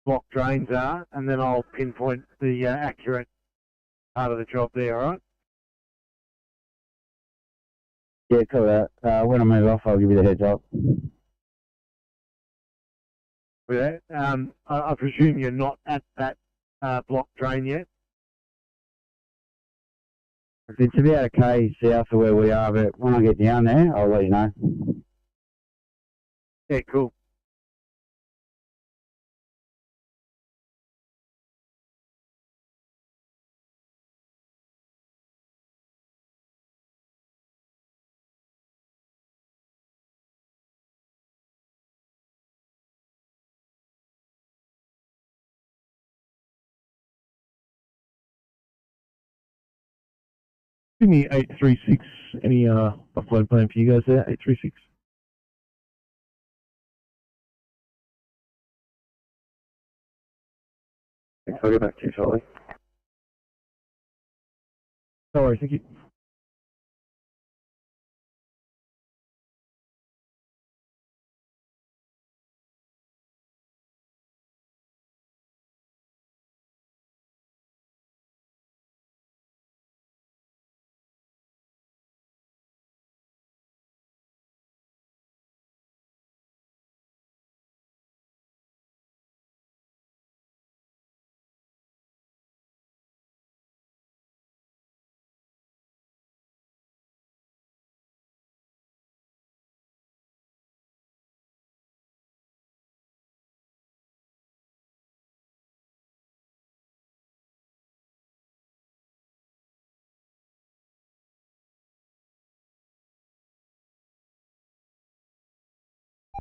block drains are, and then I'll pinpoint the accurate part of the job there, all right? Yeah, cool that. When I move off, I'll give you the heads up. With that, I presume you're not at that block drain yet? It's about a K south of where we are, but when I get down there, I'll let you know. Yeah, cool. Sydney 836, any offload plan for you guys there, 836? Thanks, I'll get back to you shortly. No worries, thank you.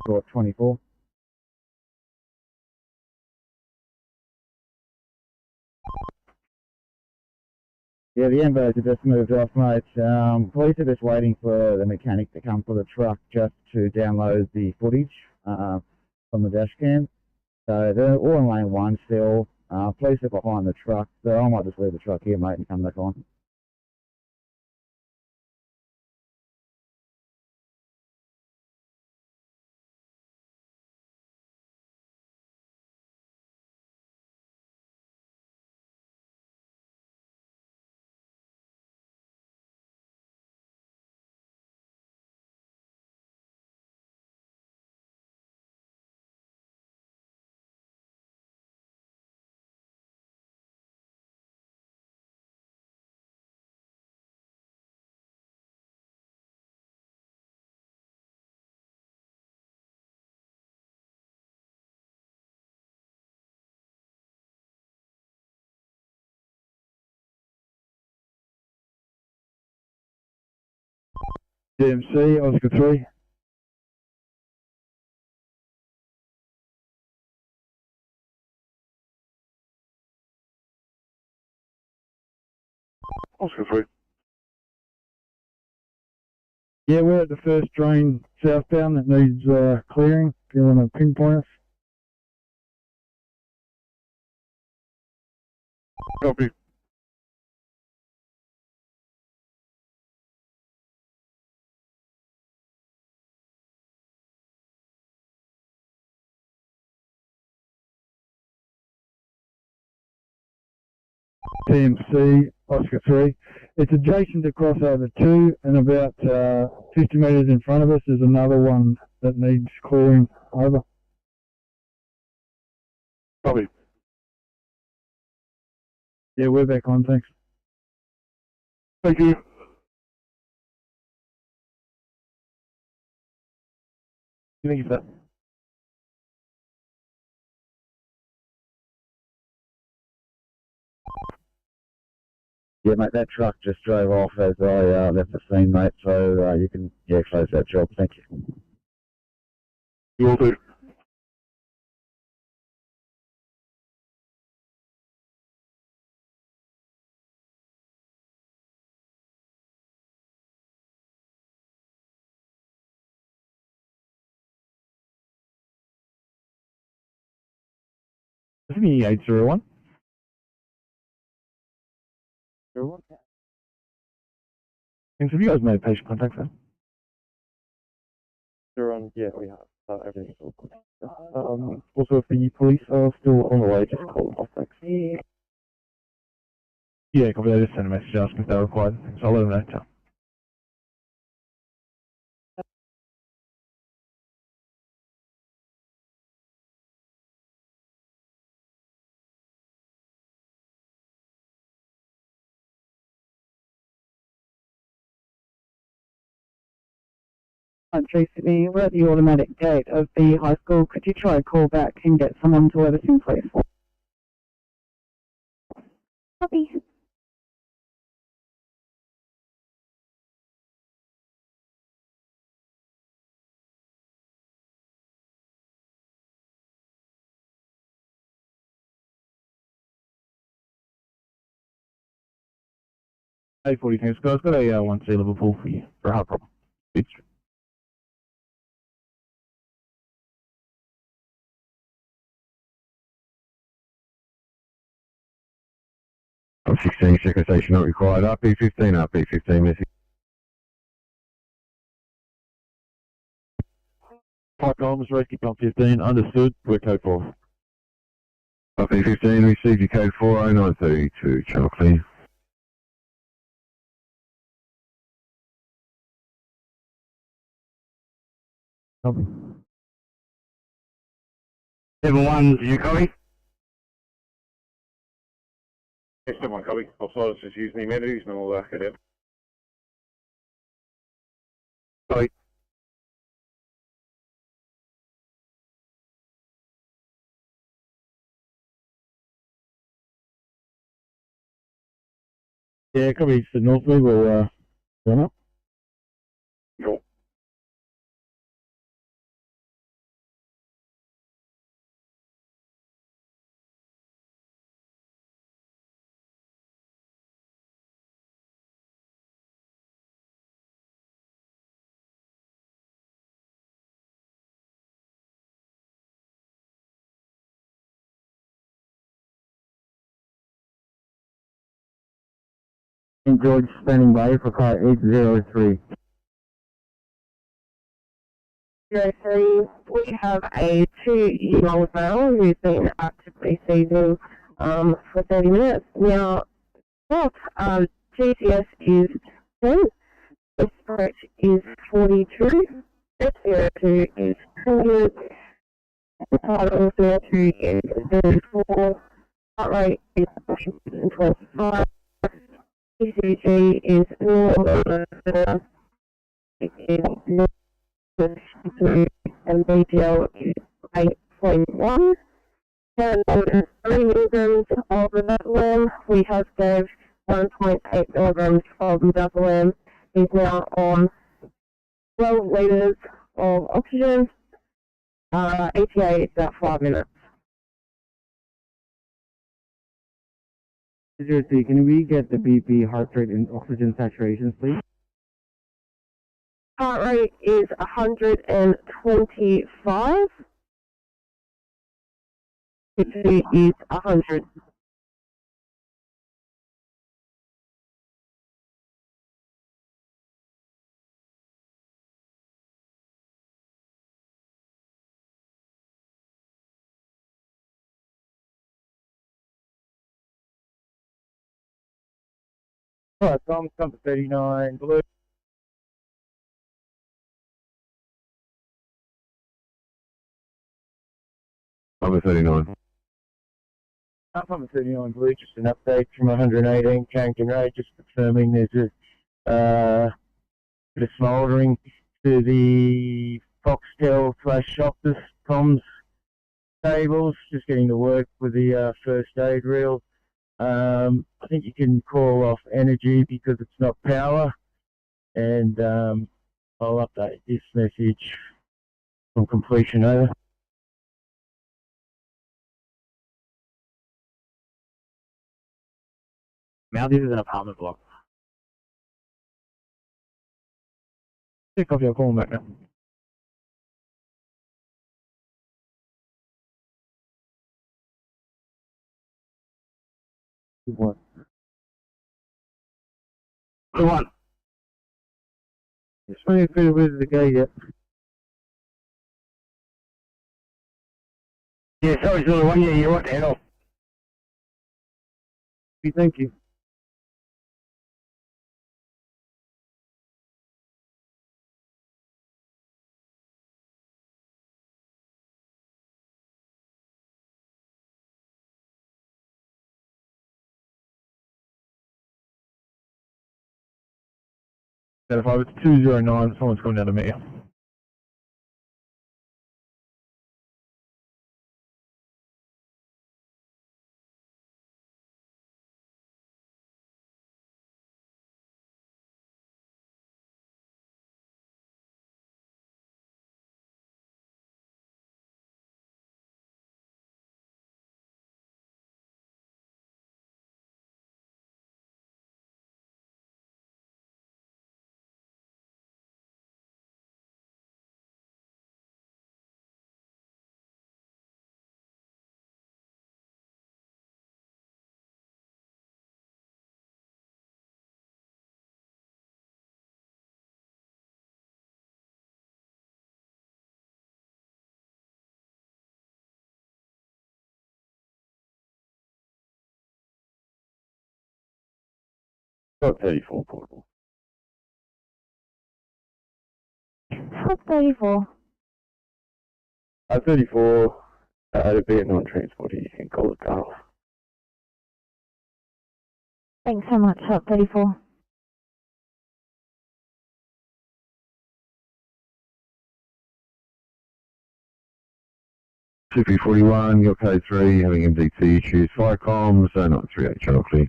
Got 24. Yeah, the envelope have just moved off, mate. Police are just waiting for the mechanic to come for the truck just to download the footage from the dash cam. So they're all in lane 1 still. Police are behind the truck, so I might just leave the truck here, mate, and come back on. DMC, Oscar 3. Oscar 3. Yeah, we're at the first drain southbound that needs clearing. If you want to pinpoint us. Copy. TMC, Oscar 3. It's adjacent to crossover 2, and about 50 metres in front of us is another one that needs clearing over. Copy. Yeah, we're back on, thanks. Thank you. Thank you for that. Yeah, mate, that truck just drove off as I left the scene, mate, so you can, close that job. Thank you. You will do. Sydney 801. And have you guys made patient contact, sir? Yeah, we have. Everything's all good. Also, if the police are still on the way, just call them off, thanks. Yeah, copy that. Just send a message asking if they're required. So I'll let them know. Ciao. Sydney, we're at the automatic gate of the high school. Could you try a call back and get someone to let us in, please? Copy. Hey, 40 thanks, guys. Got a 1C level pull for you for a hard problem. It's I'm 16, second station not required. RP15 message. 5 kilometers, rescue pump 15, understood. We're code 4. RP15, received your code 40932, channel clear. Copy. 7-1, you copy? Yes, 7-1 copy. Offside is just using the amenities and all that. Get out. Copy. Yeah, copy to Northwood. We'll turn up. Cool. St. George standing by for car 803. 03, we have a 2-year-old male who's been actively seizing for 30 minutes. Now, what GCS is 10, the stretch is 42, S02 is 100, title 02 is 34, heart rate is 125, ECG is 0, and BTL is 8.1. And 3 milligrams of midazolam. We have gave 1.8 milligrams of midazolam. He's now on 12 litres of oxygen. ETA is about 5 minutes. Can we get the BP, heart rate, and oxygen saturations, please? Heart rate is 125. BP is 100. Alright, Tom, come to 39, blue. Number 39. Number 39, blue, just an update from 118, Carrington Road, just confirming there's a bit of smouldering to the Foxtel / Optus comms tables, just getting to work with the first aid reel. I think you can call off energy because it's not power, and I'll update this message from completion over. Now this is an apartment block. Yeah, copy, I'll call them back now. Good one. Good one. It's 20 feet away to the gate yet. Yeah, sorry, Zulu 1, yeah, you're right to head off. Thank you. If I was 209, someone's coming down to me. Got 34 portable. What's 34? 34, it'd be a non-transport, you can call it car off. Thanks so much, Hot 34. CP41, your code 3, having MDT issues, fire comms, 938 channel clear.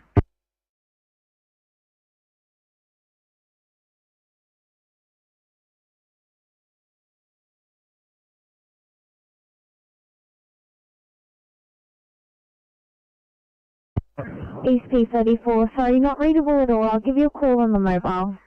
East P34, sorry, not readable at all. I'll give you a call on the mobile.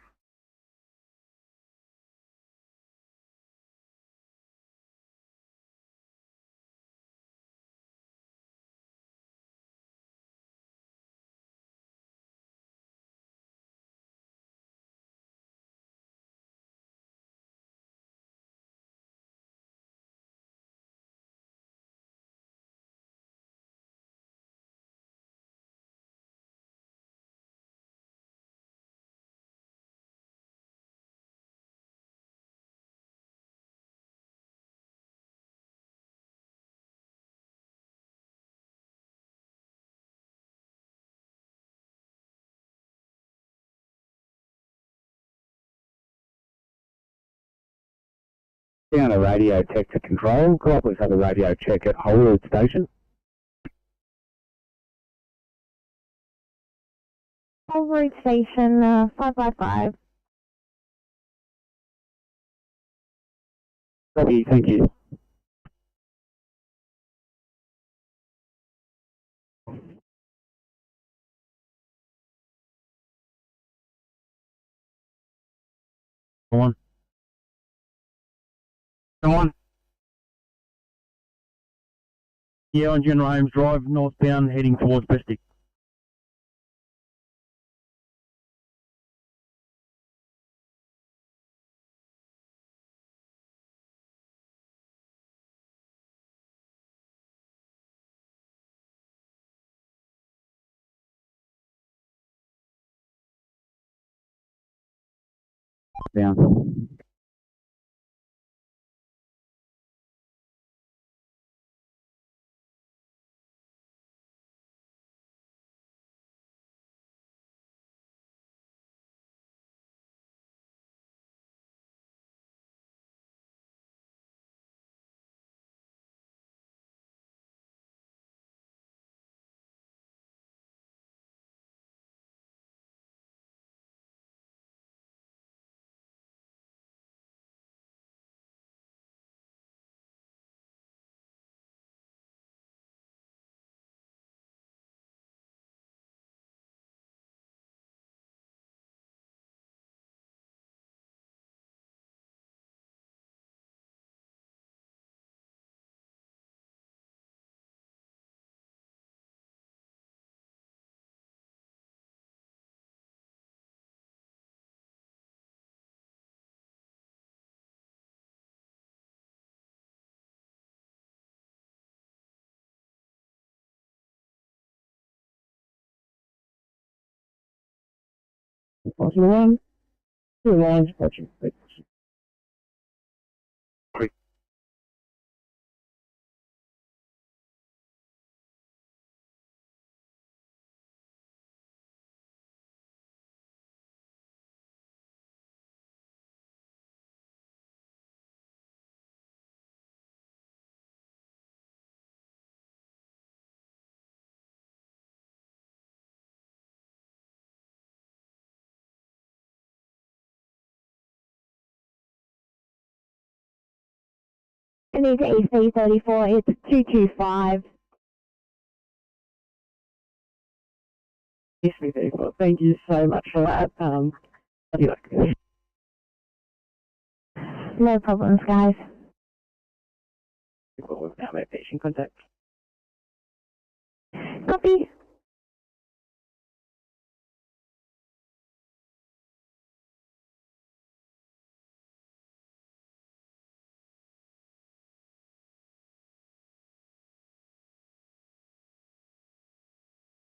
Down a radio check to control. Could I please have a radio check at Hollywood Station? Holroyd Station, 555. Copy, thank you. Come on. Come on. Yeah, on General Holmes Drive, northbound, heading towards Bestic. Down. Possible one. 2 lines approaching. And it's EC34, it's 225. EC34, thank you so much for that. No problems, guys. Without my patient contact. Copy.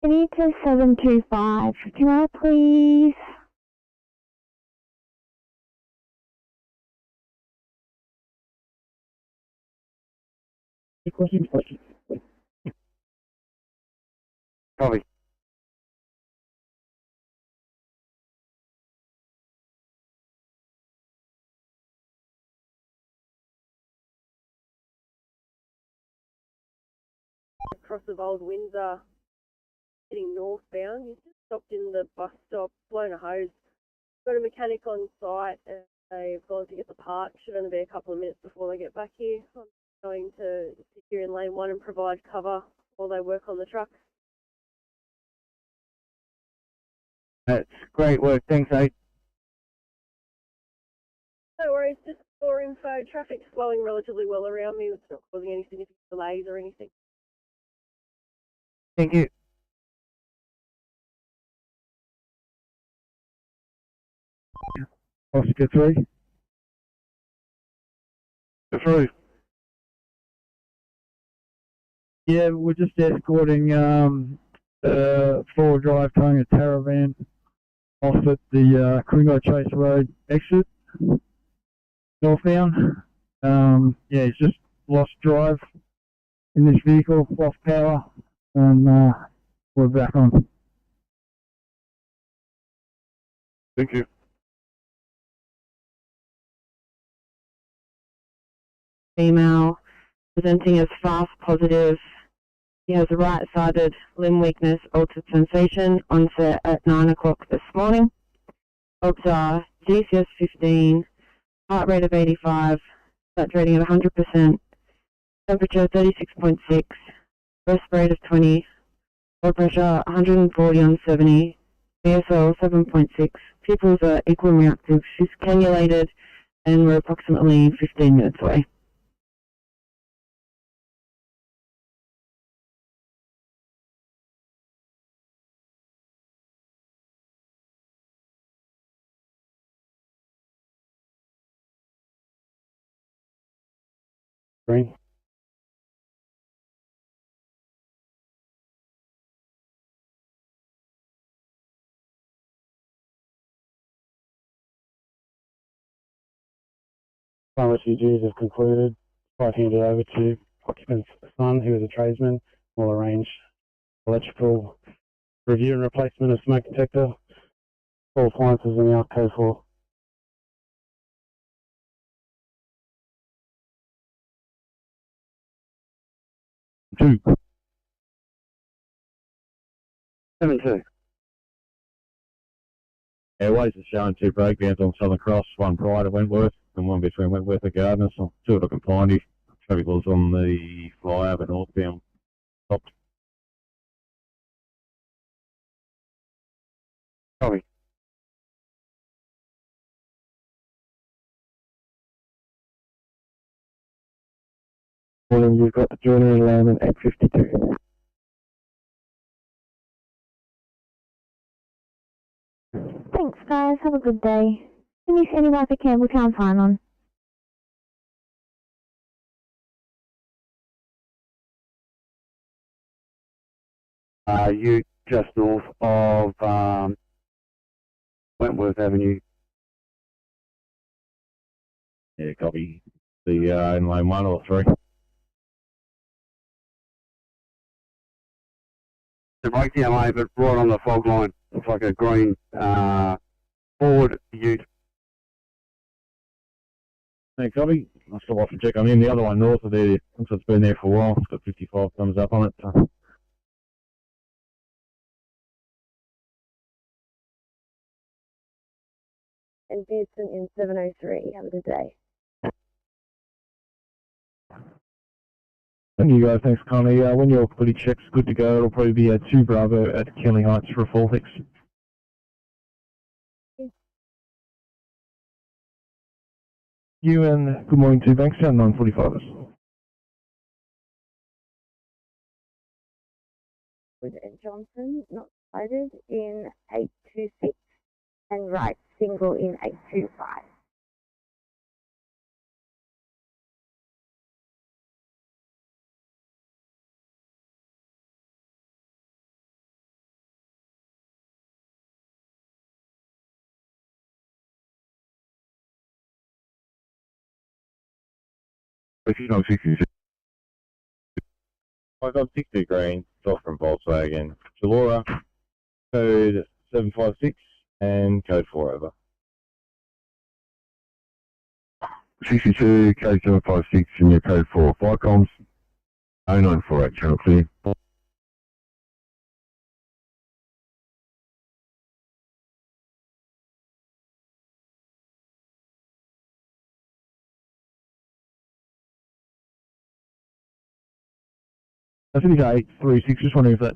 I need to 725. Can I please? Copy. Across of Old Windsor, heading northbound. He's just stopped in the bus stop, blown a hose. Got a mechanic on site and they've gone to get the part. Should only be a couple of minutes before they get back here. I'm going to sit here in lane 1 and provide cover while they work on the truck. That's great work. Thanks, mate. No worries, just for info, traffic's flowing relatively well around me. It's not causing any significant delays or anything. Thank you. Oscar 3. Through. Yeah, we're just escorting four-wheel drive towing a caravan off at the Kringo Chase Road exit, northbound. Yeah, he's just lost drive in this vehicle, lost power, and we're back on. Thank you. Female presenting as fast positive. He has a right-sided limb weakness, altered sensation, onset at 9 o'clock this morning. Obs are GCS 15, heart rate of 85, saturating at 100%, temperature 36.6, breath rate of 20, blood pressure 140 on 70, BSL 7.6, pupils are equal and reactive, she's cannulated, and we're approximately 15 minutes away. Green. Fire refugees have concluded. I've handed over to occupant's son, who is a tradesman. We'll arrange electrical review and replacement of smoke detector, all appliances in the Arco 4. Two. 7-2. Airways is showing 2 breakdowns on Southern Cross, one prior to Wentworth and one between Wentworth and Gardner. So 2 at looking piney. Traffic was on the flyover northbound. Stopped. Copy. Morning, you've got the joiner in lane at 8:52. Thanks, guys. Have a good day. Finish any like the Campbelltown sign on. You just north of Wentworth Avenue. Yeah, copy. The in lane 1 or 3. The breakdown lane, but right on the fog line. It's like a green Ford Ute. Hey, copy. I'll stop off and check on him. The other one north of there, since it's been there for a while, it's got 55 thumbs up on it. So. And Vincent in 703. Have a good day. Thank you guys, thanks Connie. When your footage check's good to go, it'll probably be a 2 Bravo at Kelly Heights for a 4 fix. You and good morning to Bankstown 945ers. And Johnson, not loaded in 826, and right single in 825. If you know 66. I got 60 green, off from Volkswagen. Chalora, code 756 and code 4 over. 62, code 756 and your code 4. Fire comms 0948, channel clear. I think it's 836, just wondering if that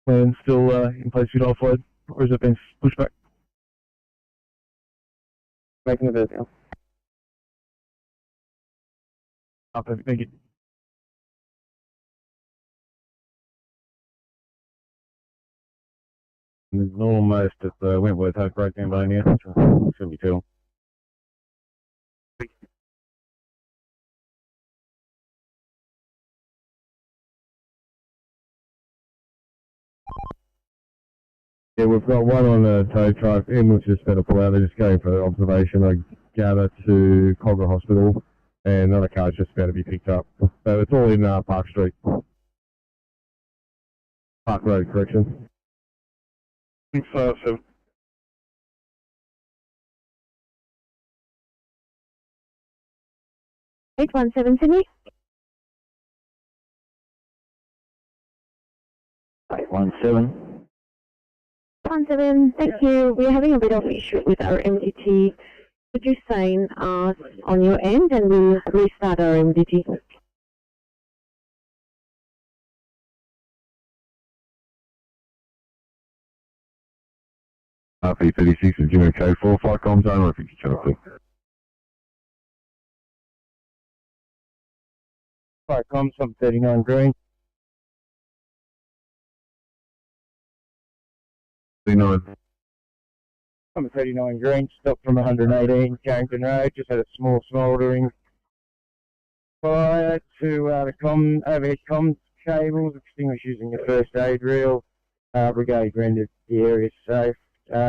plan's still in place for offload, or has it been pushed back? Making a video. Oh, perfect, thank you. Almost at the Wentworth Hope breakdown down here, so shouldn't be too long. Yeah, we've got one on the tow truck, and we've just better pull out. They're just going for observation. I gather to Cogger Hospital, and another car's just about to be picked up. So it's all in Park Street. Park Road, correction. 657. 817, Sydney. 817. 17, thank you. We're having a bit of issue with our MDT. Could you sign us on your end and we'll restart our MDT? RP36 is giving code 4, flight comms, I don't know if you can channel clear. Fire comms, I'm 39 green. 39. I'm 39 green, stopped from 118 Carrington Road, just had a small smouldering fire to the overhead comms cables, extinguished using the first aid reel. Brigade rendered the area safe.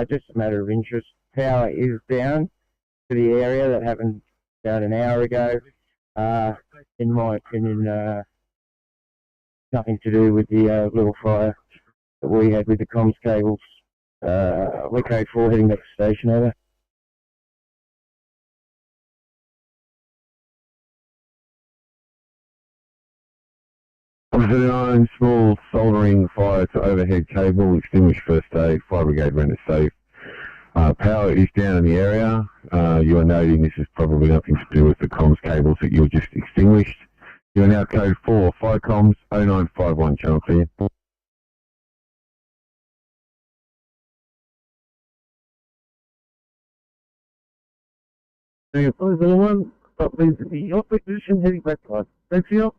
Just a matter of interest, power is down to the area. That happened about an hour ago. In my opinion, nothing to do with the little fire that we had with the comms cables. We're code 4 heading back to station, over. I'm 39, small soldering fire to overhead cable, extinguished first aid, fire brigade rendered safe. Power is down in the area. You are noting this is probably nothing to do with the comms cables that you just extinguished. You are now code 4, fire comms 0951, channel clear. Hey, please, anyone, please, your position heading back to us. Thanks, you.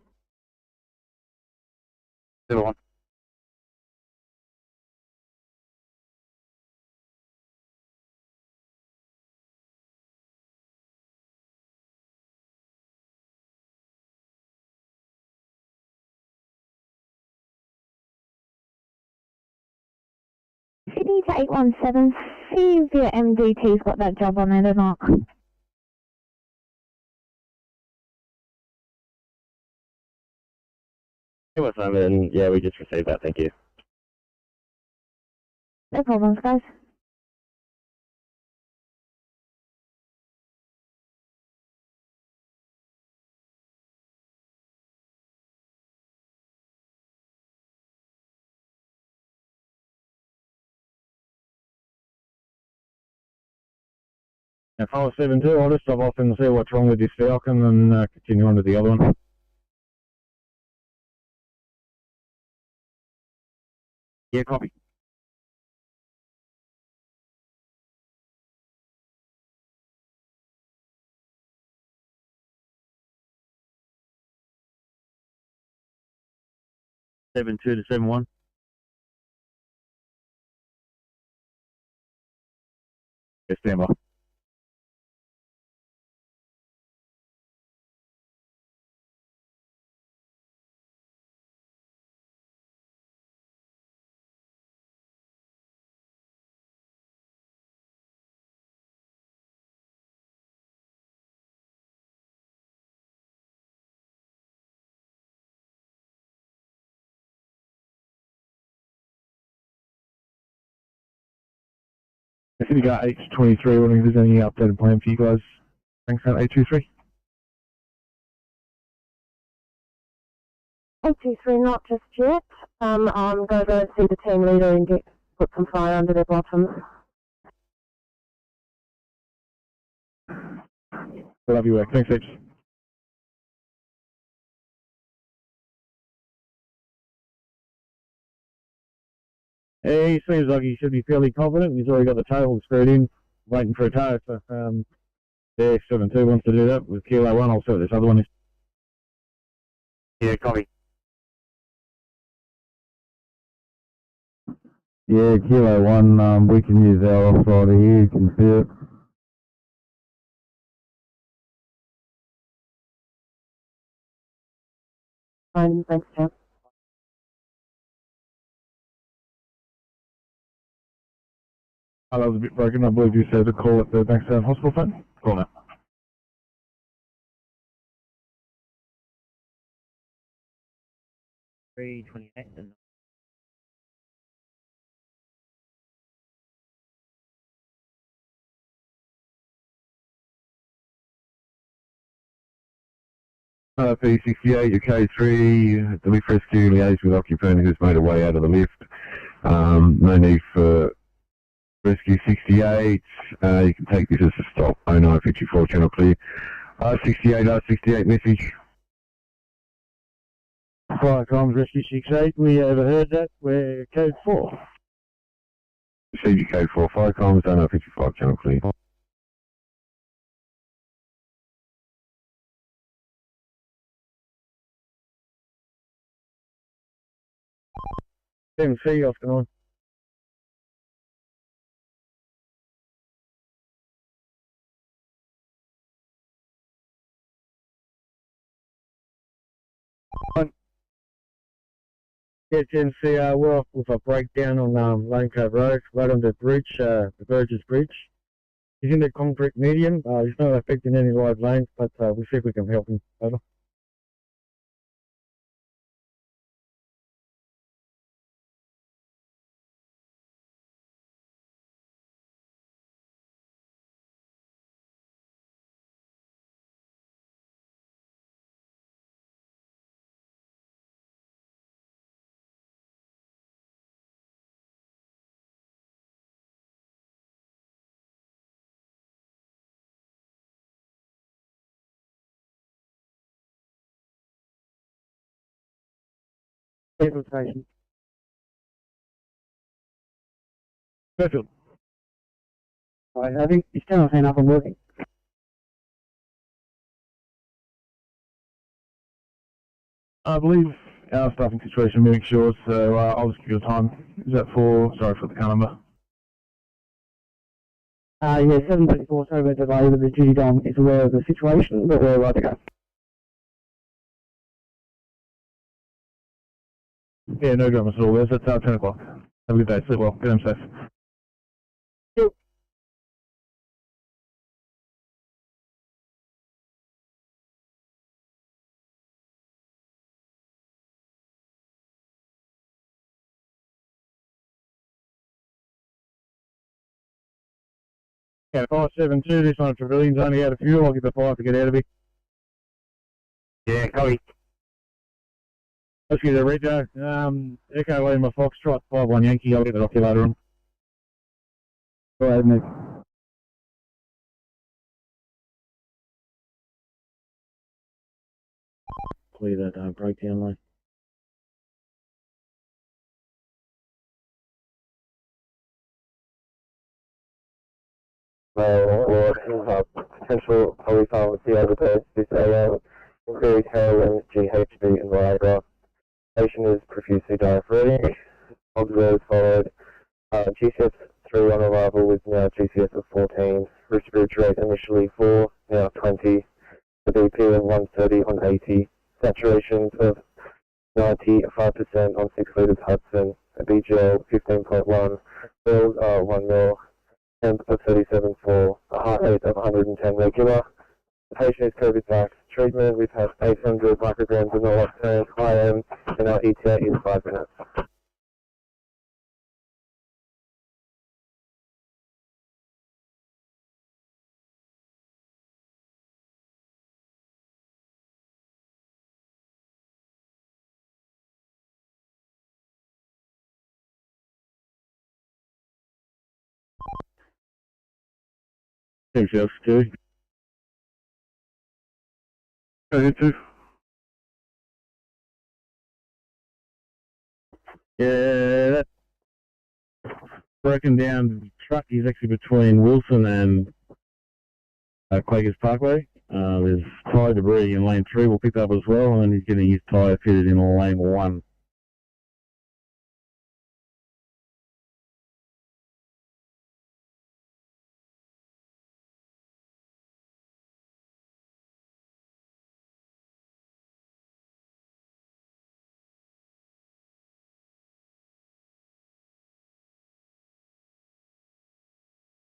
The one. Sydney to 817. See if your MDT's got that job on it or not. It was and yeah, we just received that, thank you. No problems, guys. Now, 572, I'll just stop off and see what's wrong with this Falcon and continue on to the other one. Yeah, copy. Seven two to 7-1. Yeah, stand by. If you got H23, wondering if there's any updated plan for you guys. Thanks, A23. 823, not just yet. I'm going to go and see the team leader and put some fire under their bottoms. Love you, work. Thanks, H. He seems like he should be fairly confident. He's already got the tail screwed in, waiting for a tow. So, yeah, 72 wants to do that with Kilo 1. I'll see what this other one is. Yeah, copy. Yeah, Kilo 1, we can use our offside here, you can see it. Fine, thanks, Jeff. Hello, was a bit broken. I believe you said to call at the Bankstown Hospital phone. Call now. $328. P68, your K3, the lift rescue liaised with occupant who's made a way out of the lift. No need for rescue 68. You can take this as a stop. 0954 channel clear. R68 message. Fire comms rescue 68. We overheard that. We're code 4. Received your code 4. Fire comms 0955 channel clear. 7C off and on. Yeah, 10C, we're off with a breakdown on Lane Cove Road, right on the bridge, the Burgess Bridge. He's in the concrete medium. He's not affecting any live lanes, but we'll see if we can help him. Over. Central Station. Fairfield. I think he's still not saying up and working. I believe our staffing situation moving short, so I'll just give you a time. Is that for, sorry for the car number? Yeah, 734, sorry about the delay, but the duty dom is aware of the situation, but we're right to go. Yeah, no dramas at all. That's at 10 o'clock. Have a good day. Sleep well. Get home safe. Okay, 572, this one Trevelyan's only out of fuel. I'll get the 5 to get out of it. Yeah, copy. Let's get the Rego. Echo Lima Foxtrot, 5-1 Yankee. I'll get it off you later on. Go ahead, Nick. Clear that breakdown line. Or potential polypharmacy overdose this AM, include heroin, GHB and Viagra. Patient is profusely diaphoretic. Observed followed. GCS 3 on arrival with now GCS of 14. Respiratory rate initially 4, now 20. The BP of 130 on 80. Saturations of 95% on 6 litres Hudson. A BGL 15.1. Bills are 1 mil. Temp of 37.4, a heart rate of 110 regular. The patient is COVID vax. Treatment, we've had 800 micrograms of naloxone, IM, and our ETA is 5 minutes. Thanks, Alex. Two. Two. Yeah, that broken down truck is actually between Wilson and Quakers Parkway. There's tyre debris in lane 3 we'll pick up as well, and he's getting his tyre fitted in lane 1.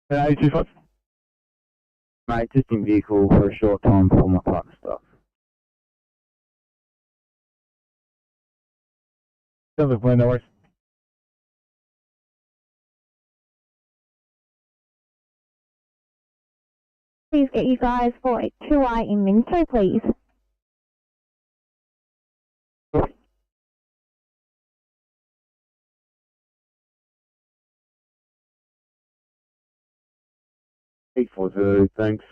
Hey, 25. Mate, just in vehicle for a short time for my park stuff. Sounds like fine, no worries. Please get you guys for a 2i in Minto, please. Eight 840, thanks.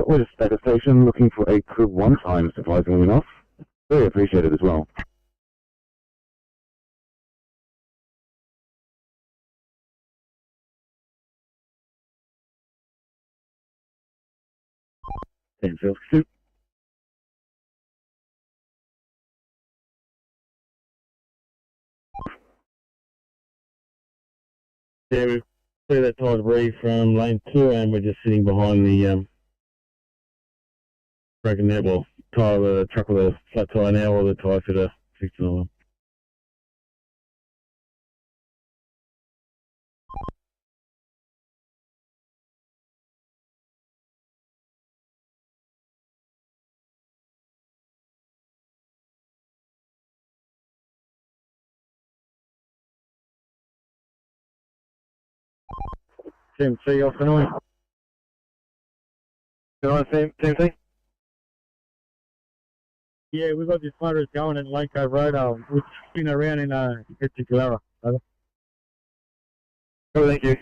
We're just at a station looking for a crew 1 time, surprisingly enough. Very appreciated as well. Thanks, Alex. Two. Yeah, we've cleared that tyre debris from lane 2 and we're just sitting behind the broken net, well, tyre, the truck with a flat tyre now, or the tyre fitter fixing on them. Same C off and on. Same thing? Yeah, we've got this motors going in Lake Cove Road. We've been around in particular. Oh, thank you.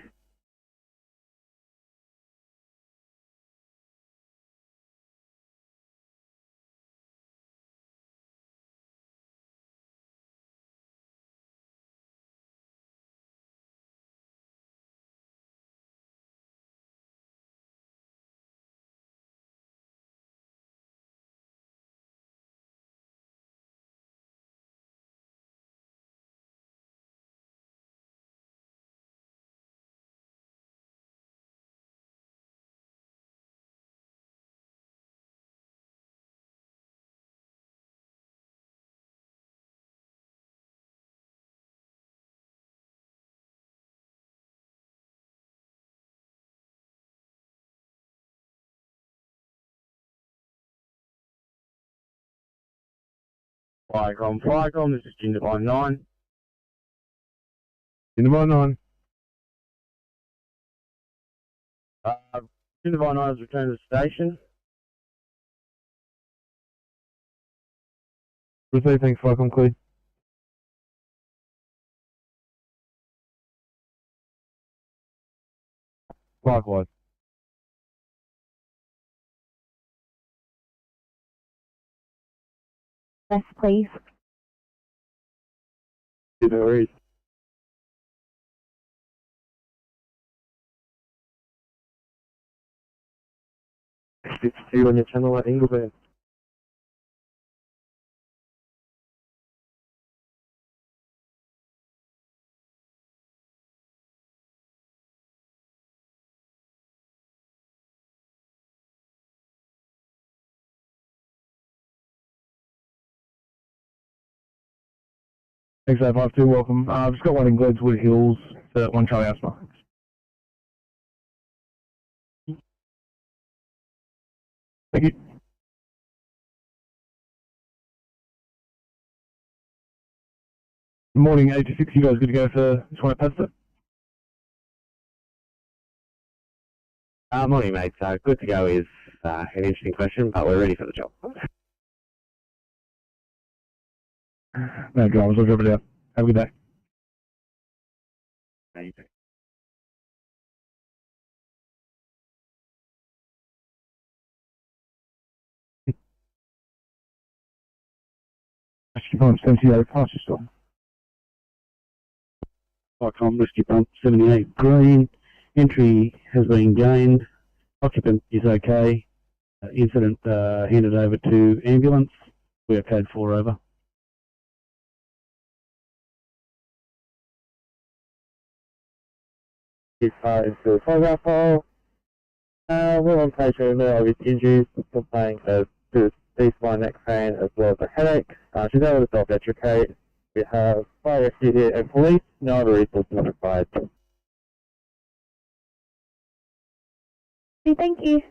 Flycom, this is Ginger by 9. Ginger by 9. Divine Eyes return to the station. Receive, thanks, fire conclude. Likewise. Yes, please. There is. It's you on your channel at Ingleburn. Thanks, 52, welcome. I've just got one in Gledswood Hills, so 1 Charlie Asthma. Thank you. Morning, 86, you guys good to go for this one at Padstow? Morning, mate. Good to go is an interesting question, but we're ready for the job. No dramas, I'll drop it out. Have a good day. Thank you. Rescue Pump 78, pass your stop. Icon Rescue Pump 78 green. Entry has been gained. Occupant is okay. Incident handed over to ambulance. We are code 4 over. Is into photograph hole. Well on patient with obvious injuries, complaining of cease my neck pain as well as a headache. She's able to self-educate. We have fire rescue here and police. No other resources not required. Thank you.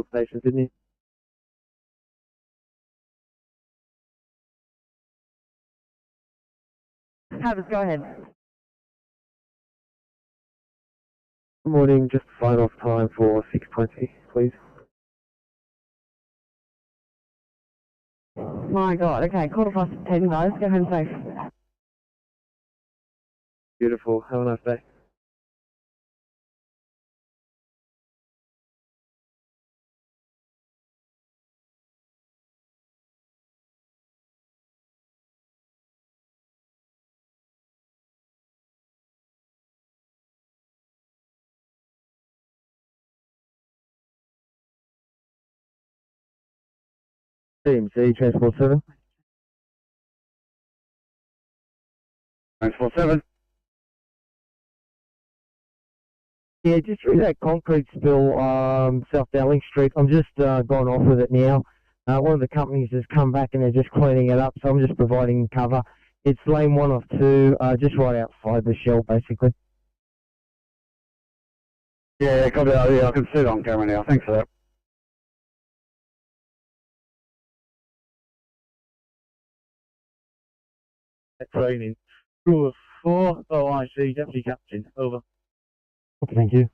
Station, Sydney. Travis, go ahead. Good morning, just sign off time for 6:20, please. My God, okay, 10:15, guys, go home safe. Beautiful, have a nice day. TMC, Transport 7. Transport 7. Yeah, just through that concrete spill, South Dowling Street. I'm just going off with it now. One of the companies has come back and they're just cleaning it up, so I'm just providing cover. It's lane 1 of 2, just right outside the shell, basically. Yeah, copy that. Yeah, I can see it on camera now. Thanks for that. Training. Crew of 4, OIC, Deputy Captain, over. Okay, thank you.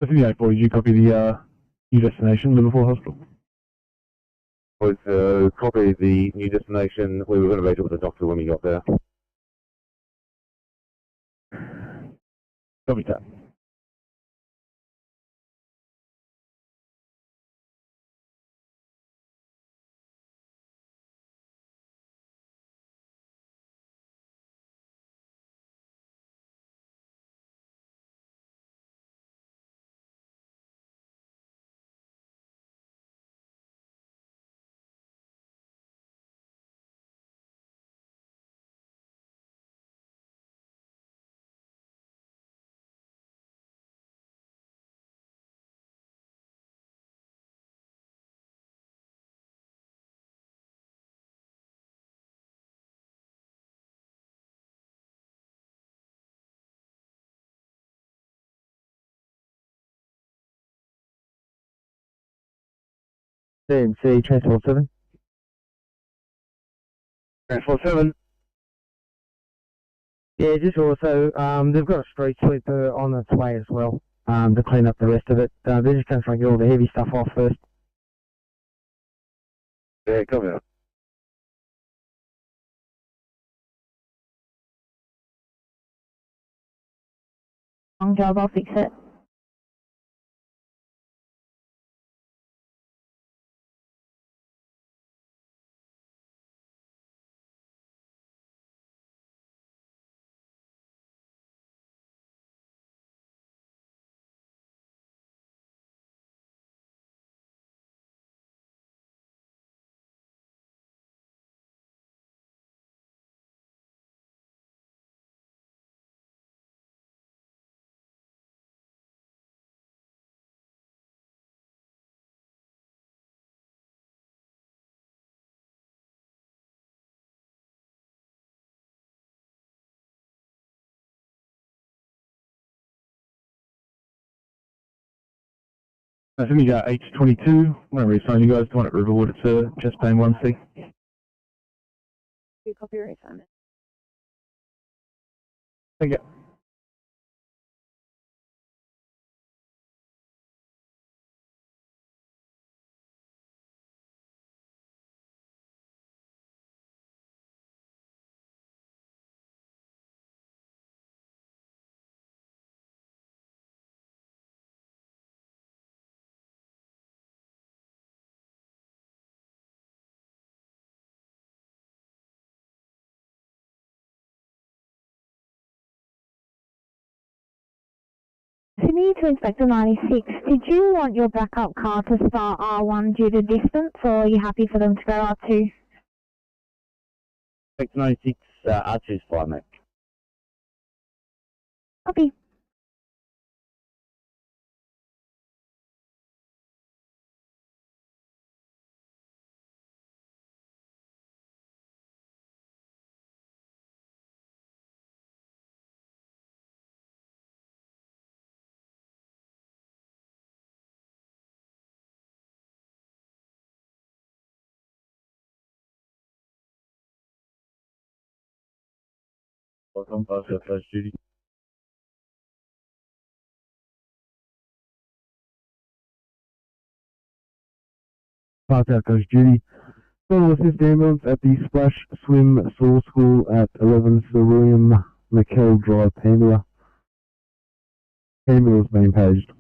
Sydney 84, did you copy the new destination, Liverpool Hospital? Was copy the new destination. We were going to raise it with the doctor when we got there. Copy that. CMC, Transport 7. Transport 7. Yeah, just also, they've got a street sweeper on its way as well, to clean up the rest of it. They're just going to try and get all the heavy stuff off first. Yeah, copy that. Long job, I'll fix it. Sydney 822, I'm going to reassign you guys to one at Riverwood. It's a chest pain 1C. You copy reassignment. Thank you. Sydney to Inspector 96, did you want your backup car to start R1 due to distance, or are you happy for them to go R2? Inspector 96, R2's fine, mate. Copy. Welcome, pass your first duty. Pass out Coach Judy. Call assist ambulance at the Splash Swim Saw School at 11 Sir William McKell Drive, Pambula. Pambula's been paged.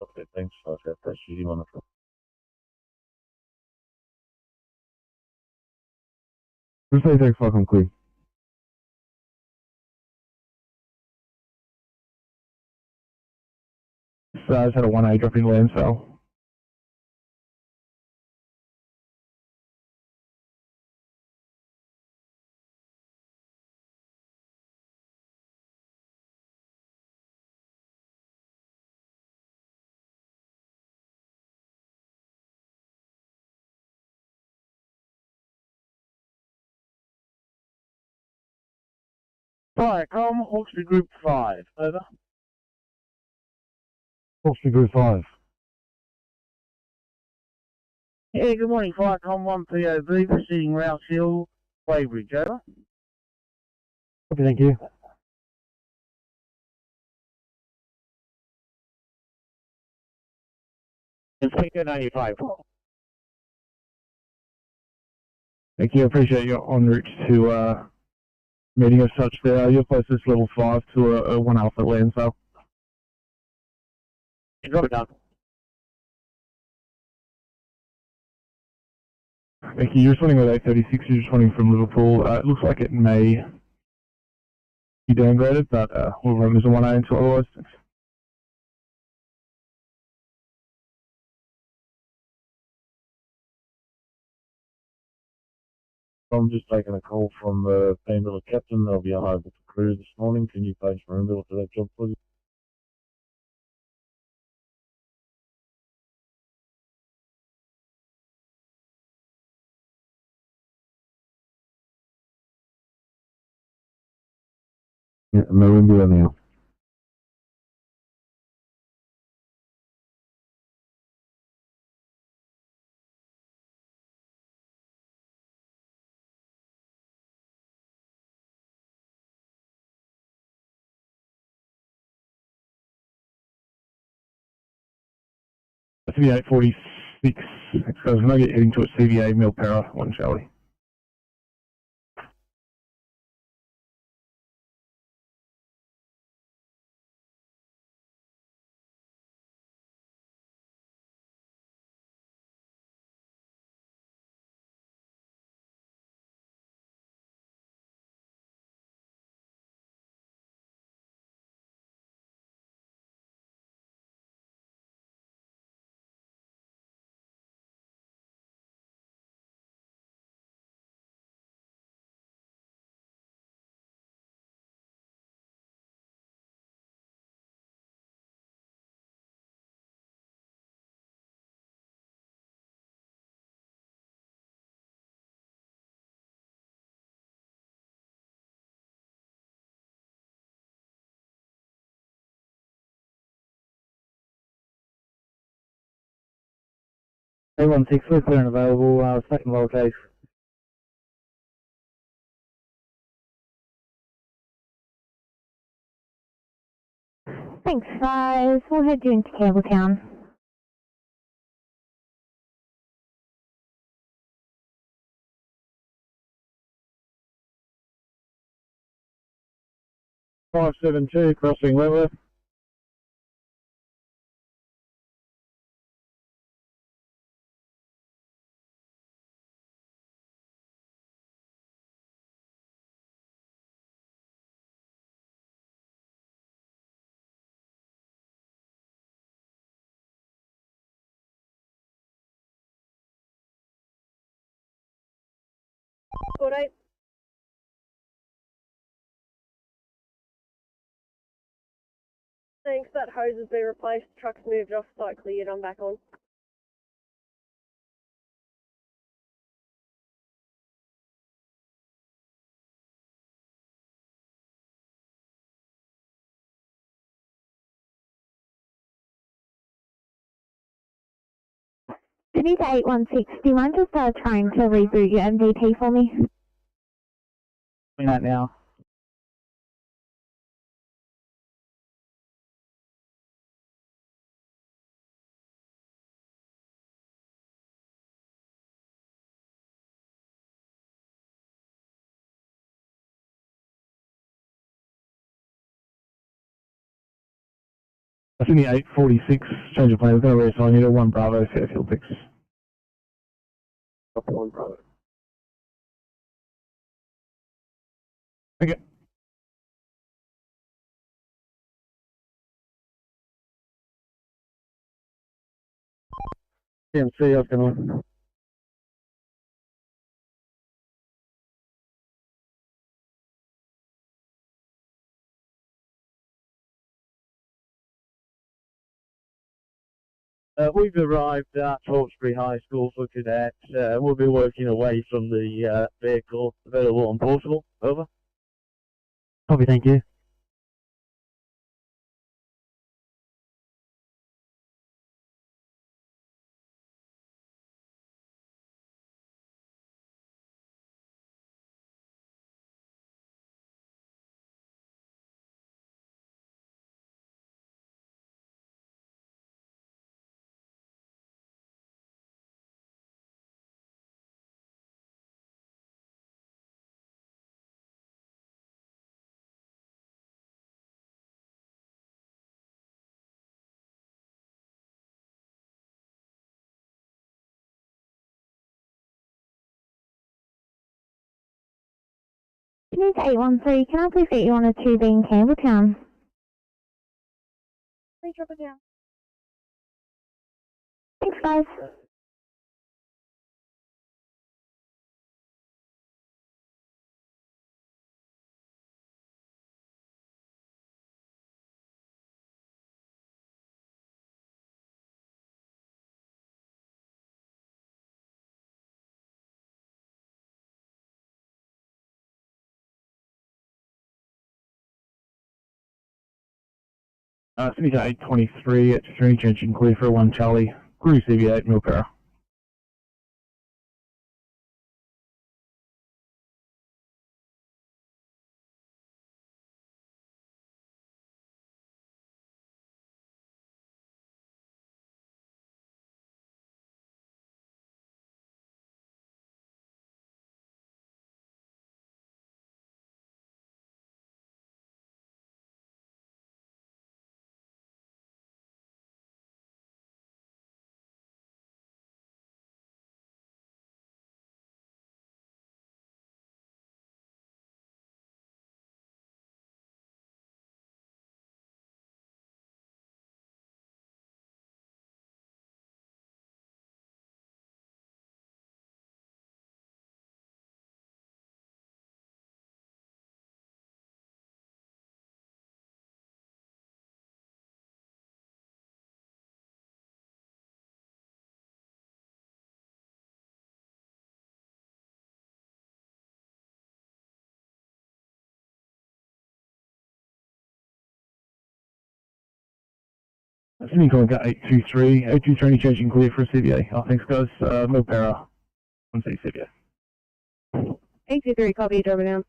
Okay, thanks. I'll get that shitty one. Just say thanks, fuck, I'm clear. So I just had a 1A drop in landfill. Fire, come, Hawkesbury Group 5, over. Hawkesbury Group 5. Yeah, good morning, Firecom 1 POV, proceeding Rouse Hill, Weybridge, over. Okay, thank you. Inspector 95. Thank you. I appreciate your en route to meeting as such there. You're closest level 5 to a 1 Alpha landfill. Drop it down. Thank you. You're responding with 836. You're responding from Liverpool. It looks like it may be downgraded, but we'll run as a 1A until otherwise. I'm just taking a call from the Pambula captain. They'll be unable to crew this morning. Can you page Maroonville for that job, please? Yeah, Maroonville now. CV 846. So we're going to get heading to a CVA Milpera one, shall we? A16, we're clear and available, second roll case. Thanks, guys. We'll head you into Campbelltown. Five 572, crossing Wentworth. Squad 8. Thanks, that hose has been replaced. Truck's moved off, site cleared, I'm back on. Sydney to 816, do you mind just trying to reboot your MVT for me? Doing that now. Sydney 846, change of plan. We're going to reassign you to 1 Bravo, Fairfield 6. Copy 1 Bravo. Okay. CMC, how's it going? We've arrived at Hawkesbury High School for cadets. We'll be working away from the vehicle available on portable. Over. Copy, thank you. News 813, can I please get you on a 2B in Campbelltown? Please drop it down. Thanks, guys. Sydney 823 at 3, changing clear for 1 Charlie, Crew CV8, Milpera. Sydney calling at 823, 823 changing clear for CVA. Oh, thanks guys, Milpera, 1C CVA. 823, copy, drop it down.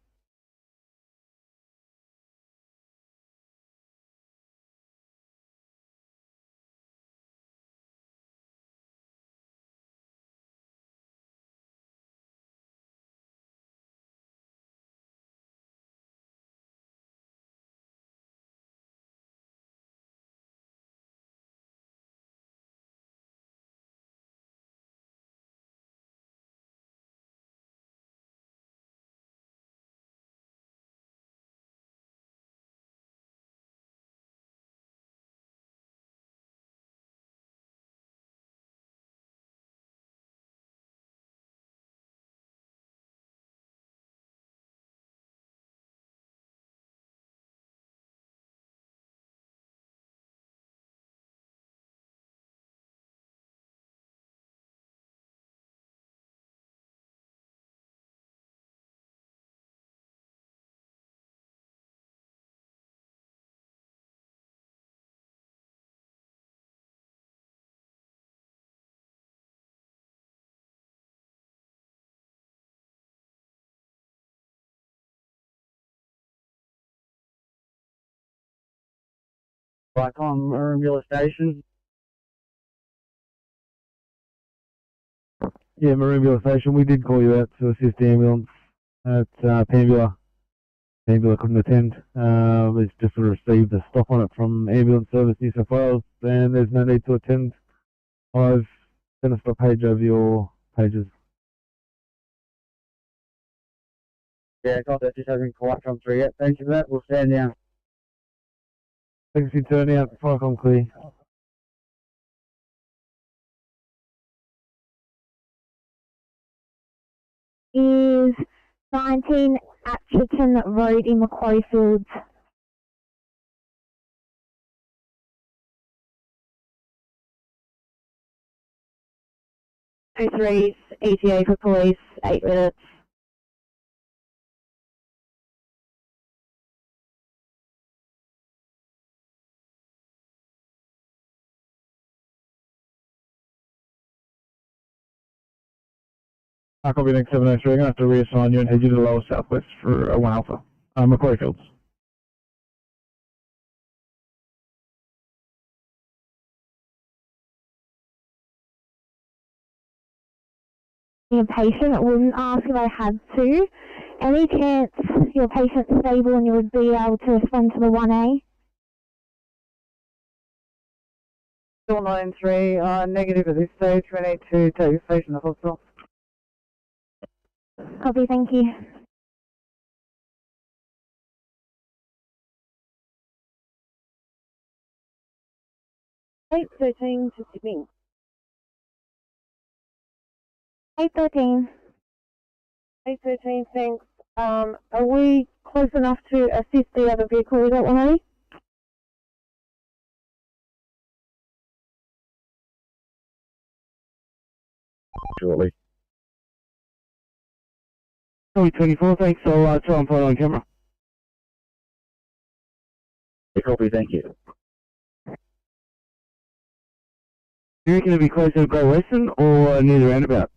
Back on Maroonville Station. Yeah, Maroonville Station, we did call you out to assist the ambulance at Pambula ambulance couldn't attend. It's just received a stop on it from Ambulance Service New South Wales, and there's no need to attend. I've sent a stop page over your pages. Yeah, that just hasn't quite come through yet. Thank you for that. We'll stand down. Thanks for your turn out. Fire com clear. Is 19 Atcherton Road in Macquarie Fields. Two threes, ETA for police, 8 minutes. Copy, thanks 703. I'm going to have to reassign you and head you to the lower southwest for 1 Alpha. Macquarie Fields. Your patient wouldn't ask if I had to. Any chance your patient's stable and you would be able to respond to the 1A? 493, negative at this stage. We need to take the patient to the hospital. Copy, thank you. Eight 13 to Sydney. 813. 813, thanks. Are we close enough to assist the other vehicle? Is that 1A? Shortly. 24, thanks. I'll try and find on camera. Copy, thank you. Do you reckon it'll be closer to Great Western or near the roundabout?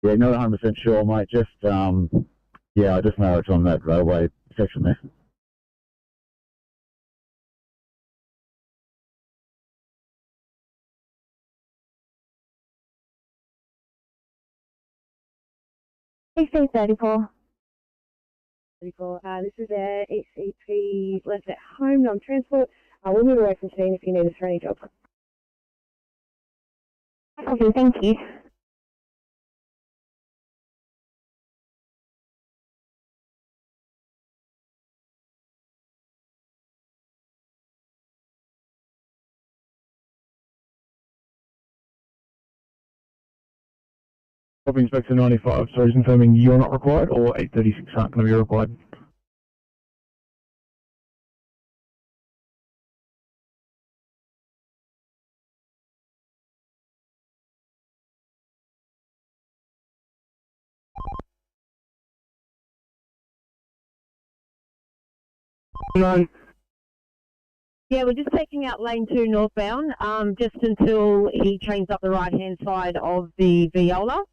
Yeah, not 100% sure, mate. Just, yeah, I just know it's on that railway section there. PC 34. 34. This is our ECP left at home, non-transport. We'll move away from scene if you need us for any job. Copy, thank you. Copy Inspector 95, so he's confirming you're not required or 836 aren't going to be required. No. Yeah, we're just taking out lane 2 northbound, just until he trains up the right-hand side of the Viola.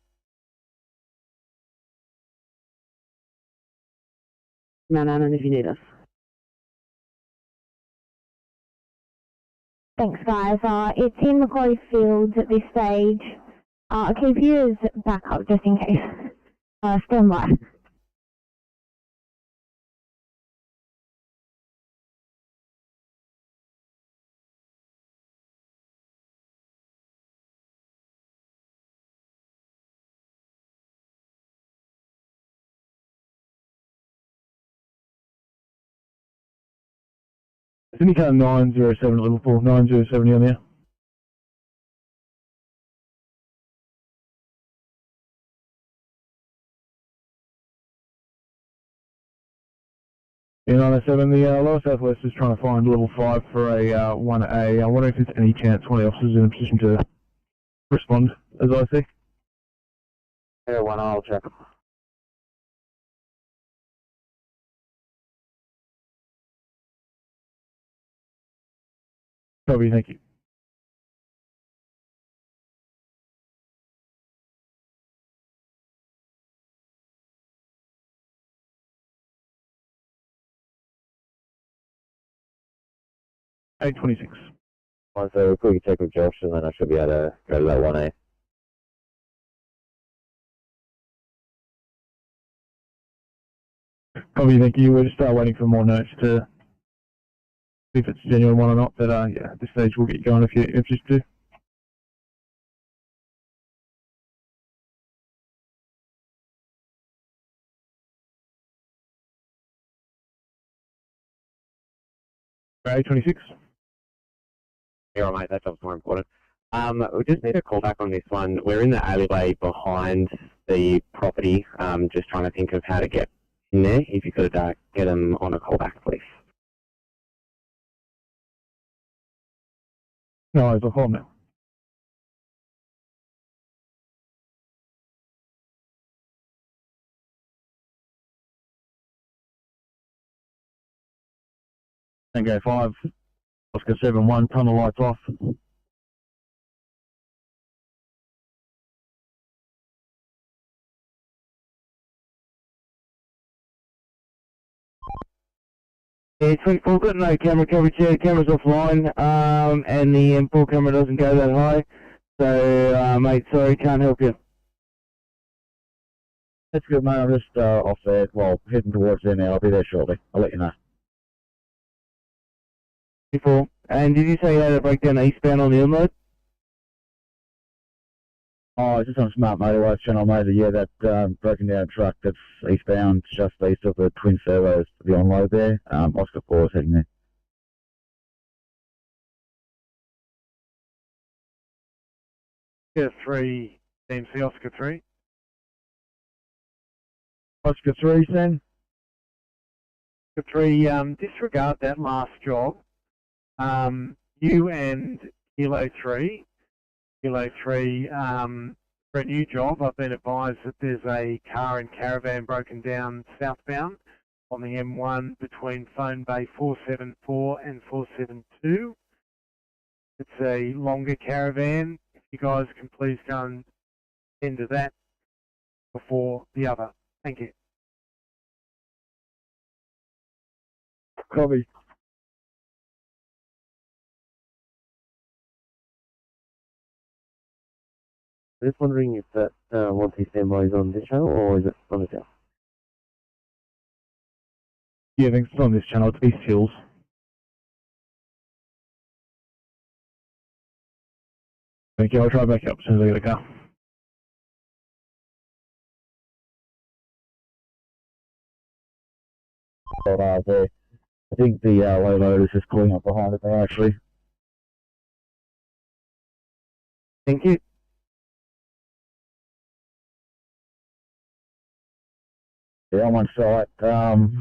Mount Annan if you need us. Thanks, guys. It's in Macquarie Fields at this stage. I'll keep you as backup just in case. Stand by. Sydney car 907 at Liverpool, 907 on there. In 907, the lower southwest is trying to find level 5 for a 1A. I wonder if there's any chance one of the officers is in a position to respond, as I see. Yeah, 1 I'll check. Copy, thank you. $826. So we'll quickly check with Josh and then I should be able to go to that 1A. Copy, thank you. We're just waiting for more notes to see if it's a genuine one or not, but yeah, at this stage we'll get you going if you're interested to. Right, 26. Yeah, mate, that job's more important. We just need a call back on this one. We're in the alleyway behind the property, just trying to think of how to get in there. If you could get them on a call back, please. No, I'll call now. Tango 5, Oscar 7-1, tunnel lights off. Yeah, 24, got no camera coverage here, camera's offline, and the M4 camera doesn't go that high, so, mate, sorry, can't help you. That's good, mate, I'm just off there, well, heading towards there now, I'll be there shortly, I'll let you know. 24, and did you say you had a breakdown eastbound on the inlet? Oh, just on Smart Motorways channel, mate, yeah, that broken down truck that's eastbound, just east of the twin servos, the onload there, Oscar 4 is heading there. Yeah, 3, DMC Oscar 3. Oscar 3, then? Oscar 3, disregard that last job. You and Kilo 3, for a new job, I've been advised that there's a car and caravan broken down southbound on the M1 between Phone Bay 474 and 472. It's a longer caravan. If you guys can please go and tend to that before the other. Thank you. Copy. Just wondering if that once he standby is on this channel or is it on the south? Yeah, I think it's on this channel, it's East Hills. Thank you, I'll try back up as soon as I get a car. There. I think the low load is just pulling up behind it there, actually. Thank you. Yeah, I'm on site.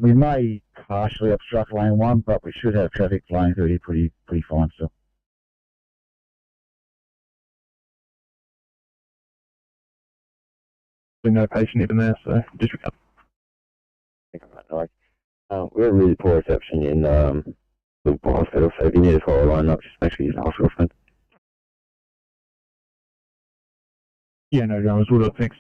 We may partially obstruct lane 1, but we should have traffic flowing through here pretty fine still. There's no patient even there, so disregard. We're a really poor reception in the hospital, so if you need to follow a line up, just make sure you use the hospital phone. Yeah, no dramas, we'll do it, thanks.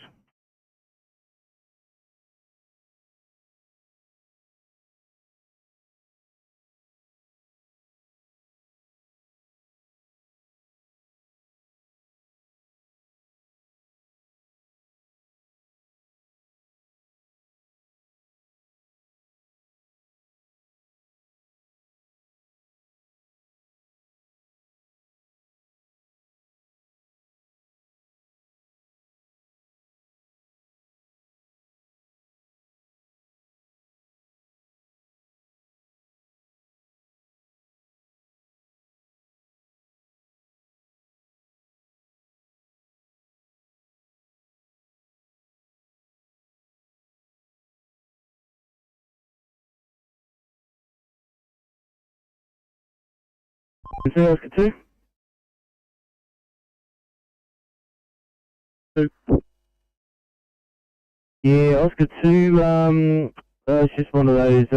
Is there Oscar 2? 2. Yeah, Oscar 2, it's just one of those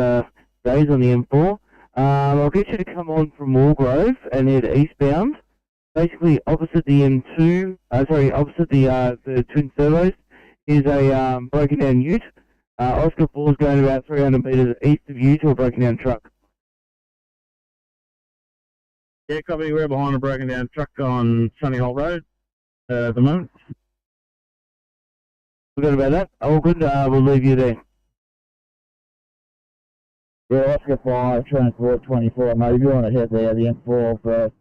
days on the M4. I'll get you to come on from Wargrove and head eastbound. Basically, opposite the M2, opposite the twin servos is a broken down ute. Oscar 4 is going about 300 metres east of you to a broken down truck. Yeah, copy. We're behind a broken down truck on Sunny Hole Road at the moment. Forgot about that. All good. We'll leave you there. Yeah, Oscar 5, Transport 24, mate. If you want to head there, the M4 for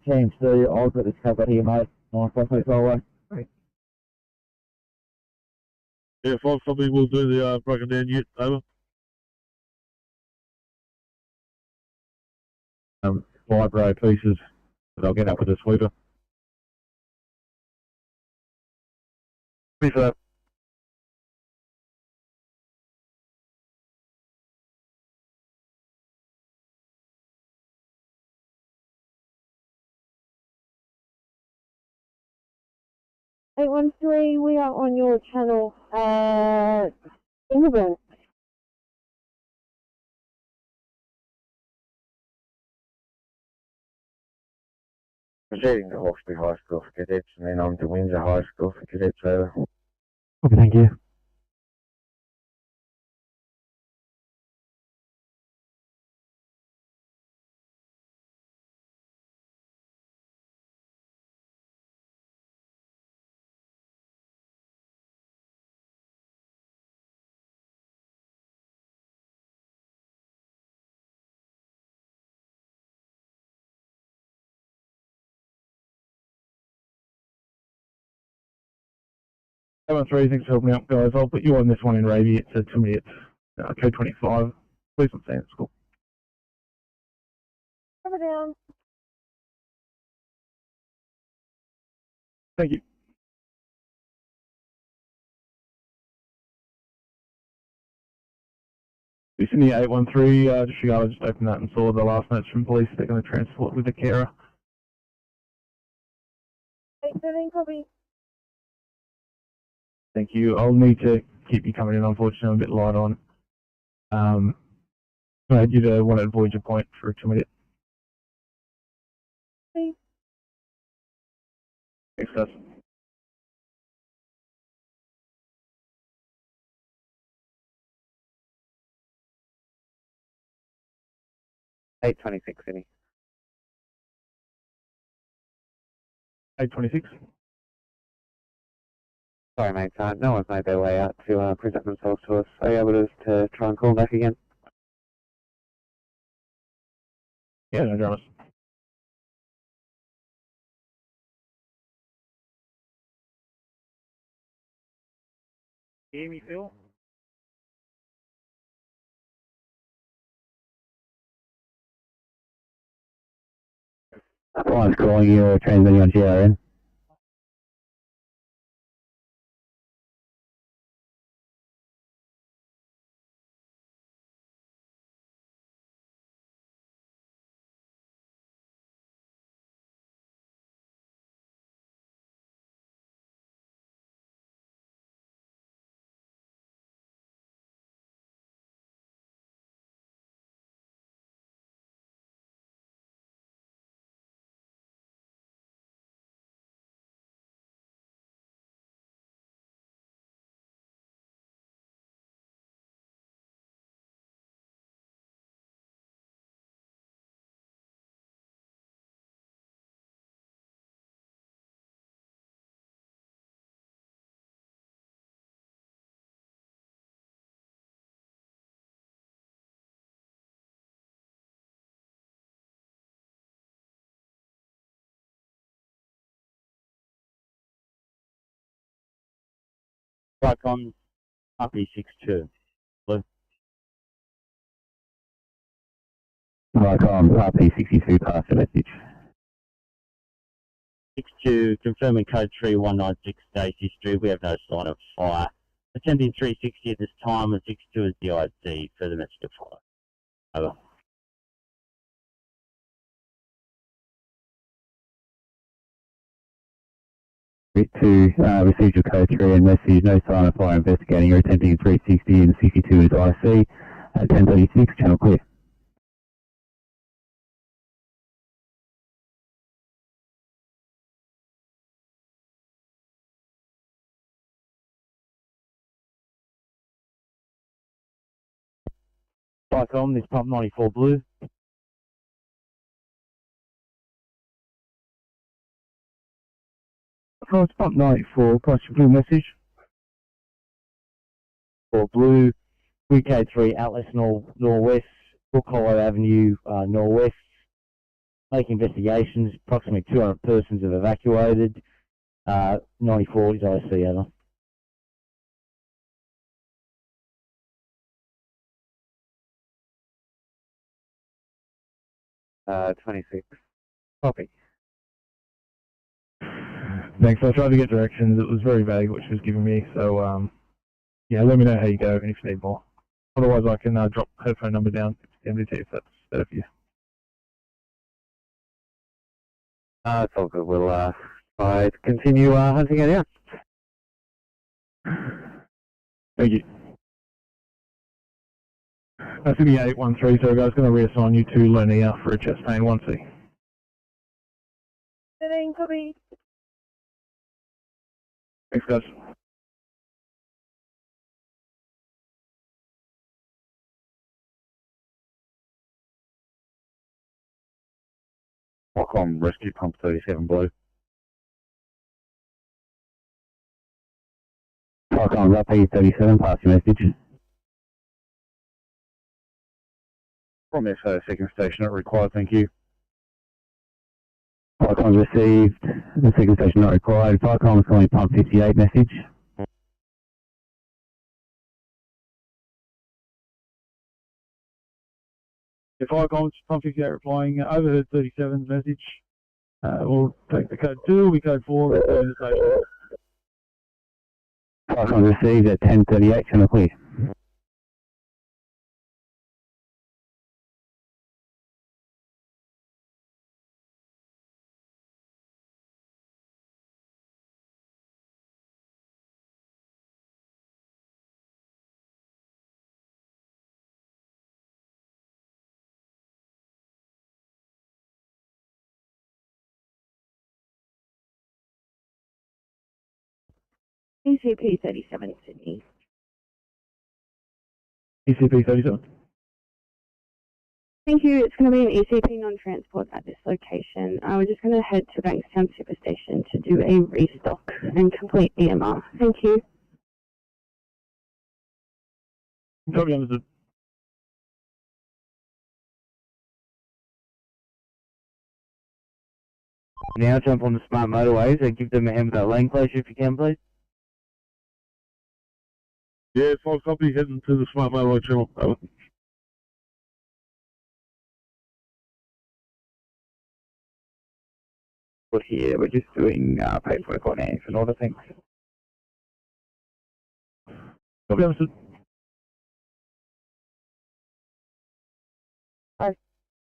Team C, I'll get this covered here, mate. Nice, I'll take it away. Yeah, 5 something, we'll do the broken down unit, over. 5 row pieces, but I'll get up with a sweeper. Please, sir. Eight 813, we are on your channel, England. Proceeding to Hawkesbury High School for cadets, and then on to Windsor High School for cadets, over. Okay, thank you. Seven 3, thanks for helping out, guys. I'll put you on this one in Raby. It's a 2 minutes, code 25. Please don't stay at school. Cover down. Thank you. Sydney 813, just regardless, just opened that and saw the last notes from police. They're going to transport with a carer. 813, copy. Thank you. I'll need to keep you coming in, unfortunately. I'm a bit light on. I had you to want to avoid your point for 2 minutes. Please. Thanks, guys. $8.26, Sydney. 826. Sorry, mate. No one's made their way out to present themselves to us. Are you able to try and call back again? Yeah, no dramas. You hear me, Phil? Five's calling you or transmitting on GRN. Icon RP62. Blue. Icon RP62, pass the message. 62, confirming code 3196 days history. We have no sign of fire. Attending 360 at this time and 62 is the IC. Further message to follow. Over. To receive your code 3 and message, no sign of fire investigating or attempting 360 and 62 is IC. At 1036, channel clear. Icon, this pump 94 blue. Oh, it's pump 94, pass your blue message. For blue, Code 3 Atlas Norwest, Brook Hollow Avenue Norwest. Making investigations. Approximately 200 persons have evacuated. 94 is IC over. 26. Copy. Thanks. I tried to get directions. It was very vague what she was giving me. So, yeah, let me know how you go and if you need more. Otherwise, I can drop her phone number down to MDT if that's better for you. It's all good. We'll try to continue hunting it out. Thank you. Sydney 813, so guys, going to reassign you to Lania for a chest pain 1C. 13, copy. Thanks, guys. Qualcomm Rescue Pump 37 Blue. Qualcomm Rapid 37, pass your message. From FO second station not required, thank you. Qualcomm received, the second station not required. Qualcomm calling pump 58 message. If Qualcomm pump 58 replying, overheard 37's message. We'll take the code 2, we code 4, return to the station. Qualcomm received at 10:38, channel clear. ECP 37 Sydney. ECP 37. Thank you. It's going to be an ECP non-transport at this location. We're just going to head to Bankstown Superstation to do a restock and complete EMR. Thank you. Copy, understood. Now jump on the smart motorways and give them a hand with that lane closure if you can, please. Yeah, 5 copy, heading to the smart motorway channel. Over. But here we're just doing paperwork on it and all the things. Copy, understood.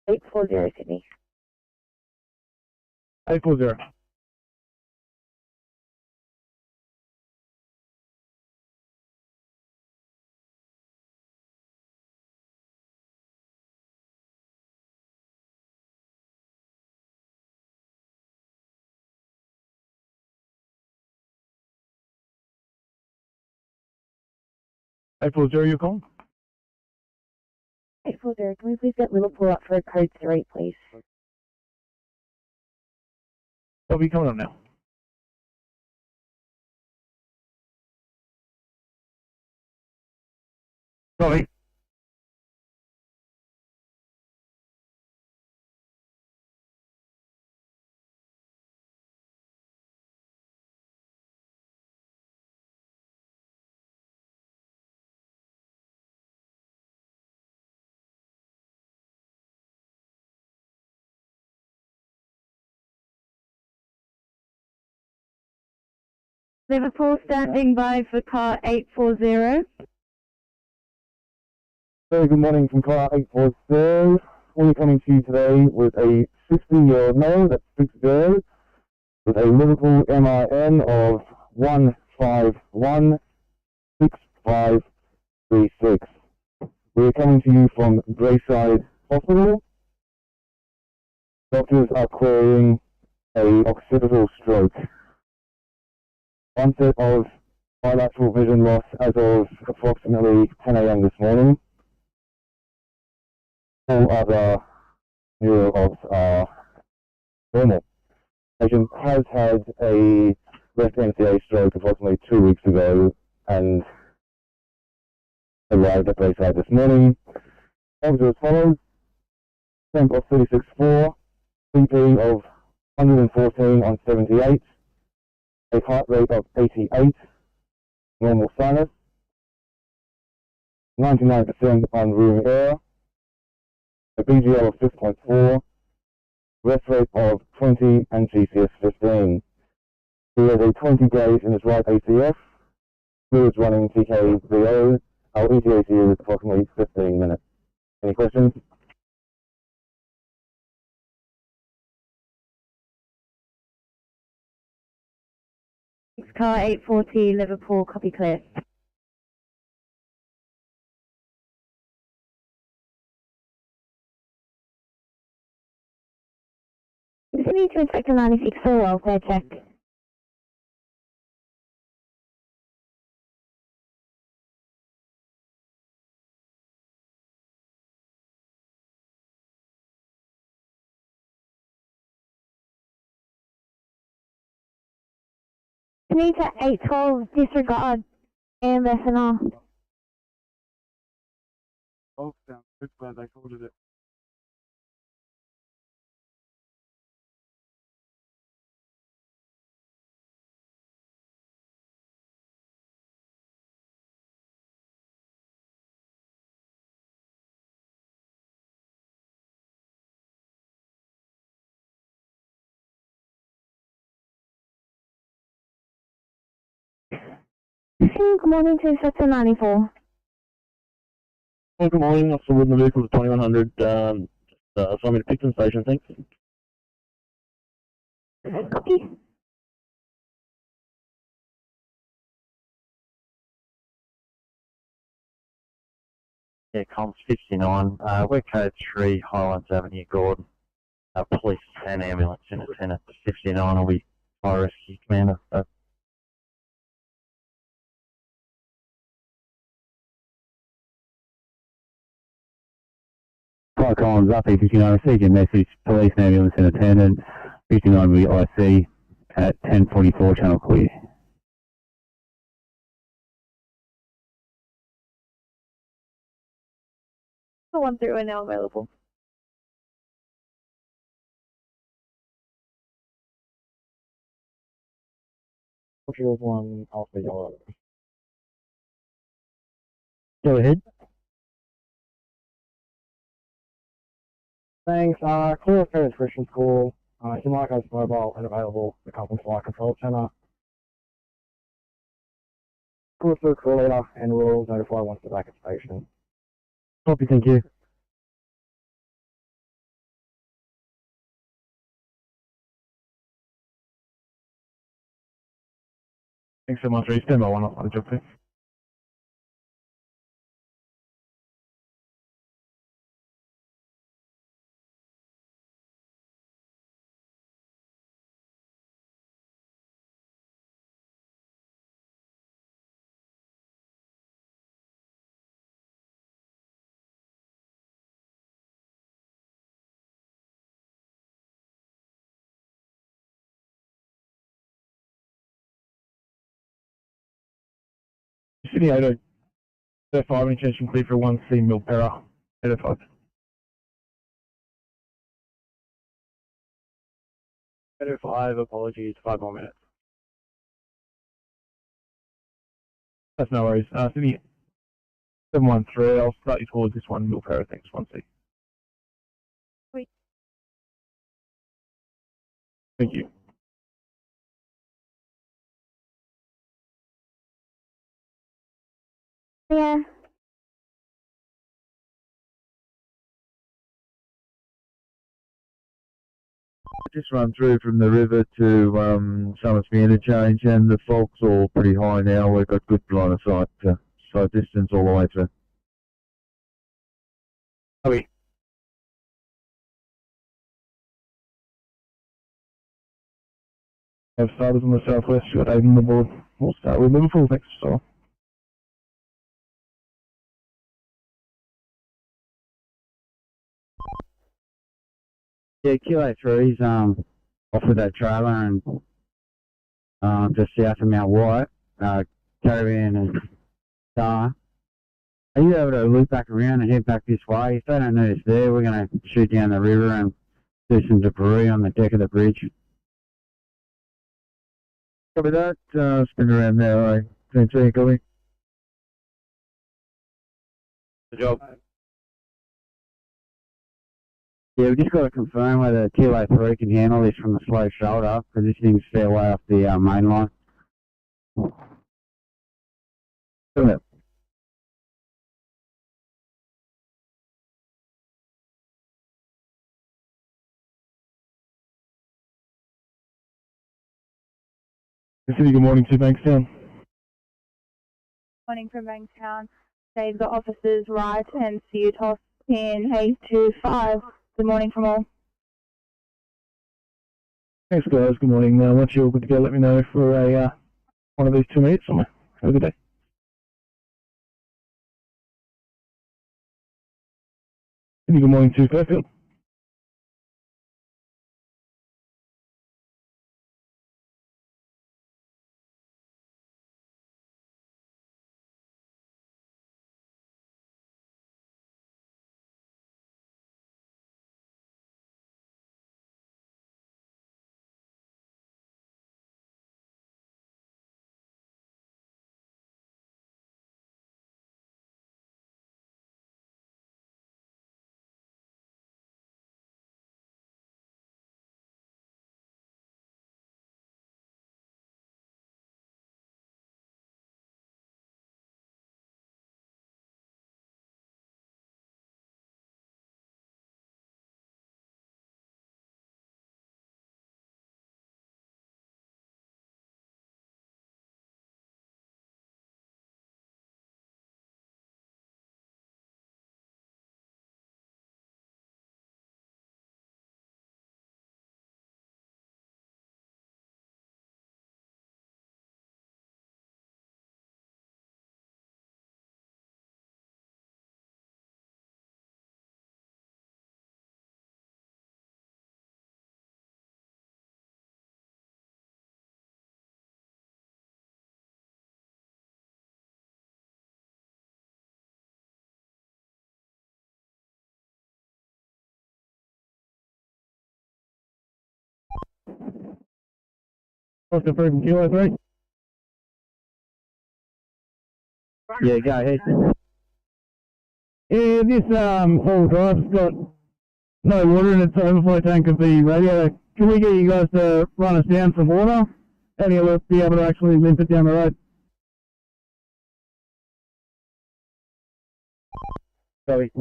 840 Sydney. 840. April 0, you're calling? 840, can we please get Liverpool up for a code 3, please? Copy, coming on now. Copy. Liverpool standing by for car 840. Very good morning from car 840. We're coming to you today with a 60-year-old male, that's 60, with a Liverpool MIN of 1516536. We're coming to you from Brayside Hospital. Doctors are querying a occipital stroke. Onset of bilateral vision loss as of approximately 10 a.m. this morning. All other neurologs are normal. Patient has had a left MCA stroke approximately 2 weeks ago and arrived at Bayside this morning. Officer as follows: temp of 36.4, BP of 114 on 78, a heart rate of 88, normal sinus, 99% on room air, a BGL of 6.4, rest rate of 20 and GCS 15. He has a 20 gauge in his right ACF, fluids running TKVO. Our ETACU is approximately 15 minutes. Any questions? Car 840 Liverpool, copy clear. We need to inspect a 96 for welfare check. Meter 812, disregard AMSNR. Oh, sounds good, glad they called it. Good morning to Sector 94. Well, good morning, Officer Wood in the vehicle to 2100, assign me to Picton Station, thanks. Copy. Yeah, comms 59. We're code 3, Highlands Avenue, Gordon. Police and ambulance in attendance. 59 will be Fire Rescue Commander. Hi, Collins, up here, 59, received your message, police and ambulance in attendance, 59 will be IC at 10:44, channel clear. The 1-3 are now available. Here's one Alpha Yellow. Go ahead. Thanks. Clear of Ferry Christian School. Humaco's mobile and available. The Compton Flight Control Center. Call through crew leader and will notify once they're back at station. Copy, thank you. Thanks so much, Reece. Stand by 1 off on the job, please. Sydney 805, intention clear for 1C Milpera, 805. 805, apologies, 5 more minutes. That's no worries. Sydney 713, I'll start you towards this one, Milpera, thanks, 1C. Wait. Thank you. Yeah. Just run through from the river to Somersby Interchange, and the fog's all pretty high now. We've got good line of sight, sight distance all the way through. Copy. Have starters on the southwest, you've got 8 on the board. We'll start with Liverpool, thanks, so. Yeah, QA3's off with that trailer and just south of Mount White, caravan and car. Are you able to loop back around and head back this way? If they don't notice there, we're going to shoot down the river and do some debris on the deck of the bridge. Copy that. Spin around now. I can't see it, copy. Good job. Yeah, we just got to confirm whether Kilo 3 can handle this from the slow shoulder, because this thing's fair way off the main line. Come out. City, good morning to Bankstown. Morning from Bankstown. They've got officers Wright and Ciutos in 825. Good morning from all. Thanks, guys. Good morning. Once you're all good to go, let me know for a one of these 2 minutes somewhere. Have a good day. Good morning to Fairfield. Oscar Ferry from Kilo 3. Yeah, go ahead. Yeah, this whole drive's got no water in its overflow tank of the radiator. Can we get you guys to run us down some water? And you'll be able to actually limp it down the road. Sorry.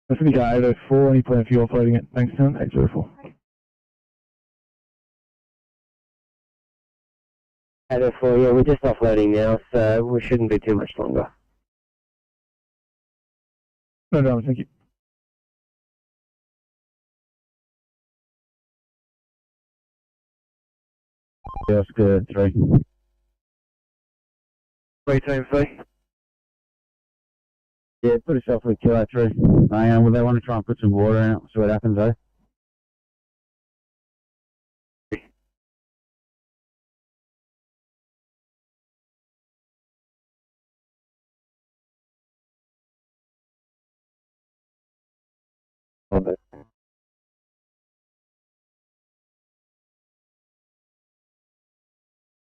That's going to go 804, any plan for you offloading at Bankstown, 804. 804, yeah, we're just offloading now, so we shouldn't be too much longer. No dramas, thank you. Yeah, that's good. 3. 3 team C. Yeah, put yourself with Kilo 3. Well, they want to try and put some water in it, see what happens, eh?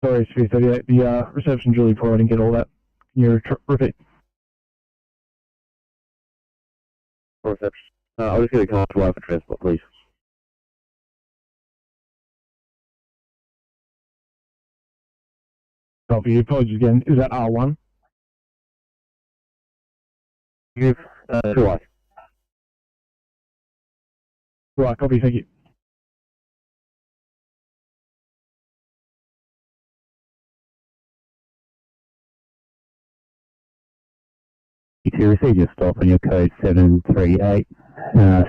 Sorry, 338, the reception's really poor, I didn't get all that. Can you repeat? Reception. I'll just get a car to wire for transport, please. Copy, apologies again. Is that R1? Give 2I. Right, copy, thank you. You received your stop on your code 738.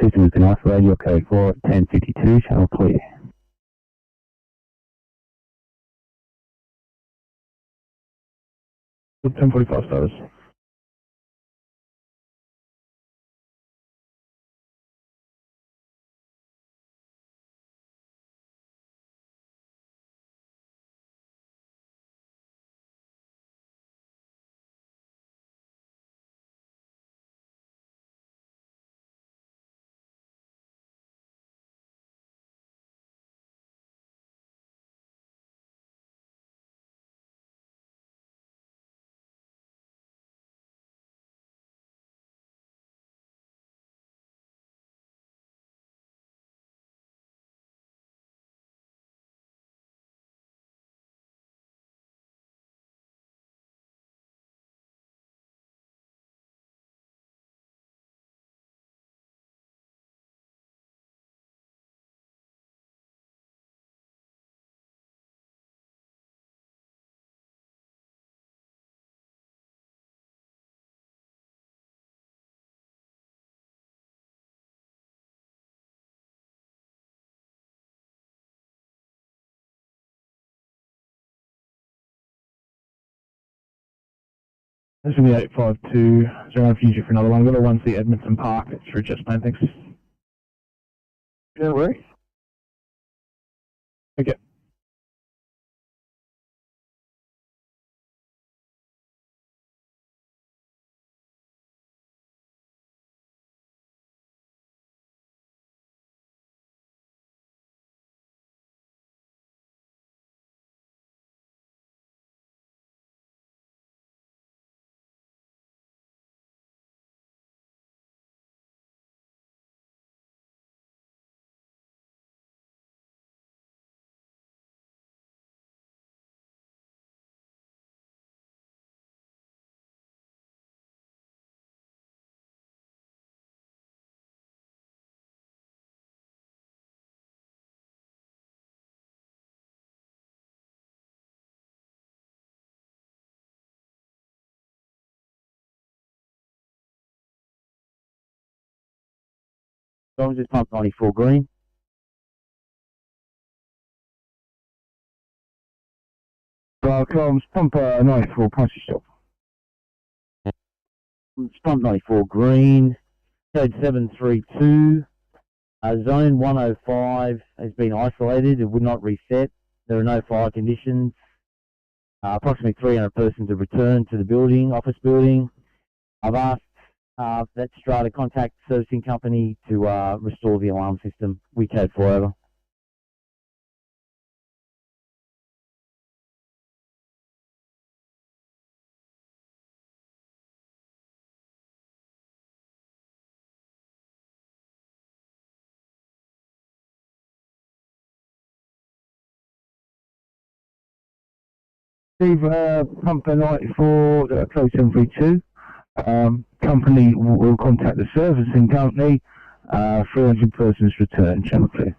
System has been isolated. Your code 4 at 1052. Channel clear. Good 10:45 status. This will be 852. Is there around future for another one? I've got a 1C Edmonton Park through Chestnut, thanks. No worries. Okay. Comms is pump 94 green. Comms, pump 94, punch stop. Pump 94 green. Code 732. Zone 105 has been isolated. It would not reset. There are no fire conditions. Approximately 300 persons have returned to the building, office building. I've asked that Strata contact the servicing company to restore the alarm system. We code 4 over. Steve, pump 94, code 732. Company will contact the servicing company. 300 persons return. Channel clear.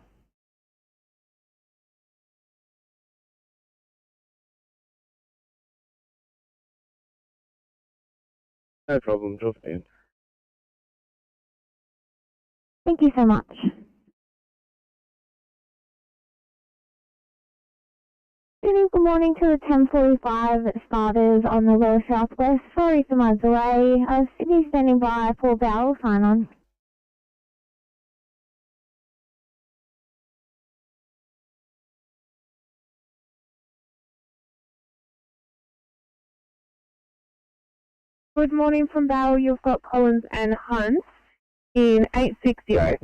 No problem, drop in. Thank you so much. Good morning to the 10:45 starters on the lower southwest. Sorry for my delay. Sydney standing by for Bowel sign on. Good morning from Bowel. You've got Collins and Hunt in 860.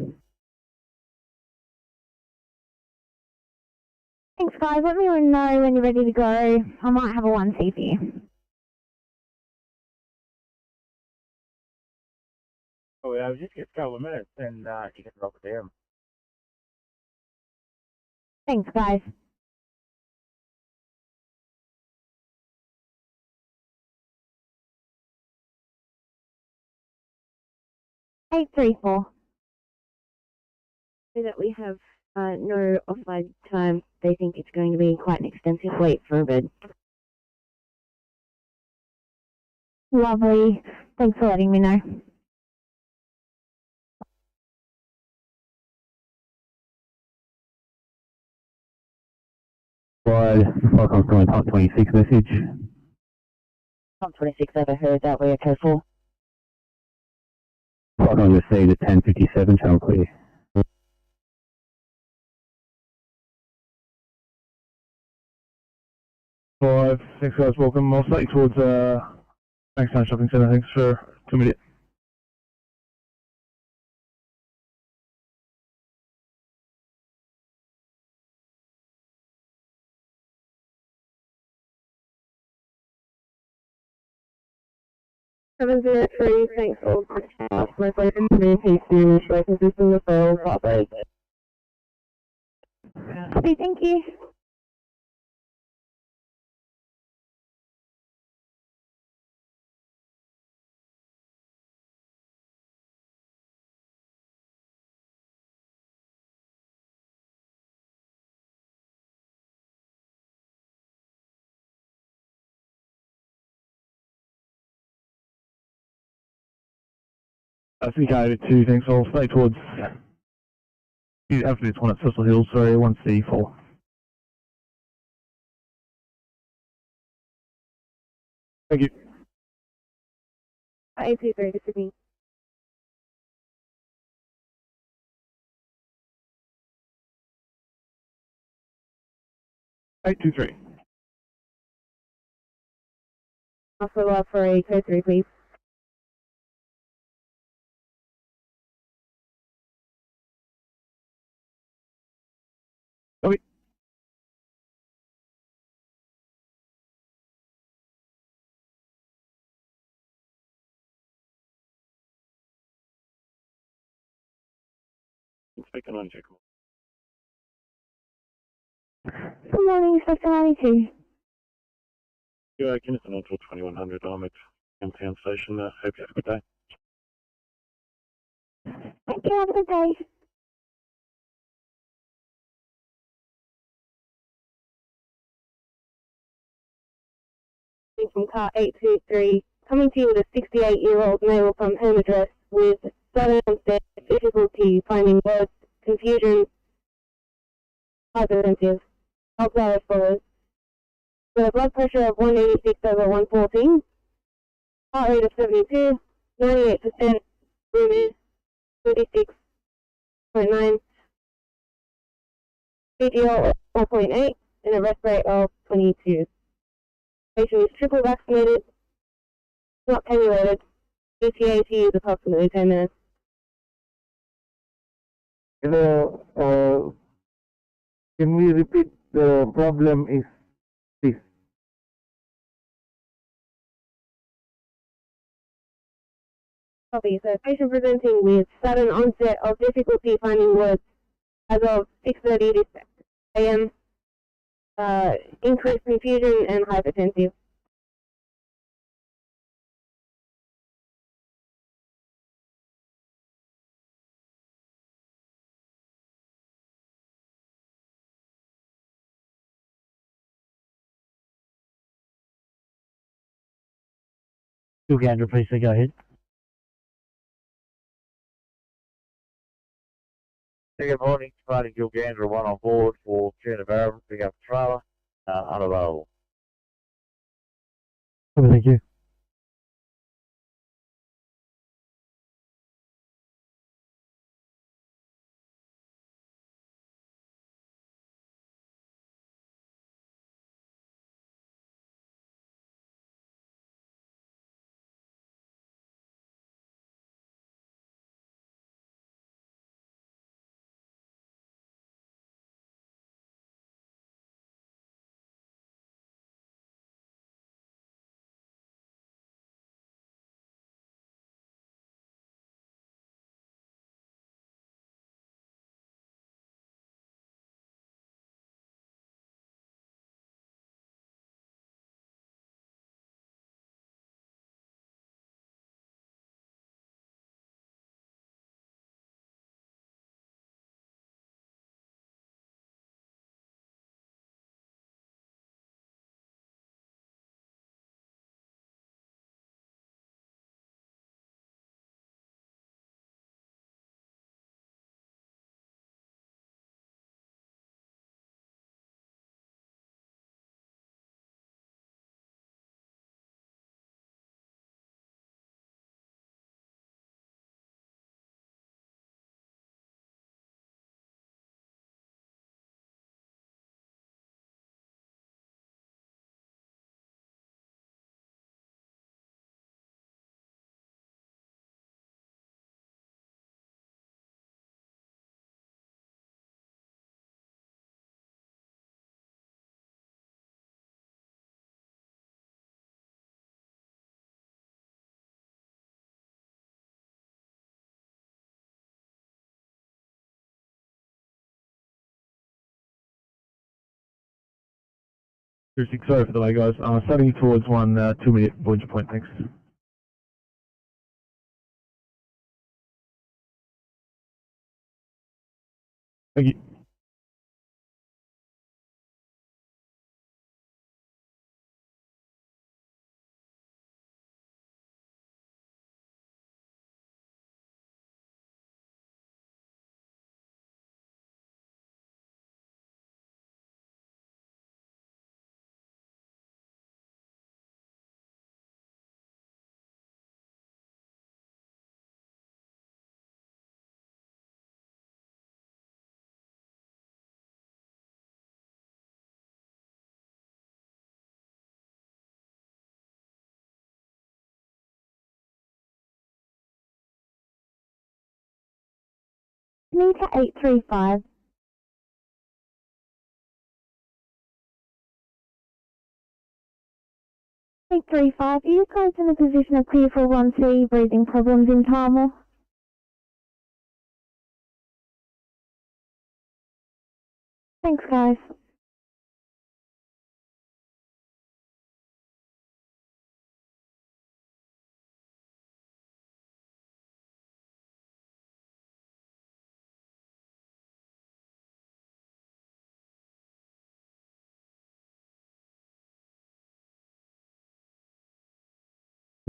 Thanks, guys. Let me know when you're ready to go. I might have a 1C for you. Oh, yeah, just get a couple of minutes and you can drop it down. Thanks, guys. Eight 3-4. So that we have no offside time. They think it's going to be quite an extensive wait for a bid. Lovely. Thanks for letting me know. Slide, Falcon's going top 26 message. Top 26 overheard that we are code 4. Falcon received at 10:57, channel clear. 5, thanks guys, welcome. I'll start you towards Bankstown Shopping Centre, thanks for 2 minutes. Thanks all. My phone communication system referral property. Thank you. Sydney and NSW, thanks. I'll stay towards, after this one at Cecil Hills, sorry, 1C4. Thank you. 823 to Sydney. Eight two three. I'll follow up for a code 3, please. Okay. Inspector 92. Good morning, Inspector 92. You Kenneth and until 2100. I'm at Downtown Station. Hope you have a good day. Thank you, have a good day. From car 823, coming to you with a 68-year-old male from home address with sudden onset difficulty finding words, confusion, hypertensive. Outline as follows. With a blood pressure of 186/114, heart rate of 72, 98%, room is 36.9, PGL 4.8, and a rest rate of 22. Patient is triple vaccinated, not cannulated. ETA to use approximately 10 minutes. Hello, can we repeat the problem is this? Copy. So patient presenting with sudden onset of difficulty finding words as of 6:30 this a.m. Increased confusion and hypertensive. Andrew, please go ahead. Good morning, Party Gilgandra 1 on board for Tuna Barrel, pick up trailer, unavailable. Thank you. Sorry for the delay, guys. Starting towards 2 minute Voyager point, thanks. Thank you. Meter 835. Are you guys in a position of clear for 1C, breathing problems in Tamil? Thanks, guys.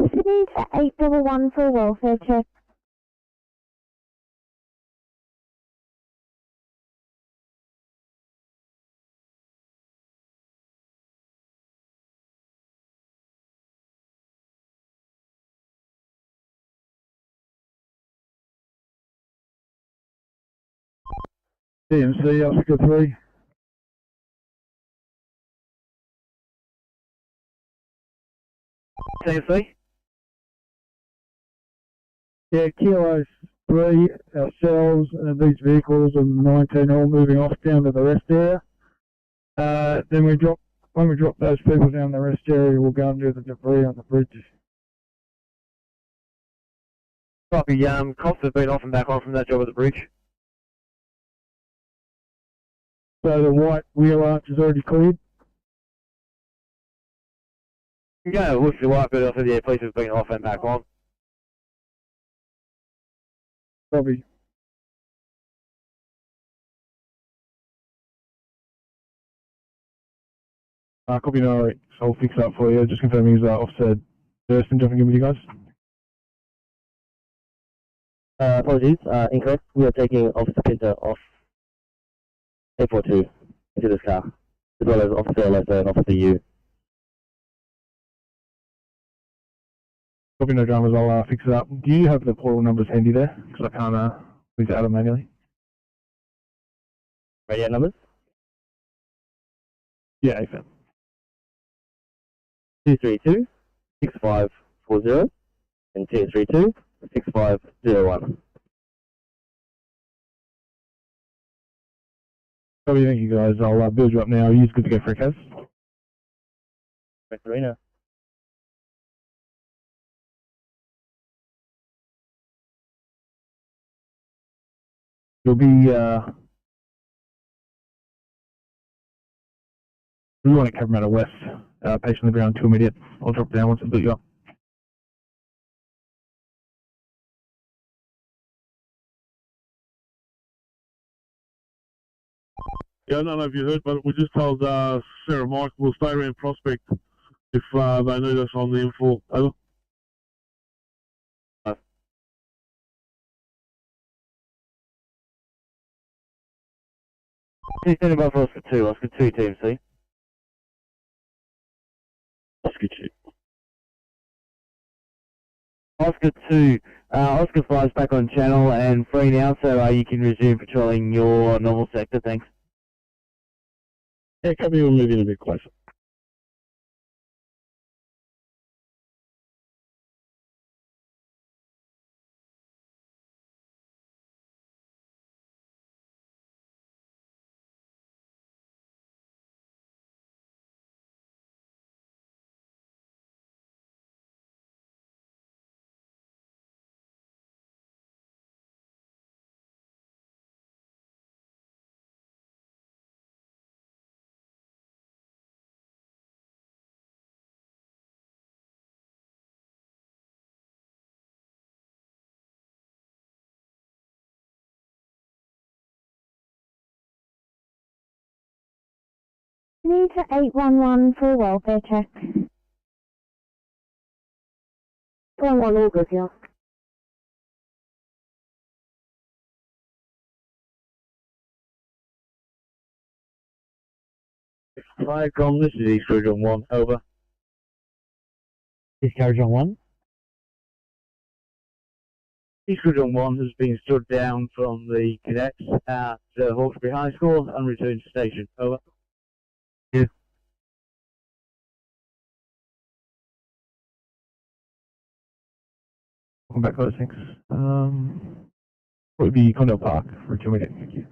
Sydney to 811 for a welfare check. DMC, Oscar 3. TMC? Yeah, Kilo 3, ourselves, and these vehicles and 19 all moving off down to the rest area. Then when we drop those people down the rest area, we'll go and do the debris on the bridge. Copy, cops have been off and back on from that job at the bridge. So the white wheel arch is already cleared? Yeah, it looks the white bit off of the police have been off and back on. Copy. Copy, no, so I'll fix that for you. Just confirming he's Officer Thurston jumping in with you guys. Apologies, incorrect. We are taking Officer Pinter off 842 into this car, as well as Officer Lesser and Officer U. Copy, no dramas, I'll fix it up. Do you have the portal numbers handy there? Because I can't please add them manually. Radio numbers? Yeah, AFM. 232 6540 and 232 6501. Copy, thank you guys. I'll build you up now. Are you good to go for a case? Arena. You'll be, we want to cover matter west. Patient on the ground, 2 immediate. I'll drop down once I build you up. Yeah, I don't know if you heard, but we just told Sarah Mike we'll stay around Prospect if they need us on the M4. Over. Can you send above Oscar 2, Oscar 2 TMC? Oscar 2. Oscar 2, Oscar 5 is back on channel and free now, so you can resume patrolling your normal sector, thanks. Yeah, come here, we're moving a bit closer. Need to 811 for a welfare check. 111 all good, yeah. Firecom, this is East Region 1, over. East Region 1. East Region 1 has been stood down from the cadets at Hawkesbury High School and returned to station, over. Yeah. Welcome back, guys, thanks. What would be Condell Park for 2 minutes, thank you.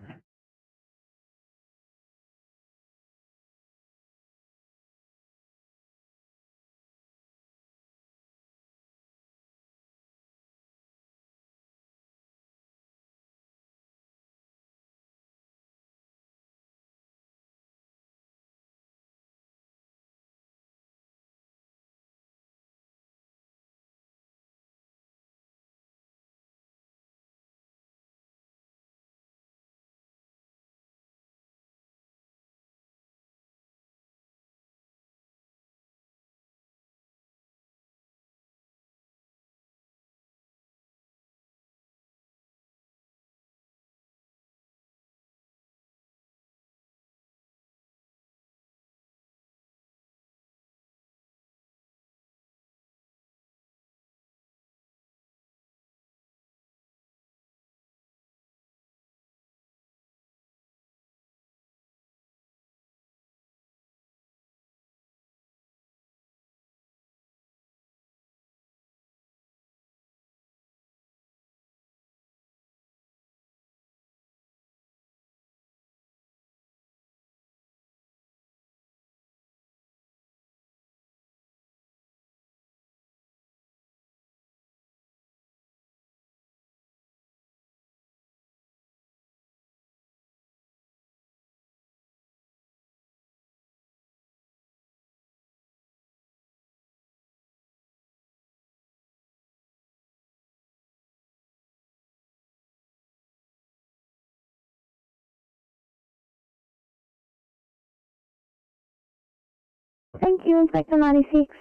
Thank you, Inspector 96.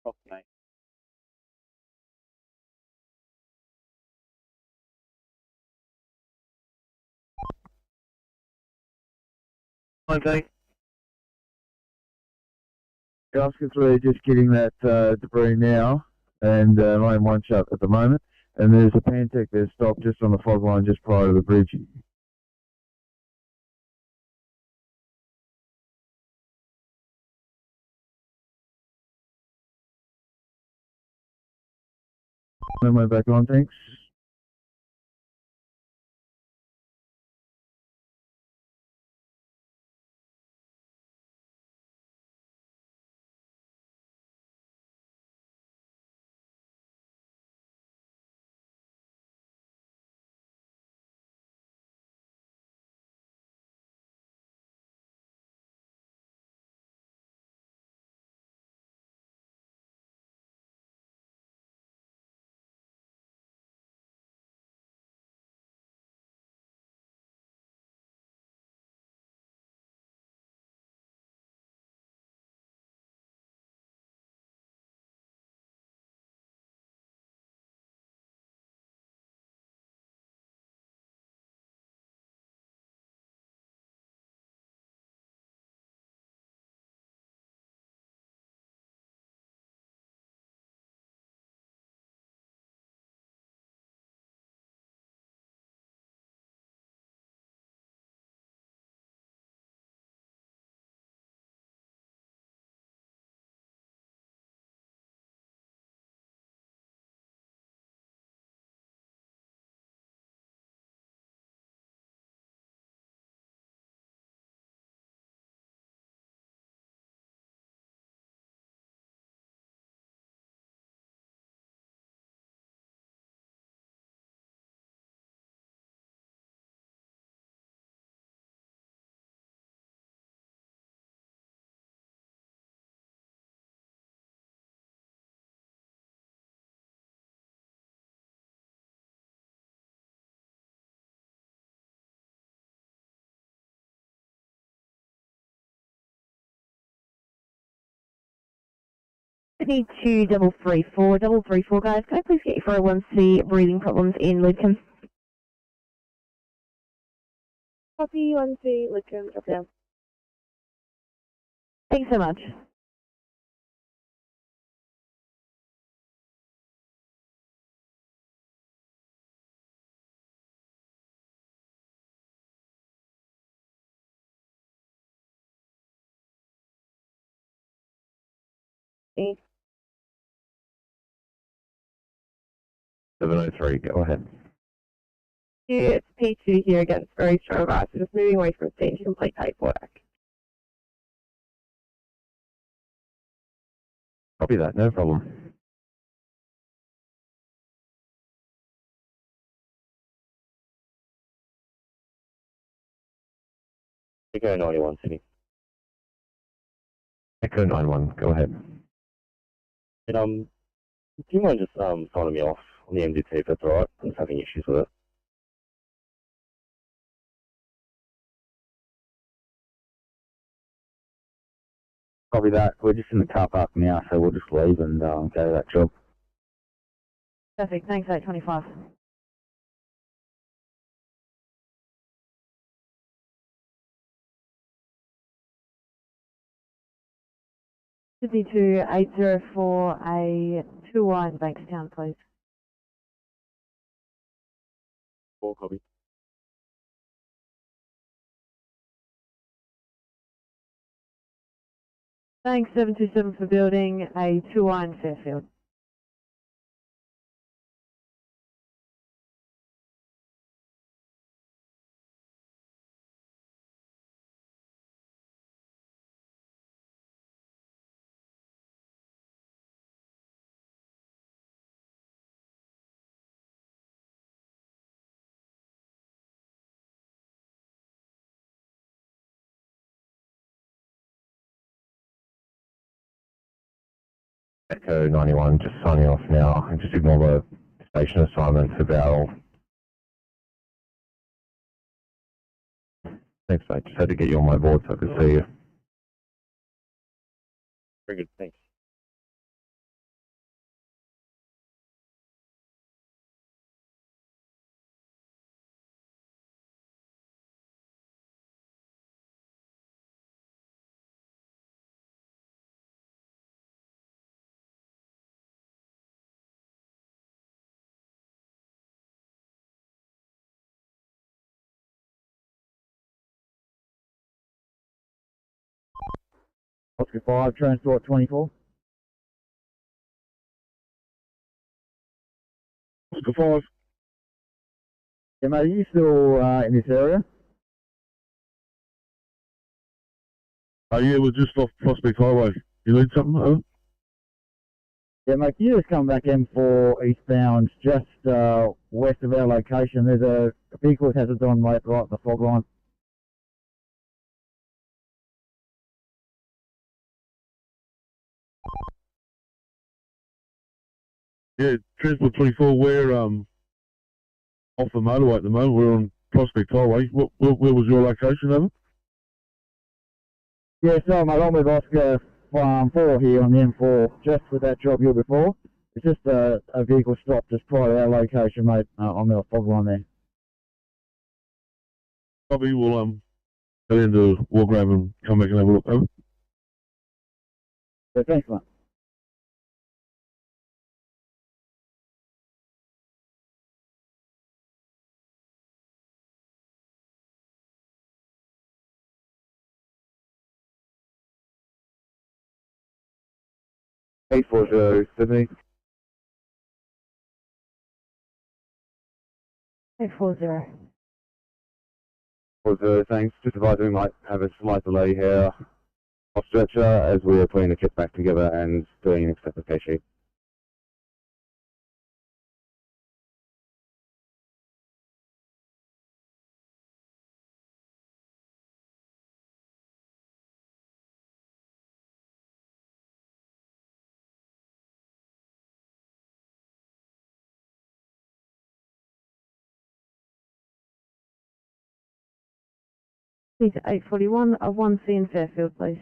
Okay. Okay. Oscar's really just getting that debris now, and lane 1 shut at the moment. And there's a Pantech there stopped just on the fog line just prior to the bridge. Then we're back on, thanks. Sydney 2334, 334 guys, can I please get you for a 1C breathing problems in Lidcombe? Copy 1C, Lidcombe, drop down. Thanks so much. Thanks. 703, go ahead. It's P2 here against very strong guys, so just moving away from the scene to complete paperwork. Copy that, no problem. Echo 91, Sydney. Echo 91, go ahead. And, do you mind just signing me off on the MDT if that's alright? I'm just having issues with it. Copy that. We're just in the car park now, so we'll just leave and go to that job. Perfect, thanks 825. Sydney 2804, a 2Y in Bankstown, please. 4 copy. Thanks 727 for building, a 2Y in Fairfield. Echo 91, just signing off now, and just ignore the station assignment for Barrel. Thanks, mate. Just had to get you on my board so I could see you. Very good, thanks. Oscar 5, Transport 24. Oscar 5. Yeah, mate, are you still in this area? Yeah, we're just off Prospect Highway. You need something, Owen? Yeah, mate, can you just come back M4 eastbound, just west of our location? There's a vehicle that has its on right in the fog line. Yeah, Transport 24, we're off the motorway at the moment. We're on Prospect Highway. Where was your location, Evan? Yeah, so mate, I'm with Oscar 4 here on the M4, just with that job here before. It's just a vehicle stop just prior to our location, mate, on the fog line there. Probably we'll go into walk around and come back and have a look, Evan. Yeah, thanks, mate. A40, Sydney. 840. 40, thanks. Just advising we might have a slight delay here off stretcher as we are putting the kits back together and doing an acceptance case sheet. Please 841, a 1C in Fairfield, please.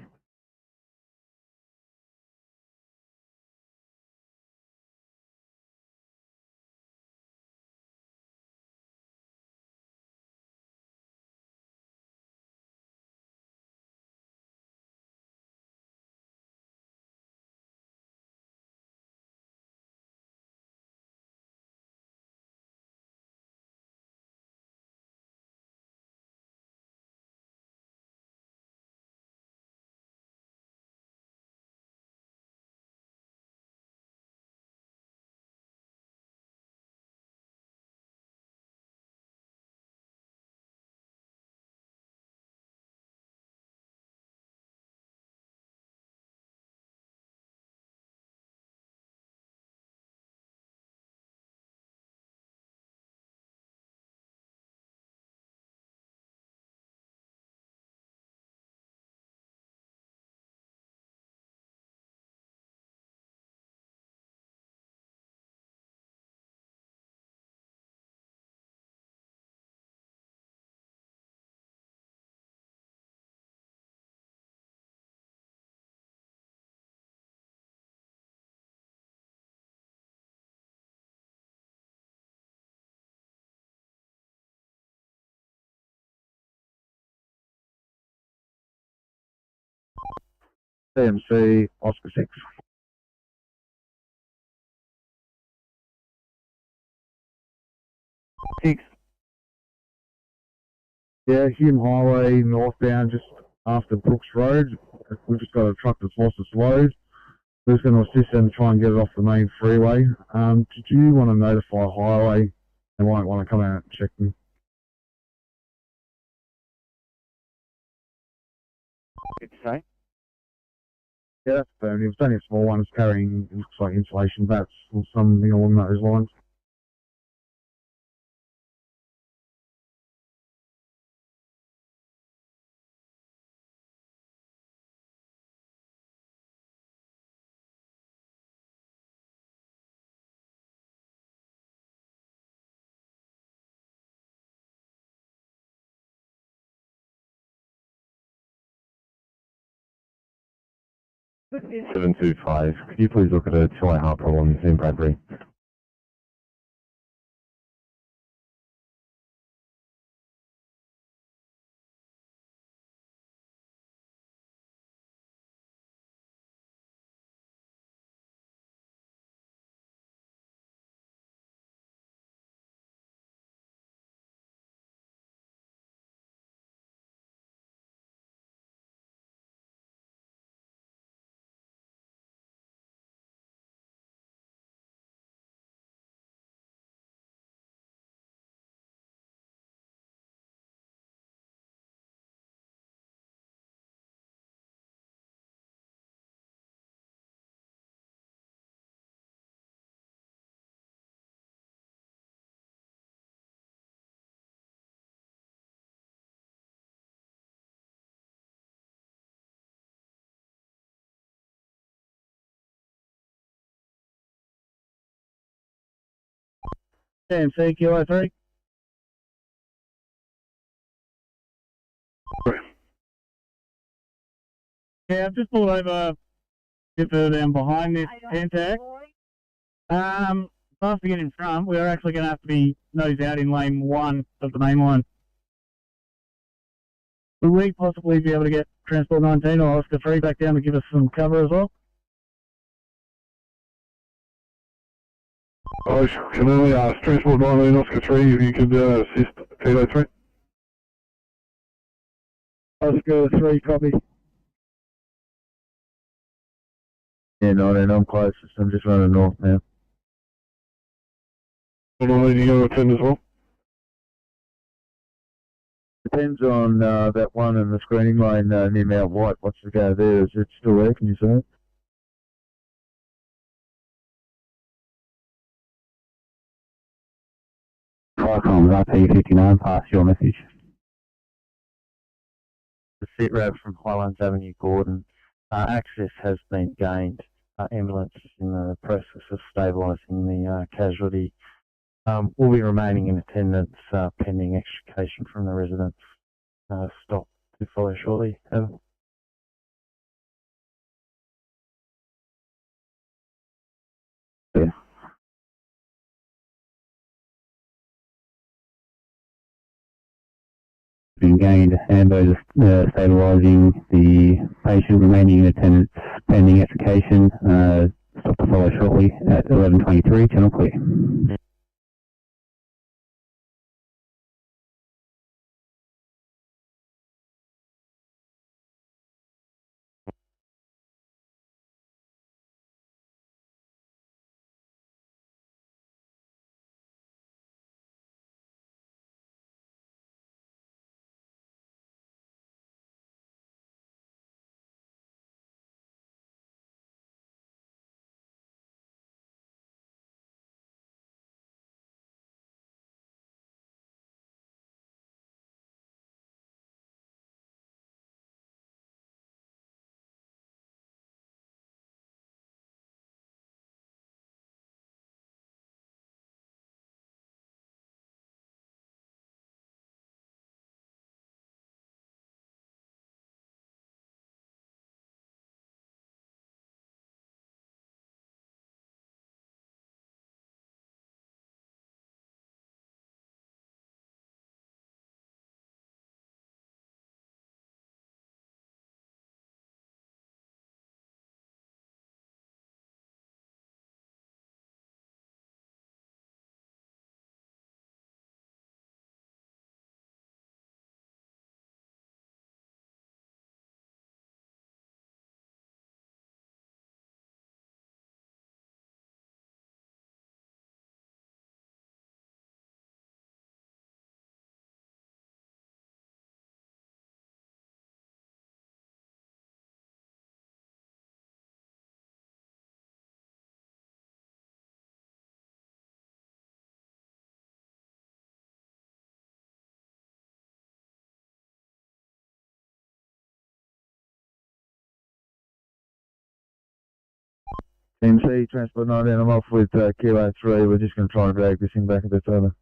CMC, Oscar 6. Six. Yeah, Hume Highway, northbound, just after Brooks Road. We've just got a truck that's lost its load. We're just going to assist them to try and get it off the main freeway. Did you want to notify Highway? They might want to come out and check them. Good to say. Yeah, that's fair. It was only a small one. It's carrying, it looks like insulation bats or something along those lines. This is 725. Could you please look at a 2-way heart problems in Bradbury? CMC, Kilo 3. Yeah, I've just pulled over a bit further down behind this Pentax. After getting in front, we are actually going to have to be nose out in lane 1 of the main line. Will we possibly be able to get Transport 19 or Oscar 3 back down to give us some cover as well? I can only ask Transport 19 Oscar 3 if you could assist Kilo 3. Oscar 3, copy. Yeah, 19, I'm closest. I'm just running north now. What do I need to go attend as well? Depends on that one in the screening lane near Mount White. What's the go there? Is it still there? Can you see it? Tricom, IP59, pass your message. The sit rep from Highlands Avenue, Gordon. Access has been gained. Ambulance is in the process of stabilising the casualty. We'll be remaining in attendance pending extrication from the residents. Stop to follow shortly. Yeah. Been gained, Ambo stabilising the patient, remaining in attendance pending extrication. Stop to follow shortly at 11:23. Channel clear. MC, Transport 19, I'm off with Kilo 3. We're just going to try and drag this thing back a bit further.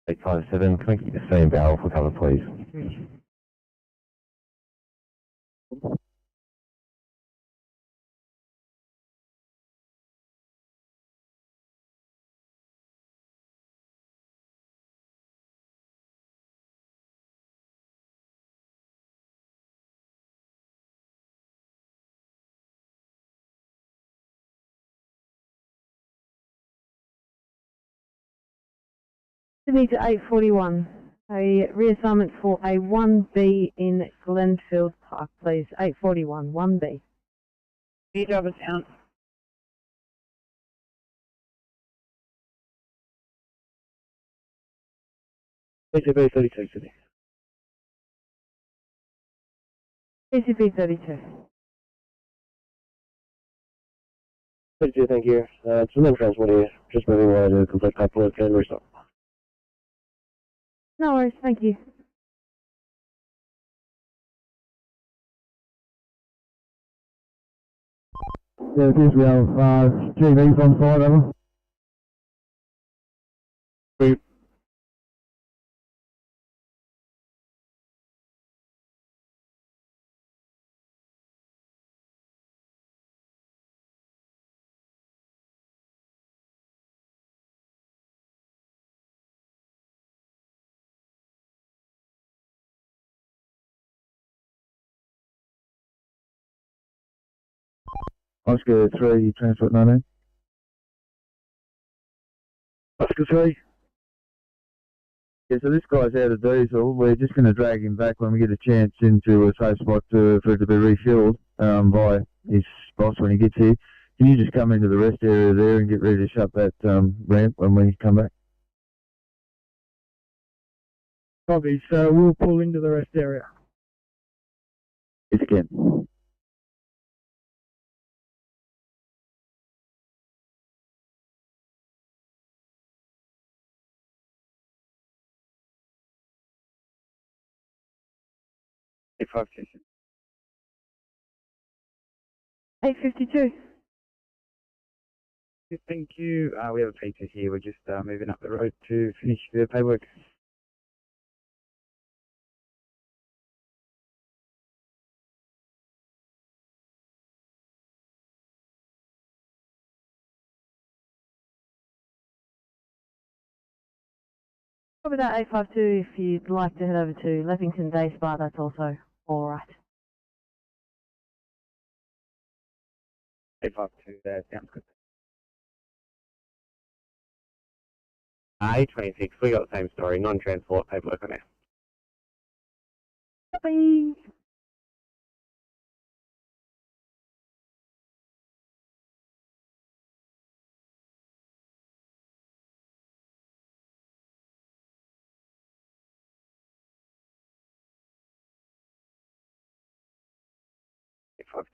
Eight 57, can I keep the same barrel for cover, please? Sydney to 841. A reassignment for a 1B in Glenfield Park, please. 841, 1B. Speed drivers out. PCB 32, Sydney. PCB 32. 32, thank you. It's the transport here. Just moving away to complete paperwork and restart. No worries, thank you. Yeah, it appears we have GVs on site, over. Oscar 3, Transport 19. Oscar 3. Yeah, so this guy's out of diesel. We're just going to drag him back when we get a chance into a safe spot for it to be refueled by his boss when he gets here. Can you just come into the rest area there and get ready to shut that ramp when we come back? Copy, so we'll pull into the rest area. Yes, again. Eight 522. 852. Thank you. We have a P2 here. We're just moving up the road to finish the paperwork. Probably that 852 if you'd like to head over to Leffington Day Spa, that's also alright. 852 there, sounds good. A26, we got the same story, non-transport paperwork on it. Copy.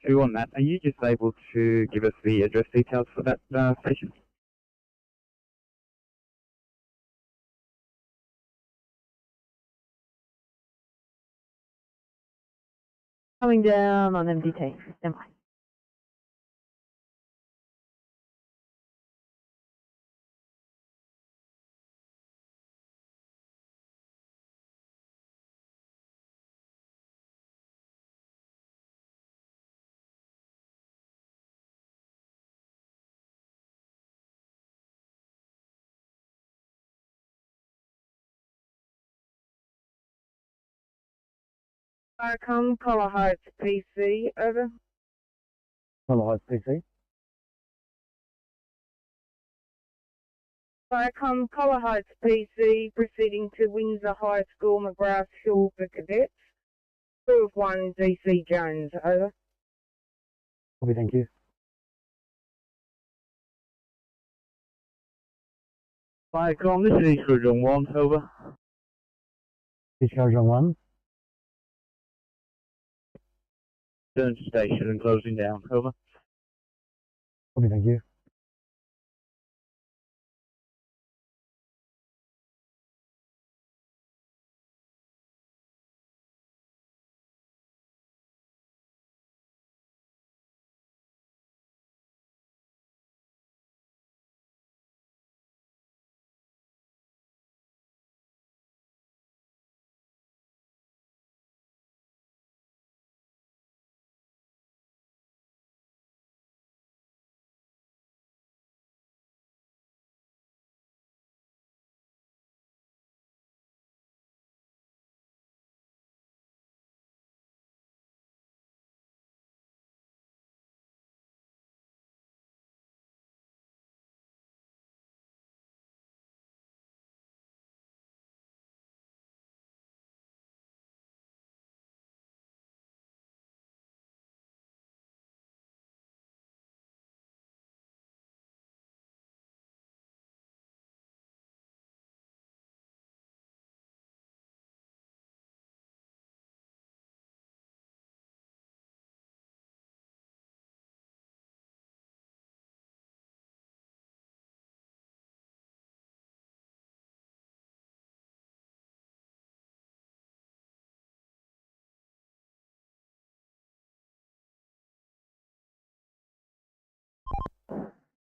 On that, are you just able to give us the address details for that station? Coming down on MDT, stand by. Come, Collar Heights PC, over. Collar Heights PC. Come, Collar Heights PC, proceeding to Windsor High School, McGrath Hill for cadets. Crew of 1, DC Jones, over. Copy, thank you. Viacom, this is East Ridge on 1, over. Discharge on 1. Turn to station and closing down, over. Copy, thank you.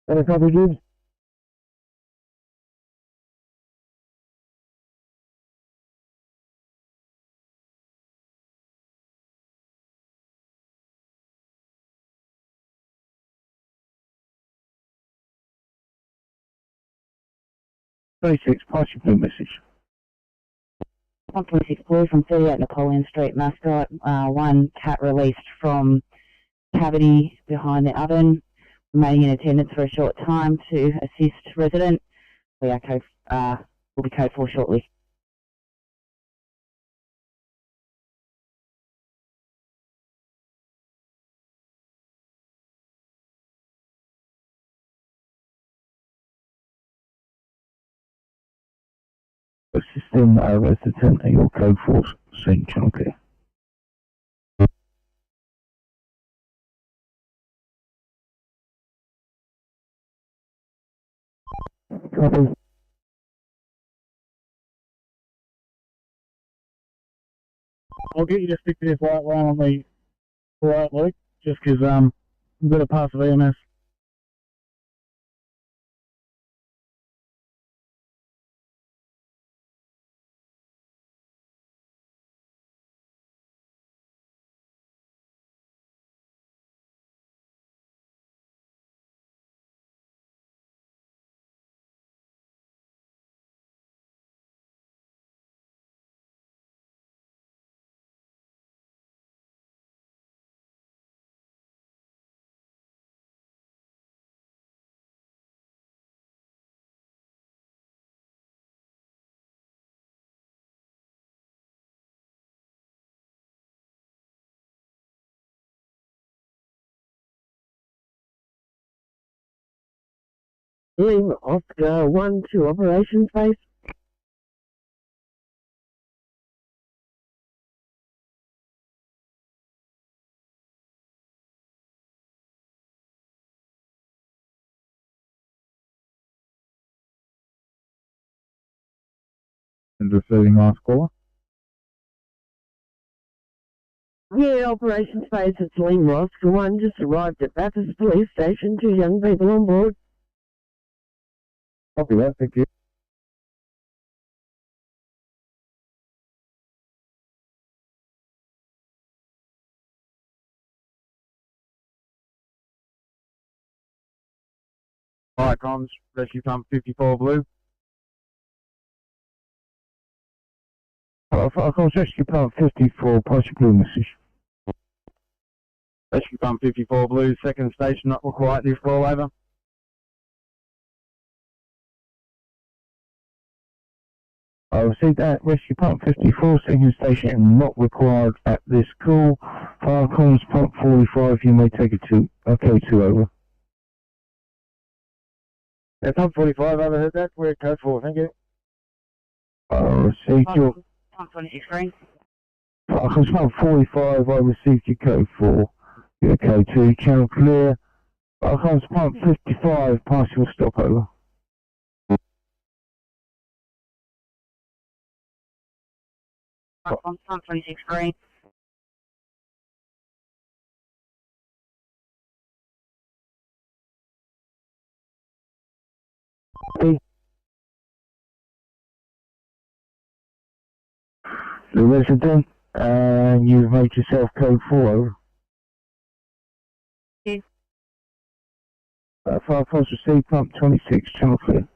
Any copy, Gibbs? Basics, pass your blue message. 126 Blue from 38 Napoleon Street, Mascot. One cat released from cavity behind the oven, remaining in attendance for a short time to assist resident. We are will be code 4 shortly. System resident, your code 4 scene channel clear. Copy. I'll get you to stick to this white line on the right, Luke, just because I'm a bit of pass of EMS. Lima Oscar 1 to operations base. And receiving last caller. Yeah, operations base, it's Lima Oscar 1, just arrived at Bathurst Police Station, 2 young people on board. Copy that, thank you. Alright, comms, rescue pump 54 blue. Falcons Rescue Pump 54, Partial Blue message. Rescue pump 54 blue, second station not required, this roll over. I received that Rescue Pump 54, second station not required at this call. Falcons Pump 45, you may take it to OK2 over. Yeah, pump 45, overheard that, we're code 4, thank you. I received your... Pump 26 green. Falcons Pump 45, I received your code 4. You're OK2, channel clear. Falcons Pump 55, partial stop over. Pump 26 green. The resident, and you've made yourself code 4 over. Okay. Falcons received pump 26, channel clear.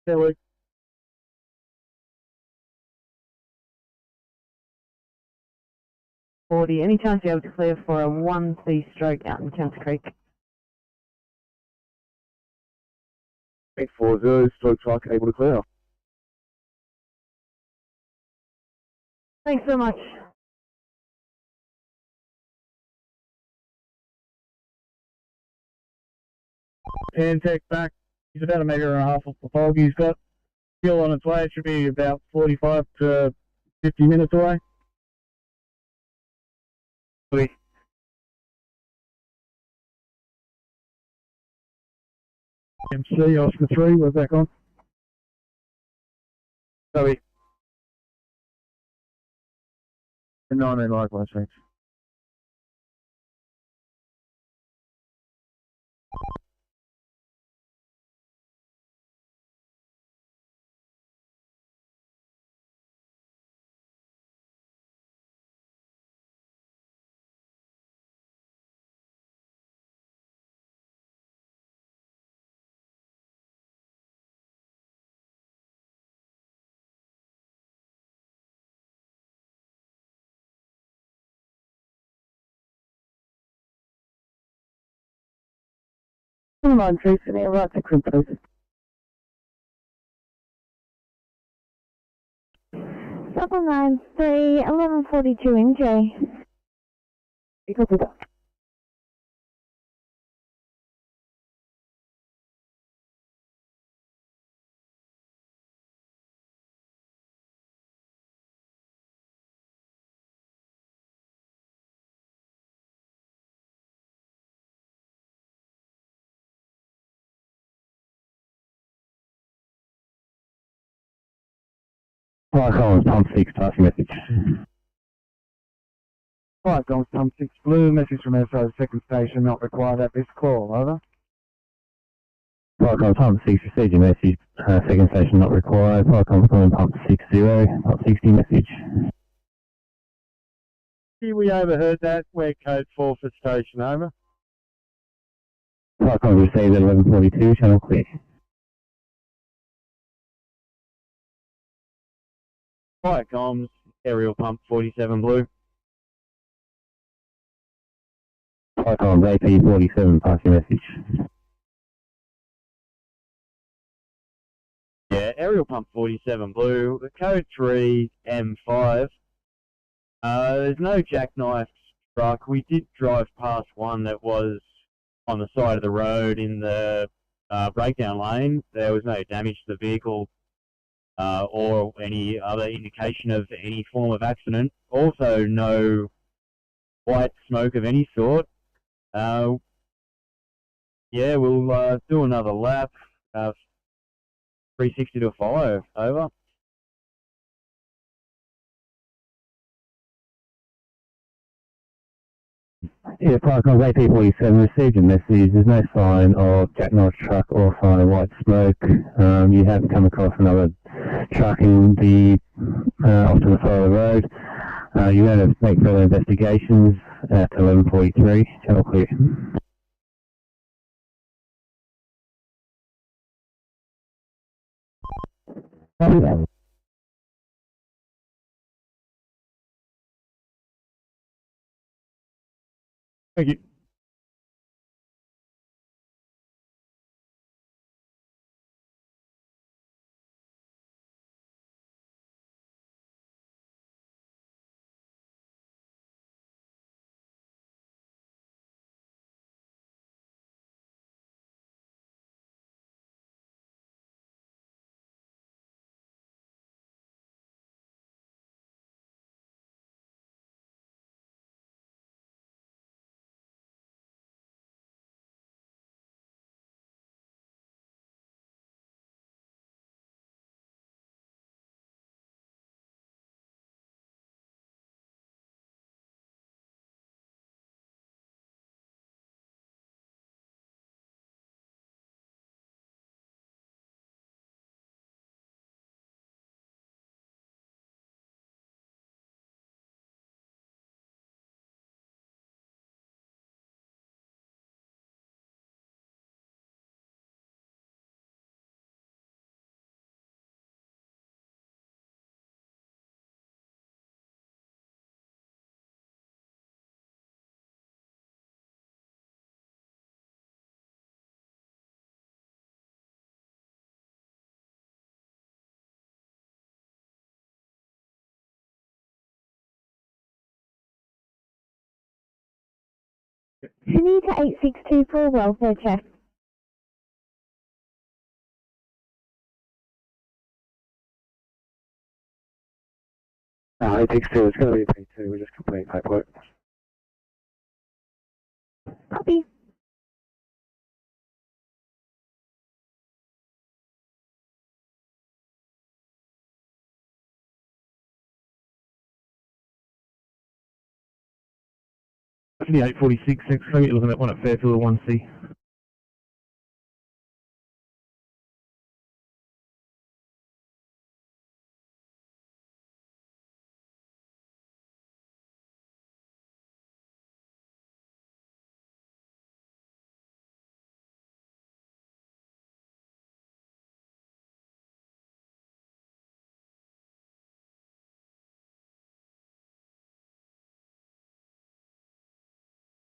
Ferry. Any chance you're able to clear for a 1C stroke out in County Creek? 840, stroke truck, able to clear. Thanks so much. Tech back. He's about 1.5 meters off the fog. He's got fuel on its way. It should be about 45 to 50 minutes away. MC Oscar 3, we're back on. Sorry. 19 likewise, thanks. Come on, Tracy, and right to crew, please. Double 93 1142 NJ. Equal to that. Fire Collins, pump 6, passing message. Fire Collins, pump 6 blue, message from NSW second station, not required at this call, over. Fire Collins, pump 6, received your message, second station not required. Fire Collins, calling pump 60, pump 60 message. We overheard that. We're code 4 for station, over. Fire Collins received at 1142, channel clear. Fire comms, aerial pump 47 blue. Fire Collins, AP 47, passing message. Yeah, aerial pump 47 blue, the code 3 M5. There's no jackknife truck. We did drive past one that was on the side of the road in the breakdown lane. There was no damage to the vehicle or any other indication of any form of accident. Also, no white smoke of any sort. Yeah, we'll do another lap. 360 to follow. Over. Yeah, Fire Collins, AP 47, received your message. There's no sign of jackknife truck or sign of white smoke. You have come across another truck in the off to the side of the road. You're going to make further investigations at 1143, channel clear. Copy that. Thank you. Sydney to 862 for a welfare check. It takes two. It's going to be a P2. We're just completing paperwork. Copy. Actually, 846, you're looking at one at Fairfield 1C.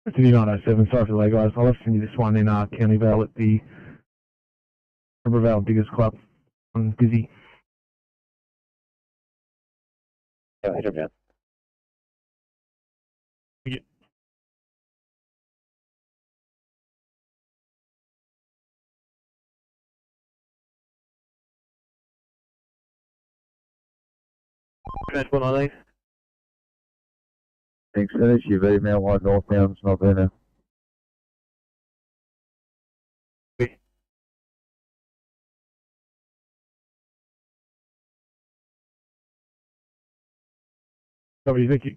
Sydney 907, sorry for the delay, guys. I'll have to send you this one in County Vale at the Vale Diggers Club on Dizzy. Yeah, hit him down. Yeah. Transport 19. Thanks, NSW, Mount White northbound, not there now. W, thank you.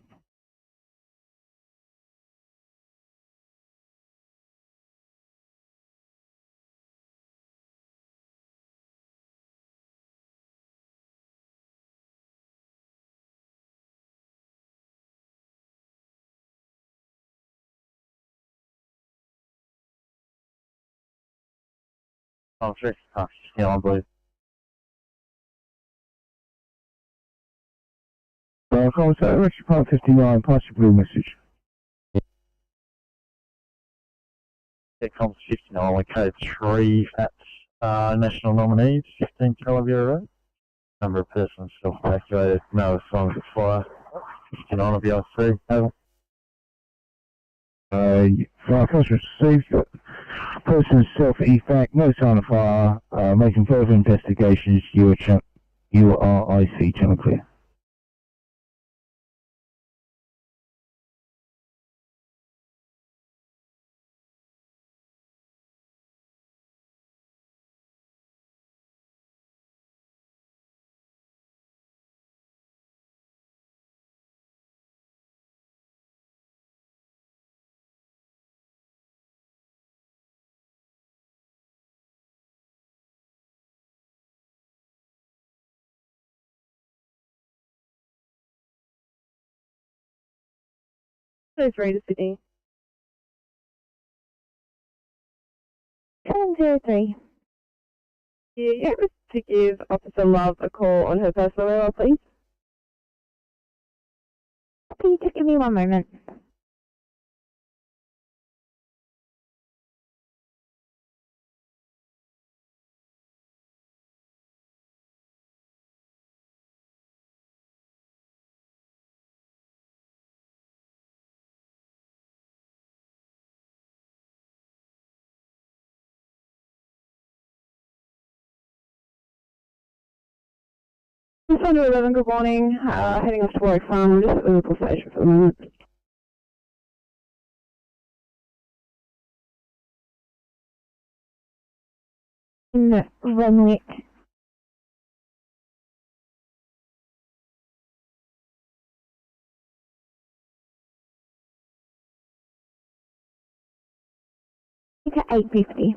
Oh, sure. Yeah, I believe. Call us at Richard Park 59, pass your blue message. Yeah, comms 59, we code 3 at national nominees, 15 Calavera Road. Number of persons self-evacuated, no signs of fire. 59 of BLC, over. Fire calls received, person self-evac, no sign of fire, making further investigations, you are IC, channel clear. Ferry to Sydney. 703. Yeah, you able to give Officer Love a call on her personal mobile, please? Please just give me one moment. Just under 11, good morning. Heading off to Warwick Farm. I'm just at the Liverpool station for the moment. In Renwick. To 850.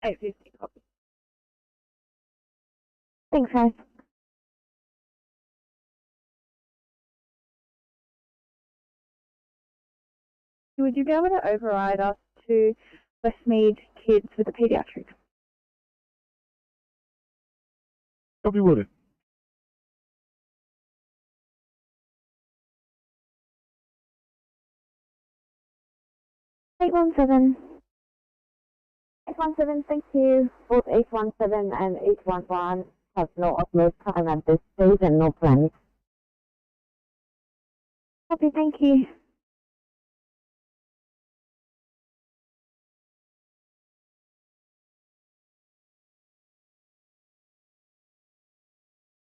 850, copy. Thanks, guys. Would you be able to override us to Westmead kids with the paediatrics? Copy, would. 817. 817, thank you. Both 817 and 811 have no upload time at this stage and no plans. Copy, thank you.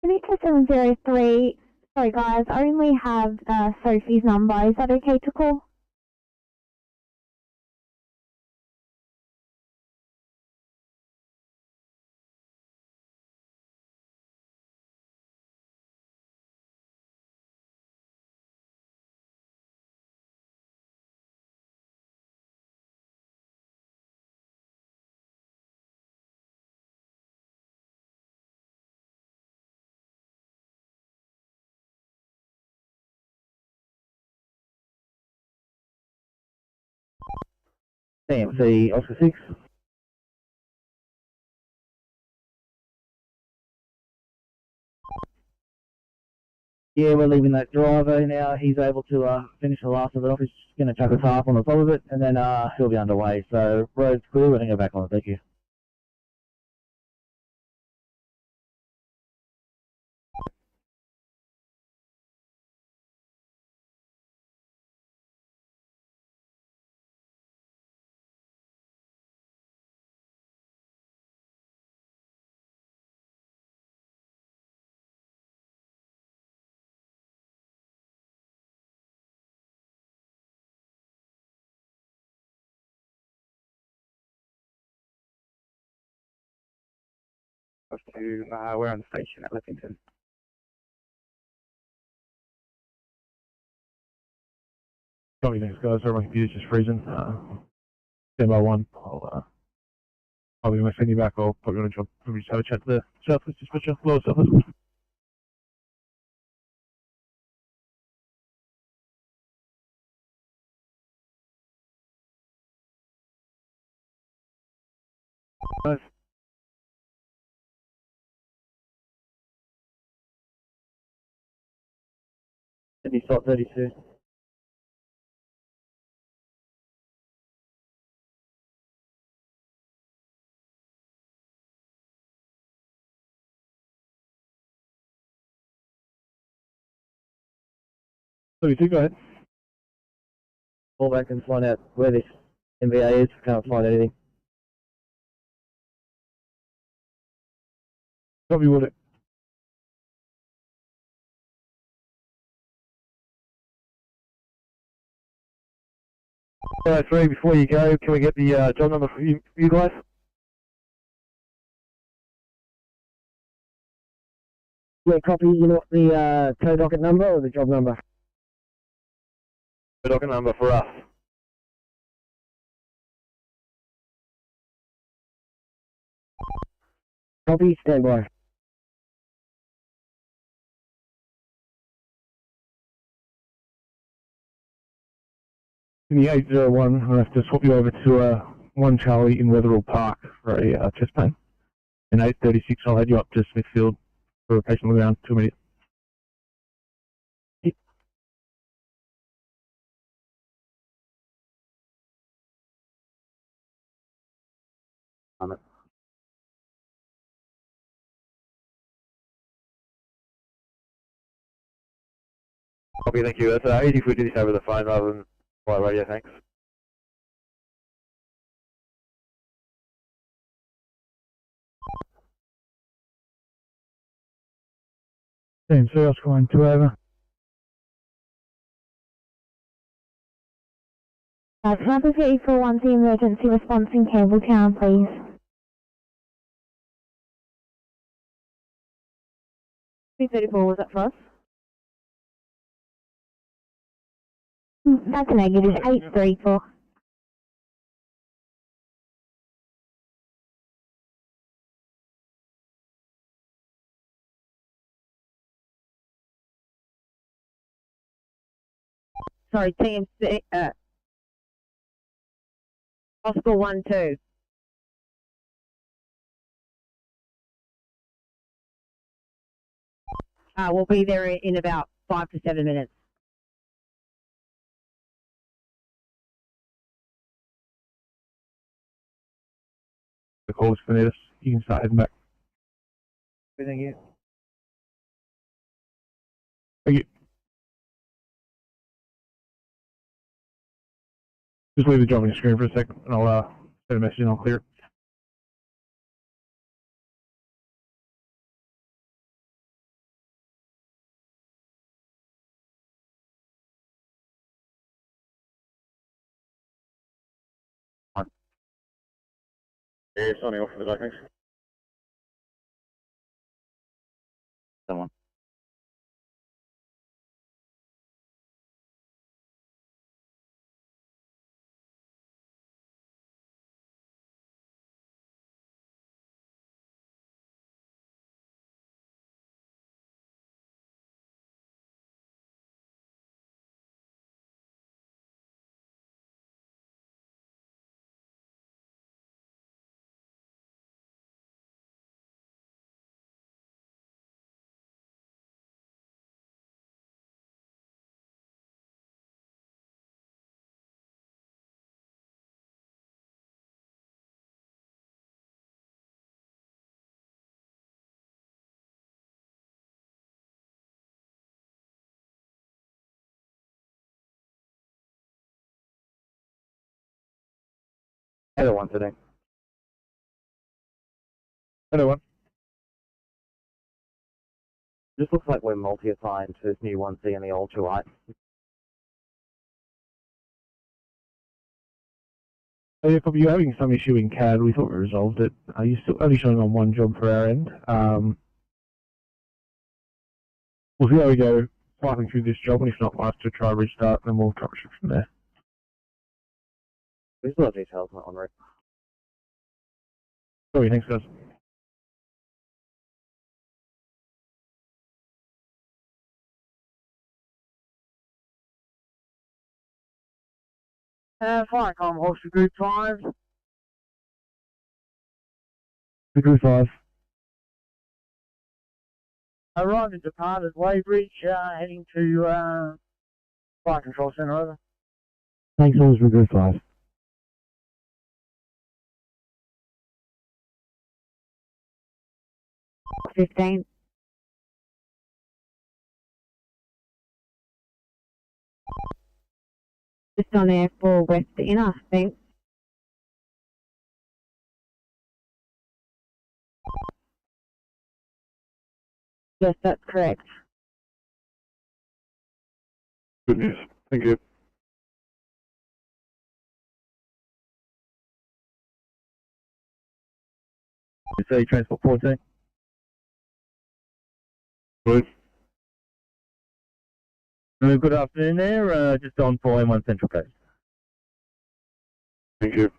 Victor 703, sorry guys, I only have Sophie's number. Is that okay to call? CMC, Oscar 6. Yeah, we're leaving that driver now. He's able to finish the last of it off. He's going to chuck a tarp on the top of it, and then he'll be underway. So road's clear. We're going to go back on. Thank you. We're on the station at Lexington. Copy, thanks guys. Sorry, my computer's just freezing. Stand by one. I'll be when I send you back. I'll put you on a job. We'll just have a chat to the Southwest dispatcher. Lower Southwest. Nice. Sydney Salt 32. So you go ahead. Call back and find out where this MVA is. Can't find anything. Copy, would it? Alright, Ferry, before you go, can we get the job number for you guys? Yeah, copy. You know what the tow docket number or the job number? The docket number for us. Copy. Stand by. In the 801, I'll have to swap you over to 1 Charlie in Wetherill Park for a chest pain. And 836, I'll head you up to Smithfield for a patient on the ground. 2 minutes. Copy, thank you. That's easy if we do this over the phone rather than by radio, thanks. Team South going 2 over. Number 3410 emergency response in Campbelltown, please. 334, was that for us? That's a negative. 834. Sorry, TMC, Oscar 1-2. We'll be there in about 5 to 7 minutes. The call's finished. You can start heading back. Thank you. Thank you. Just leave the job on your screen for a second, and I'll send a message and I'll clear it. Yeah, signing off for the day, thanks. Someone. Hello, one today. Hello, one. Just looks like we're multi-assigned to this new 1C and the ultralight. Oh, yeah, probably you're having some issue in CAD. We thought we resolved it. You're still only showing on one job for our end. We'll see how we go fighting through this job, and if not, we'll have to try restart, and then we'll troubleshoot from there. There's a lot of details not on record. Sorry, thanks, guys. Firecom, Holster Group 5. Group 5. Arrived at departed Weybridge, heading to Fire Control Centre, over. Thanks, always for Group 5. $15. Just on there for West Inner, thanks. Yes, that's correct. Good news. Thank you. Say Transport 14. Good. Good afternoon there, just on 4M1 Central Coast. Thank you.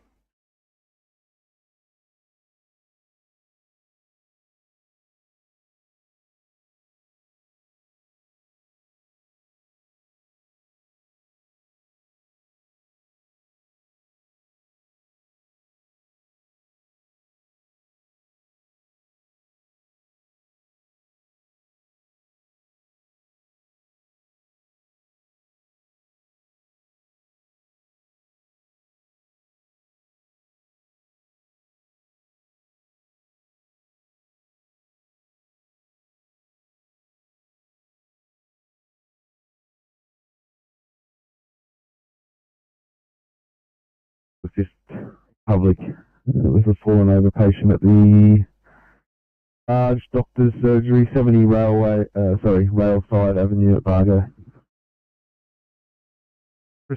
It's just public. It was a fallen over patient at the doctor's surgery, 70 Railside Avenue at Bargo.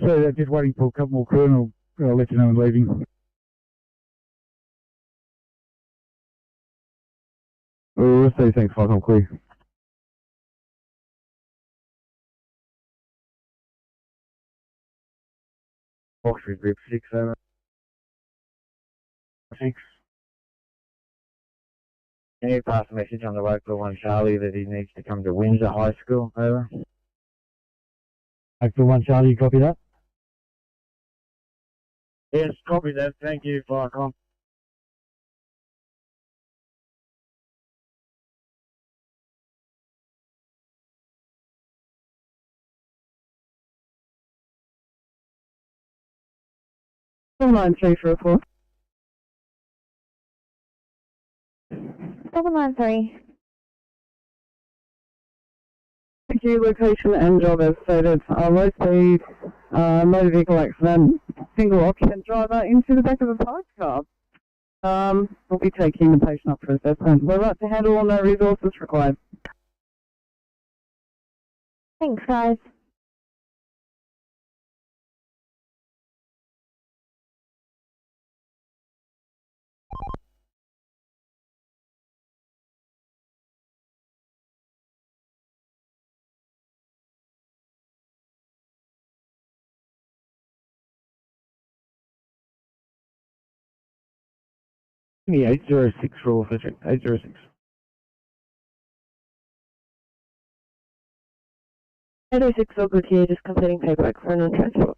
So just waiting for a couple more crew, and I'll let you know when leaving. We'll say thanks, Mike, I'm clear. Oxford Group 6, over. 6. Can you pass a message on the local 1 Charlie that he needs to come to Windsor High School, over? Local 1 Charlie, you copy that? Yes, copy that. Thank you, Firecom. Four 9344. 793. Thank you, location and job as stated. Low speed, motor vehicle accident, single occupant driver into the back of a parked car. We'll be taking the patient up for assessment. We're right to handle all no resources required. Thanks, guys. Give me 806 for all fishing. 806. $806 all good here, just completing paperwork for a non-transport.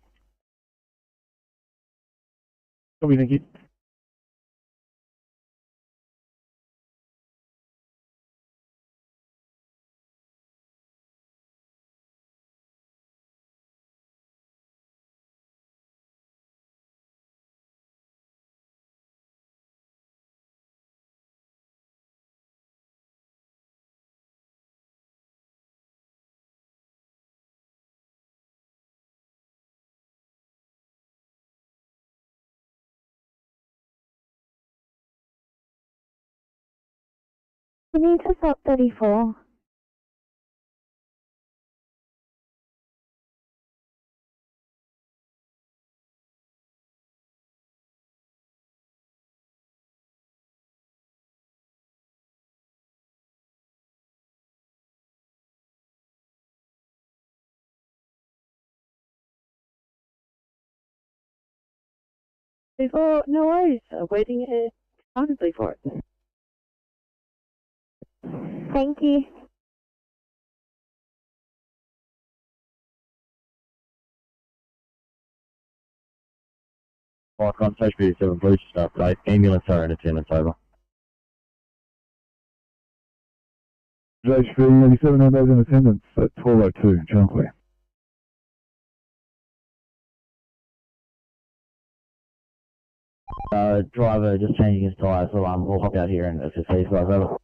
Copy, thank you. You need to stop 34. Before, no worries. Waiting honestly for it. Thank you. Fire Contact 37 Police update. Ambulance are in attendance, over. JHV 87 and those in attendance at 1202, Channel Clear. Driver just changing his tyre, so we'll hop out here and assist these guys, over.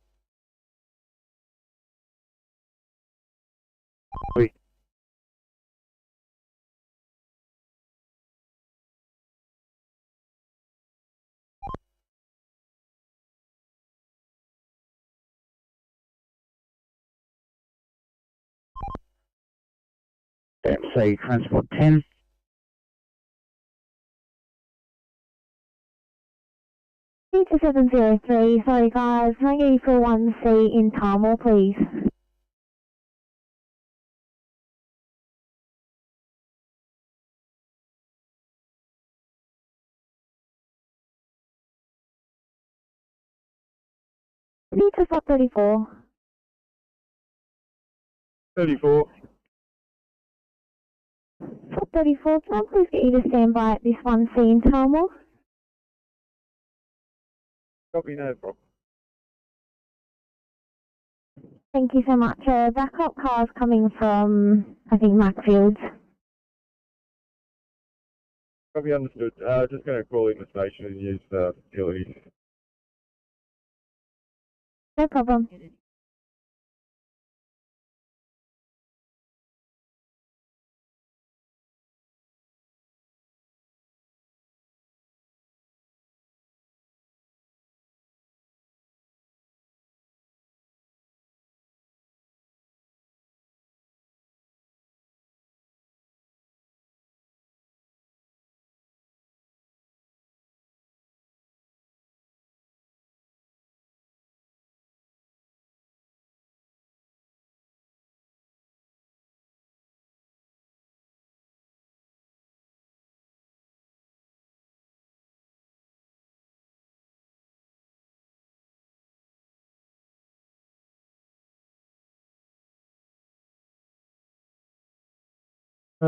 MC Transport 10. Meter 703, sorry guys, can I get you for 1C in Tamil, please? Meter stop 34. 34. Stop 34, can I please get you to stand by at this 1C in Tamil? Copy, no problem. Thank you so much. Backup cars coming from, I think, Macfields. Copy, understood. Just going to call in the station and use facilities. No problem.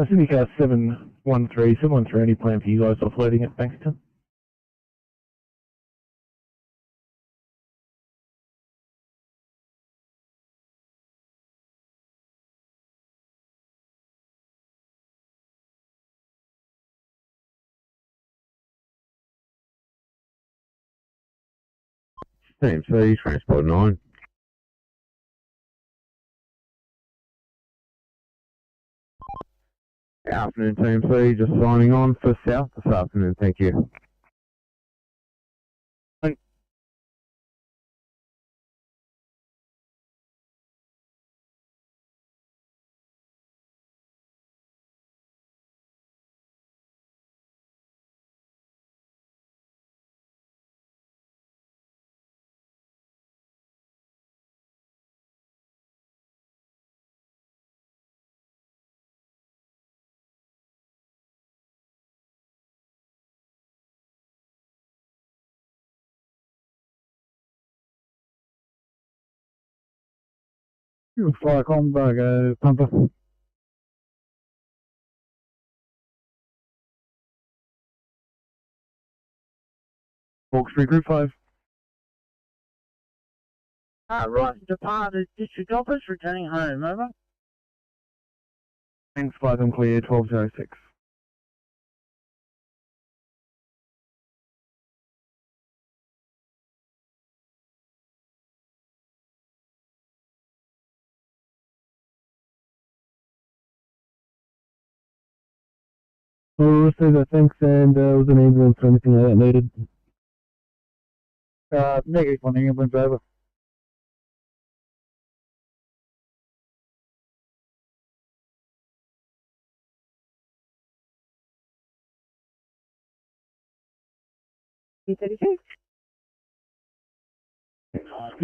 Sydney Car 713, any plan for you guys offloading at Bankstown? MC Transport 9. Afternoon, TMC, just signing on for South this afternoon, thank you. Fire combo, pumper. Hawkesbury Group 5. Right, departed district office, returning home, over. Thanks, 5 and clear, 1206. We'll receive that, thanks, and was an ambulance or anything like that needed? Negative on the ambulance, over. 236.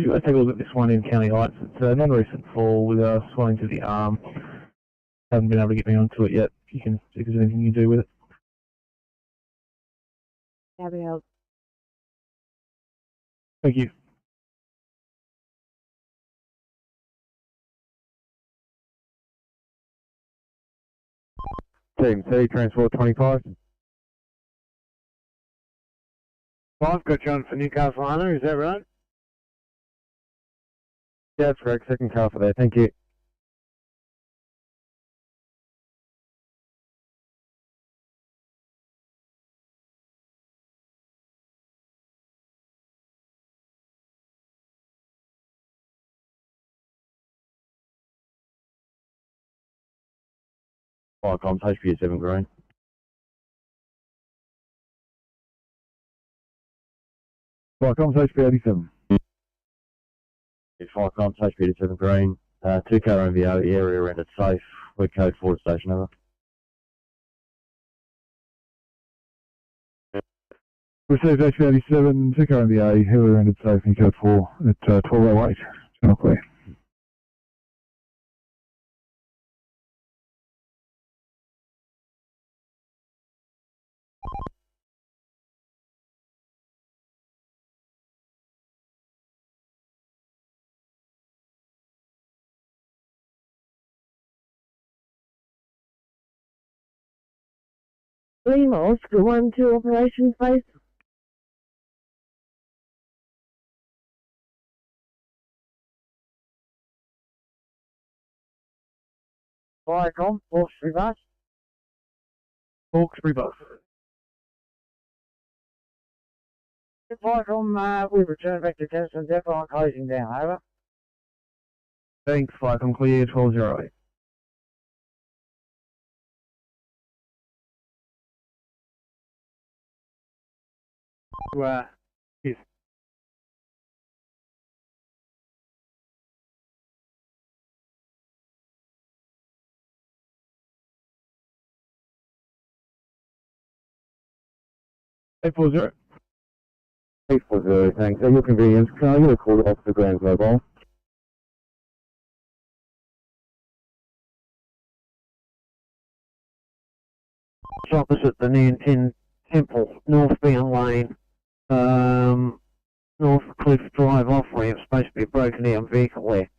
Let's take a look at this one in County Heights. It's a non-recent fall with a swelling to the arm. Haven't been able to get me onto it yet. If you can see if there's anything you can do with it. Gabrielle. Thank you. Team C, transport 25. I've got you on for Newcastle Hunter, is that right? Yeah, that's correct. Second car for there. Thank you. Fire comms, HP 7 green. Fire comms, HP 87. Fire comms, HP 7 green. 2 car MVO, area rendered safe. We're code forward station over. Received HP 87, 2 car MVO, area rendered safe in code 4 at 1208. Channel clear. Lima, Oscar 1-2 operations base. Viacom, Hawkesbury bus. Hawkesbury bus. Viacom, we've returned back to Tennessee Depot on closing down, over. Thanks, Viacom clear, 1208. Yes. Eight 40. 840, thanks. At your convenience, can I get a call off the Grand Mobile? It's opposite the Nantin Temple, northbound lane, North Cliff Drive off ramp, supposed to be a broken down vehicle there.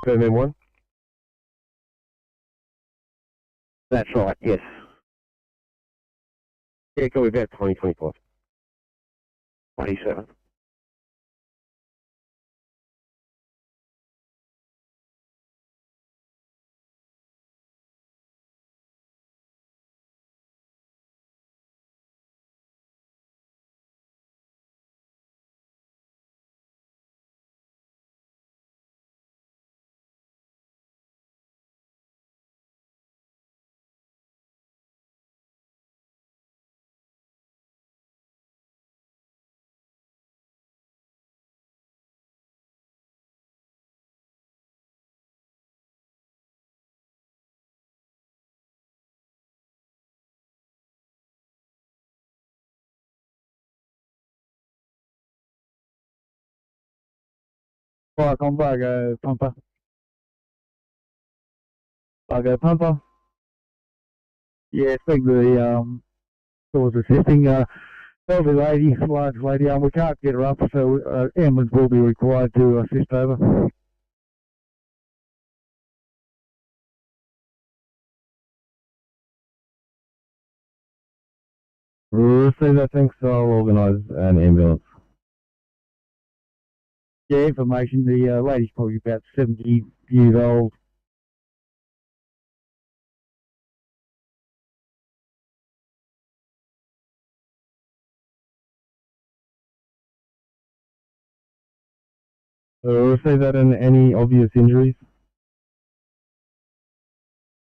M1? That's right, yes. Yeah, go with that, 2025. 27. Viacom, Vargo, Pumper. Vargo, Pumper. Yeah, speaking to the stores assisting, elderly lady, large lady, we can't get her up, so ambulance will be required to assist over. Receive that, thanks. I'll organise an ambulance. Yeah, information, the lady's probably about 70 years old. Receive that, and any obvious injuries?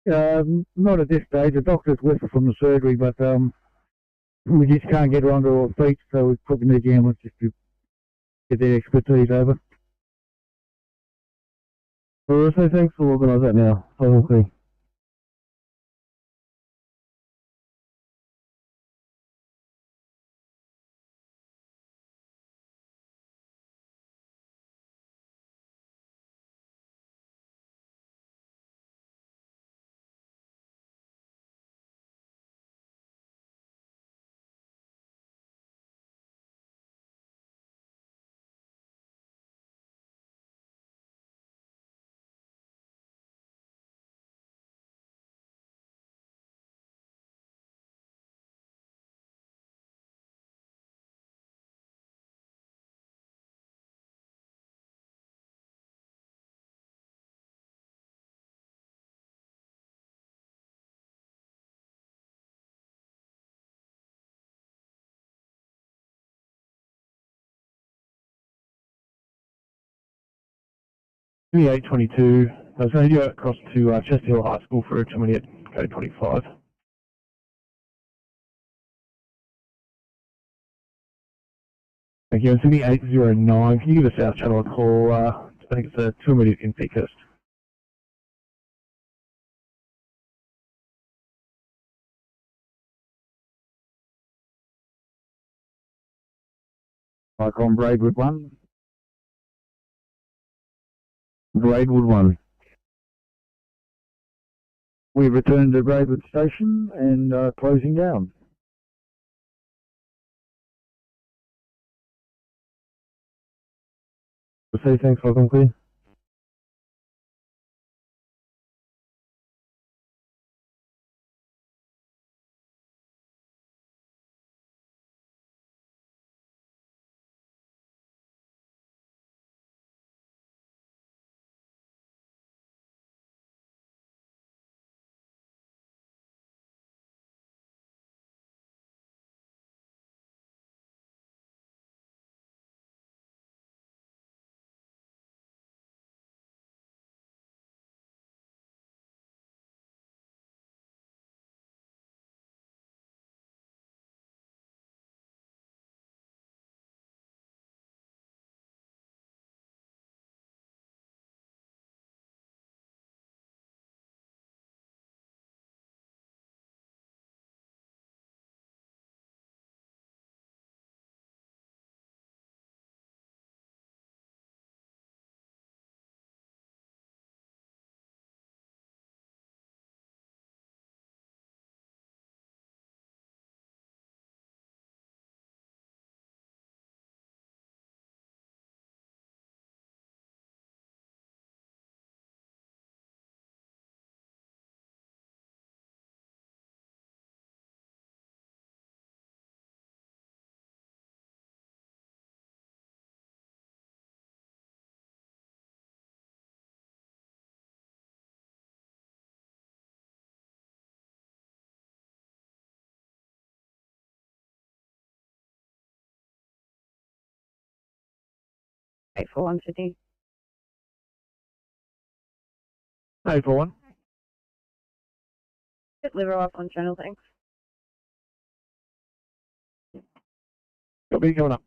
Not at this stage. The doctor's with her from the surgery, but we just can't get her onto her feet, so we probably need the ambulance just to get their expertise over. So thanks, we'll organise that now. Sydney 822. I was going to do it across to Chester Hill High School for a 2-minute code 25. Thank you. And Sydney 809, can you give the South Channel a call? I think it's a 2-minute in Peakhurst. Icon Braidwood 1. Braidwood 1. We've returned to Braidwood Station and closing down. Say thanks, welcome clear. Eight four one Sydney. 841. Liver off on channel, thanks. Copy, going up.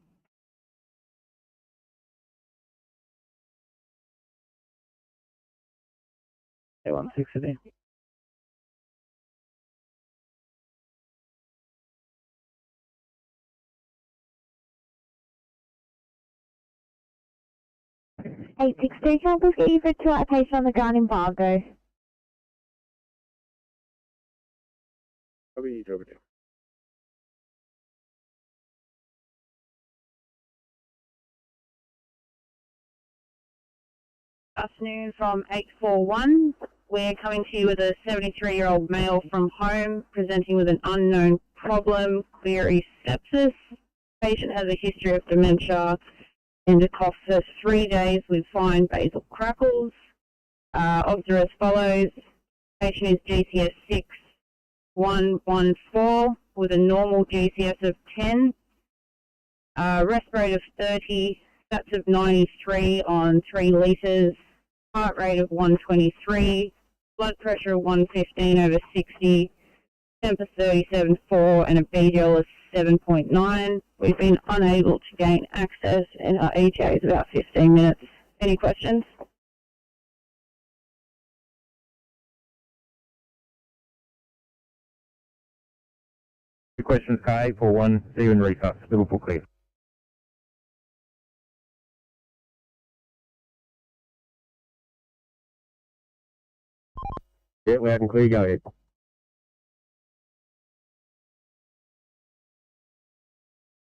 Eight one six Sydney. Eight 862, can I please get you for to a patient on the ground embargo? Copy, over there. Afternoon from 841. We're coming to you with a 73-year-old male from home presenting with an unknown problem, query sepsis. Patient has a history of dementia and a cough for 3 days with fine basal crackles. Odds are as follows. Patient is GCS 6114 with a normal GCS of 10. Rest rate of 30, stats of 93 on 3 litres, heart rate of 123, blood pressure of 115 over 60, temp of 37.4 and a BDL of 7.9. We've been unable to gain access and our ETA is about 15 minutes. Any questions? Two questions, car 841, see you in recess, Liverpool clear. Yeah, loud and clear, go ahead.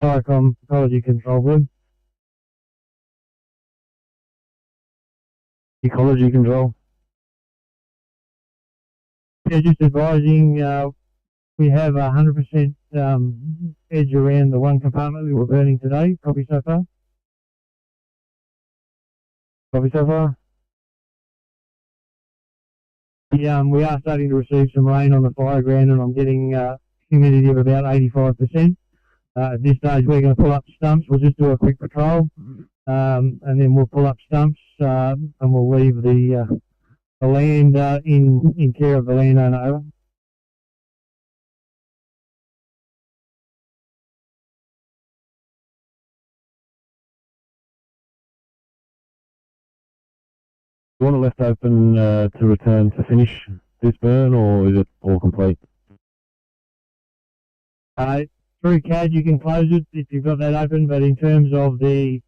Icon Ecology Control Room. Ecology Control. Yeah, just advising, we have 100% edge around the one compartment we were burning today. Copy so far? Copy so far? We are starting to receive some rain on the fire ground and I'm getting humidity of about 85%. At this stage we're going to pull up stumps. We'll just do a quick patrol and then we'll pull up stumps and we'll leave the land in care of the landowner. Over. Do you want it left open to return to finish this burn, or is it all complete? Through CAD you can close it if you've got that open, but in terms of the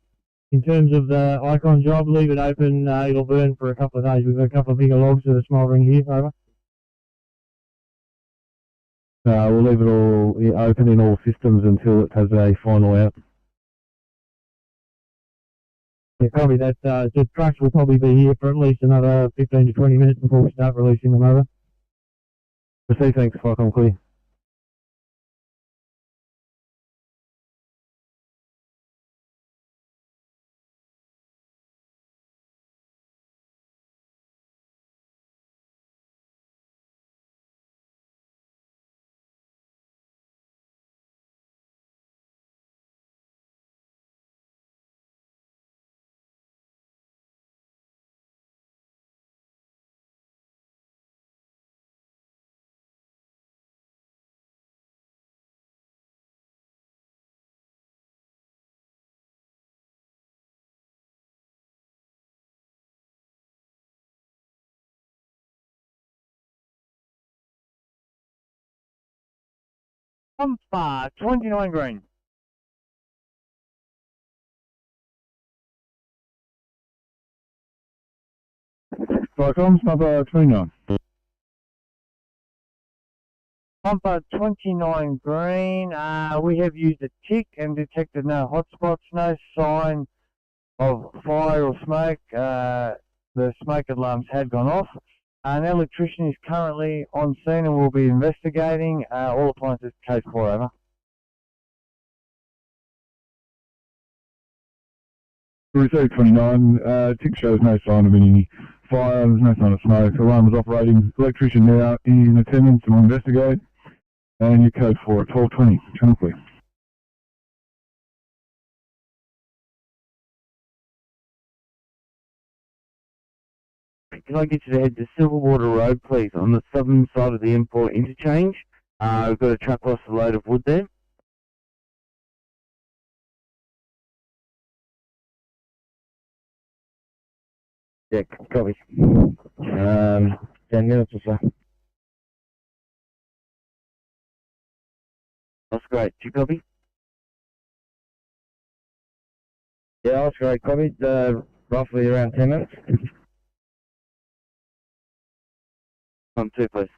icon job, leave it open. It'll burn for a couple of days. We've got a couple of bigger logs that are smouldering here. Over. We'll leave it all open in all systems until it has a final out. Yeah, probably that. The trucks will probably be here for at least another 15 to 20 minutes before we start releasing them over. Proceed, thanks. Fire clear. Number 29 green. Cyclones, number 29. Number 29 green, we have used a tick and detected no hotspots, no sign of fire or smoke. The smoke alarms had gone off. An electrician is currently on scene and will be investigating. All appliances code 4 over. Received 29, tick shows no sign of any fire, there's no sign of smoke, alarm is operating, electrician now in attendance to investigate, and your code 4 at 12:20, channel clear. Can I get you to head to Silverwater Road, please, on the southern side of the import interchange? We've got a truck lost a load of wood there. Yeah, copy. 10 minutes or so. That's great. Do you copy? Yeah, that's great. Copy. Roughly around 10 minutes. On 2, please.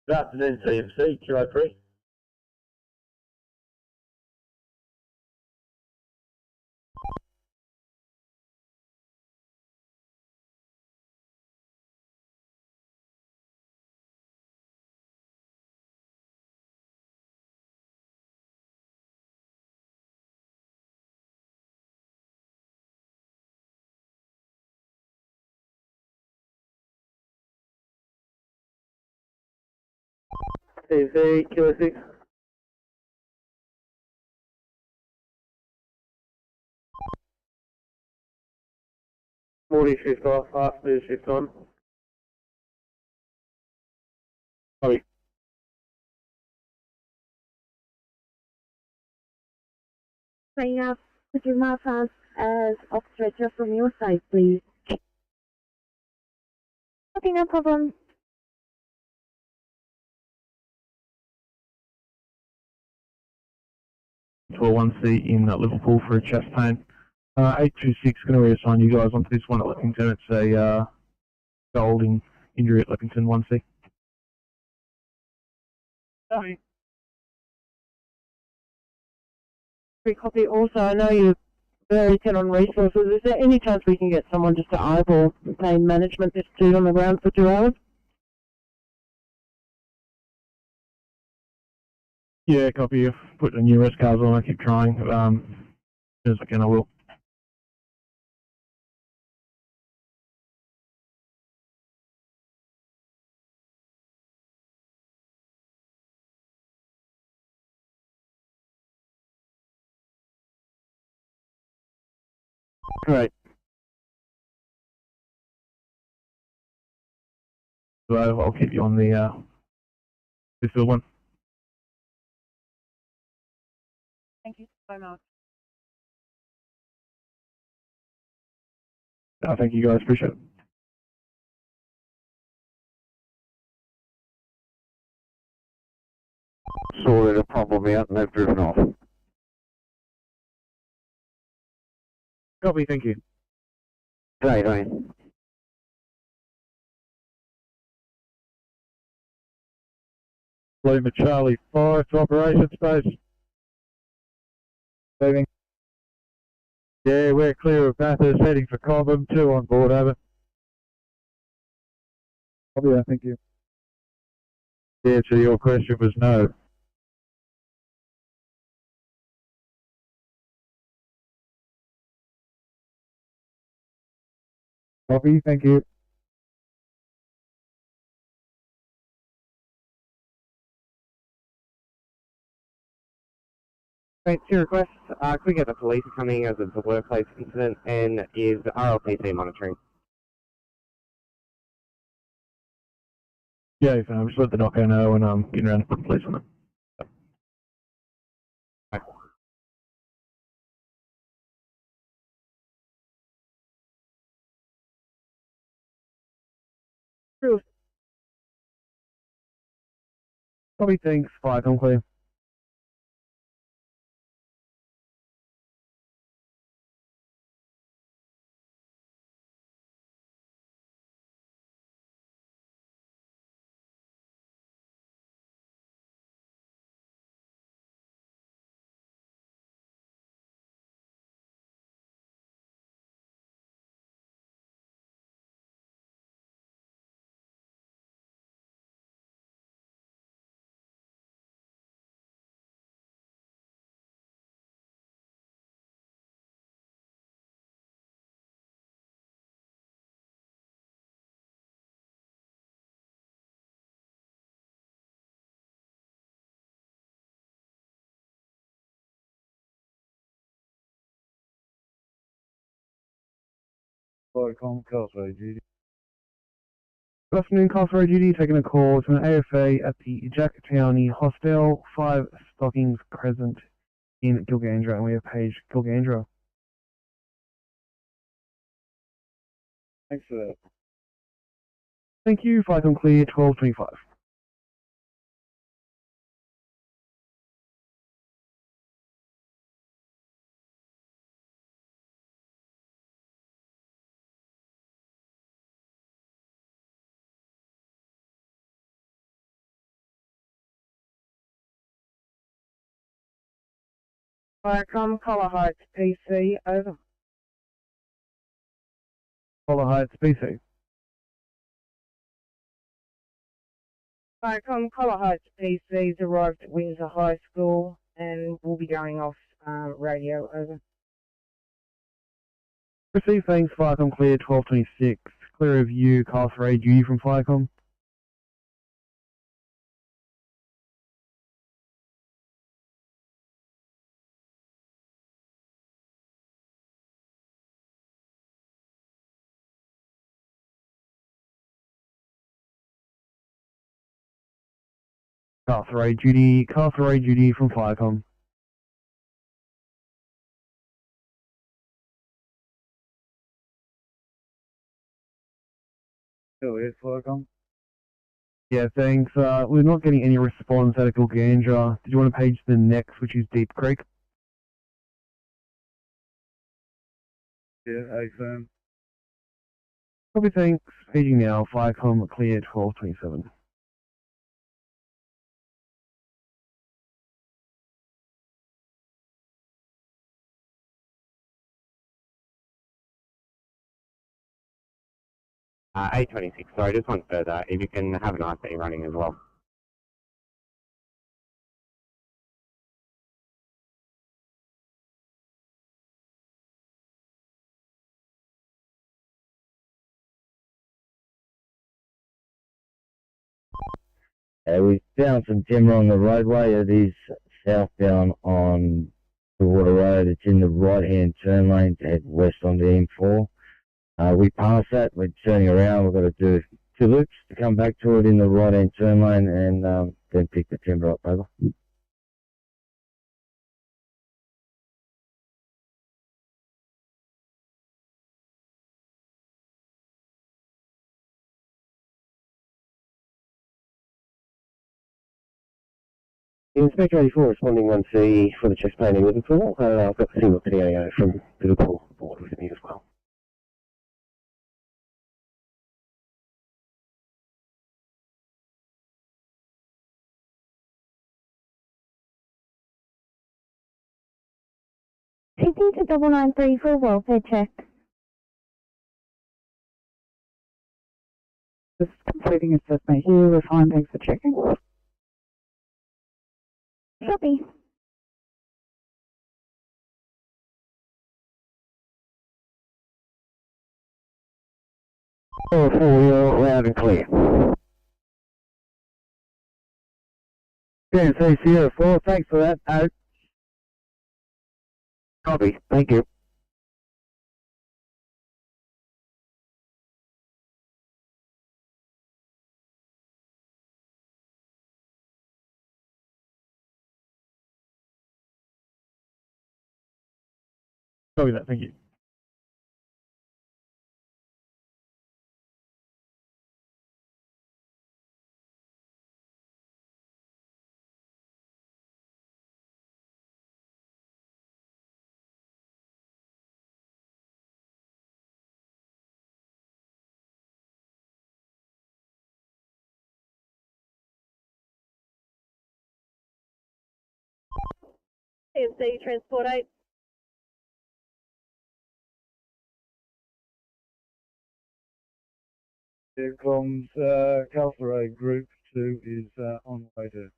Good afternoon, CMC, Kilo 3. CMC, Kilo 6. Morning shift off, afternoon shift on. Sorry. Saying up, could you mark us as operator from your side, please? Okay, no problem. To a 1C in Liverpool for a chest pain. 826 going to reassign you guys onto this one at Leppington. It's a gold injury at Leppington 1C. Sorry. Copy. Also, I know you're very keen on resources. Is there any chance we can get someone just to eyeball pain management this dude on the ground for 2 hours? Yeah, copy. I've put the new rest cars on. I keep trying. As soon as I can, I will. Great. So I'll keep you on this little one. Thank you so much. Thank you guys. Appreciate it. Sorted a problem out and they've driven off. Copy. Thank you. Right. Lima Charlie 5 to operation space. Leaving. Yeah, we're clear of Bathurst, heading for Cobham. 2 on board, over. Copy that, thank you. The answer to your question was no. Copy, thank you. Thanks to your request. Could we get the police coming as it's a workplace incident and is RLPC monitoring? Yeah, just let the knockout know and getting around to put the police on it. Copy. Thanks. Fire, come clear. Flowcom, Causeway duty. Good afternoon, Castle Duty, taking a call to an AFA at the Jack Towney Hostel, 5 Stockings Crescent in Gilgandra, and we have Paige Gilgandra. Thanks for that. Thank you, flight on clear, 12:25. Viacom, Collar Heights, PC, over. Collar Heights, BC. Viacom, Collar Heights, PC's arrived at Windsor High School and will be going off radio, over. Receive, thanks, Firecom clear, 12:26. Clear of you, Castle Duty from Firecom. Castle Duty from Firecom. Still is Flowcom. Yeah, thanks. We're not getting any response out of Gilgandra. Did you want to page the next, which is Deep Creek? Yeah, A-firm. Copy, thanks. Paging now, Firecom clear, 12:27. A26, sorry, just one further. If you can have an IP running as well. We found some timber on the roadway. It is southbound on the Water Road. It's in the right-hand turn lane to head west on the M4. We passed that. We're turning around. We've got to do 2 loops to come back to it in the right-hand turn lane and then pick the timber up. Over. Inspector 84 responding 1C for the chest pain in Liverpool. I've got the single TAO from Liverpool board with me as well. Sydney to 993 for a welfare check. Just completing assessment here. We're fine. Thanks for checking. Copy. You're loud and clear. PNC Sierra 4, thanks for that. Out. Copy. Thank you. Copy that. Thank you. PNC Transport 8. Here comes Calferay Group 2 is on the way to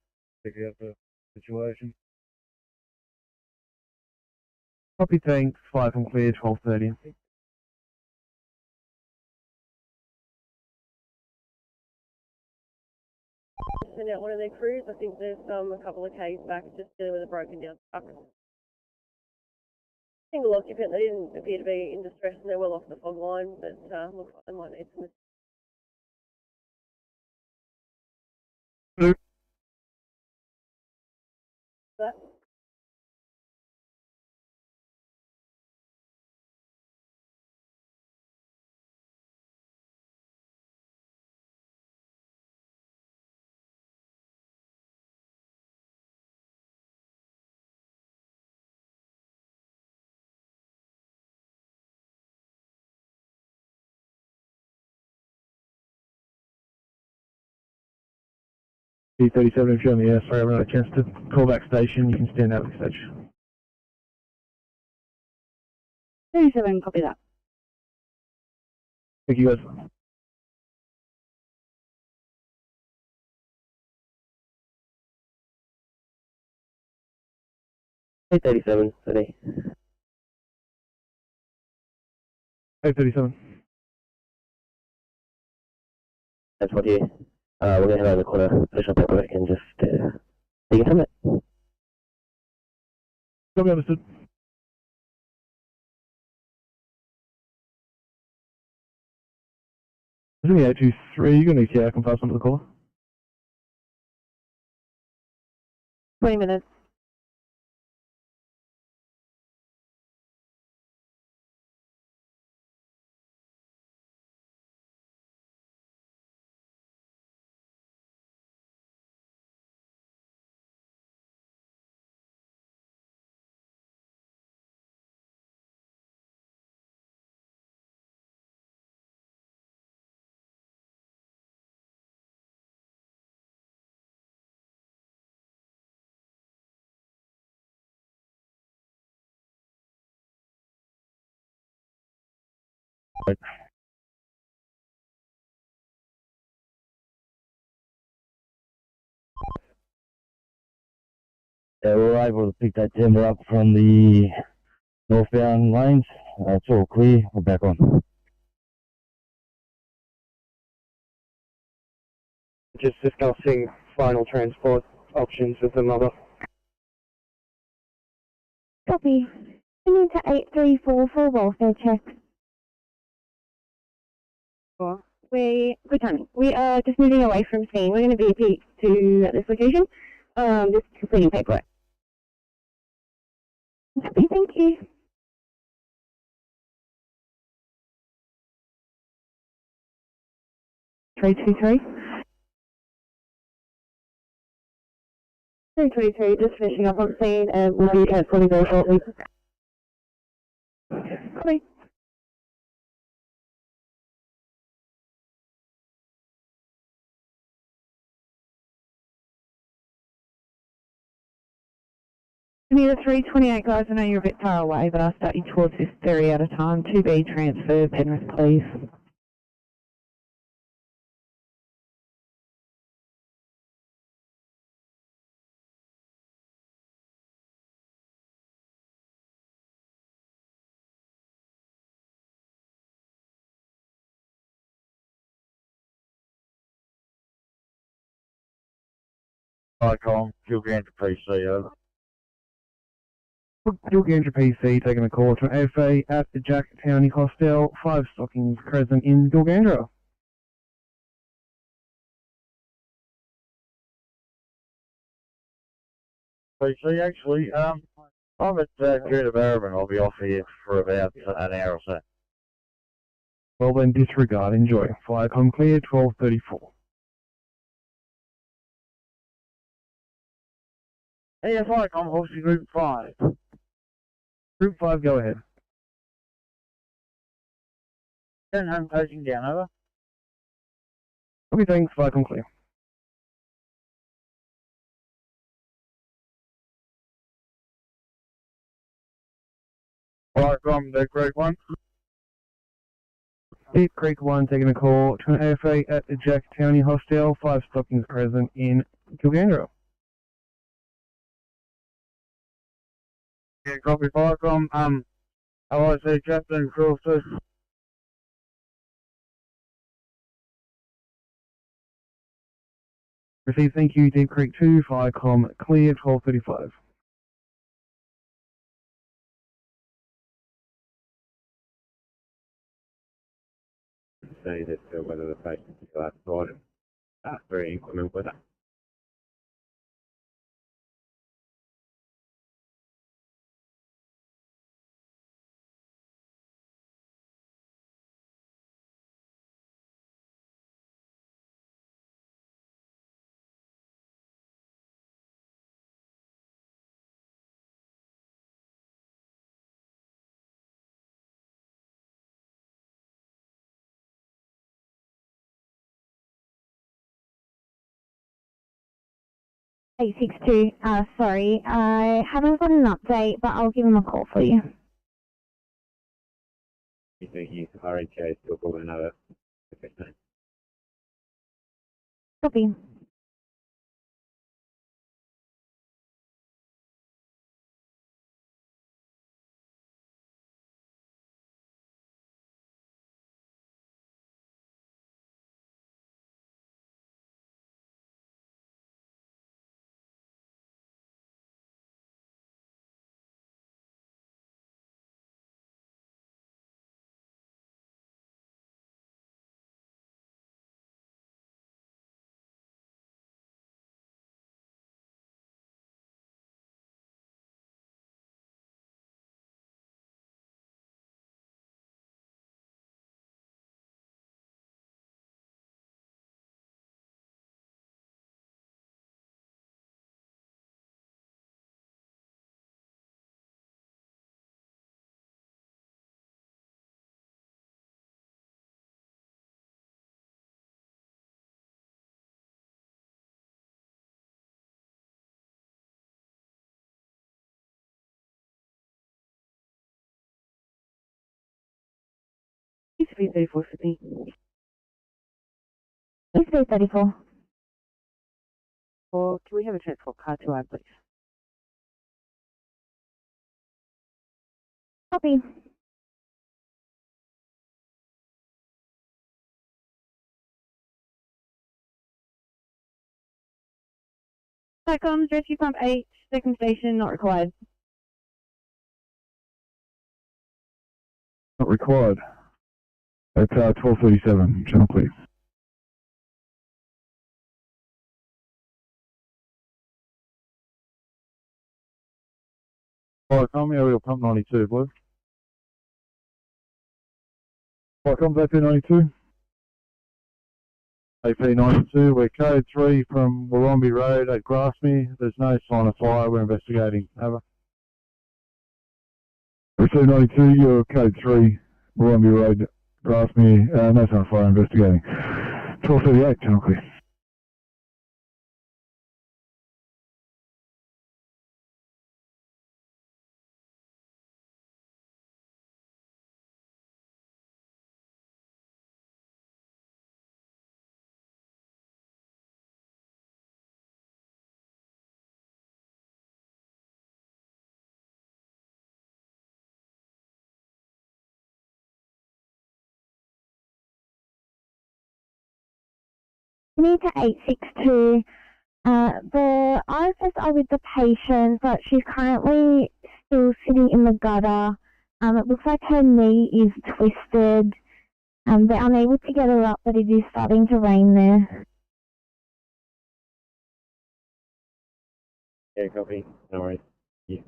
check out the situation. Copy, thanks. 5 and clear, 12:30. Send out one of their crews. I think there's a couple of Ks back just dealing with a broken down truck. Single occupant, they didn't appear to be in distress and they're well off the fog line, but looks like they might need some. That. P37, if you're on the air, sorry, I haven't had a chance to call back station. You can stand out of the stage. 37, copy that. Thank you, guys. P37, Sydney. 837. That's what you. We're going to head around the corner, push up paperwork and just dig into it. Copy, understood. Sydney 823, you're going to need to come pass onto the caller. 20 minutes. Right. Yeah, we were able to pick that timber up from the northbound lanes. It's all clear. We're back on. Just discussing final transport options with the mother. Copy. Sending to 834 for a welfare check. Good timing. We are just moving away from scene. We're going to BP to this location. Just completing paperwork. Copy, thank you. Three, just finishing up on scene and we'll be transporting very shortly. Copy. Near 328 guys, I know you're a bit far away, but I'll start you towards this ferry at a time. 2B transfer, Penrith, please. Hi, Colin. Gilgandra PC, over. Gilgandra PC taking a call to an FA at the Jack County Hostel, 5 stockings present in Gilgandra. PC, actually, I'm at Greta Barabin. I'll be off here for about an hour or so. Well then, disregard. Enjoy. Flycom clear, 12:34. Hey, yes, hi, I'm obviously Group 5. Group 5, go ahead. Turn home closing down, over. Okay, thanks. Flycom clear. Alright, from the Group 1. Deep Creek 1 taking a call to an AFA at the Jack County Hostel, 5 stockings present in Gilgandra. Yeah, copy 5 from, LIC Captain Crew 2. Received, thank you. Deep Creek 2, Flycom clear, 12:35. Say that whether the patient's still outside. Very inclement weather. A62, sorry, I haven't got an update, but I'll give him a call for you. You think he's RHA still got another? Copy. Please be 34 Sydney. Please be 34. Or can we have a transport car to our please? Copy. Fire comms, rescue pump 8, second station, not required. Not required. That's 1237, channel clear. Firecom, aerial pump 92, please. Firecom, AP 92. AP 92, we're code 3 from Warrombi Road at Grassmere. There's no sign of fire, we're investigating. Over. Receive 92, you're code 3, Warrombi Road, Grassmere, no sign of fire, investigating. 1238, channel clear. Need to 862. The IFS are with the patient, but she's currently still sitting in the gutter. It looks like her knee is twisted. They're unable to get her up, but it is starting to rain there. Yeah, copy. No worries. Yeah.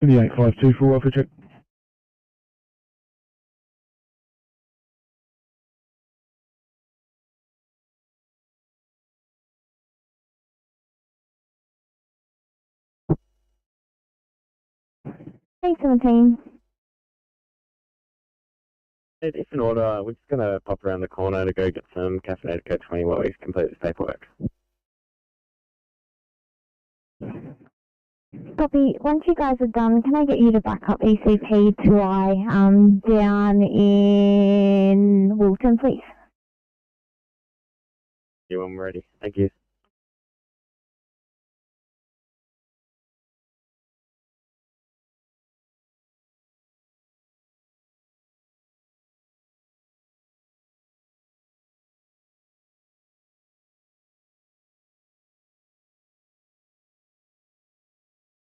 The 852 for welfare check. Thanks, 17. It's in order. We're just going to pop around the corner to go get some caffeinated Code 20 while we complete this paperwork. Copy. Once you guys are done, can I get you to back up ECP 2I down in Wilton, please? You when we're ready. Thank you.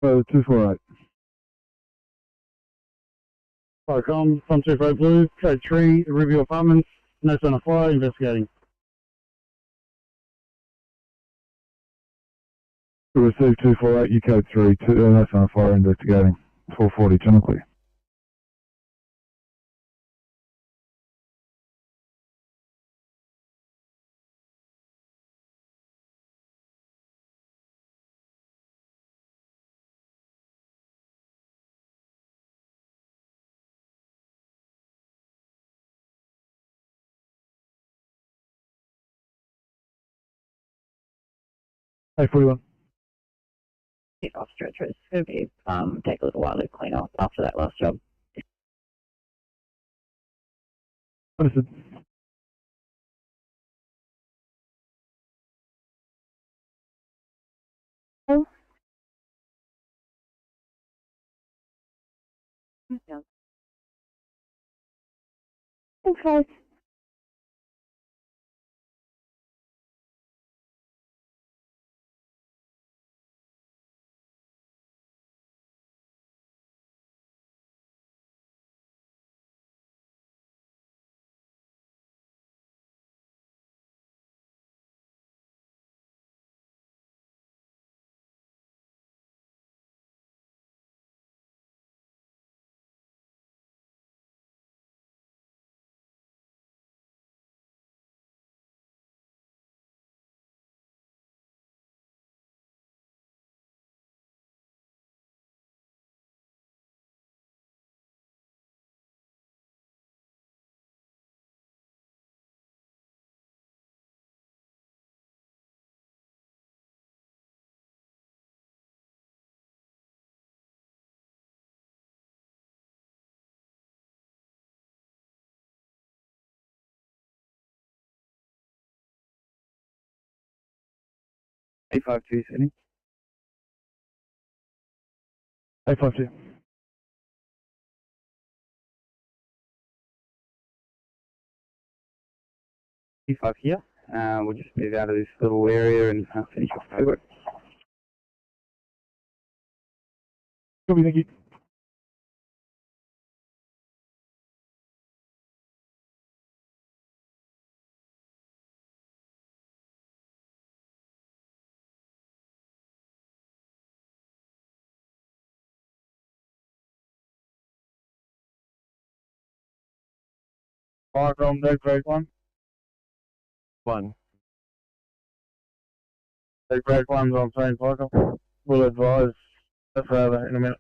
Oh, 248. Firecom, from 25 Blue, code 3, Review Apartments, no sign of fire, investigating. Receive 248, you code 3, no sign of fire, investigating. 440, channel clear. Hey, 41. Get off stretcher. It's going to be take a little while to clean off after that last job. Understood. Oh. Thanks, guys. A52 Sydney. 852. Q5 here. We'll just move out of this little area and finish off over. Copy, thank you. Fire from Dead Grade 1. 1. Dead Grade 1's on scene, Fire. We'll advise further in a minute.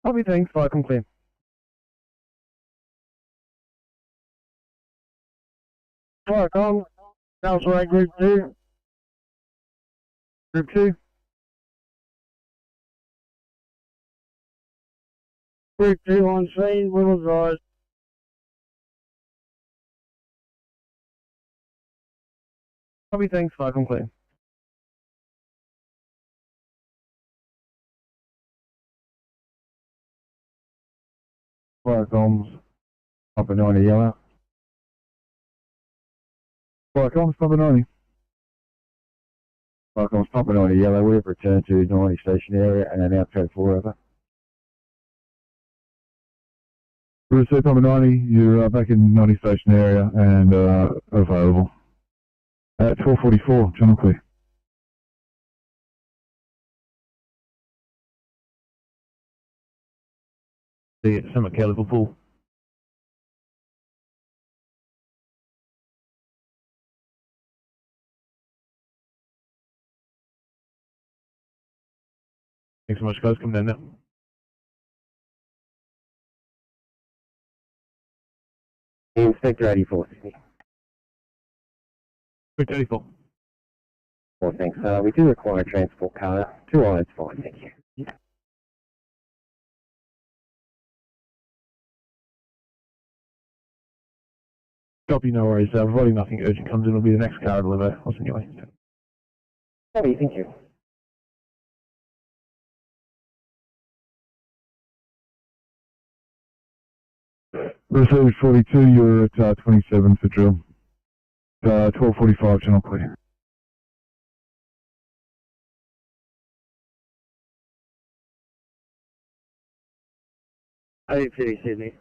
Copy, thanks. Fire clear. Fire Council A Group 2. Group 2. Group 2 on scene, will advise. Copy, thanks. Fire clear. Fire comms, Papa 90 yellow. Fire comms, Papa 90. Fire comms, Papa 90 yellow. We have returned to 90 station area and are now code 4 over. Receive Papa 90, you're back in 90 station area and available. At 12:44, channel clear. See you at Summit Care Liverpool. Thanks so much, guys. Come down now. Inspector 84, Sydney. Inspector 84. Well, thanks. We do require a transport car. 2 hours, fine, thank you. Yeah. Copy, no worries. Providing nothing urgent comes in, will be the next car to deliver. I'll send you away. Copy, thank you. Received 42, you're at 27 for drill. 12:45, channel clear. City, Sydney.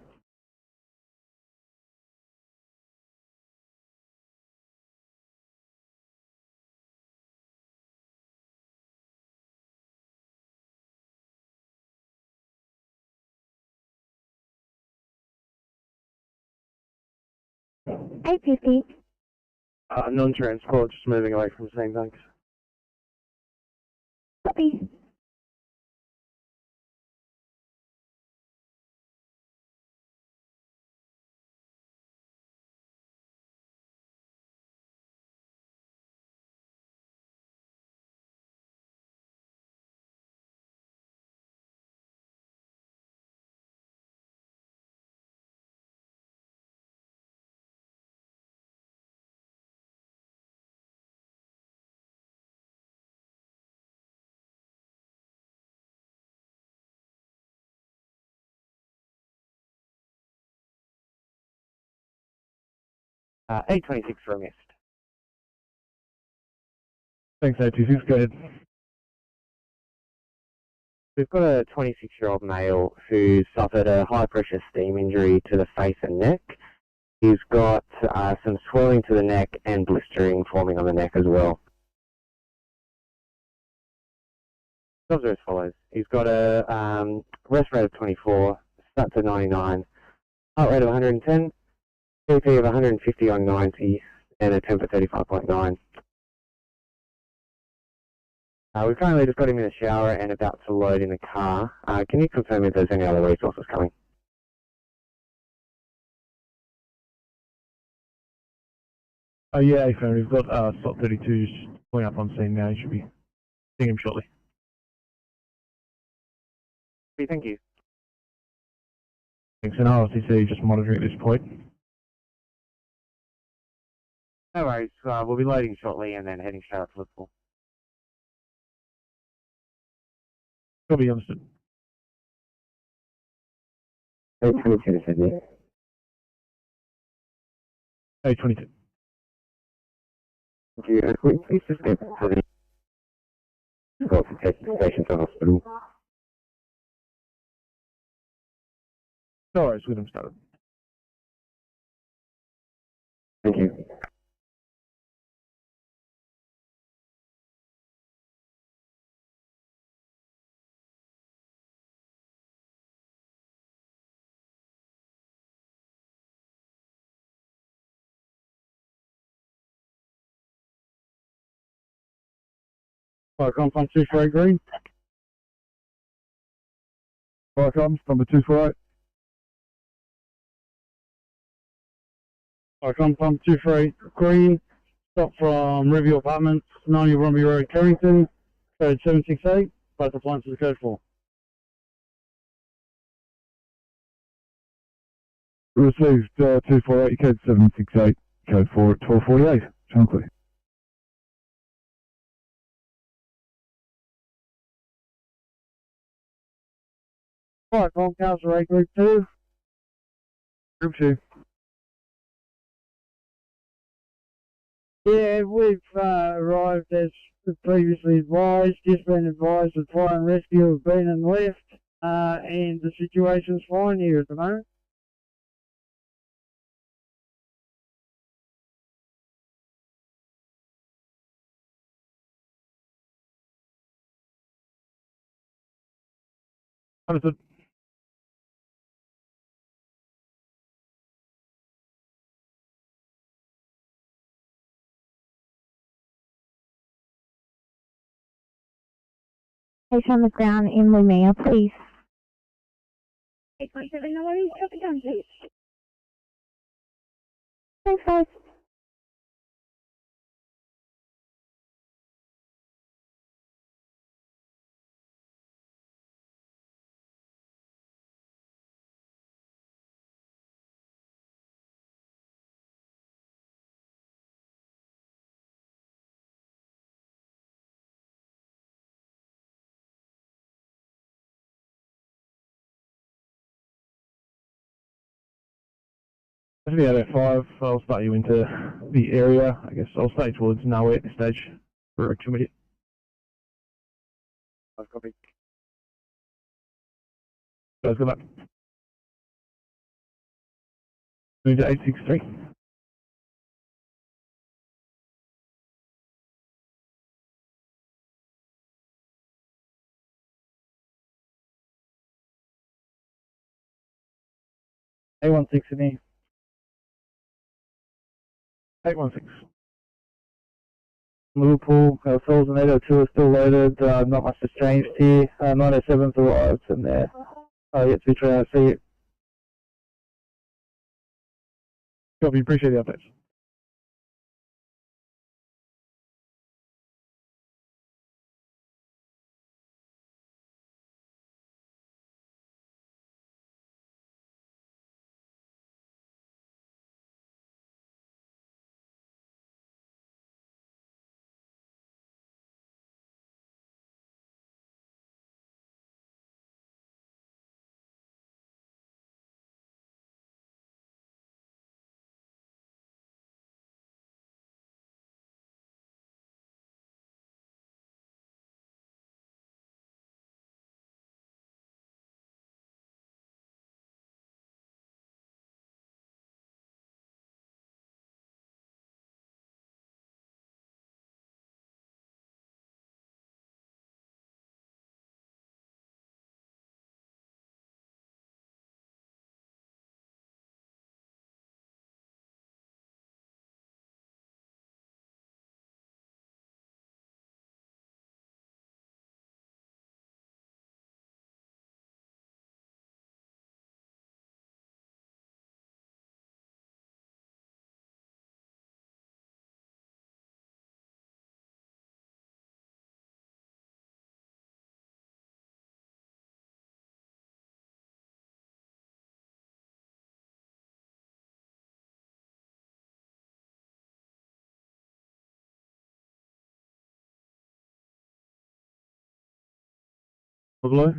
$8.50. Non-transport, just moving away from the scene, thanks. Copy. A26 for a mist. Thanks, A26. Go ahead. We've got a 26-year-old male who suffered a high-pressure steam injury to the face and neck. He's got some swelling to the neck and blistering forming on the neck as well. Jobs are as follows. He's got a rest rate of 24, stats of 99, heart rate of 110, CP of 150 on 90, and a temp of 35.9. We've currently just got him in the shower and about to load in the car. Can you confirm if there's any other resources coming? Yeah, Ferry, we've got slot 32 just pulling up on scene now. You should be seeing him shortly. Thank you. Thanks, and RLCC just monitoring at this point. No worries. We'll be loading shortly and then heading straight up to Liverpool. Copy, understood. 822 to Sydney. A22. Thank you. Could you please just get to the station to hospital? No worries, with them started. Thank you. Fire comms 124 green. Fire comms number 248. Fire comms 123 green. Stop from Riverview Apartments, 90 Rombie Road, Carrington. Code 768. Both appliances code 4. Received 248, code 768, code 4 at 1248. Chunkley. Fire comms Council Ray Group 2. Group 2. Yeah, we've arrived as previously advised, just been advised that fire and rescue have been and left, and the situation's fine here at the moment. Understood. Patient on the ground in Lumia, please. 8.7, no worries, copy down, please. Thanks, guys. Actually, out of 5, I'll start you into the area. I guess I'll stay towards nowhere at this stage for activity. I've got it. Guys, good luck. Move to 863. A16 Sydney. 816. Liverpool, ourselves and 802 are still loaded, not much has changed here. 907's arrived and they're yet to be trying to see it. Copy, appreciate the updates. Below.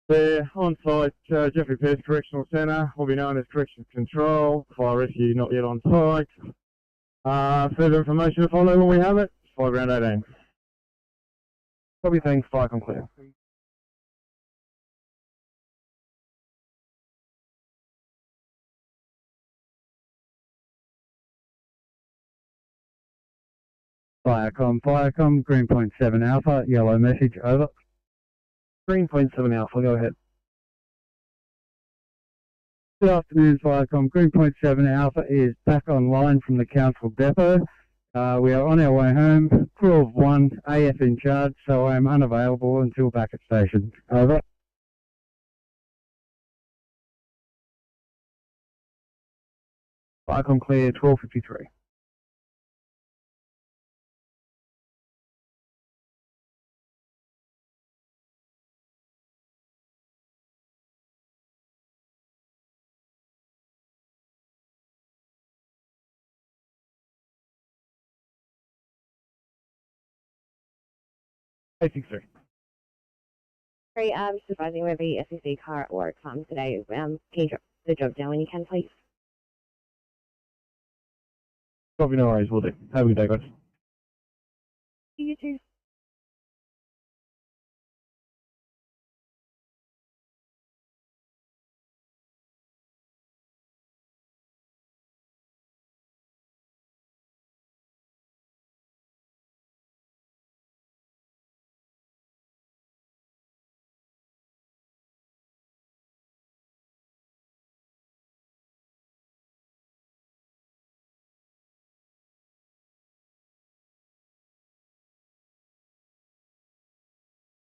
There, on site, Jeffrey Pierce Correctional Centre, will be known as Corrections Control, Fire Rescue not yet on site. Further information to follow when we have it, fire ground 18. Copy, thanks, fire clear. Firecom, green point 7 Alpha, yellow message, over. Green point 7 Alpha, go ahead. Good afternoon, Firecom. Green point 7 Alpha is back online from the council depot. We are on our way home. Crew of 1, AF in charge, so I am unavailable until back at station. Over. Firecom clear, 1253. Great, just advising we have a SEC car at work today. Can you drop the job down when you can, please? Copy, no worries, will do. Have a good day, guys. You too.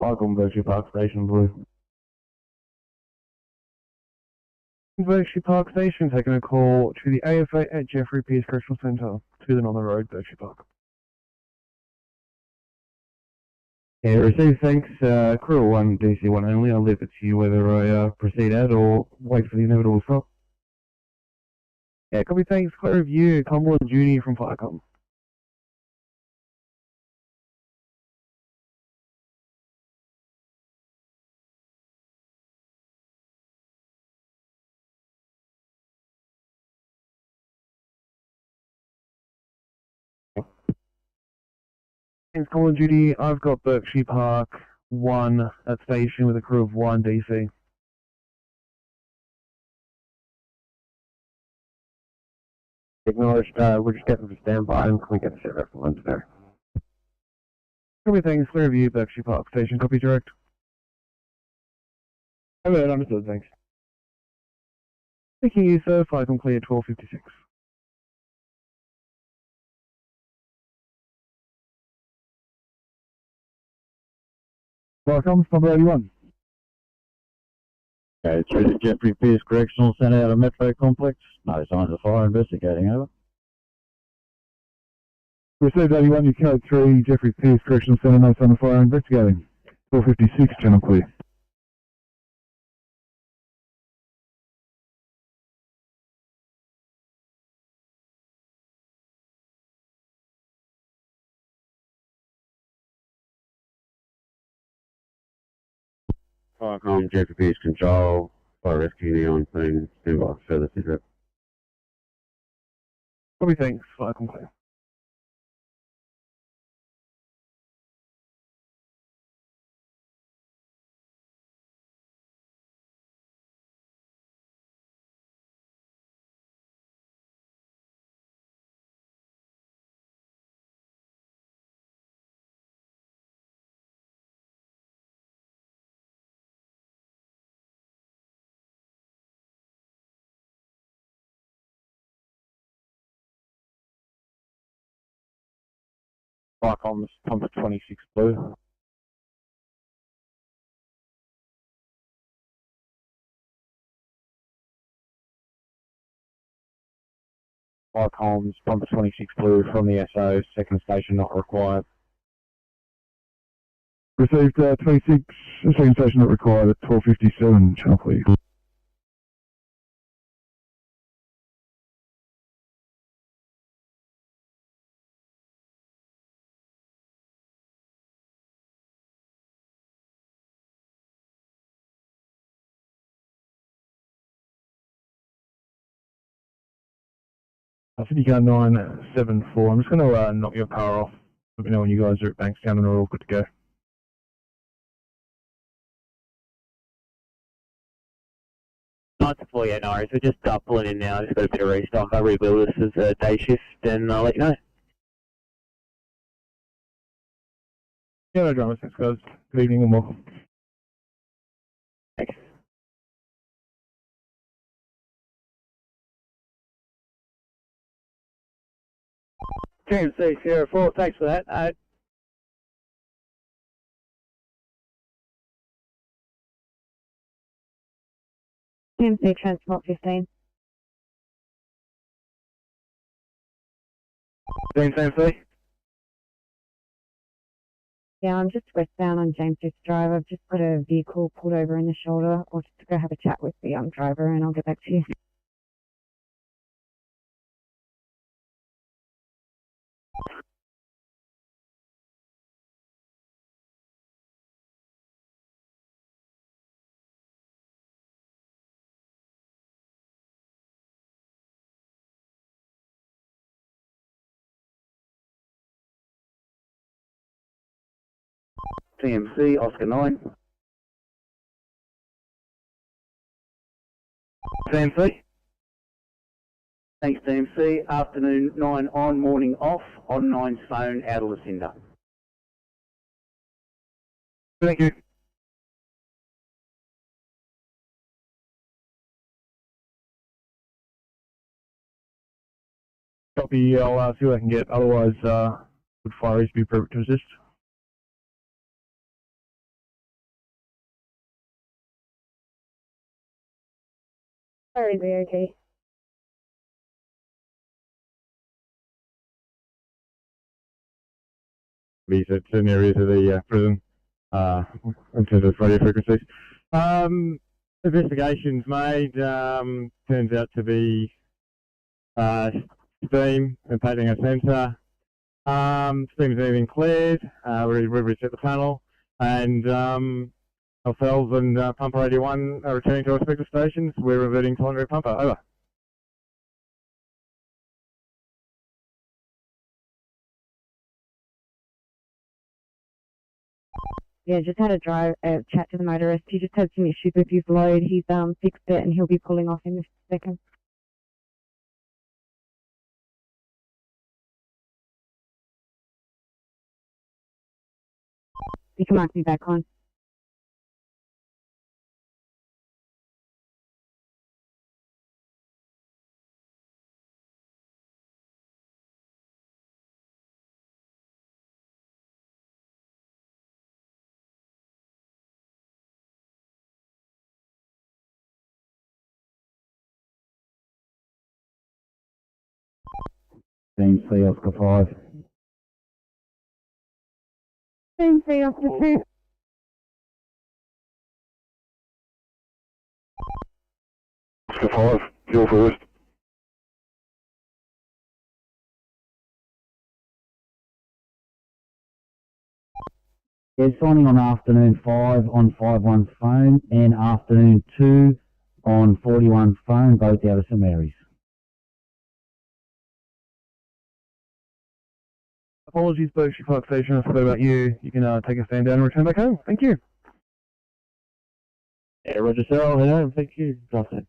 Firecom Virtue Park Station, blue. Virtue Park Station, taking a call to the AFA at Jeffrey Pierce Correctional Centre, to the Northern Road, Virtue Park. Yeah, receive thanks, crew 1, DC1 only. I'll leave it to you whether I proceed at or wait for the inevitable stop. Yeah, copy, thanks, clear of you, Cumberland Junior from Firecom. Thanks, Call of Duty. I've got Berkshire Park 1 at station with a crew of 1 DC. Acknowledged, we're just getting to standby and can we get the sheriff from lunch there? Copy, thanks, clear of you, Berkshire Park Station, copy direct. Hello, understood, thanks. Thank you, sir, Firecom clear 1256. Welcome, number 81. Okay, through to Jeffrey Pierce Correctional Centre out of Metro Complex. No signs of fire, investigating, over. Received 81, you code 3, Jeffrey Pierce Correctional Centre, no sign of fire, investigating. 1256, channel clear. Firecom, Jeffrey Pierce Control, Fire Rescue now on scene, standby, further sit-rep. Copy, thanks, Firecom clear. Firecom, number 26 blue. Firecom's number 26 blue from the SO, second station not required. Received 26, second station not required at 1257, channel clear. Sydney car 974. I'm just going to knock your power off. Let me know when you guys are at Bankstown and are all good to go. 9-4, yeah, no worries. We're just pulling in now. Just got a bit of restock. I'll rebuild this as a day shift and I'll let you know. Yeah, no dramas. Thanks, guys. Good evening and welcome. Thanks. TMC Sierra 4, thanks for that. TMC Transport 15. TMC? Yeah, I'm just westbound on James Fifth Drive. I've just got a vehicle pulled over in the shoulder. I'll just go have a chat with the driver and I'll get back to you. TMC Oscar 9. TMC? Thanks TMC, afternoon 9 on, morning off, on 9 phone out of Lucinda. Thank you. Copy, I'll see what I can get. Otherwise, would Ferry be appropriate to assist? Sorry, okay. Be certain areas of the prison in terms of radio frequencies. Investigations made, turns out to be steam impacting a sensor. Steam's even cleared. We've reset the panel, and ourselves and Pumper 81 are returning to our respective stations. We're reverting to Andre Pumper. Over. Yeah, just had a chat to the motorist. He just had some issues with his load. He's fixed it and he'll be pulling off in just a second. You can mark me back on. TMC Oscar 5. TMC Oscar 2. Oscar 5, fuel first. Yeah, signing on afternoon 5 on 51 phone and afternoon 2 on 41 phone, both out of St Mary's. Apologies, Berkshire Park Station. I forgot about you. You can take a stand down and return back home. Thank you. Yeah, Roger Cyril, hello, thank you. Nothing.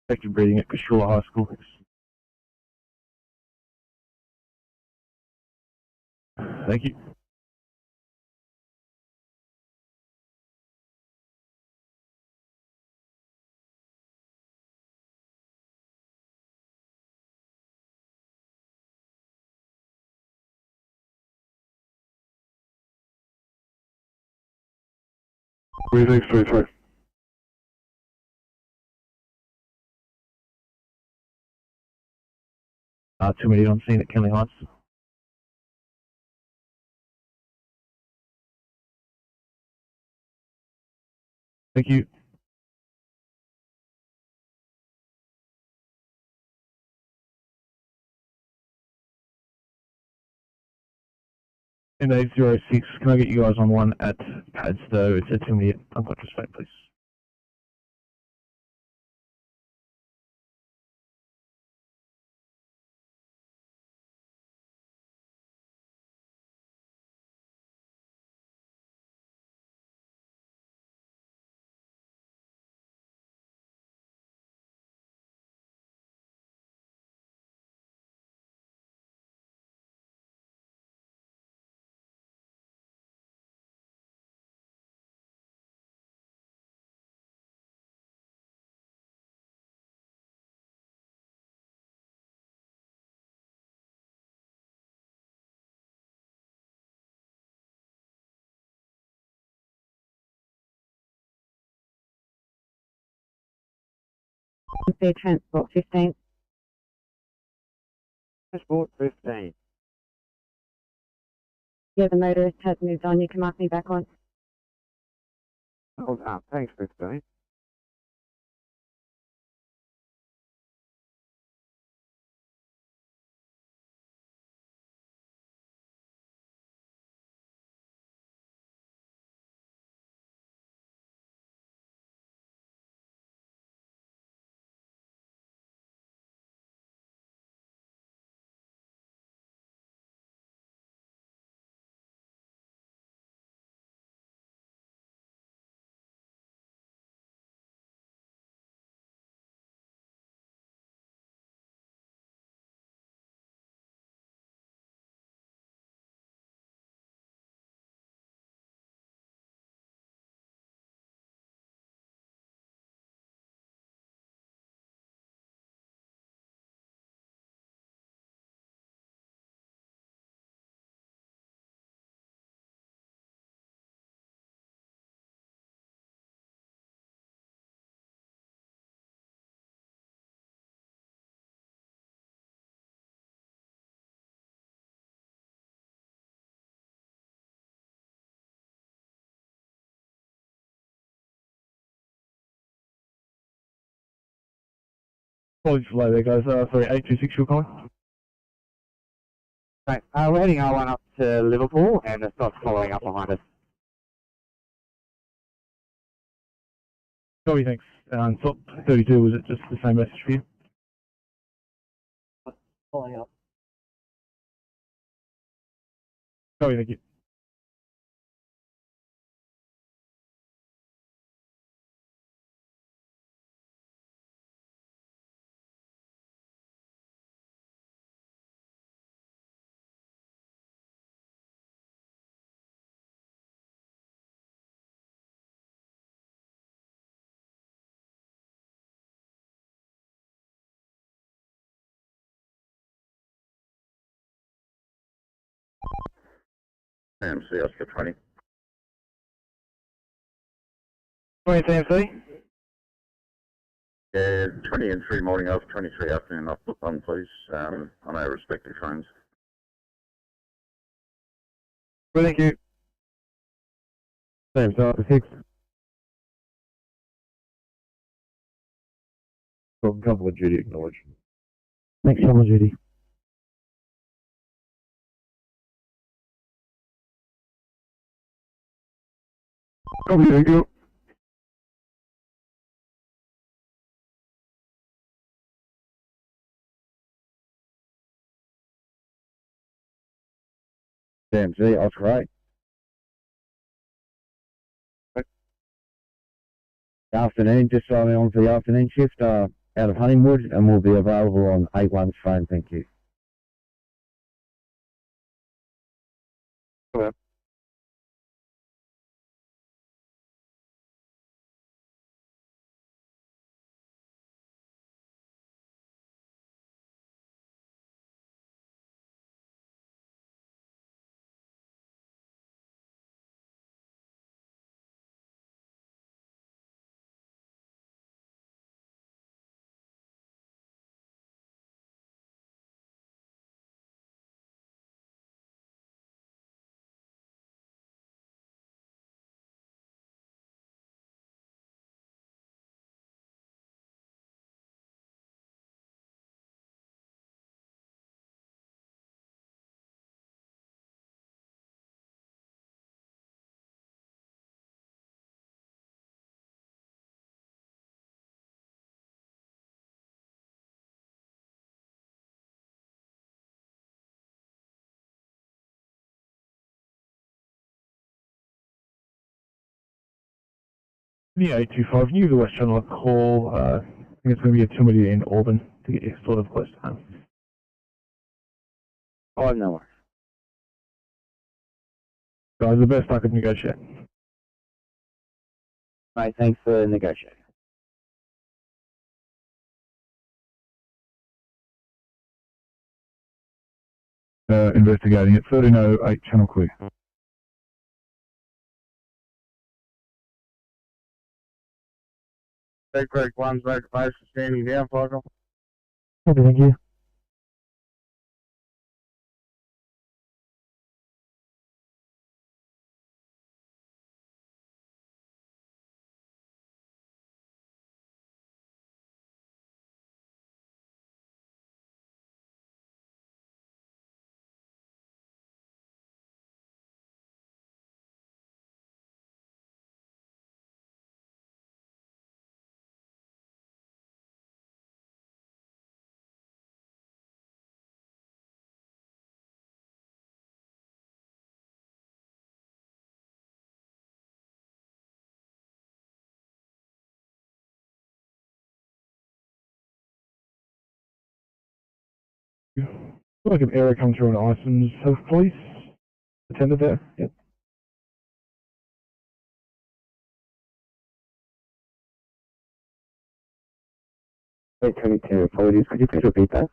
Effective breathing at Kashula High School. Thank you. Breathing 3-3. Too many on scene at Kelly Heights. Thank you. 806, can I get you guys on one at Padstow? It's a 2-minute unconscious state, please. Fair Transport 15. Transport 15. Yeah, the motorist has moved on. You can mark me back on. Hold on, thanks 15. Apologies for delay there, guys. Sorry, 826, you're calling? Right, we're heading R1 up to Liverpool, and the stop's following up behind us. Copy, thanks. Stop 32, was it just the same message for you? Following up. Copy, thank you. AMC, Oscar 20. 20 AMC? Yeah, 20 and 3 morning off, 23 afternoon off, book on please, on our respective phones. Well, thank you. Same start, 6. Couple of duty acknowledged. Next one on duty. Copy, thank you. AMC, Oscar 8. Afternoon, just signing on for the afternoon shift out of Honeywood, and we'll be available on 81's phone, thank you. Hello. Yeah, 825. Can you give the West Channel a call? I think it's going to be a Timothy in Auburn to get you sort of close to home. Oh, no worries. Guys, the best I could negotiate. Right, thanks for negotiating. Investigating it. 1308 Channel clear. Big Creek 1's motivation standing down, Michael. Okay, thank you. Like an error come through on Isons. Have police attended there? Yep. 822, apologies. Could you please repeat that?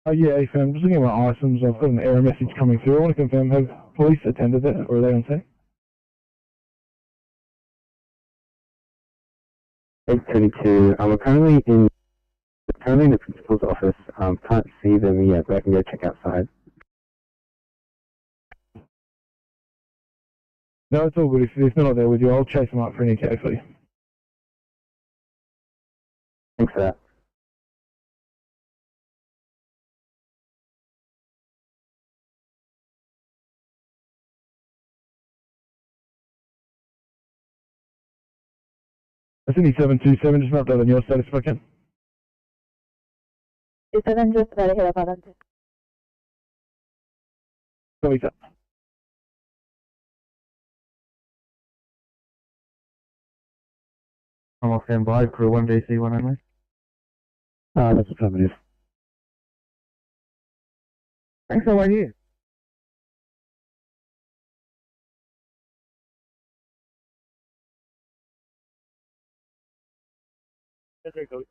Yeah, AFM. Just looking at my Isons. I've got an error message coming through. I want to confirm, have police attended there, or are they on scene? 822, we're currently in the principal's office. Can't see them yet, but I can go check outside. No, it's all good. If they're not there with you, I'll chase them up for an ETA for you. Thanks for that. Sydney 727, just an update on your status if I can. 7 just about ahead of Adelante. Copy that. I'm off standby, crew 1 DC 1 only. That's affirmative. Thanks, how are you? That's very cool.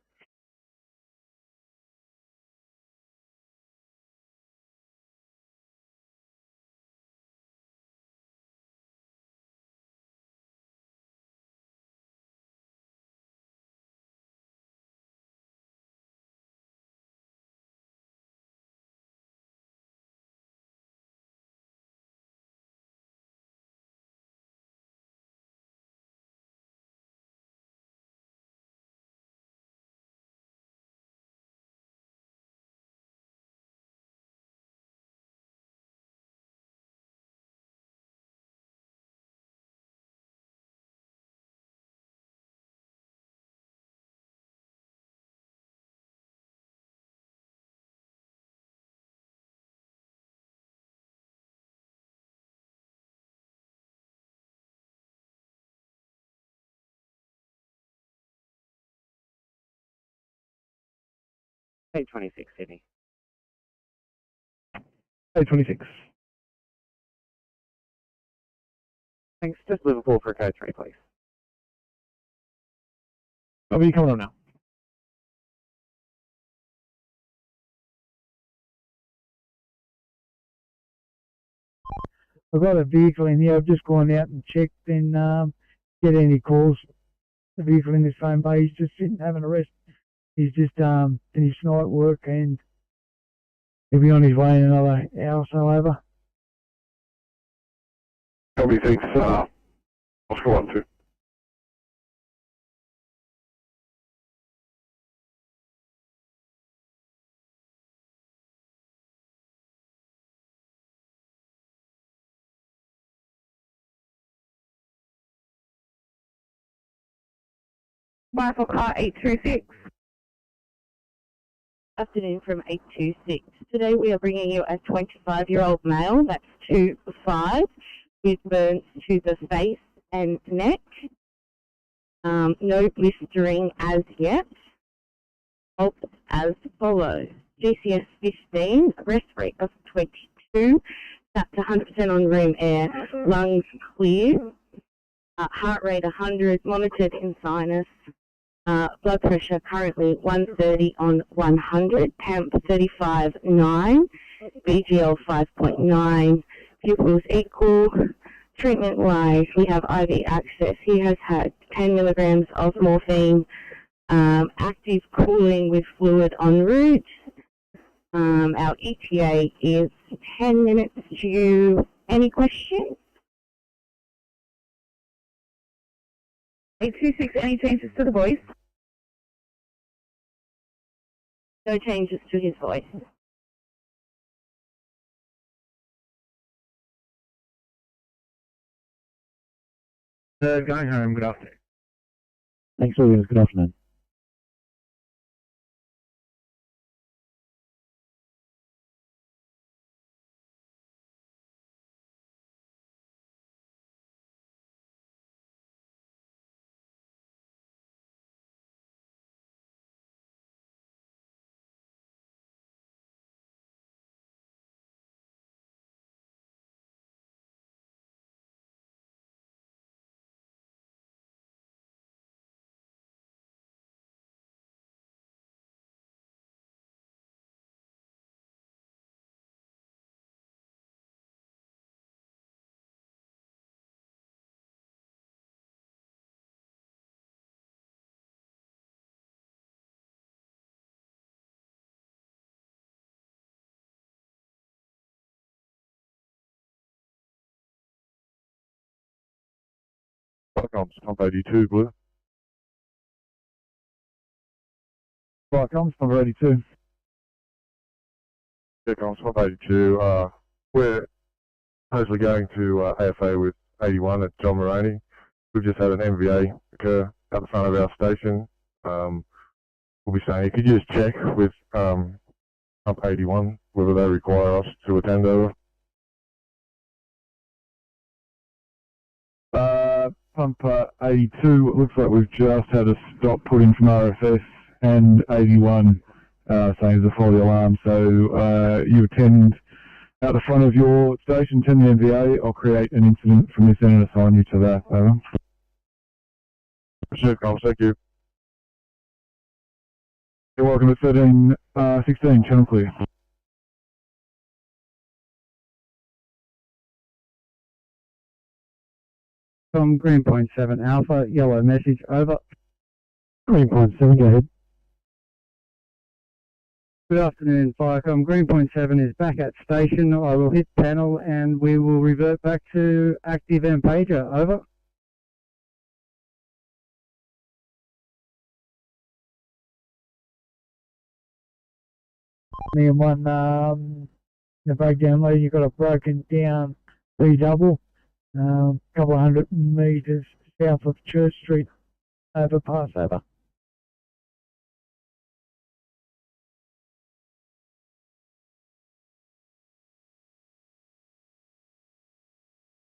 Hey, 26, Sydney. 826. Thanks. Just Liverpool for code 3, please. I'll be coming on now. I've got a vehicle in here. I've just gone out and checked and get any calls. The vehicle in the same bay. He's just sitting having a rest. He's just finished night work and he'll be on his way in another hour or so over. Copy, thanks. Oscar 1 2. Rifle car 826. Afternoon from 826. Today we are bringing you a 25-year-old male, that's 2'5", with burns to the face and neck. No blistering as yet. Pulse as follows. GCS 15, rest rate of 22, sat to 100% on room air, lungs clear, heart rate 100, monitored in sinus, blood pressure currently 130 on 100, temp 35.9, BGL 5.9, pupils equal. Treatment-wise, we have IV access. He has had 10 milligrams of morphine, active cooling with fluid en route. Our ETA is 10 minutes due. Any questions? 826, any changes to the voice? No changes to his voice. Going home, good afternoon. Thanks, Williams. Good afternoon. Comms, pump 82, Blue. Comms, pump 82. Yeah, comms, pump 82. We're supposedly going to AFA with 81 at John Moroney. We've just had an MVA occur at the front of our station. We'll be saying, could you just check with pump 81 whether they require us to attend over? Pump 82, it looks like we've just had a stop put in from RFS, and 81 saying there's a faulty alarm. So you attend out the front of your station, attend the MVA. I'll create an incident from this end and assign you to that. Over. Sure, comms, thank you. You're welcome to 1316, channel clear. From Green Point 7 Alpha, yellow message, over. Green Point 7, go ahead. Good afternoon, Firecom. Green Point 7 is back at station. I will hit panel and we will revert back to active and pager, over. Me and one the breakdown lead, you've got a broken down B double. Couple of 100 metres south of Church Street, over Passover.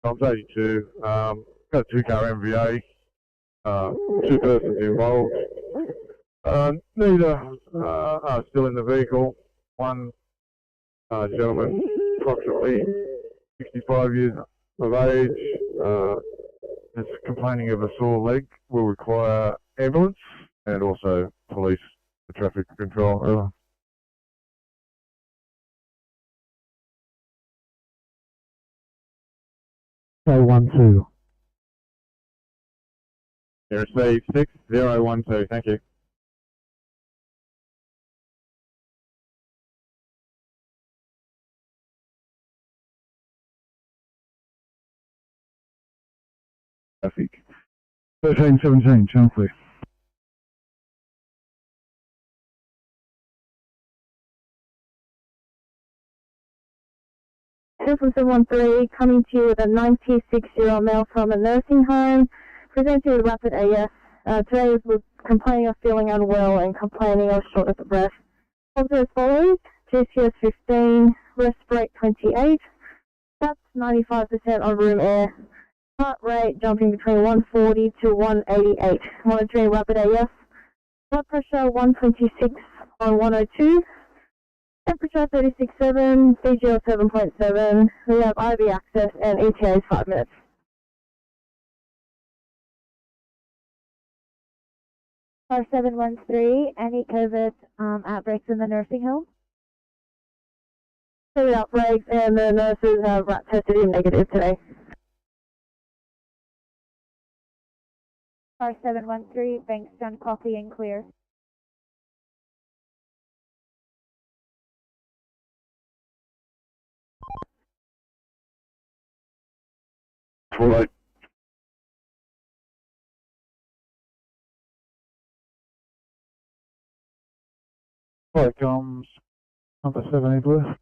Comms 82, got a 2-car MVA, 2 persons involved. Neither are still in the vehicle. One gentleman, approximately 65 years of age, is complaining of a sore leg, will require ambulance and also police for traffic control. So 12. Here is 6012, thank you. Traffic. 1317, channel clear. System 713 coming to you with a 96-year-old male from a nursing home, presenting with rapid AF. Today was complaining of feeling unwell and complaining of shortness of breath. Positive as follows: GCS 15, rest rate 28, that's 95% on room air, Heart rate jumping between 140 to 188. Monitoring rapid AF. Blood pressure 126 on 102. Temperature 36.7. BGL 7.7. We have IV access and ETA is 5 minutes. Car 713, any COVID outbreaks in the nursing home? COVID outbreaks and the nurses have rat tested in negative today. Car 713, Bankstown, copy and clear. Right. Right, comes number 7 Blue.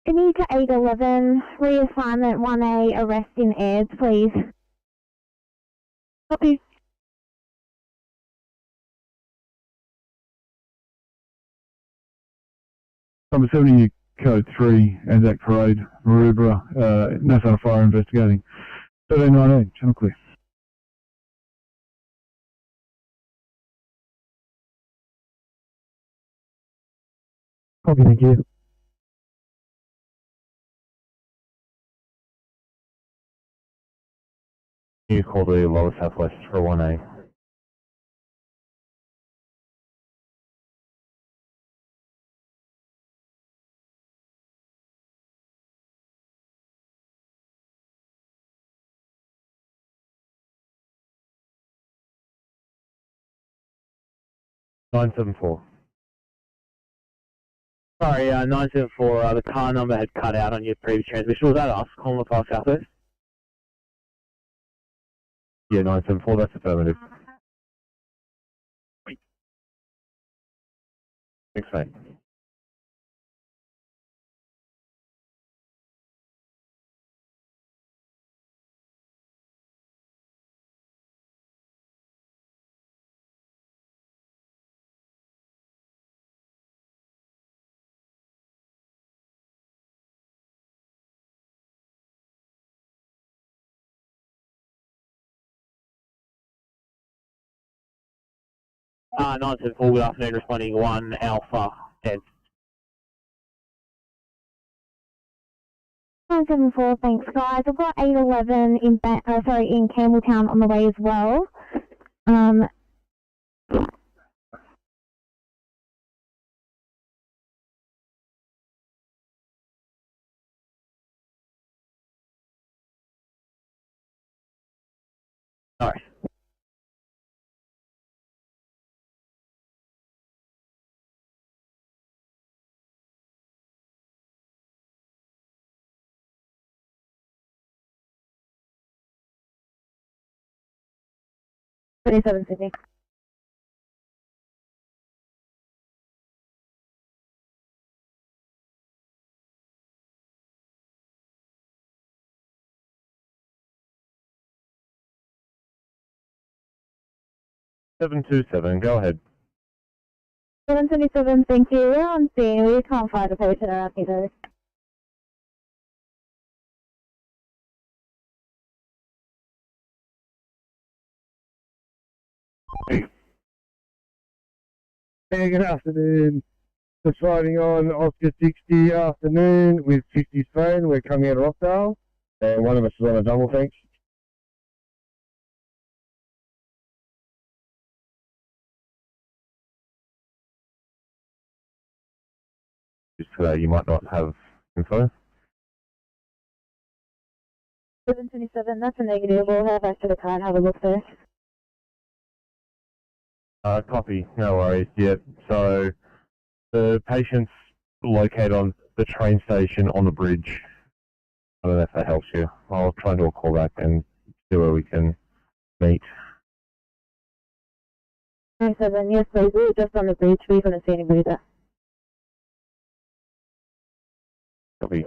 Sydney to 811, reassignment 1A, arrest in airs, please. Copy. Number 70, code 3, Anzac Parade, Maroubra, National Fire investigating. 1319, channel clear. Copy, thank you. You call the lower southwest for 1A. (974). Sorry, 974, the car number had cut out on your previous transmission. Was that us calling the far southwest? Yeah, 974, that's affirmative. Thanks, mate. . 974, good afternoon, responding 1 Alpha 10. 974, thanks guys. I've got 811 in in Campbelltown on the way as well. Alright. Sydney. (727), go ahead. 777, thank you. We're on scene. We can't find a patient around here though. Hey, good afternoon. Just riding on Oscar 60 afternoon with 50's phone. We're coming out of Rockdale, and one of us is on a double, thanks. Just today, you might not have info. 727, that's a negative. We'll head back to the car and have a look there. Copy, no worries. Yep, so the patient's located on the train station on the bridge. I don't know if that helps you. I'll try and do a call back and see where we can meet. 97, yes please. We were just on the bridge. We couldn't see anybody there. Copy.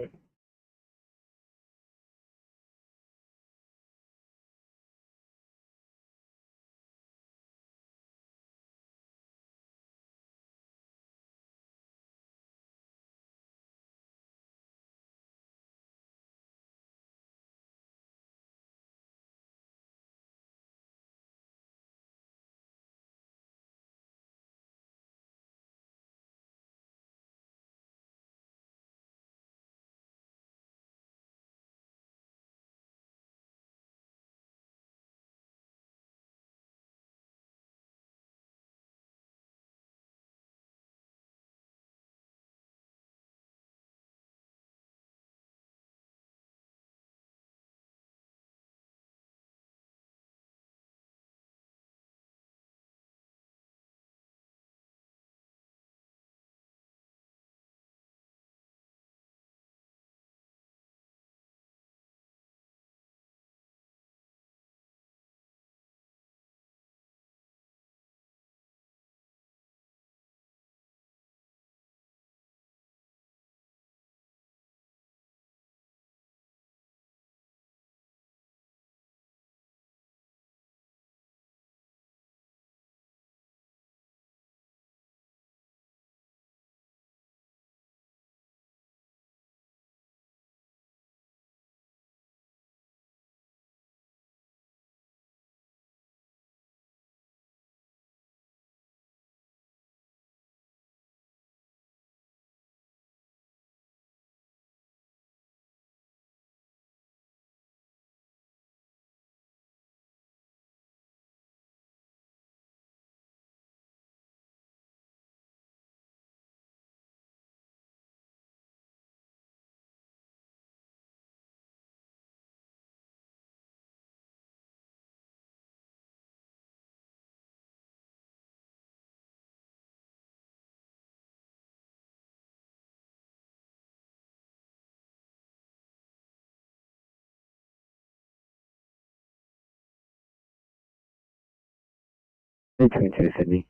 822 Sydney.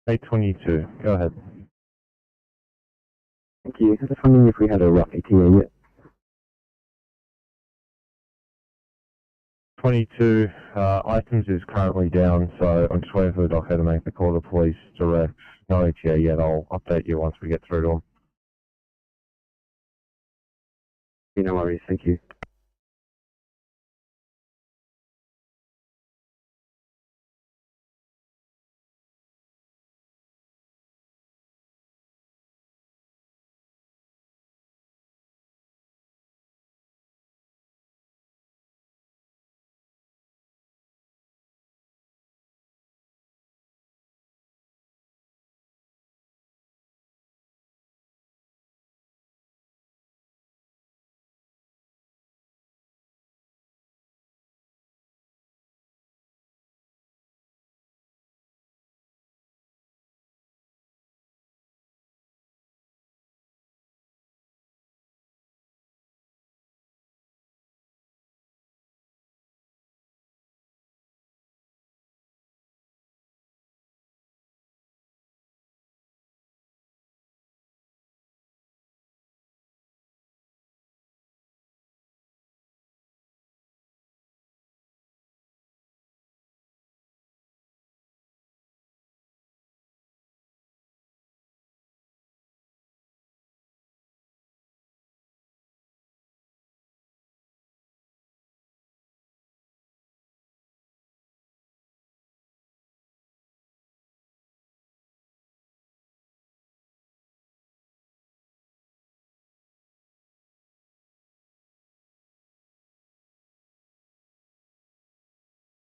822, go ahead. Thank you. I was just wondering if we had a rough ETA yet. 22 items is currently down, so I'm just waiting for the docker to make the call to police direct. No ETA yet. I'll update you once we get through to them. No worries. Thank you.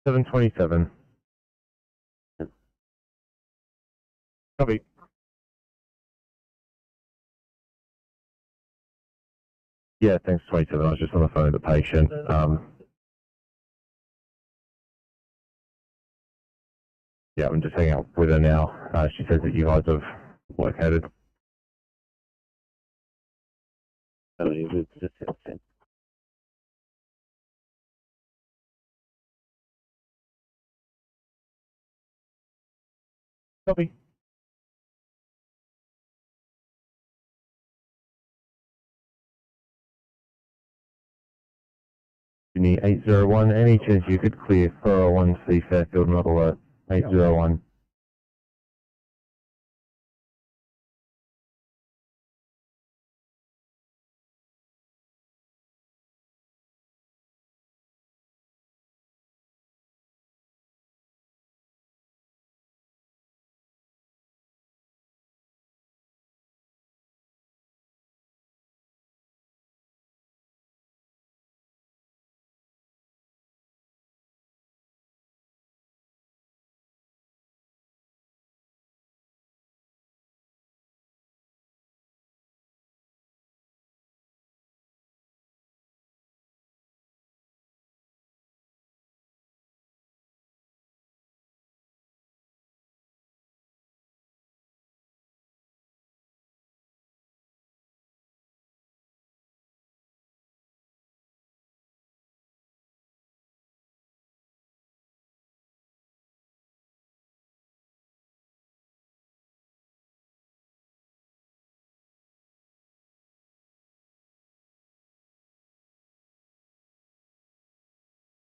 $727. Copy. Yeah, thanks, 27. I was just on the phone with the patient. Yeah, I'm just hanging out with her now. She says that you guys have located. Copy. Sydney 801, any chance you could clear 401C Fairfield, not alert, 801.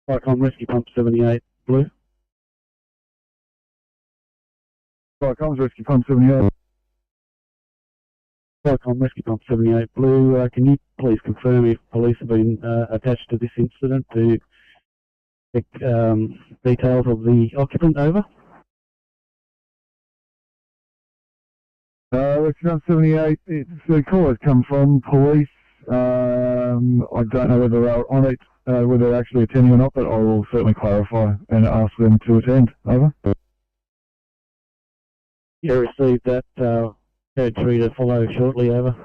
Vicom Rescue Pump 78, blue. Vicom's Rescue Pump 78. Vicom Rescue Pump 78, blue. Can you please confirm if police have been attached to this incident to check details of the occupant? Over. Rescue Pump 78, the call has come from police. I don't know whether they're on it, whether they're actually attending or not, but I will certainly clarify and ask them to attend. Over. You received that code 3 to follow shortly. Over.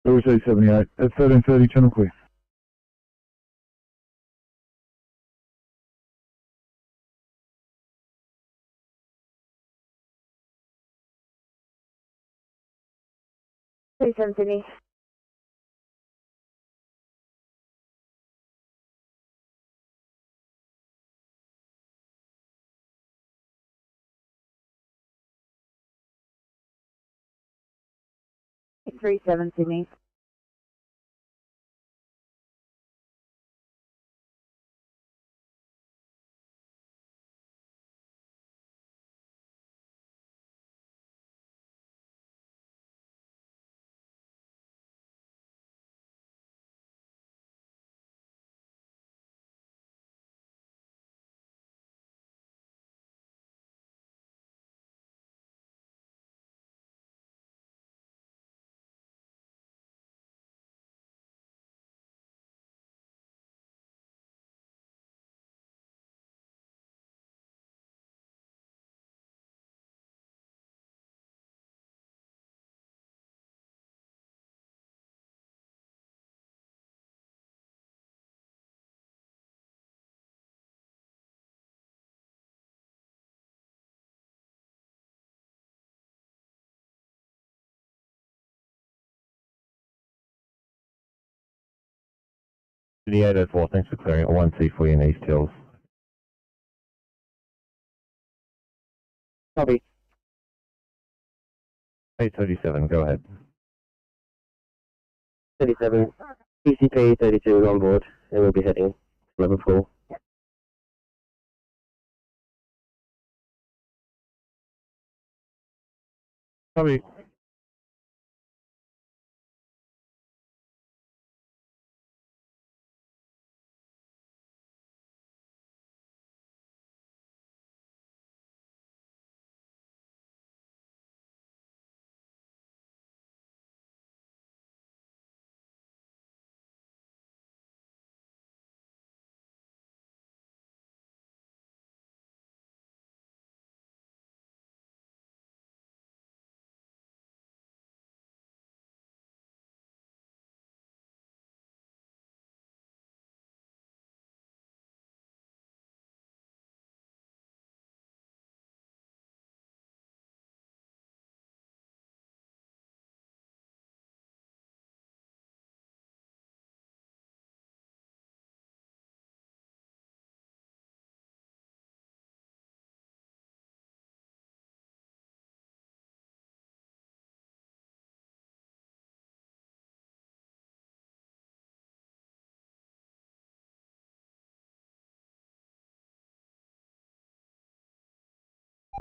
I received 78 at 13:30, channel clear. Sydney. 237 Sydney. Sydney 804, thanks for clearing it. 1C for you in East Hills. Copy. 837, go ahead. 37, PCP 32 is on board, and we'll be heading to Liverpool. Copy.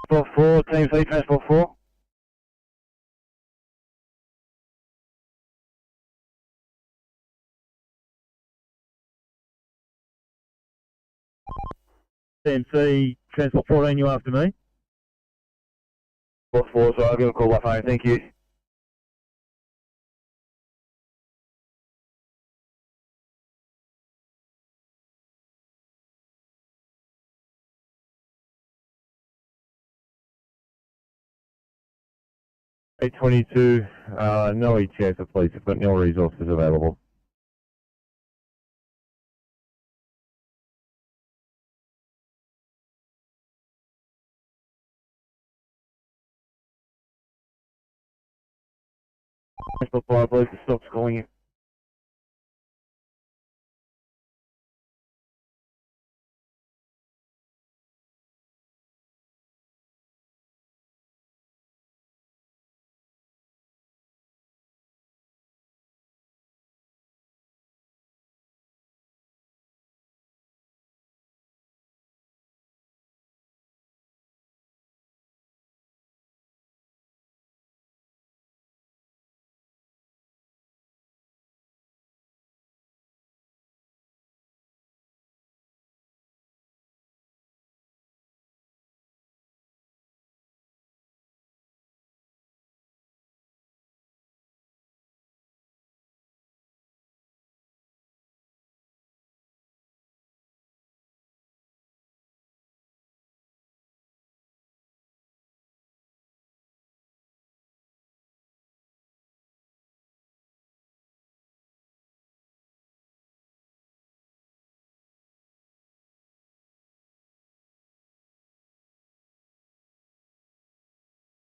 Transport 4, Team C, Transport 4. Team C, Transport 14, you after me? 4, so I'll give a call by phone, thank you. Eight 22, no ETA for police, have got no resources available. Transport 5, police, the stop's calling you.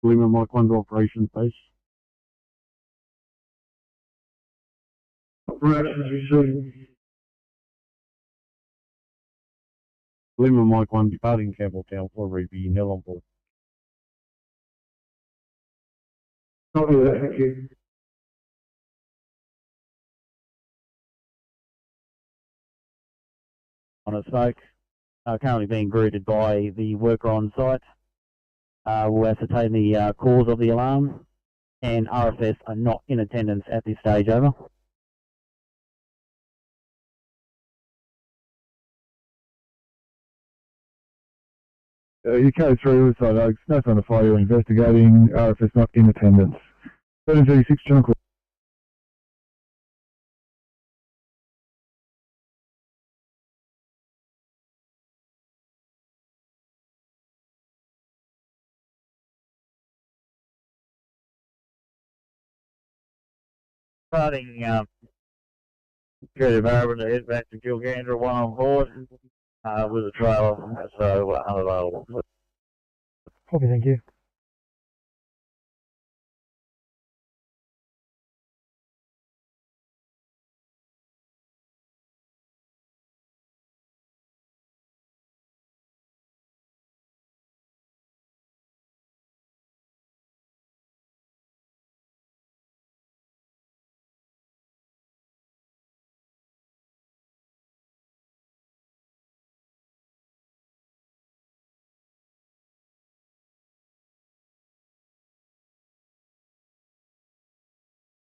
Lima Mike 1 to operations base. Operations resumed. Lima Mike 1 departing Campbelltown for Review, Hill on board. Copy that, thank you. on a smoke, currently being greeted by the worker on site. We'll ascertain the cause of the alarm, and RFS are not in attendance at this stage, over. You code 3, Riverside Oaks, no sign of fire, you're investigating, RFS not in attendance. 1336, John Court. Starting Creative Harbour to head back to Gilgandra, one on board with a trailer, so unavailable. Copy, thank you.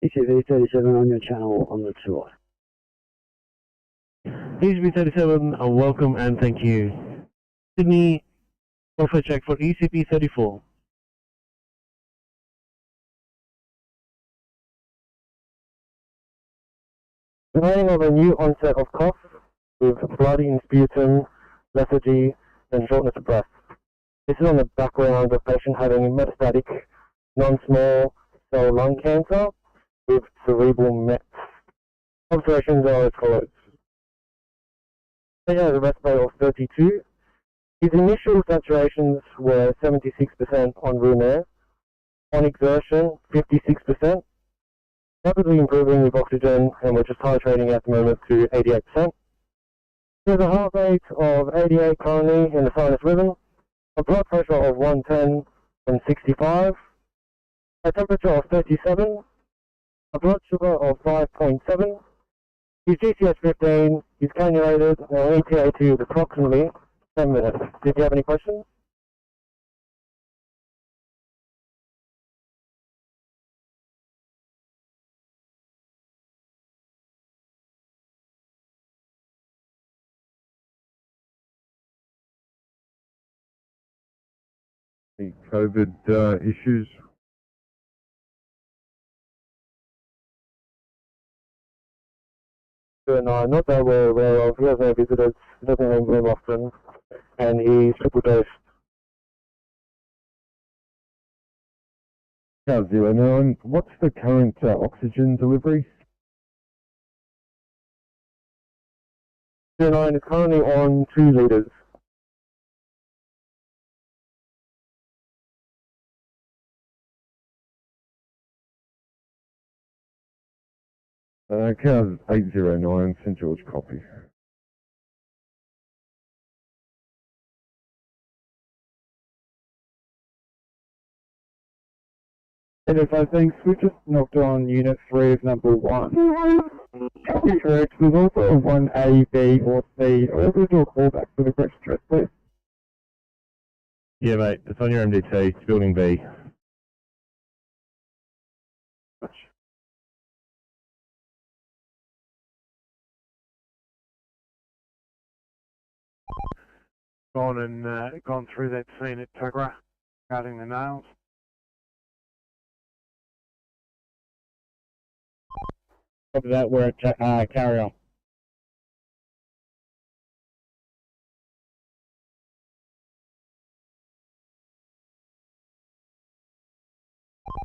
ECV 37 on your channel on the tour. ECV 37, welcome and thank you. Sydney, software check for ECP 34. Warning of a new onset of cough with bloody in sputum, lethargy, and shortness of breath. This is on the background of patient having metastatic non-small cell lung cancer with cerebral mets. Observations are as follows. Patient has a respiratory of 32. His initial saturations were 76% on room air. On exertion, 56%. Rapidly improving with oxygen, and we're just titrating at the moment to 88%. There's a heart rate of 88 currently in the sinus rhythm, a blood pressure of 110 and 65, a temperature of 37, a blood sugar of 5.7, his GCS 15, he's cannulated, and ETA to is approximately 10 minutes. Did you have any questions? The COVID issues. No, not that we're aware of. He has no visitors, he doesn't leave room often, and he's triple dosed. Cow 09, what's the current oxygen delivery? 09 is currently on 2 litres. Cows 809, St George copy. NSW, thanks. We just knocked on Unit 3 of number 1. Copy, correct. There's also a 1A, B, or C. I'll also do a callback for the correct address, please. Yeah, mate, it's on your MDT, it's building B. Gone and gone through that scene at Tugra, cutting the nails. After that, we're at carry on.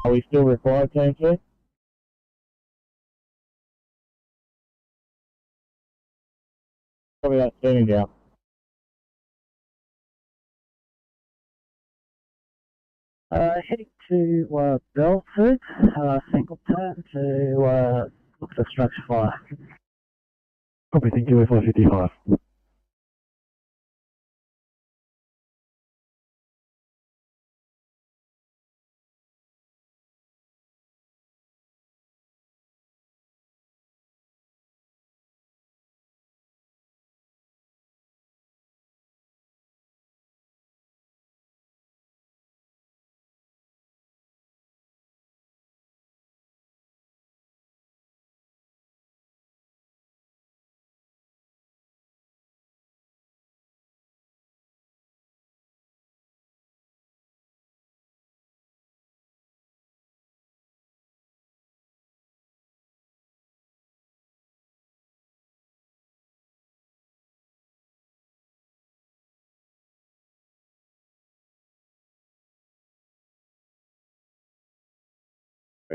Are we still required, Team 2? Probably that standing down. Heading to Belford, single turn to look for structure fire. Copy, thank you, F555.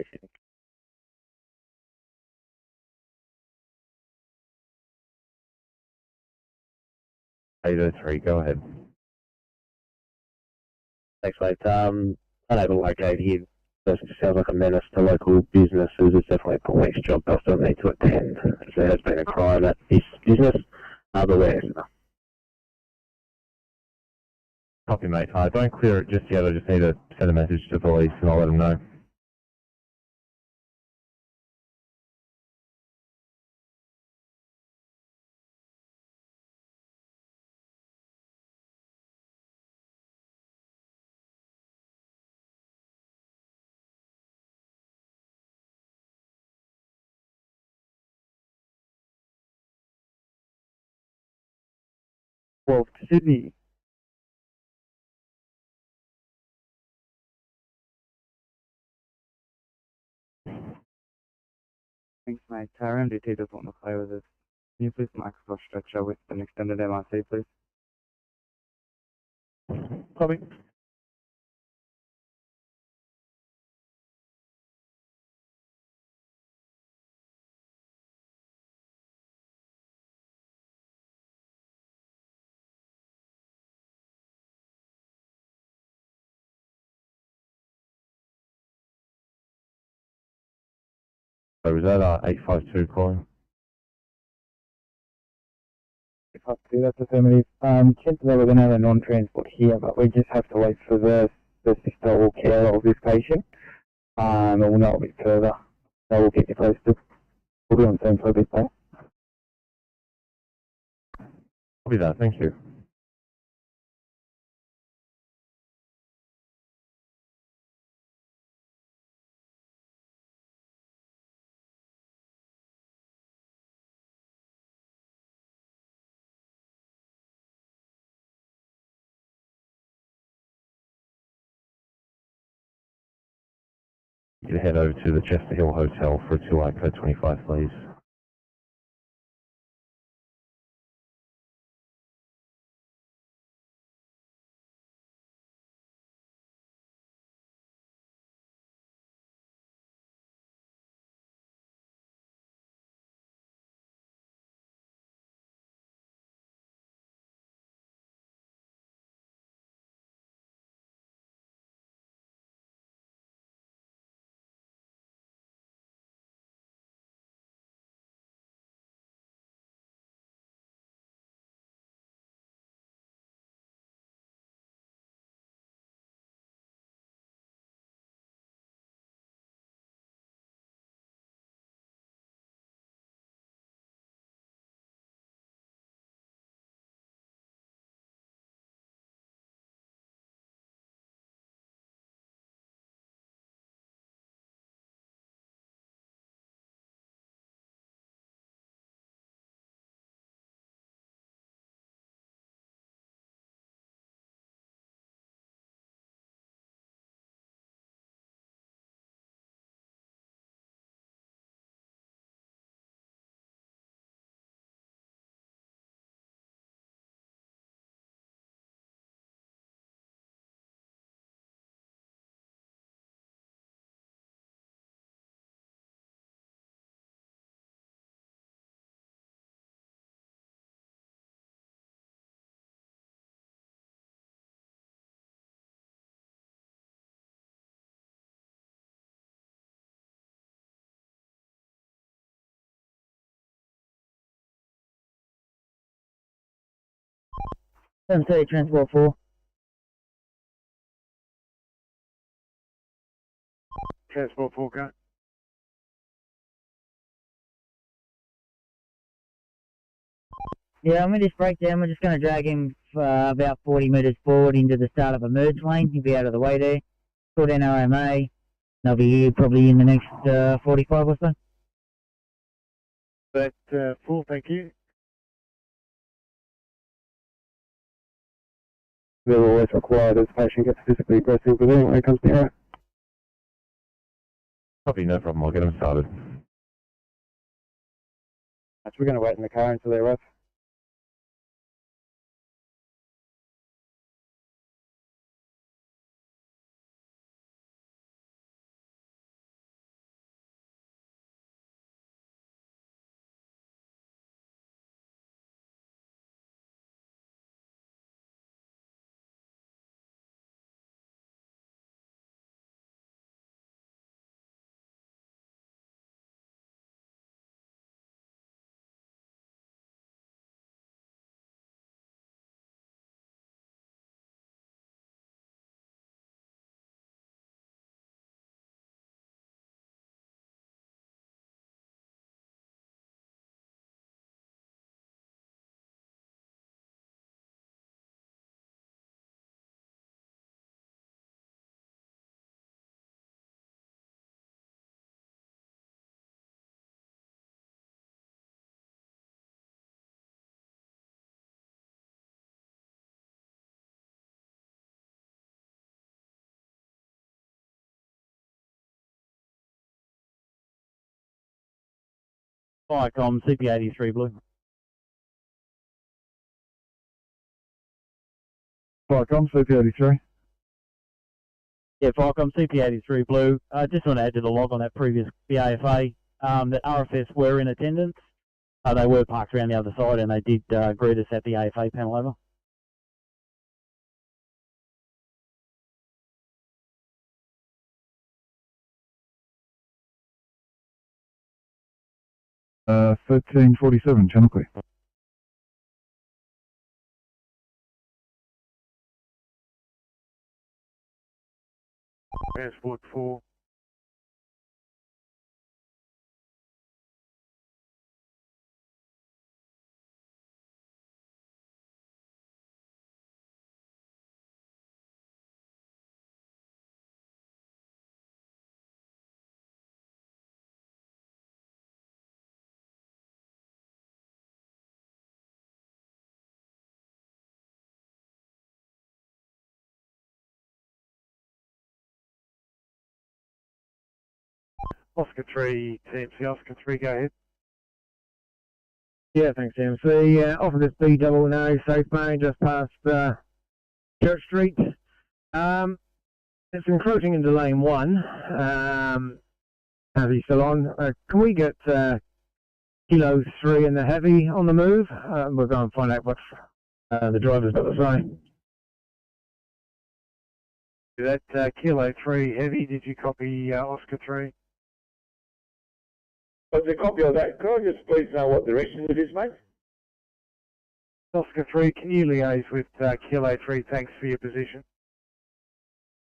Sydney. 803, go ahead. Thanks, mate. Unable to locate here. This sounds like a menace to local businesses. It's definitely a police job. They'll still need to attend. As there has been a crime at this business. But Copy, mate. Don't clear it just yet. I just need to send a message to police and I'll let them know. Well, Sydney. Thanks, mate. Our MDT does want to play with us. Can you please mark across stretcher with an extended MRC, please? Copy. So was that 852 calling? 852, that's affirmative. Chances are we're going to have a non-transport here, but we just have to wait for the sister or carer of this patient. And we'll know a bit further. So we'll keep you posted. We'll be on scene for a bit there. Copy that, thank you. You can head over to the Chester Hill Hotel for a 2i code 25, please. Transport 4. Transport 4, go. Yeah, I'm in this breakdown. We're just going to drag him about 40 metres forward into the start of a merge lane. He'll be out of the way there. Call down RMA. They'll be here probably in the next 45 or so. That's full, thank you. We'll always require this patient gets physically aggressive with anyone who comes near it. Copy, no problem. I'll get them started. We're going to wait in the car until they arrive. Firecom CP83 Blue. Firecom, CP83. Yeah, Firecom CP83 Blue. I just want to add to the log on that previous BAFA that RFS were in attendance. They were parked around the other side and they did greet us at the AFA panel over. Uh, 1347, channel clear. Transport 4. Oscar 3, TMC Oscar 3, go ahead. Yeah, thanks, MC. Off of this B00 safe main just past Church Street. It's encroaching into lane 1. Heavy still on. Can we get Kilo 3 and the heavy on the move? We'll go and find out what the driver's got to say. That Kilo 3 heavy, did you copy Oscar 3? What's a copy of that? Could I just please know what direction it is, mate? Oscar 3, can you liaise with Kilo 3? Thanks for your position.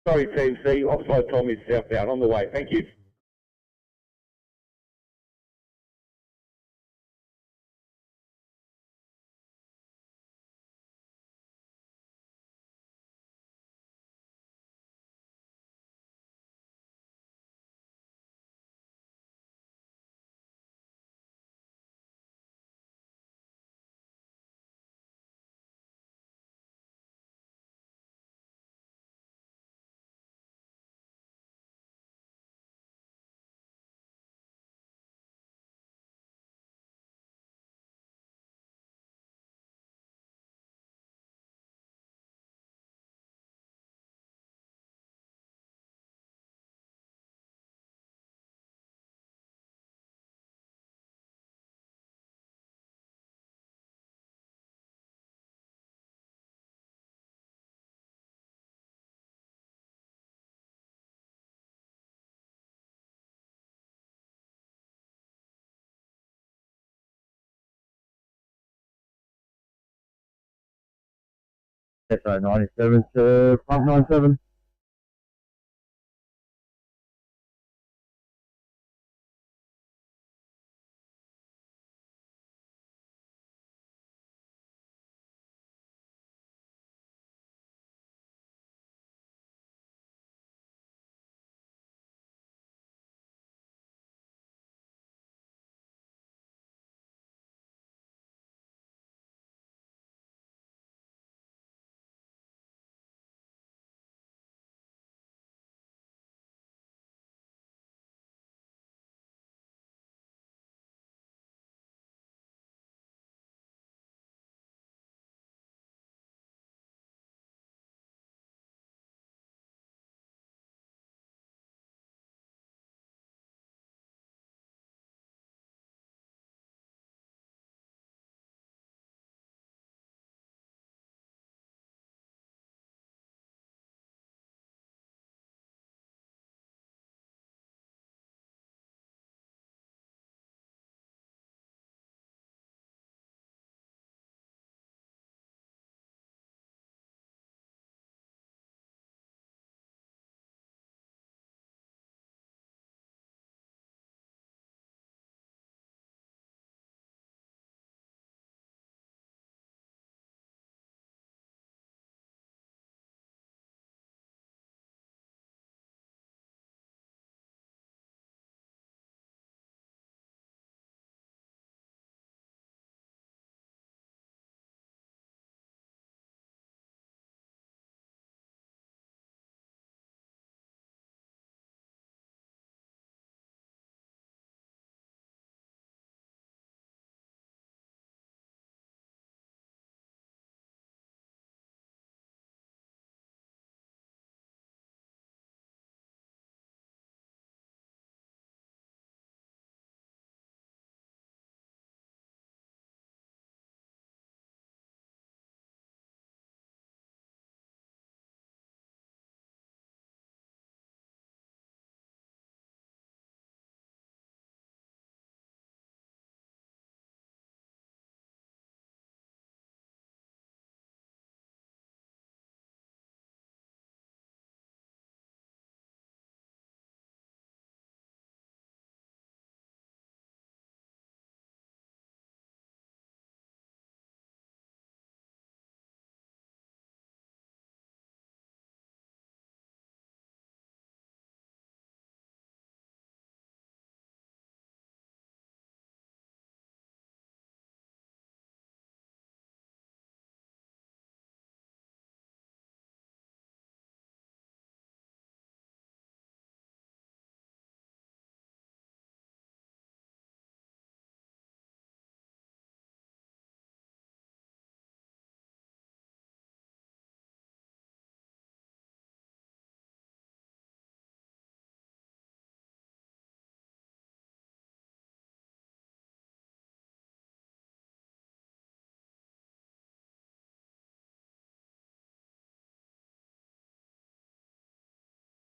Sorry, TMC. Offside told me southbound on the way. Thank you. SO 97 to pump 97.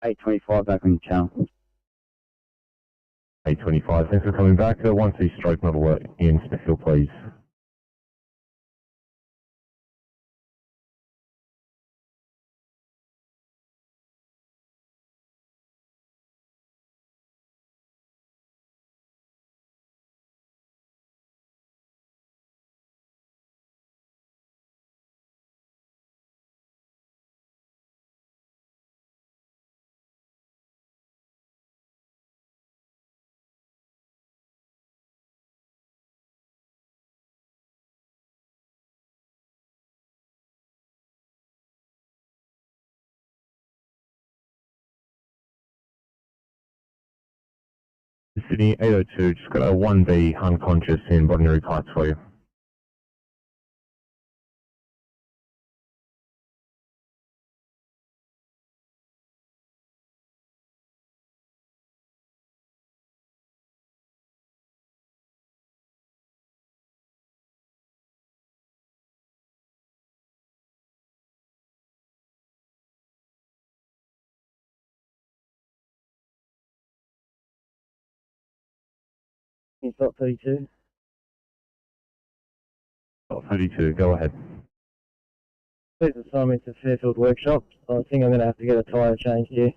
825 back on your channel. 825, thanks for coming back. 1C stroke not alert in Smithfield, please. Sydney 802, just got a 1B unconscious in Bodinary Heights for you. Stop 32. Stop 32, go ahead. Please assign me to Fairfield Workshop. I think I'm going to have to get a tyre changed here.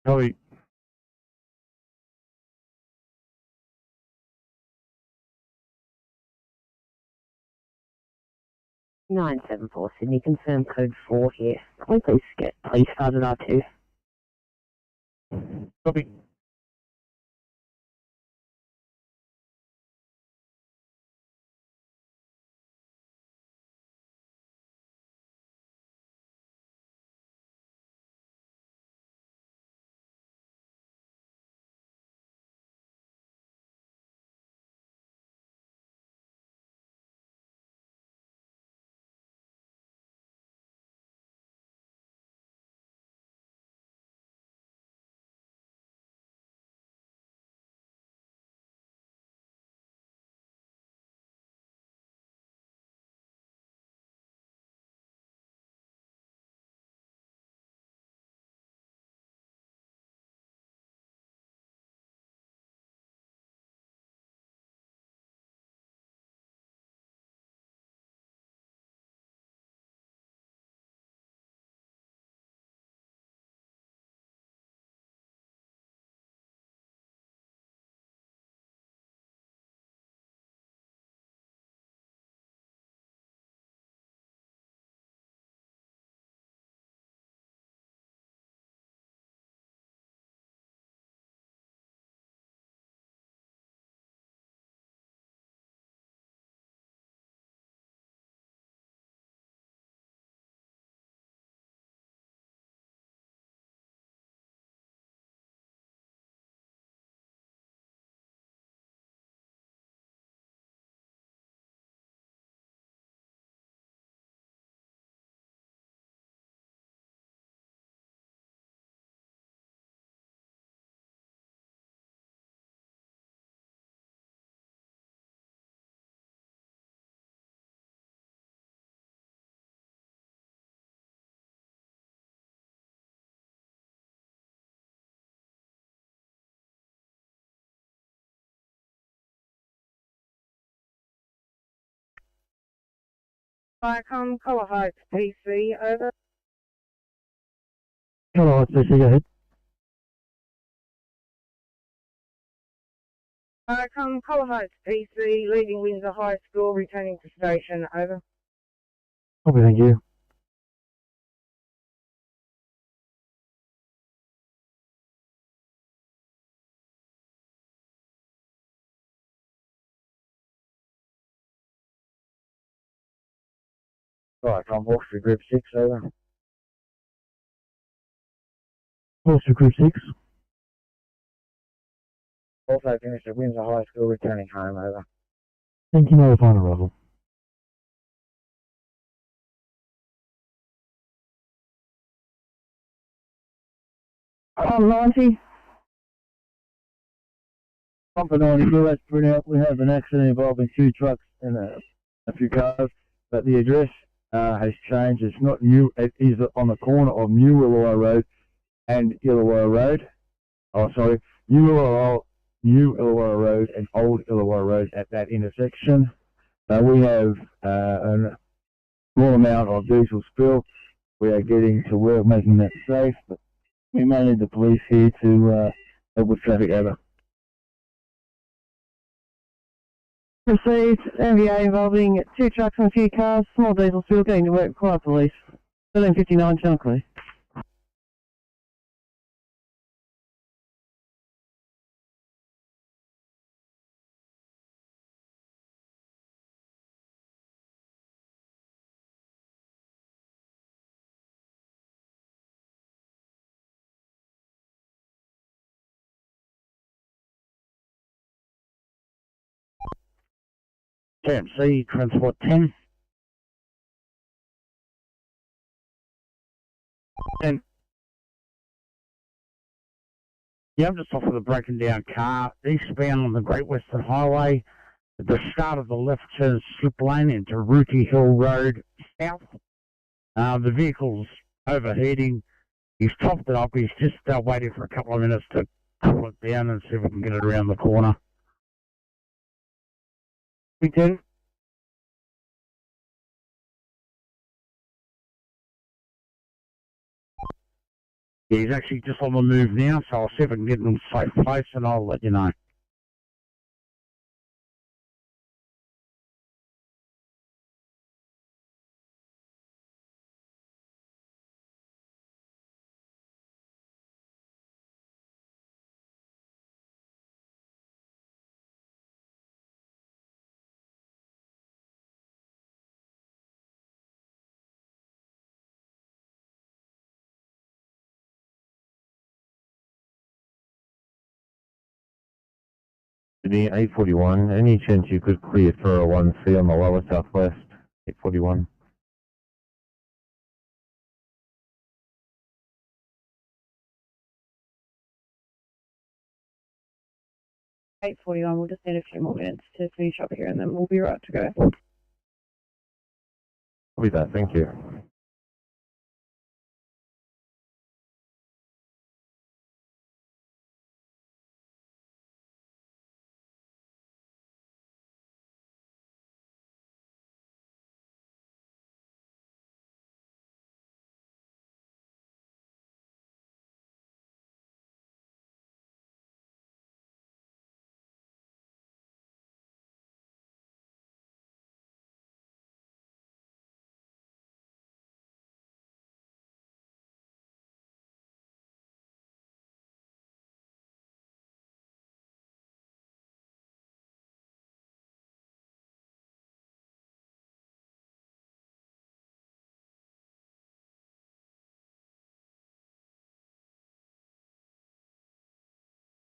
Copy. Nine 7-4 Sydney, confirm code 4 here. Can we please get police started R2? Copy. Viacom, Colour Heights, PC, over. Hello, it's PC, go ahead. Viacom, Colour Heights, PC, leaving Windsor High School, returning to station, over. Copy, thank you. Right, I'm Hawkesbury Group 6, over. Hawkesbury Group 6. Also finished at Windsor High School, returning home, over. Thank you, no final arrival. I'm 90. Pumper 92, that's pretty up. We have an accident involving 2 trucks and a few cars at the address. has changed. It's not new. It is on the corner of New Illawarra Road and Illawarra Road. Oh, sorry, New Illawarra Road and Old Illawarra Road at that intersection. We have a small amount of diesel spill. We are getting to work making that safe, but we may need the police here to help with traffic. Over. Received MVA involving 2 trucks and a few cars, small diesel spill, getting to work, quiet police. 1359 Shankly. TMC, Transport 10. Yeah, I'm just off with a broken down car, eastbound on the Great Western Highway, at the start of the left turn slip lane into Rookie Hill Road south. The vehicle's overheating. He's topped it up. He's just waiting for a couple of minutes to cool it down and see if we can get it around the corner. We can. Yeah, he's actually just on the move now, so I'll see if I can get him a safe place and I'll let you know. Sydney 841, any chance you could clear for a 1C on the lower southwest? 841. $8:41. We'll just need a few more minutes to finish up here and then we'll be right to go. Copy that, thank you.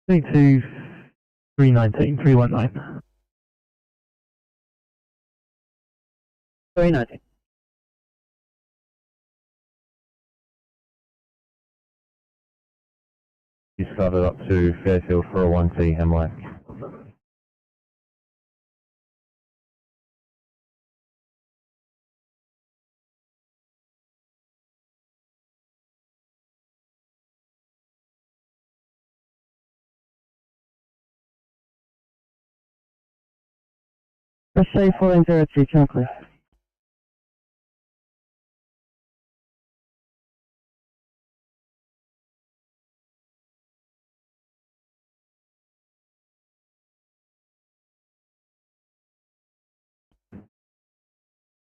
C2 319 319. 319. You started up to Fairfield for a 1C Hemlock. Receive 1403 Shankly.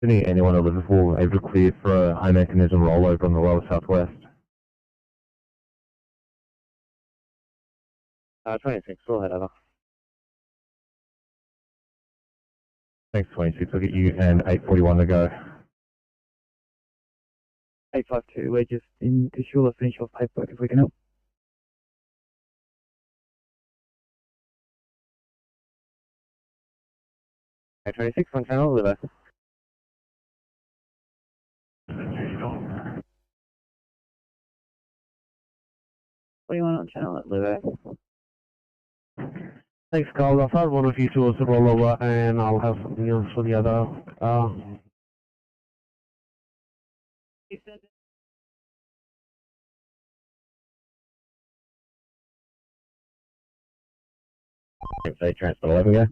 Anyone at Liverpool able to clear for a high mechanism rollover on the lower southwest? 26, we'll head over. Thanks 26, I'll get you and 841 to go. 852, we're just in the Shula finish off paperwork if we can help. Okay, 26 on channel, Liver. 41 on channel at Liver. Thanks, Carl. I've had one of you towards the rollover and I'll have something else for the other. Say Transport 11, go.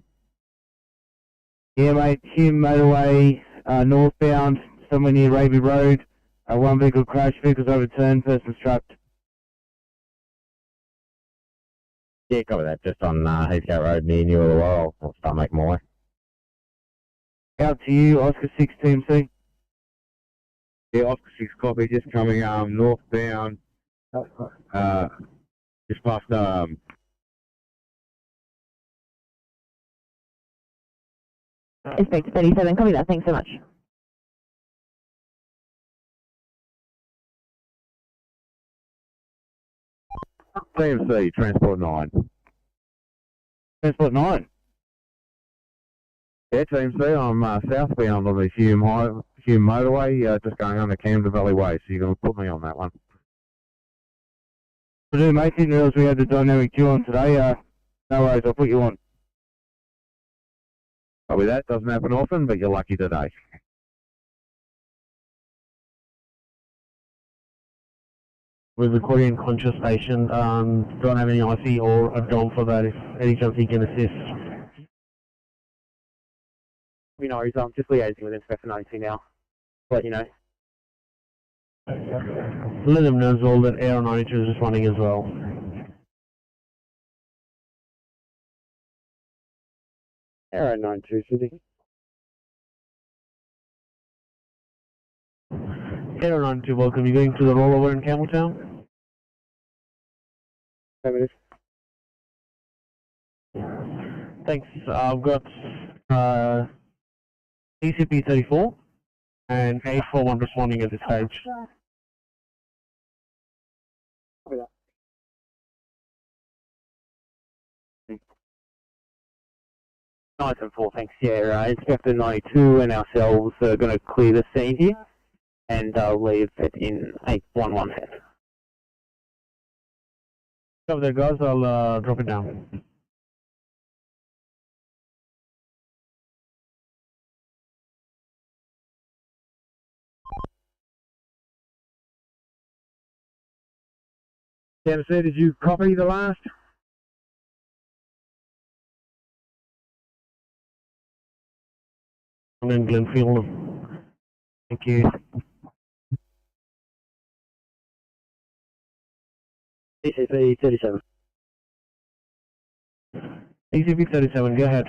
Yeah, mate, Hume motorway, northbound, somewhere near Raby Road. One vehicle crashed, vehicles overturned, person's trapped. Yeah, cover that. Just on Heathcote Road near New Illawarra. I'll start making my way. Out to you, Oscar 6 TMC. Yeah, Oscar 6 copy, just coming northbound, just past Inspector 37, copy that, thanks so much. TMC, Transport 9. Transport 9? Yeah, TMC, I'm southbound on the Hume motorway, just going on the Camden Valley Way, so you're going to put me on that one. I do, mate, didn't realise we had the dynamic duo on today. No worries, I'll put you on. Probably that doesn't happen often, but you're lucky today. We're recording conscious station. Don't have any IC or a dom for that if any chance he can assist. You know, I'm just liaising with Inspector 90 now. Let you know. Let them know as well that Air 92 is just running as well. Air 92, Sydney. Air 92, welcome. You're going to the rollover in Campbelltown? 10 minutes. Thanks. I've got ECP 34 and 841 responding at this stage. Nice and 4, thanks. Yeah, Inspector 92 and ourselves are going to clear the scene here and leave it in 811. Cover there, guys. I'll drop it down. Tennessee, did you copy the last? I'm in Glenfield. Thank you. ECP 37. ECP 37, go ahead.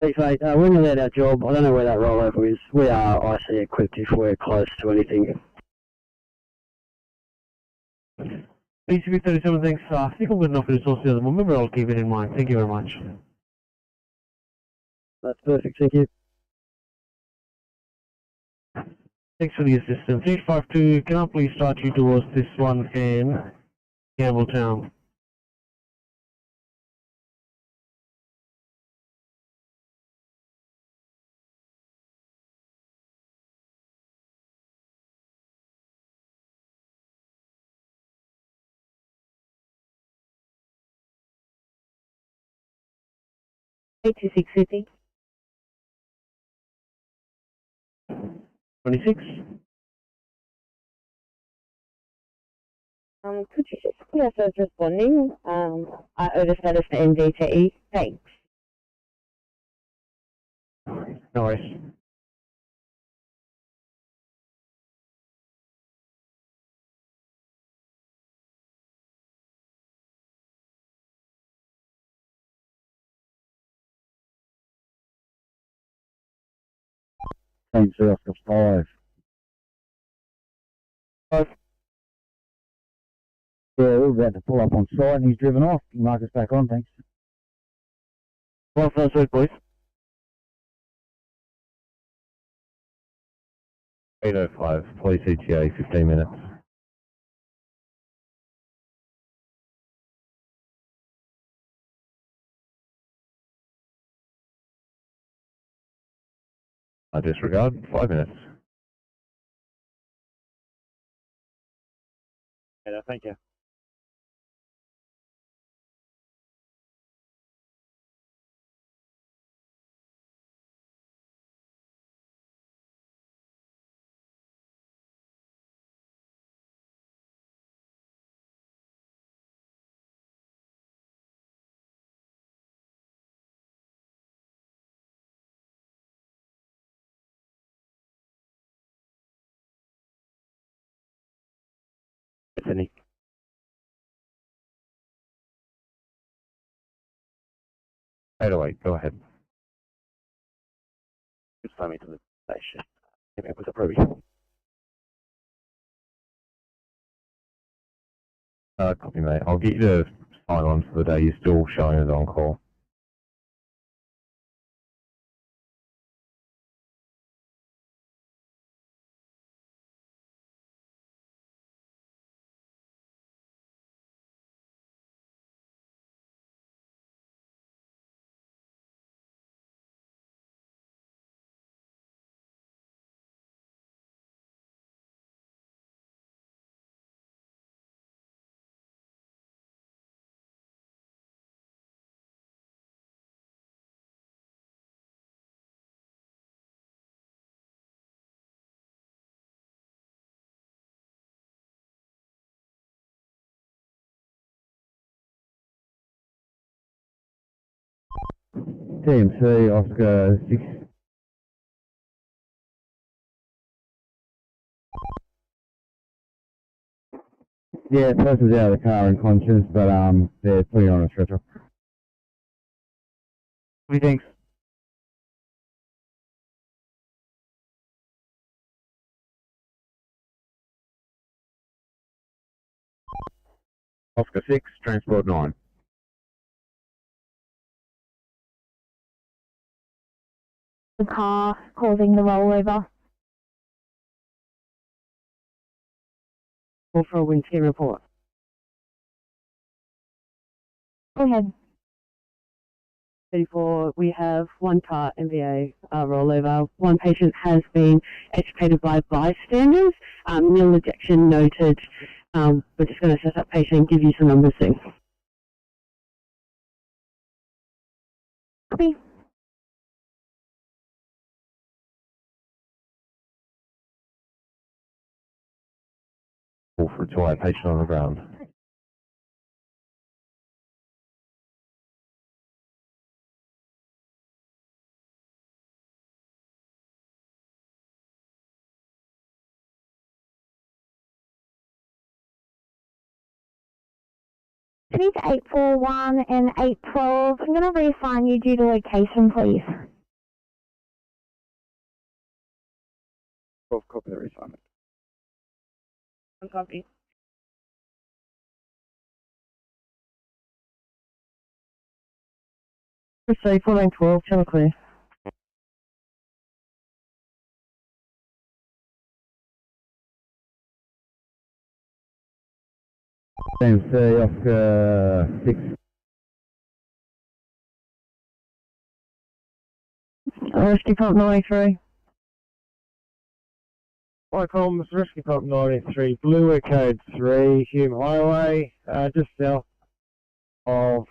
Thanks, mate. We're nearly at our job. I don't know where that rollover is. We are IC equipped if we're close to anything. ECP 37, thanks. I think I'm good enough resources at the moment, but I'll keep it in mind. Thank you very much. That's perfect, thank you. Thanks for the assistance. 852, can I please start you towards this one in Campbelltown? Eight-two-six Sydney. 26. Could you just put us as responding? I owe the status for NDTE. Thanks. No worries. Same Oscar 5. Yeah, we're about to pull up on site and he's driven off. Mark us back on, thanks. Well, first word, please. 805, police ETA, 15 minutes. I disregard, 5 minutes. Yeah, thank you. Sydney. Go ahead. Just phone me to the station. It was approved. Copy, mate. I'll get you to sign on for the day. You're still showing as on call. TMC, Oscar 6. Yeah, person's out of the car unconscious, but they're putting on a stretcher. Thanks. Oscar 6, Transport 9. The car causing the rollover. Call for a windscreen report. Go ahead. 34, we have one car MVA rollover. One patient has been extricated by bystanders. Nil ejection noted. We're just going to set up patient and give you some numbers soon. Copy. Call for a 2-eye patient on the ground. Please 841 and 812. I'm going to reassign you due to location, please. 12, copy the reassignment. One copy. Say 4912, channel clear. TMC, Oscar 6. Rescue Pump 93. Hi, Columns, Rescue Pump 93, Blue Code 3, Hume Highway, just south of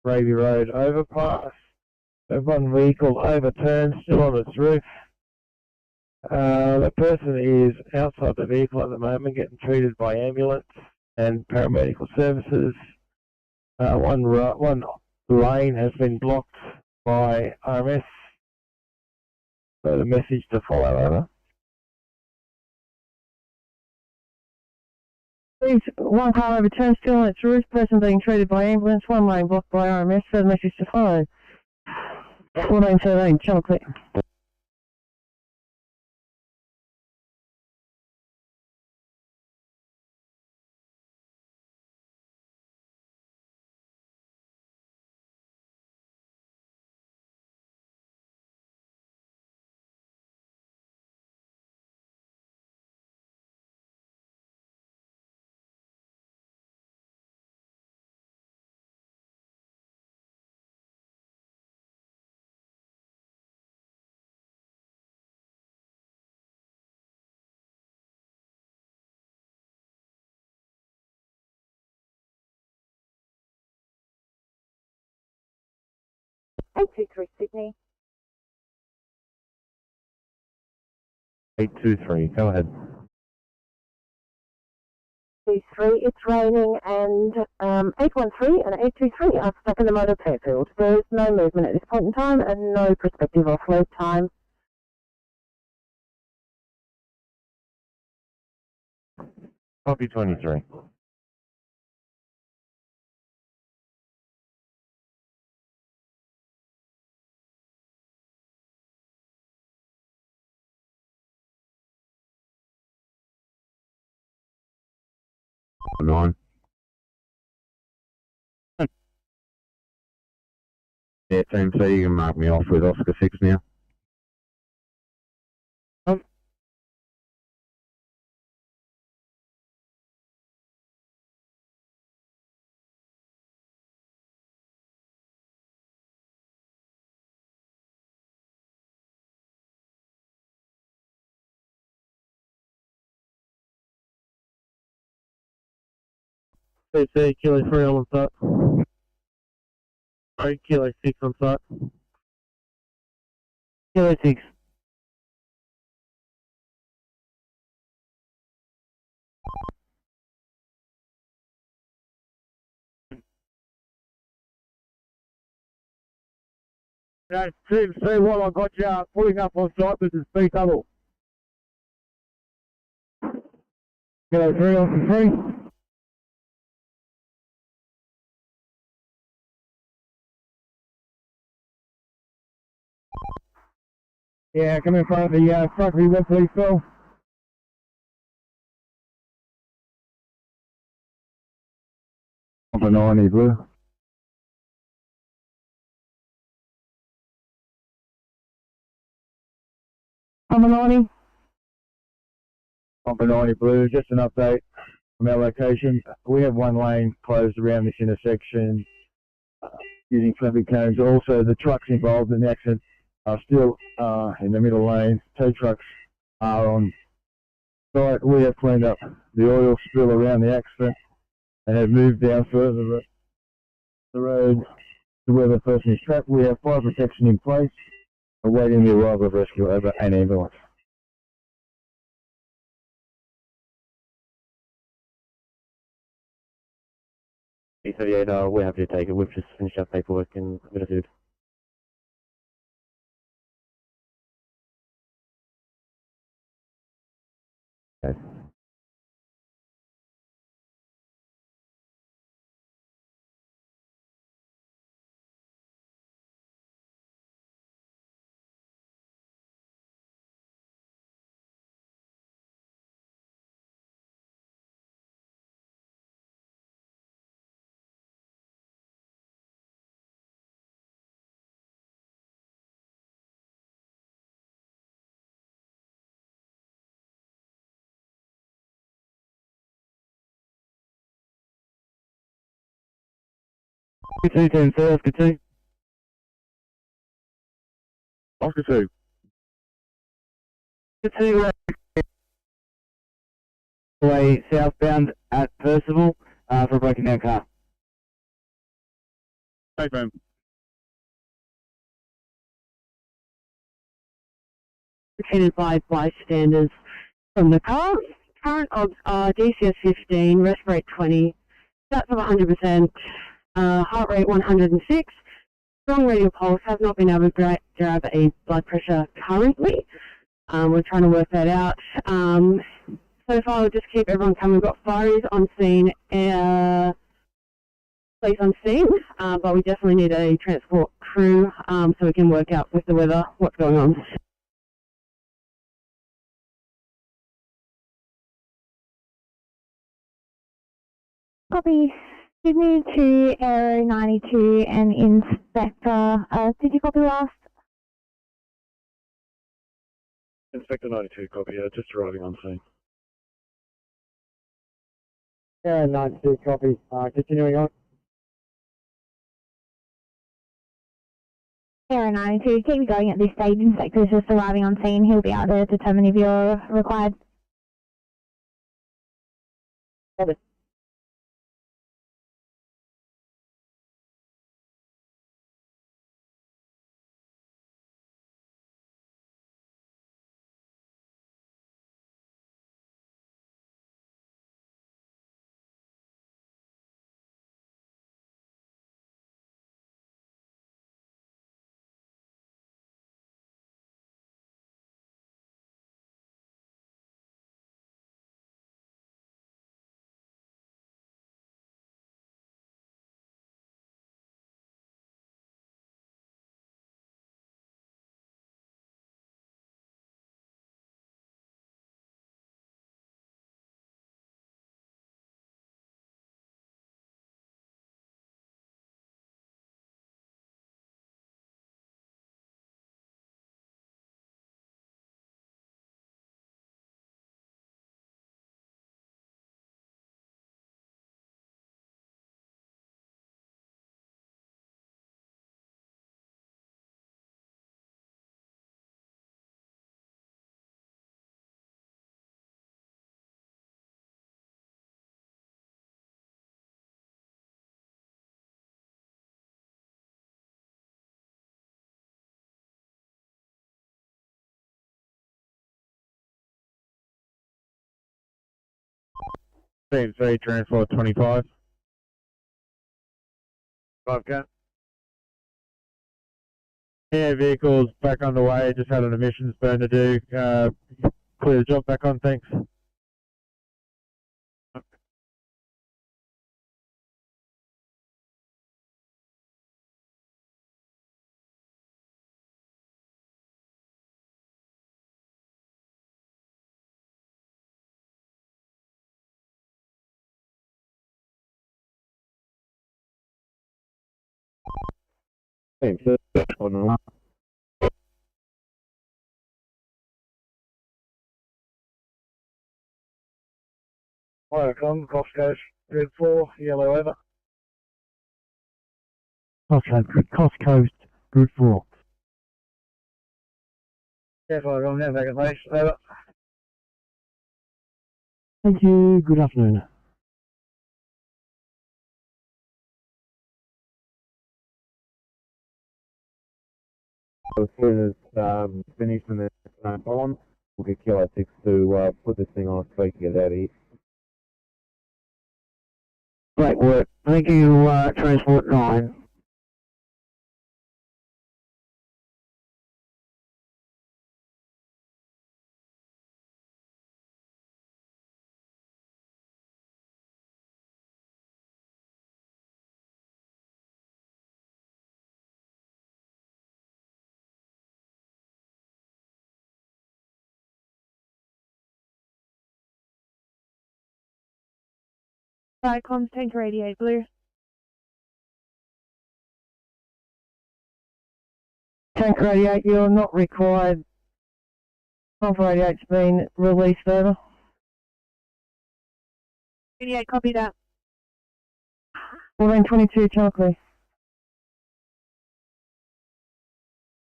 Raby Road overpass. There's one vehicle overturned, still on its roof. The person is outside the vehicle at the moment, getting treated by ambulance and paramedical services. One lane has been blocked by RMS. So the message to follow over. Please, one car overturned, still on its roof. Person being treated by ambulance. One lane blocked by RMS. Further message to follow. 1413, channel clear. Eight two three Sydney. 823, go ahead. 823, it's raining, and 813 and 823 are stuck in the motor airfield. There is no movement at this point in time and no prospective offload time. Copy 23. Nine. Yeah, team C, you can mark me off with Oscar 6 now. CC, Kilo 3 on site. Sorry, Kilo 6 on site. Kilo 6. That's Team C, while I got you pulling up on site with the speed double. Kilo 3 on for 3. Yeah, come in front of the front of the please, Phil. Number 90, blue. Number 90. Number 90, blue. Just an update from our location. We have one lane closed around this intersection using traffic cones. Also, the trucks involved in the accident are still in the middle lane. 2 trucks are on site. We have cleaned up the oil spill around the accident and have moved down further the road to where the person is trapped. We have fire protection in place, awaiting the arrival of rescue over an ambulance. B38, we're happy to take it. We've just finished our paperwork and we're good. Okay. Good 2, 10, sir. Good 2. Oscar 2. Good 2, way southbound at Percival for a broken down car. Hey, fam. Attended by bystanders from the car. Current odds are DCS 15, rest rate 20, stats of 100%, heart rate 106, strong radial pulse, have not been able to grab a blood pressure currently. We're trying to work that out. So far, we'll just keep everyone coming. We've got fireys on scene, police on scene, but we definitely need a transport crew so we can work out with the weather what's going on. Copy. Sydney to Aero 92 and Inspector. Did you copy last? Inspector 92, copy. Just arriving on scene. Yeah, 92, copy. Continuing on. Aero 92, keep going at this stage. Inspector's just arriving on scene. He'll be able to determine if you're required. Copy. CMC transport 25. 5K. Yeah, vehicles back underway, just had an emissions burn to do. Clear the job back on, thanks. CMC on the Welcome, Coast Coast, Grid 4, yellow over. Coast Coast, Group 4. Yeah, welcome, now back in place, over. Thank you, good afternoon. As soon as finished and then on, we'll get Kilo 6 to put this thing on its feet to get out of here. Great work. Thank you, Transport 9. Comms tank 88 blue. Tank 88, you're not required. Tank 88's been released over. 88, copy that. 1422, Chocolate.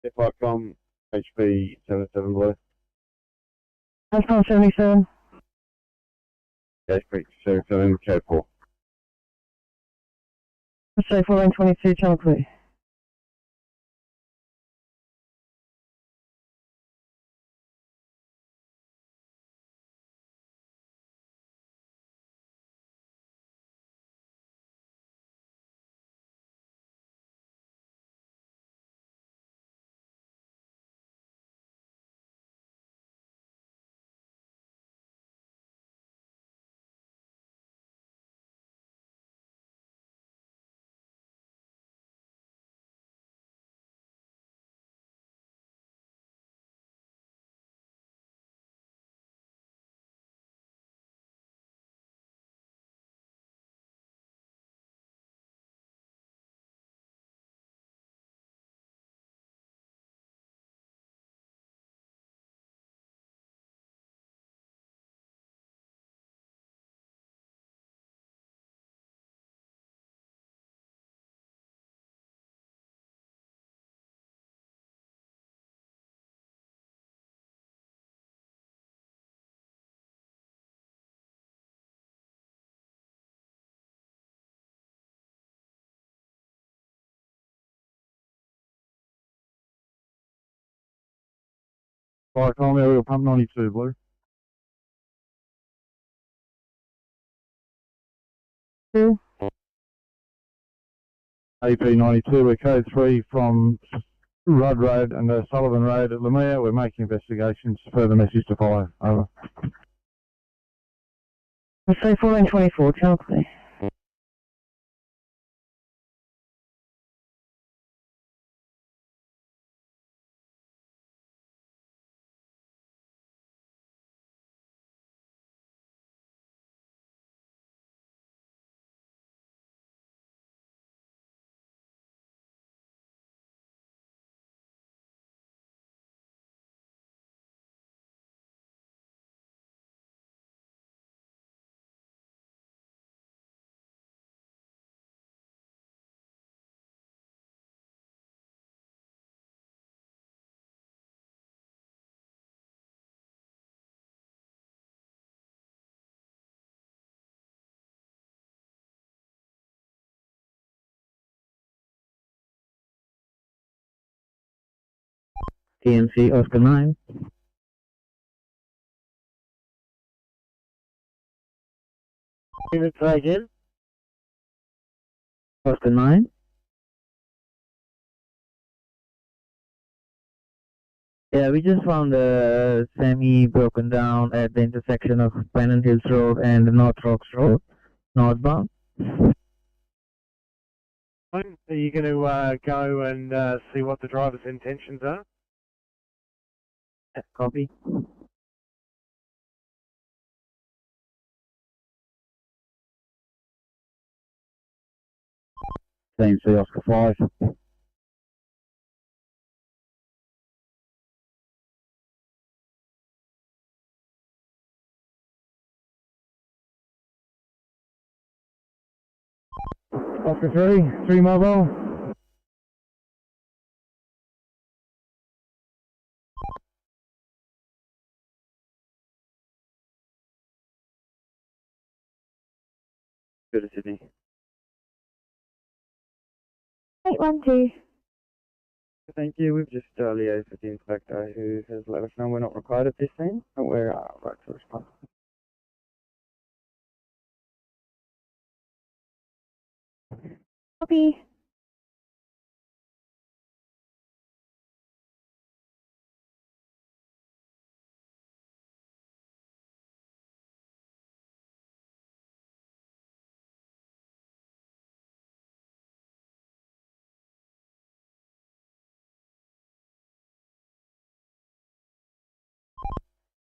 FICOM, HP 77 blue. Asphalt 77. HP 77, code 4. Let's say 1422, Chocolate. FICOM, aerial pump 92 blue. Two. AP 92, we're code 3 from Rudd Road and Sullivan Road at Lamia. We're making investigations. Further message to follow. Over. Let's say 1424, Chocolate. TMC Oscar 9. Unit agent. Oscar 9. Yeah, we just found a semi broken down at the intersection of Pennant Hills Road and North Rocks Road, northbound. Are you going to go and see what the driver's intentions are? Copy. Team C Oscar 5. Oscar 3 mobile. Go to Sydney. 812. Thank you. We've just liaised with the inspector who has let us know we're not required at this scene, but we're right to respond. Copy.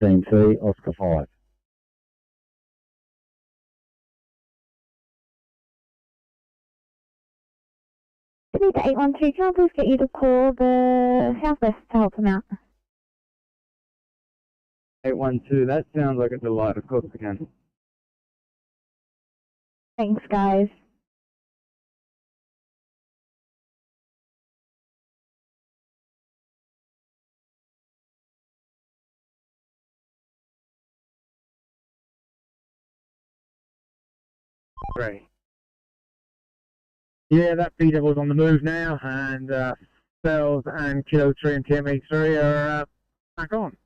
Team C Oscar 5. Sydney to 812, can I please get you to call the Southwest to help him out? 812, that sounds like a delight. Of course we can. Thanks, guys. Great. Yeah, that feeder was on the move now, and Cells and Kilo 3 and TME3 are back on.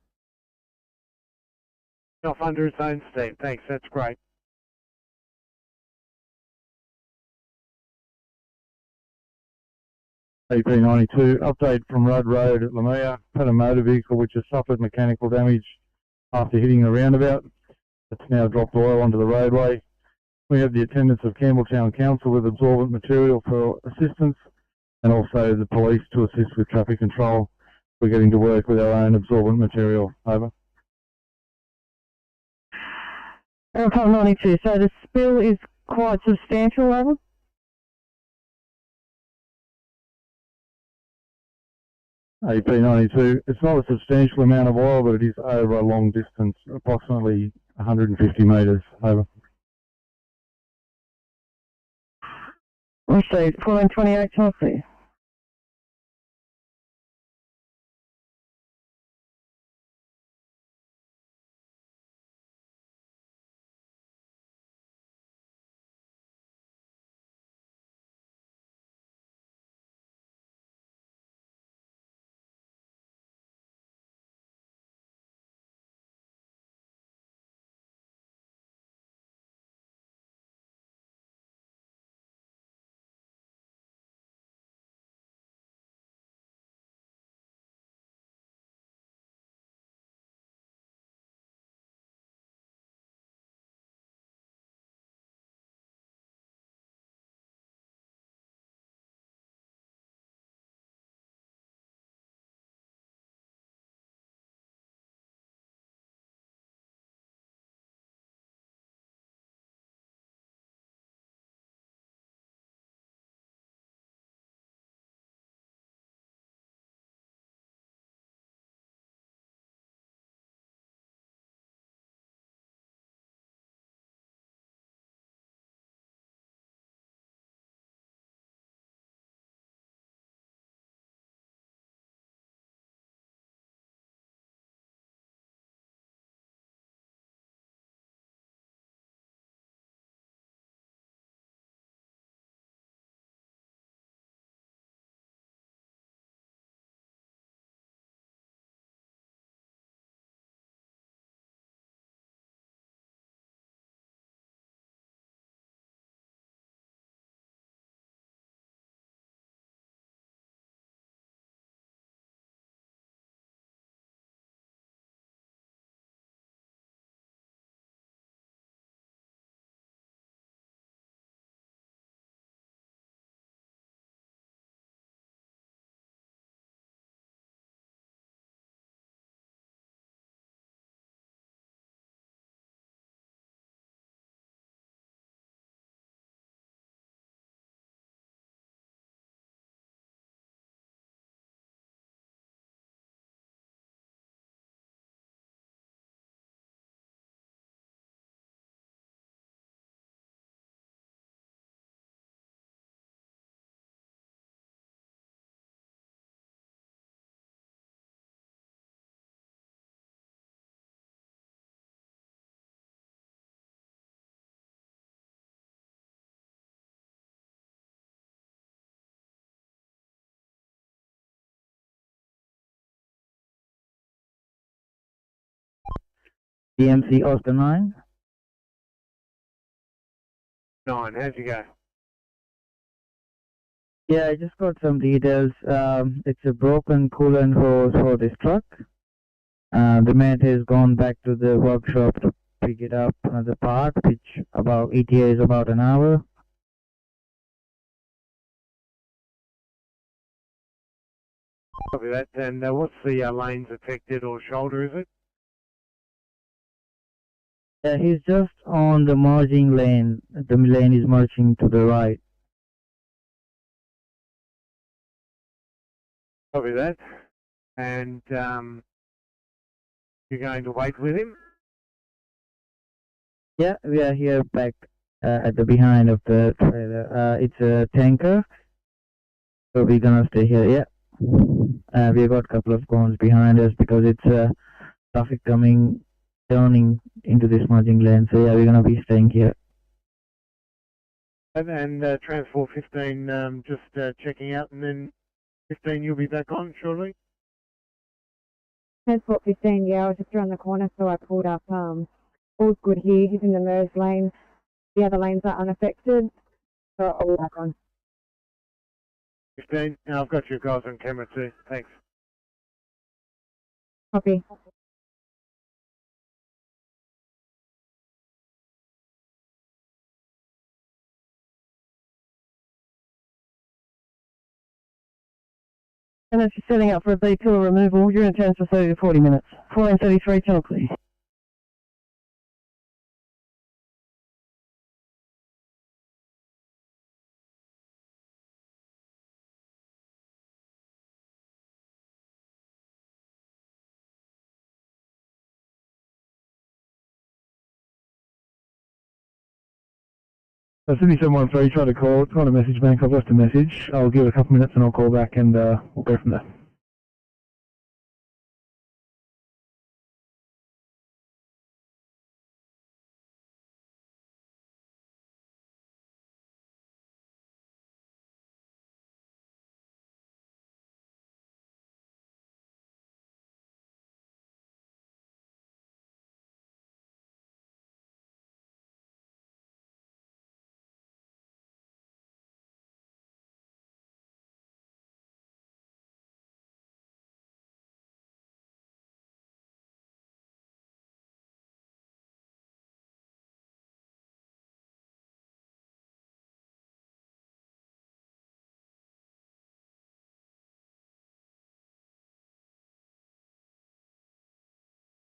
Off under its own steam. Thanks, that's great. AP92, update from Rudd Road at Lamia. Had a motor vehicle which has suffered mechanical damage after hitting a roundabout. It's now dropped oil onto the roadway. We have the attendance of Campbelltown Council with absorbent material for assistance, and also the police to assist with traffic control. We're getting to work with our own absorbent material. Over. Aircraft 92, so the spill is quite substantial, over? AP92, it's not a substantial amount of oil, but it is over a long distance, approximately 150 metres. Over. Received, 28, Chelsea. DMC Oscar 9. 9, how'd you go? Yeah, I just got some details. It's a broken coolant hose for this truck. The mate has gone back to the workshop to pick it up another part, which about ETA is about an hour. Copy that. And what's the lanes affected or shoulder, is it? Yeah, he's just on the merging lane. The lane is merging to the right. Copy that. And you're going to wait with him? Yeah, we are here back at the behind of the trailer. It's a tanker, so we're gonna stay here. Yeah, we got a couple of cones behind us because it's traffic turning into this merging lane. So yeah, we're gonna be staying here. And Transport 15 just checking out, and then 15 you'll be back on shortly? Transport 15, yeah, I was just around the corner, so I pulled up. All's good here. He's in the merge lane. The other lanes are unaffected, so I'll be back on. 15, and I've got your guys on camera too. Thanks. Copy. And if you're setting up for a B2 removal, you're in chance for 30 to 40 minutes. 1433, channel please. Sydney 713, try to call, try to message bank. I've left a message. I'll give it a couple minutes and I'll call back and we'll go from there.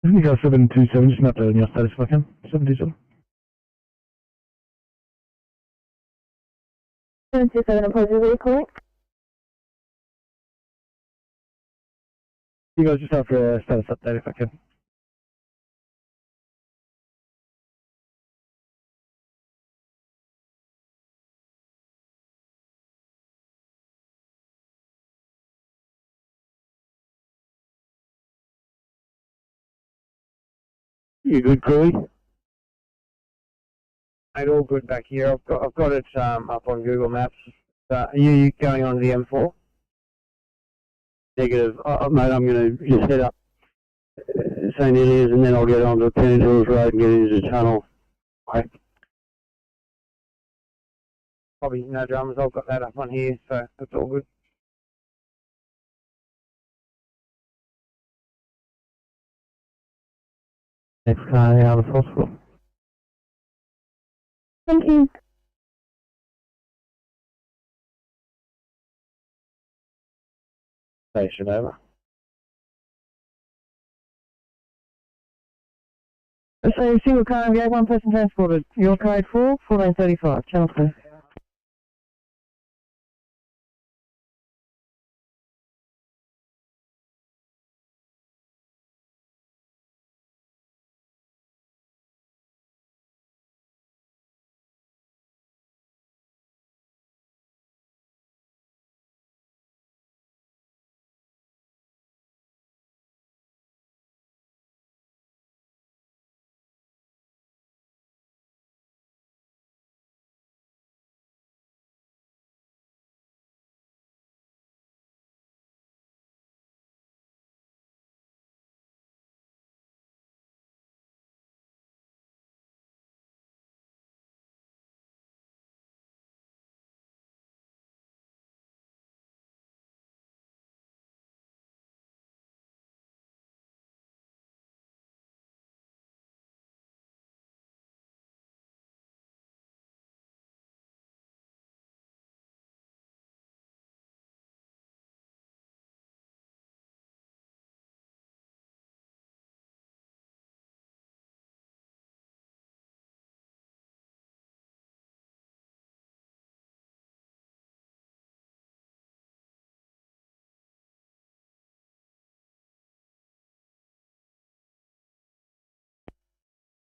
You go 727, just an update on your status if I can. 727. 727, apologies, are you calling? You guys just after a status update if I can. You good, Crewy? Mate, all good back here. I've got it up on Google Maps. Are you going on the M4? Negative. Mate, I'm going to just head up St. Elias and then I'll get onto Tennant Hills Road and get into the tunnel. Okay. Probably no dramas. I've got that up on here, so that's all good. Next car out of hospital. Thank you. Station over. So single car, we have one person transported. Your code 4, 1435, channel please.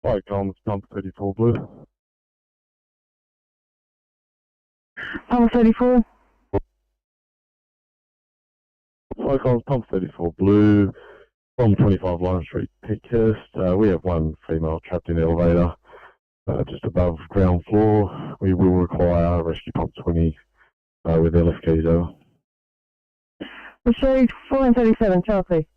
Fire comms, pump 34 blue. Pump 34. Fire comms, pump 34 blue. From 25 Lawrence Street, Pickhurst. We have one female trapped in the elevator just above ground floor. We will require rescue pump 20 with LFKs over. Received 4 and 37, Chelsea.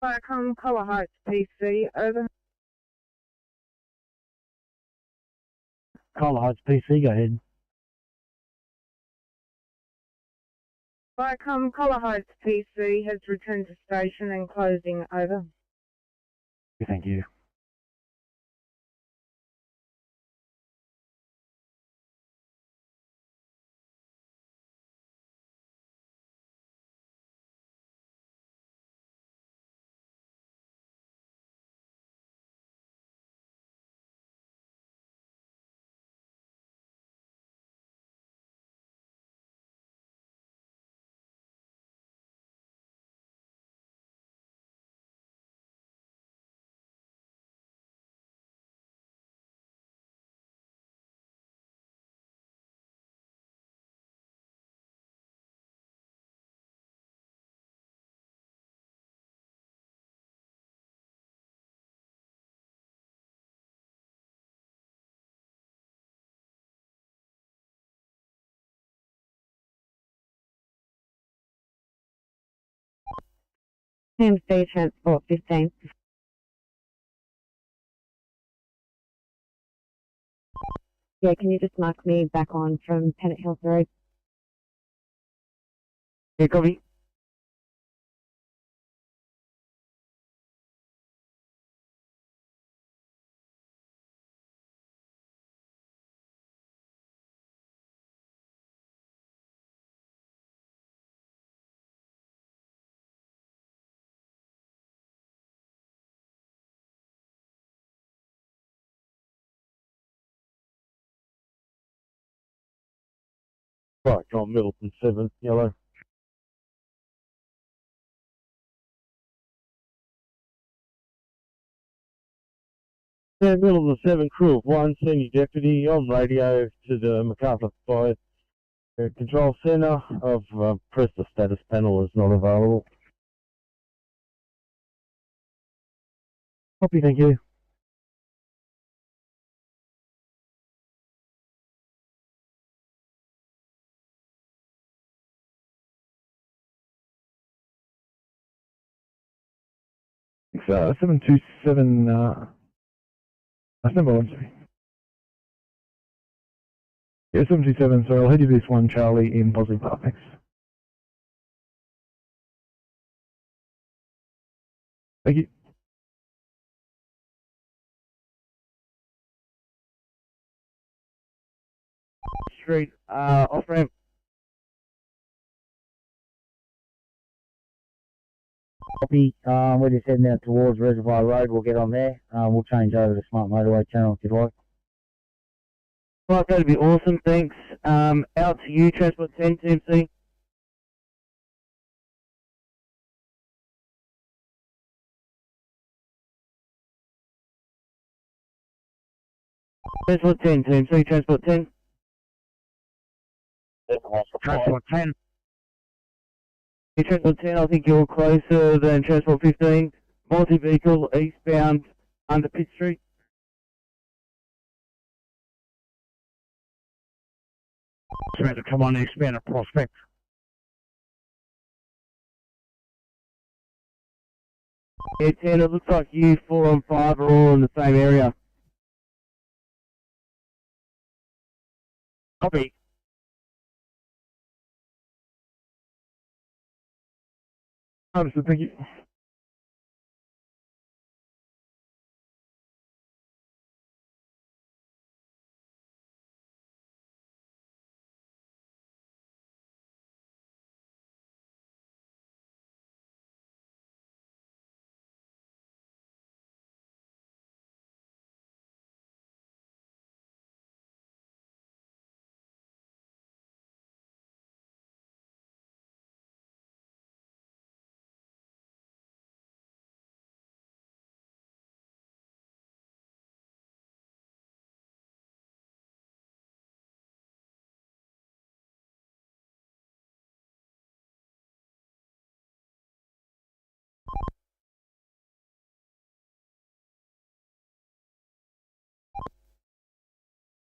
Viacom, Collar Heights, PC, over. Collar Heights PC, go ahead. Viacom, Collar Heights, PC, has returned to station and closing, over. Thank you. NSW Transport 15. Yeah, can you just mark me back on from Pennant Hills Road? Yeah, copy. Right, on Middleton 7, yellow. Yeah, Middleton 7, crew of 1, senior deputy, on radio to the MacArthur Fire Control Centre. I've pressed the status panel is not available. Copy, thank you. It's 727, that's number 1, sorry. Yeah, 727, so I'll head you this one, Charlie, in Bosley Park next. Thank you. Street, off ramp. Copy. We're just heading out towards Reservoir Road. We'll get on there. We'll change over to Smart Motorway channel if you'd like. Right, that'd be awesome. Thanks. Out to you, Transport 10, TMC. Transport 10, TMC, Transport 10. Transport 10. Transport 10, I think you're closer than Transport 15. Multi-vehicle eastbound under Pitt Street. Trying to come on eastbound at Prospect. Yeah, 10, it looks like you, 4 and 5 are all in the same area. Copy. Understood, thank you.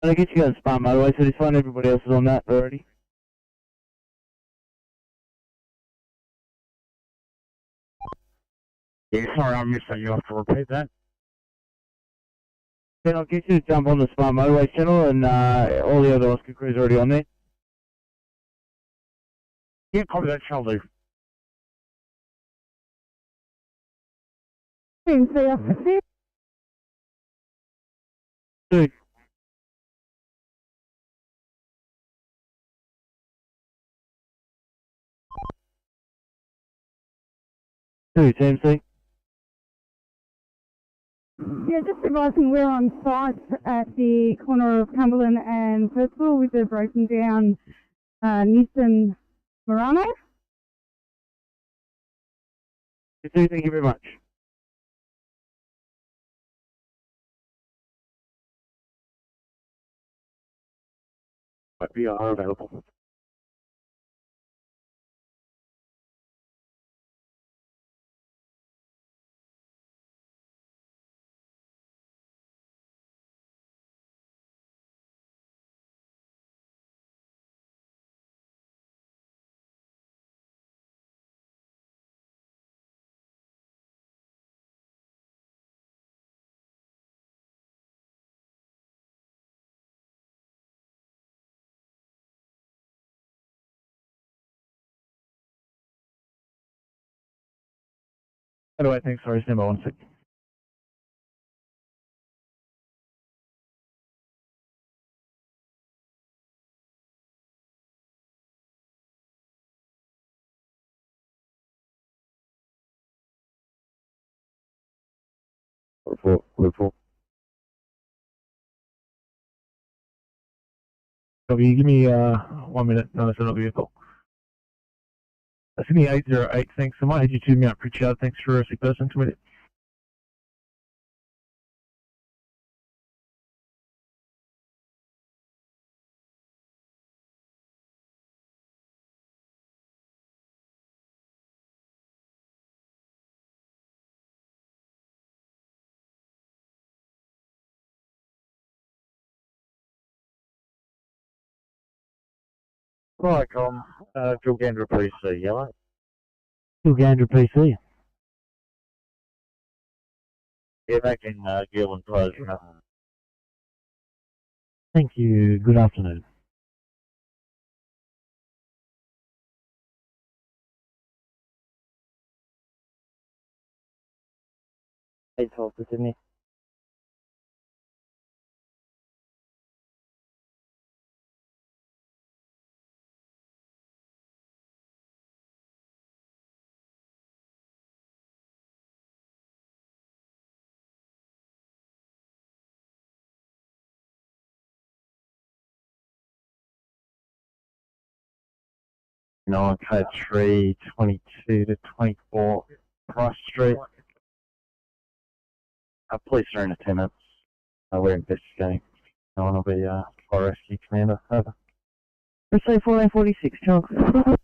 I guess you got a smart motorway, so it's fine. Everybody else is on that already. Yeah, sorry I missed that. You have to repeat that. Then I'll get you to jump on the smart motorway channel, and all the other Oscar crews are already on there. Yeah, copy that, shall do. Dude. Dude, TMC. Yeah, just advising we're on site at the corner of Cumberland and Percival with the broken down Nissan Murano. Thank you very much. We are available. How do I think? Sorry, stand by 1 sec. Report. Copy, give me 1 minute. No, that's not vehicle. Sydney 808, thanks. I might head you to Mount Pritchard. Thanks for a sick person. 2 minutes. Right, Gilgandra PC, yellow. Gilgandra PC. Yeah, back in Gill and close. Thank you. Good afternoon. Hey, 12 to Sydney. Nine code 3, 22 to 24 Price Street. Police are in attendance. We're investigating. No one will be fire rescue commander. Over. Let's say 1446, Charles.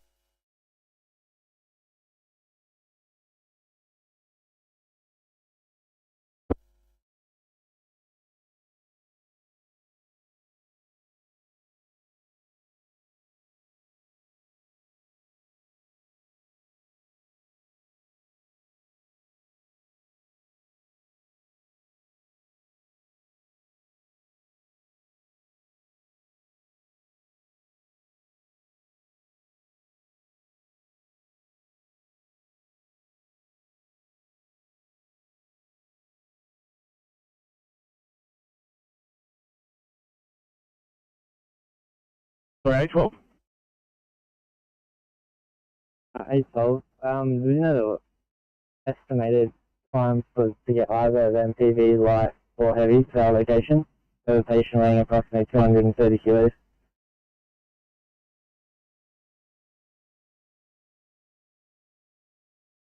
Sorry, 12. Hey, 12. Do you know the estimated time to get either of MPV, light or heavy to our location? The patient weighing approximately 230 kilos.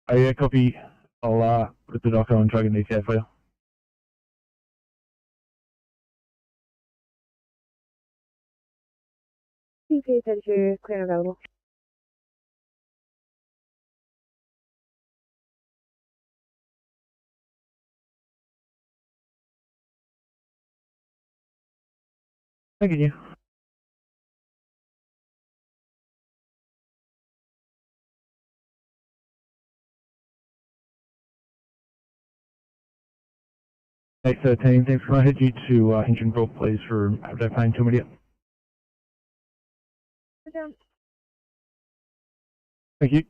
Oh yeah, copy. I'll put the doco and try to get an ETA for you. CP 32, clear and available. Thank you. Hey, 13, thanks. Can I head you to Engine Brook, please, for update pain to immediate? Thank you.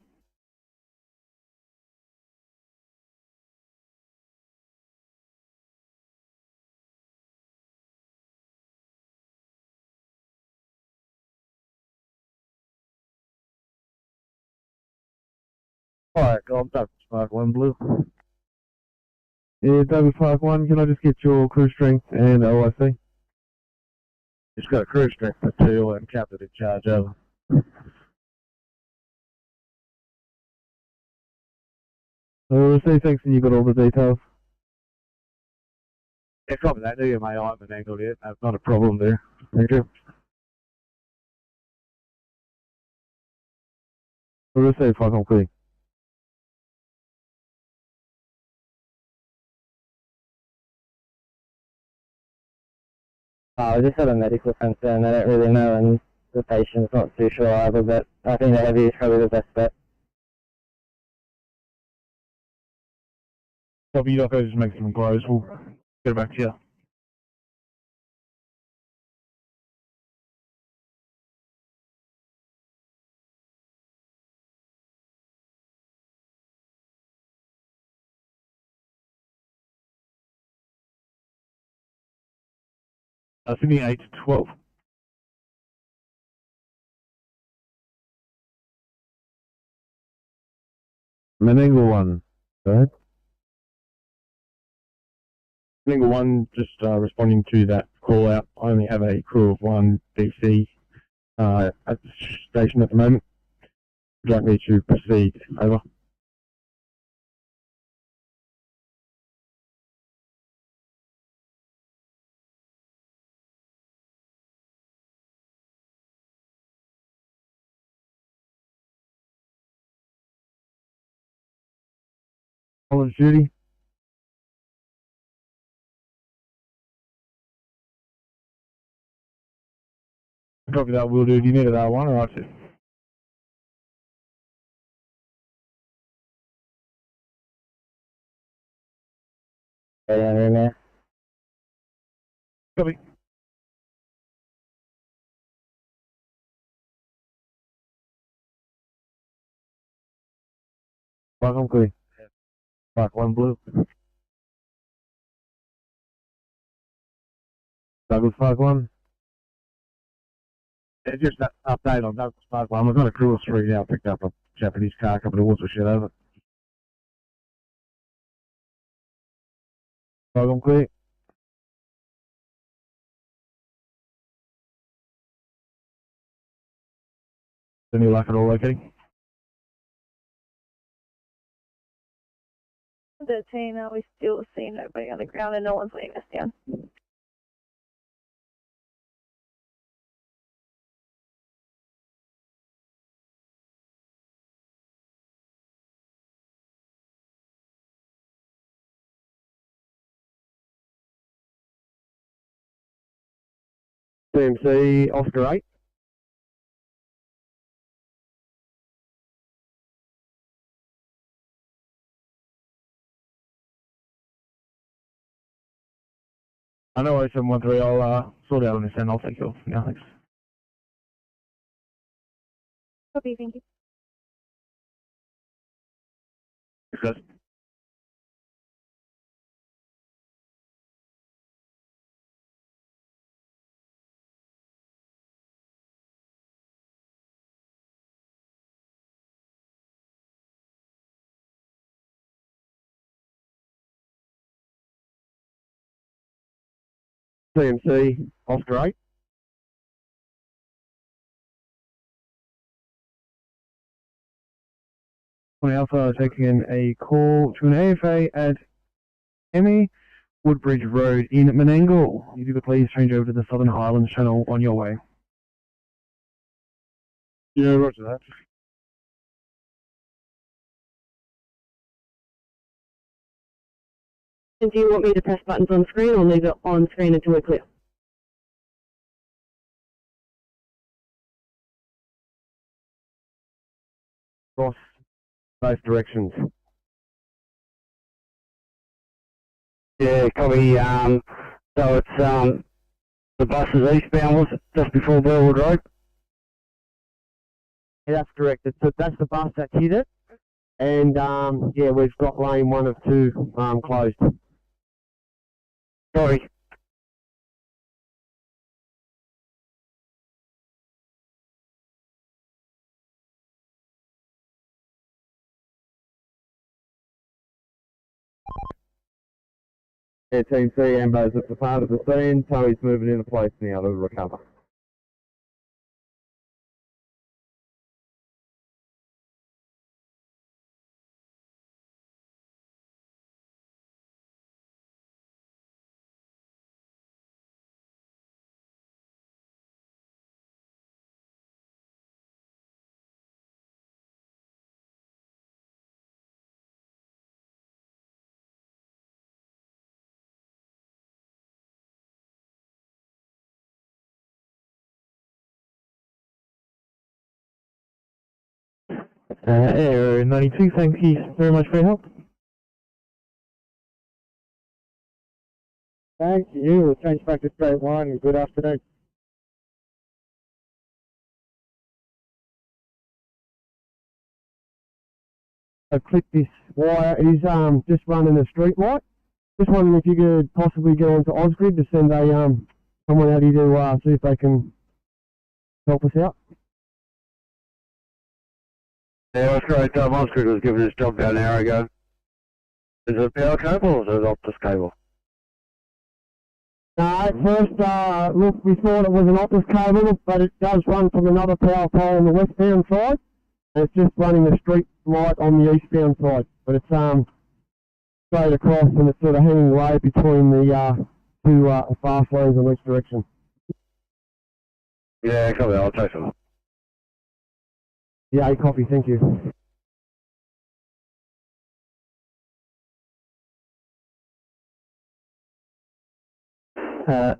Alright, I'm Douglas Park 1 Blue. Yeah, Douglas Park 1, can I just get your crew strength and OIC? Just got a crew strength for 2 and captain in charge of. Receive, thanks, and you got all the details. Yeah, copy that. Do you, mate? I haven't angled yet. That's not a problem there. Thank you. Receive, fuck, I'm clear. I just had a medical concern. I don't really know, and the patient's not too sure either, but I think the heavy is probably the best bet. Copy, you just make some grows. We'll get back to you. Sydney 8 to 12. Menangle 1. Go ahead. Menangle 1, just responding to that call out. I only have a crew of 1 DC at the station at the moment. Would you like me to proceed? Over. On duty. Copy that, will do. Do you need it R1 or R2? Yeah, room there. Copy. Fuck, I'm clear. Fuck, 1 Blue. Douglas Park 1. Yeah, just that update on Douglas Park 1. I've got a crew of 3 now. Picked up a Japanese car, a couple of wheels of shit over. Fuck, I'm clear. Any luck at all locating? The team, we still see nobody on the ground and no one's letting us down. CMC, Oscar 8. I know 0713, I'll sort out on this end. I'll take you off now, thanks. Copy, thank you. Thanks, guys. CMC, Oscar 8. On Alpha, taking in a call to an AFA at Emmy Woodbridge Road in Menangle. If you could please change over to the Southern Highlands channel on your way. Yeah, roger that. And do you want me to press buttons on screen or leave it on screen until we're clear? across both directions. Yeah, copy. So it's the bus is eastbound, was it, just before Burwood Road? Yeah, that's correct. That's the bus that hit it. And yeah, we've got lane 1 of 2 closed. Sorry. Yeah, Team C, Ambo's at the part of the scene. Towie's moving into place now to recover. Air 92, thank you very much for your help. Thank you. We'll change back to straight 1. Good afternoon. I clicked this wire. It is just running a street light. Just wondering if you could possibly go onto Osgrid to send a someone out here to see if they can help us out. Yeah, that's great. Osgood was given his job about an hour ago. Is it a power cable or is it an Optus cable? At first look, we thought it was an Optus cable, but it does run from another power pole on the westbound side. And it's just running the street light on the eastbound side. But it's straight across and it's sort of hanging low between the two fast lanes in each direction. Yeah, copy. I'll take some. Yeah, copy. Thank you. Uh,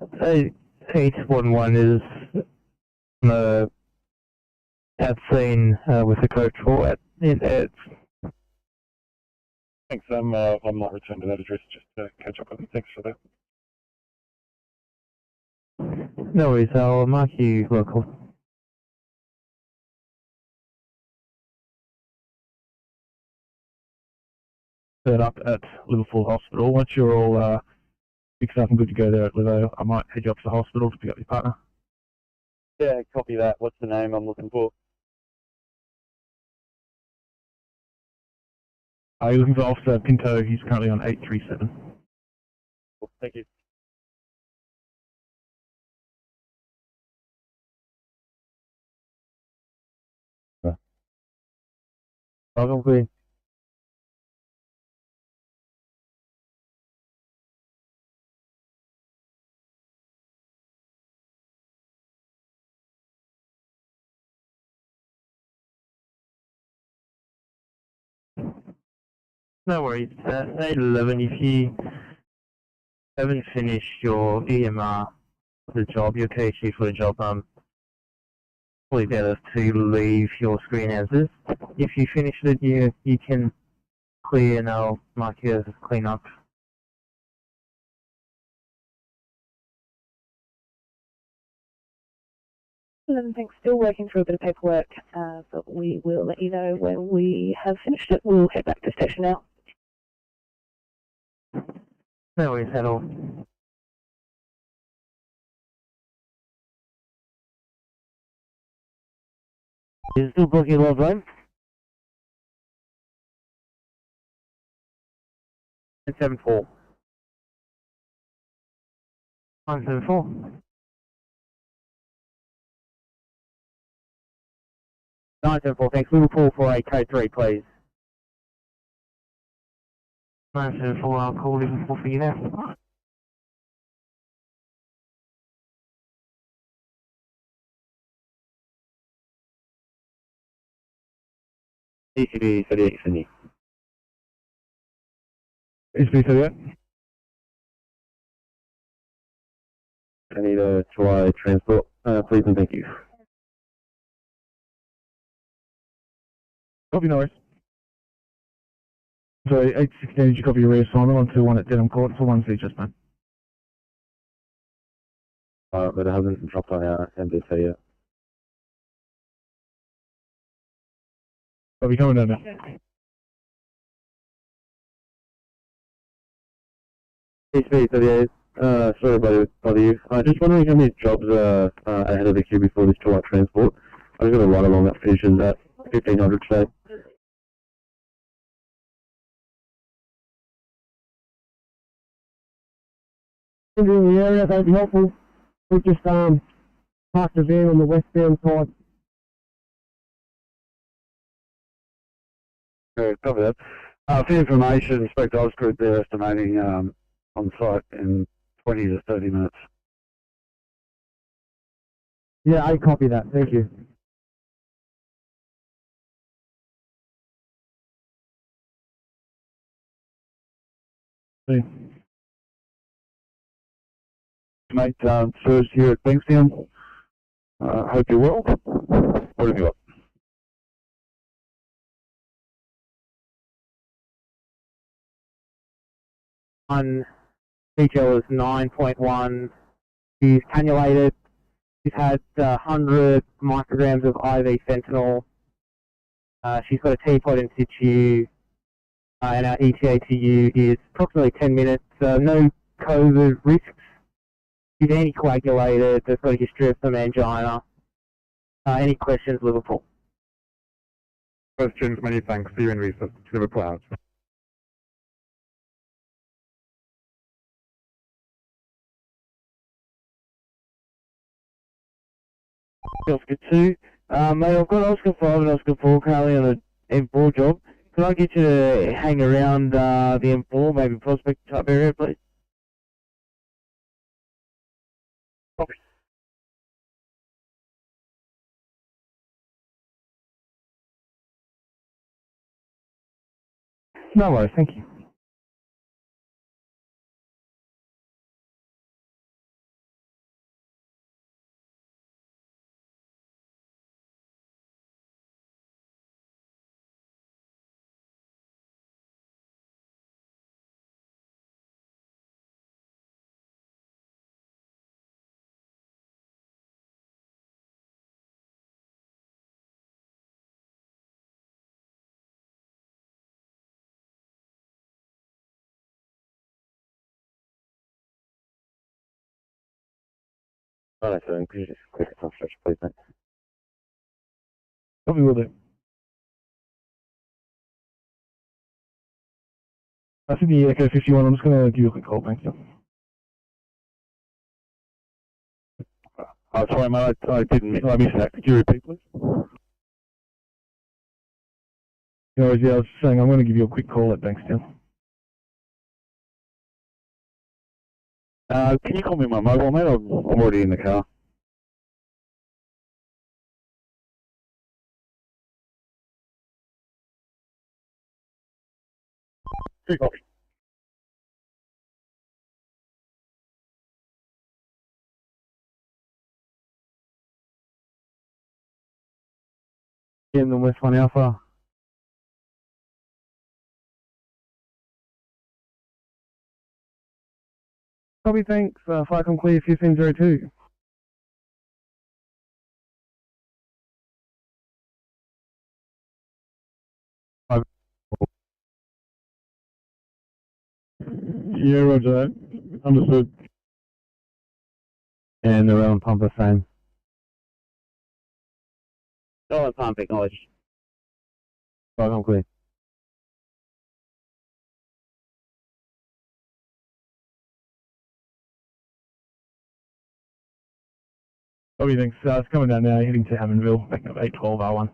811 is at scene with a code 4 in Eds. Thanks. I'm not returned to that address just to catch up with you. Thanks for that. No worries, I'll mark you local. Set up at Liverpool Hospital. Once you're all fixed up and good to go there at Livo, I might head you up to the hospital to pick up your partner. Yeah, copy that. What's the name I'm looking for? Are you looking for Officer Pinto? He's currently on 837. Cool, thank you. Probably. No worries. 811, if you haven't finished your EMR for the job, your KHG for the job, probably better to leave your screen as is. If you finish it, you can clear and I'll mark you as clean up. Thanks, still working through a bit of paperwork, but we will let you know when we have finished it. We'll head back to station now. No worries at all. Is still booking log line? 974. 974. 974, thanks. We will call for a code 3, please. 974, I'll call Liverpool for you now. ECB 38 Sydney. ECB 38. I need a July transport, please and thank you. Copy, no worries. So 816, did you copy your reassignment onto one at Denham Court for 1C just man? But it hasn't dropped on our MDC yet. Copy, coming down now. PC38, sorry about bother you. Just wondering how many jobs are ahead of the queue before this tour transport. I was going to run along that finishes at 1500 today. In the area, that'd be helpful. We've just parked the van on the westbound side. Okay, copy that. For information, spoke to Osgood, they're estimating on site in 20 to 30 minutes. Yeah, I copy that. Thank you. See. Mate, Serge here at Bankstown. Hope you're well. What have you got? On detail is 9.1. She's cannulated. She's had 100 micrograms of IV fentanyl. She's got a teapot in situ, and our ETA-TU is approximately 10 minutes. No COVID risks. She's anticoagulated. There's got a history of some angina. Any questions, Liverpool? Questions, many thanks. See you in recess. Liverpool out. Oscar 2. Mate, I've got Oscar 5 and Oscar 4 currently on an M4 job. Can I get you to hang around the M4, maybe Prospect type area, please? Copy. No worries, thank you. Alright, so could you just click it on stretch, please, mate? Copy, will do. Sydney Echo 51, I'm just going to give you a quick call, thanks. Sorry, mate, I missed that. Could you repeat, please? No worries, yeah, I was saying I'm going to give you a quick call at Bankstown. Can you call me my mobile, mate? I'm already in the car. Copy. In the West 1 Alpha. Copy, thanks. Fire clear 1502. Yeah, roger that. Understood. And the round pump the same. Solid pump acknowledged. Right, I'm clear. Copy, thanks. It's coming down now, heading to Hammondville, backing up 812 R1.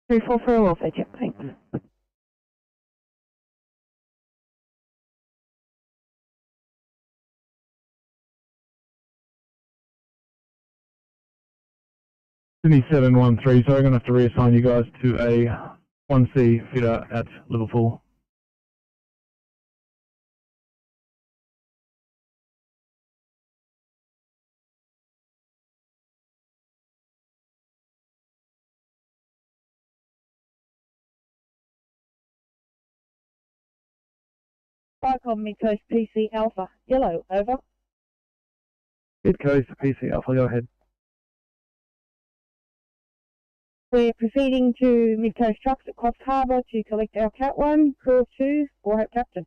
Three, four for a welfare check, thanks. Sydney 713, so I'm going to have to reassign you guys to a 1C fitter at Liverpool. Vicom Midcoast PC Alpha. Yellow, over. Midcoast PC Alpha, go ahead. We're proceeding to Midcoast Trucks at Coffs Harbour to collect our Cat 1, Crew 2, Warhope Captain.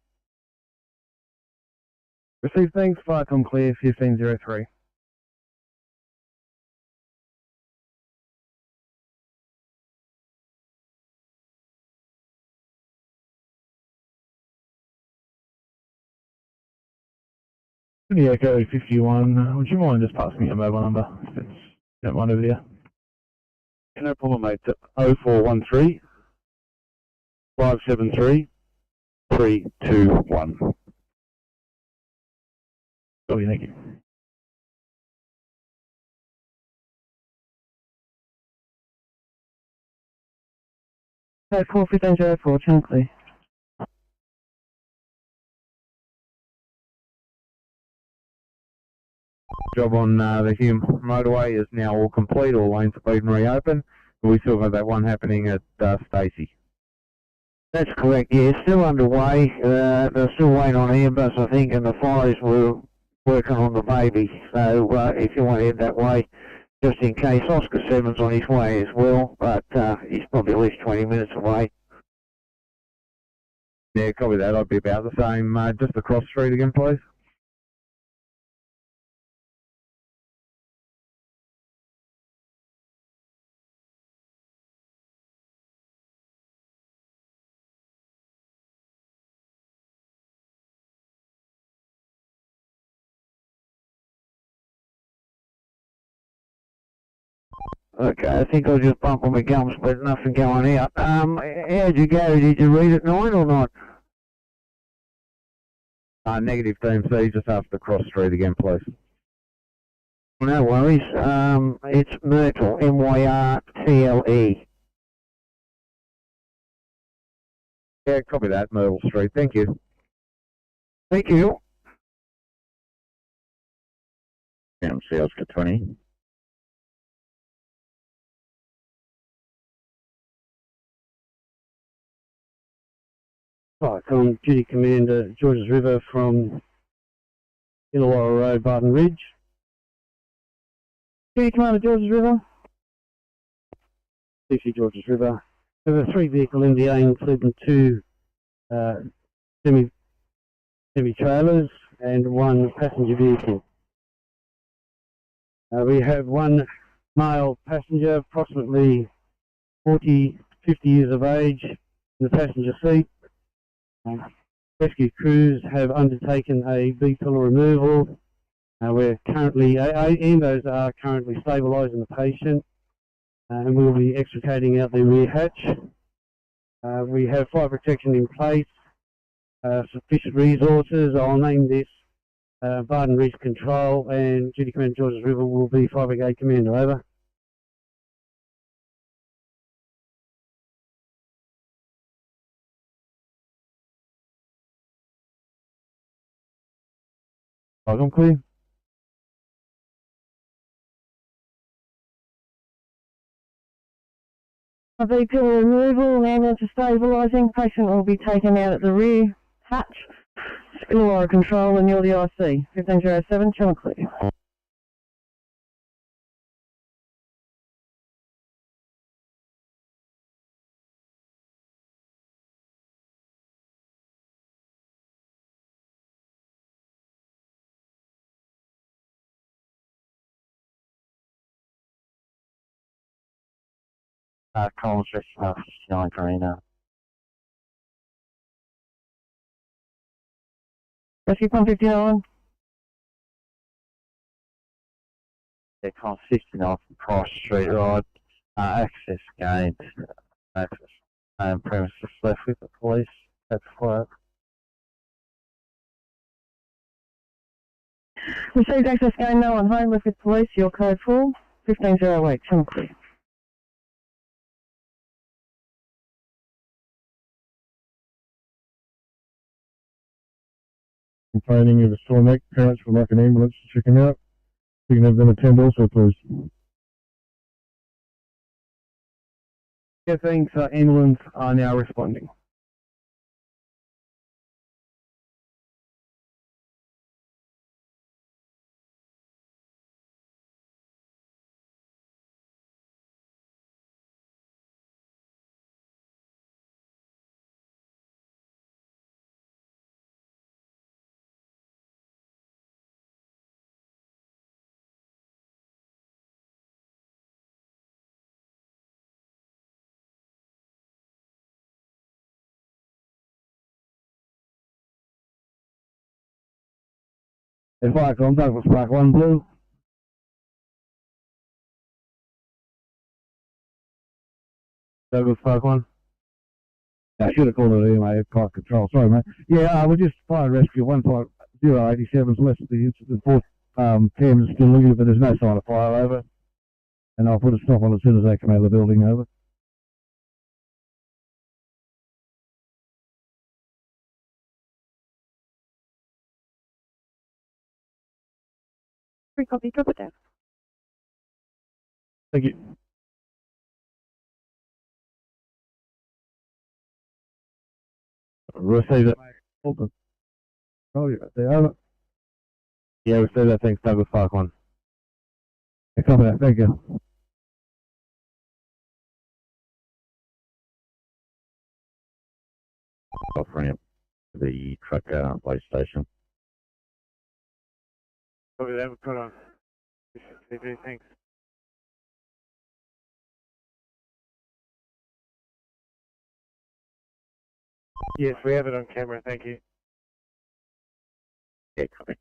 Receive thanks, Vicom clear 1503. Sydney Echo 51, would you mind just passing me your mobile number, if it's, don't mind over here? No problem, mate. 0413 573 321. Oh, thank you. Code 41504, Chunkley. Job on the Hume motorway is now all complete, all lanes have been reopened, but we still have that one happening at Stacey. That's correct, yeah, it's still underway. They're still waiting on Airbus, I think, and the fires were working on the baby. So if you want to head that way, just in case, Oscar 7's on his way as well, but he's probably at least 20 minutes away. Yeah, copy that. I'd be about the same. Just across the street again, please. Okay, I think I'll just bump on my gums, but nothing going out. How'd you go? Did you read at 9 or not? Negative TMC, just after the cross street again, please. No worries. It's Myrtle, M-Y-R-T-L-E. Yeah, copy that, Myrtle Street. Thank you. Thank you. TMC Oscar 20. Right, I'm Duty Commander Georges River from Illawarra Road, Barton Ridge. Duty Commander Georges River. DC Georges River. There were 3 vehicle MVA, including 2 semi-trailers and 1 passenger vehicle. We have 1 male passenger, approximately 40, 50 years of age, in the passenger seat. Rescue crews have undertaken a B-pillar removal. We're currently, EMOs are currently stabilising the patient, and we'll be extricating out the rear hatch. We have fire protection in place, sufficient resources. I'll name this Barton Ridge Control, and Duty Commander Georges River will be Fire Brigade Commander, over. I'm clear. A vehicle removal, ambulance is stabilising, patient will be taken out at the rear hatch. Illawarra Control and you're the IC. 1507, channel clear. Collins 59 Karina. Rescue 159. Yeah, Collins 59 from Price Street Ride. Access gained. Access. Premises left with the police. That's flat. Received access gain, no one home, left with police, your code 4, 1508, channel clear. Complaining of a sore neck, parents would like an ambulance to check him out. You can have them attend also, please. Yeah, thanks. Ambulance are now responding. Hey, Firecom, Douglas Park 1 Blue. Douglas Park 1. I should have called it EMA Park Control. Sorry, mate. Yeah, we're just fire and rescue 1.087 is less the incident. Fourth Cam's still looking, but there's no sign of fire over. And I'll put a stop on as soon as they come out of the building over. Free copy, drop it down. Thank you. Receive it. Open. Oh, you're right there. Over. Yeah, receive that. Thanks, Douglas Park 1. Yeah, copy that. Thank you. Offering up the truck police station. Copy that, we've got on TV, thanks. Yes, we have it on camera, thank you. Yeah, copy.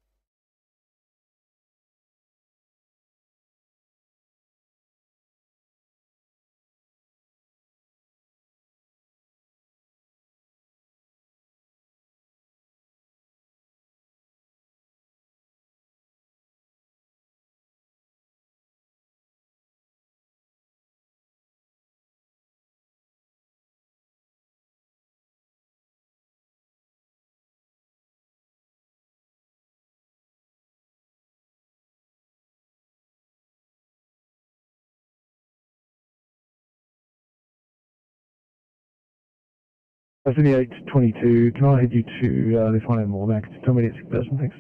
Sydney 822, can I head you to this one in Mormac? Tell me the sick person, thanks.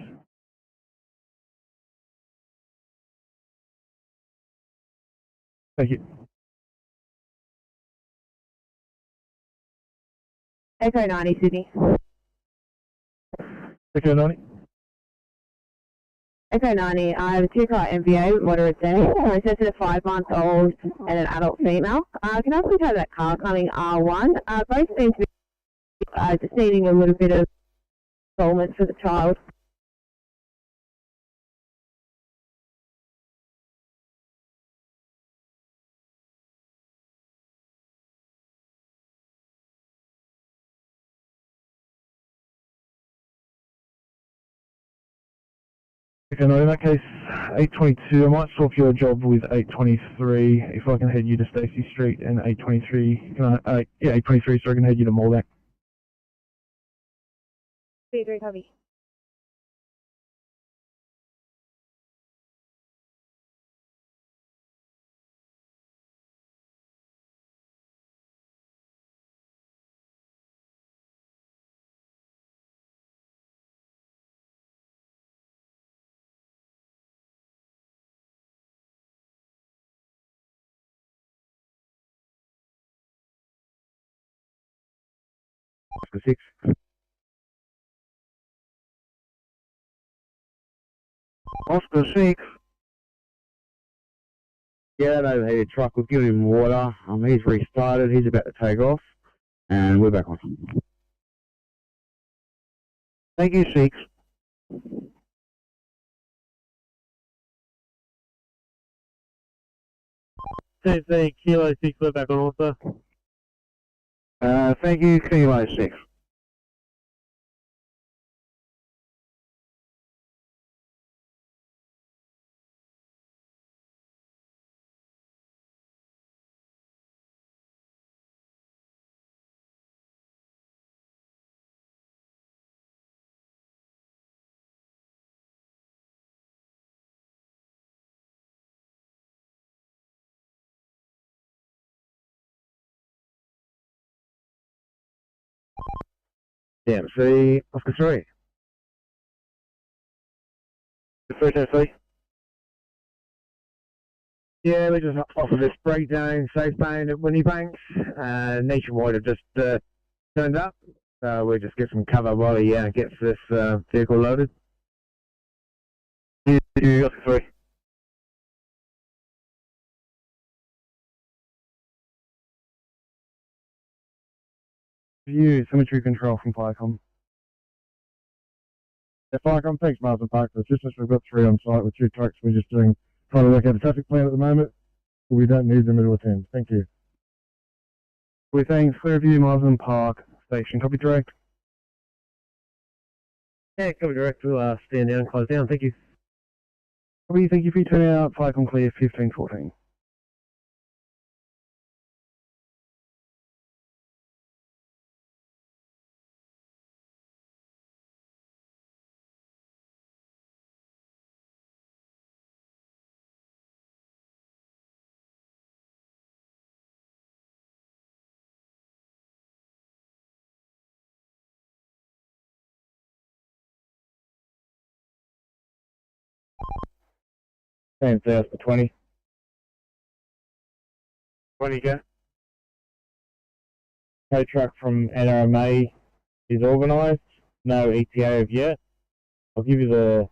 Thank you. Echo 90, Sydney. Echo 90. Echo 90, I have a two-car MVA with moderate damage. It's just a 5-month-old and an adult female. Can I please have that car coming R1? Both seem to be just needing a little bit of installment for the child. Okay, no, in that case, 822, I might swap your job with 823, if I can head you to Stacey Street, and 823, yeah, 823, so I can head you to Mordack. C3 copy. Oscar 6. Oscar 6. Yeah, that overheated truck, we've given him water. He's restarted, he's about to take off, and we're back on. Thank you, 6. Same Kilo 6, we're back on also. Thank you, Kilo 6. Yeah, see, Oscar 3. The first SC. Yeah, we just offered this breakdown, safe band at Winnie Banks. Nationwide have just turned up. We'll just get some cover while he gets this vehicle loaded. Yeah, Oscar 3. View, symmetry control from Firecom. Yeah, Firecom, thanks, Marsden Park. For assistance, we've got 3 on site with 2 trucks. We're just trying to work out a traffic plan at the moment. But we don't need them to attend. Thank you. We're saying Fairview, Marsden Park Station. Copy direct. Yeah, copy direct. We'll stand down, close down. Thank you. Copy, thank you for your turnout. Firecom clear, 1514. Same south for 20. 20 go. Tow truck from NRMA is organised. No ETA of yet. I'll give you the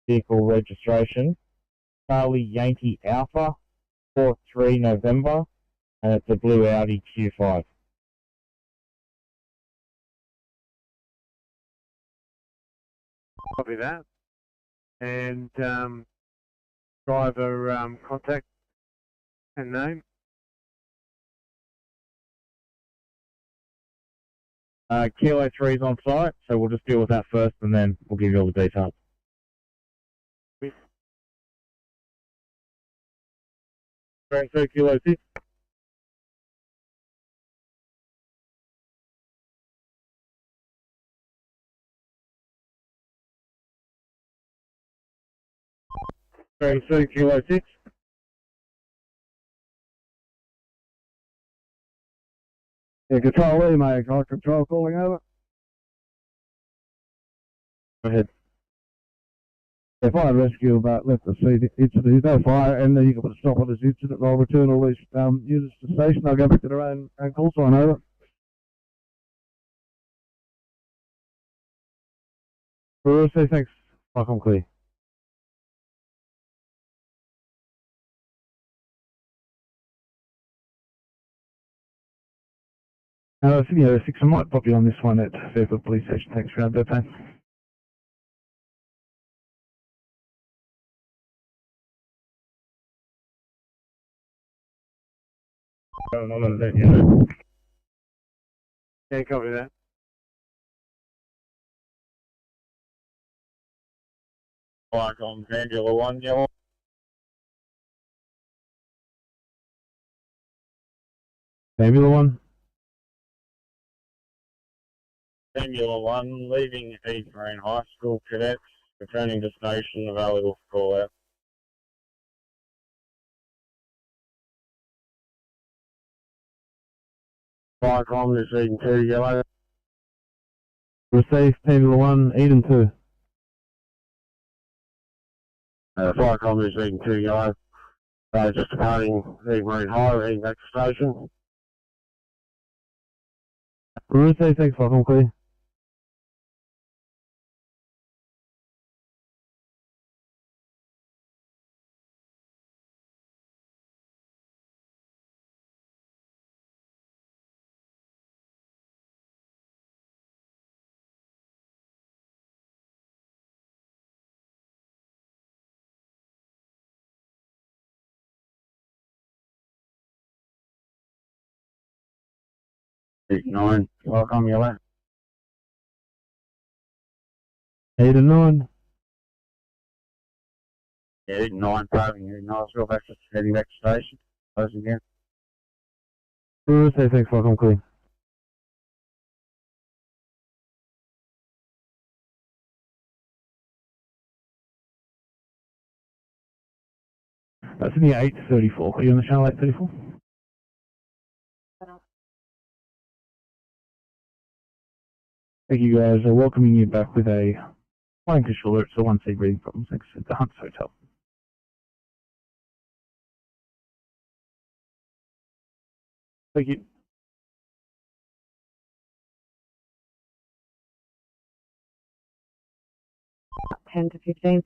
vehicle registration. Charlie Yankee Alpha, 4-3 November, and it's a blue Audi Q5. Copy that. And driver contact and name. Kilo 3's on site, so we'll just deal with that first and then we'll give you all the details. So Kilo 6. So Kilo 6. Yeah, Control E, mate. Control calling over. Go ahead. Yeah, Fire and Rescue about left the scene. There's no fire, and then you can put a stop on this incident, and I'll return all these units to the station. I'll go back to their own call sign, over. We'll say thanks. Firecom clear. Sydney and NSW, I might pop you on this one at Fairfield Police Station. Thanks for your update. Yeah, copy that. Firecom Angela 1 yellow. Ambula 1. Ambula 1 leaving herein High School cadets, returning to station, available for call out. Firecom receiving 2 yellow. Receive Ambula 1, Eden 2. Firecom receiving 2 yellow. Just departing herein High, heading back to station. Receive, thanks, Firecom clear. Eight 9, Firecom yellow. Eden 9. Yeah, Eden 9, parking here in High School, heading back to station. Close again. Receive, thanks, Firecom clear. That's in the 834. Are you on the channel 834? Thank you guys. Welcoming you back with a flying control alert, so 1C breathing problems. Thanks at the Hunts Hotel. Thank you. Ten to 15.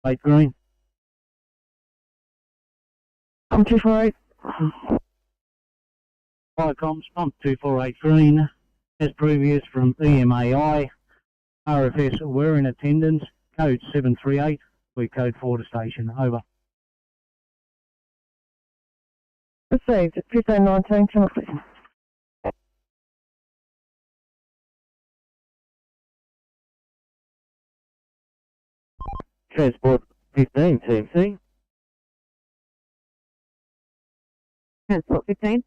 Light green. I'm 248. Firecoms, pump 248 green. As previous from EMAI, RFS were in attendance, code 738, we're code 4 to station, over. Received, 1519, channel please. Transport 15, TMC. Transport 15.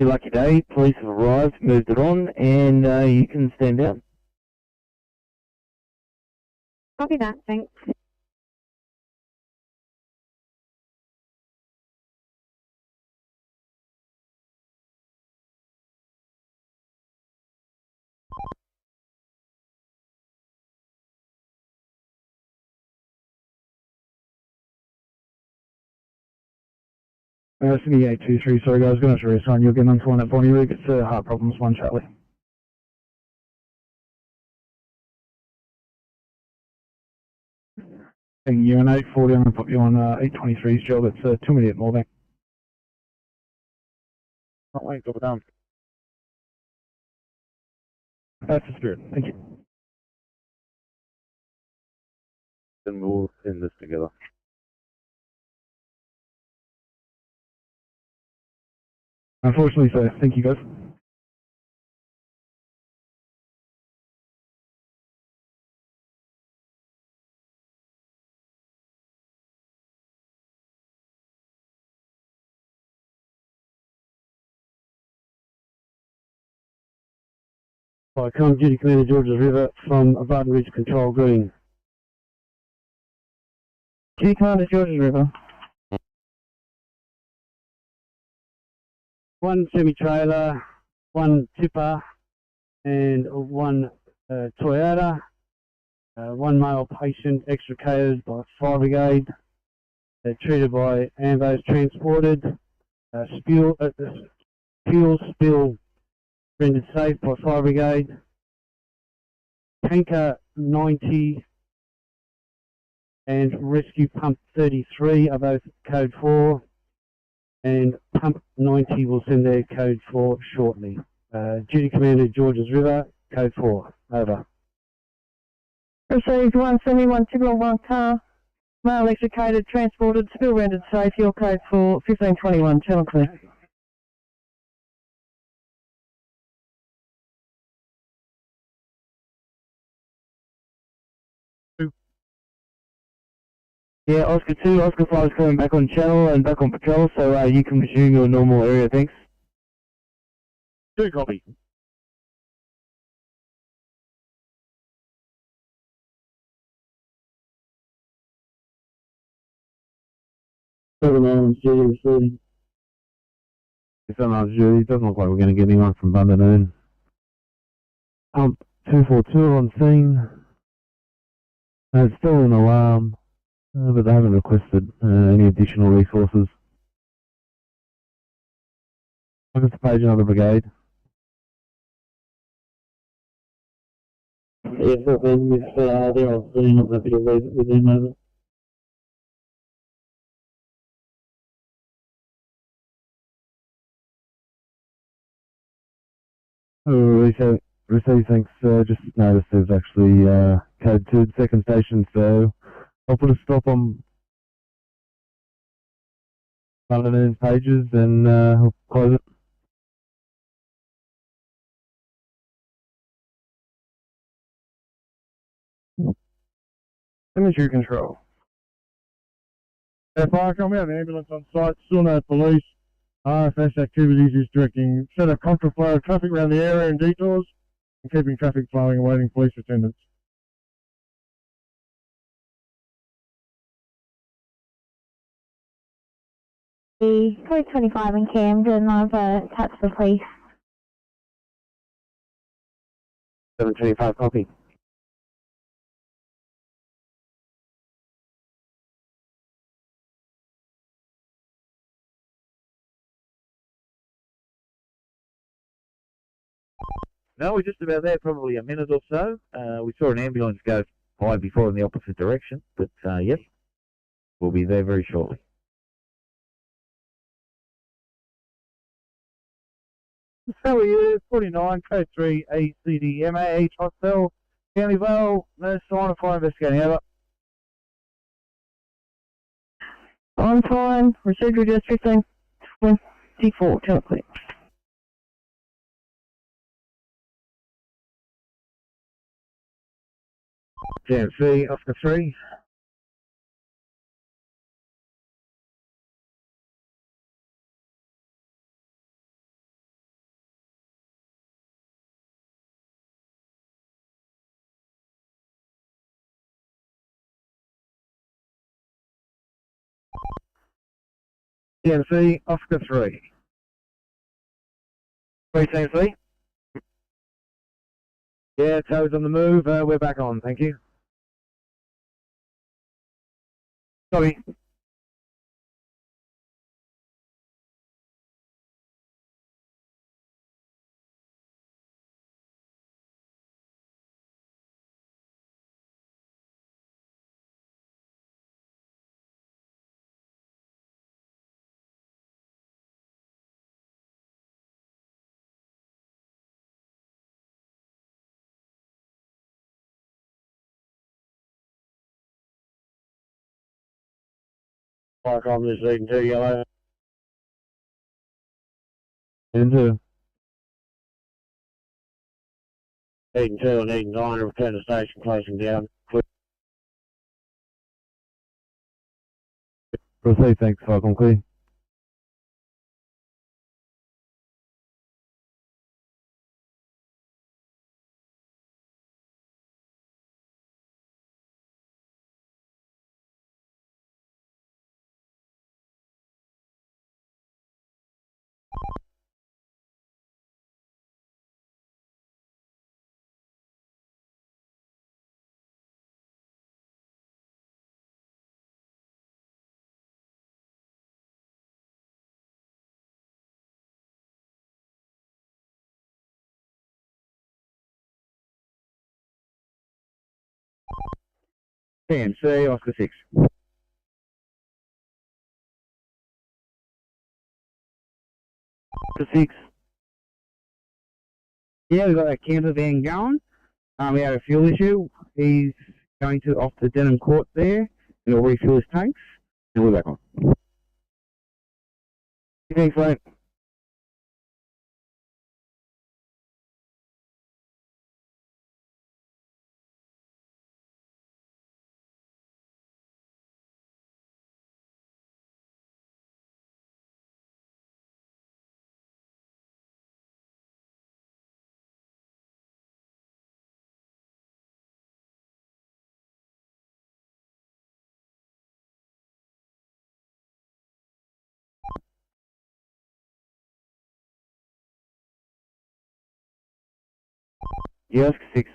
Your lucky day, police have arrived, moved it on, and you can stand down. Copy that, thanks. Sydney 823, sorry guys, going to reassign you again onto one at Bonnie Rig. It's heart problems, 1 Charlie. Thank you, and 840, I'm going to put you on 823's job. It's 2 minute more than. Can't wait till we're done. That's the spirit, thank you. Then we'll send this together. Unfortunately, so thank you guys. By Comm Duty Commander Georges River from Barton Ridge Control Green. Duty Commander Georges River. 1 semi-trailer, 1 tipper, and 1 Toyota. 1 male patient extricated by fire brigade. Treated by ambos transported. Fuel spill rendered safe by fire brigade. Tanker 90 and rescue pump 33 are both code 4. And pump 90 will send their code 4 shortly. Duty Commander Georges River, code 4, over. Received 1 semi, 1 tipper, 1 car. Male extricated, transported, spill rendered safe, your code 4, 1521, channel clear. Yeah, Oscar 2, Oscar 5 is coming back on channel and back on patrol, so you can resume your normal area, thanks. 2 copy. Seven Islands duty receiving. 7 Islands duty, doesn't look like we're going to get anyone from Bundanon. Pump 242 on scene. It's still an alarm. But they haven't requested any additional resources. Look at the page, another brigade. Yeah, so then if they're on scene, I'm happy to leave it with them over. Receive, thanks. Just noticed there's actually code 2 at second station, so I'll put a stop on Bundanon pages and I'll close it. Cemetery control. Fire, come out, the ambulance on site, still no police. RFS activities is directing set of contraflow of traffic around the area and detours and keeping traffic flowing, awaiting police attendance. The code 25 in Camden, I've attached the police. 725, copy. No, we're just about there, probably a minute or so. We saw an ambulance go by before in the opposite direction, but yes, we'll be there very shortly. How are you? 49, code 3, ACDMAH, hostel, County Vale, no sign of fire investigating, over. On time, received reduced 1524, technically. GMC, Oscar 3. GMC, Oscar 3. 3 GMC. Yeah, tow's on the move, we're back on, thank you. Sorry. Fire kilometres leading 2 yellow. Into. Leading 2 and leading 9, return to station, closing down. Proceed, thanks, Falcon Clear. PMC, Oscar 6. Oscar 6. Yeah, we've got that camper van going. We had a fuel issue. He's going to off the Denham Court there, and he'll refuel his tanks, and we're back on. Thanks, mate. Yeah, Oscar 6.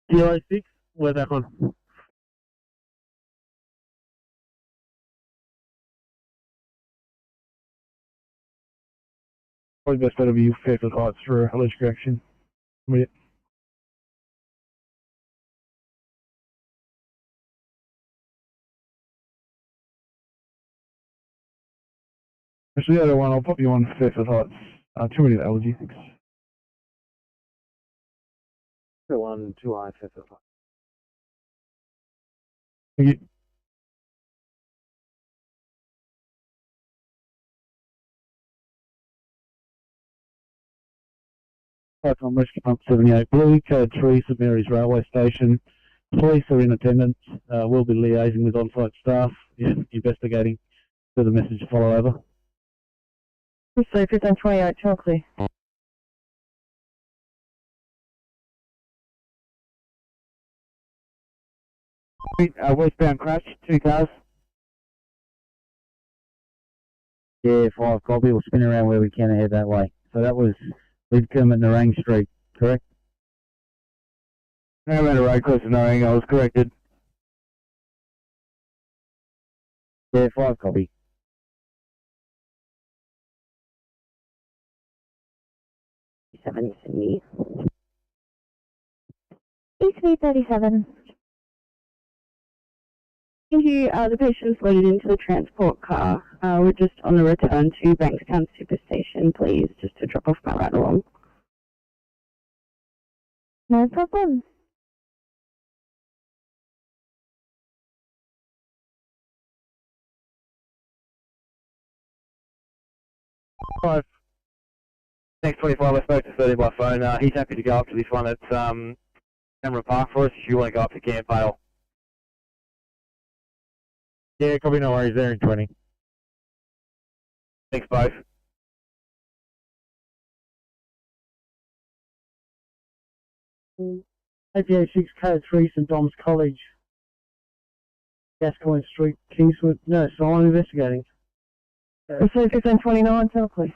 Kilo 6, we're back on. Probably best bet will be Fairfield Heights for alleged correction. Wait. Actually, the other one, I'll pop you on Fairfield Heights. Too many allergy things. 1, 2, I, Fairfield Heights. Thank you. Platform Rescue Pump 78 Blue, Code 3, St Mary's Railway Station. Police are in attendance. We'll be liaising with on-site staff, investigating for the message to follow over. So 1528, Chalkley. Westbound crash, 2 cars. Yeah, 5 copy. We'll spin around where we can and head that way. So that was Lidcombe at Narang Street, correct? No, around the road close to Narang, I was corrected. Yeah, 5 copy. 7 Sydney. EC37. you. The patient is loaded into the transport car. We're just on the return to Bankstown Superstation, please, just to drop off my ride along. No problem. Five. Next 25, I spoke to 30 by phone. He's happy to go up to this one at Camera Park for us if you want to go up to Campbell. Yeah, copy, no worries, there in 20. Thanks, both. APA 6 Code 3 St Dom's College. Gascoigne Street, Kingswood. No, so I'm investigating. Receive 1529, tell please.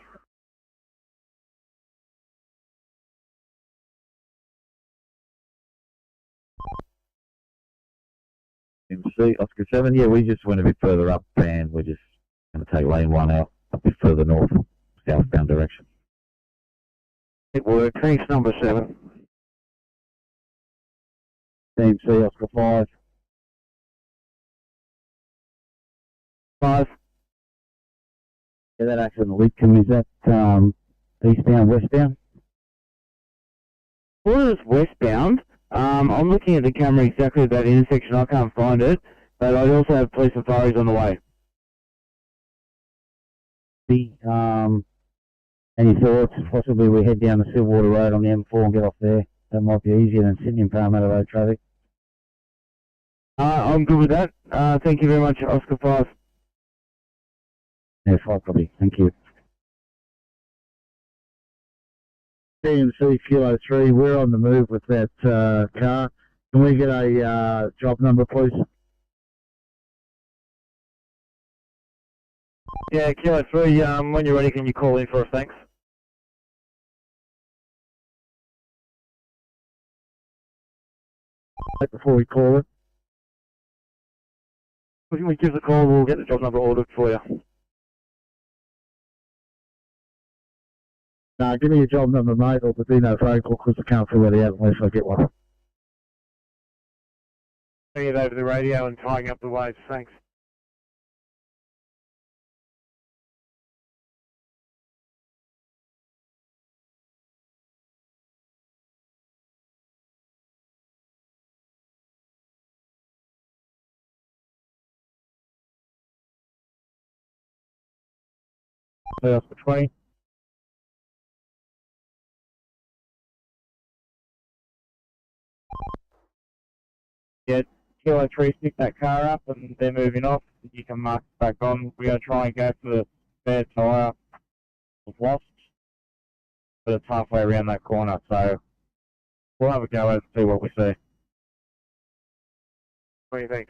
MC, Oscar 7, yeah, we just went a bit further up and we're just going to take lane 1 out a bit further north, southbound direction. It worked. Thanks, number 7. MC, Oscar 5. 5. Yeah, that accident at Lidcombe, is that eastbound, westbound? Well, it's westbound. I'm looking at the camera exactly at that intersection. I can't find it, but I also have police authorities on the way. Any thoughts? Possibly we head down the Silverwater Road on the M4 and get off there. That might be easier than Sydney and Parramatta Road traffic. I'm good with that. Thank you very much, Oscar 5. Yeah, 5 copy. Thank you. PMC Kilo 3, we're on the move with that car. Can we get a job number, please? Yeah, Kilo 3, when you're ready, can you call in for us, thanks? Before we call it. When we give the call, we'll get the job number ordered for you. Give me a job number, mate, or there'll be no phone call because I can't fill it out unless I get one. Bring it over the radio and tying up the waves, thanks. Oscar 20. Yeah, Kilo 3, stick that car up and they're moving off. You can mark it back on. We're going to try and go for the spare tyre. Was lost, but it's halfway around that corner, so we'll have a go and see what we see. What do you think?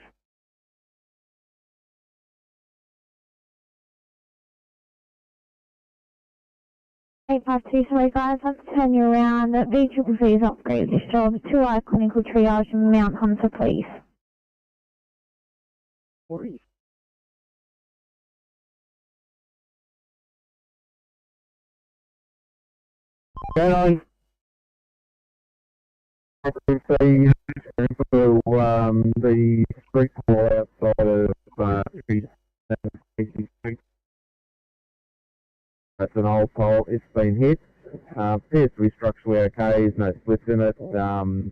Eight 5 2, sorry guys, let's turn you around. VCCC's upgrade this job. 2-hour clinical triage and Mount Hunter, please. Worries. Going on. The street wall outside of that's an old pole. It's been hit. Appears to be structurally okay. There's no splits in it.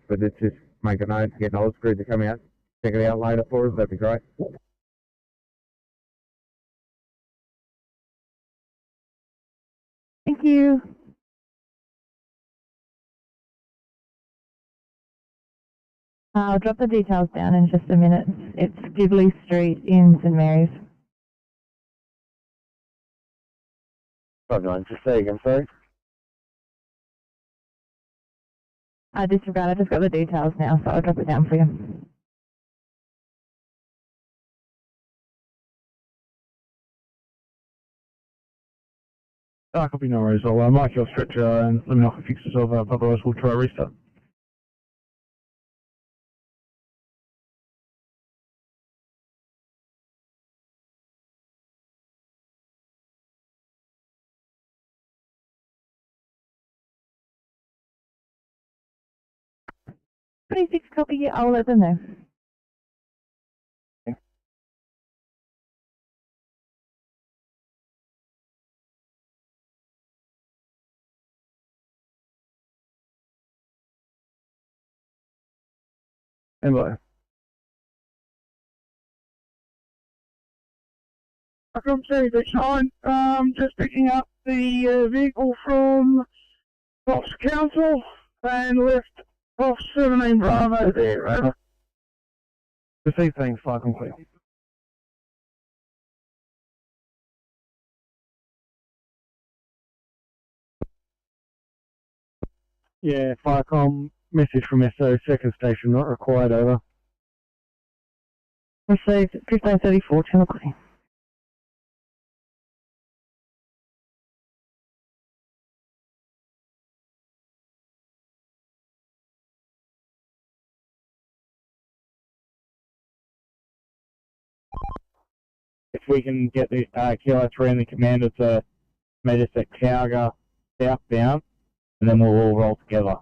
But it's just make a note to get an old screw to come out. Check it out later for us. That'd be great. Thank you. I'll drop the details down in just a minute. It's Dibley Street in St Mary's. Just say again, sorry. Disregard, I just got the details now, so I'll drop it down for you. Copy, no worries. I'll mark your stretcher and let me know if it fixes itself up, otherwise we'll try a restart. Pretty fixed copy, I'll let them know. Stand by. From 369, just picking up the vehicle from Fox Council and left off 17 Bravo there, over. Receive things, fire complete. Yeah, Firecom, message from SO, second station not required, over. Received 1534, channel clear. If we can get the Kilo 3 and the commander to meet us at Cowger southbound, and then we'll all roll together.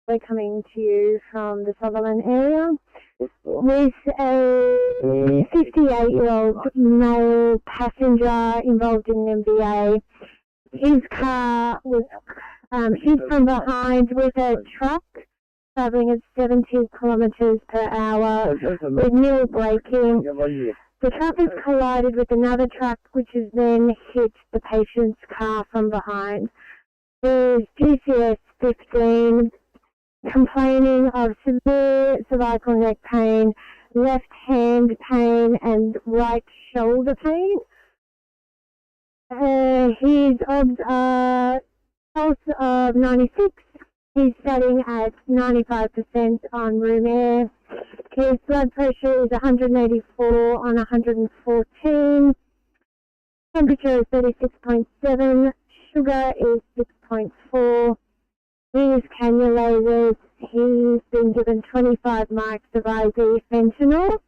We're coming to you from the Sutherland area with a 58-year-old male passenger involved in an MVA. His car was hit from behind with a truck travelling at 70 kilometres per hour with nil braking. The truck has collided with another truck which has then hit the patient's car from behind. There's GCS 15 complaining of severe cervical neck pain, left hand pain and right shoulder pain. His odds are pulse of 96. He's studying at 95% on room air. His blood pressure is 184 on 114. Temperature is 36.7. Sugar is 6.4. He is cannulated. He's been given 25 mics of IV fentanyl.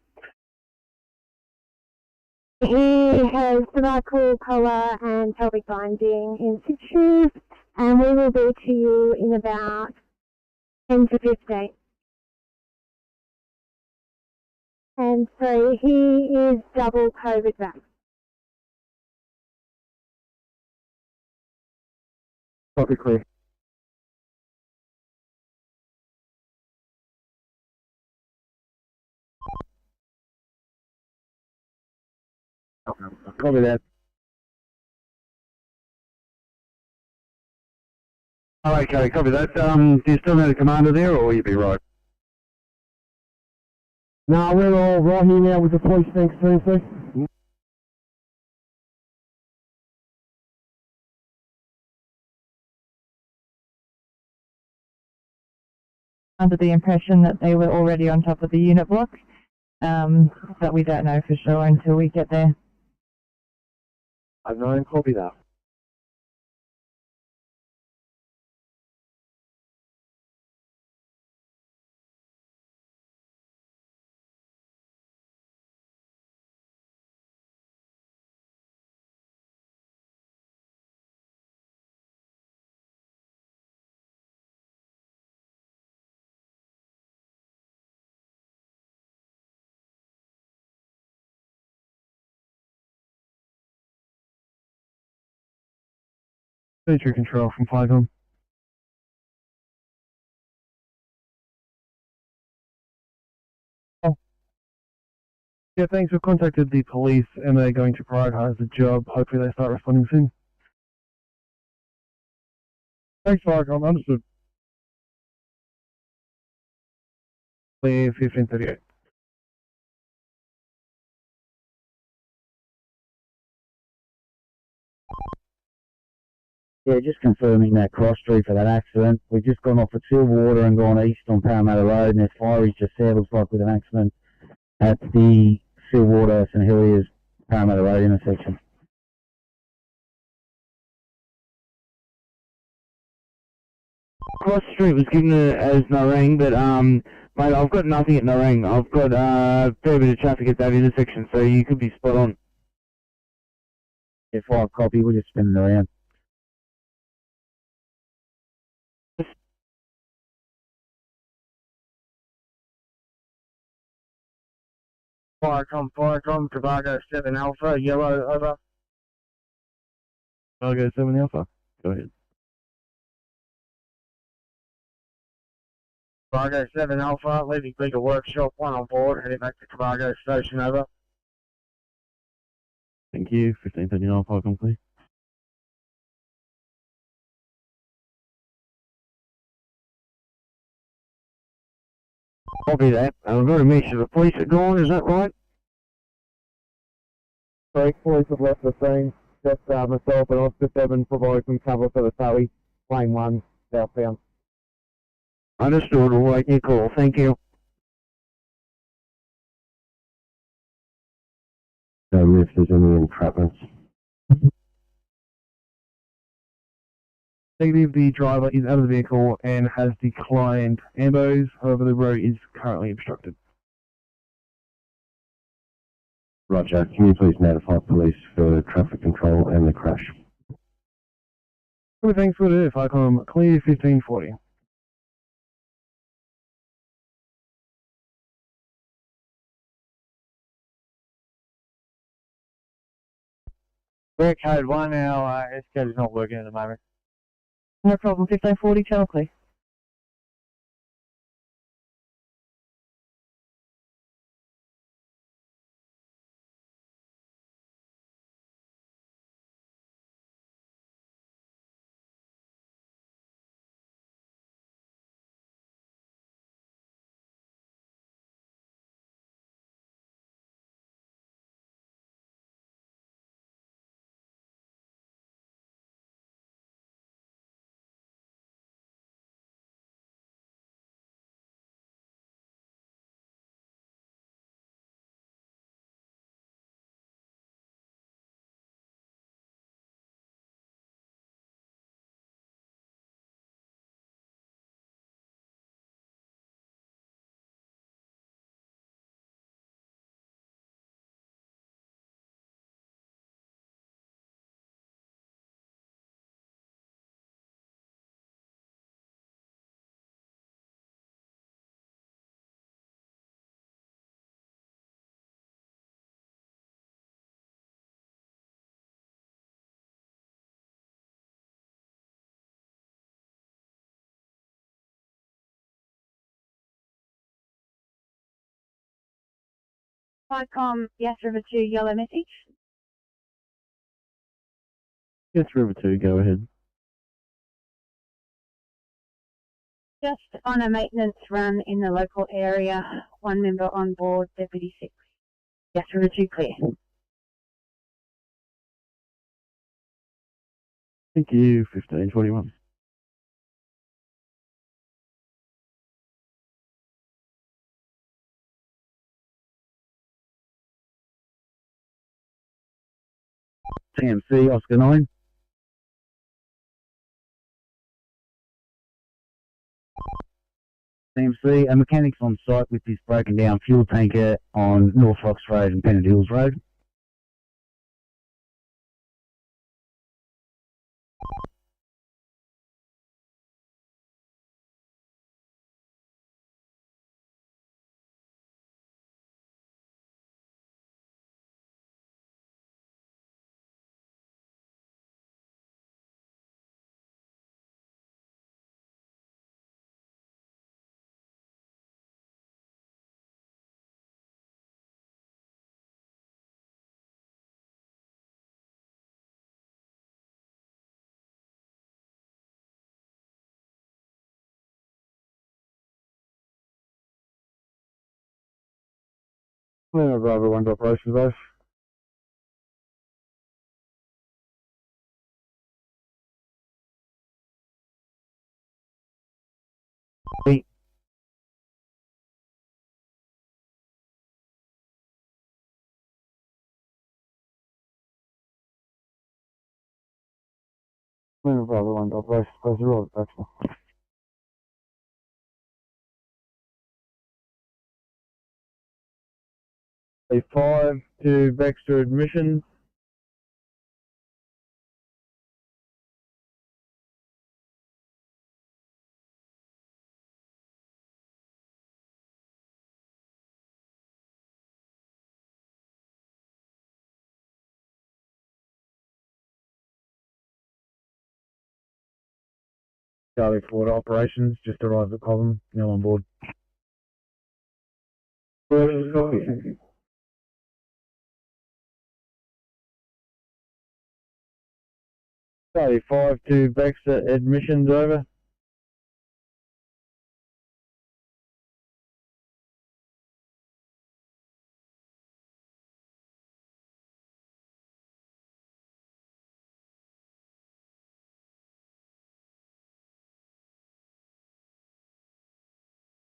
He has cervical collar and pelvic binding in situ, and we will be to you in about 10 to 15. And so he is double COVID vaccinated. Copy clear. Copy that. Oh, okay, copy that. Do you still have a commander there, or will you be right? No, we're all right here now with the police, thanks, Thursday. Under the impression that they were already on top of the unit block, but we don't know for sure until we get there. I've known, copy that. Feature control from Firecom. Yeah, thanks. We've contacted the police and they're going to prioritise the job. Hopefully they start responding soon. Thanks, Firecom. Understood. Clear 1538. Yeah, just confirming that cross street for that accident. We've just gone off at Silverwater and gone east on Parramatta Road, and there's Ferry just there, looks like, with an accident at the Silverwater St Heliers Parramatta Road intersection. Cross street was given as Narang, but mate, I've got nothing at Narang. I've got a fair bit of traffic at that intersection, so you could be spot on. Yeah, 5 copy, we're just spinning around. Firecom, Tobago 7 Alpha, yellow, over. Tobago 7 Alpha, go ahead. Cargo 7 Alpha, leaving Bigger Workshop, 1 on board, heading back to Cargo Station, over. Thank you. 1539 Falcon, please. Copy that. I'm going to mention the police are gone, is that right? Sorry, police have left the scene. Just myself and Oscar 7 providing some cover for the towie. Plane 1, southbound. Understood. We'll wait your call. Thank you. If there's any entrapments. Negative, the driver is out of the vehicle and has declined ambos, however the road is currently obstructed. Roger. Can you please notify police for traffic control and the crash? Well, thanks for the Falcon, clear 1540. We're code 1 now, S-code is not working at the moment. No problem. 1540, channel clear. Falcon, yes, River 2, yellow message. Yes, River 2, go ahead. Just on a maintenance run in the local area, 1 member on board, Deputy 6. Yes, River 2, clear. Thank you. 1521. TMC, Oscar 9. TMC, a mechanic's on site with this broken down fuel tanker on North Fox Road and Pennant Hills Road. Lima Bravo 1 to operations base. Lima Bravo 1 to operations base, roll it, Baxter. A5 to Baxter admission. Charlie Ford operations, just arrived at Cobham, now on board. Charlie 5 to Baxter, admissions over.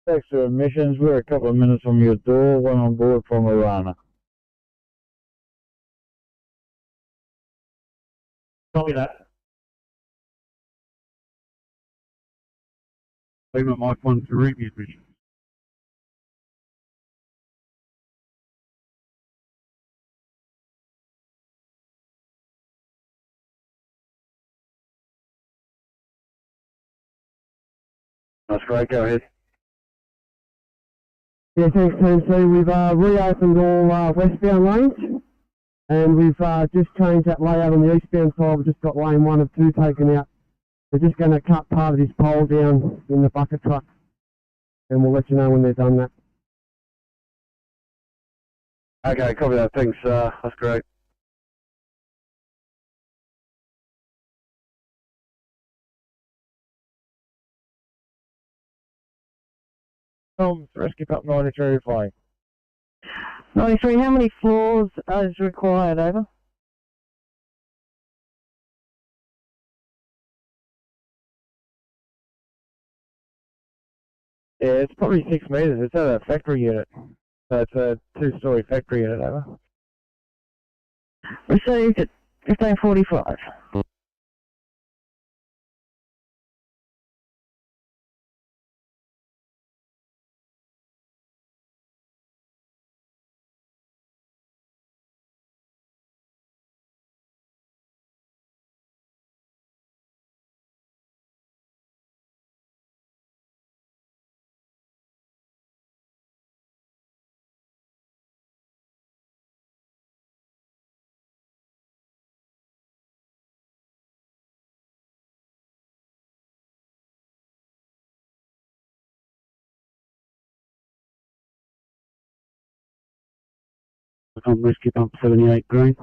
Baxter admissions, we're a couple of minutes from your door, one on board from Arana. Copy that. Leave at Mike 1 to read the admission. That's great, go ahead. Yeah, thanks, TMC. We've reopened all westbound lanes, and we've just changed that layout on the eastbound side. We've just got lane 1 of 2 taken out. We're just going to cut part of this pole down in the bucket truck, and we'll let you know when they've done that. Okay, copy that, thanks, that's great. Rescue Pup 93 flying. 93, how many floors is required, over? Yeah, it's probably 6 metres. It's at a factory unit. So it's a 2-storey factory unit, over. Received at 15:45. Rescue Pump 78 green.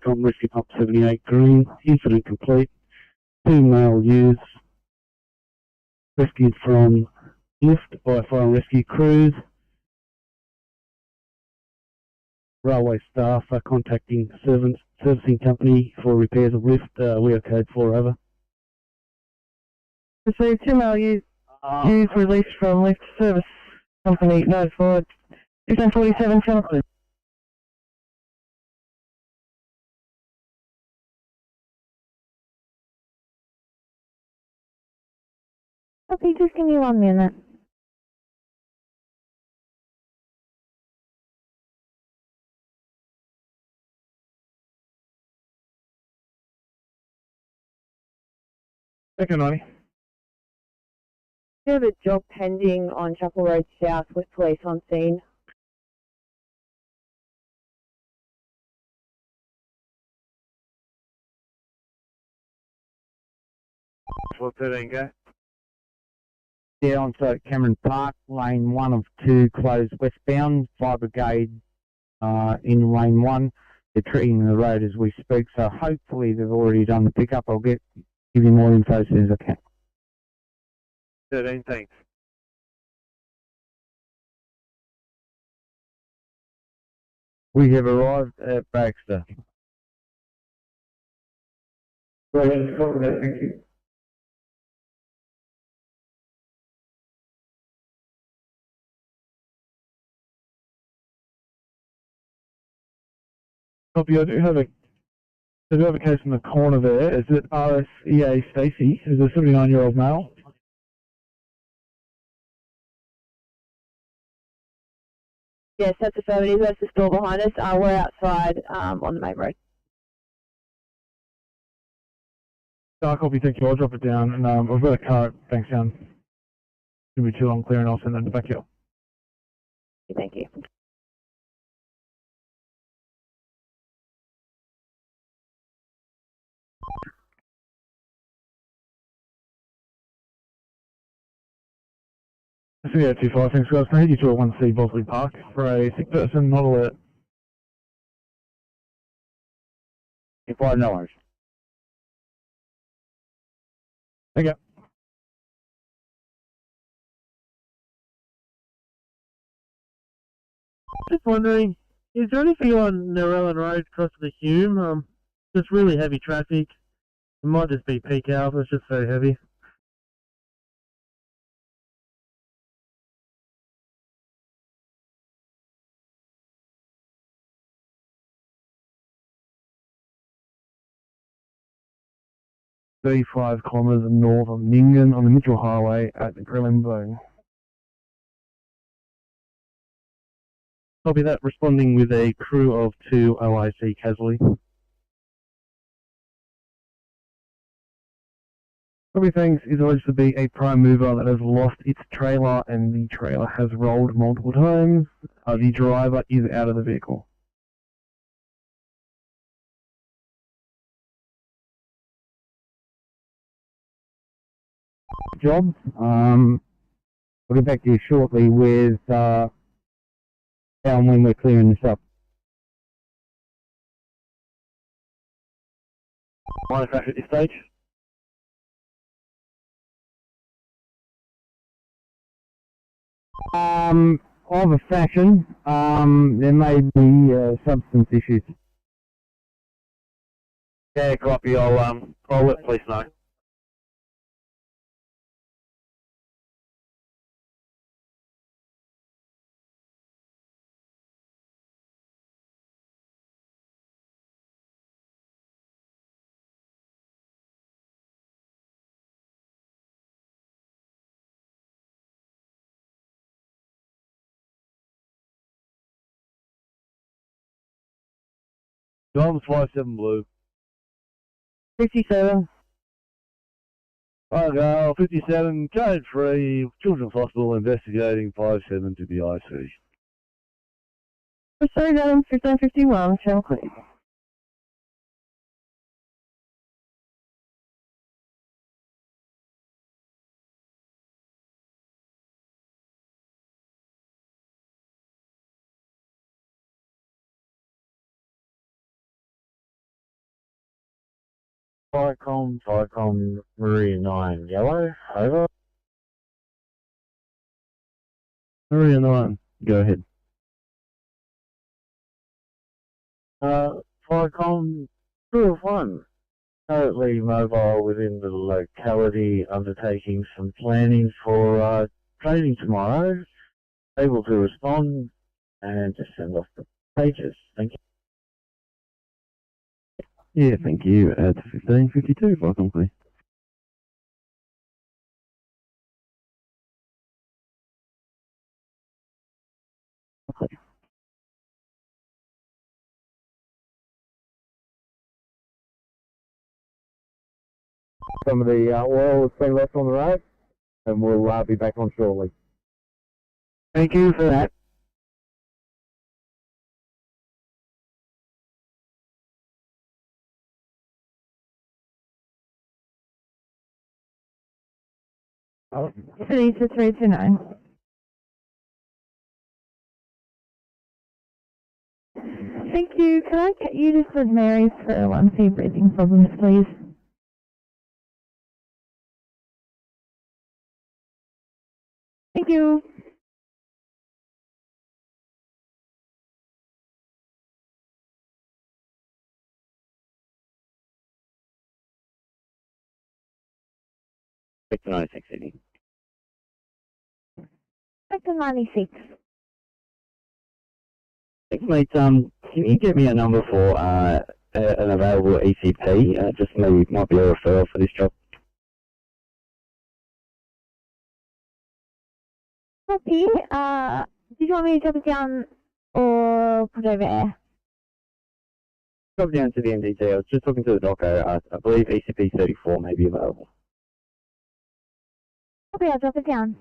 Rescue Pump 78 green, incident complete. 2 male youths rescued from lift by fire and rescue crews. Railway staff are contacting servicing company for repairs of lift. We are code 4 over. Received 2 male youths released from lift service company notified. 15:47 Chelmsford. Okay, just give me 1 minute. Second 90. We have a job pending on Chapel Road South with police on scene. What 13 go? Yeah, on site Cameron Park, lane 1 of 2 closed westbound. Fire brigade in lane 1. They're treating the road as we speak, so hopefully they've already done the pickup. I'll give you more info as soon as I can. 13, thanks. We have arrived at Baxter. Brilliant, thank you. Copy, I do have a case in the corner there. Is it RSEA Stacey? Is a 79-year-old male? Yes, that's affirmative. That's the store behind us. We're outside on the main road. Copy, thank you. I'll drop it down. And I've got a car at Bankstown. Shouldn't be too long clearing. I'll send that back here. Thank you. Sydney 25, thanks guys. Can I head you to a 1C Bosley Park for a sick person, not alert. If I know it. Okay. Just wondering, is there anything on Narellan Road across to the Hume? Just really heavy traffic. It might just be peak hour, but it's just very heavy. .35 kilometres north of Ningen on the Mitchell Highway at the Grillenbone. Copy that, responding with a crew of 2 OIC casualty. Copy, thanks, is alleged to be a prime mover that has lost its trailer and the trailer has rolled multiple times. The driver is out of the vehicle. Job. I'll get back to you shortly with how and when we're clearing this up. Minor crash at this stage. Of a fashion, there may be substance issues. Yeah, copy. I'll let police know. Dom 57 Blue. 57. Argyle 57, code 3, Children's Hospital investigating 57 to the IC. Sorry, Adam, 1551, channel clear. Ticom, Maria 9, yellow, over. Maria 9, go ahead. Ticom, crew of 1, currently mobile within the locality, undertaking some planning for training tomorrow, able to respond, and just send off the pages. Thank you. Yeah, thank you. At 1552, welcome, please. Okay. Some of the oil has been left on the road, and we'll be back on shortly. Thank you for that. City to 329. Thank you. Can I get you just with Mary's for 1C breathing problems, please? Thank you. Victor 96 Sydney. Victor 96. Thanks, mate. Can you get me a number for an available ECP? Just maybe might be a referral for this job. Copy. Did you want me to drop it down or put it over air? Drop down to the MDT. I was just talking to the doco. I believe ECP 34 may be available. Copy, I'll drop it down.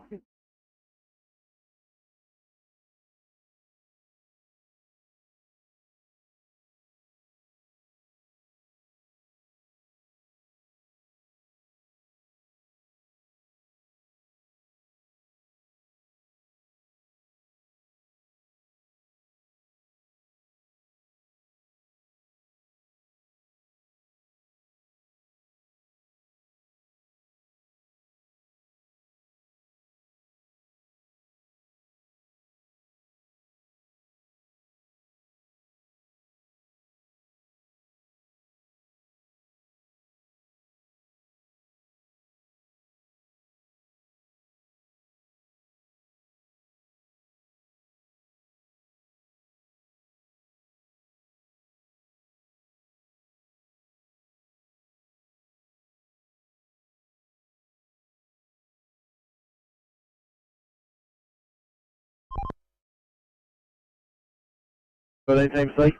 Team C.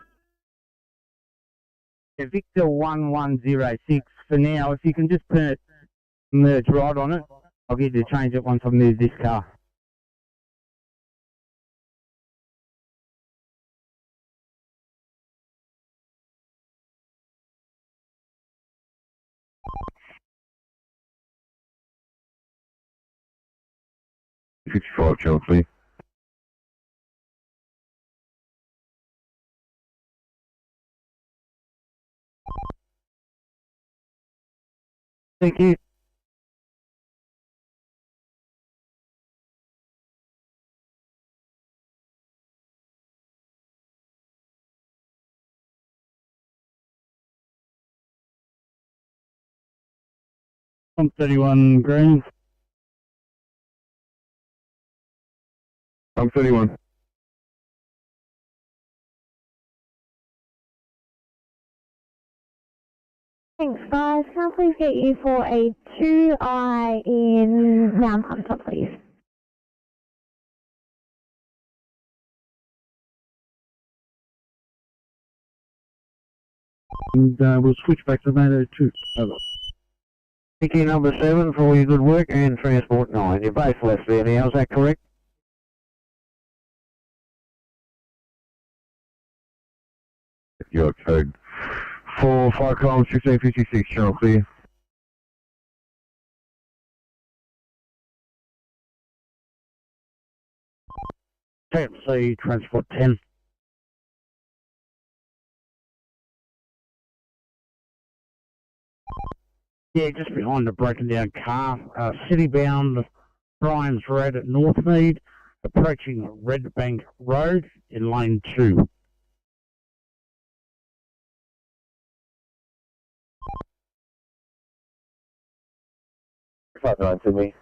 Yeah, Victor 1106 for now. If you can just put merge right on it, I'll get you to change it once I move this car. $55 channel clear. Thank you. I'm 31 green. I'm 31. Thanks, guys. Can I please get you for a 2i in Mount Hunter, please? And we'll switch back to Mato 2. Over. Thank you, number 7, for all your good work, and Transport 9. You're both left there now, is that correct? Your code 4 Fire Column 1656 channel clear. Team C, Transport 10. Yeah, just behind the broken down car, city bound Brian's Road at Northmead, approaching Red Bank Road in lane 2. Sydney.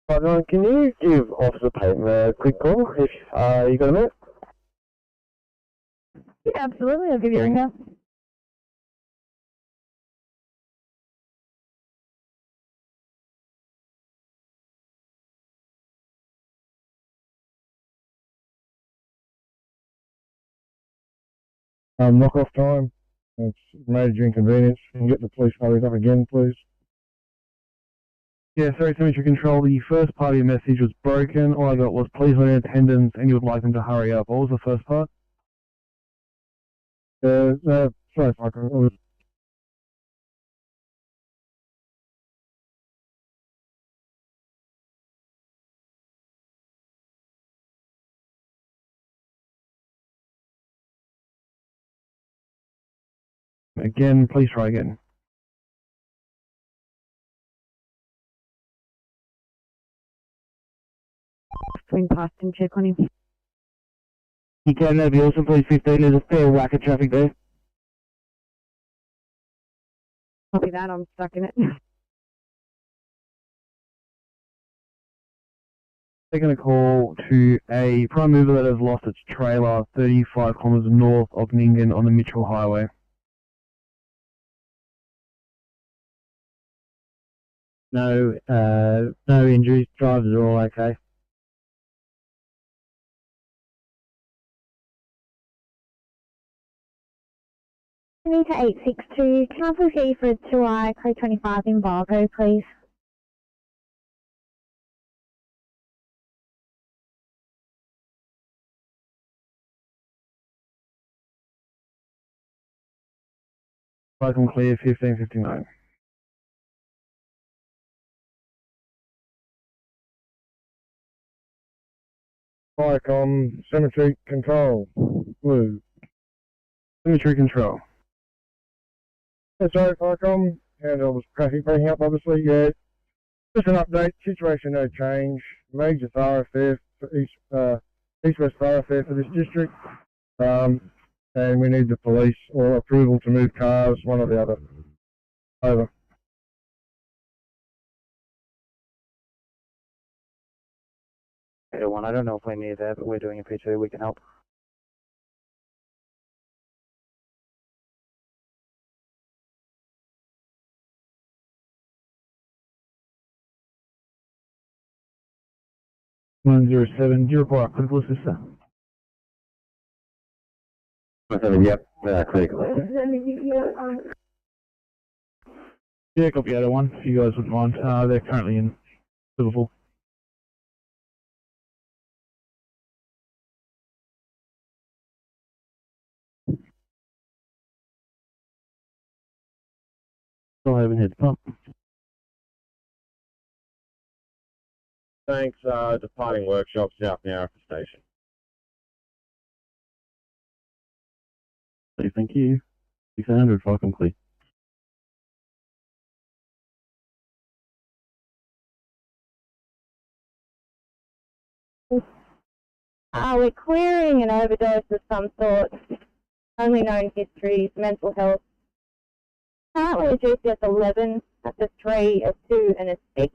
Hello. Can you give Officer Payton a quick call if you got a minute? Yeah, absolutely. I'll give you a ring now. Knock off time. It's major inconvenience. Can you get the police hurried up again, please? Yeah, sorry, Cemetery Control. The first part of your message was broken. All I got was police are in attendance and you would like them to hurry up. What was the first part? Sorry, Michael. Again, please try again. Swing past and check on him. You can have yours, please 15. There's a fair whack of traffic there. Copy that, I'm stuck in it. Taking a call to a prime mover that has lost its trailer 35 kilometres north of Ningen on the Mitchell Highway. No injuries. Drivers are all okay. Meter 862, can I please get you for a 2i, code 25 in Bargo, please? Welcome clear 1559. Firecom, Cemetery Control, Blue. Cemetery Control. Yeah, sorry, Firecom. Handle was traffic breaking up, obviously, yeah. Just an update, situation no change. Major thoroughfare for east-west thoroughfare for this district. And we need the police or approval to move cars, one or the other. Over. I don't know if we're near there, but we're doing a P2, we can help. 107, do you require a clinical assistant? 107, yep, clinic. Yeah, copy 801, if you guys wouldn't mind. They're currently in Liverpool. Still having head pump. Thanks, departing workshop, South Narra Station. Thank you. 600, Falcon clear. We're clearing an overdose of some sort. Only known histories, mental health. Currently a GCS 11, that's a 3, a 2 and a 6.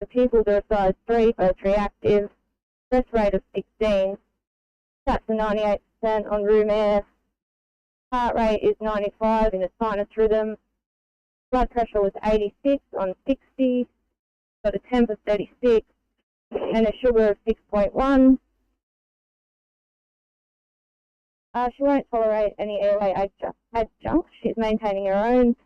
The pupils are a size 3, both reactive. Stress rate of 16. That's a 98% on room air. Heart rate is 95 in a sinus rhythm. Blood pressure was 86 on 60. Got a temp of 36 and a sugar of 6.1. She won't tolerate any airway adjunct. She's maintaining her own.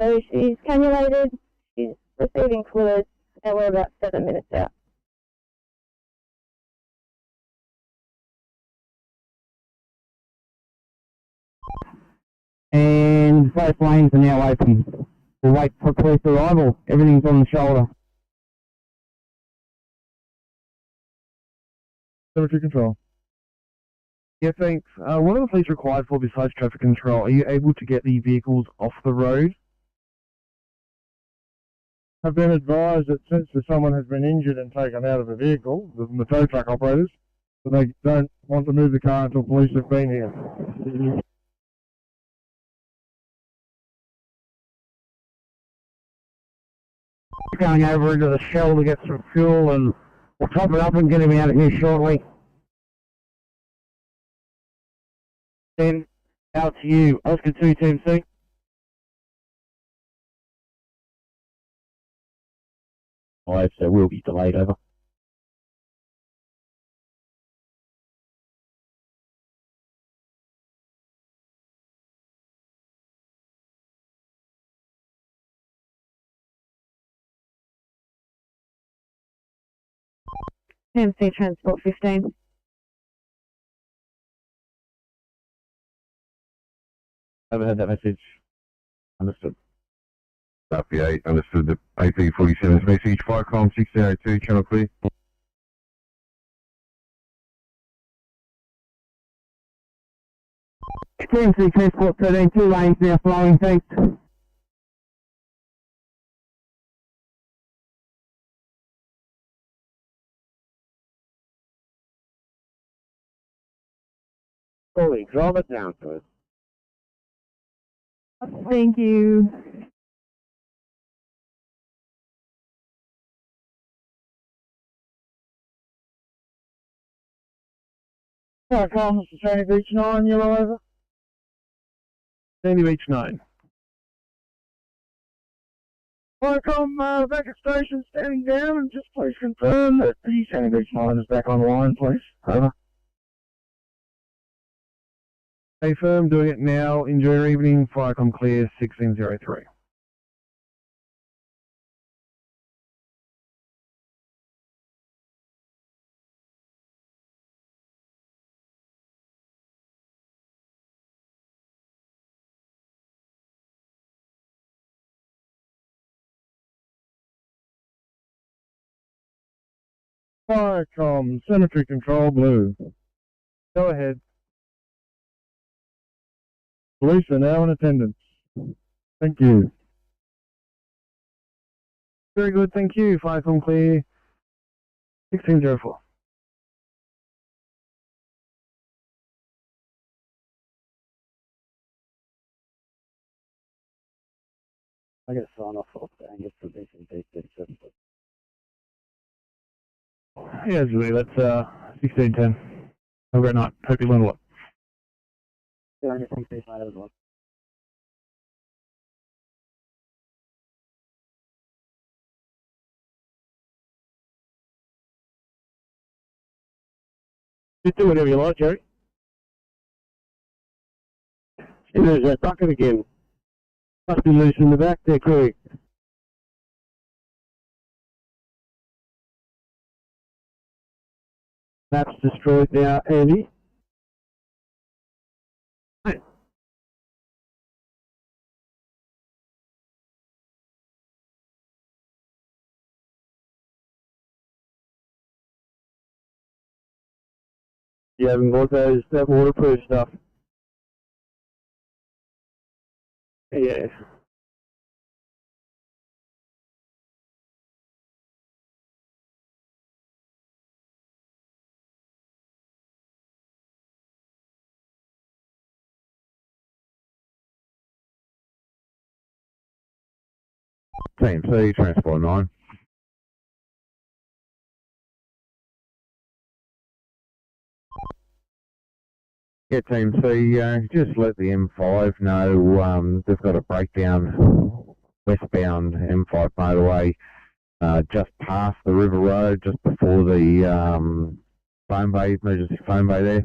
So she's cannulated, she's receiving fluids, and we're about 7 minutes out. And both lanes are now open. We'll wait for police arrival. Everything's on the shoulder. Cemetery control. Yeah, thanks. What are the police required for besides traffic control? Are you able to get the vehicles off the road? I've been advised that since someone has been injured and taken out of a vehicle, the tow truck operators, that they don't want to move the car until police have been here. Going over into the shell to get some fuel, and we'll top it up and get him out of here shortly. Then, out to you. Oscar 2, Team C. Alright, so we'll be delayed over. MC Transport 15. Overheard that message. Understood. Copy 8, understood the AP47's message. Firecom 602, channel clear. TMC Transport 13, 2 lanes now flowing, thanks. Holy, drive it down to us. Thank you. Firecom, this is Sandy Beach 9, yellow over. Sandy Beach 9. Firecom, back at station, standing down, and just please confirm that the Sandy Beach 9 is back online, please. Over. Hey firm, doing it now. Enjoy your evening. Firecom clear 1603. Firecom, Cemetery Control Blue. Go ahead. Police are now in attendance. Thank you. Very good, thank you. Firecom clear 1604. I get sign off of Angus from DC37. Yeah, Julie, that's 1610. Have a great night. Hope you learn a lot. Yeah, from C5 as well. Just do whatever you like, Jerry. There's that bucket again. Must be loose in the back there, Craig. Map's destroyed now, Andy. You haven't got that waterproof stuff. Yeah. Team C, Transport 9. Yeah, Team C, just let the M5 know they've got a breakdown westbound M5 motorway just past the River Road, just before the phone bay, emergency phone bay there.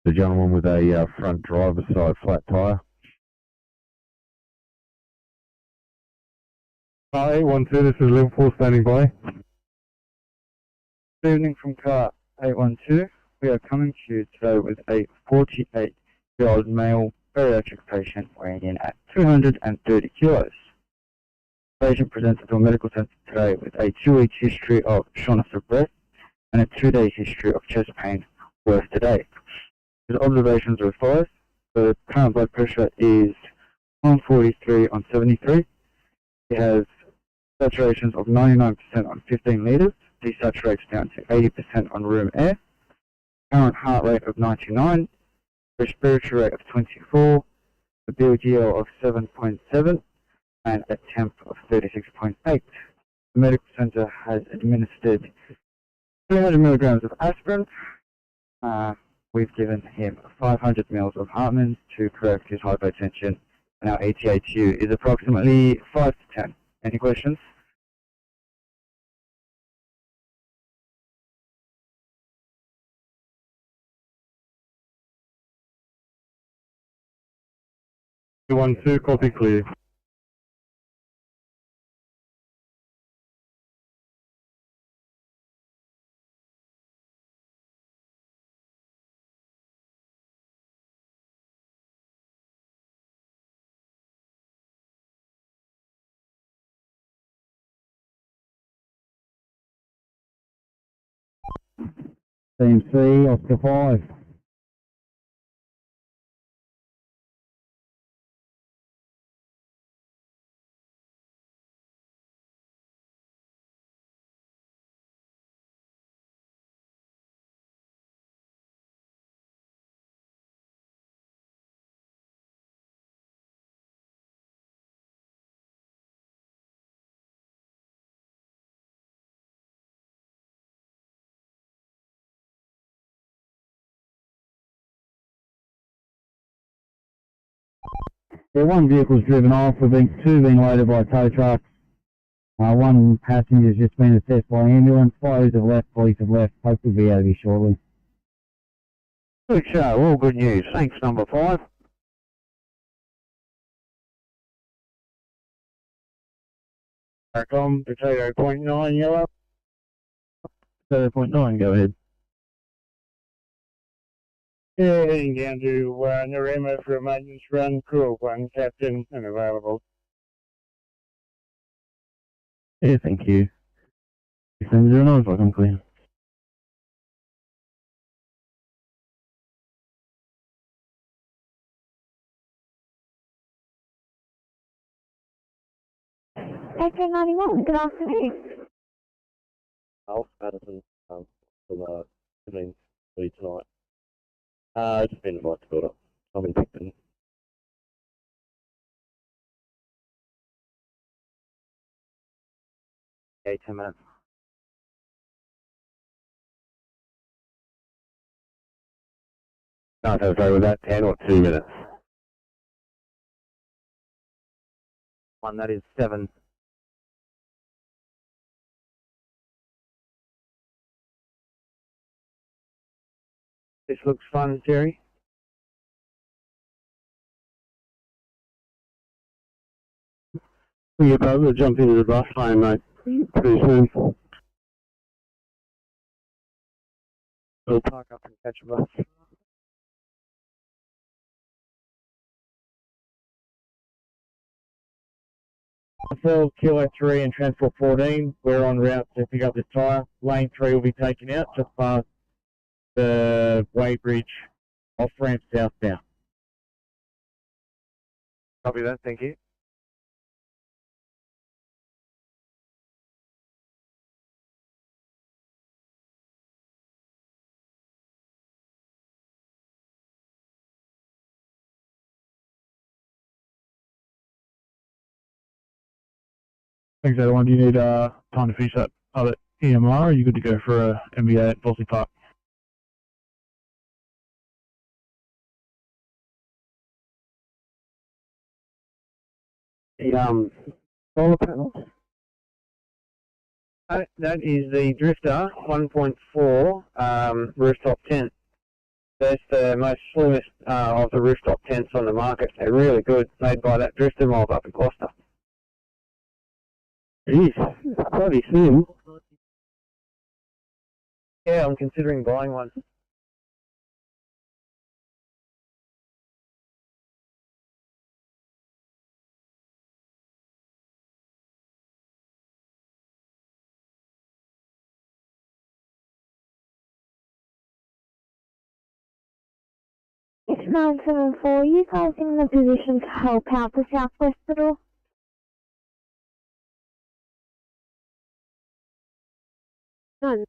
The gentleman with a front driver's side flat tyre. 812, this is Liverpool standing by. Good evening from car 812. We are coming to you today with a 48-year-old male bariatric patient weighing in at 230 kilos. The patient presented to a medical center today with a 2-week history of shortness of breath and a 2-day history of chest pain worse today. His observations are as follows. The current blood pressure is 143 on 73. He has saturations of 99% on 15 litres, desaturates down to 80% on room air, current heart rate of 99, respiratory rate of 24, a BLGL of 7.7, and a temp of 36.8. The medical centre has administered 300 milligrams of aspirin. We've given him 500 mils of Hartmann's to correct his hypotension, and our ATHU is approximately 5 to 10. Any questions? 212, copy clear. Team C, Oscar 5. Yeah, one vehicle's driven off. Two being loaded by tow trucks. One passenger's just been assessed by ambulance. Fires have left, police have left. Hopefully be out of here shortly. Good show, all good news. Thanks, number 5. Tom, potato 0.9 yellow. Potato 0.9, go ahead. Yeah, heading down to Narema for a maintenance run. Crew of 1, captain, and available. Yeah, thank you. 609, if I'm clear. Extra 91, good afternoon. Alf Madison from 17:30 tonight. Just been invited to build up. I'm in Picton. Okay, 10 minutes. No, sorry, was that 10 or 2 minutes? One that is 7. This looks fun, Ferry. Yeah, but we'll jump into the bus lane, mate, pretty soon. We'll park up and catch a bus. Kilo 3 and Transport 14, we're en route to pick up this tyre. Lane 3 will be taken out just past the weighbridge off-ramp southbound. Copy that, thank you. Thanks, everyone. Do you need time to finish that other EMR, or are you good to go for a MBA at Bosley Park? The solar panels. That is the Drifter 1.4 rooftop tent. That's the most slimmest of the rooftop tents on the market. They're really good, made by that Drifter mob up in Gloucester. Jeez, it's bloody thin. Yeah, I'm considering buying one. It's 974. You guys in the position to help out the Southwest at all? None.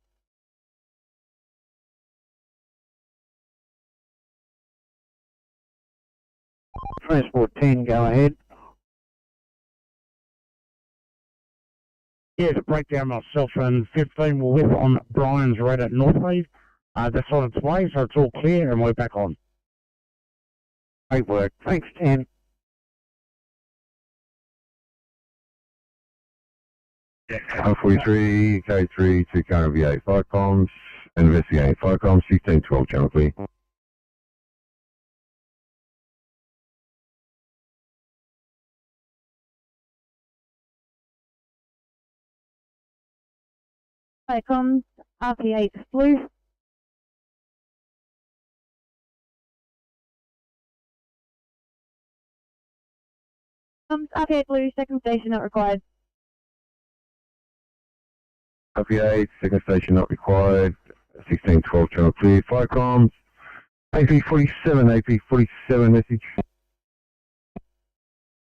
Transport 10, go ahead. Yeah, to break down myself, and 15 will whip on Brian's right at Northwave. That's on its way, so it's all clear, and we're back on. Great work. Thanks, 10. Yeah. 43, K3, 2 current VA fire comms, investigating fire comms, 1612 channel clear. Here comes RP8 Blue. RP8 Blue, second station not required. RP8, second station not required, 1612 channel clear, fire comms, AP47, AP47 message.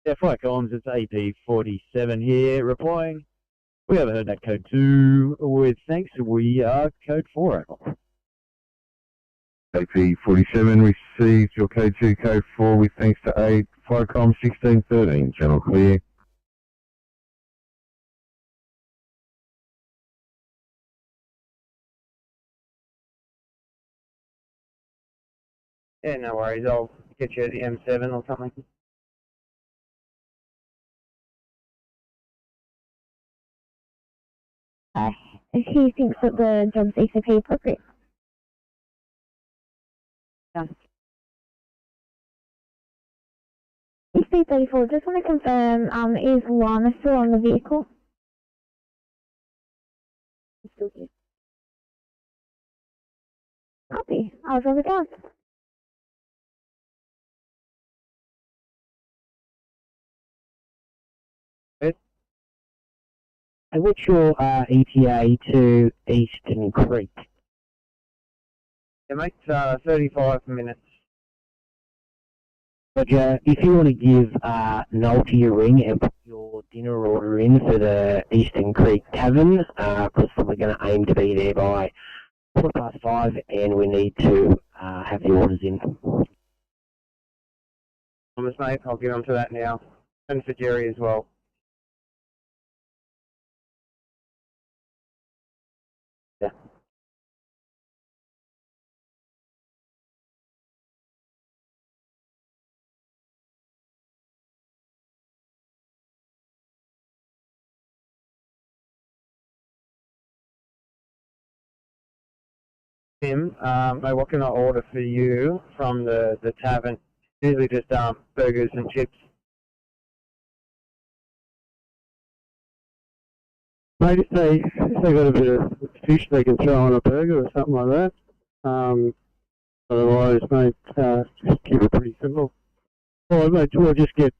Yeah, fire comms, it's AP47 here, replying. We haven't heard that code 2 with thanks, we are code 4 over. AP47 received your code 2, code 4 with thanks to 8, fire comms 1613, channel clear. Yeah, no worries. I'll get you at the M7 or something. He thinks that the job's ECP appropriate. Yeah. EC34, just want to confirm, is Lana still on the vehicle? Still here. Copy. I'll drive it down. What's your ETA to Eastern Creek? Yeah, mate, 35 minutes. Roger, if you want to give Nolte a ring and put your dinner order in for the Eastern Creek Tavern, because we're going to aim to be there by 5:15 and we need to have the orders in. Thomas, mate, I'll get onto that now. And for Jerry as well. Yeah. Tim, mate, what can I order for you from the tavern? Usually just burgers and chips. Mate, if they got a bit of fish they can throw on a burger or something like that. Otherwise, mate, just keep it pretty simple. Or mate, we'll just get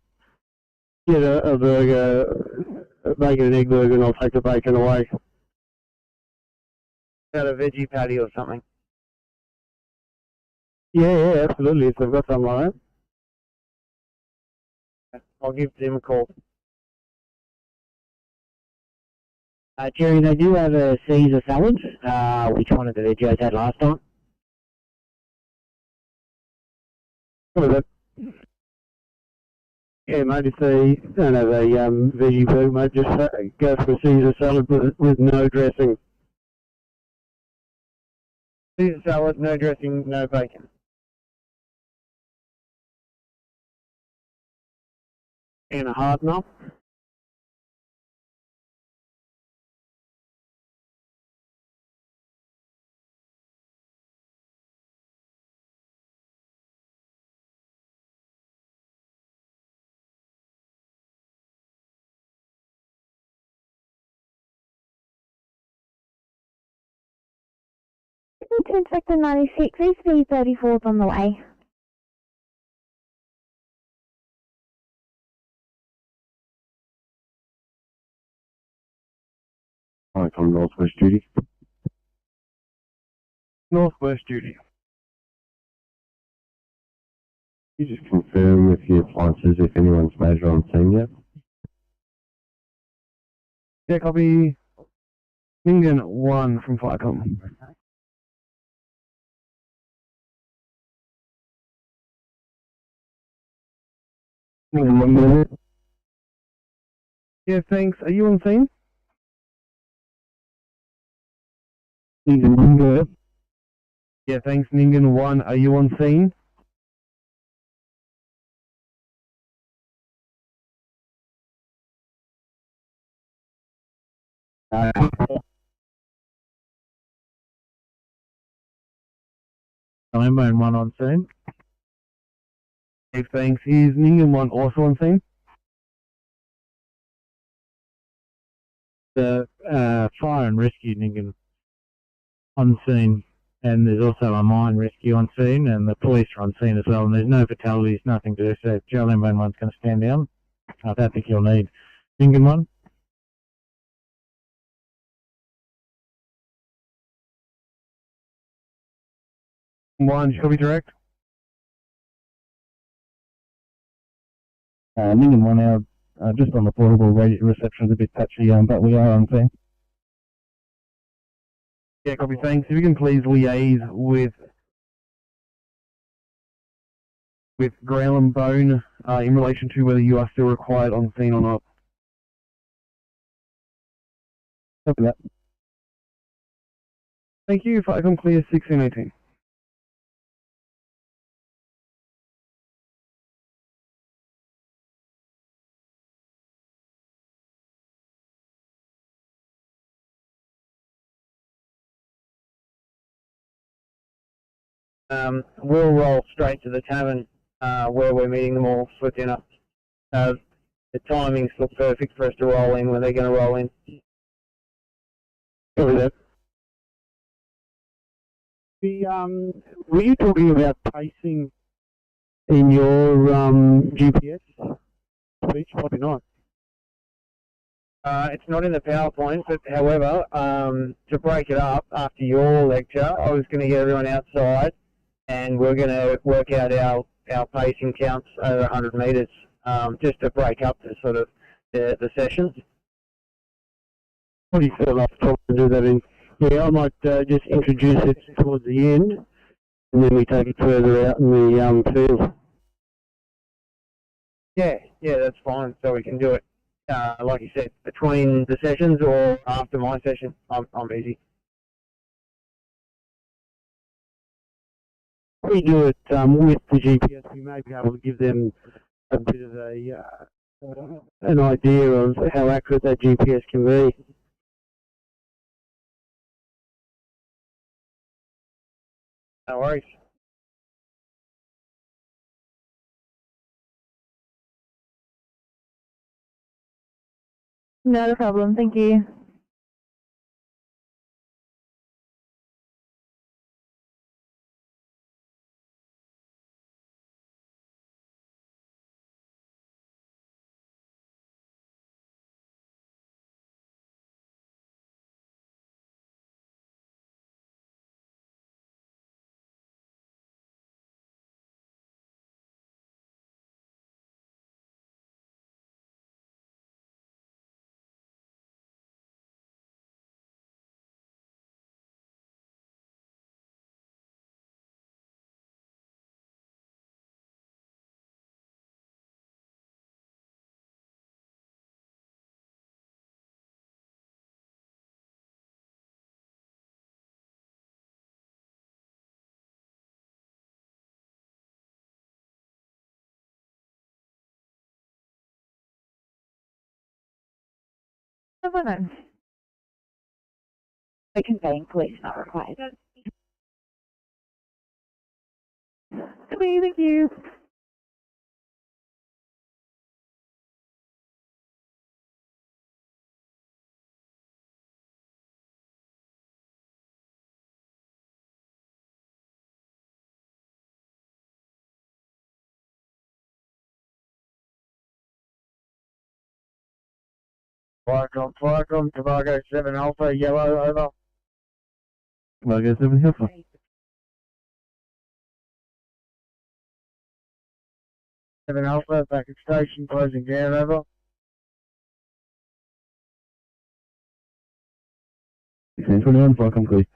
a burger, a bacon and egg burger, and I'll take the bacon away. Got a veggie patty or something? Yeah, absolutely. If they've got something like that. I'll give Tim a call. Jerry, they do have a Caesar salad, which one of the veggies had last time. What is that? Yeah, mate, if they don't have a veggie burger, mate, just go for a Caesar salad with no dressing. Caesar salad, no dressing, no bacon. And a hard knob. To Inspector 96, ESP 34 is on the way. Alright, from Northwest Duty. Northwest Duty. Can you just confirm with the appliances if anyone's major on scene yet? Yeah, copy. Ningen 1 from Firecom. Yeah, thanks. Are you on scene? Yeah, thanks, Ningen 1. Are you on scene? I'm on one on scene. Dave, thanks. Is Ningen 1 also on scene? The fire and rescue Ningen on scene, and there's also a mine rescue on scene, and the police are on scene as well, and there's no fatalities, nothing to do, so Jolene 1's going to stand down. I don't think you'll need Ningen 1. One, shall we direct? Ningen 1 out, just on the portable radio reception's a bit touchy, but we are on scene. Yeah, copy, thanks. If you can please liaise with Grail and Bone in relation to whether you are still required on scene or not. Copy that. Thank you. Firecom clear 1618. We'll roll straight to the tavern where we're meeting them all for dinner. The timings look perfect for us to roll in when they're going to roll in. Copy that. Were you talking about pacing in your GPS speech? Probably not. It's not in the PowerPoint, but however, to break it up after your lecture, I was going to get everyone outside and we're going to work out our pacing counts over 100 metres, just to break up the sort of the sessions. What do you feel like to do that in? Yeah, I might just introduce it towards the end, and then we take it further out in the field. Yeah, that's fine. So we can do it, like you said, between the sessions or after my session. I'm easy. If we do it with the GPS, we may be able to give them a bit of an idea of how accurate that GPS can be. No worries. Not a problem, thank you. The conveying police not required. Okay, thank you. Flycom, Tobago 7 Alpha, yellow, over. Tobago 7 Alpha. 7 Alpha, back at station, closing down, over. 1621, Flycom, please.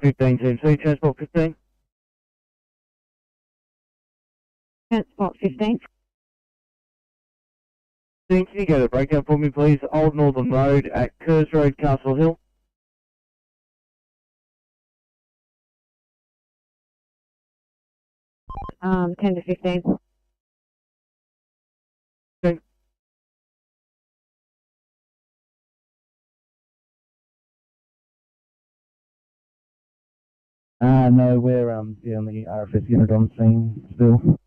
Transport 15. Transport 15. Can you go to breakdown for me, please? Old Northern Road at Kerrs Road, Castle Hill. 10 to 15. Okay. No, we're the only RFS unit on scene still.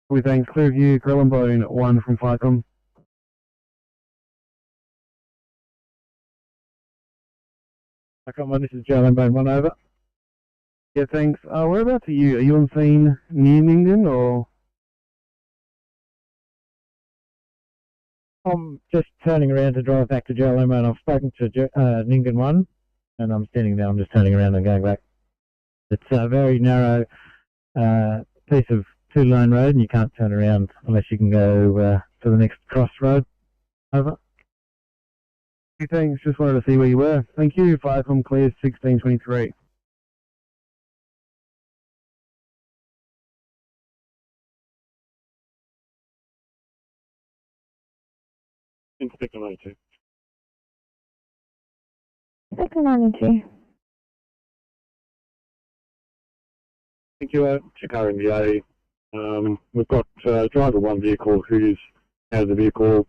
With thanks, Clearview, Grellenbone 1 from Flycom. Flycom 1, this is Grellenbone 1, over. Yeah, thanks. Whereabouts are you? Are you on scene near Ningdon or? I'm just turning around to drive back to Grellenbone. I've spoken to Ningdon 1, and I'm standing there. I'm just turning around and going back. It's a very narrow piece of two-lane road, and you can't turn around unless you can go to the next crossroad. Over. Okay, thanks. Just wanted to see where you were. Thank you. Flycom clear 1623. Inspector 92. Inspector 92. Thank you, Chikara MBA. We've got driver 1 vehicle who's out of the vehicle,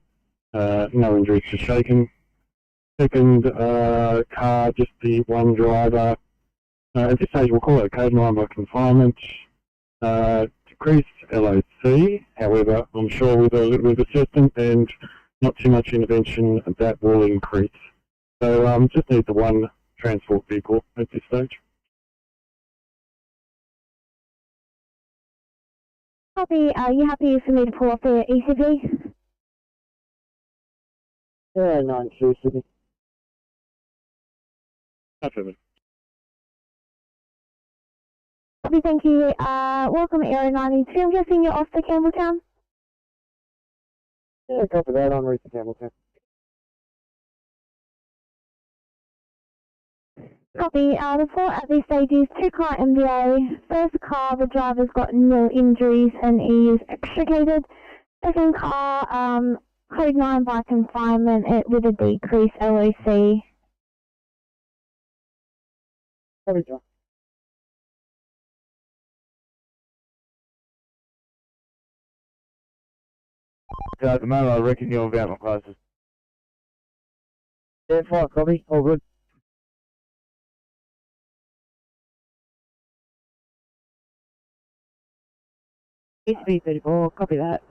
no injuries to shaken. Second car, just the one driver. At this stage, we'll call it a code 9 by confinement. Decreased LOC, however, I'm sure with a little bit of assessment and not too much intervention, that will increase. So just need the one transport vehicle at this stage. Copy. Are you happy for me to pull off the ECV? Yeah, 92, Sydney. Absolutely. Copy, thank you. Welcome Area 92. I'm guessing you're off to Campbelltown? Yeah, copy that. On route to Campbelltown. Copy. The report at this stage is 2-car MVA. First car, the driver's got no injuries and he is extricated. Second car, code 9 by confinement with a decreased LOC. Copy, John. So at the moment, I reckon you're about my closest. Yeah, fine, copy. All good. HB34, copy that.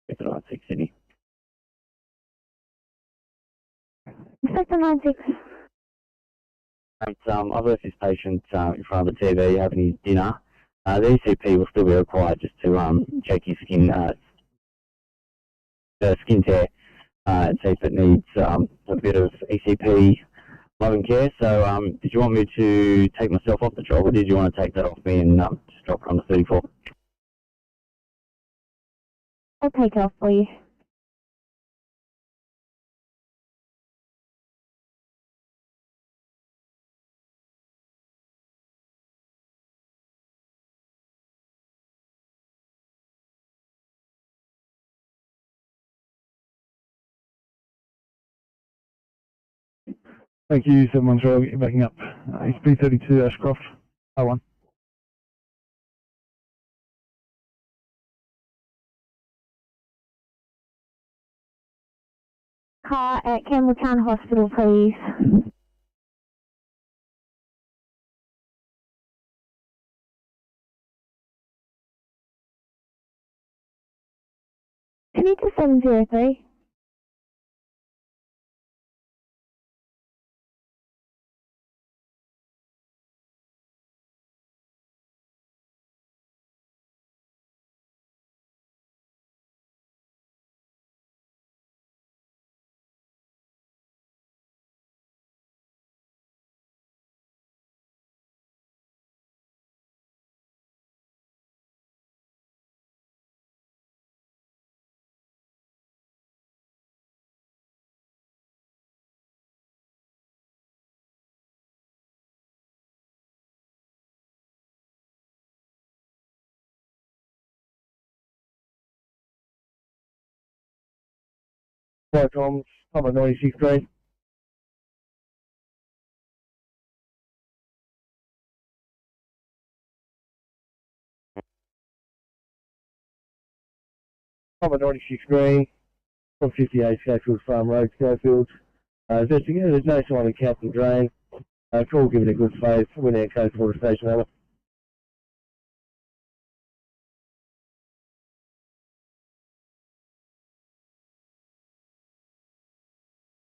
It's all right, 6 Sydney. Inspector 96. I've left this patient in front of the TV having his dinner. The ECP will still be required just to check his skin skin tear and see if it needs a bit of ECP loving care. So did you want me to take myself off the job, or did you want to take that off me and just drop it on the 34? I'll take it off for you. Thank you, 710, get backing up. It's B32 Ashcroft, O1. Car at Campbelltown Hospital, please. Can you to 703? Flight comms, number 96 grade. Number 96 green, from 58 Schofield Farm Road, Schofield. Investigator, there's no sign of Captain Drain. Call given a good faith, we're now code for the station over.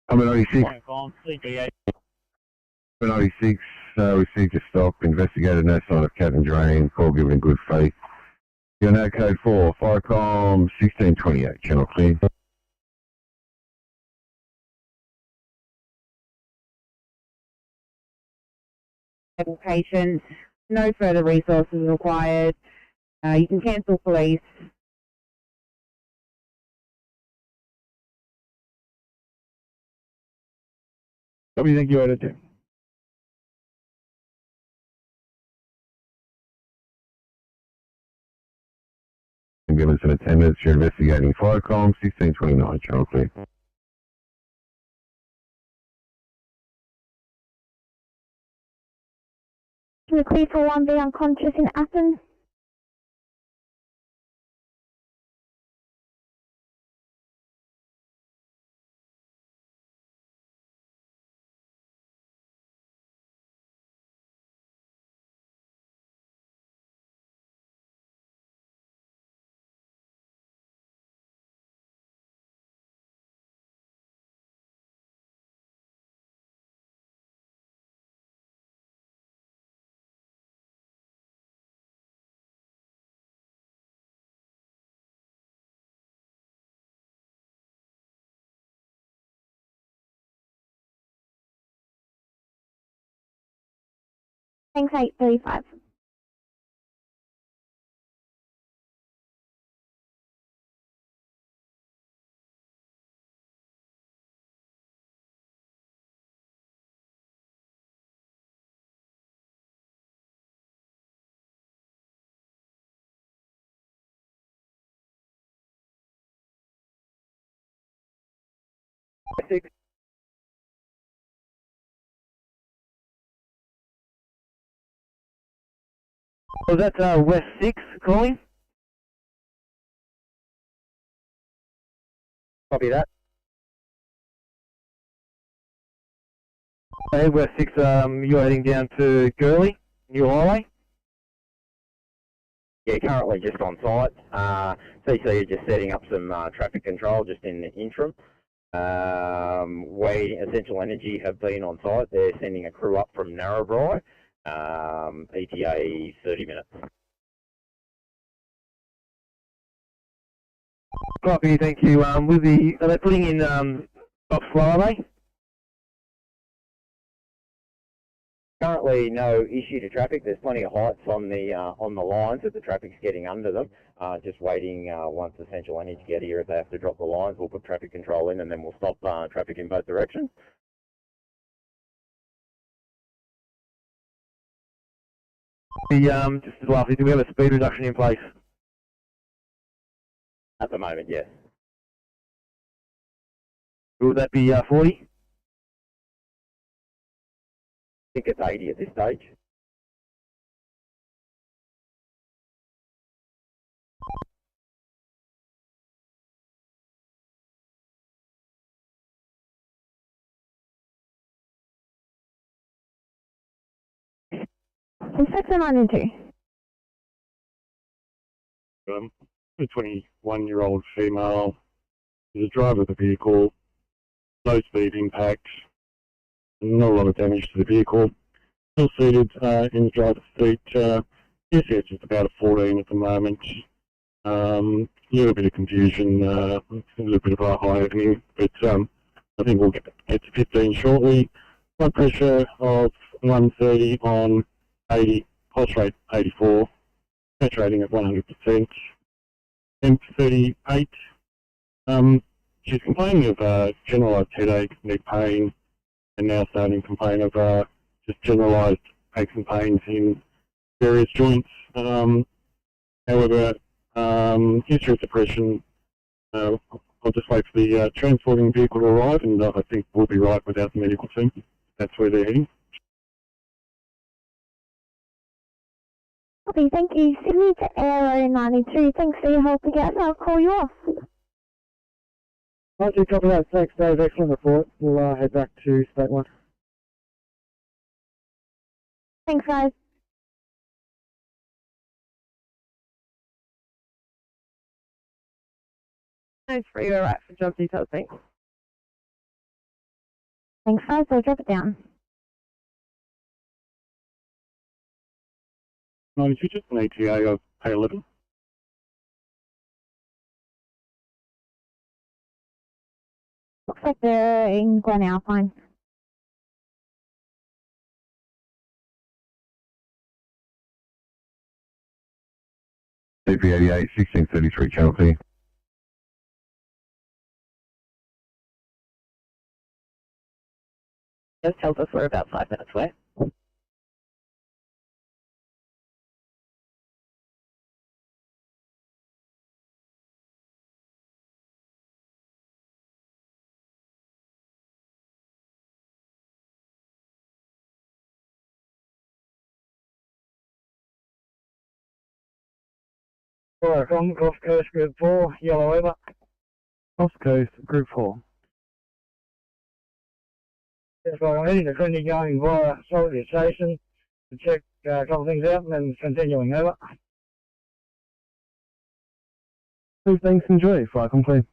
Number 96. Number 96, received a stop. Investigated, no sign of Captain Drain. Call given in good faith. You're now code 4, Firecom 1628, channel clear. Patient, no further resources required. You can cancel police. Copy, thank you, editor. Given some attendance, you're investigating Firecom 1629, channel clear. Can you clear for 1 be unconscious in Athens? Thanks, 835. Was that West 6 calling? Copy that. Okay, West 6, you're heading down to Gurley, New Highway? Yeah, currently just on site. CC are just setting up some traffic control just in the interim. Essential Energy have been on site. They're sending a crew up from Narrabri. ETA 30 minutes. Copy, thank you. Are they putting in stop slow, are they? Currently, no issue to traffic. There's plenty of heights on the lines if the traffic's getting under them. Just waiting once Essential Energy get here. If they have to drop the lines, we'll put traffic control in, and then we'll stop traffic in both directions. Just lastly, do we have a speed reduction in place? At the moment, yes. Will that be 40? I think it's 80 at this stage. Inspector 92. A 21-year-old female is a driver of the vehicle, low speed impact, not a lot of damage to the vehicle. Still seated in the driver's seat. Yes, just about a 14 at the moment. A little bit of confusion, a little bit of a high opening, but I think we'll get to 15 shortly. Blood pressure of 130 on 80, pulse rate 84, saturating at 100%. Temp 38. She's complaining of generalised headache, neck pain, and now starting to complain of just generalised aches and pains in various joints. However, history of depression, I'll just wait for the transporting vehicle to arrive, and I think we'll be right without the medical team. That's where they're heading. Copy, thank you. Sydney to Aero 92. Thanks for your help again. I'll call you off. Roger, copy that. Thanks, Dave. Excellent report. We'll head back to State 1. Thanks, guys. Thanks for your right for job details, thanks. Thanks, guys. I'll drop it down. 92, just an ETA of P11. Looks like they're in Glen Alpine. CP88, 1633, Channel P. Just tells us we're about 5 minutes away. Welcome, Gulf Coast Group 4, yellow over. Gulf Coast Group 4. Yes, well, I'm heading to Trinity going via Salty Station to check a couple of things out and then continuing over. Please, thanks, enjoy. Flight complete.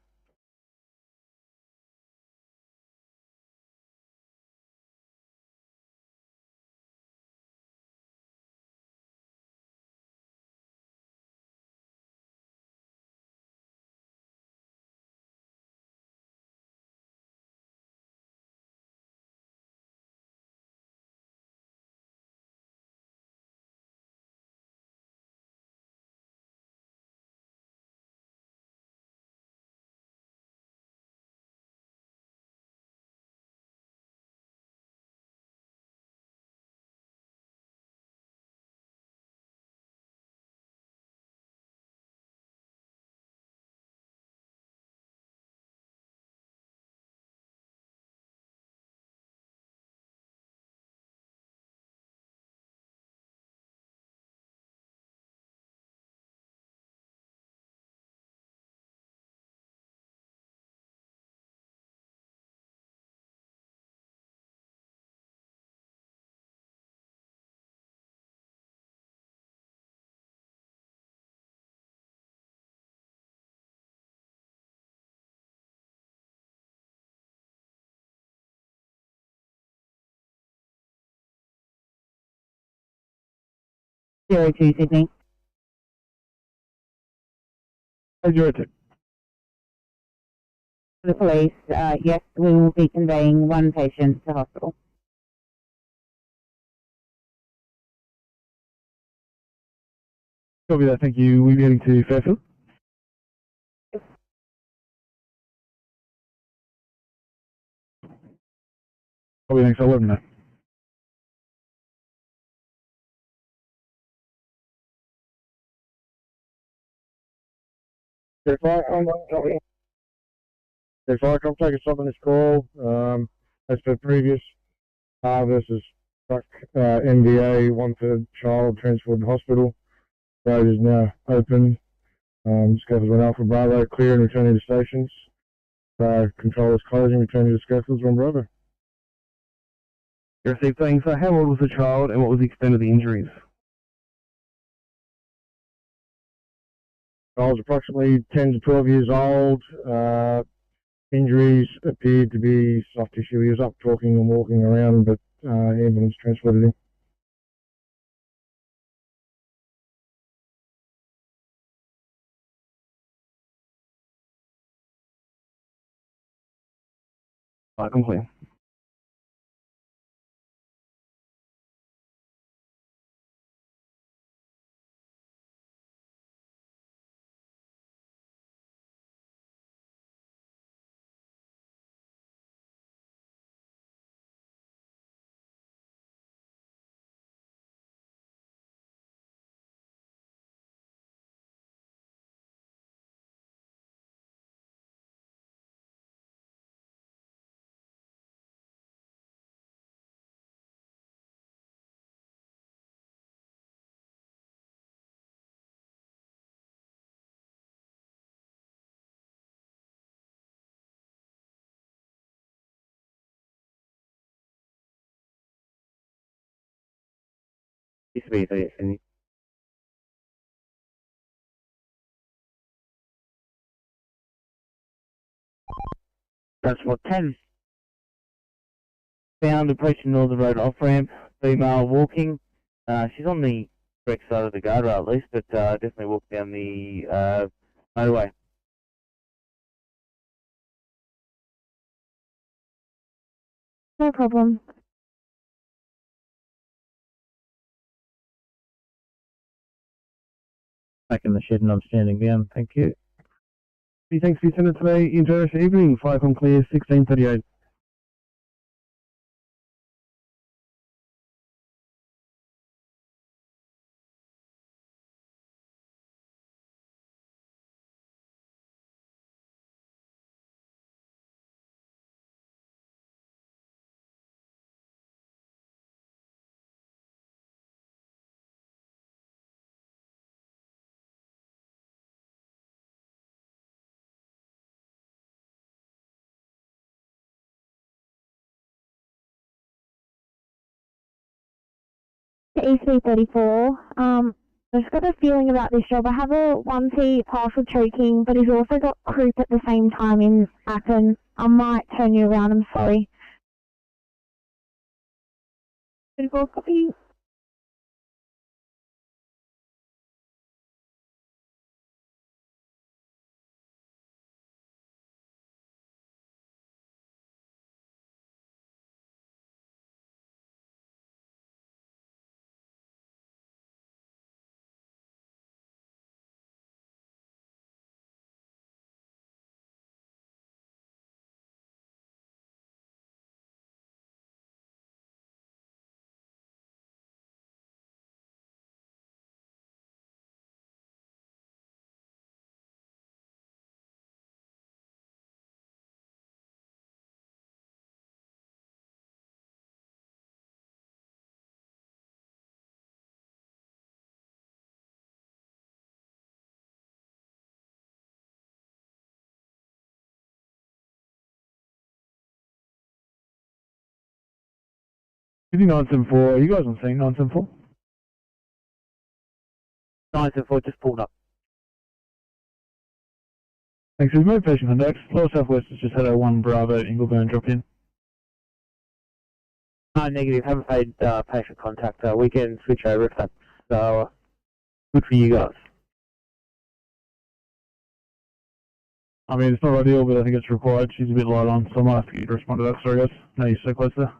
02 Sydney. 02. The police, yes, we will be conveying one patient to hospital. Copy that, thank you. We'll be heading to Fairfield. Copy, thanks. I'll let them know. If I come take a stop on this call, as per previous, versus truck, MVA, 1/3 child transported to hospital. Road is now open. Scuffles 1 Alpha Bravo, clear and returning to stations. Control is closing, returning to Scuffles 1 Bravo. You received saying, so how old was the child and what was the extent of the injuries? I was approximately 10 to 12 years old. Injuries appeared to be soft tissue. He was up talking and walking around, but ambulance transported him. I'm clear. Transport 10. Found approaching Northern Road off-ramp, female walking. She's on the correct side of the guardrail at least, but definitely walked down the motorway. No problem. Back in the shed and I'm standing down, thank you. Thanks for your attendance today. Enjoy the evening. Fire com clear, 1638. EC34. I've just got a feeling about this job. I have a 1P partial choking, but he's also got croup at the same time in Appen. I might turn you around, I'm sorry. 34 copy. Sydney 974, are you guys on scene 974? 974 just pulled up. Thanks, we've moved patient contact. Lower Southwest has just had a 1 Bravo Ingleburn drop in. No, negative, haven't paid patient contact. We can switch over if that's good for you guys? I mean, it's not ideal, but I think it's required. She's a bit light on, so I might have to get you to respond to that. Sorry, guys. No, you're so close there.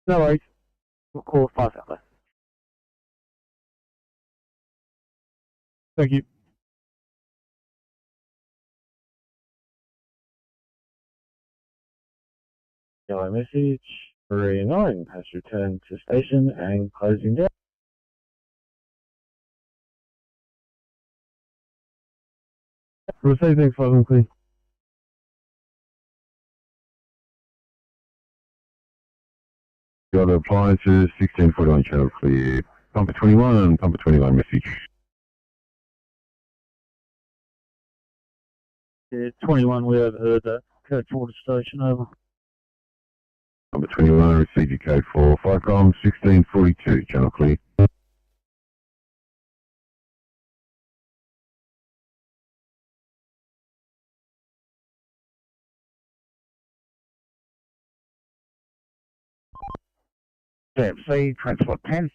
No worries. We'll call 5 out there. Thank you. Yellow message, Ferry and 9 has returned to station and closing down. Receiving 5 and clear. Got appliances, 1641 channel clear. Pumper 21, Pumper 21 message. Yeah, 21, we overheard that. Code 4 to station, over. Pumper 21, receive your code for 5com, 1642 channel clear. JFC, Transport 10.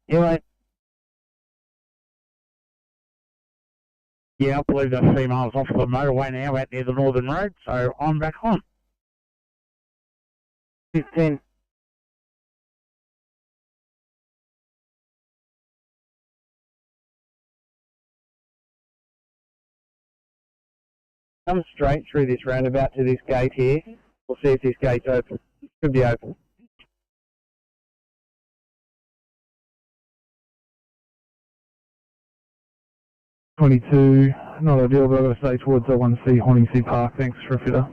Yeah, mate. Yeah, I believe that female's off the motorway now out near the Northern Road, so I'm back on. 15. Come straight through this roundabout to this gate here. We'll see if this gate's open. It should be open. $22, not ideal, but I've got to stay towards L1C Horningsea Park. Thanks for a fitter.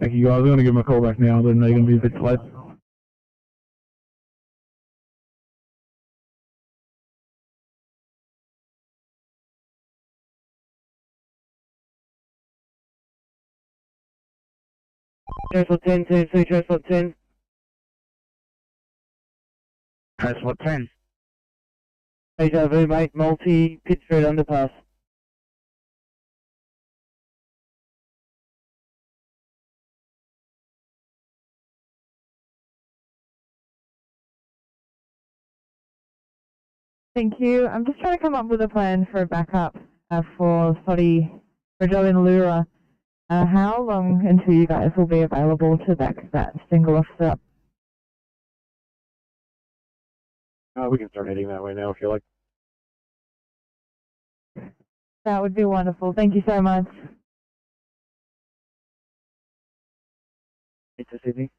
Thank you guys. I'm going to give them a call back now. They're going to be a bit delayed. Transport 10, TNC, Transport 10. Transport 10. HRV, mate, multi, Pitt Street underpass. Thank you. I'm just trying to come up with a plan for a backup for job in Lura. How long until you guys will be available to back that single officer up? We can start heading that way now if you like. That would be wonderful. Thank you so much. It's a Sydney.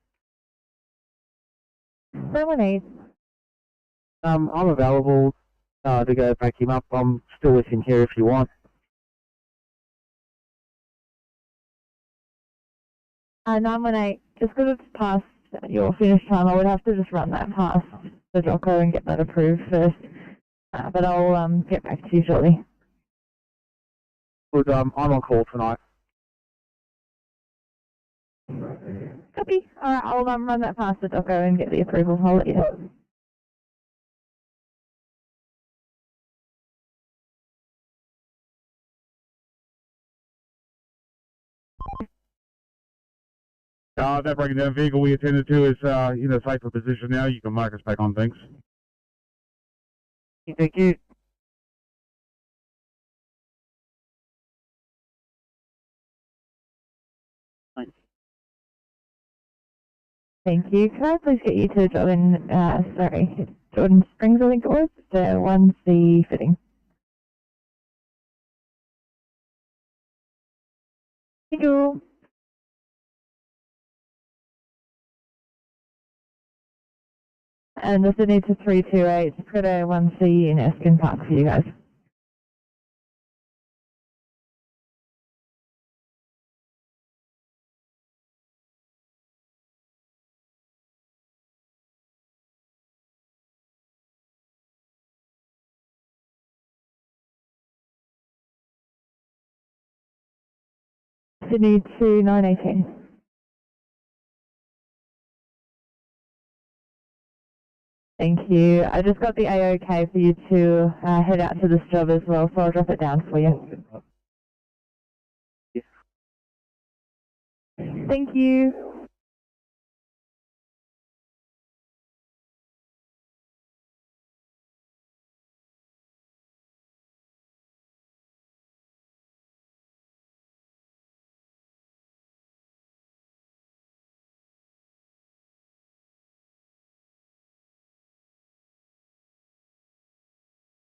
718. I'm available to go back him up. I'm still with him here if you want. 918. Just because it's past your finish time, I would have to just run that past the docker and get that approved first. But I'll get back to you shortly. Good, I'm on call tonight. Copy. Alright, I'll run that past the docker and get the approval. I'll let you know. That breaking down vehicle we attended to is in a safer position now. You can mark us back on things. Thank you. Thank you. Can I please get you to Jordan, Jordan Springs, I think it was, the 1C fitting. Thank you. And the Sydney to 328, just got a 1C in Erskine Park for you guys. Sydney to 918. Thank you. I just got the AOK for you to head out to this job as well, so I'll drop it down for you. Thank you.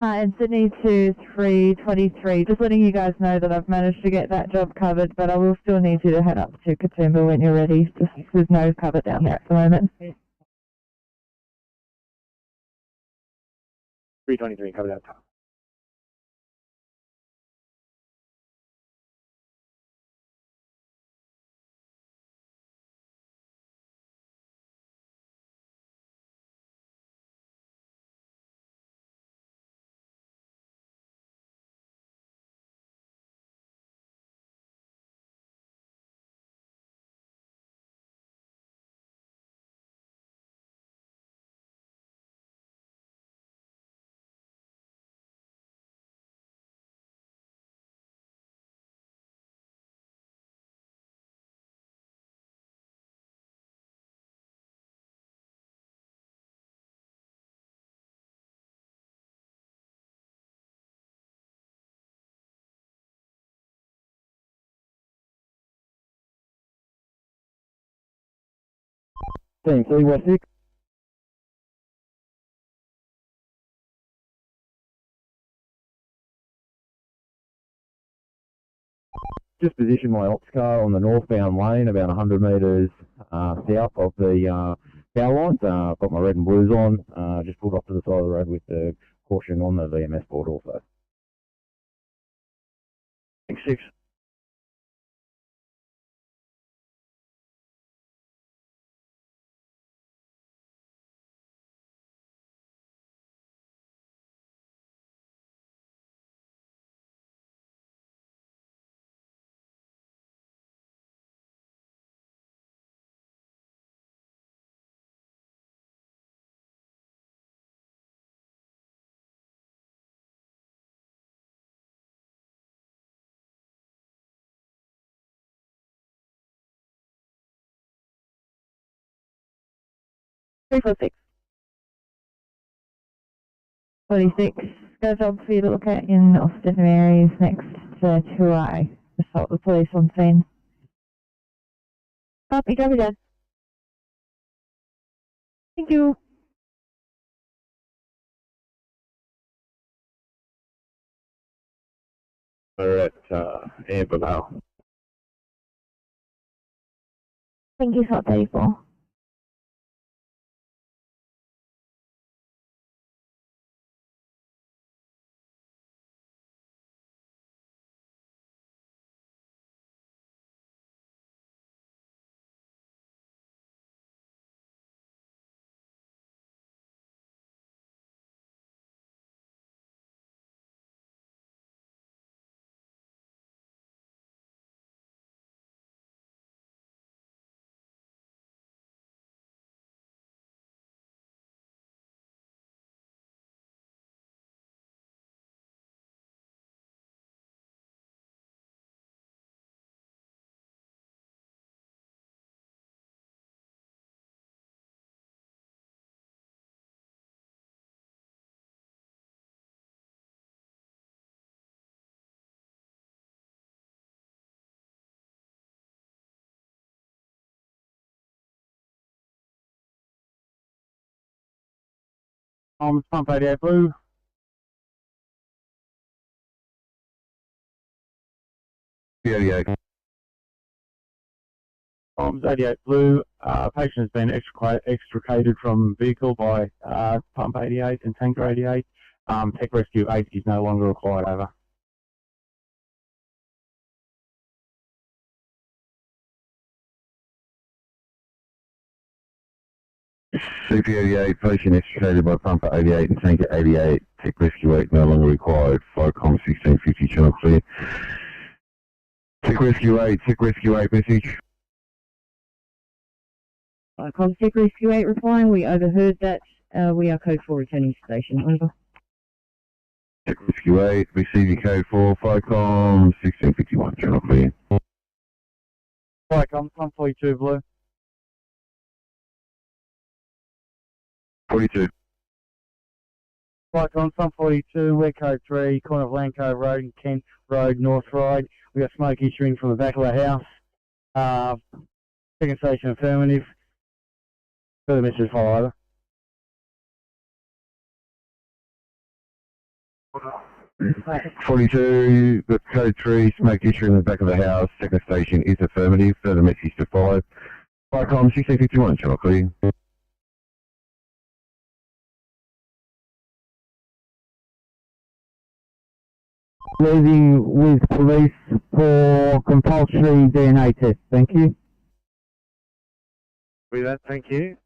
And Sydney to 323. Just letting you guys know that I've managed to get that job covered, but I will still need you to head up to Katoomba when you're ready. Just there's no cover down there at the moment. 323, cover that top. Team 3 West 6. Just positioned my ops car on the northbound lane about 100 metres south of the power lines. Got my red and blues on. Just pulled off to the side of the road with the caution on the VMS board also. 6. Three, 4, 6. 46. Got a job for you to look at in Austin Mary's next to 2I. Assault the police on scene. Copy, copy that. Thank you. We're at Amber now. Thank you, Salt 34. Pump 88 blue. Yeah. 88 blue. Patient has been extricated from vehicle by pump 88 and tanker 88. Tech rescue 8 is no longer required. Over. CP88, patient extricated by pumper 88 and tanker 88. Tech rescue 8 no longer required. Flycom 1650 channel clear. Tech rescue 8 message. Tech Rescue 8 replying. We overheard that. We are code 4 returning to station. Over. Tech rescue 8, receive your code 4, Flycom 1651 channel clear. Viacom, 142 blue. 42. Viacom, 142, we're code 3, corner of Land Cove Road and Kent Road, North Ride. We got smoke issuing from the back of the house. Second station affirmative. Further message follow over. Right. 42, the code 3, smoke issue in the back of the house, second station is affirmative, further message to follow. Viacom 1651, channel clear. Leaving with police for compulsory DNA test. Thank you. With that, thank you.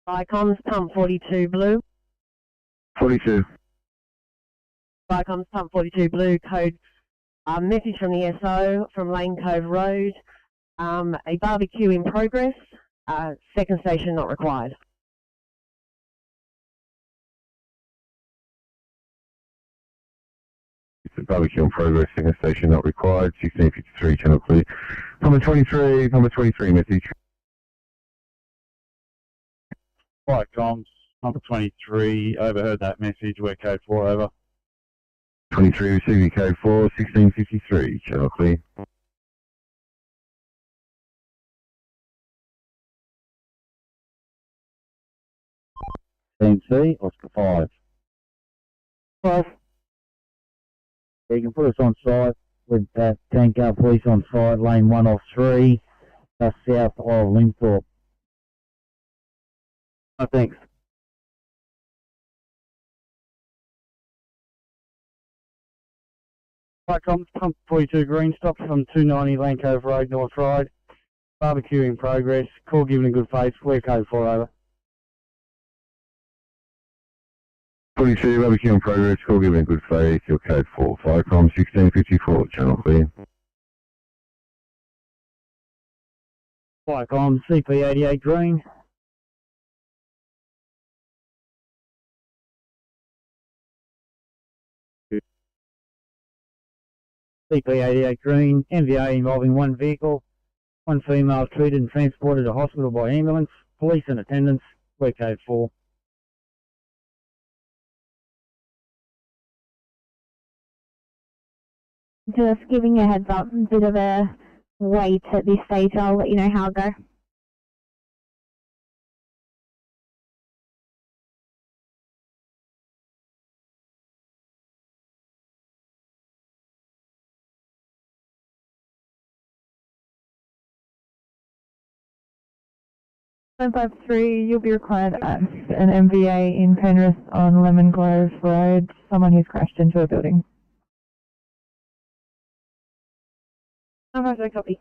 Viacom's pump 42 blue. 42. Viacom's pump 42 blue, code message from the SO from Lane Cove Road. A barbecue in progress. Second station not required. It's a barbecue in progress, second station not required, 1653, channel clear. Number 23 message. Viacom, number 23, overheard that message, we're code 4 over. 23 receiving code 4, 1653, channel clear. C, Oscar 5. 5. Yeah, you can put us on site with tanker police on site, lane 1 off 3, just south of Linthorpe. Oh, thanks. Viacom, pump 42 green, stop from 290 Lane Cove Road, North Ride. Barbecue in progress, call given in good faith, we're code 4 over. 22 barbecue in progress, call given in good faith, your code 4. Viacom 1654, channel clear. Viacom, CP88 green. CP88 green, MVA involving one vehicle, one female treated and transported to hospital by ambulance, police in attendance, we're code 4. Just giving you a heads up, a bit of a wait at this stage. I'll let you know how it goes. You'll be required at an MVA in Penrith on Lemon Grove Road, someone who's crashed into a building. I copy.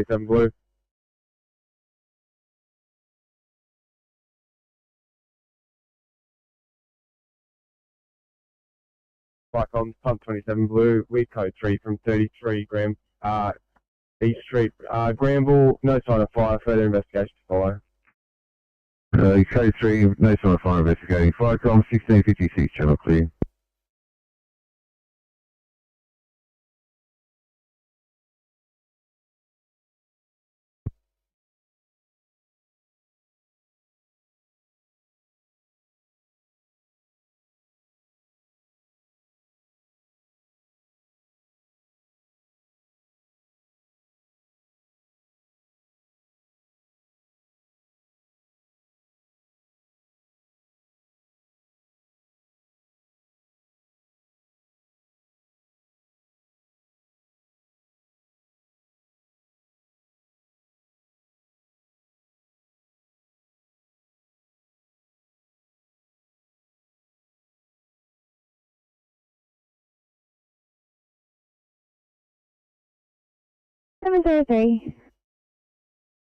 Blue. Viacom, pump 27 blue, weed code 3 from 33 East Street, Granville, no sign of fire, further investigation to follow. Code 3, no sign of fire, investigating. Viacom 1656, channel clear.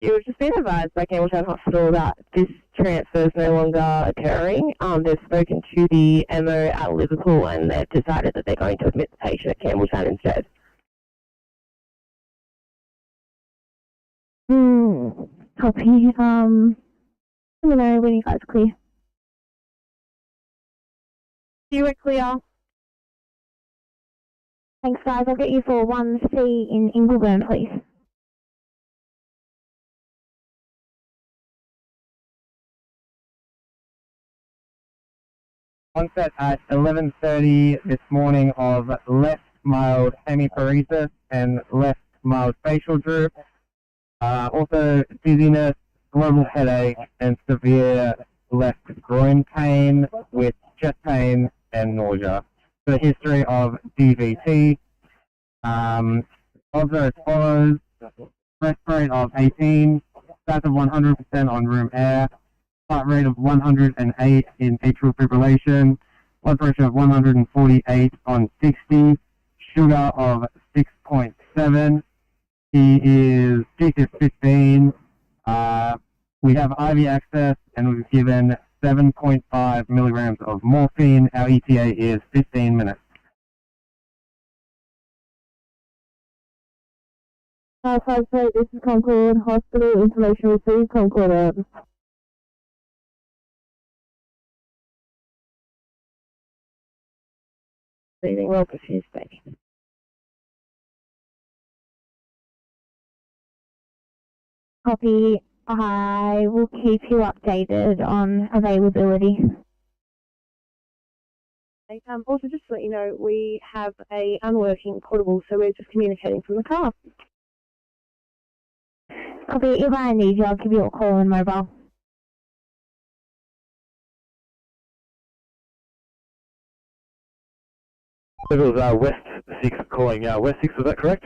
You were just been advised by Campbelltown Hospital that this transfer is no longer occurring. They've spoken to the MO at Liverpool and they've decided that they're going to admit the patient at Campbelltown instead. Copy. Let me know when you guys are clear. You were clear. Thanks, guys. I'll get you for 1C in Ingleburn, please. Onset at 11:30 this morning of left mild hemiparesis and left mild facial droop. Also dizziness, global headache, and severe left groin pain with chest pain and nausea. The history of DVT. Also as follows: breath rate of 18, stats of 100% on room air, heart rate of 108 in atrial fibrillation, blood pressure of 148 on 60, sugar of 6.7. He is GCS 15. We have IV access and we've given 7.5 milligrams of morphine. Our ETA is 15 minutes. This is Concord Hospital. Information received. Concord out. Breathing well confused, baby. Copy. I will keep you updated on availability. Also, just to let you know, we have a unworking portable, so we're just communicating from the car. Copy. If I need you, I'll give you a call on mobile. It was West 6 calling West 6, was that correct?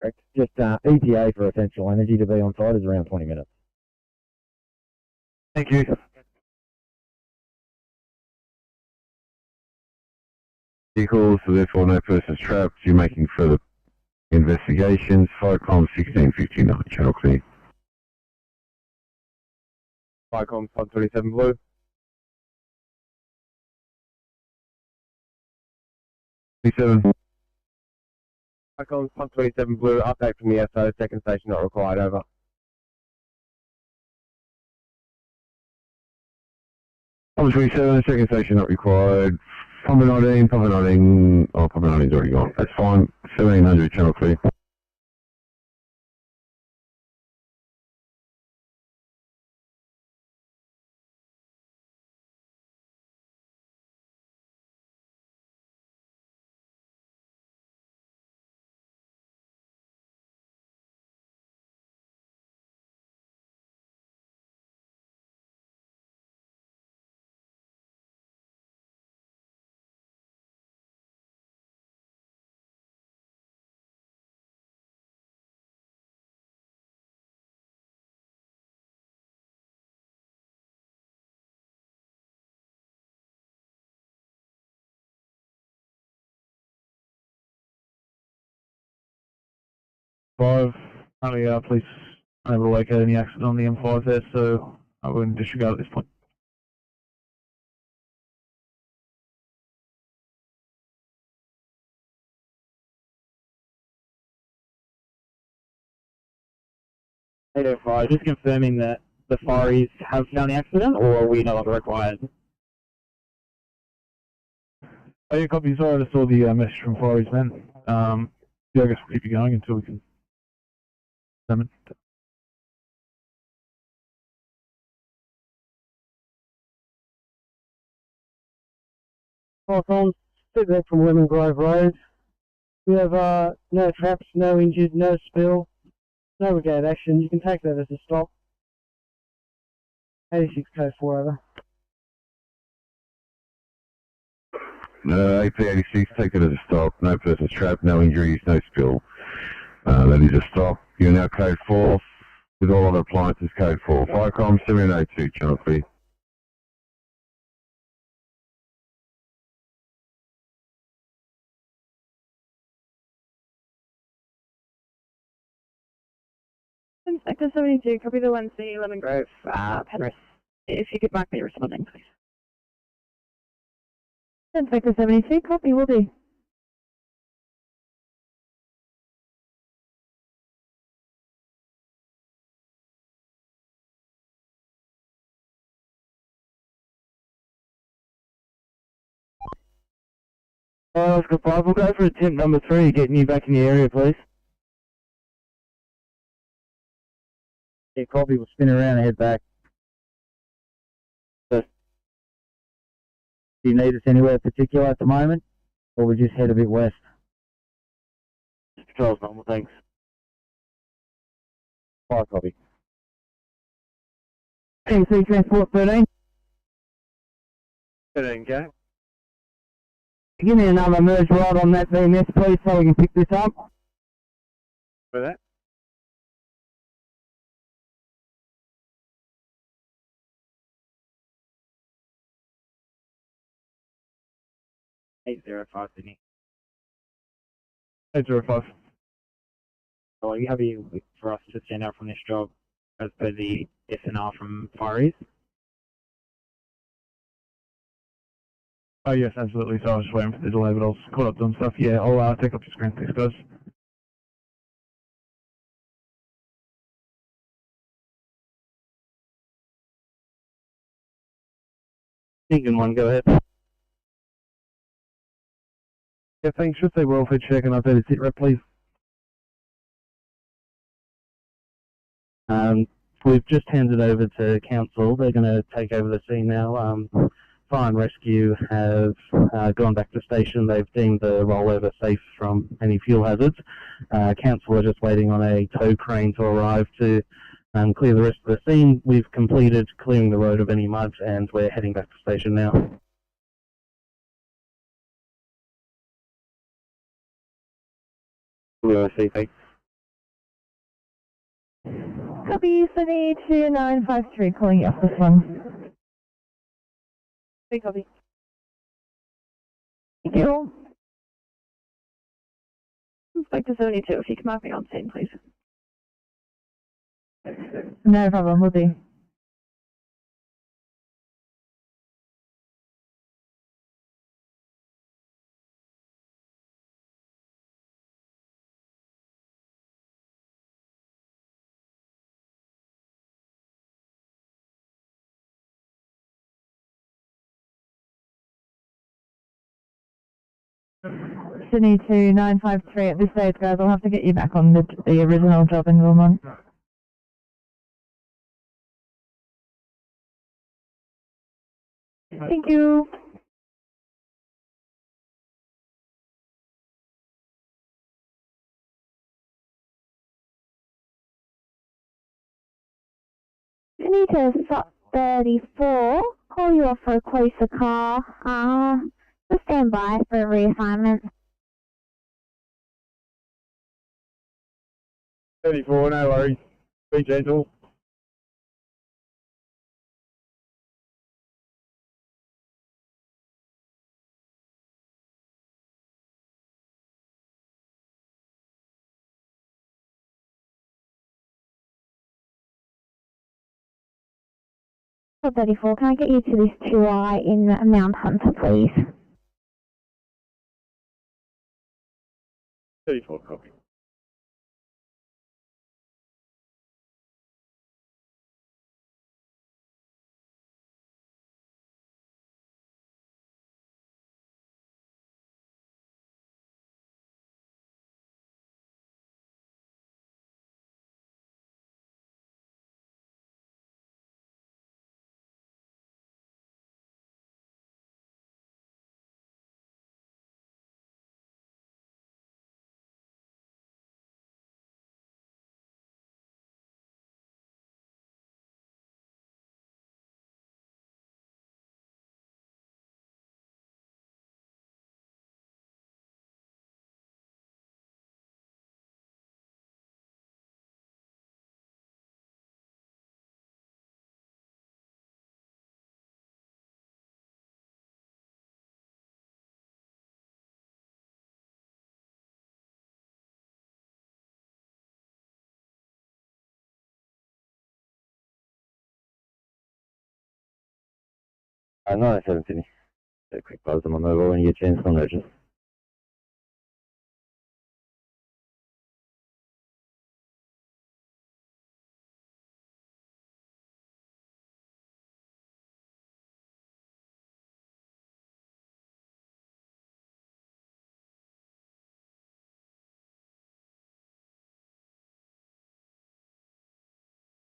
Correct. Just ETA for Essential Energy to be on site is around 20 minutes. Thank you. Vehicles, so therefore no persons trapped. You're making further investigations. Viacom 1659, channel clear. Viacom, pump 27 blue. Viacom, pump 27 blue, update from the SO, second station not required, over. Pump 27, second station not required. Pump 19, oh, pump 19's already gone. That's fine. 1700, channel clear. Five, currently police unable to locate any accident on the M5 there, so I wouldn't disregard at this point. 805, just confirming that the fireys have found the accident, or are we no longer required? Oh, yeah, copy. Sorry, I just saw the message from Ferry's then. Yeah, I guess we'll keep you going until we can examine. Hawthorne, Sydney from Lemon Grove Road. We have no traps, no injured, no spill, no brigade action. You can take that as a stop. 86 code 4 over. AP86, take it as a stop. No persons trapped, no injuries, no spill. That is a stop. You're now code 4 with all other appliances code 4. Firecom 7802, channel 3. Inspector 72, copy the Wednesday, Lemon Grove, Penrith. If you could mark me responding, please. Inspector 72, copy, will do. Oscar 5, we'll go for attempt number 3, getting you back in the area, please. Yeah, copy, we'll spin around and head back. So, do you need us anywhere particular at the moment? Or we just head a bit west? Patrol's normal, thanks. Fire copy. MC Transport 13. 13, go. Give me another merge ride on that VMS, please, so we can pick this up. For that? $805, Sydney. 805. So are you happy for us to send out from this job as per the SNR from fireys? Oh, yes, absolutely. So I was just waiting for the delay, but I was caught up doing stuff. Yeah, I'll take up your screen. Thanks, guys. Thinking one, go ahead. Yeah, thanks. Just say welfare check and updated sit rep, please. We've just handed over to council. They're going to take over the scene now. Fire and Rescue have gone back to station. They've deemed the rollover safe from any fuel hazards. Council are just waiting on a tow crane to arrive to clear the rest of the scene. We've completed clearing the road of any mud and we're heading back to station now. WRC, Copy, Sydney 2953, calling you off this one. Big copy. Thank you. Inspector 72, if you can mark me on scene, please. No problem, will do. Sydney 2953 at this stage, guys. I'll have to get you back on the original job in Vermont. Thank you. Sydney to 34, call you off for a closer car. Just stand by for a reassignment. 34, no worries. Be gentle. For 34, can I get you to this 2I in Mount Hunter, please? 34, copy. 907 Sydney. So quick buzz on my mobile when you get a chance on urgent.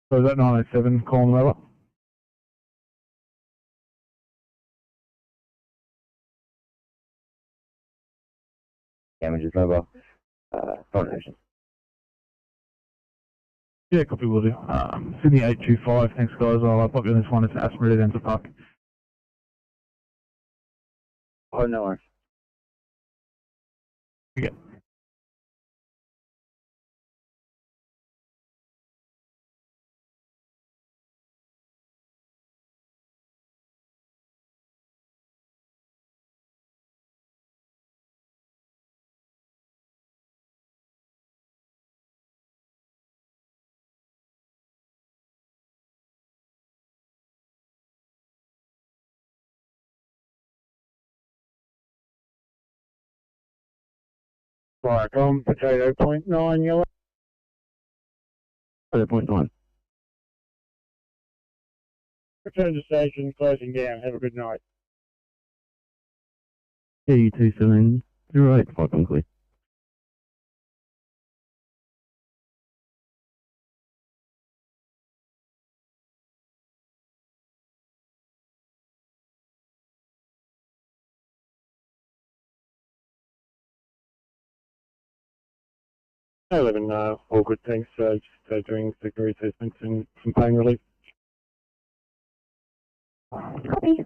So is that 907 calling over? Damages mobile. Not urgent. Yeah, copy will do. Sydney 825, thanks guys. I'll pop you on this one. It's Aston Residential Park. Oh, no worries. Yeah. Viacom, potato 0.9 yellow. Potato 0.9. Return to station, closing down. Have a good night. KU2708, Viacom clear. I live in all good things, so just doing security assessments and some pain relief. Copy.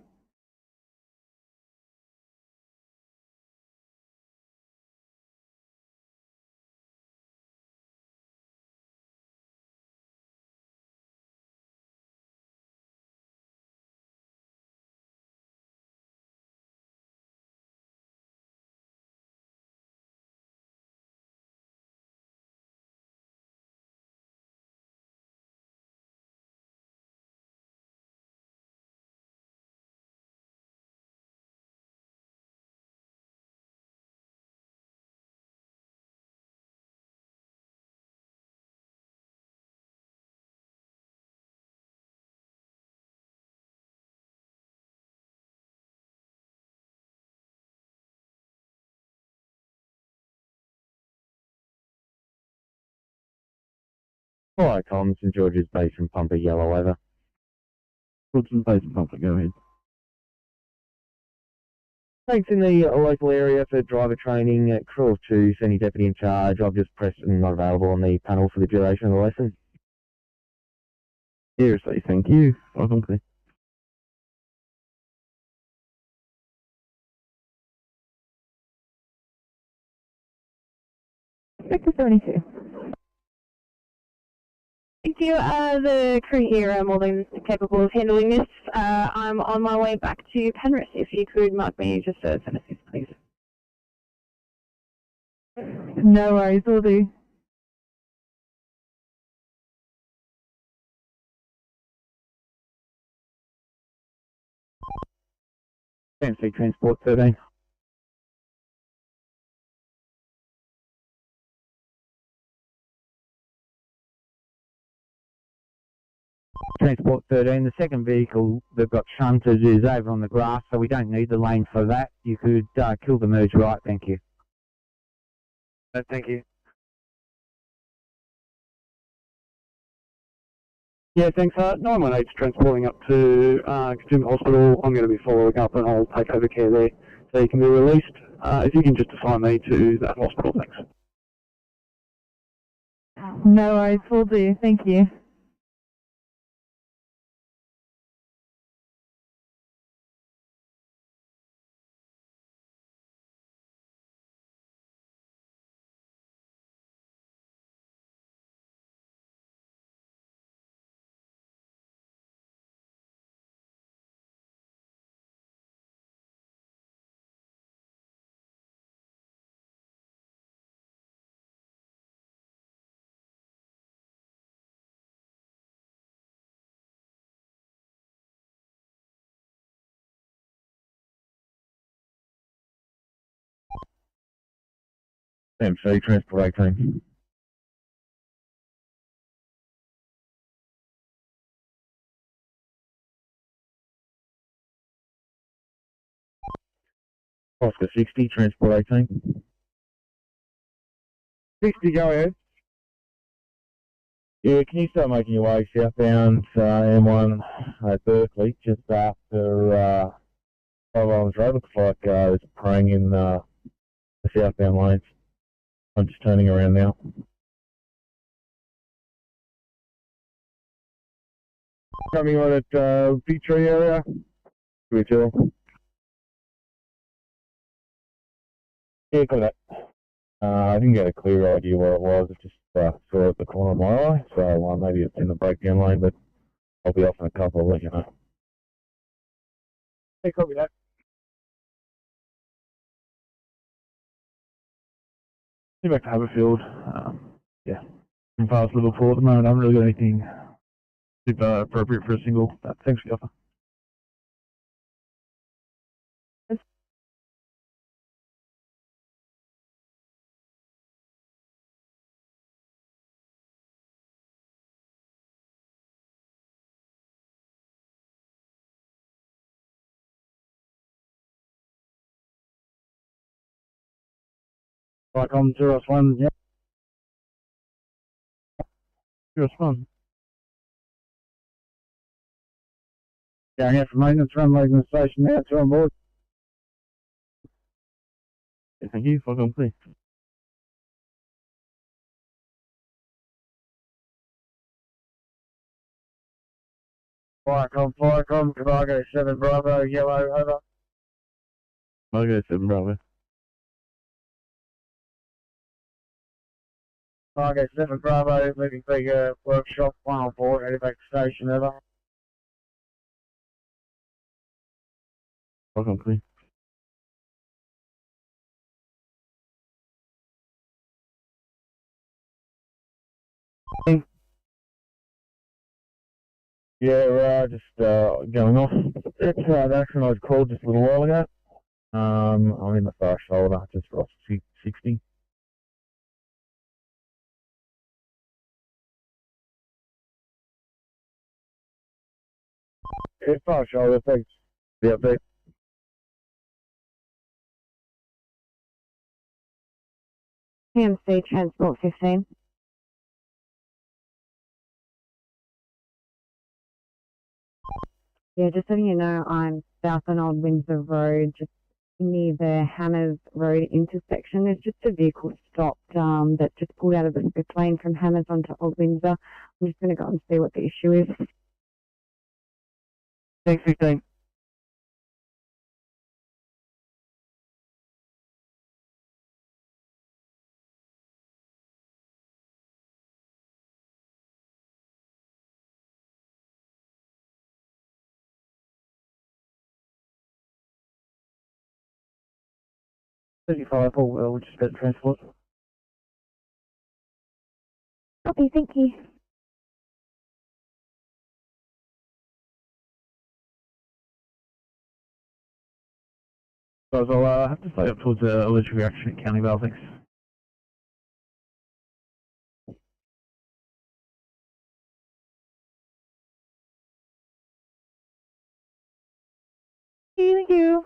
Viacom, St George's Basin Pumper, yellow over. Woodson Basin Pumper, go ahead. Thanks in the local area for driver training. Crew of 2, senior deputy in charge. I've just pressed and not available on the panel for the duration of the lesson. Seriously, thank you. Welcome, clear. Sector 72. Thank you. The crew here are more than capable of handling this. I'm on my way back to Penrith. If you could mark me just as an assist, please. No worries, will do. Fancy Transport 13. Transport 13, the second vehicle that got shunted is over on the grass, so we don't need the lane for that. You could kill the merge right, thank you. Thank you. Yeah, thanks. 918's transporting up to Consumer Hospital. I'm going to be following up and I'll take over care there so you can be released. If you can just assign me to that hospital, thanks. No worries, will do. Thank you. MC, Transport 18. Oscar 60, Transport 18. 60, go ahead. Yeah, can you start making your way southbound M1 at Berkeley, just after 5 Islands Road? Looks like there's a praying in the southbound lanes. I'm just turning around now. Coming on at Big Tree area. Good tell. Yeah, got that. I didn't get a clear idea where it was. I just saw it at the corner of my eye. So maybe it's in the breakdown lane, but I'll be off in a couple. I'll let you know. Hey, copy that. Back to Haberfield. Yeah, I'm past Liverpool at the moment. I haven't really got anything super appropriate for a single. Thanks for the offer. Right on 01, yeah. 01. Going out for maintenance, run leaving the station now, 2 on board. Yeah, thank you, welcome, please. Firecom, Cargo 7 Bravo, yellow, over. Cargo 7 Bravo. Cargo 7 Bravo, leaving big workshop, 1 on board, heading back to station, over. Welcome, please. Yeah, just going off. It's the action I was called just a little while ago. I'm in the far shoulder, just off 60. Yeah, far shoulder, thanks. The update. PMC Transport 15. Yeah, just letting you know, I'm south on Old Windsor Road, just near the Hammers Road intersection. There's just a vehicle stopped that just pulled out of the fifth lane from Hammers onto Old Windsor. I'm just going to go and see what the issue is. Thanks, 15. Which is better transport. Copy, thank you. Guys, I'll have to stay up towards allergic reaction at County Vale, thanks. Thank you.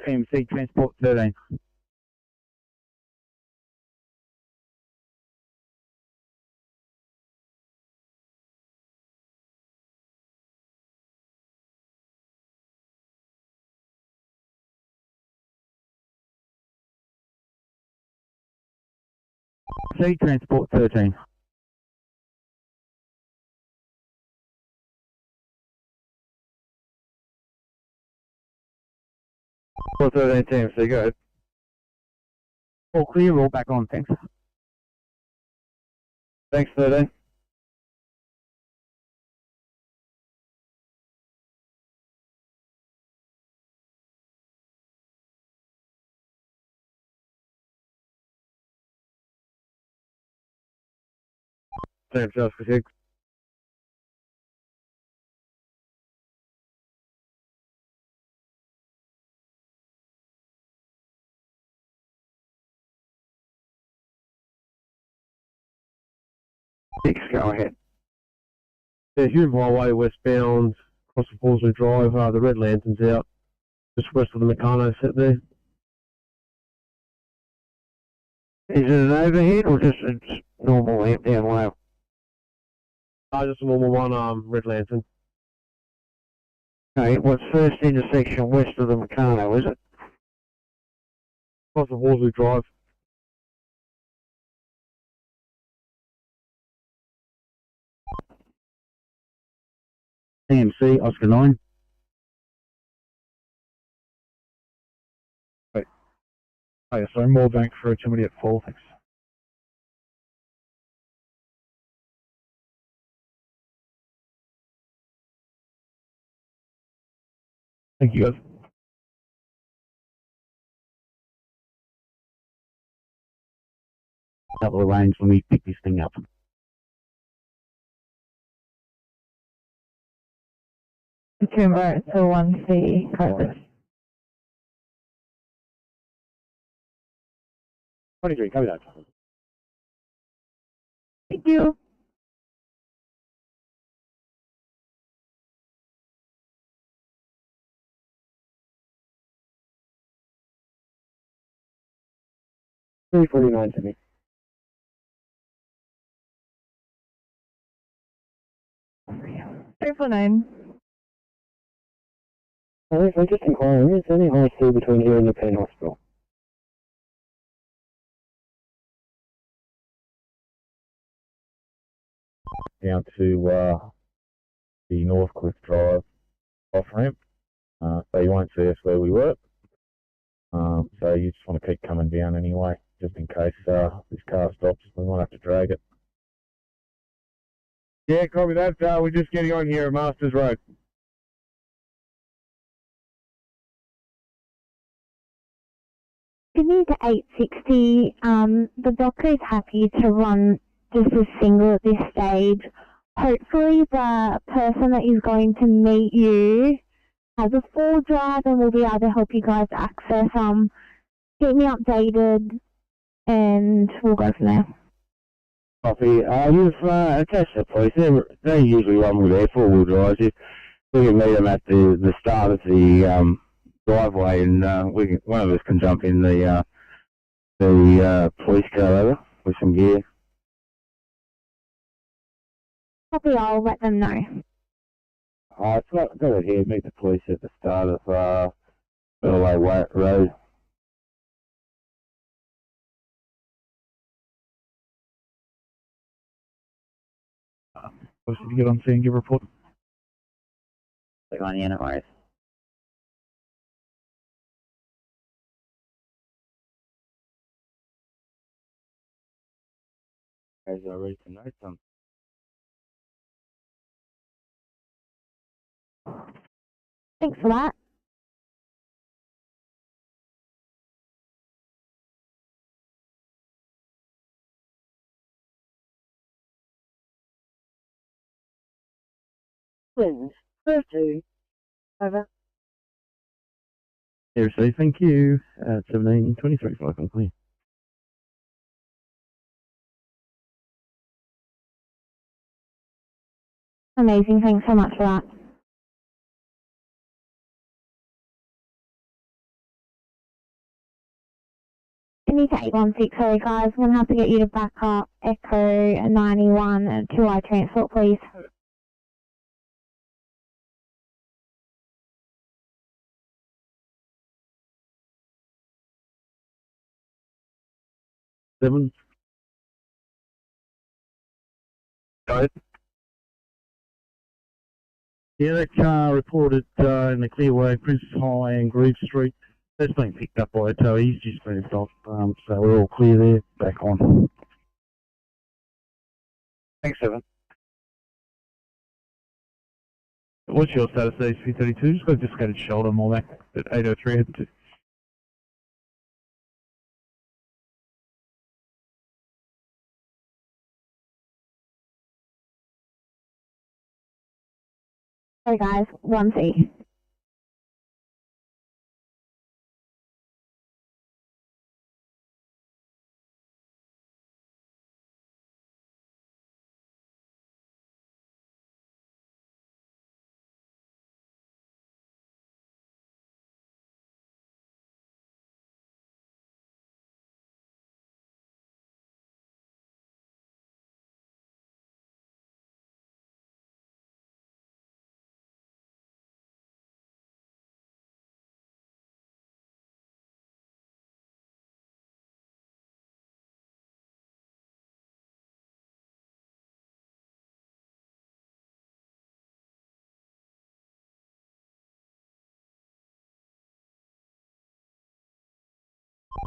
TMC Transport 13. C Transport 13. All 13 teams, so go ahead. All clear, all back on, thanks. Thanks, 13. Same stuff for 6. Go ahead. Yeah, Hume Highway westbound, across the Horsley Drive, the red lantern's out, just west of the Meccano set there. Is it an overhead or just a normal lamp down low? Just a normal one, red lantern. Okay, what's first intersection west of the Meccano, is it? Across the Horsley Drive. TMC Oscar 9. Wait. Oh, yeah, sorry, more bank for somebody at 4, thanks. Thank you, guys. Couple of lanes when we pick this thing up. Kumar, so 1C, Carpet. 23, copy that. Thank you. $3.49 to me. Triple nine. I'm just inquiring, is there any high speed between here and the Penn Hospital? Down to the Northcliffe Drive off ramp, so you won't see us where we work. So you just want to keep coming down anyway, just in case this car stops. We might have to drag it. Yeah, copy that. We're just getting on here at Masters Road. Sydney to 860, the doctor is happy to run just a single at this stage. Hopefully the person that is going to meet you has a full drive and will be able to help you guys access. Keep me updated and we'll go from there. Copy. You've attached the police. They usually run with their four-wheel drives. We can meet them at the start of the driveway, and one of us can jump in the police car over with some gear. Copy, I'll let them know. It's got it here. Meet the police at the start of Middleway Road. Did you get on scene and give a report? Click on the NOIs. As I read some notes on. Thanks for that. Wind, 30. Over. Here, so thank you. 17:23, 5 on clear. Amazing, thanks so much for that. Sydney to 816, sorry guys, I'm going to have to get you to back up Echo 91 and 2i transport, please. Seven. Go. Yeah, that car reported in the Clearway, Princess High and Grieve Street. That's been picked up by a tow. He's just moved off, so we're all clear there. Back on. Thanks, 7. What's your status, AC32? Just got a dislocated shoulder, more back at 803. Sorry guys, 1C.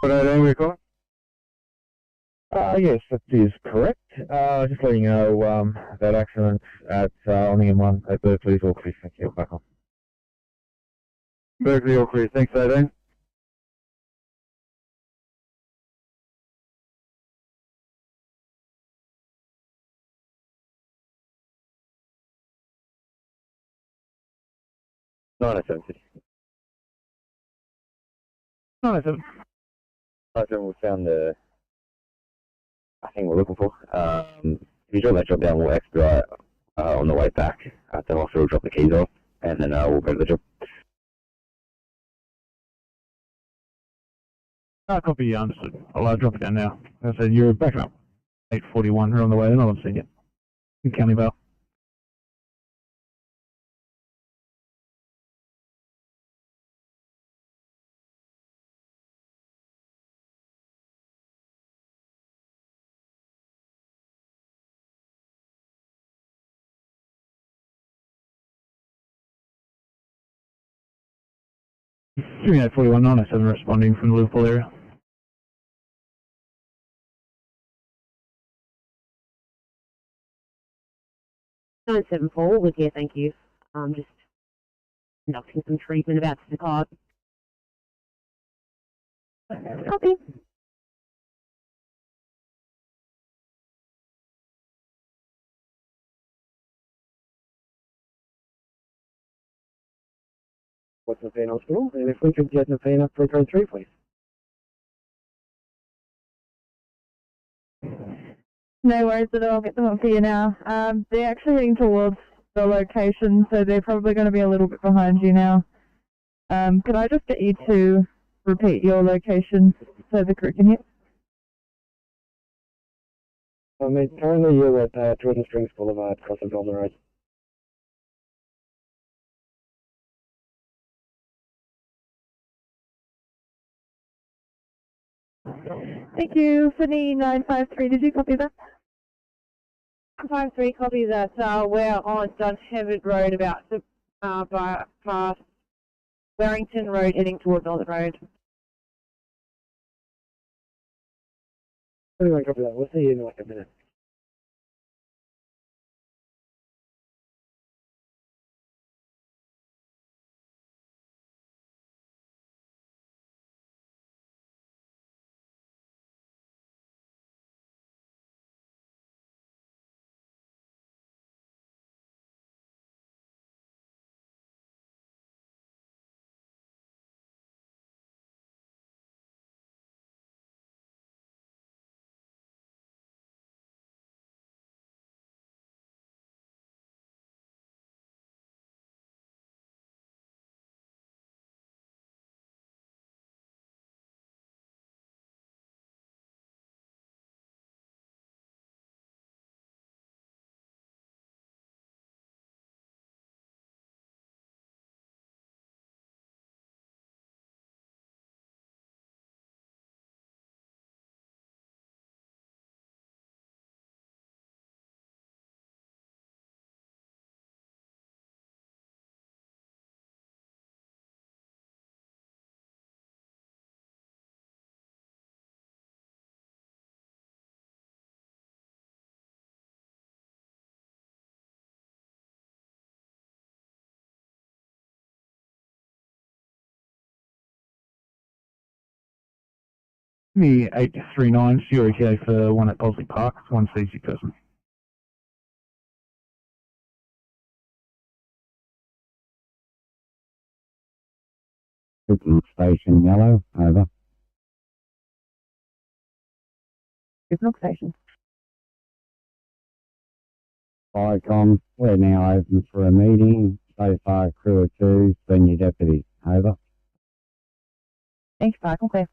What are they recording? Yes, that is correct. Just letting you know that accident at on the M1 at Berkeley Auckland. Thank you. Back on. Berkeley Auckland, thanks, 18. No, 97. We found the thing we're looking for. If you drop that job down, we'll expedite on the way back. Then after we'll drop the keys off, and then we'll go to the job. Copy, understood. I'll drop it down now. As I said, you're back up. 841, we're on the way. They're not on scene yet. In County Vale. Jimmy 841, 907 responding from the Liverpool area. Nine seven four with you, thank you. Just conducting some treatment about the car. Copy. What's the pain hospital? And if we could get the pain up 333, please. No worries at all, I'll get them up for you now. They're actually heading towards the location, so they're probably going to be a little bit behind you now. Could I just get you to repeat your location so the crew can hear? Currently you're at Jordan Springs Boulevard, crossing Golden Road. Thank you. Sydney 953, did you copy that? 53, copy that. We're on Dunhaven Road, about to past Warrington Road, heading towards Northern Road. Anyway, copy that. We'll see you in like a minute. Me 839, CRETA for one at Bosley Park, one CC person. Station yellow, over. Signal station. Firecom, we're now open for a meeting. So far, crew of 2, senior deputies, over. Thanks, Park, clear.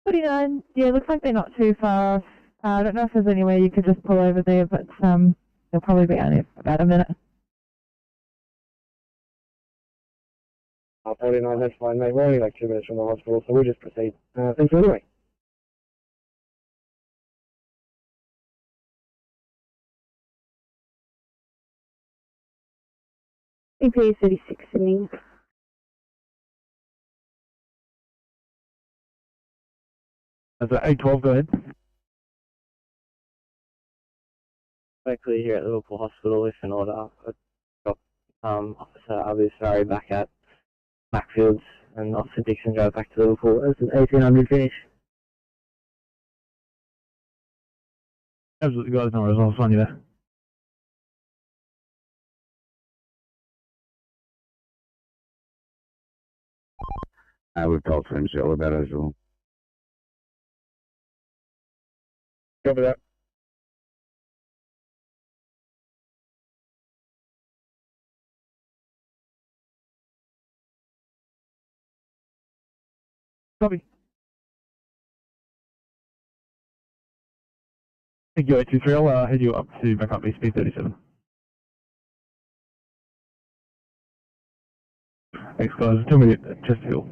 $49, yeah, looks like they're not too far off. I don't know if there's any way you could just pull over there, but they'll probably be only about a minute. 49, that's fine, mate. We're only like 2 minutes from the hospital, so we'll just proceed. Thank you anyway. EPA 36, Sydney. That's at 812, go ahead. Actually here at Liverpool Hospital, if in order. I've got Officer Abu Sari back at Blackfields and Officer Dixon drove back to Liverpool. This is 1800 finish. Absolutely, guys, no worries, I'll find you there. We've told Fremshill about it as well. Copy that. Copy. Thank you, 823. I'll head you up to back up SP 37. Thanks, guys. Until we get Chester Hill.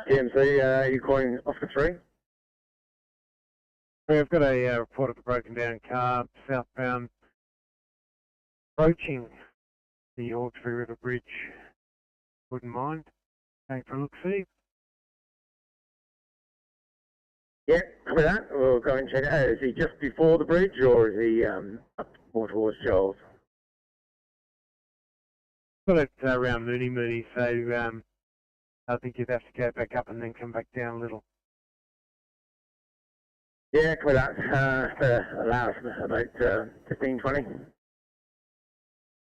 TMC, you calling Officer 3? We've got a report of a broken down car southbound approaching the Hawkesbury River Bridge. Wouldn't mind going for a look-see. Yeah, copy that. We'll go and check it out. Is he just before the bridge or is he up more towards Charles? Got it around Mooney, so I think you'd have to go back up and then come back down a little. Yeah, copy that. Allow us about 15, 20.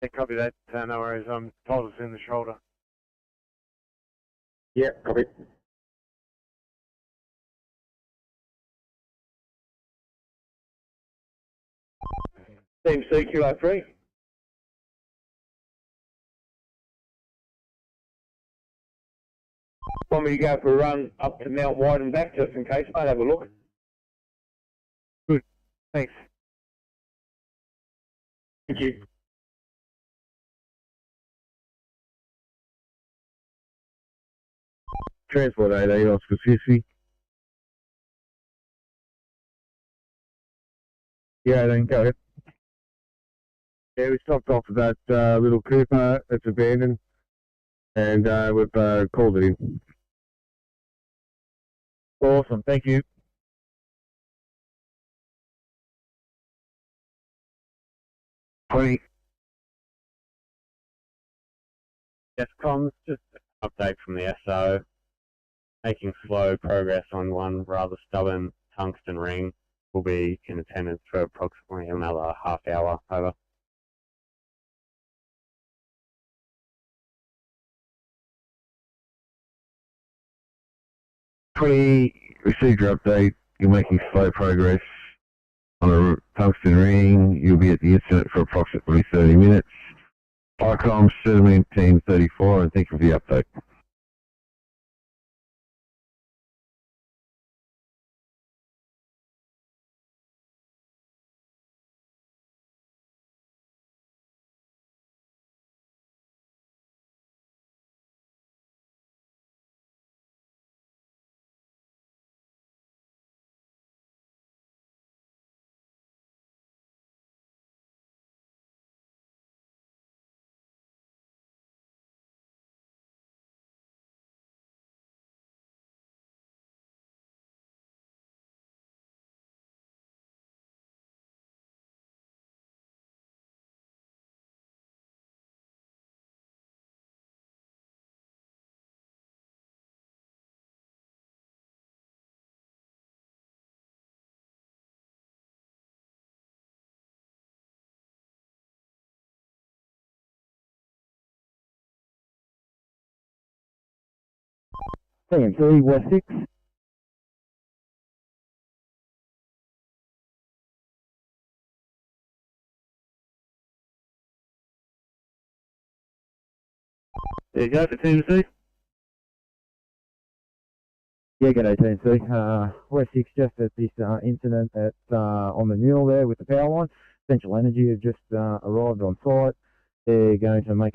Yeah, copy that. No worries. I'm told it's in the shoulder. Yeah, copy. Team C, Kilo 3. Want me to go for a run up to Mount White and back just in case? I'll have a look. Good. Thanks. Thank you. Transport 18, Oscar 50. Yeah, then go ahead. Yeah, we stopped off at that little Cooper that's abandoned, and we've called it in. Awesome, thank you. Yes, comms, just an update from the SO. Making slow progress on one rather stubborn tungsten ring. Will be in attendance for approximately another half hour. Over. Received your update. You're making slow progress on a tungsten ring. You'll be at the incident for approximately 30 minutes. ICOM, Settlement Team 34, and thank you for the update. TMC, West 6. There you go for TMC. Yeah, g'day TMC. West 6 just at this incident at on the Newell there with the power line. Central Energy have just arrived on site. They're going to make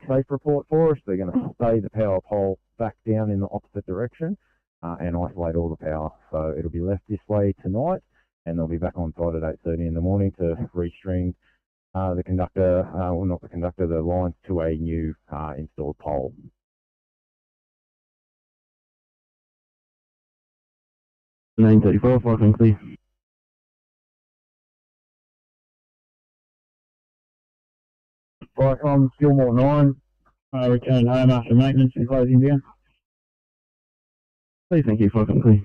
safe report for us. They're going to stay the power pole back down in the opposite direction and isolate all the power. So it'll be left this way tonight, and they'll be back on site at 8:30 in the morning to restring the conductor, well not the conductor, the lines to a new installed pole. Nine 34, 5 clear. Right, I'm Gilmore 9. Return home after maintenance and closing down. Please, thank you, 5 clear.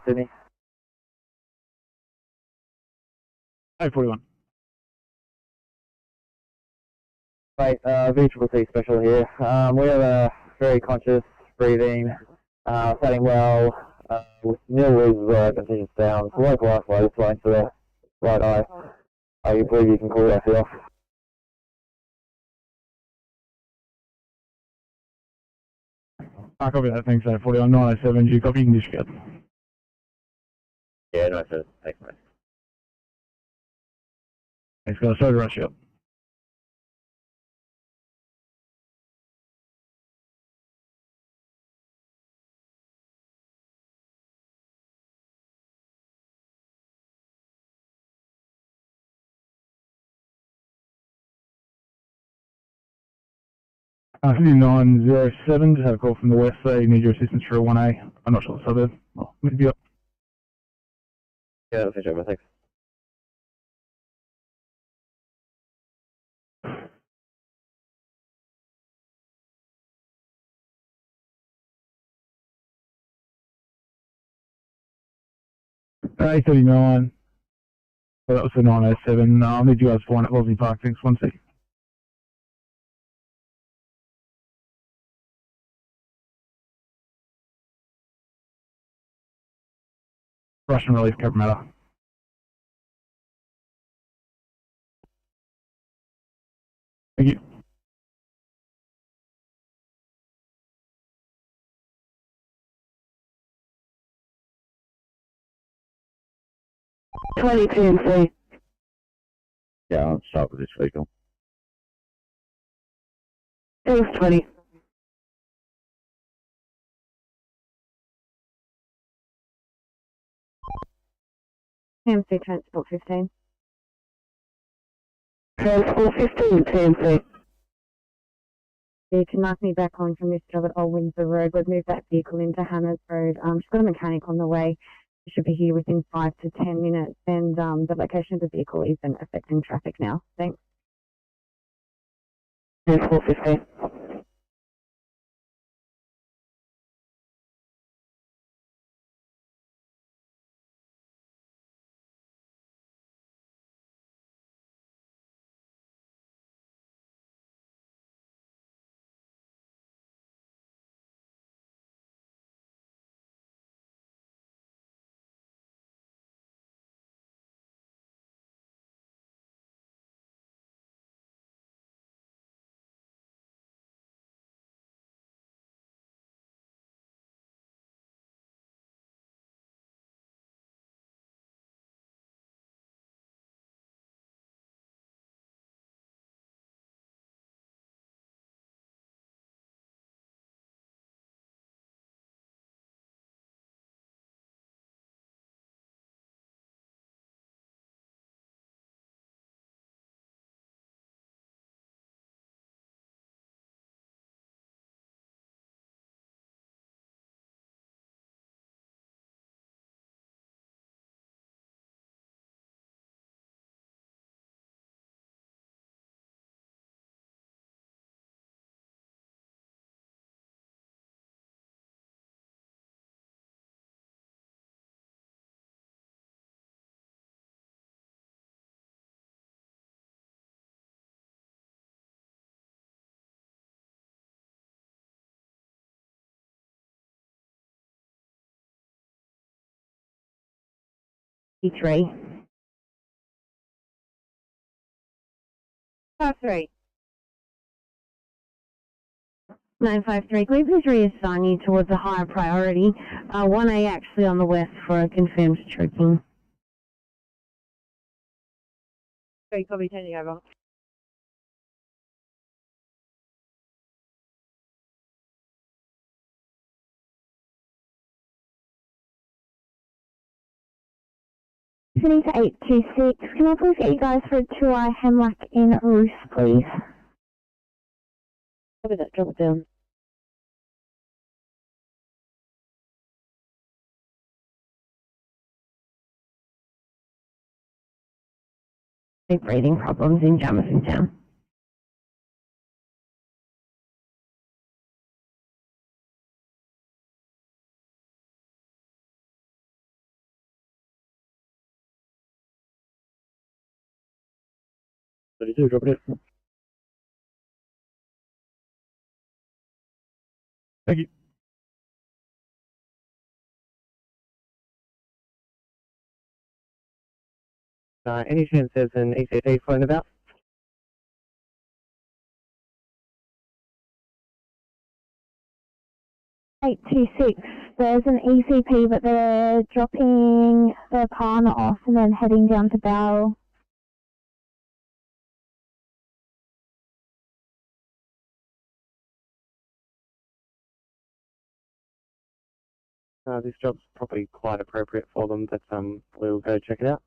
Sydney. 841. Right, VCCC special here. We have a very conscious breathing, setting well, with nil is continuous down. Local isolated flying to the right eye. I believe you can call that off. I copy that, thanks, 840 on 907, you copy, you can discard. Yeah, no, sir. Thanks, mate. Thanks, guys, sorry to rush you up. Sydney 907, just had a call from the west, they need your assistance for a 1A. I'm not sure the suburb. I'll move you up. Yeah, that's over, thanks. A39. Well, that was the 907. I'll need you guys to find at Lozzie Park. Thanks, 1 sec. Russian relief, Cabramatta. Thank you. TMC. Yeah, I'll start with this vehicle. Thanks, 20. TMC Transport 15. Transport 15, TMC. You can mark me back on from this job at Old Windsor Road. We've moved that vehicle into Hammers Road. Just got a mechanic on the way. He should be here within 5 to 10 minutes, and the location of the vehicle isn't affecting traffic now. Thanks. Transport 15. 3. 53. 953, can we please reassign you towards a higher priority? 1A actually on the west for a confirmed choking. Great, copy, turning over. Sydney to 826. Can I please get you guys for a 2i Hemlock in Roos, please? Copy that, drop it down. Big breathing problems in Jamison Town. Drop it in. Thank you. Any chance there's an ECP floating about? Eight two six. There's an ECP, but they're dropping their partner off and then heading down to Barrel. This job's probably quite appropriate for them, but we'll go check it out.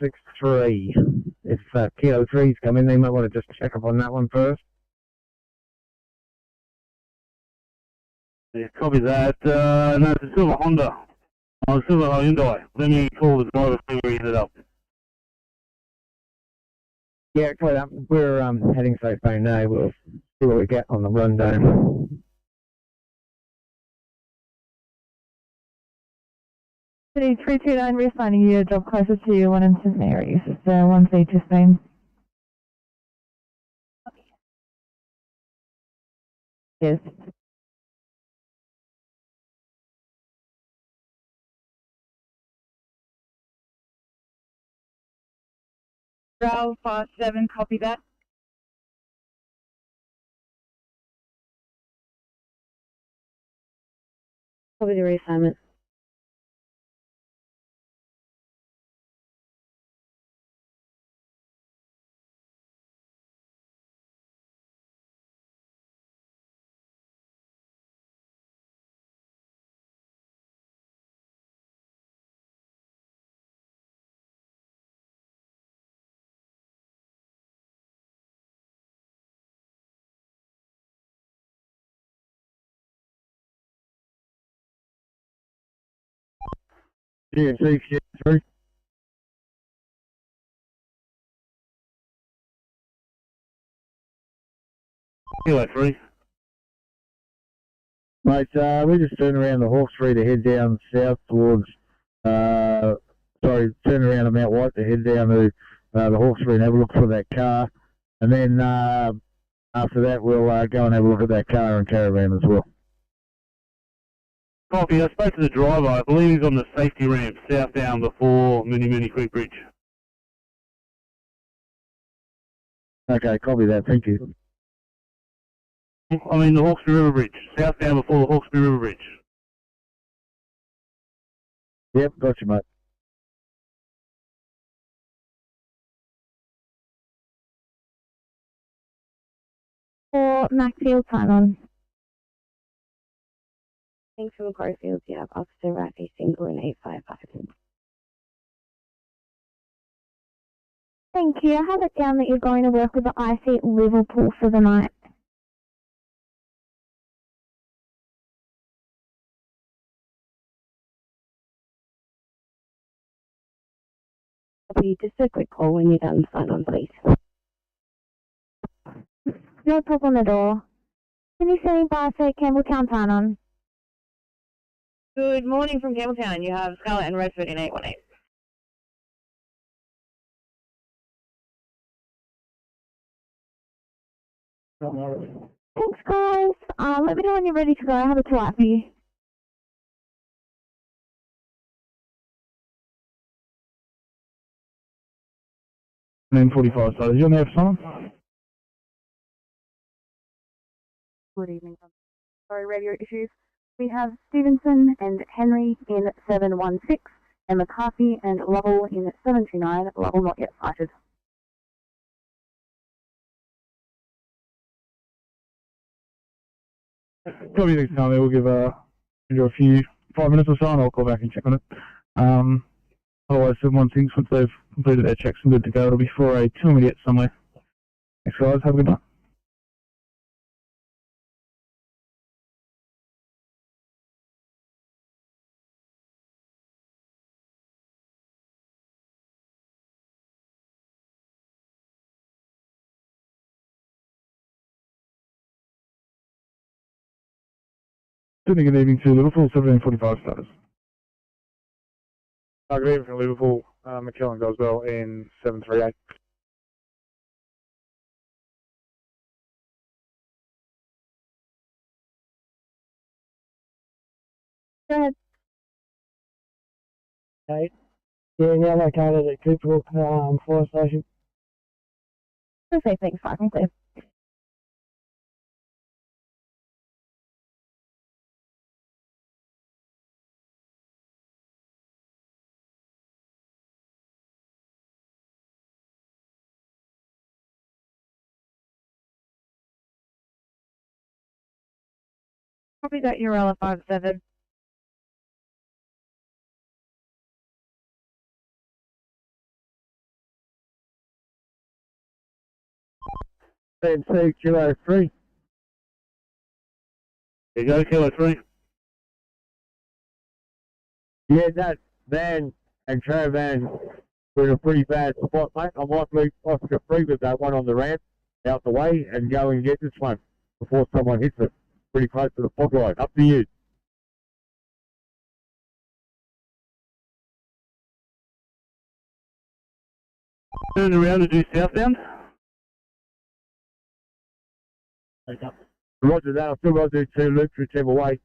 Six three. If Kilo 3's come in, they might want to just check up on that one first. Yeah, copy that. No, it's a silver Honda. Oh, silver Hyundai. Let me call the driver, see where he ended up. Yeah, quite up. We're heading straight phone now. We'll see what we get on the rundown. City 329, reassigning you a job closer to you, one in St Mary's. It's 1C to Spain. Yes. Bravo 57, copy that. Copy the reassignment. Yeah, 3. Kilo 3. Mate, we just turned around the Hawkesbury to head down south towards, turn around to Mount White to head down to the Hawkesbury and have a look for that car. And then after that, we'll go and have a look at that car and caravan as well. Copy, I spoke to the driver. I believe he's on the safety ramp southbound before Mooney Creek Bridge. Okay, copy that. Thank you. I mean the Hawkesbury River Bridge, southbound before the Hawkesbury River Bridge. Yep, got you, mate. For Macfield, time on. Thanks for Macquarie you have Officer Rafi Single in 855. Thank you. I have it down that you're going to work with the IC at Liverpool for the night. copy. Just a quick call when you're done. Sign on, please. No problem at all. Can you say by say Campbelltown sign on? Good morning from Campbelltown. You have Scarlett and Redford in 818. Thanks, guys. Let me know when you're ready to go. I have a tour for you. And then 45 status. You on there for someone? Good evening. Sorry, radio issues. We have Stevenson and Henry in 716, and McCarthy and Lovell in 729. Lovell not yet sighted. Probably next time we'll give Andrew a few 5 minutes or so, and I'll call back and check on it. Otherwise, once they've completed their checks and good to go, it'll be for a 2 immediate somewhere. Thanks, guys. Have a good night. Sydney, good evening to Liverpool, 1745 status. Good evening from Liverpool, McKellen Goswell in 738. Go ahead. Okay. Yeah, now located at Cooper Fire Station. Okay, thanks. I can clear. Copy that URL 57. NC Kilo 3. You go, Kilo 3. Yeah, that van and caravan were in a pretty bad spot, mate. I might leave Oscar 3 with that one on the ramp out the way and go and get this one before someone hits it. Pretty close to the fog line. Up to you. Turn around and do southbound. Roger that. I've still got to do 2 loops whichever way.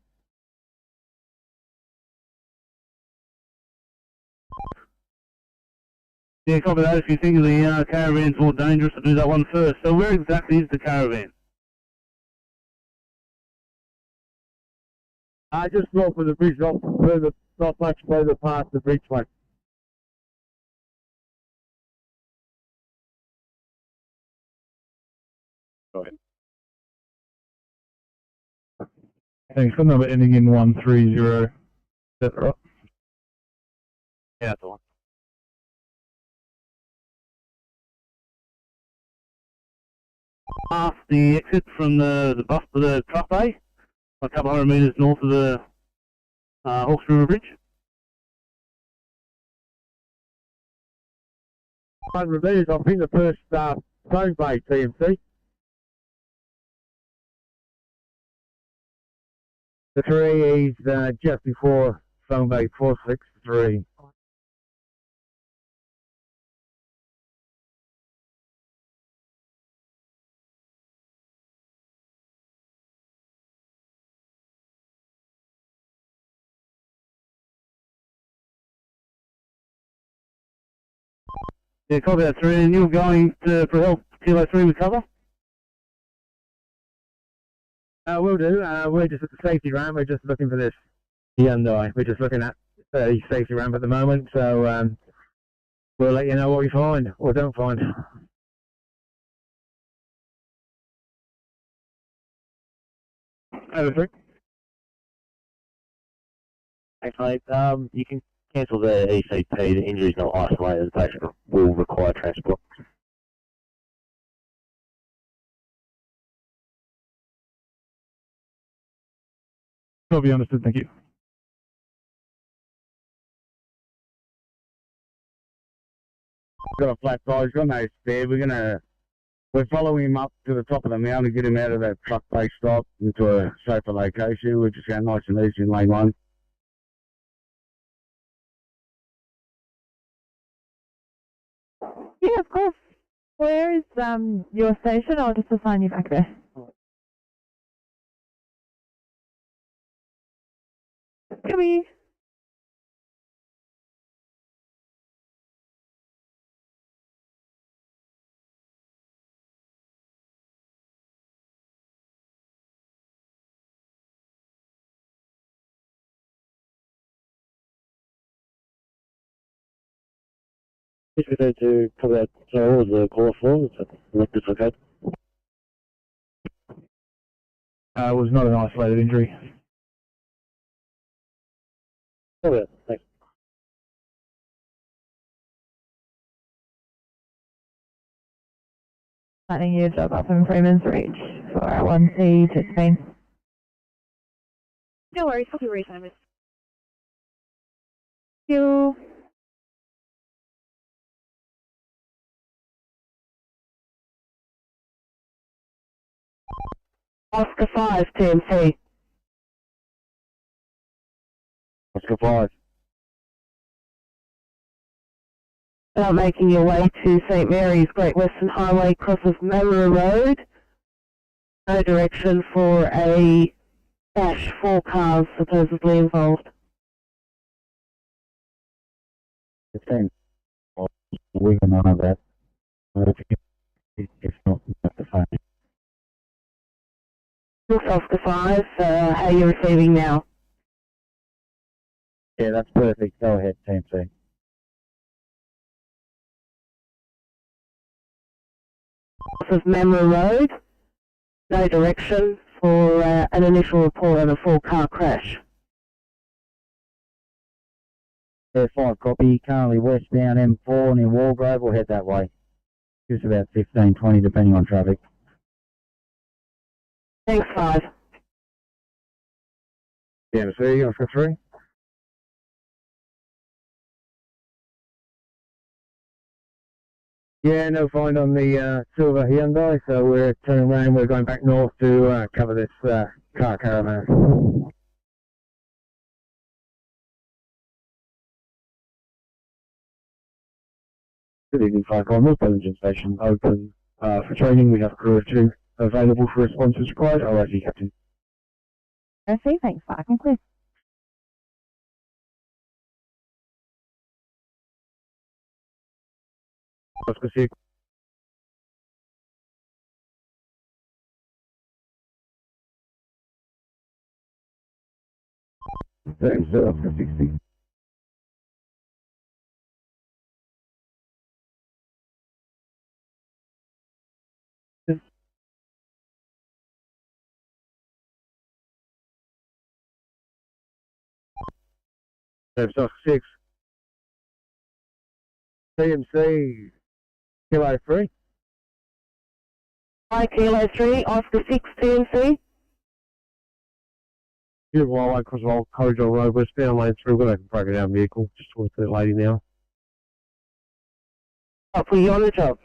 Yeah, copy that. If you think the caravan's more dangerous, to do that one first. So where exactly is the caravan? Just north of the bridge, not much further past the bridge, mate. Go ahead. Thanks. Got number ending in 130. Is that right? Yeah, that's the one. Past the exit from the bus to the truck bay, a couple hundred metres north of the Hawkes River Bridge. 100 metres, I think the first phone bay, TMC. The 3 is just before phone bay 463. Yeah, copy that 3, and you're going to for help Kilo 3 recover? Will do. We're just at the safety ramp. We're just looking for this Hyundai. We're just looking at the safety ramp at the moment, so we'll let you know what we find or don't find. Over 3. Thanks, mate. You can cancel the ECP. The injury's not isolated. The patient will require transport. Copy, understood. Thank you. Got a flat tire, he's got no spare. We're following him up to the top of the mountain to get him out of that truck-based stop into a safer location. We're just going nice and easy in lane 1. Yeah, of course. Where is your station? I'll just assign you back there. Come here. If we go to cover that tower the caller floor, if that's okay. It was not an isolated injury. Cover it, thanks. Starting your job up in Freeman's Reach for 1C16. No worries, hope you raise time. You. Oscar 5, TMC. Oscar 5. Making your way to St Mary's Great Western Highway, cross of Mamara Road. No direction for a dash, 4 cars supposedly involved. 15. We can honor that. If not, we have to phone. Oscar 5, how are you receiving now? Yeah, that's perfect. Go ahead, TMC. Off of Mamara Road, no direction for an initial report on a 4-car crash. Yeah, 5 copy. Currently westbound M4 near Walgrove. We'll head that way. Just about 15, 20 depending on traffic. Thanks, 5. TMC, Oscar 3. Yeah, no find on the silver Hyundai, so we're turning around. We're going back north to cover this car caravan. Good evening, Fire Call North Engine Station. Open for training. We have crew of 2 available for responses required. All right, Captain. I see, thanks, Mark. I'm clear. Oscar 6. Thanks, Oscar 60. Oscar 6. TMC, Kilo 3. Hi, Kilo 3, Oscar 6, TMC. Beautiful highway across the old corridor road, westbound lane 3. We've got a broken down vehicle just towards that lady now. I'll put you on the job.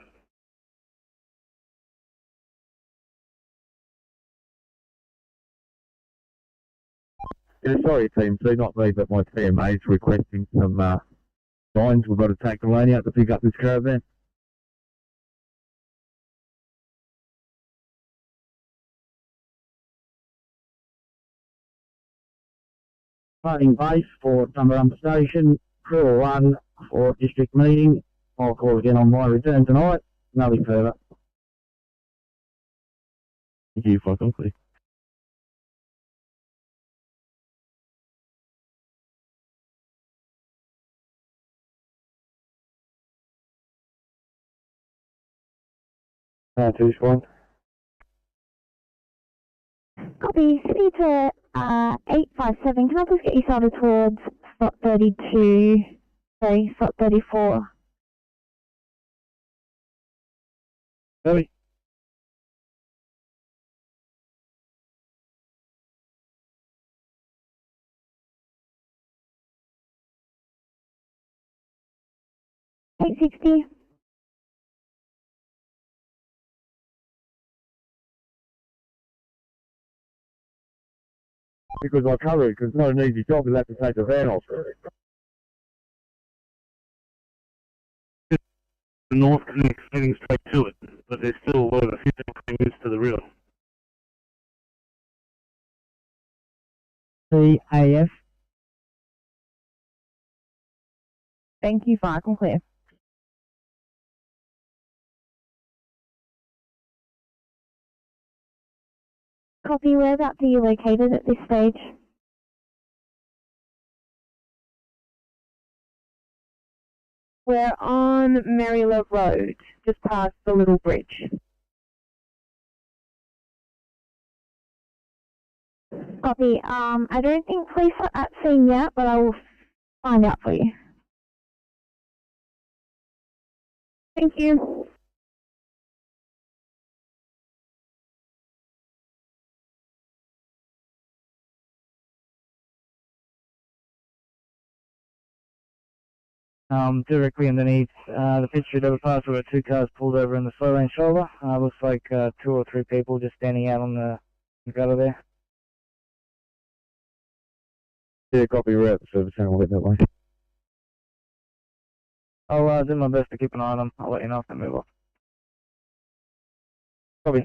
Yeah, sorry, TMC, not me, but my TMA's requesting some signs. We've got to take the lane out to pick up this caravan. Parting base for Tumbarumba Station. Crew of 1 for district meeting. I'll call again on my return tonight. Nothing further. Thank you, Fire Call Clear. Two Swan. Copy, City to 857. Can I please get you started towards spot 32, sorry, spot 34? Ferry. $860. because I cover it, because it's not an easy job. You'll have to take the van off. The north connects heading straight to it, but there's still over 15 minutes to the river. CAF. Thank you, Fire and Clear. Copy, whereabouts are you located at this stage? We're on Marilla Road, just past the little bridge. Copy. I don't think police are at scene yet, but I will find out for you. Thank you. Directly underneath the Fifth Street overpass, where 2 cars pulled over in the slow lane shoulder. Looks like 2 or 3 people just standing out on the gutter there. Yeah, copy, we're at the service center, we'll get that way. I'll do my best to keep an eye on them. I'll let you know if they move off. Copy.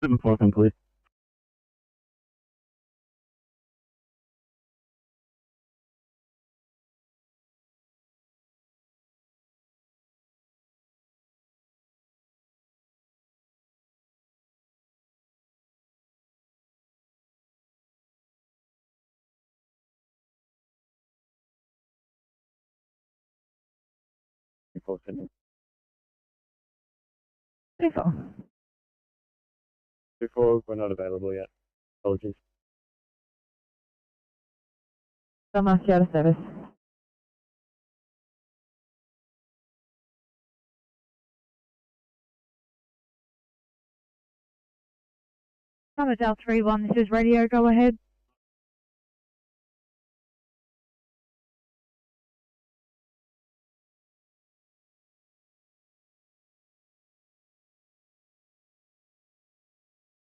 Fire and Clear. Before, we're not available yet. Apologies. I'm asking out of service. Armadale 3-1, this is radio, go ahead.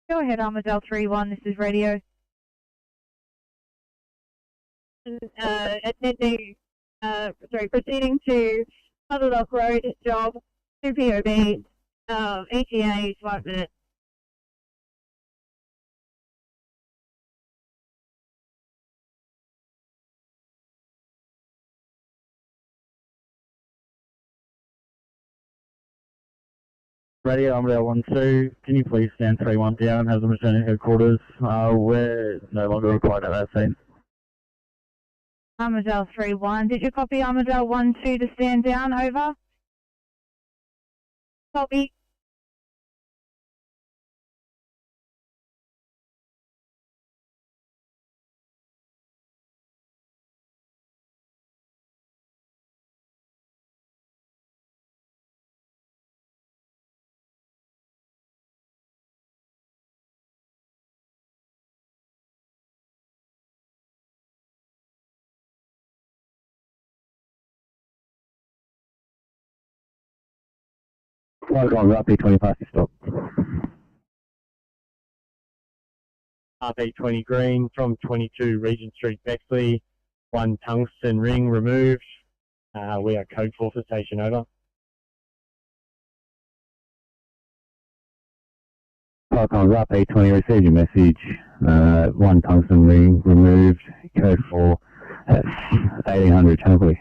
Go ahead, Armadale 3-1, this is radio. Proceeding to Huddledock Road, job, 2 POB, ETA, 5 minutes. Radio Armadale 1-2, can you please stand 3-1 down, have them return to headquarters? We're no longer required at that scene. Armadale 3-1, did you copy Armadale 1-2 to stand down, over? Copy. Flight on RP 20 past the stop. RP 20 green from 22 Regent Street, Bexley. 1 tungsten ring removed. We are code 4 for station, over. Flight on RP 20, received your message. 1 tungsten ring removed, code 4, 1800 Channel.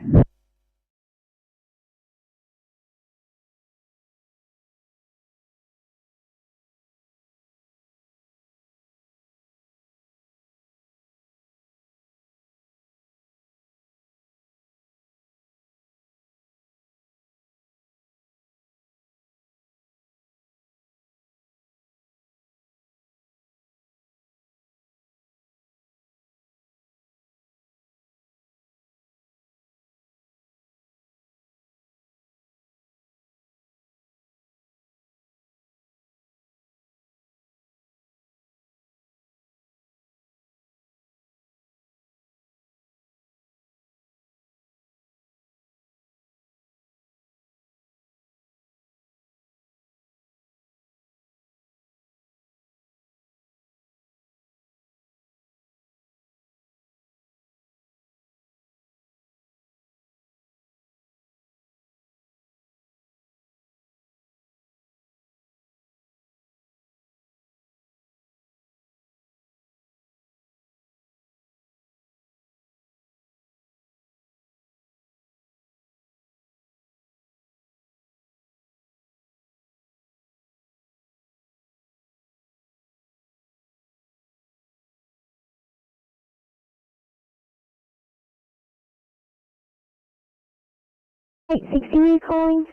860, are you calling?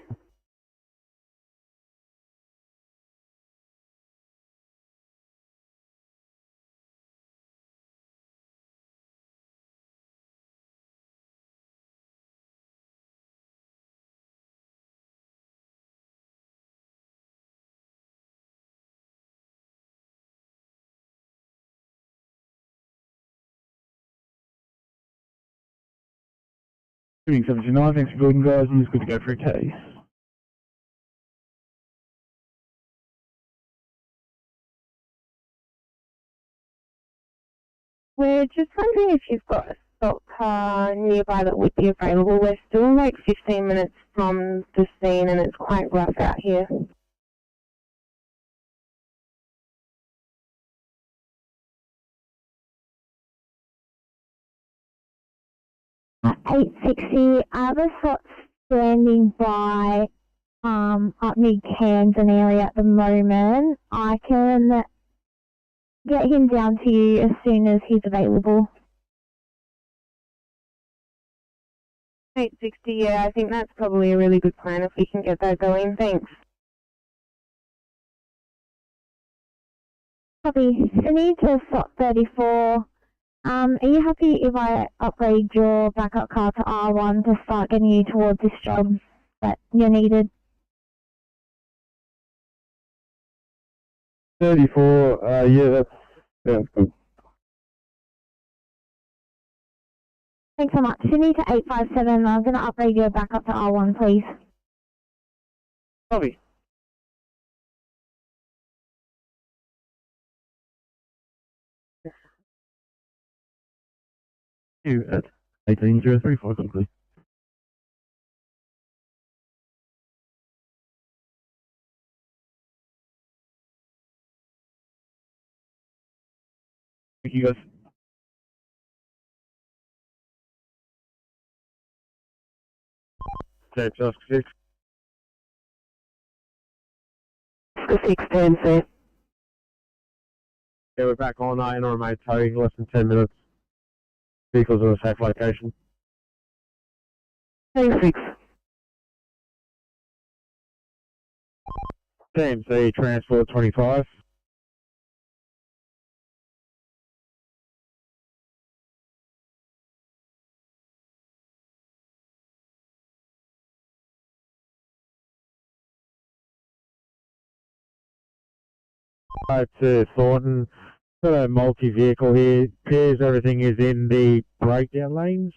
Shooting 79, thanks for building guys, and it's good to go for a case. We're just wondering if you've got a stock car nearby that would be available. We're still like 15 minutes from the scene and it's quite rough out here. $860. The slot's standing by up near Camden area at the moment. I can get him down to you as soon as he's available. 860, yeah, I think that's probably a really good plan if we can get that going. Thanks. Copy. Sydney to slot 34. Are you happy if I upgrade your backup car to R1 to start getting you towards this job that you needed? 34, yeah, that sounds good. Thanks so much. Sydney to 857. I'm going to upgrade your backup to R1, please. Copy. You at 18034 quickly. Thank you guys. Okay, just 6. 610, sir. Yeah, we're back on NRMA towing, less than 10 minutes. Vehicles in a safe location. 36. TMC Transport 25. To Thornton, got a multi-vehicle here. Appears everything is in the breakdown lanes.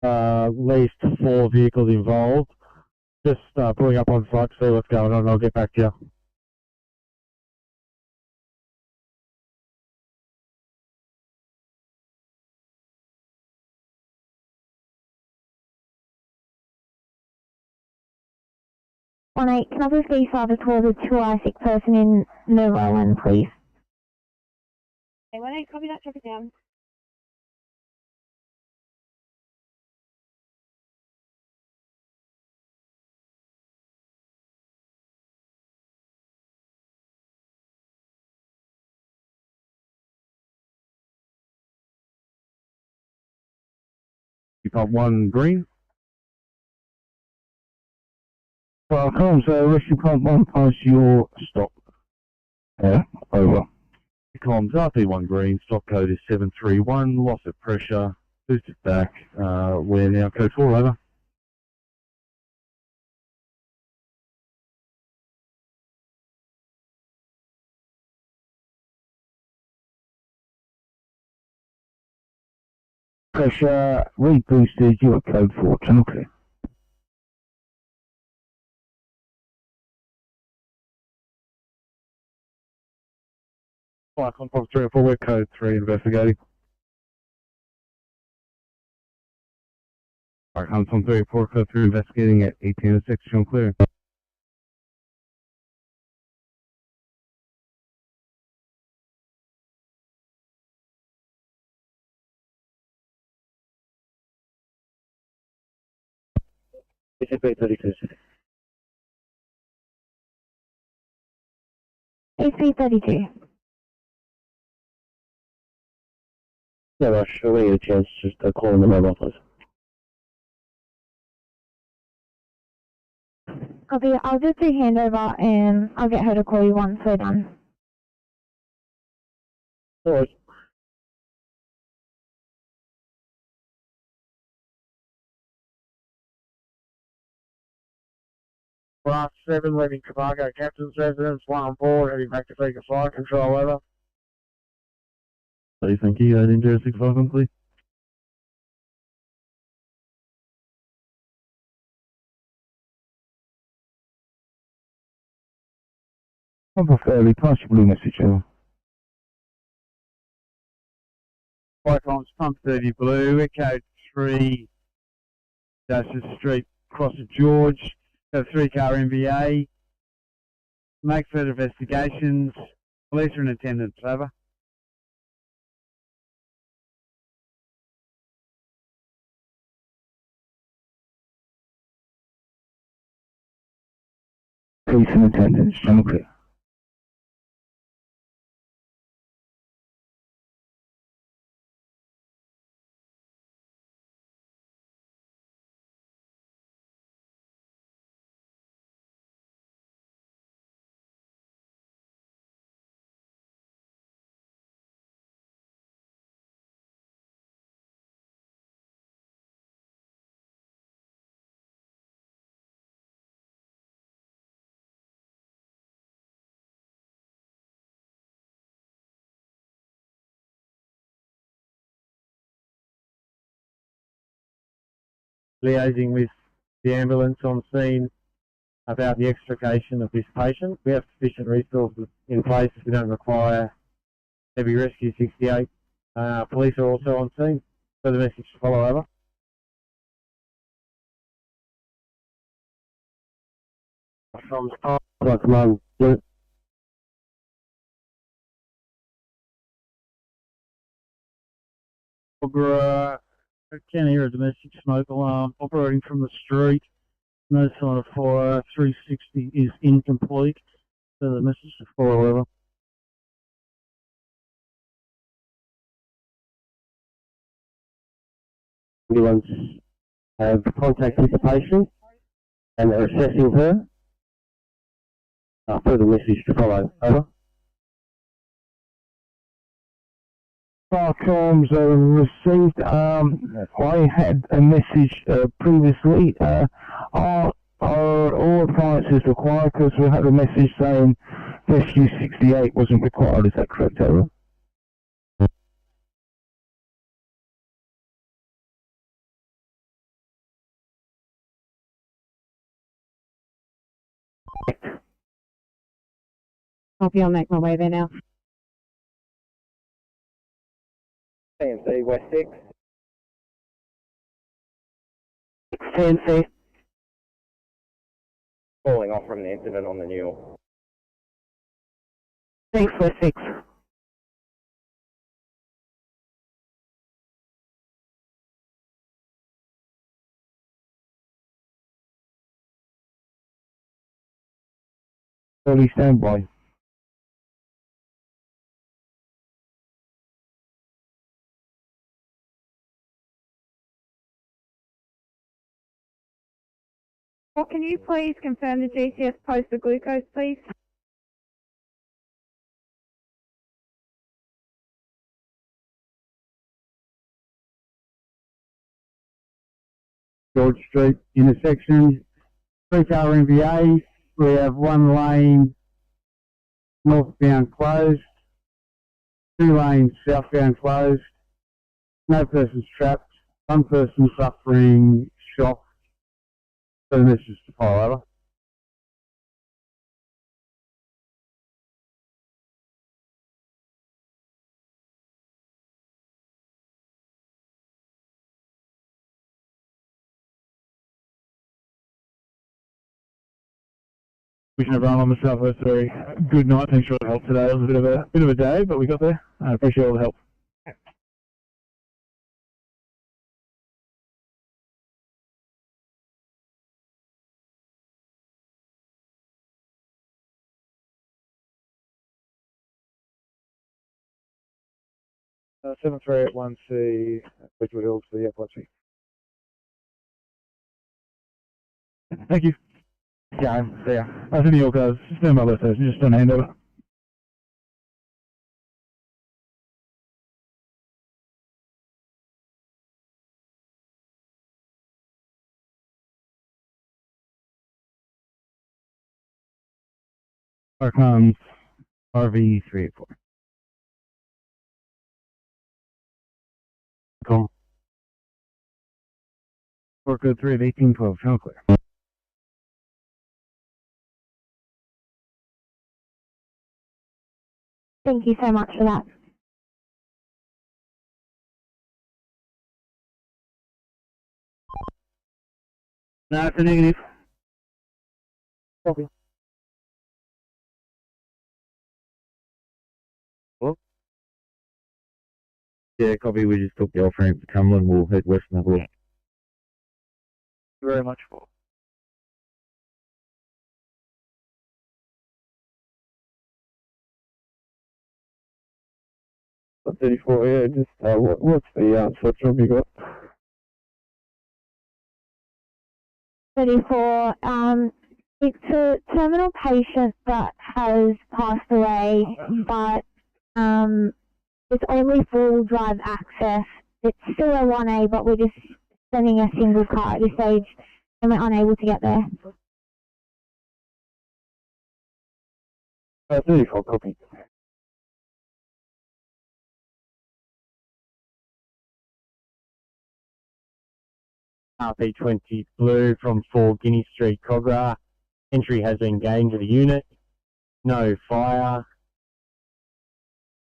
At least 4 vehicles involved. Just pulling up on site to see what's going on. I'll get back to you. Can I please get you service towards a 2I6 person in Merwelland, please? Hey, 18, copy that, check it down. You got 1 green. Welcome, so rescue pump 1 past your stop. Yeah, over. Comms RP1 green, stock code is 731, loss of pressure, boosted back, we're now code 4, over. Pressure, reboosted, you are code 4, channel clear. Fire contact 3 and 4, we're code 3 investigating. Alright, comes on 3 and 4, code 3 investigating at 1806, channel clear. This is 832. AC32. No rush, when you get a chance, just call in the mobile, please. Copy. I'll just do handover and I'll get her to call you once we're done. Alright. Class 7, leaving Camargo Captain's Residence, 1 on board, heading back to Beacon Fire Control, over. Please, thank you. 18065, please. I'm for Ferry, pass your blue message over. Icons, pump 30 blue, Echo 3, Dashes Street, cross at George, got a 3-car MVA, make further investigations, police are in attendance, over. Police in attendance, channel clear. Liaising with the ambulance on scene about the extrication of this patient. We have sufficient resources in place. We don't require heavy rescue 68. Police are also on scene. Further message to follow, over. From Command Blue. I can't hear a domestic smoke alarm operating from the street. No sign of fire. 360 is incomplete. So the message to follow, over. Ambulance have contacted the patient and they're assessing her. Further message to follow, over. Comms received. I had a message previously. Are all appliances required? Because we had a message saying rescue 68 wasn't required. Is that correct, over? Copy, I'll make my way there now. TNC West 6. TNC. Calling off from the incident on the Newell. Thanks, West 6. Early standby. Well, can you please confirm the GCS post for glucose, please? George Street intersection, 3-car MVA. We have 1 lane northbound closed, 2 lanes southbound closed. No persons trapped. 1 person suffering shock. So this is to follow, over. Wishing everyone on the Southwest Ferry good night. Thanks for all the help today. It was a bit of a day, but we got there. I appreciate all the help. 738-1C, Wedgwood Hills for the epilepsy. Thank you. Yeah, see ya. That's in York, just doing my list, just on handover. Here comes RV 384. Come. Work code 3 of 1812, channel clear. Thank you so much for that. No, it's a negative. Copy. Well, yeah, copy. We just took the off ramp to Cumberland. We'll head west and have a look. Thank you very much for. 34, yeah, just, what's the, switch job you got? 34, it's a terminal patient that has passed away, but it's only full drive access. It's still a 1A, but we're just sending a single car at this stage, and we're unable to get there. 34, copy. RP20 Blue from 4 Guinea Street, Cogra. Entry has been gained to the unit. No fire.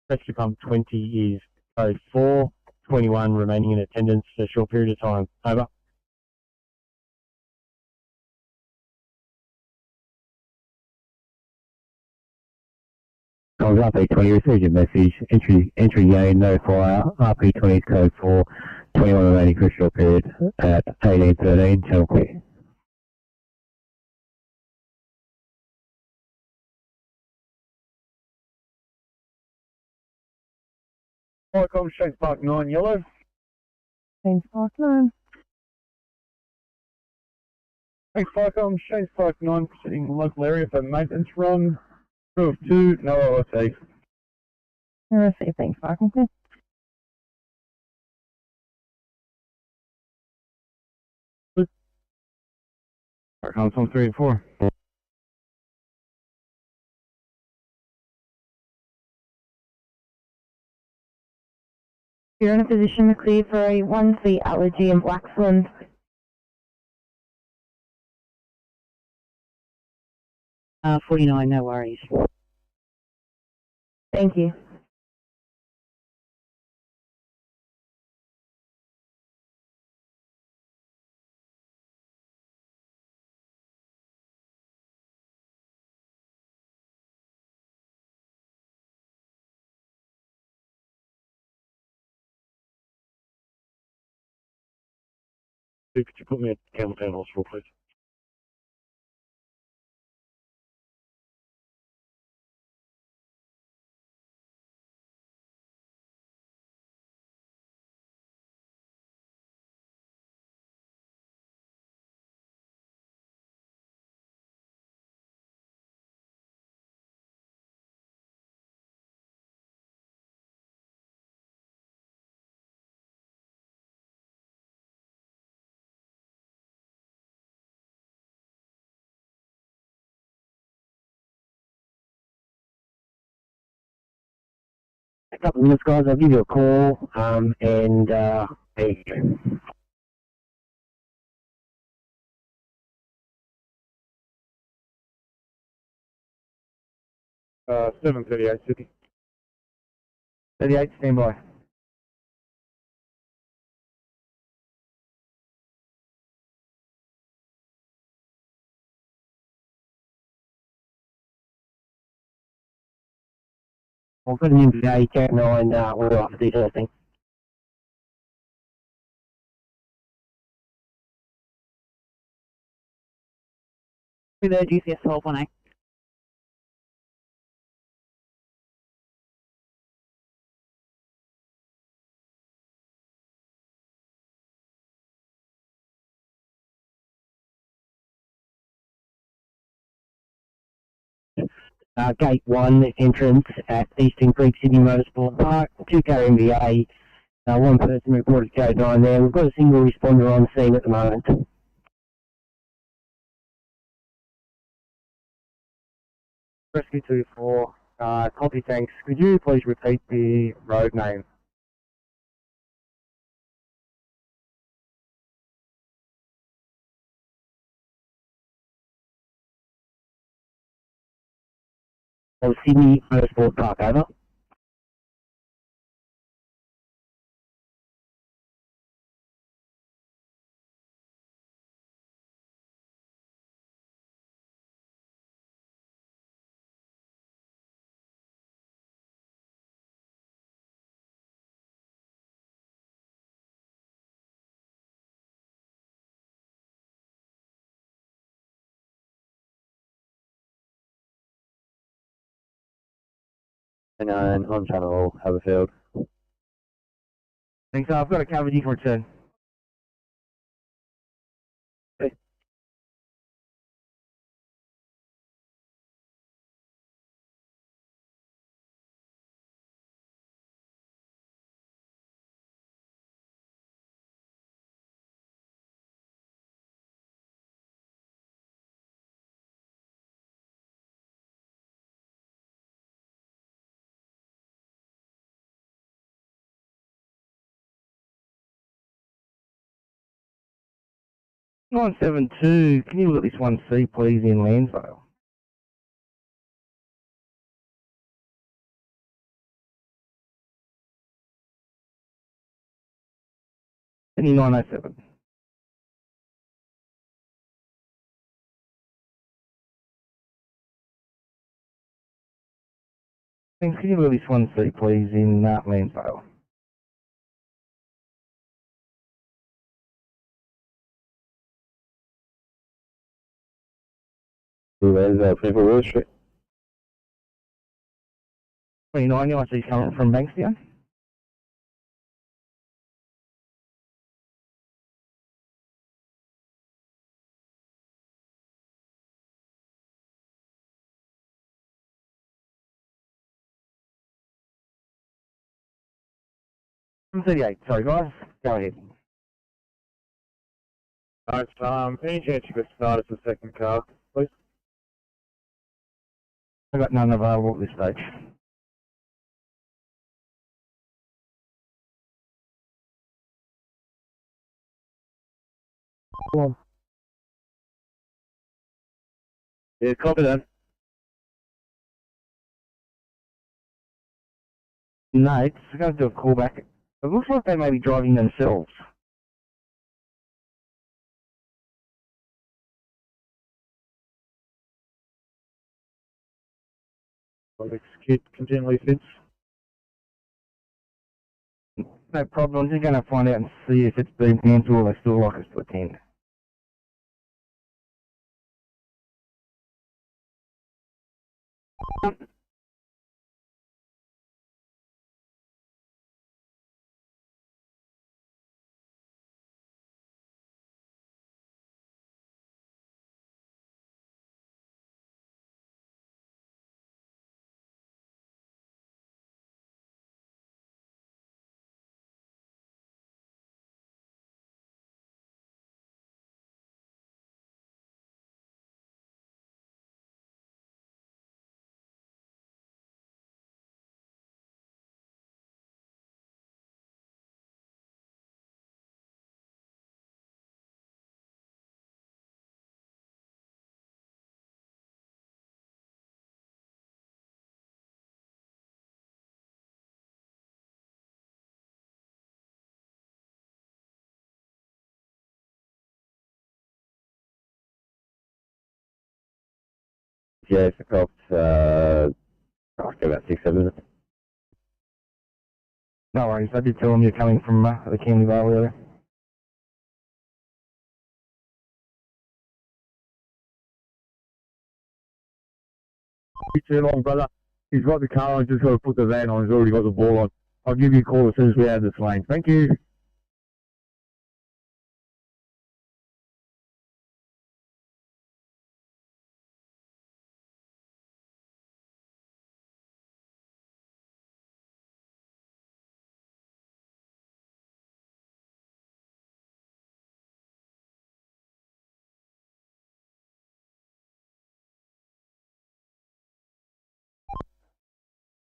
Rescue pump 20 is code 4. 21 remaining in attendance for a short period of time. Over. Comes RP20, received your message. Entry gain, no fire. RP20 is code 4. 21 remaining for a short period at 1813, channel clear. Welcome, Shane's Park 9, yellow. Shane's Park 9. Thanks, Parkcom. Shane's Park 9, proceeding local area for maintenance run. Crew of 2, no OSA. RSA, thanks, Parkcom. Parkcom from 3 and 4. You're in a position to clear for a 1C allergy in Blacksland. Uh, 49, no worries. Thank you. Could you put me at Campbelltown Hospital, please? A couple of minutes, guys. I'll give you a call, and there you go. 738, Sydney. 38, stand by. I'll put an MBA, check 9, we're off the testing. With the GCS 1218. Gate 1 entrance at Eastern Creek Sydney Motorsport Park, 2-car MVA, one person reported code 9 there. We've got a single responder on scene at the moment. Rescue 24, copy, thanks. Could you please repeat the road name? Of Sydney Motorsport Park, over. And on channel Haverfield. Thanks, I've got a covered you for return. Nine 972, can you look at this 1C please in Lansvale? Sydney 907. Thanks, can you look at this 1C please in Lansvale? Where's people Willow Street? 29, you see coming from Bankstown? I'm 38, sorry guys, go ahead. Nice. Any chance you could start us a second car, please? I've got none available at this stage. Come on. Yeah, copy that. No, it's going to do a callback. It looks like they may be driving themselves. I'll execute continually fits. No problem, I'm just going to find out and see if it's been cancelled or they still like us to attend. Yeah, it's about, about 6-7 minutes. No worries, I did tell them you're coming from the Candy Vale area. Too long, brother. He's got the car on, just got to put the van on. He's already got the ball on. I'll give you a call as soon as we have this lane. Thank you.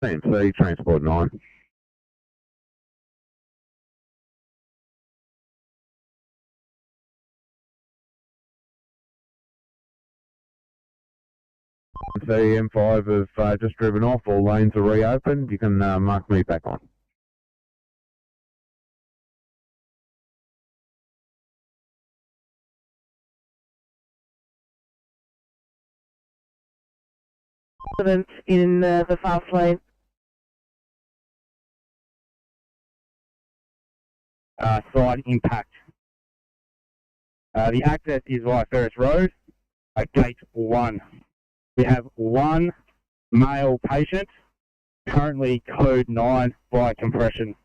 CMC, Transport 9. The M5 have just driven off, all lanes are reopened. You can mark me back on. In the fast lane. Side impact. The access is via Ferris Road at gate 1. We have one male patient, currently code 9 by compression.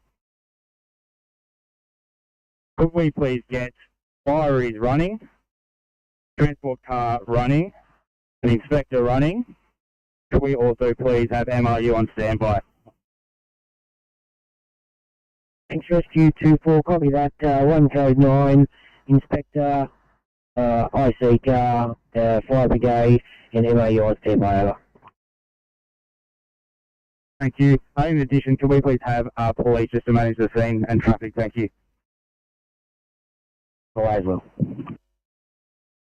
Could we please get fire is running, transport car running, an inspector running? Could we also please have MRU on standby? Thanks, Rescue 2-4, copy that. 1 code 9, inspector, IC car, fire brigade, and MRU on standby, over. Thank you. In addition, can we please have police just to manage the scene and traffic? Thank you. As well.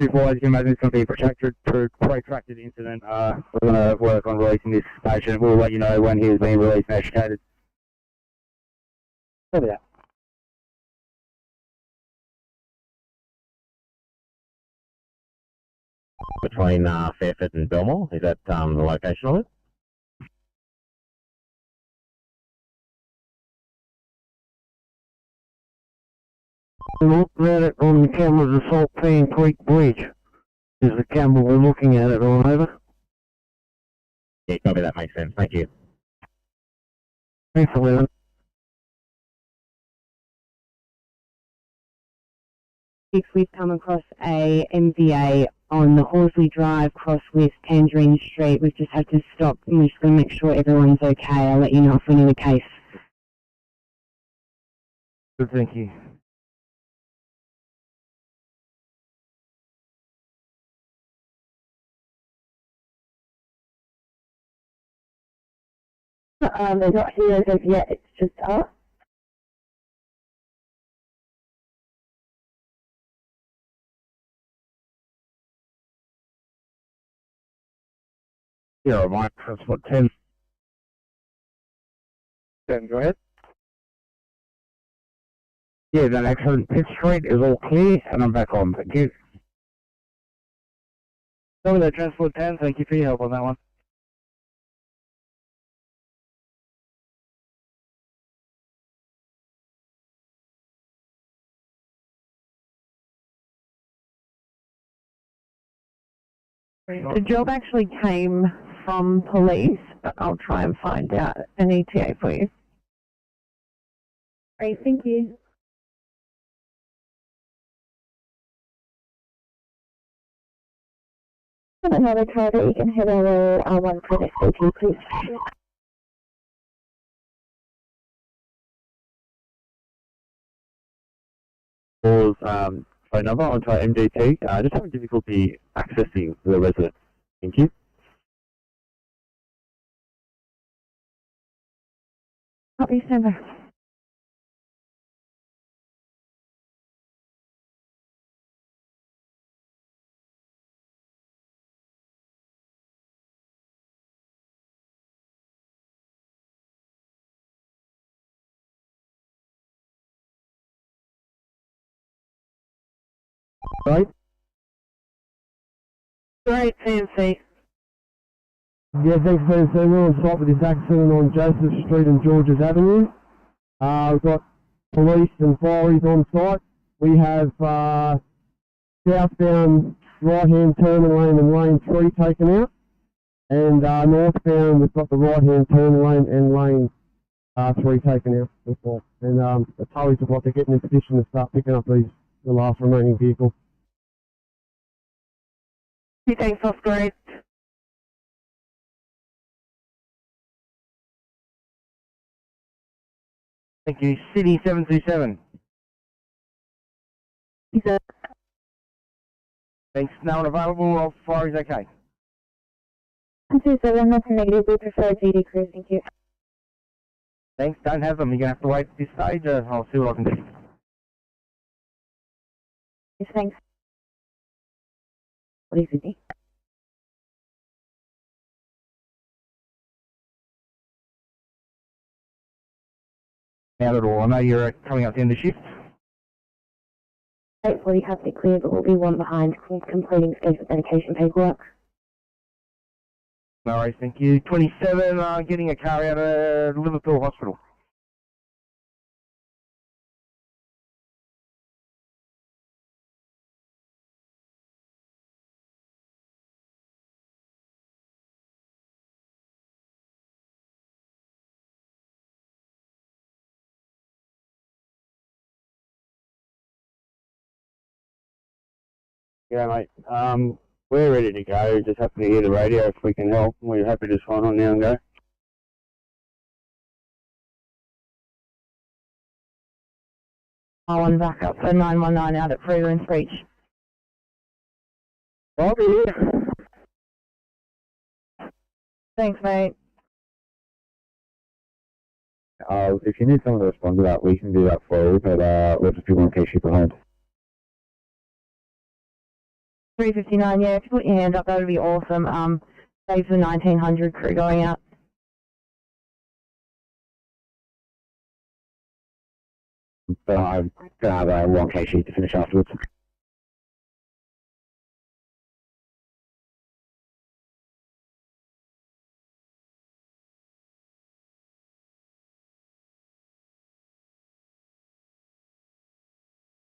2-4, as you can imagine, it's going to be a protracted incident. We're going to work on releasing this patient. We'll let you know when he is being released and educated. Copy that. Between Fairford and Belmore, is that the location of it? Look at it on the cameras of Salt Pan Creek Bridge. Is the camera we're looking at it on over? Yeah, copy, that makes sense. Thank you. Thanks, 11. If we've come across a MVA on the Horsley Drive cross with Tangerine Street, we've just had to stop and we're just going to make sure everyone's okay. I'll let you know if we need a case. Good, thank you. They're not here as of yet, it's just us. Yeah, Mike, that's what, 10. 10, go ahead. Yeah, that accident, Pitt Street is all clear, and I'm back on. Thank you. Copy that, Transport 10. Thank you for your help on that one. The job actually came from police, but I'll try and find out an ETA for you. Great, thank you. Another car that you can head over 1 for SCT, please. Phone number onto our MDT. Just having difficulty accessing the resident. Thank you. Copy, standby. Right? Great, CMC. Yeah, thanks, man. So we're on site with this accident on Joseph Street and Georges Avenue. We've got police and fireys on site. We have southbound right-hand turn lane and lane 3 taken out. And northbound, we've got the right-hand turn lane and lane 3 taken out as well. And the towers have got to get in a position to start picking up the last remaining vehicle. Thanks, Oscar 8. Thank you. City 727. Thanks. No one available. Fire is okay. 127, that's a negative. We prefer GD crew, thank you. Thanks, don't have them. You're going to have to wait at this stage. I'll see what I can do. Yes, thanks. What is it? Not at all. I know you're coming up to the end of the shift. 840 has it clear, but we'll be one behind completing scheduled medication paperwork. No worries, thank you. 27, getting a car out of Liverpool Hospital. Yeah, mate. We're ready to go. Just happen to hear the radio if we can help. We're happy to sign on now and go. One back up for 919 out at Freeland's Reach. Robbie here. Thanks, mate. If you need someone to respond to that, we can do that for you, but we'll just be one case you behind. 359, yeah, if you put your hand up, that would be awesome. Saves the 1900 crew going out. But I'm going to have one case sheet to finish afterwards.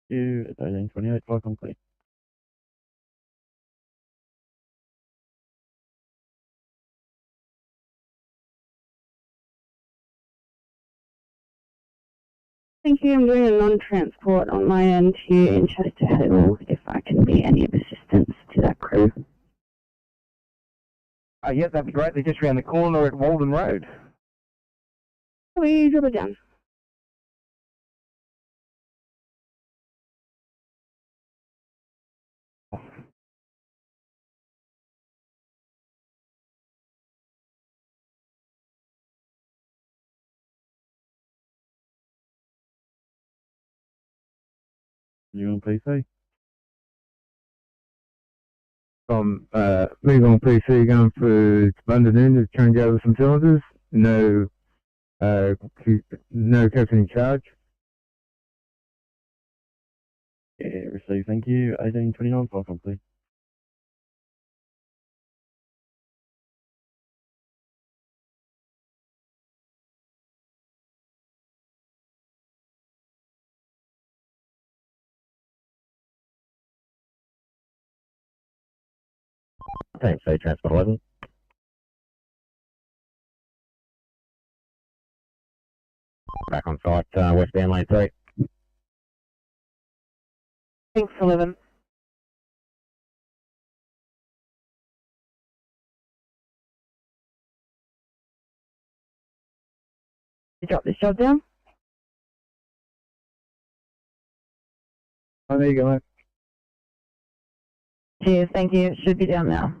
You, 1328, 5 complete. Thank you. I'm doing a non-transport on my end here in Chester Hill, if I can be any of assistance to that crew. Yeah, that'd be great. They're just around the corner at Walden Road. We drop it down. You on PC? Move on PC going for London End to change over some cylinders. No captain in charge. Yeah, receive, thank you. 1829, 5 complete. Thanks, say Transport 11. Back on site, westbound lane 3. Thanks, 11. You drop this job down? Oh, there you go, mate. Cheers, thank you. It should be down now.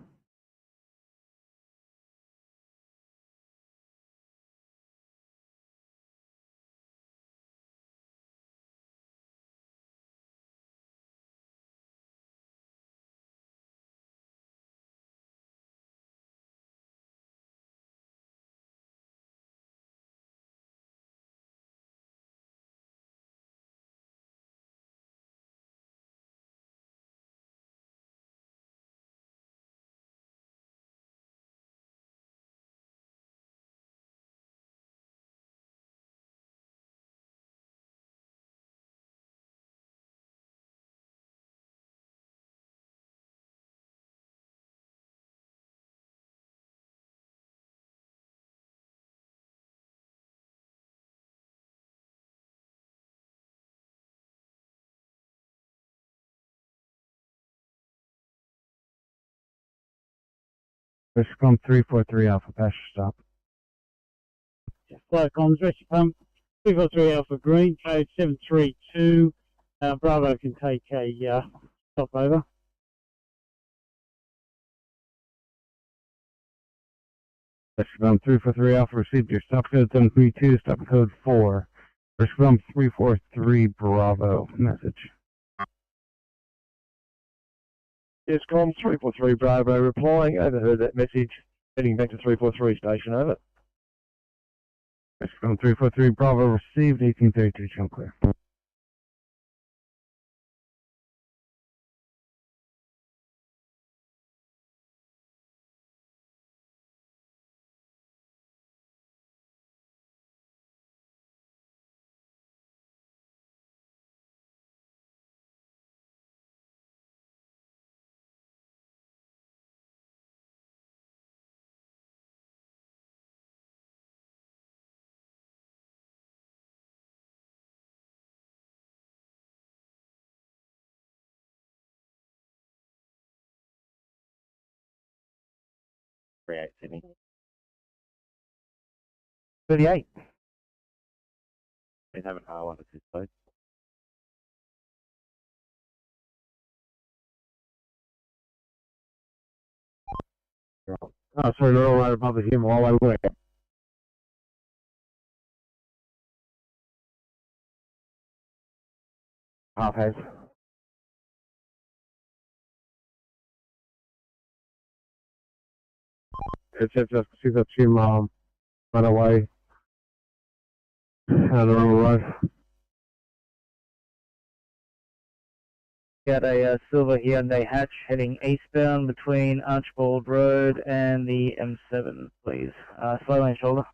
Rescue 343 Alpha, passenger stop. Flight comms, rescue pump, 343 Alpha Green, code 732. Bravo can take a stop over. Rescue 343 Alpha received your stop code 732, stop code 4. Rescue 343 Bravo, message. Yes, com 343 Bravo replying, overheard that message, heading back to 343 station, over. Rescue 343 Bravo received, 1832, jump clear. Sydney. 38. Please have an R1 assist, please. Oh, sorry, they're all right above the him while I work. Half has. It's just see that him run away down the wrong road. Got a silver Hyundai hatch heading eastbound between Archibald Road and the M7, please. Slow lane shoulder.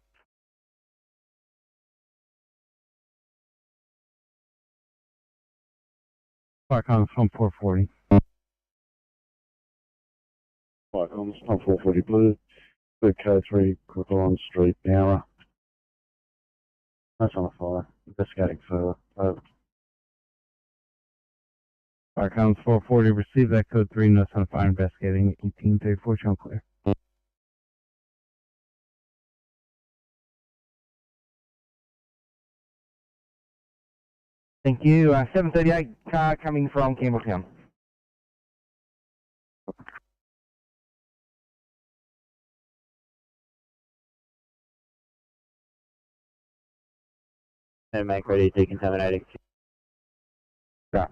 Park on 440. Park on 440 Blue, K3, Crocodile Street, Nowra. That's on a fire. Investigating further. Over. Park on 440, receive that code 3, no son of fire investigating, 1834, jump clear. Thank you. 738 car coming from Campbelltown. And make ready decontaminating. Yeah.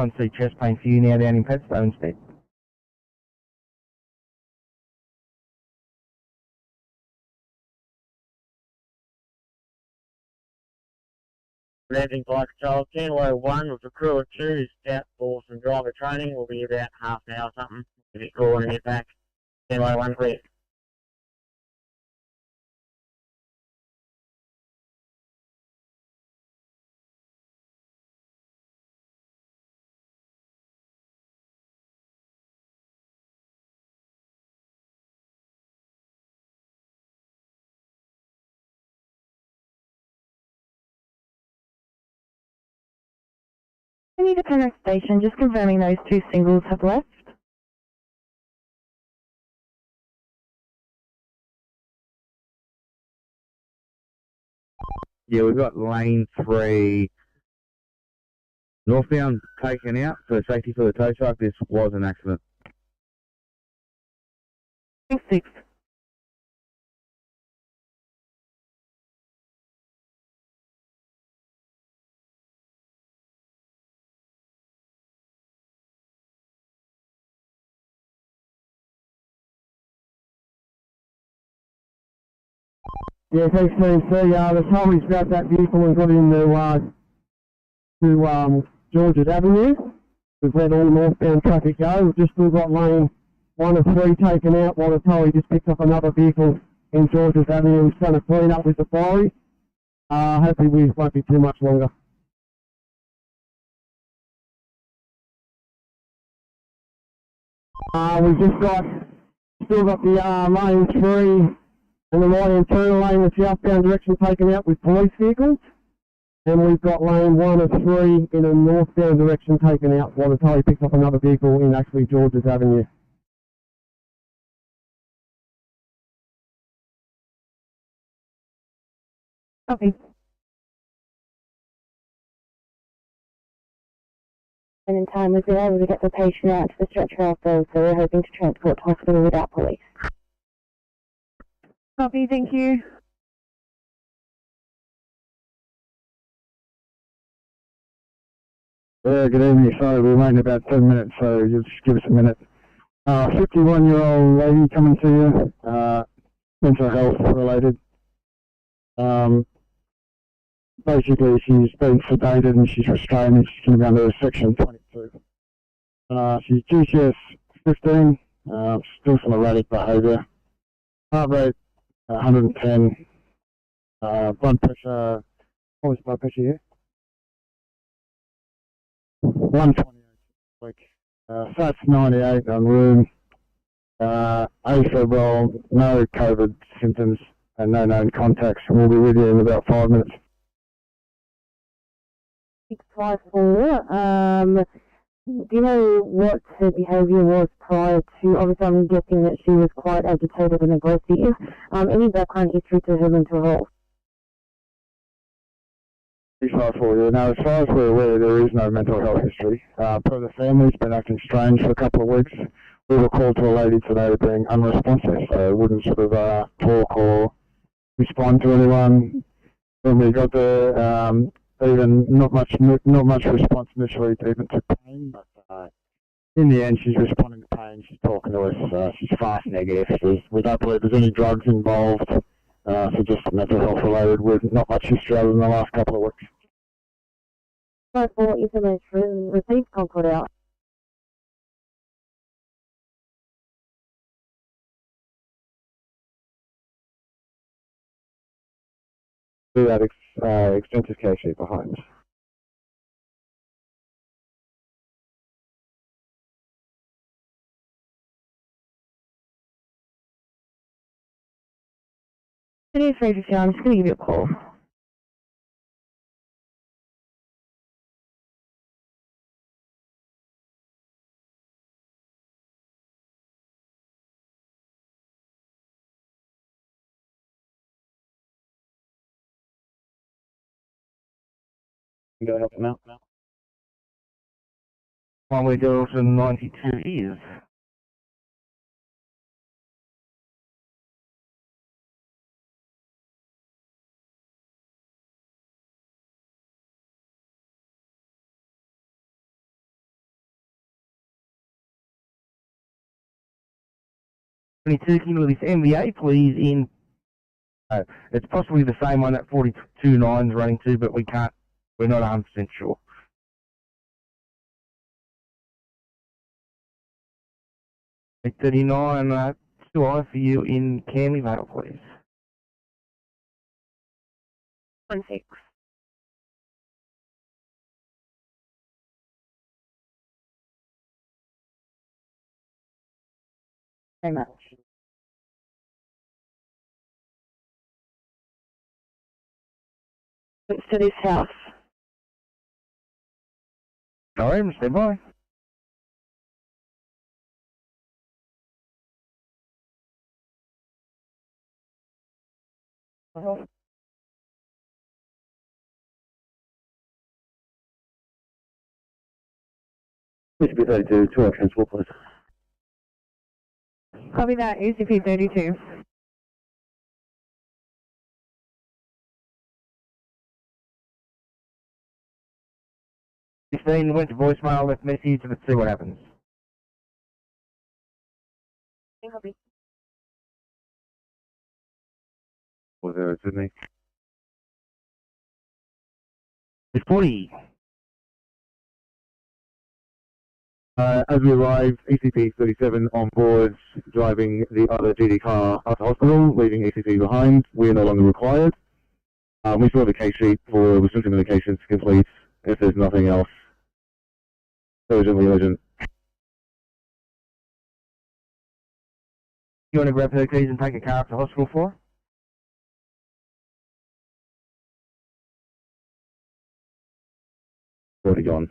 1C chest pain for you now down in Padstone instead. Landing Bike Control, Kilo 1 with a crew of 2 is out for some driver training. Will be about half an hour or something. If you call and get back, Kilo 1 clear. We need a Penrith station, just confirming those 2 singles have left. Yeah, we've got lane 3 northbound taken out for safety for the tow truck. This was an accident. 6. Yeah, thanks, TNC. The told me about that vehicle and got into George's Avenue. We've let all northbound traffic go. We've just still got lane 1 of 3 taken out while the tolley just picked up another vehicle in George's Avenue. He's going to clean up with the quarry. Hopefully we won't be too much longer. We've still got the lane 3 and the right-hand turn lane with the southbound direction taken out with police vehicles. And we've got lane 1 of 3 in a northbound direction taken out while the tolley picks up another vehicle in actually George's Avenue. Copy. point in time, we've been able to get the patient out to the stretcher ourselves, so we're hoping to transport to hospital without police. Copy, thank you. Yeah, good evening. Sorry, we're waiting about 10 minutes, so you'll just give us a minute. 51-year-old lady coming to you, mental health related. Basically, she's been sedated and she's restrained and she's going to be under section 22. She's GCS 15, still some erratic behaviour. Heart rate 110, blood pressure, what was blood pressure here? 128 a week. Fats 98 on room. Afebrile, no COVID symptoms and no known contacts. We'll be with you in about 5 minutes. 654. Do you know what her behaviour was prior to? Obviously, I'm guessing that she was quite agitated and aggressive. Any background history to her mental health? 654, yeah. Now, as far as we're aware, there is no mental health history. Per the family's been acting strange for a couple of weeks. We were called to a lady today being unresponsive, so wouldn't sort of talk or respond to anyone. When we got there, even not much response initially to even to pain, but in the end she's responding to pain, she's talking to us, she's fast negative, we don't believe there's any drugs involved, so just mental health related with not much history other than the last couple of weeks. For information received, Concord out. Do that extensive case sheet behind. It is 350, I'm just going to give you a call. Go help him out. One we go to 92 is. Can you release MVA, please, in... it's possibly the same one that 42.9's running to, but we're not 100% sure. 839, 2I for you in Canleyvale, please. 16. Very much. It's to this house. Sorry, stand by. Mr. 32, 2 transport, please. Copy that, ACP 32. Went to voicemail, left message, and let's see what happens. Copy. Was there Sydney? It's 40. As we arrive, ECP 37 on board, driving the other GD car up to hospital, leaving ECP behind. We are no longer required. We still have a case sheet for restricted medications to complete if there's nothing else urgently urgent. You want to grab her keys and take a car up to hospital for her? Already gone.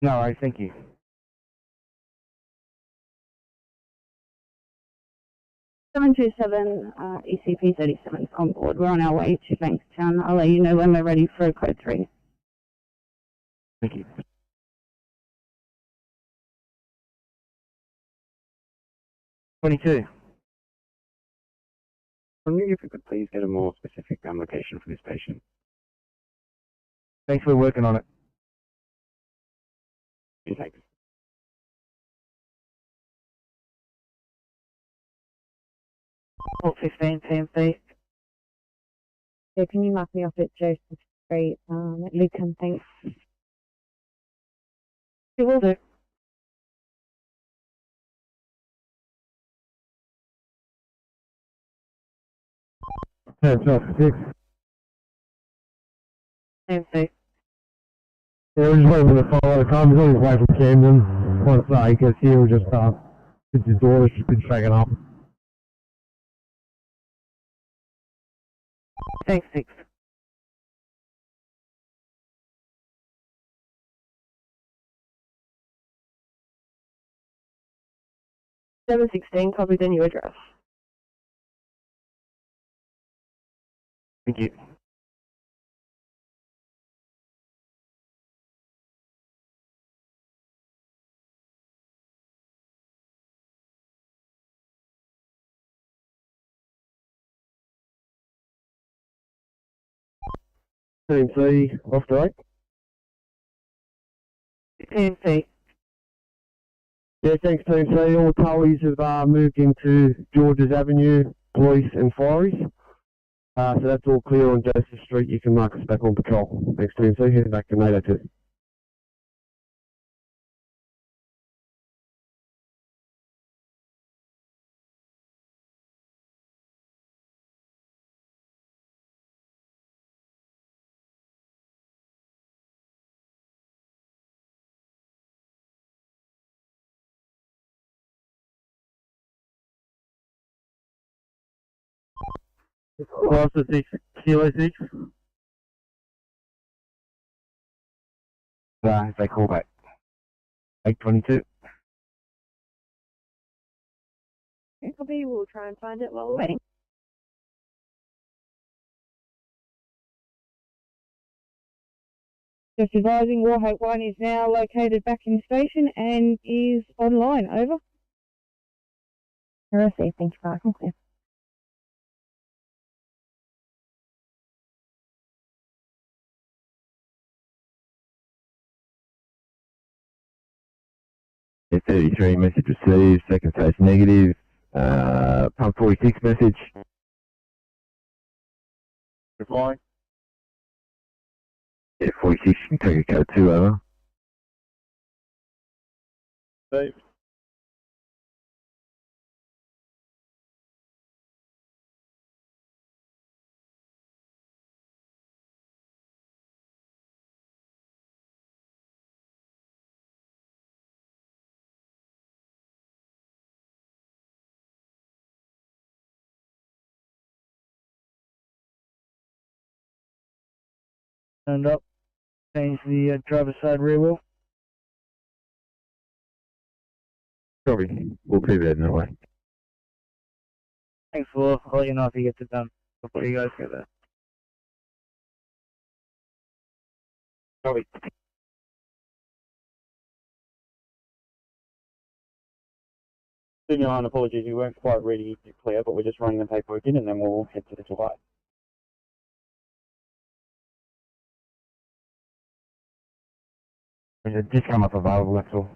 No worries, thank you. Seven 727 ECP 37 on board. We're on our way to Bankstown. I'll let you know when we're ready for code 3. Thank you. 22. Wondering if we could please get a more specific location for this patient. Thanks for working on it. Thanks. Port 15, PMC. Yeah, can you mark me off at Joseph Street, at Lidcombe, thanks. It will do. Yeah, it's not 6. PMC. Yeah, we're just waiting for the follow the time. He's on his way from Camden. Once he gets here, we'll just, since his daughter's just been shaken up. Thanks, 6. Seven 16, copy the new address. Thank you. PMC off the right. PMC. Yeah, thanks PMC. All tollies have moved into Georges Avenue, police and fireys. So that's all clear on Joseph Street. You can mark us back on patrol. Thanks PMC. Heading back to NATO 2. Closer 6, Kilo 6. They call back. 822. Copy, we'll try and find it while we're waiting. Just advising, Warhope 1 is now located back in the station and is online. Over. Received, thank you for asking. Clear. Yeah, 33 message received, second stage negative, pump 46 message. Replying. Yeah, 46, you can take a code 2 over. Steve. Stand up. Change the driver's side rear wheel. Copy. We'll keep that in that way. Thanks, Will. I'll let you know if he gets it done before you guys get there. Copy. Sydney and apologies, we weren't quite ready to clear, but we're just running the paperwork in and then we'll head to the July. Just come up available, that's all.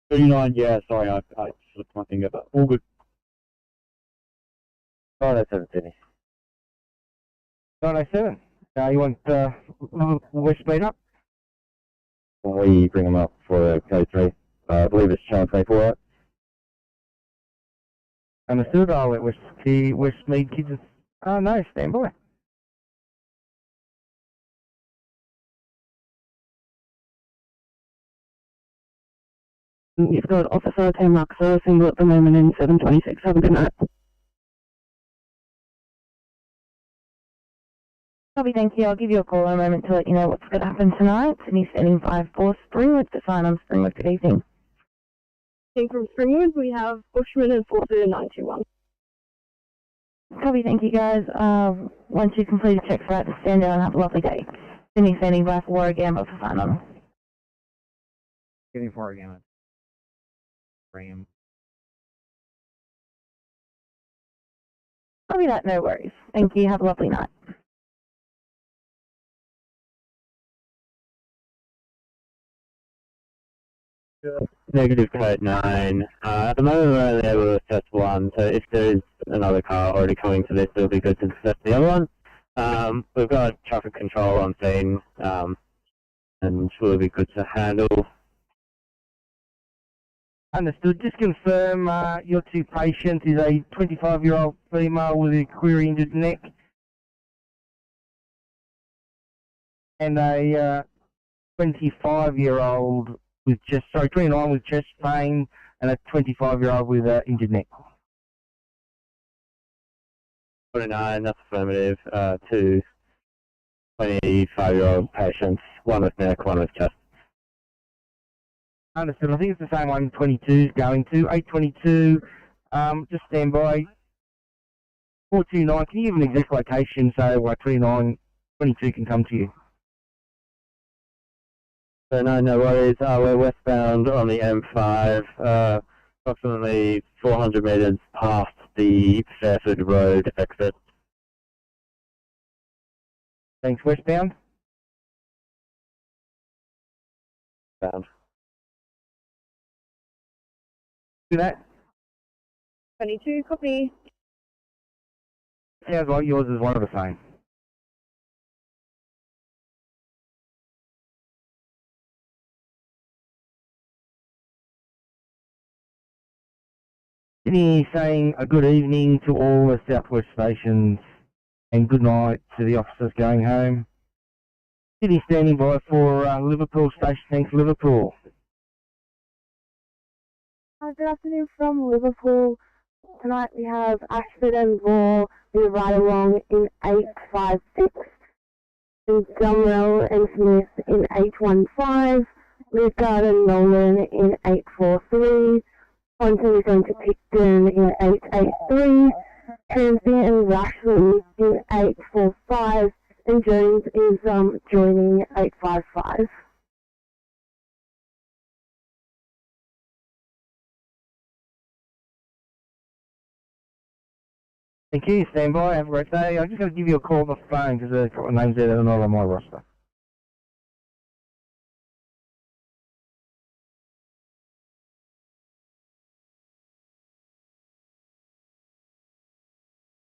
39, yeah, sorry, I slipped my finger, but all good. Oh, that's 7, 907. You want West speed up? When we bring them up for code 3, I believe it's channel 24, right? Understood. I'll let West Mead kids. Oh no, stand by. You've got Officer Tamrock, so single at the moment in 726. Have a good night. Copy, thank you. I'll give you a call in a moment to let you know what's going to happen tonight. Sydney standing 5-4 Springwood to sign on Springwood. Good evening. From Springwood, we have Bushman and 43921. Copy, thank you guys. Once you complete a check for that, stand down and have a lovely day. Sydney standing by for again, but for sign on. Getting for again. Bring him. Copy that, no worries. Thank you. Have a lovely night. Negative code 9. At the moment we're only able to assess one, so if there is another car already coming to this, it'll be good to assess the other one. We've got traffic control on scene, and will be good to handle. Understood. Just confirm your two patients is a 25-year-old female with a query injured neck and a 25-year-old with 29 with chest pain and a 25-year-old with injured neck. 29, that's affirmative. 2 25-year-old patients, one with neck, one with chest. Understood. I think it's the same one 22 is going to. 822, just stand by. 429, can you give an exact location so 29, 22 can come to you? So no worries. We're westbound on the M5, approximately 400 metres past the Fairford Road exit. Thanks, westbound. Bound. Do that. 22, copy. Sounds like yours is one of the same. Sydney saying a good evening to all the Southwest stations and good night to the officers going home. Sydney standing by for Liverpool station. Thanks, Liverpool. Good afternoon from Liverpool. Tonight we have Ashford and Raw with Ride Along in 856, and Dumrell and Smith in 815, Rickard and Nolan in 843, Ponton is going to Picton in 883, Transby and Rashley in 845, and Jones is joining 855. Thank you, stand by, have a great day. I'm just going to give you a call on the phone because there's a couple of names there that are not on my roster.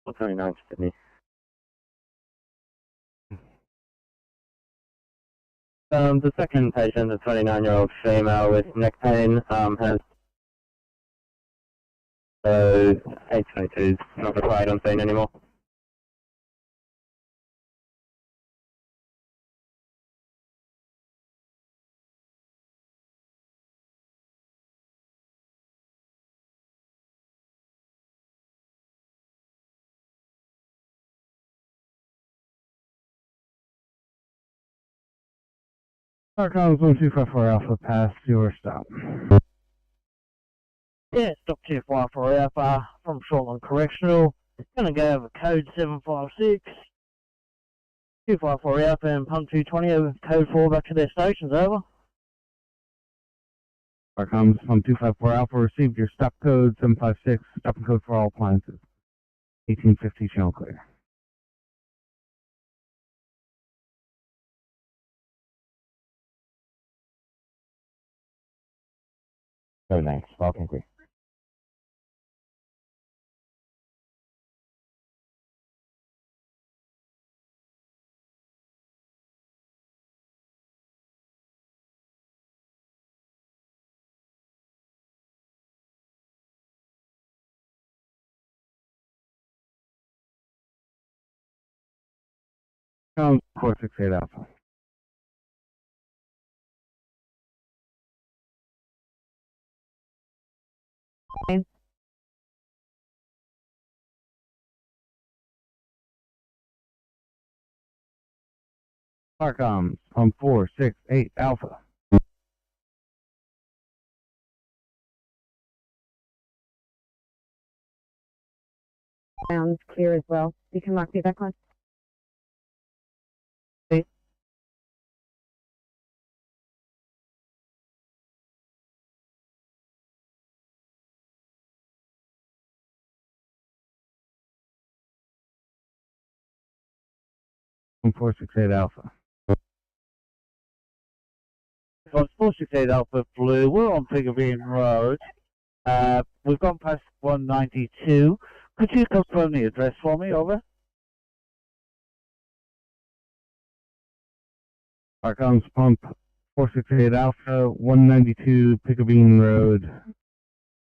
What's 29, Sydney? The second patient, a 29-year-old female with neck pain, has 822 is not required on scene anymore. Starcoms 1254 Alpha, pass your stop. Yeah, stop 254 Alpha from Shortland Correctional. It's going to go over code 756. 254 Alpha and pump 220 over code 4 back to their stations, over. Starcoms 1254 Alpha received your stop code 756, stopping code for all appliances. 1850 channel clear. No thanks, Falcon Creek. Starcoms 468 Alpha. Starcoms 468 Alpha. Sounds clear as well. You can mark me back on. 468 Alpha. On 468 Alpha Blue, we're on Piggabeen Road. We've gone past 192. Could you confirm the address for me, over? Arcoms Pump 468 Alpha, 192 Piggabeen Road,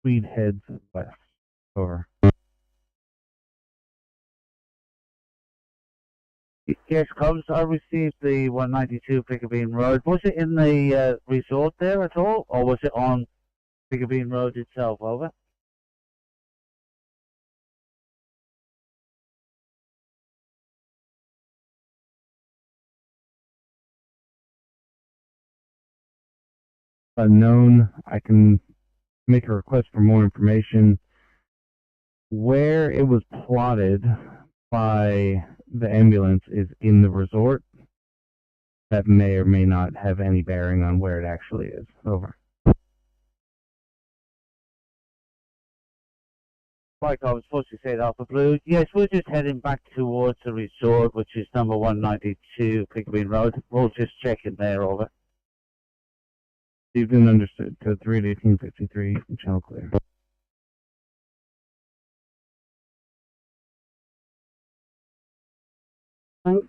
Tweed Heads West. Over. Yes, Cobbs, I received the 192 Piggabeen Road. Was it in the resort there at all, or was it on Piggabeen Road itself, over? Unknown. I can make a request for more information. Where it was plotted by the ambulance is in the resort. That may or may not have any bearing on where it actually is. Over. Mike, I was supposed to say Alpha Blue. Yes, we're just heading back towards the resort, which is number 192 Piggabeen Road. We'll just check in there, over. You've been understood. Code 3 to 1853, channel clear.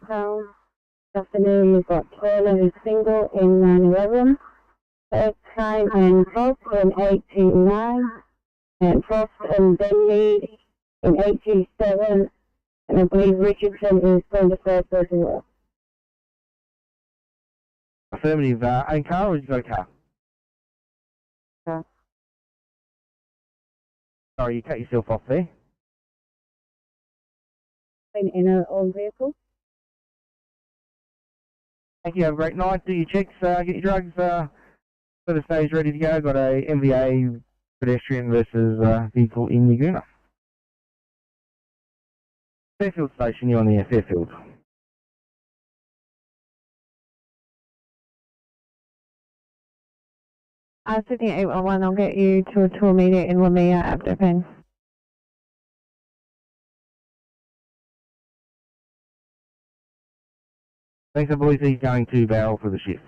So, this afternoon we've got Toilet and Single in 911, First Train and Frost in 829, and Frost and Benmead in 827, and I believe Richardson is going to first as well. Affirmative. Own car, or have you got a car? Car. Sorry, you cut yourself off there. In an old vehicle. Thank you. Have a great night. Do your checks. Get your drugs for the stage ready to go. Got a MVA pedestrian versus vehicle in Laguna. Fairfield Station, you're on the air, Fairfield. Sydney 811, I'll get you to a tour media in Lamia, Abdopen. Thanks, I believe he's going to barrel for the shift.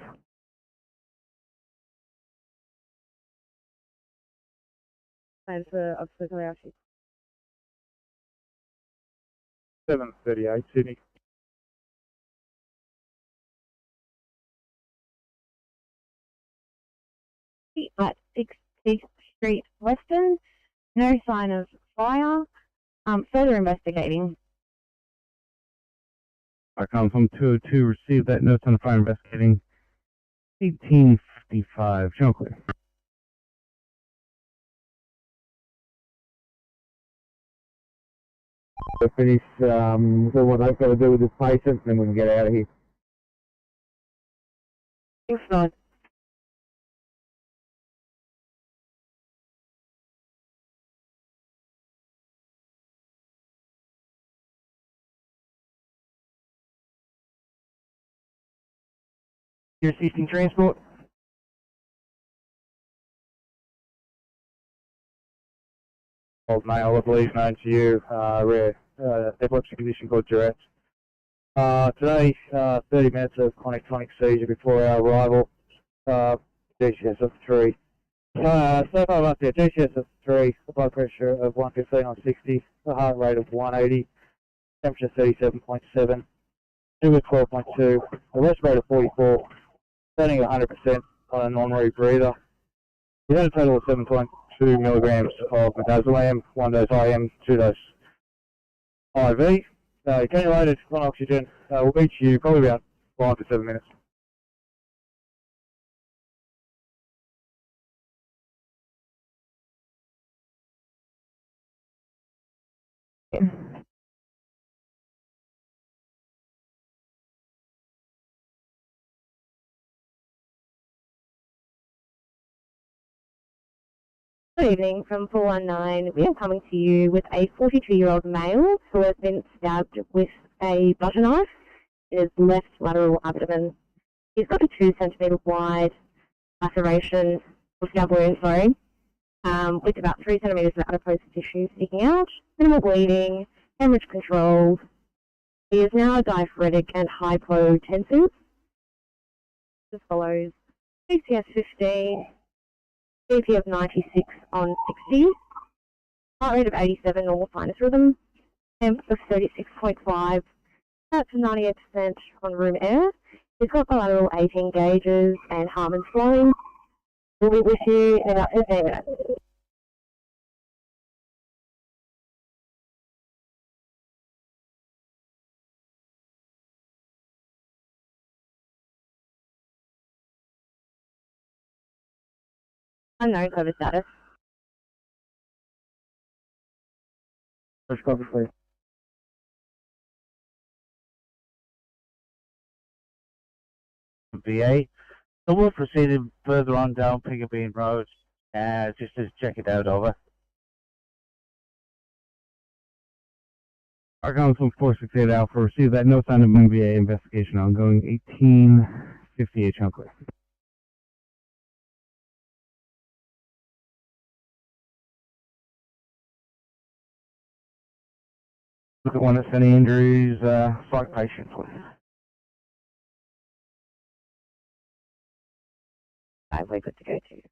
Plans for obstacle hour shift. 7:38, Sydney. At 6th Street Western, no sign of fire. Further investigating. I come from 202, received that note on the fire investigating. 1855, channel clear. We'll finish doing what they've got to do with this patient, and then we can get out of here. Thanks, Rod. You're ceasing transport? Old male, I believe, known to you, rare epilepsy condition called Tourette's. Today, 30 minutes of chronic tonic seizure before our arrival, GCS of 3. So far last year, GCS of 3, blood pressure of 115 on 60, the heart rate of 180, temperature 37.7, sugar 12.2, a respirator 44, standing at 100% on a non-rebreather. We had a total of 7.2 milligrams of midazolam, 1 dose IM, 2 dose IV. Cannulated on oxygen. We'll reach you probably about 5 to 7 minutes. Good evening from 419. We are coming to you with a 42-year-old male who has been stabbed with a butter knife in his left lateral abdomen. He's got a 2 centimetre wide laceration, or stab wound, with about 3 centimetres of adipose tissue sticking out, minimal bleeding, hemorrhage controlled. He is now a diaphoretic and hypotensive. As follows: PCS 15, BP of 96 on 60, heart rate of 87, normal sinus rhythm, temp of 36.5, out to 98% on room air. He's got bilateral 18 gauges and Harman's flowing. We'll be with you in about 15 minutes. Unknown COVID status. First copy, please. VA. So we're proceeding further on down Pigabeen Road, just to check it out, over. Argonne from 468 Alpha, received that no sign of MVA investigation ongoing, 1858 Chunkley. Look at one that's any injuries, flight patient, please. Right, we're good to go to.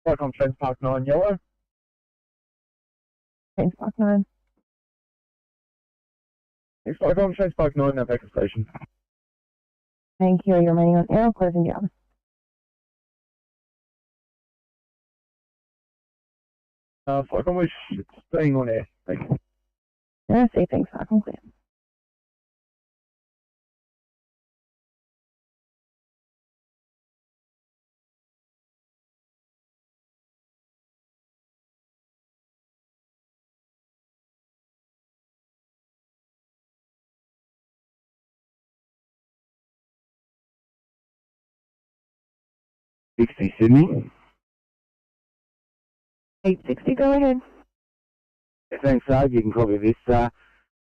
Welcome, Trains Park 9 Yellow. Trains Park 9. Welcome, Trains Park 9, Naveka Station. Thank you. You're remaining on air, closing down. Welcome, we're staying on air. Thank you. Yeah, say thanks, Park and clear. Sydney. 860, go ahead. Thanks, Doug. You can copy this.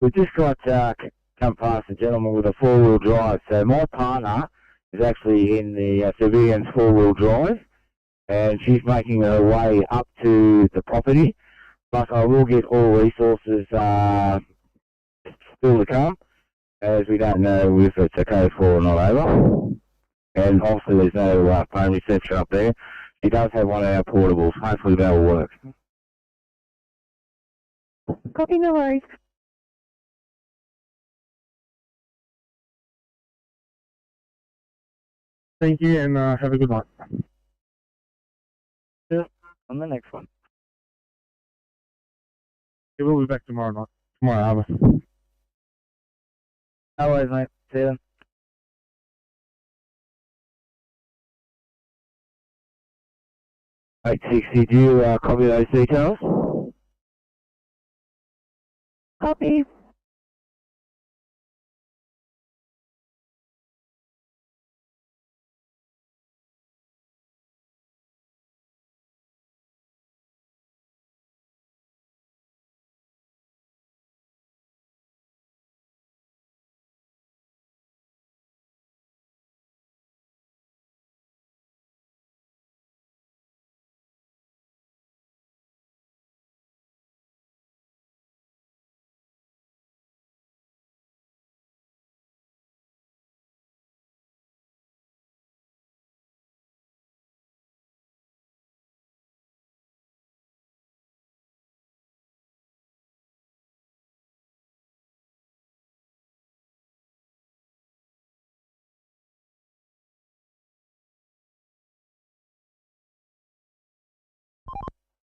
We've just got come past a gentleman with a four-wheel drive. So my partner is actually in the civilian's four-wheel drive, and she's making her way up to the property. But I will get all resources still to come, as we don't know if it's a code 4 or not over. And obviously there's no phone reception up there. She does have one of our portables. Hopefully that will work. Copy, no worries. Thank you, and have a good night. Yeah, on the next one. Yeah, we'll be back tomorrow night. Tomorrow, Harbour. No worries, mate. See you then. Eight 60, do you copy those details? Copy.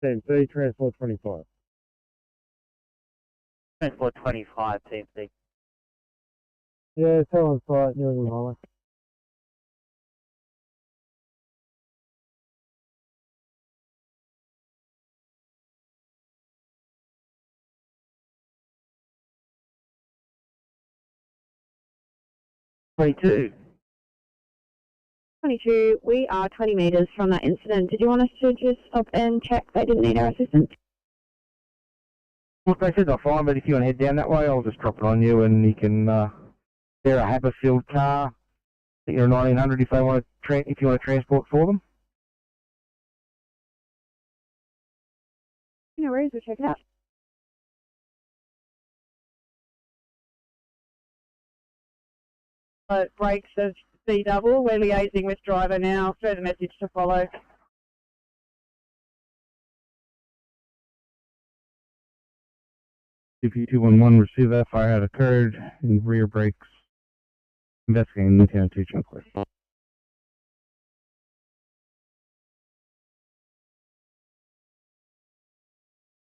Team C, Transport 25. Transport 25, Team C. Yeah, still on site, New England Highway. $22. 22, we are 20 metres from that incident. Did you want us to just stop and check they didn't need our assistance? Well, they said they're fine, but if you want to head down that way, I'll just drop it on you, and you can. They're a Haberfield car. I think they're a 1900 if they want to if you want to transport for them. No worries, we'll check it out. Brakes of C double. We're liaising with driver now. Further message to follow. CP211, receive that fire had occurred in rear brakes. Investigating Lieutenant 2 Chunkler.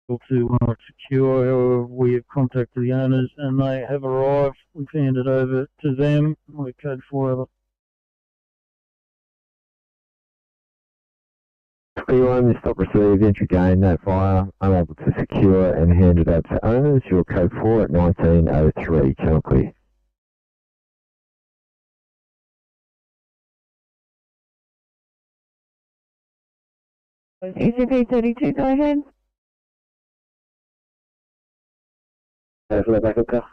To secure, we have contacted the owners and they have arrived. We've handed over to them. We're code 4 over. P1, stop received, entry gain, no fire, unable to secure and handed out to owners. Your code 4 at 1903, channel clear. ECP 32, go ahead. For the backup car.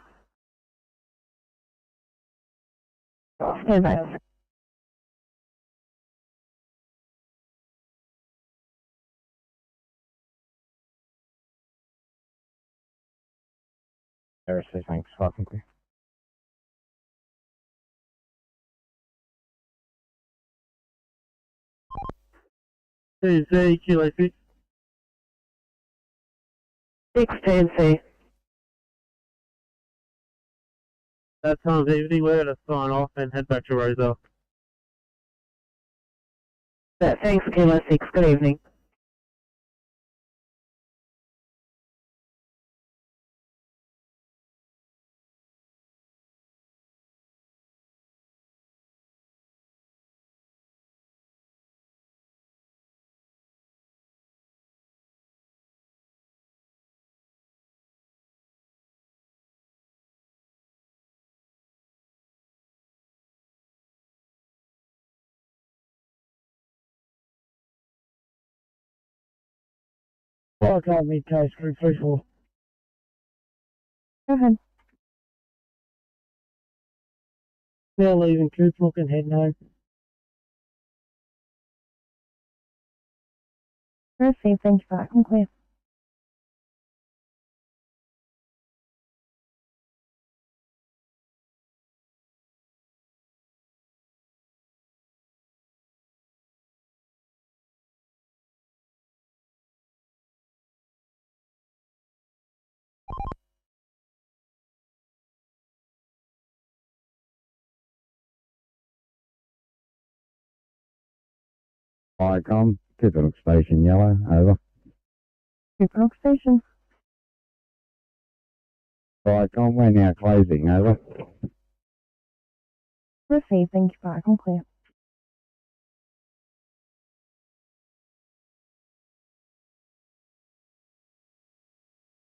Stand by. RSA, thanks. Fucking clear. TNC, Kilo 6. 6 TNC. That time of evening, we're going to sign off and head back to Roselle. Thanks, Kilo 6. Good evening. I can't meet case 334. Go ahead. Now leaving Cooplock and heading home. Receive, thank you, back. I'm clear. Icon, Cooplock Station yellow, over. Cooplock Station. Icon, we're now closing, over. Receive, thank you, back. I'm clear.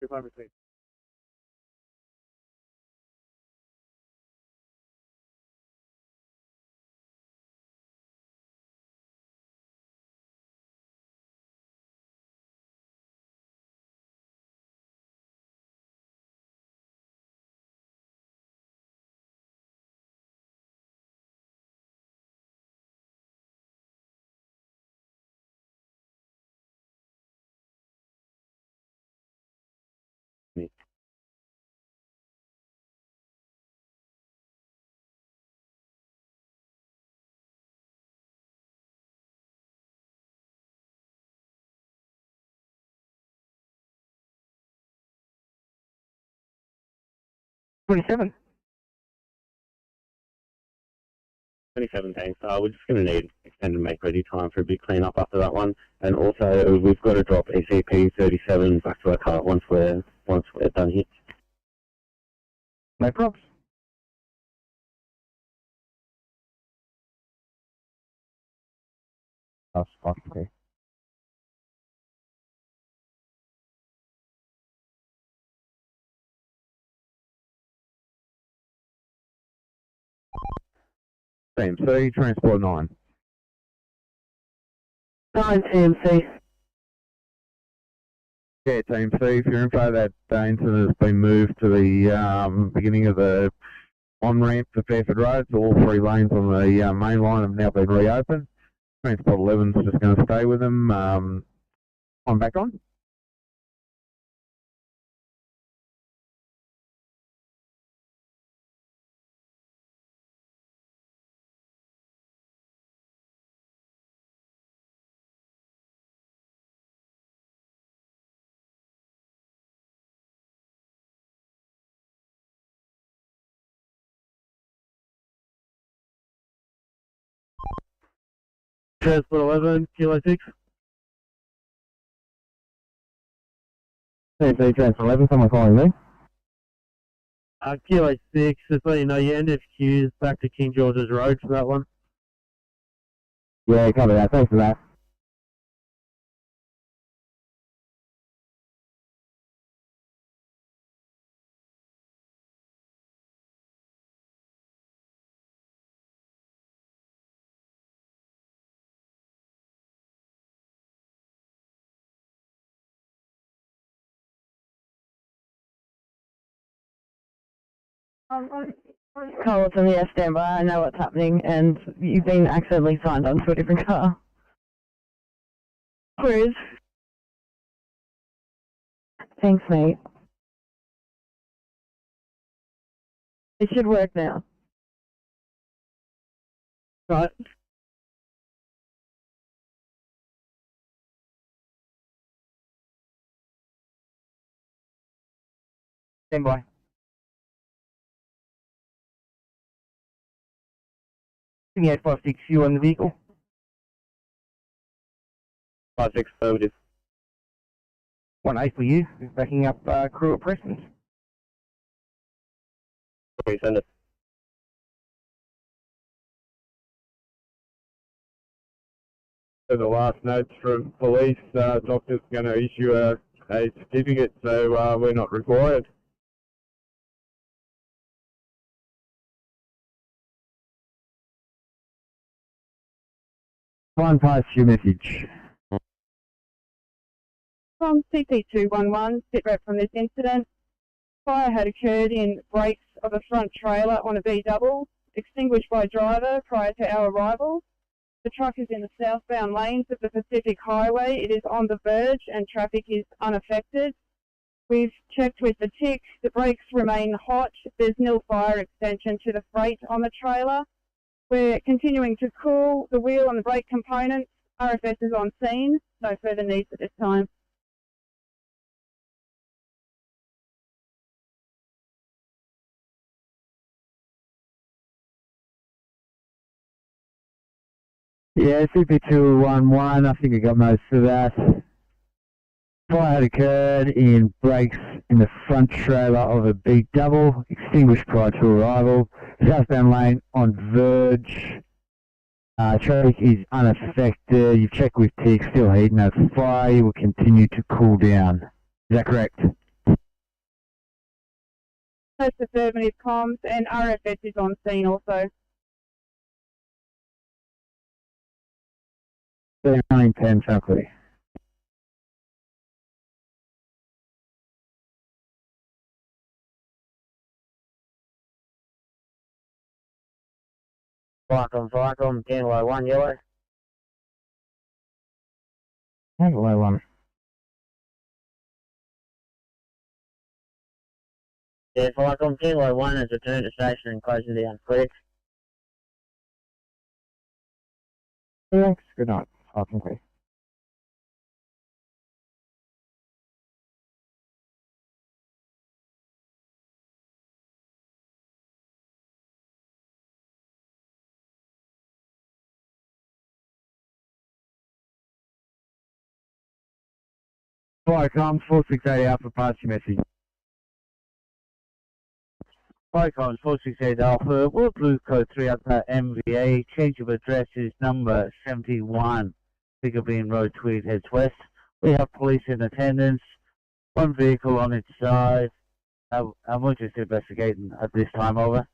Goodbye, received. $27. 27, thanks. We're just going to need extended make ready time for a big clean up after that one. And also, we've got to drop ECP 37 back to our car once we're done here. No props. That's fucking clear. Same, 30, transport 9. 9 TNC. Yeah, Team C, for your info, that incident has been moved to the beginning of the on-ramp to Fairford Road. So all 3 lanes on the main line have now been reopened. Transport 11's just going to stay with them. I'm back on. Transport 11, Kilo 6. CP Transport 11, someone calling me. Kilo 6, just so you know, your NSQ is back to King George's Road for that one. Yeah, cover that. Thanks for that. Carlton, yes, stand by. I know what's happening, and you've been accidentally signed onto a different car. Cruise. Thanks, mate. It should work now. Right. Stand by. Sydney 856, you on the vehicle? 56, affirmative. 1A for you, backing up crew at Preston. Okay, send it. So the last notes from police, doctor's going to issue a certificate, so we're not required. One pass your message. From CP211, sit rep from this incident. Fire had occurred in brakes of a front trailer on a B-double, extinguished by driver prior to our arrival. The truck is in the southbound lanes of the Pacific Highway. It is on the verge and traffic is unaffected. We've checked with the TIC. The brakes remain hot. There's nil fire extension to the freight on the trailer. We're continuing to cool the wheel and the brake components. RFS is on scene. No further needs at this time. Yeah, CP211, I think I got most of that. Fire had occurred in brakes in the front trailer of a B-double, extinguished prior to arrival. Southbound lane on verge. Traffic is unaffected. You've checked with TIC, still heat, no fire. You will continue to cool down. Is that correct? That's affirmative comms, and RFS is on scene also. 910, Shockley. Vicom, Tango 1, yellow. Tango 1. Yeah, Vicom, Tango 1 has returned to station and closing down. Clear. Thanks, good night. Vicom, clear. Vicom, 468 Alpha, pass your message. Vicom 468 Alpha, World Blue Code 3 Alpha MVA, change of address is number 71, Bigger Bean Road, Tweed, heads west. We have police in attendance, one vehicle on its side. I'm just investigating at this time, over.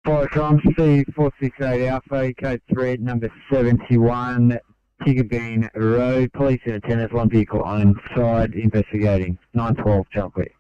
Vicom, C468 Alpha, code 3 number 71. Tigabine Road, police in attendance, one vehicle on side investigating. 912, jump quick.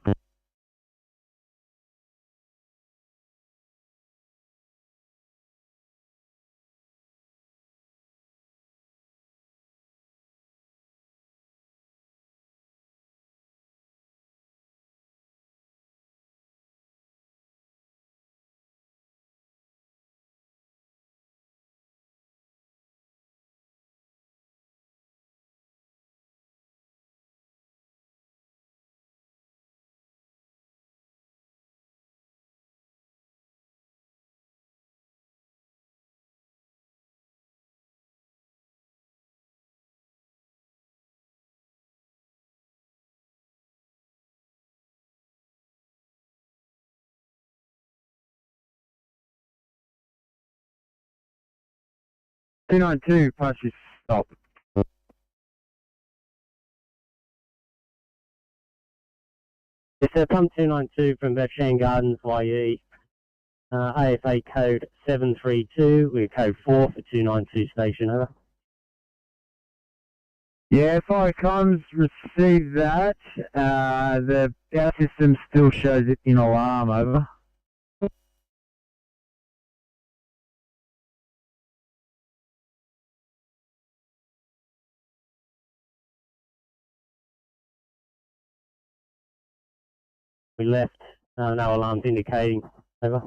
$292, pass your stop. Yes, sir, pump 292 from Bethshan Gardens, YE. AFA code 732, we're code 4 for 292 station, over. Yeah, fire comms received that. Our system still shows it in alarm, over. We left, no alarms indicating, over.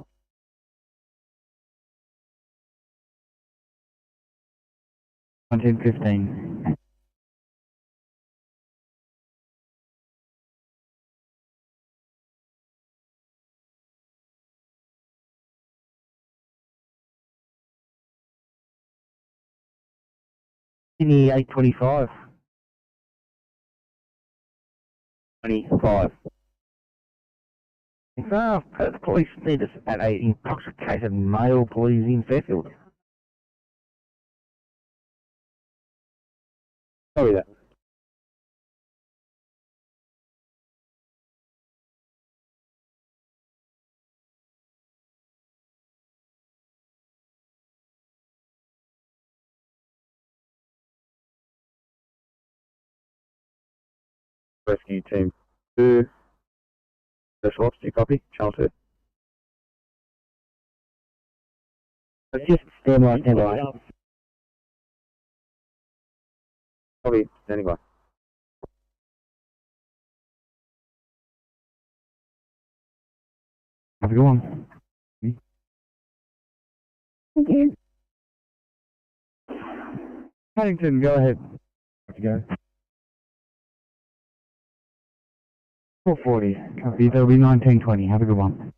$115. Sydney 825. 25. The police need us at a intoxicated male, please, in Fairfield. Sorry that. Rescue Team 2. Special Ops, do you copy? Channel 2. Just stand by, stand by. Copy, standing by. Have a good one. Thank you. Paddington, go ahead. Have to go. 440. Copy. That'll be 1920. Have a good one.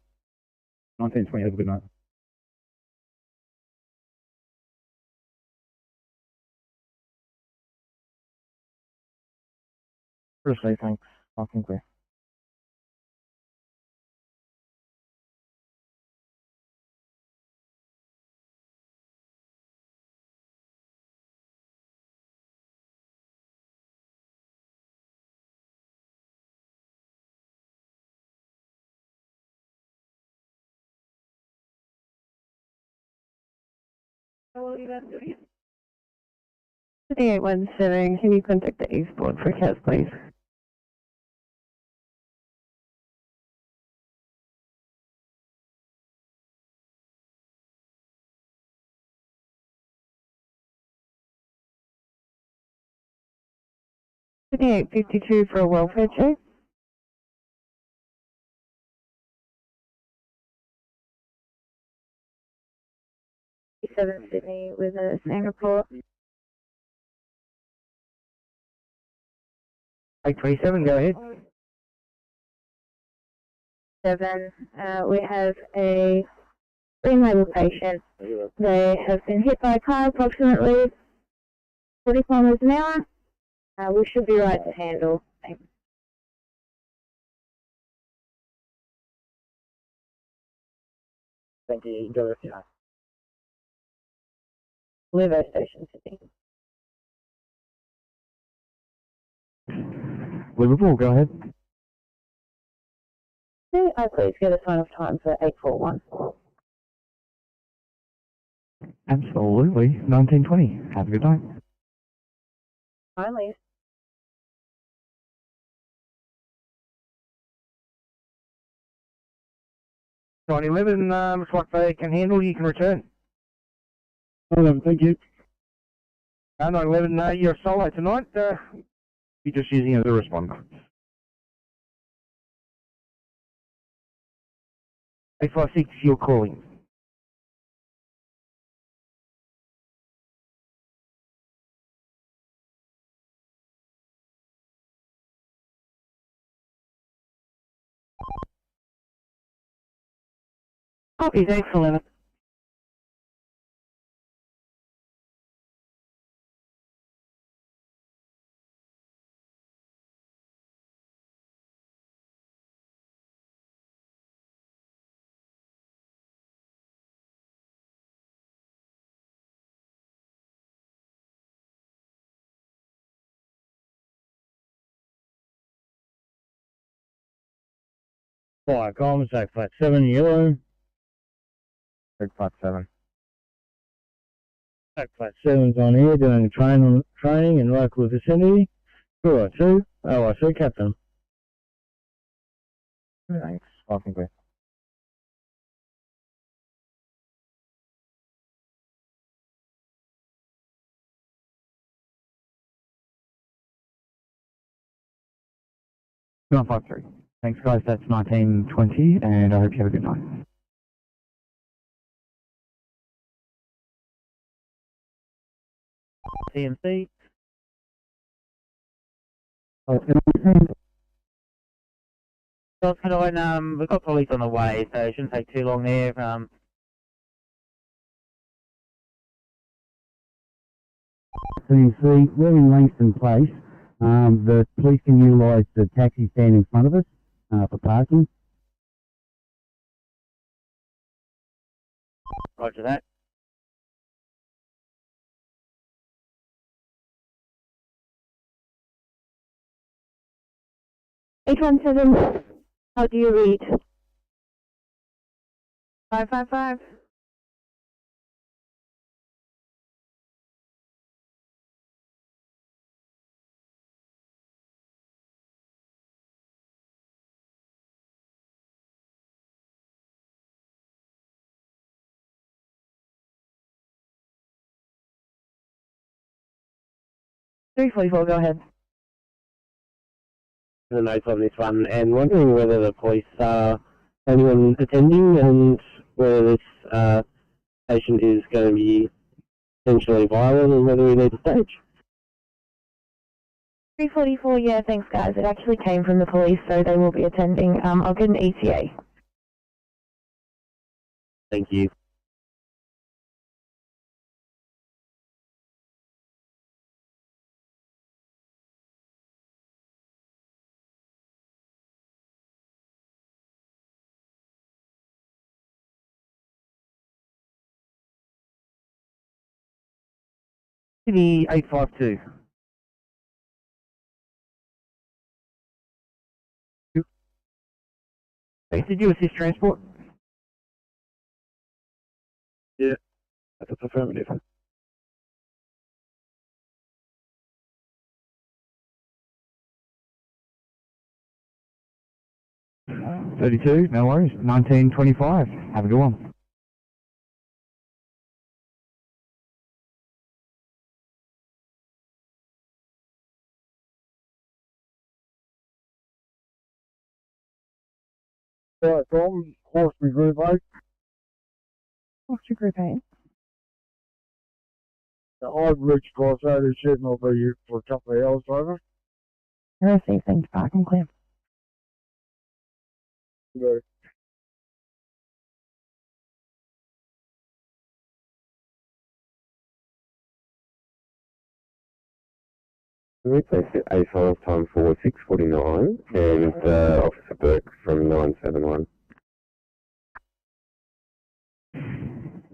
1920. Have a good night. Firstly, thanks. Talking clear. Sydney 817, can you contact the Eastbourne for CAS, please? Sydney 852 for a welfare check. Sydney with a snag report. 827, go ahead. 7, we have a green label patient. They have been hit by a car approximately 40 kilometers an hour. We should be right to handle. Thanks. Thank you. Enjoy the rest of your night. Livo Station, Sydney. Liverpool, go ahead. May I please get a sign off time for 841? Absolutely. 1920. Have a good night. Finally. Nine 11, looks like they can handle. You can return. Thank you. 911, you're solo tonight. You're just using it as a responder. 856, you're calling. Copy, thanks, 11. Fire comms, 857 yellow. 857. 857's on here doing training in local vicinity. 202, OIC captain. Thanks. Welcome, clear. Nine 53. Thanks, guys. That's 1920, and I hope you have a good night. CMC. So we've got police on the way, so it shouldn't take too long there. CMC, we're in Langston Place. The police can utilise the taxi stand in front of us for parking. Roger that. $817, how do you read? 555. $344, go ahead. The notes on this one, and wondering whether the police are anyone attending and whether this patient is going to be potentially violent and whether we need a stage. 344, yeah, thanks guys. It actually came from the police, so they will be attending. I'll get an ETA. Thank you. The 852. Did you assist transport? Yeah, that's affirmative. Uh, 32, no worries. 1925. Have a good one. Right, Tom, Horseman Group 8. Officer Group 8. I've reached crossover, said I'll be here for a couple of hours over. You're safe, thanks, back and clear. Yeah. We place it A5 time for 6:49 and Officer Burke from 971.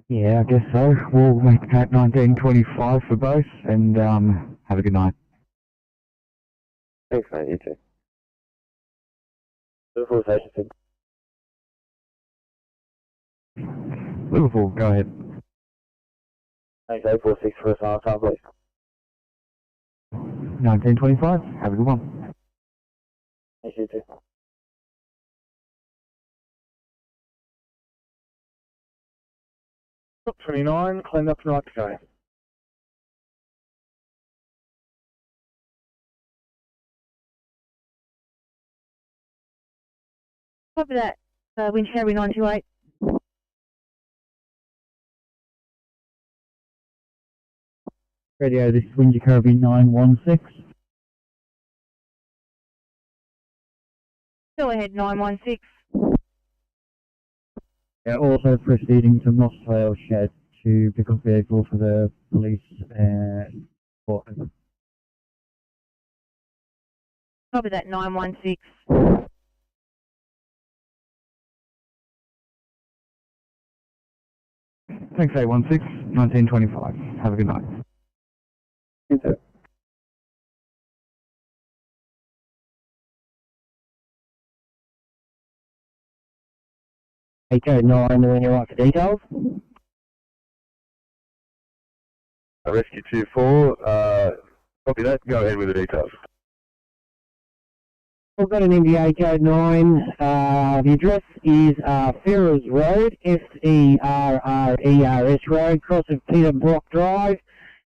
Yeah, I guess so. We'll make that 1925 for both, and have a good night. Thanks, mate. You too. Liverpool Station 6. Liverpool, go ahead. Thanks, 846 for a silent time, please. 1925. Have a good one. Thank you too. Top 29, cleaned up and right to go. Copy that. Wind Ferry 928. Radio, this is Wind Jacoby 916. Go ahead, 916. Yeah, also proceeding to Moss Trail Shed to pick up vehicle for the police and Copy that, 916. Thanks, 816, 1925. Have a good night. You too. Code 9, when you're right for details. Rescue 24, copy that. Go ahead with the details. We've got an MVA code 9. The address is Ferrers Road, Ferrers Road, cross of Peter Brock Drive,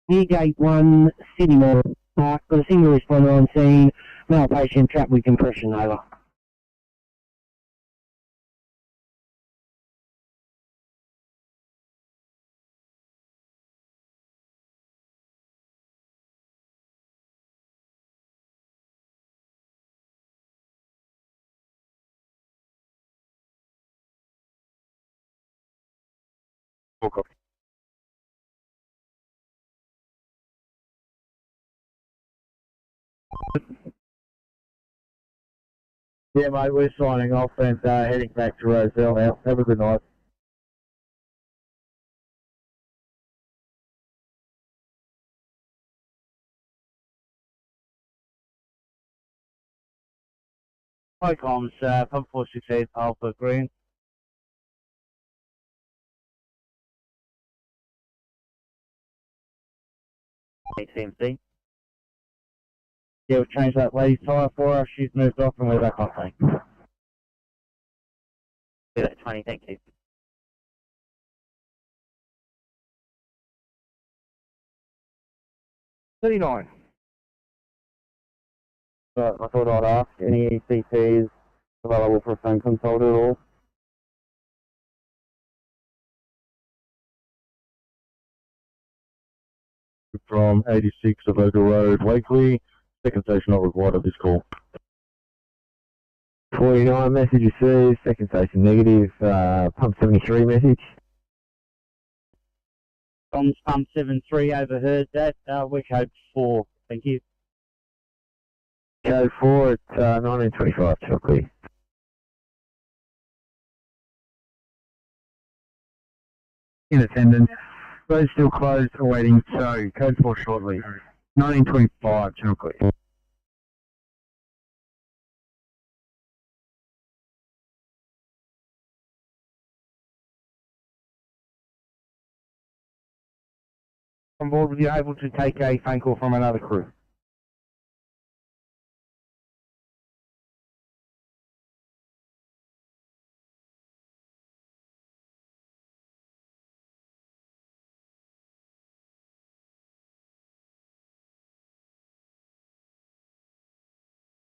near Gate 1, Sydney Memorial Park. Got a single responder on scene, male patient trapped with compression, over. Full copy. Yeah, mate, we're signing off and heading back to Roselle now. Have a good night. Hi, comms, pump 468 Alpha Green. TMC. Yeah, we've changed that lady's tyre for her. She's moved off and we're back on thing. Yeah, 20, thank you. $39. I thought I'd ask, any ECPs available for a phone consult at all? From 86 of Ogle Road, Wakely. Second station not required at this call. 49 message received, second station negative, pump 73 message. Comms pump 73 overheard that. We're code 4, thank you. Code 4 at 1925, Chocolate. in attendance. Road still closed, awaiting tow. Code 4 shortly. 1925, Channel Clear. On board with you, able to take a phone call from another crew.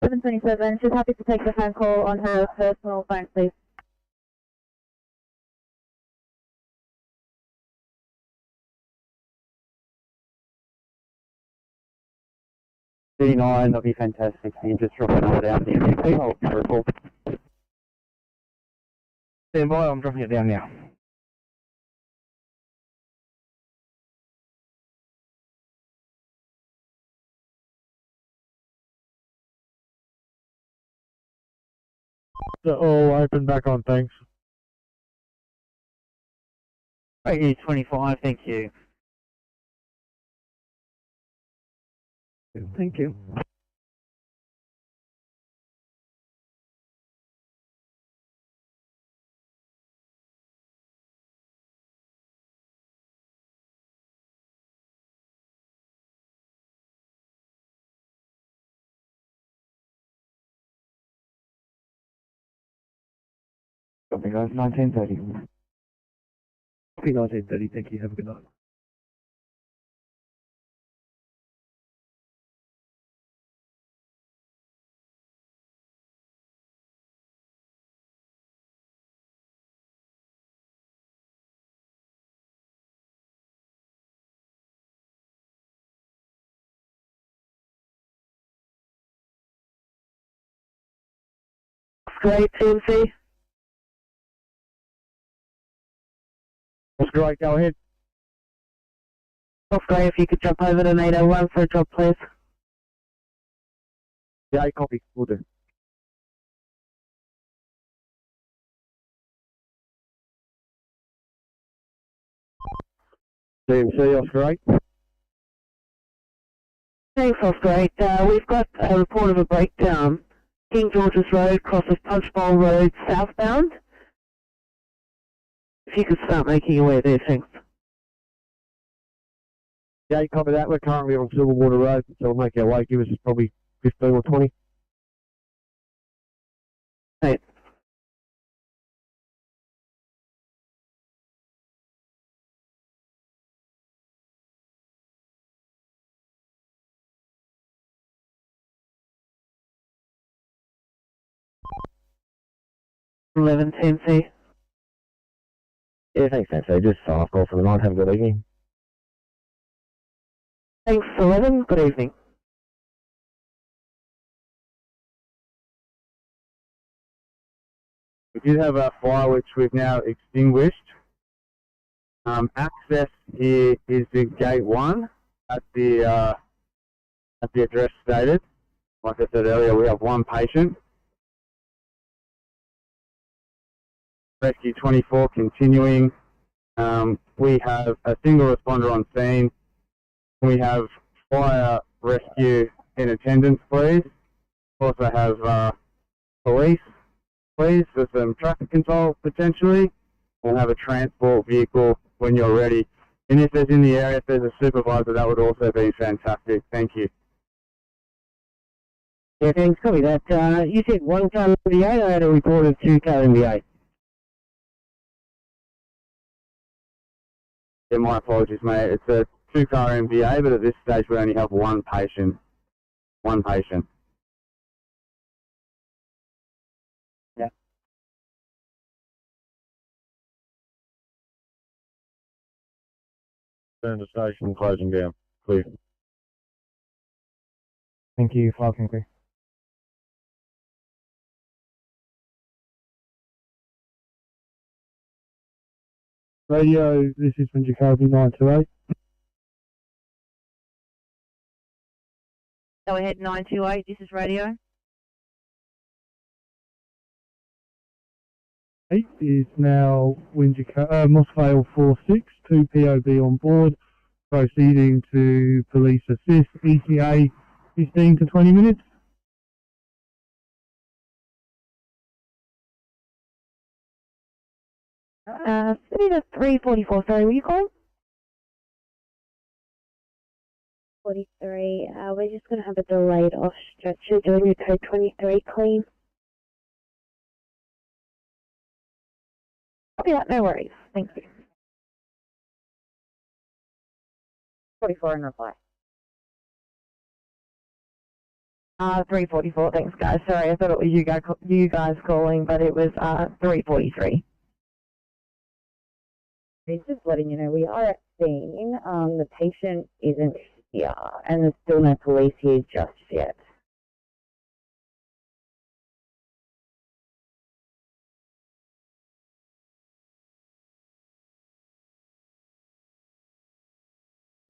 $727, she's happy to take the phone call on her personal phone, please. $39, that'll be fantastic. Can you just drop it all down there? Oh, terrible. Stand by, I'm dropping it down now. All open back on, thanks. 25, thank you. Thank you. Copy, guys. 1930. Copy 1930. Thank you. Have a good night. Great, TMC. That's great. Go ahead. That's great. If you could jump over to 801 for a job, please. Yeah, copy. We'll do. CMC, Oscar 8. Thanks, Oscar 8. We've got a report of a breakdown. King George's Road crosses Punchbowl Road southbound. If you could start making your way there, thanks. Yeah, copy that. We're currently on Silverwater Road, so we'll make our way. Give us probably 15 or 20. Right. Eleven TMC. Yeah, thanks, Nancy. Just sign off call for the night. Have a good evening. Thanks, 11. Good evening. We did have a fire which we've now extinguished. Access here is in gate 1 at the address stated. Like I said earlier, we have one patient. Rescue 24 continuing. We have a single responder on scene. We have fire rescue in attendance, please. Also have police, please, for some traffic control potentially. We'll have a transport vehicle when you're ready. And if there's in the area, if there's a supervisor, that would also be fantastic. Thank you. Yeah, thanks. Copy that. You said 1 car MVA. I had a report of 2 car MVA. Yeah, my apologies, mate. It's a 2-car MVA, but at this stage we only have one patient. One patient. Yeah. Turn the station, closing down. Clear. Thank you. 5 can clear. Radio, this is from Jacoby 928. Go ahead, 928. This is radio. 8 is now Mossvale 46, 2 POB on board, proceeding to police assist, ETA 15 to 20 minutes. City to 344, sorry, were you calling? 43, we're just going to have a delayed off stretcher doing your code 23 clean. Copy that, no worries, thank you. 44 in reply. 344, thanks guys. Sorry, I thought it was you guys calling, but it was 343. Just letting you know, we are at scene. The patient isn't here, and there's still no police here just yet.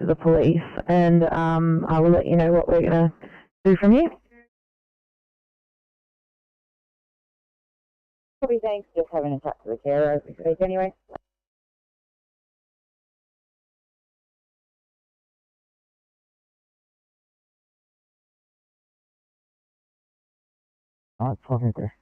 The police, and I will let you know what we're going to do from here. Probably thanks, just having a chat to the carer as we speak anyway. Alright, 5 can clear.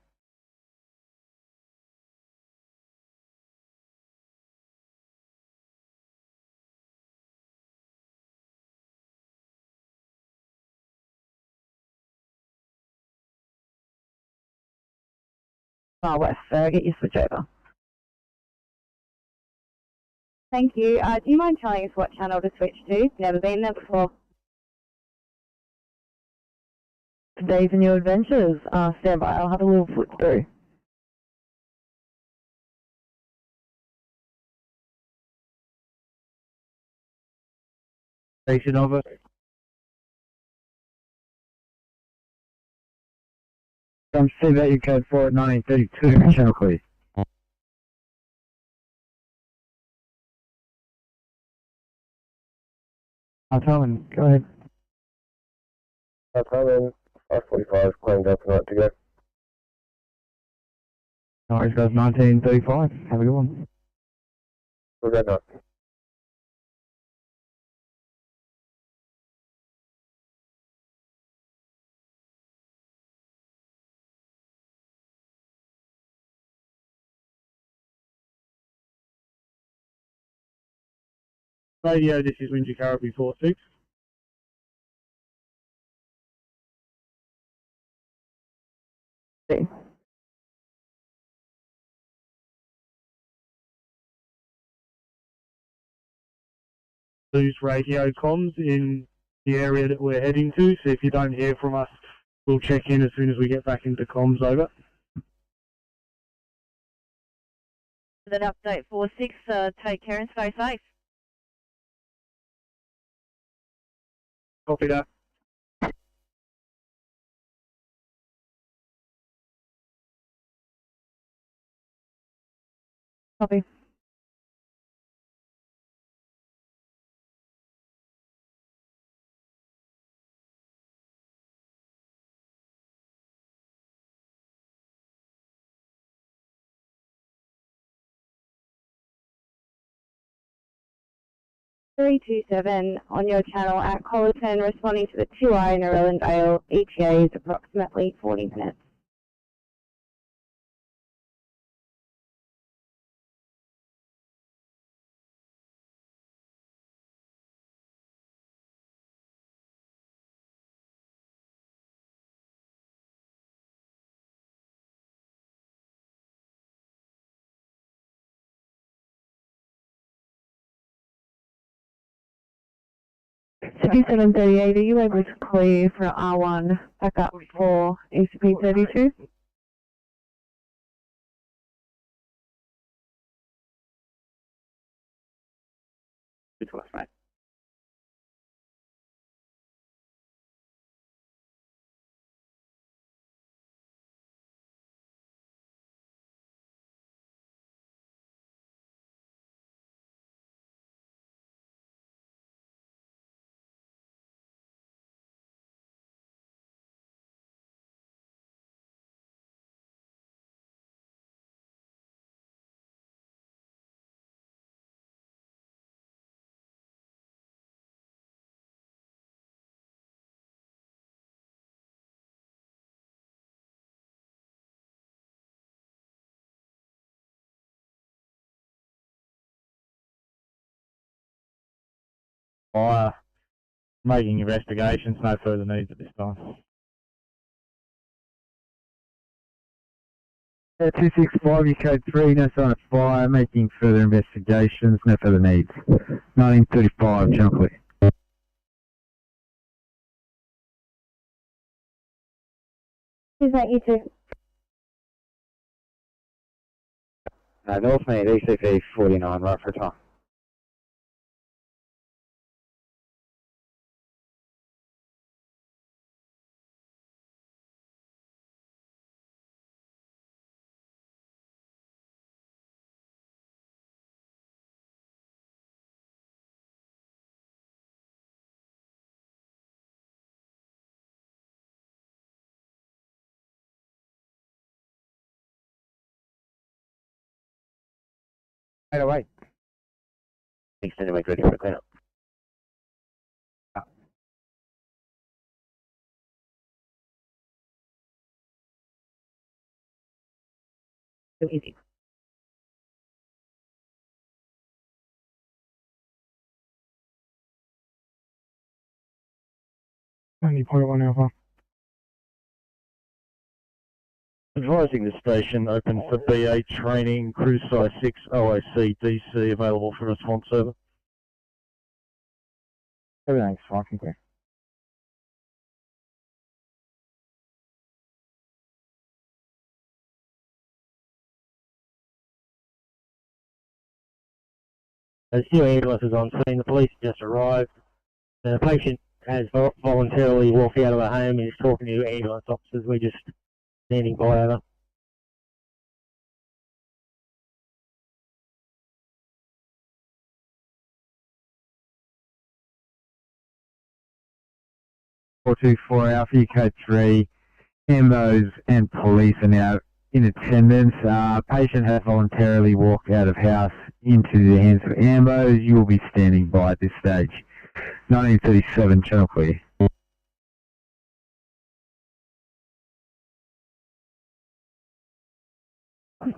far west, so I'll get you switch over. Thank you. Do you mind telling us what channel to switch to? Never been there before. Today's a new adventures. Stand by, I'll have a little flip through. Station over. From CVU code 4 at 1932, channel clear. Tom, go ahead. Tom, 545, claimed up tonight to go. Alright, guys, 1935. Have a good one. Good night. Radio, this is Windsor Caribou 46. Lose radio comms in the area that we're heading to, so if you don't hear from us, we'll check in as soon as we get back into comms. Over. That update 46, take care and stay safe. Copy that. Copy. .327 on your channel at Collerton, responding to the 2i in Irrelevant ETA is approximately 40 minutes. CP738, are you able to clear for R1 back up for ECP32? Good to us, mate. Fire, making investigations, no further needs at this time. 265, you code 3, no sign of fire, making further investigations, no further needs. 1935, channel clear. Is that you too? North Mead, ECP 49, right for time. Right away. Extended wake ready for cleanup. So easy. Only 0.1 alpha. Advising the station open for BA training, crew size 6, OOC, DC available for response over. Everything's fine, thank you. There's two ambulances on scene. The police just arrived. The patient has voluntarily walked out of the home and is talking to ambulance officers. We're just standing by over. Alpha Code 3, ambos and police are now in attendance. Patient has voluntarily walked out of house into the hands of ambos. You will be standing by at this stage. 1937, channel clear.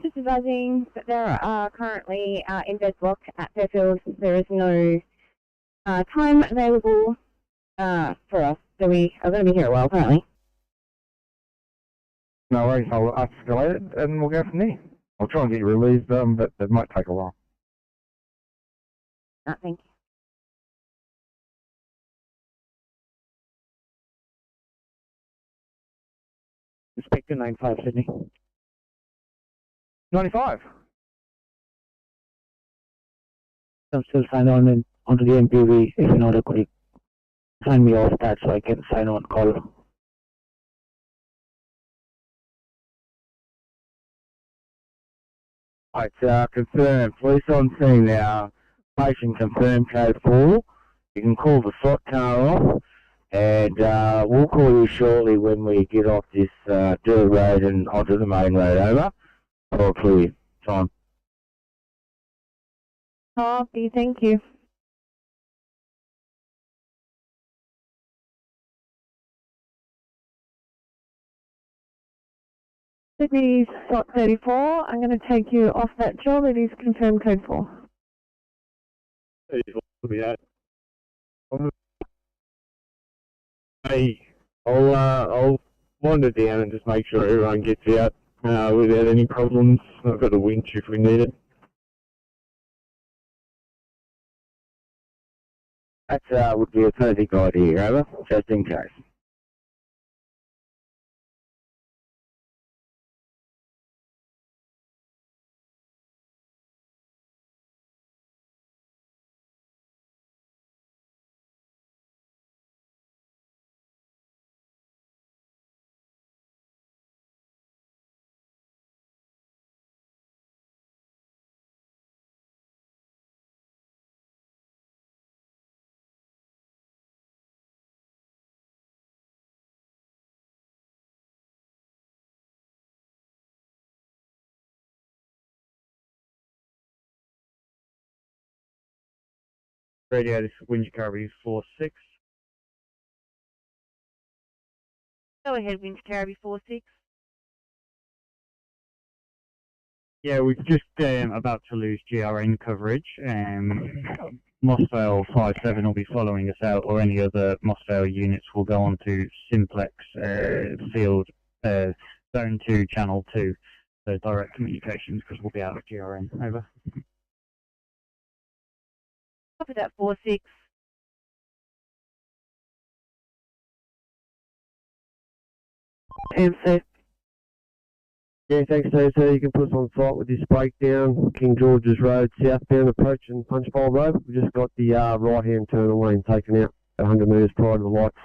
Just advising that there are currently in bed block at Fairfield. There is no time available for us, so we are going to be here a while apparently. No worries, I'll escalate it and we'll go from there. I'll try and get you relieved, but it might take a while. Thank you. Inspector 95 Sydney. 95. I'm still signed on onto the MPV. If not, could you sign me off that so I can sign on call? Right, confirm. Police on scene now. Patient confirmed code 4. You can call the SWAT car off, and we'll call you shortly when we get off this dirt road and onto the main road. Over. All clear. Time. Copy, thank you. Sydney SOT 34, I'm going to take you off that job. It is confirmed code 4. Hey, I'll wander down and just make sure everyone gets out without any problems. I've got a winch if we need it. That would be a perfect idea, over, just in case. Radio, this is Winch Carby 46. Go ahead, Winch Carby 46. Yeah, we're just about to lose GRN coverage. Mossvale 57 will be following us out, or any other Mossvale units will go on to Simplex field zone 2, channel 2, so direct communications, because we'll be out of GRN. Over. Copy that 46. MC. Yeah, thanks, TC. You can put us on site with this breakdown. King George's Road, southbound, approaching Punchbowl Road. We just got the right-hand turn lane taken out at 100 metres prior to the lights.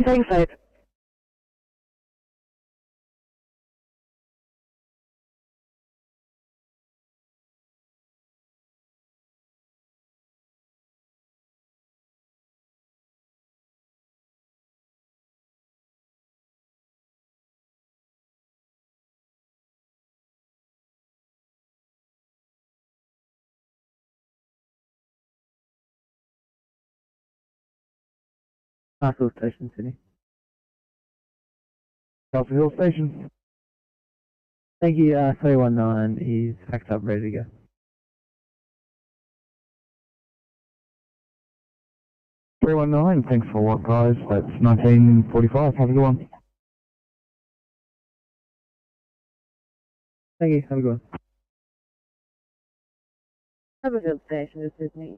Thanks, Dave. Castle Station, Sydney. Castle Hill Station. Thank you, 319 is packed up, ready to go. 319, thanks for what, guys? That's 1945. Have a good one. Thank you. Have a good one. Haberfield Station, this is Sydney.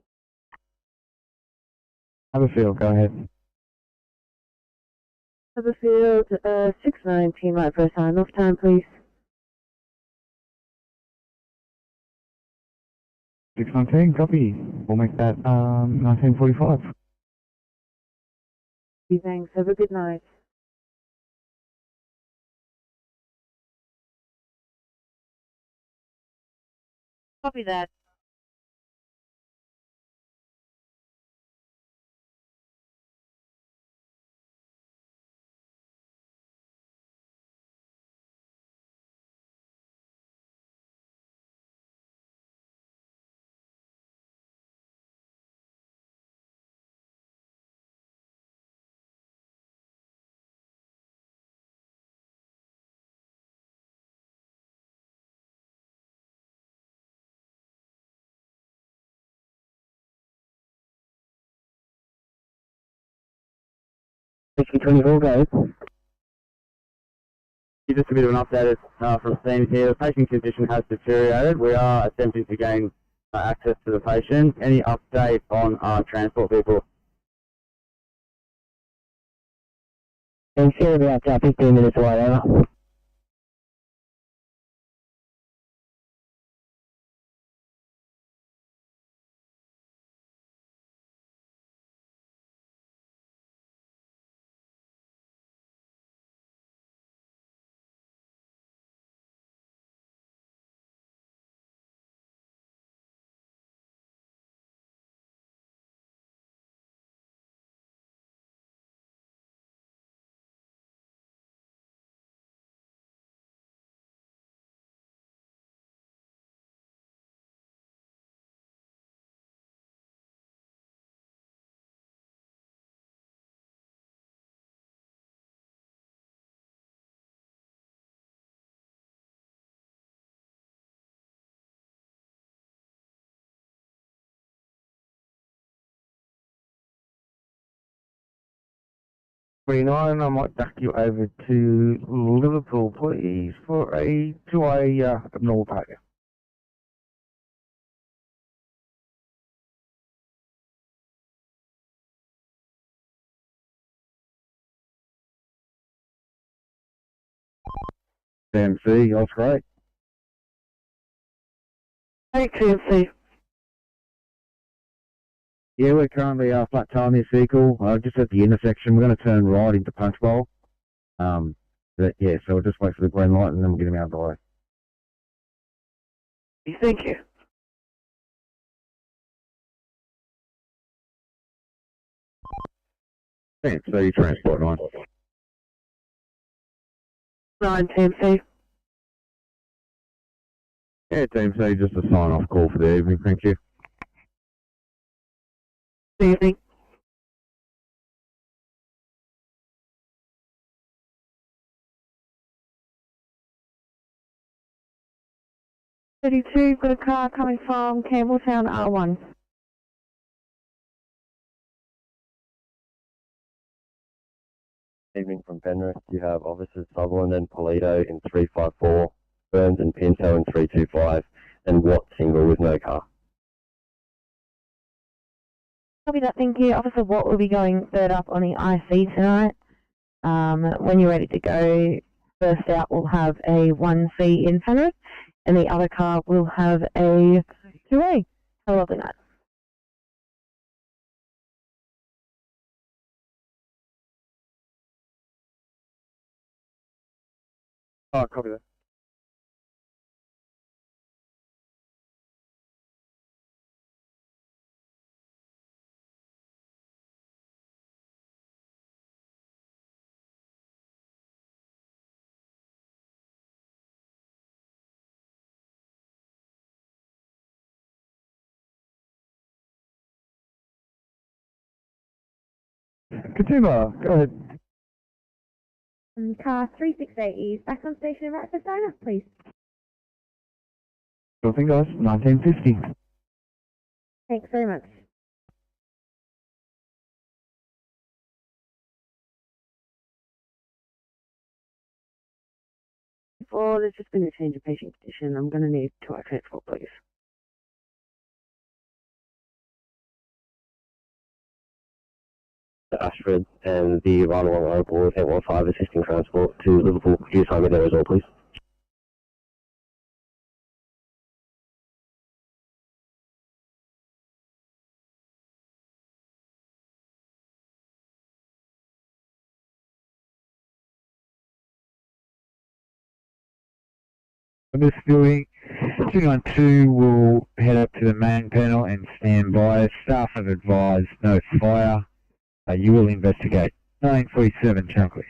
Haberfield, go ahead. Haberfield, 619, right first sign off time, please. 619, copy. We'll make that 1945. Thanks, have a good night. Copy that. Whiskey 24, go. Just a bit of an update from scene here. The patient condition has deteriorated. We are attempting to gain access to the patient. Any update on transport vehicle? I'm sure about 15 minutes away, over. I might duck you over to Liverpool, please, for a two-way abnormal behaviour. TMC, that's great. Hey, TMC. Yeah, we're currently flat tying this vehicle, just at the intersection. We're going to turn right into Punch Bowl. Yeah, so we'll just wait for the green light and then we'll get him out of the way. Thank you. TMC, transport 9. 9, TMC. Yeah, TMC, just a sign-off call for the evening, thank you. Good evening. Got a car coming from Campbelltown R1. Evening from Penrith, you have officers Sutherland and Polito in 354, Burns and Pinto in 325, and Watt single with no car. Copy that, thank you. Officer Watt will be going third up on the IC tonight. When you're ready to go, first out we'll have a 1C in Penrith, and the other car will have a 2A. Have a lovely night. Oh, copy that. Katiba, go ahead. Car 368 is back on station right for sign off, please. Sure thing, guys. 1950. Thanks very much. 214, there's just been a change of patient condition. I'm going to need 2-hour transport, please. Ashford and the run along airport 815 assisting transport to Liverpool. Could you sign me there as well, please? This building, 292 will head up to the main panel and stand by. Staff have advised no fire. You will investigate. 947, channel clear.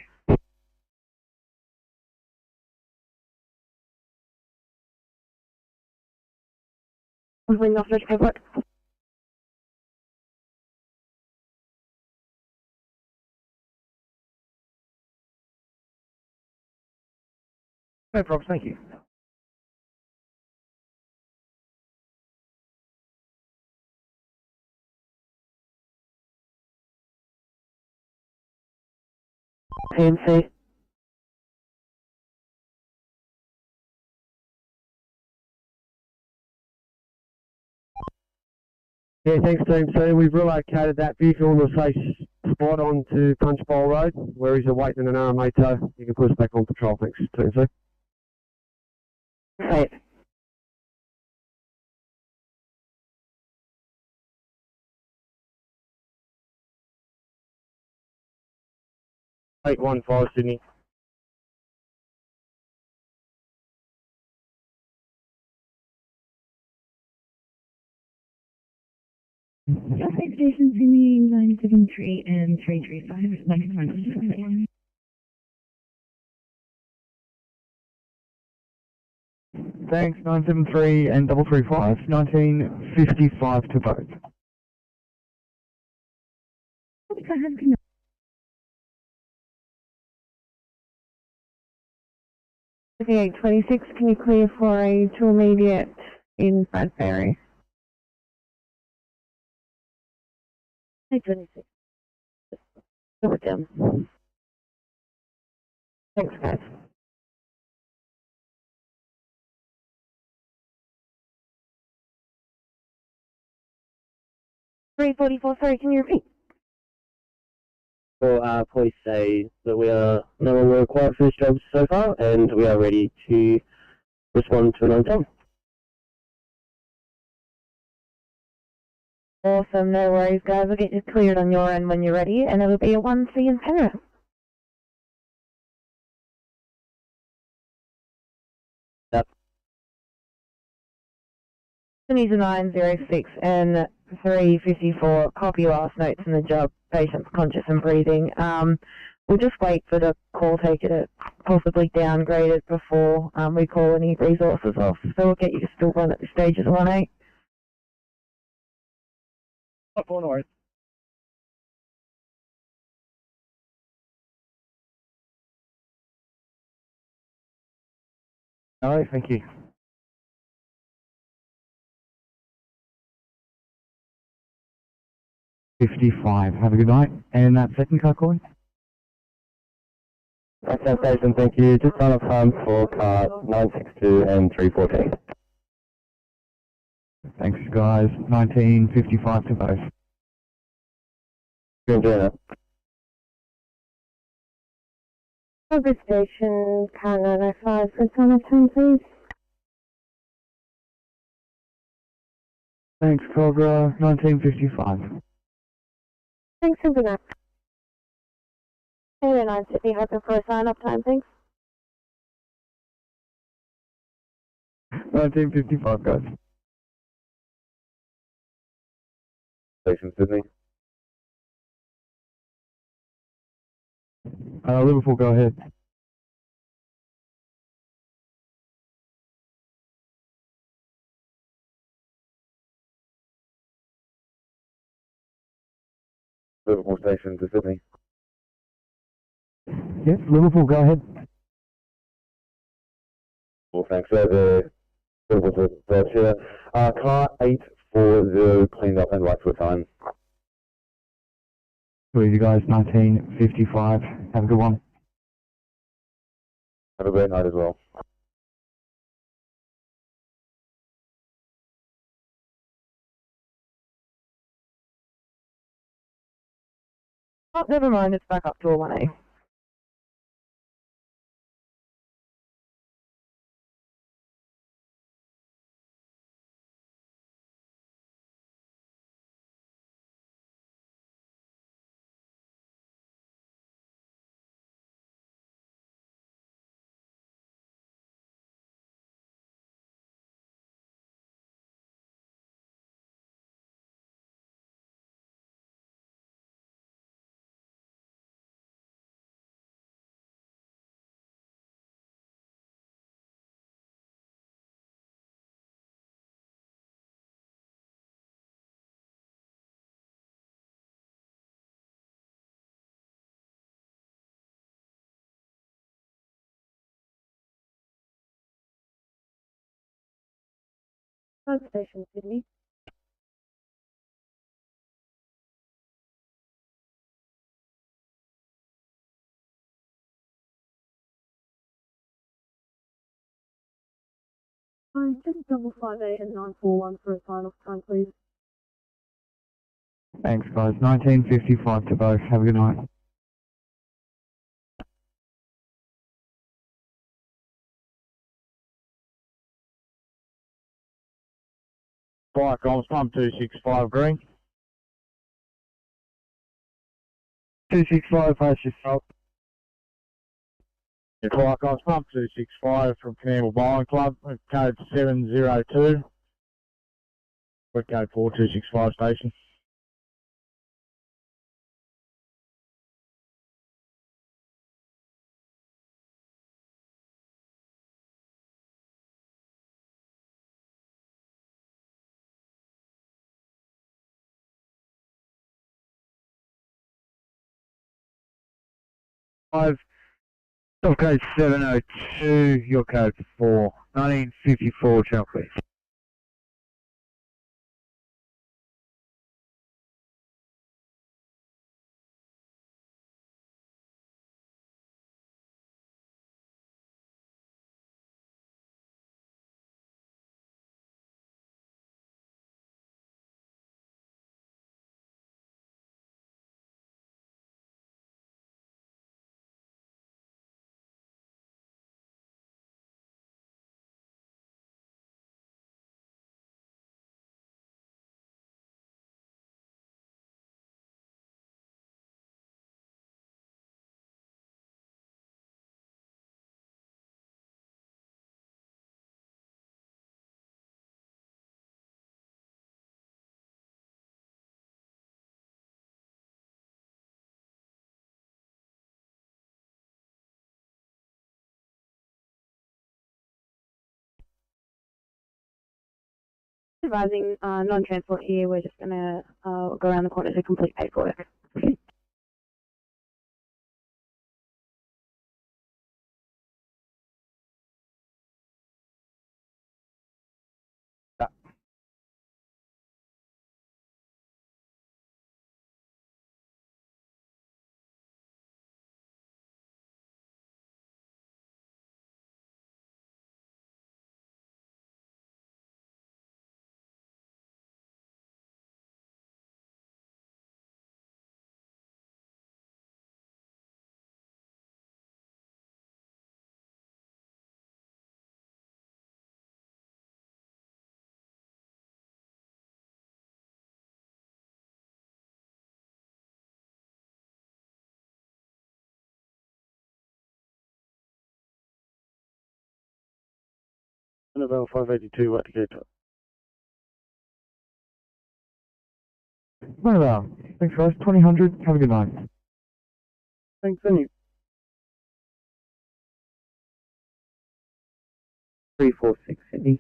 Wing off the paperwork. No problem, thank you. PMC. Yeah, thanks team. So we've relocated that vehicle in the safe spot onto Punch Bowl Road, where he's awaiting an RMA tow. You can put us back on patrol, thanks team. So. Right. Eight 1-5 Sydney. Traffic stations Sydney 973 and 335 is Thanks, 973 and 335, 1955 to both. 5826, can you clear for a 2 immediate in Ferry? 826. Go with them. Thanks, guys. $344, sorry, can you repeat? Well, police say that we are no longer required for this job so far, and we are ready to respond to an unknown. Awesome, no worries, guys. We'll get you cleared on your end when you're ready, and it'll be a 1C in Ferry. Yep. Sydney's a 906 and 354. Copy last notes in the job. Patient's conscious and breathing. We'll just wait for the call taker to possibly downgrade it before we call any resources off. So we'll get you to still run at the stage as 1A. Up north. All right, thank you. $55. Have a good night. And that second car calling? Access station, thank you. Just sign up time for car 962 and 314. Thanks, guys. 1955 to both. Good dinner. Service station, car 905, for sign up time, please. Thanks, Cobra. 1955. Thanks, and good night. Hey, 9 Sydney, hoping for a sign-up time, thanks. 1955, guys. Station Sydney. Liverpool, go ahead. Liverpool station to Sydney. Yes, Liverpool, go ahead. Well, thanks. The Liverpool to here. Car 840 cleaned up and right for time. Too easy, guys. 1955. Have a good one. Have a great night as well. Oh, never mind, it's back up to a 1A. Fire Station, Sydney. Just 558 and 941 for a sign-off time, please. Thanks, guys. 1955 to both. Have a good night. Fire comms, pump 265 green. 265, pass yourself. Yeah, fire comms, pump 265 from Campbell Bowling Club, code 702. We're code 4265 station. Five. Top code 702, your code 4. 1954, channel please. Advising non-transport here, we're just going to go around the corner to complete paperwork. Annabelle 582, what to get to? Annabelle, thanks guys. 2000, have a good night. Thanks, and you. 346, Sydney.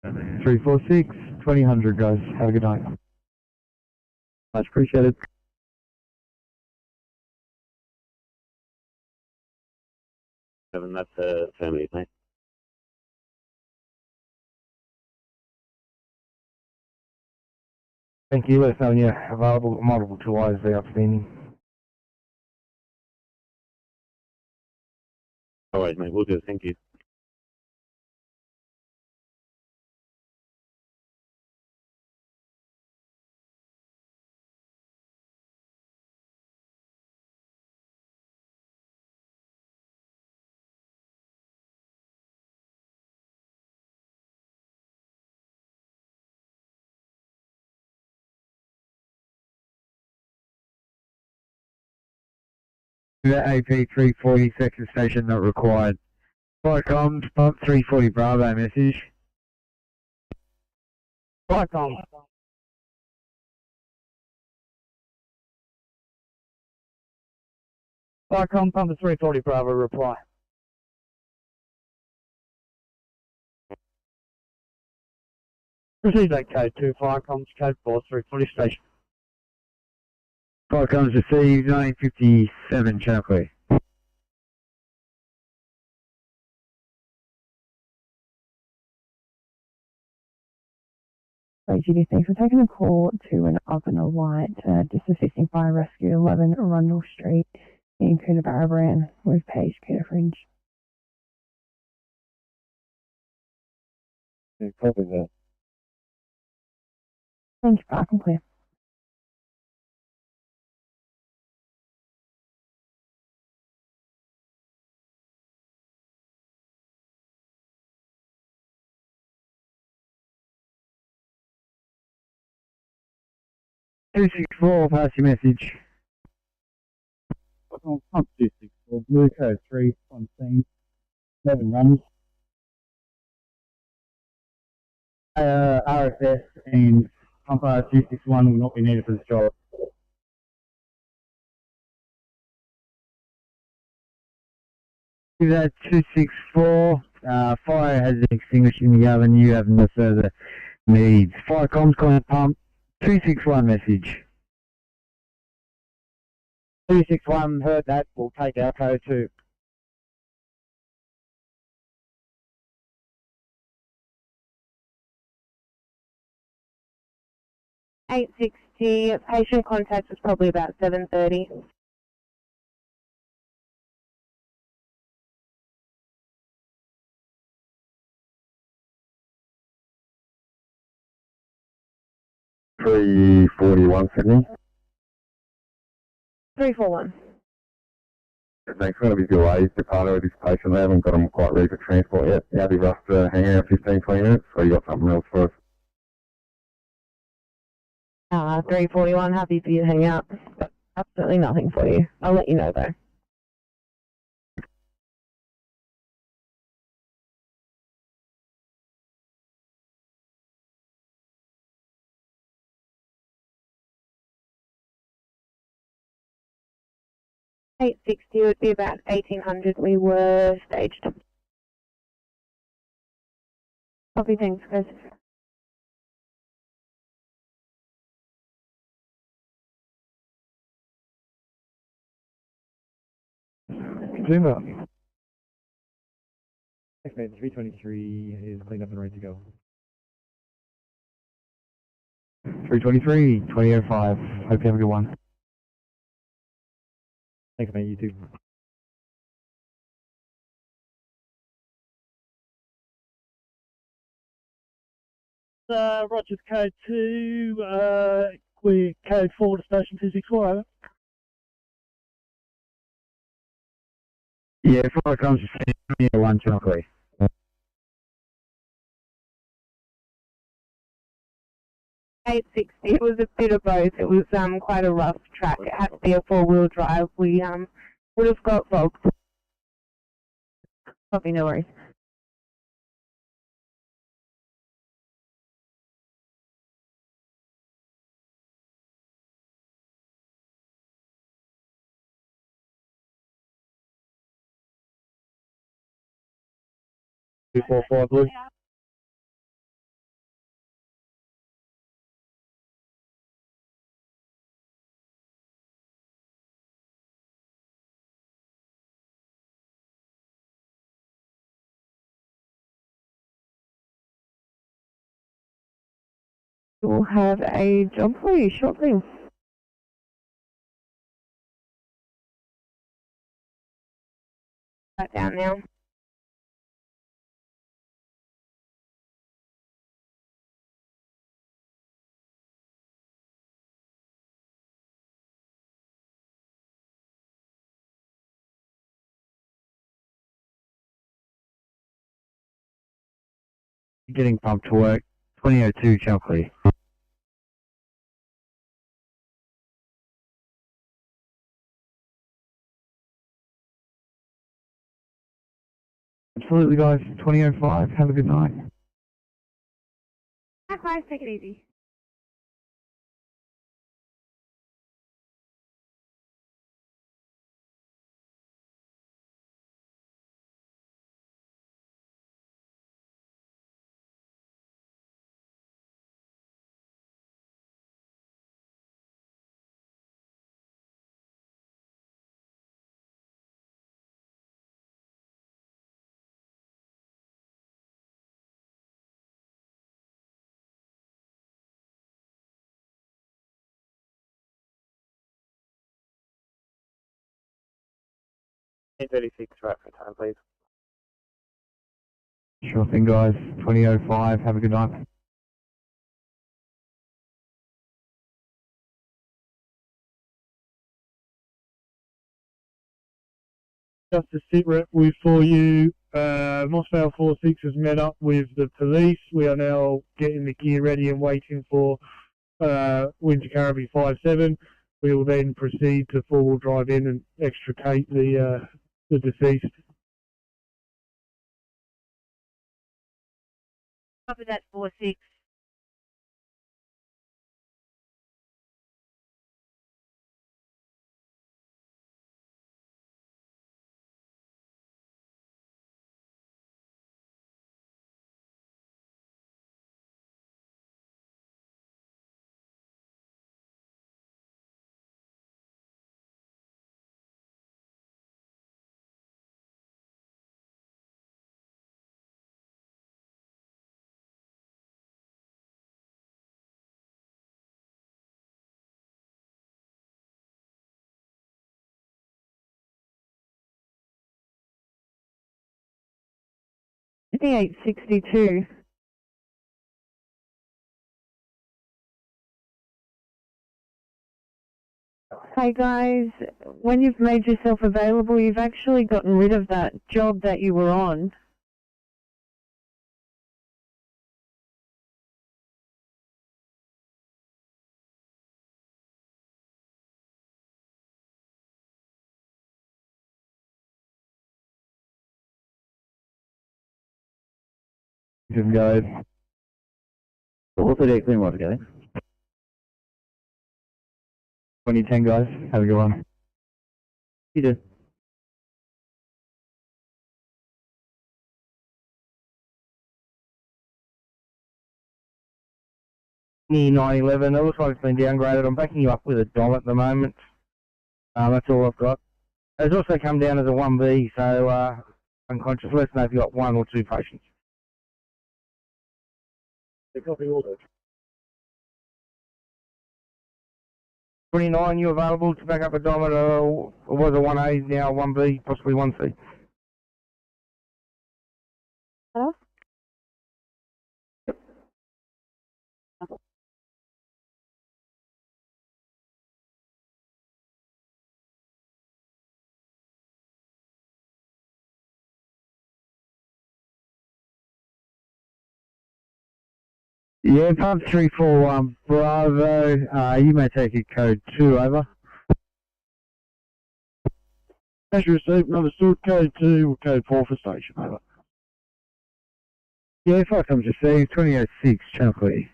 346, 2000 guys. Have a good night. Much appreciated. Kevin, that's affirmative, mate. Thank you. Let us know when you're available. Multiple to eyes, they're outstanding. No worries, mate. We'll do. Thank you. The AP 340 second station not required. Fire comms, pump 340 Bravo message. Fire comms. Fire comm, pump 340 Bravo, reply. Receive that code 2, fire comms, code 4, 340 station. Fire comms received 957 channel clear. Right, Judy, thanks for taking a call to an oven light, just assisting fire rescue 11 Rundle Street in Coonabarra Brand with Page Peter Fringe. Yeah, copy that. Thank you, park and clear. Two 264, pass your message. Pump 264, blue code 3 on scene, 11 runs. RFS and pump 261 will not be needed for this job. That 264, fire has extinguished in the oven, you have no further needs. Fire comms calling pump 261 message. 261 heard that, we'll take our code 2. $860, patient contact was probably about 7:30. $341 Sydney. 341. Thanks, going to be delayed to partner with this patient. They haven't got them quite ready for transport yet. How be rough to hang out 15-20 minutes, or you got something else for us? 341, happy for you to hang out. But absolutely nothing for you. I'll let you know though. $860 would be about 1800. We were staged. Copy, thanks, guys. Consumer. Thanks, mate. 323 is cleaned up and ready to go. 323, 2005. Hope you have a good one. Thanks, mate. You too. Roger's code 2, we're code 4 to station 264, over. Yeah, fire comms received 1 channel clear. $860, it was a bit of both. It was quite a rough track. It had to be a 4-wheel drive. We would have got bogged. Copy, no worries. Two, 4, 4, blue. We'll have a job for you shortly. Back down now. Getting pumped to work. 2002 channel clear. Absolutely, guys. 2005. Have a good night. High five, take it easy. $8.36 right for time, please. Sure thing, guys. 2005. Have a good night. Just a sit rep with for you. Mossvale 46 has met up with the police. We are now getting the gear ready and waiting for Winter Caribou 57. We will then proceed to four-wheel drive in and extricate the deceased. Copy that 4-6. Sydney 862. Hey guys, when you've made yourself available, you've actually gotten rid of that job that you were on. Good, guys. What's the next thing we're getting? 2010, guys. Have a good one. You do. Near 911. It looks like it's been downgraded. I'm backing you up with a Dom at the moment. That's all I've got. It's also come down as a 1B, so unconscious. Let us know if you've got one or two patients. The copy ordered. 29, you available to back up a Dom at a, it was a 1A, now a 1B, possibly 1C. Hello? Yeah, pub 341 Bravo. You may take your code 2 over. As received, understood. Code 2 or code 4 for station, over. Yeah, if I come to see 2006 Channel Clear.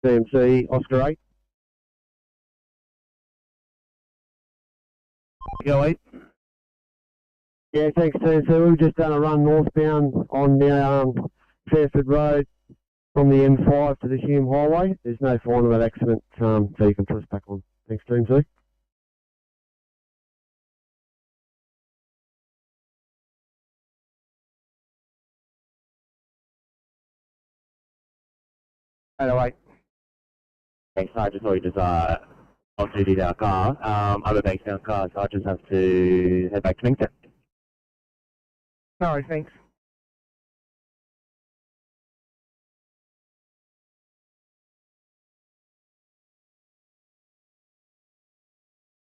CMC, Oscar 8. Go 8. Yeah, thanks, Steve. So we've just done a run northbound on the Fairford Road from the M5 to the Hume Highway. There's no fine of that accident, so you can put us back on. Thanks, Team C. Thanks, I just thought you just off duty to our car. I'm a Bankstown car, so I just have to head back to Minkton. No worries, thanks.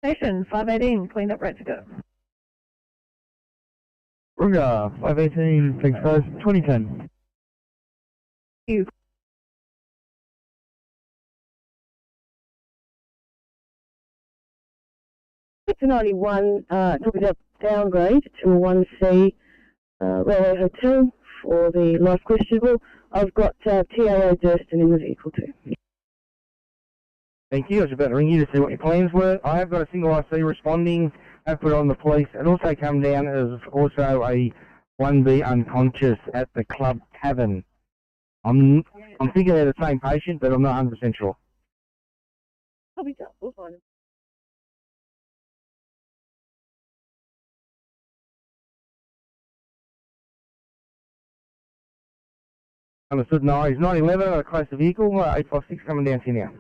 Station 518, cleaned up, ready to go. Runga 518, thanks guys. 2010. You. It's a 91, took it up downgrade to a 1C railway hotel for the life questionable. I've got TRO Durston in the vehicle too. Thank you. I was about to ring you to see what your plans were. I have got a single IC responding. I've put on the police and also come down as also a 1B unconscious at the club tavern. I'm thinking they're the same patient, but I'm not 100% sure. Probably done. We'll find him. Understood. No, he's 911 at a close to vehicle. 856 coming down to you now.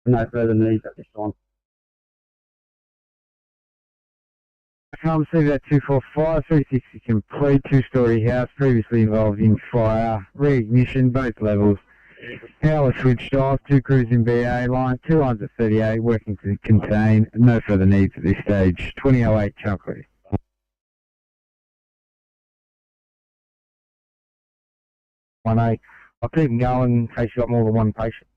No further needs at this time. I can't see that 245, 360 complete, two-storey house, previously involved in fire, reignition, both levels. Power switched off, 2 crews in BA line, 2 lines at 38, working to contain, no further needs at this stage. 2008 Chunkley. 1A. I'll keep him going in case you've got more than one patient.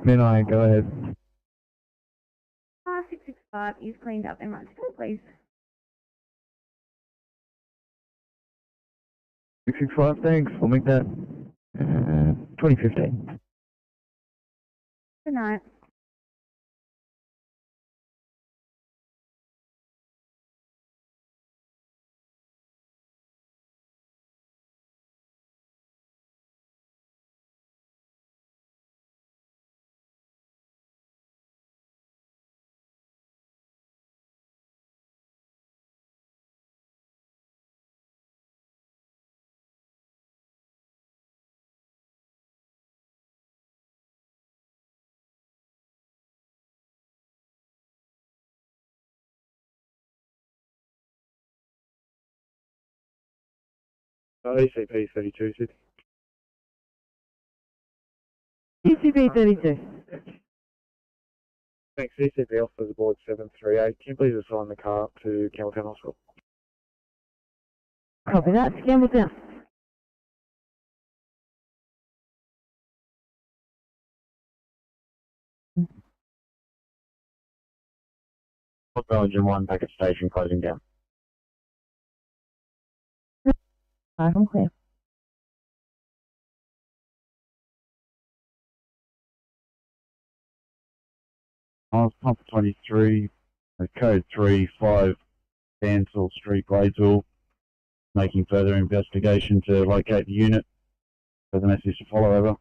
Midnight, go ahead. 665 is cleaned up and right to go, please. 665, thanks. We'll make that 2015. Good night. ECP 32, Sid. ECP 32. Thanks. ECP officers aboard 738. Can you please assign the car up to Campbelltown Hospital? Copy that. Campbelltown. Belgium 1 packet station closing down. I'm clear. Pump 23, code 35, Stansell Street, Gladesville, making further investigation to locate the unit. Further message to follow, over.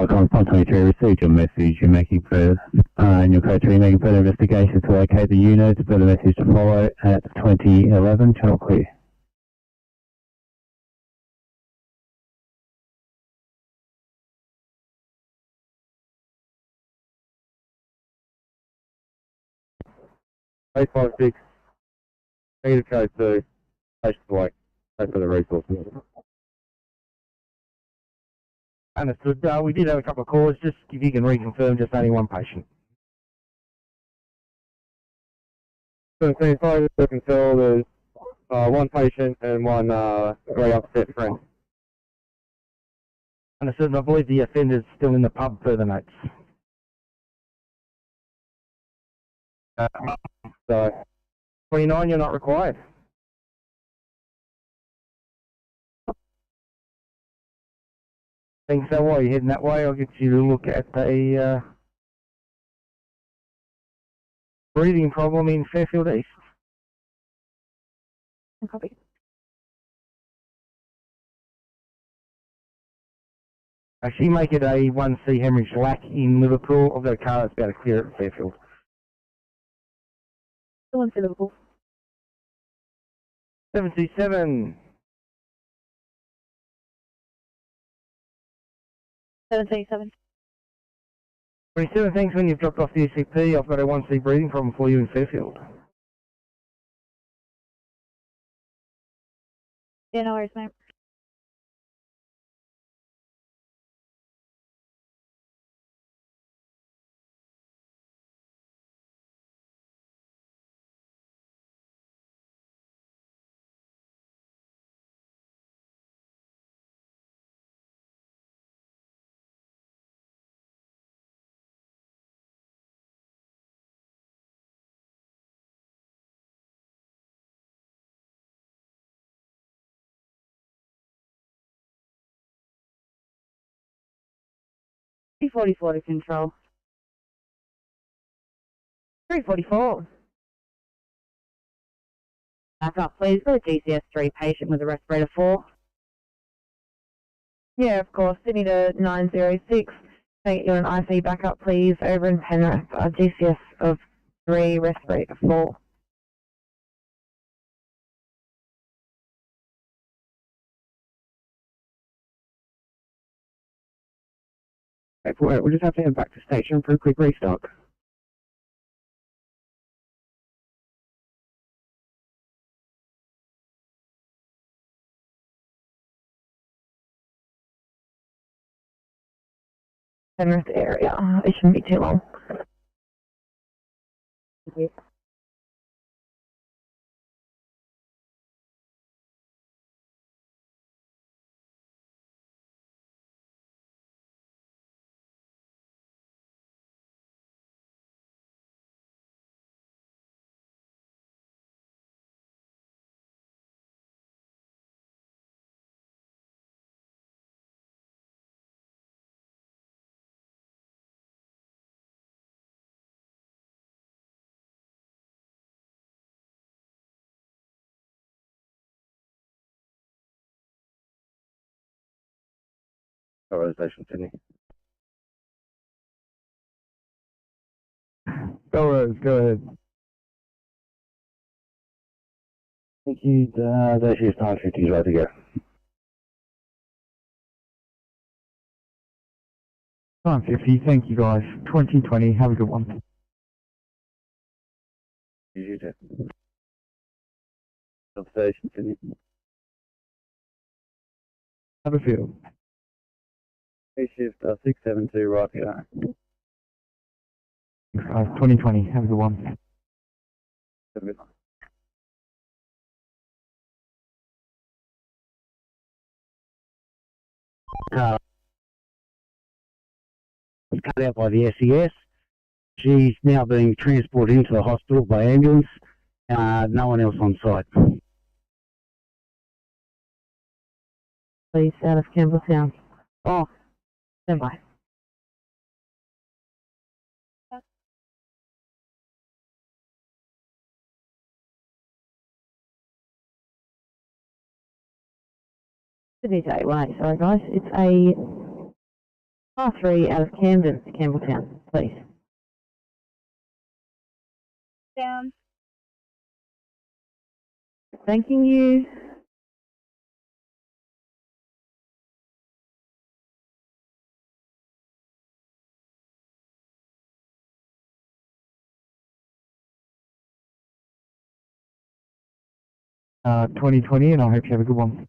Pump 23 received your message. You're making further, in your code 3, making further investigation to locate the unit. Further message to follow at 2011, channel clear. Eight 56, negative code 2, station select, go for the resources. Understood. We did have a couple of calls. Just if you can reconfirm, just only one patient. 17.5, you can tell there's one patient and one very upset friend. Understood. And I believe the offender's still in the pub per the notes. So 29, you're not required. Think so. While you're heading that way, I'll get you to look at the breathing problem in Fairfield East. Copy. Actually, make it a 1C hemorrhage lack in Liverpool. I've got a car that's about to clear it at Fairfield. Still in Liverpool. 727. 737. 27, thanks. When you've dropped off the ECP, I've got a 1C breathing problem for you in Fairfield. Yeah, no worries, mate. P44 to control. 344. Back up, please. Got a GCS3 patient with a respirator 4. Yeah, of course. Sydney to 906. Take you an IC backup, please. Over in Penrith. GCS of 3, respirator 4. We'll just have to head back to station for a quick restock. Penrith area. It shouldn't be too long. Thank you. Alright, station Sydney. Go Rose, go ahead. Thank you. That is 950 is right to go. 950, thank you guys. 2020, have a good one. You too. Station Sydney. Have a field. Shift 672 right to go. 2020, have a good one. Have a good one. Was cut out by the SES. She's now being transported into the hospital by ambulance. No one else on site. Please, out of Campbelltown. Oh, stand by. Sydney to 818, sorry guys. It's a R3 out of Camden to Campbelltown, please. Down. Thanking you. Uh, 2020, and I hope you have a good one.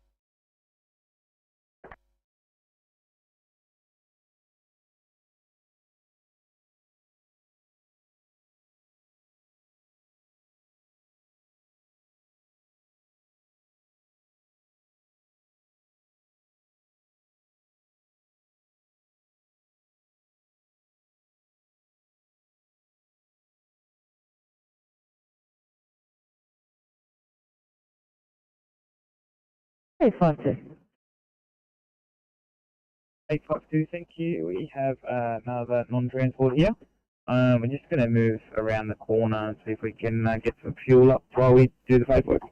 Hey, 52. 852, thank you. We have another non-transport here. We're just going to move around the corner and see if we can get some fuel up while we do the paperwork.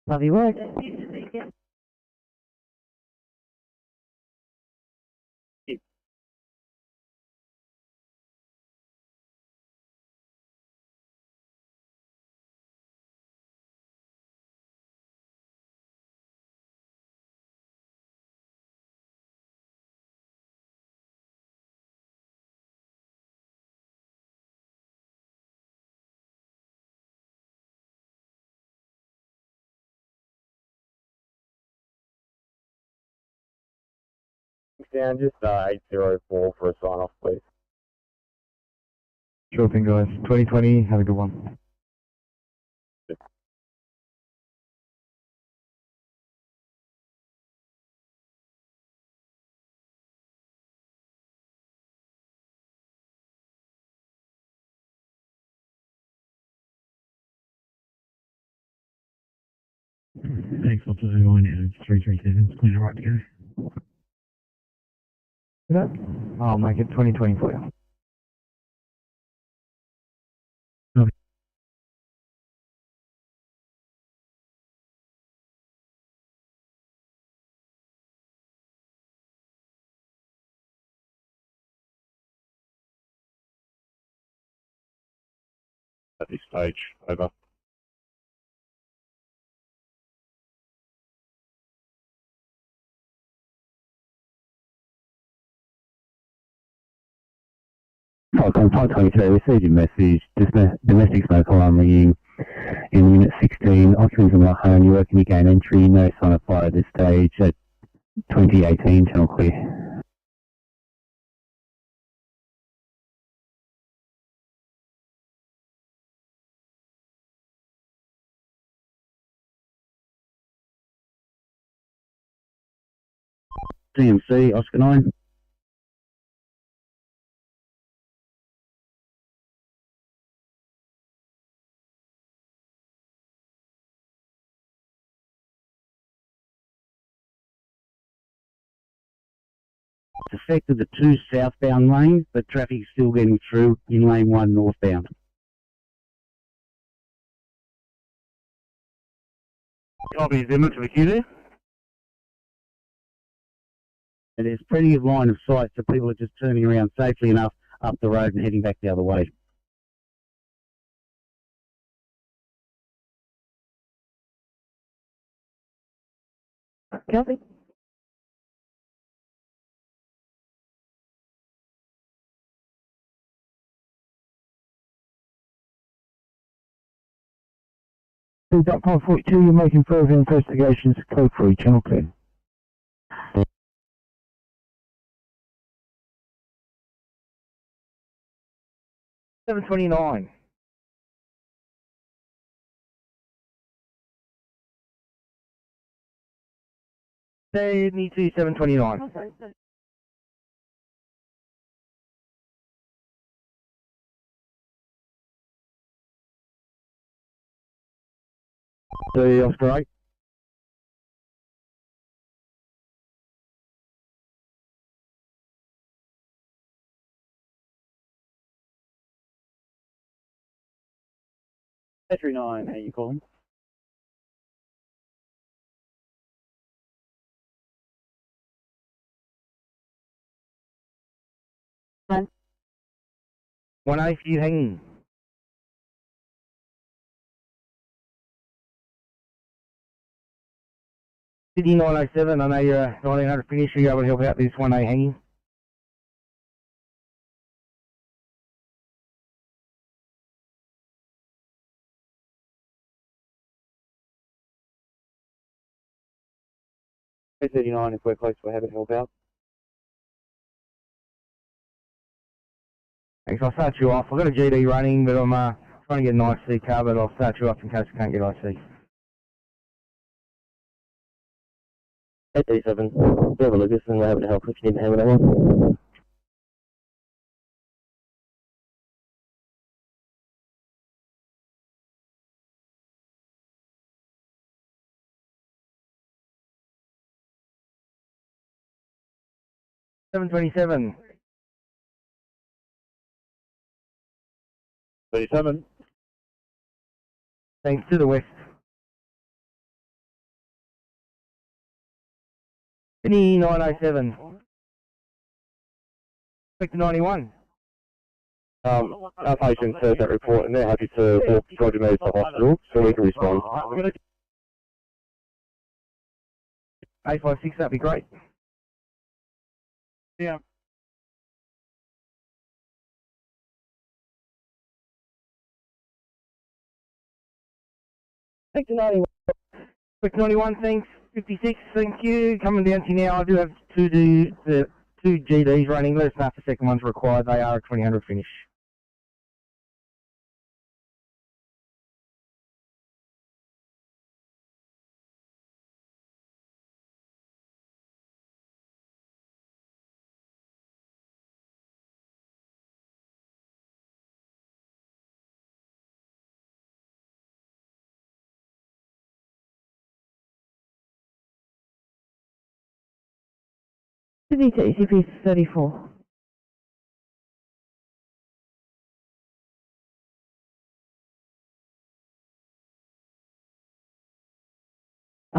Love your work. Down, just 804 for a sign off, please. Sure thing, guys. 2020, have a good one. Thanks, Officer 09, 337, clean it right to go. Is that? I'll make it 2020 for you. At this stage, over. Falcon 523, received your message. Domestic smoke alarm ringing in unit 16. Occupants in my home, you're working to gain entry. No sign of fire at this stage at 2018, channel clear. CMC, Oscar 9. It's affected the 2 southbound lanes, but traffic's still getting through in lane 1 northbound. Copy, is there much of a queue there? And there's plenty of line of sight, so people are just turning around safely enough up the road and heading back the other way. Kelsey? Part 42, you're making further investigations, code 3, channel clear. $7.29. They need to 7.29. The Oscar 8. Battery 9, how you calling? One. 1A for you hanging. Sydney 907, I know you're 1900 finish, are you able to help out this 1A hanging? $39 if we're close, we're happy to help out. Thanks, I'll start you off. I've got a GD running, but I'm trying to get an IC covered. I'll start you off in case I can't get IC. 837, Trevor Lucas, and we're happy to help if you need to handle that one. $7.27. 37. Thanks, to the west. Sydney 907. Expect 91. Our patients heard that report and they're happy to walk Georgia Meads to hospital so we can respond. 856, that'd be great. Yeah. Expect 91. Expect 91, thanks. 56, thank you. Coming down to you now, I do have two GDs running. Let us know if the second one's required. They are a 2000 finish. Sydney to ECP 34.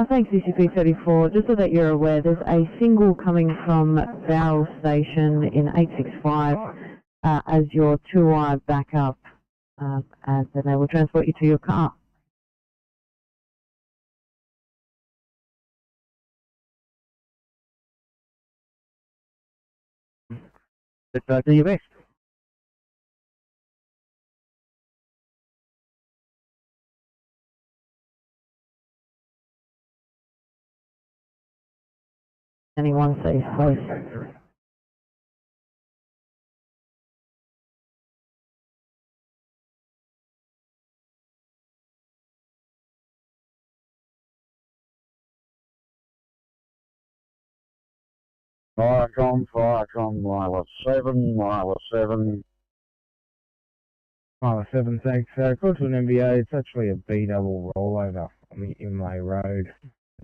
Thanks, ECP 34. Just so that you're aware, there's a single coming from Barrel Station in 865 as your 2-wire backup, and then they will transport you to your car. Let's do your best. Anyone safe, please. Firecom, Wireless 7, Wireless 7. Mile 7, thanks. According to an MBA, it's actually a B-double rollover on the Inlay Road.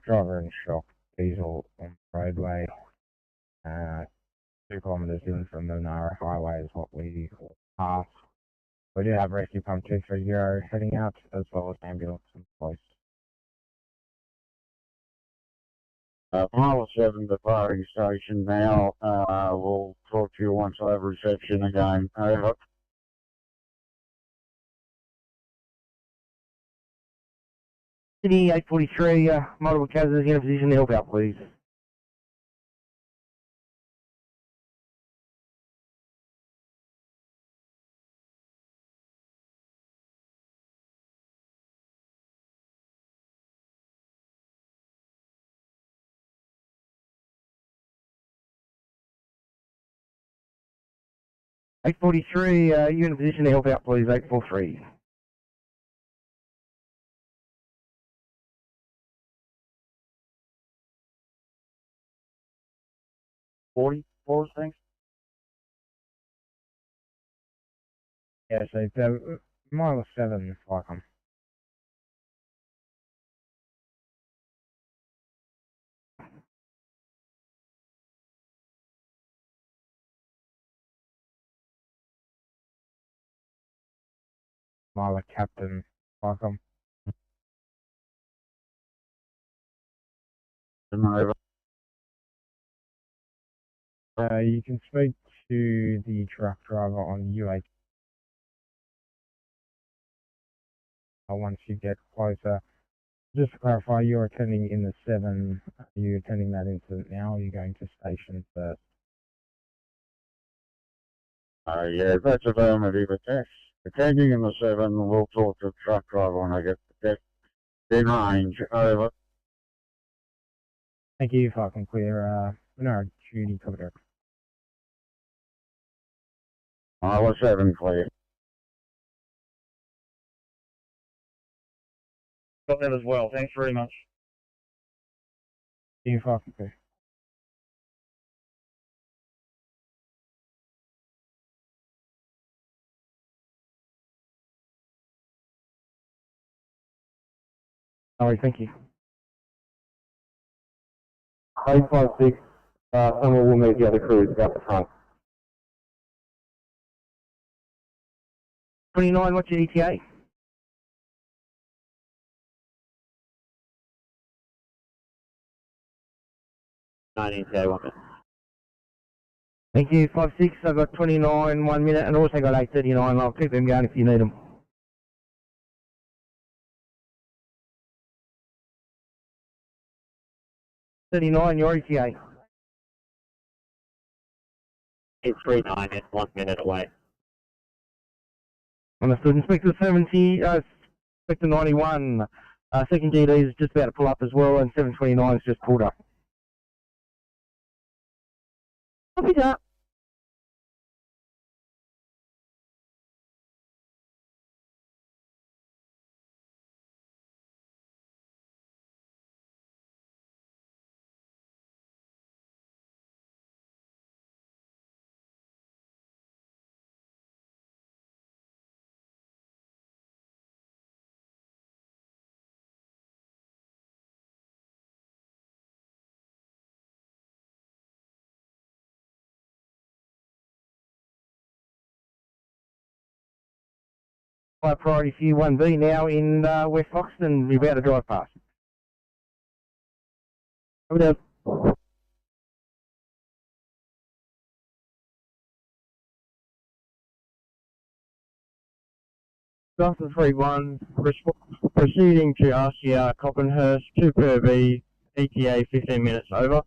Driver in shock, diesel on the roadway. 2 kilometres in from the Nara Highway is what we call pass. We do have rescue pump 230 heading out, as well as ambulance in place. Wireless 7 to Ferry Station now. We'll talk to you once I have reception again. Over. City 843, multiple casualties in a position to help out, please. Eight 43, you in a position to help out, please. 843. Thanks. Yeah, so it's mile 7, Firecom. Mile Captain, Firecom. Over. You can speak to the truck driver on UH. Once you get closer, just to clarify, you're attending in the 7. Are you attending that incident now, or are you going to station first? Yeah, that's affirmative. Attending in the 7, we'll talk to the truck driver when I get in range. Over. Thank you, if I can clear, no, duty cover. Wireless 7 clear. Got that as well. Thanks very much. Thank you, if I can clear. Sorry, thank you. 856, someone will meet the other crews about the front. 29, what's your ETA? 19 ETA, 1 minute. Thank you, 56. I've got 29, 1 minute, and also got 839. I'll keep them going if you need them. $39, your ETA. It's 39, it's 1 minute away. Understood. Inspector 70, Inspector 91. Second GD is just about to pull up as well, and 729 is just pulled up. Copy that. High priority for you 1B now in West Foxton. We're about to drive past. Over there. Delta 3-1, proceeding to RCR Coppenhurst, 2 per B, ETA 15 minutes over.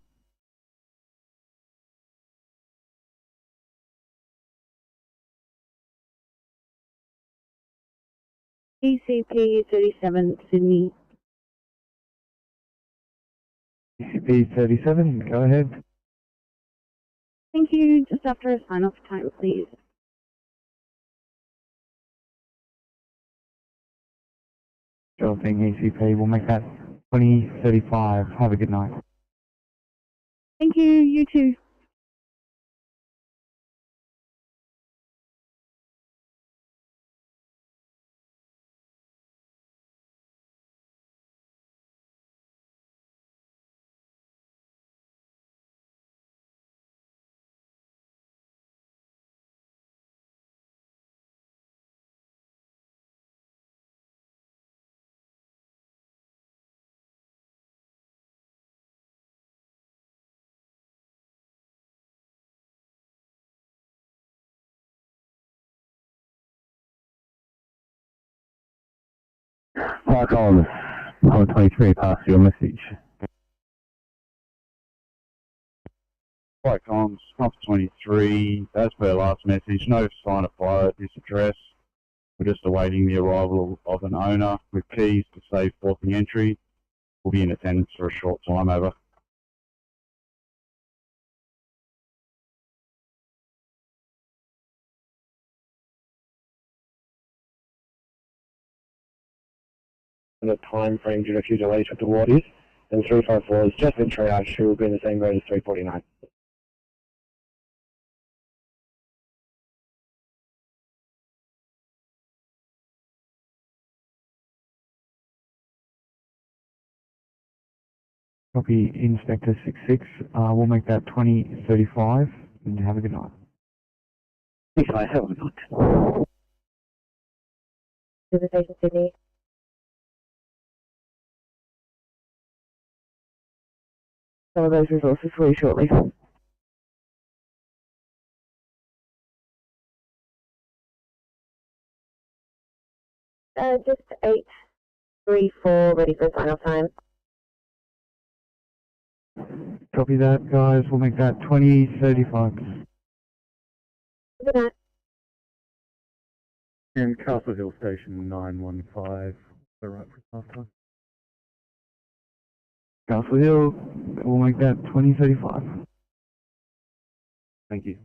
ECP 37 Sydney. ECP 37, go ahead. Thank you. Just after a sign-off time, please. Sure thing, ECP. We'll make that 2035. Have a good night. Thank you. You too. Fire column, 23, pass your message. Fire comms, Comp 23, as per last message, no sign of fire at this address. We're just awaiting the arrival of an owner with keys to safe forcing entry. We'll be in attendance for a short time, over. The time frame due to few delays with the ward is, and 354 has just been triaged, who will be in the same road as 349. Copy Inspector 66. We'll make that 2035 and have a good night. Thanks, I have a good night. To the station, Sydney. Some of those resources for you shortly. Just 834, ready for sign-off time. Copy that, guys. We'll make that 2035. Good night. And Castle Hill Station 915, the right for staff time. Castle Hill, we'll make that 2035. Thank you.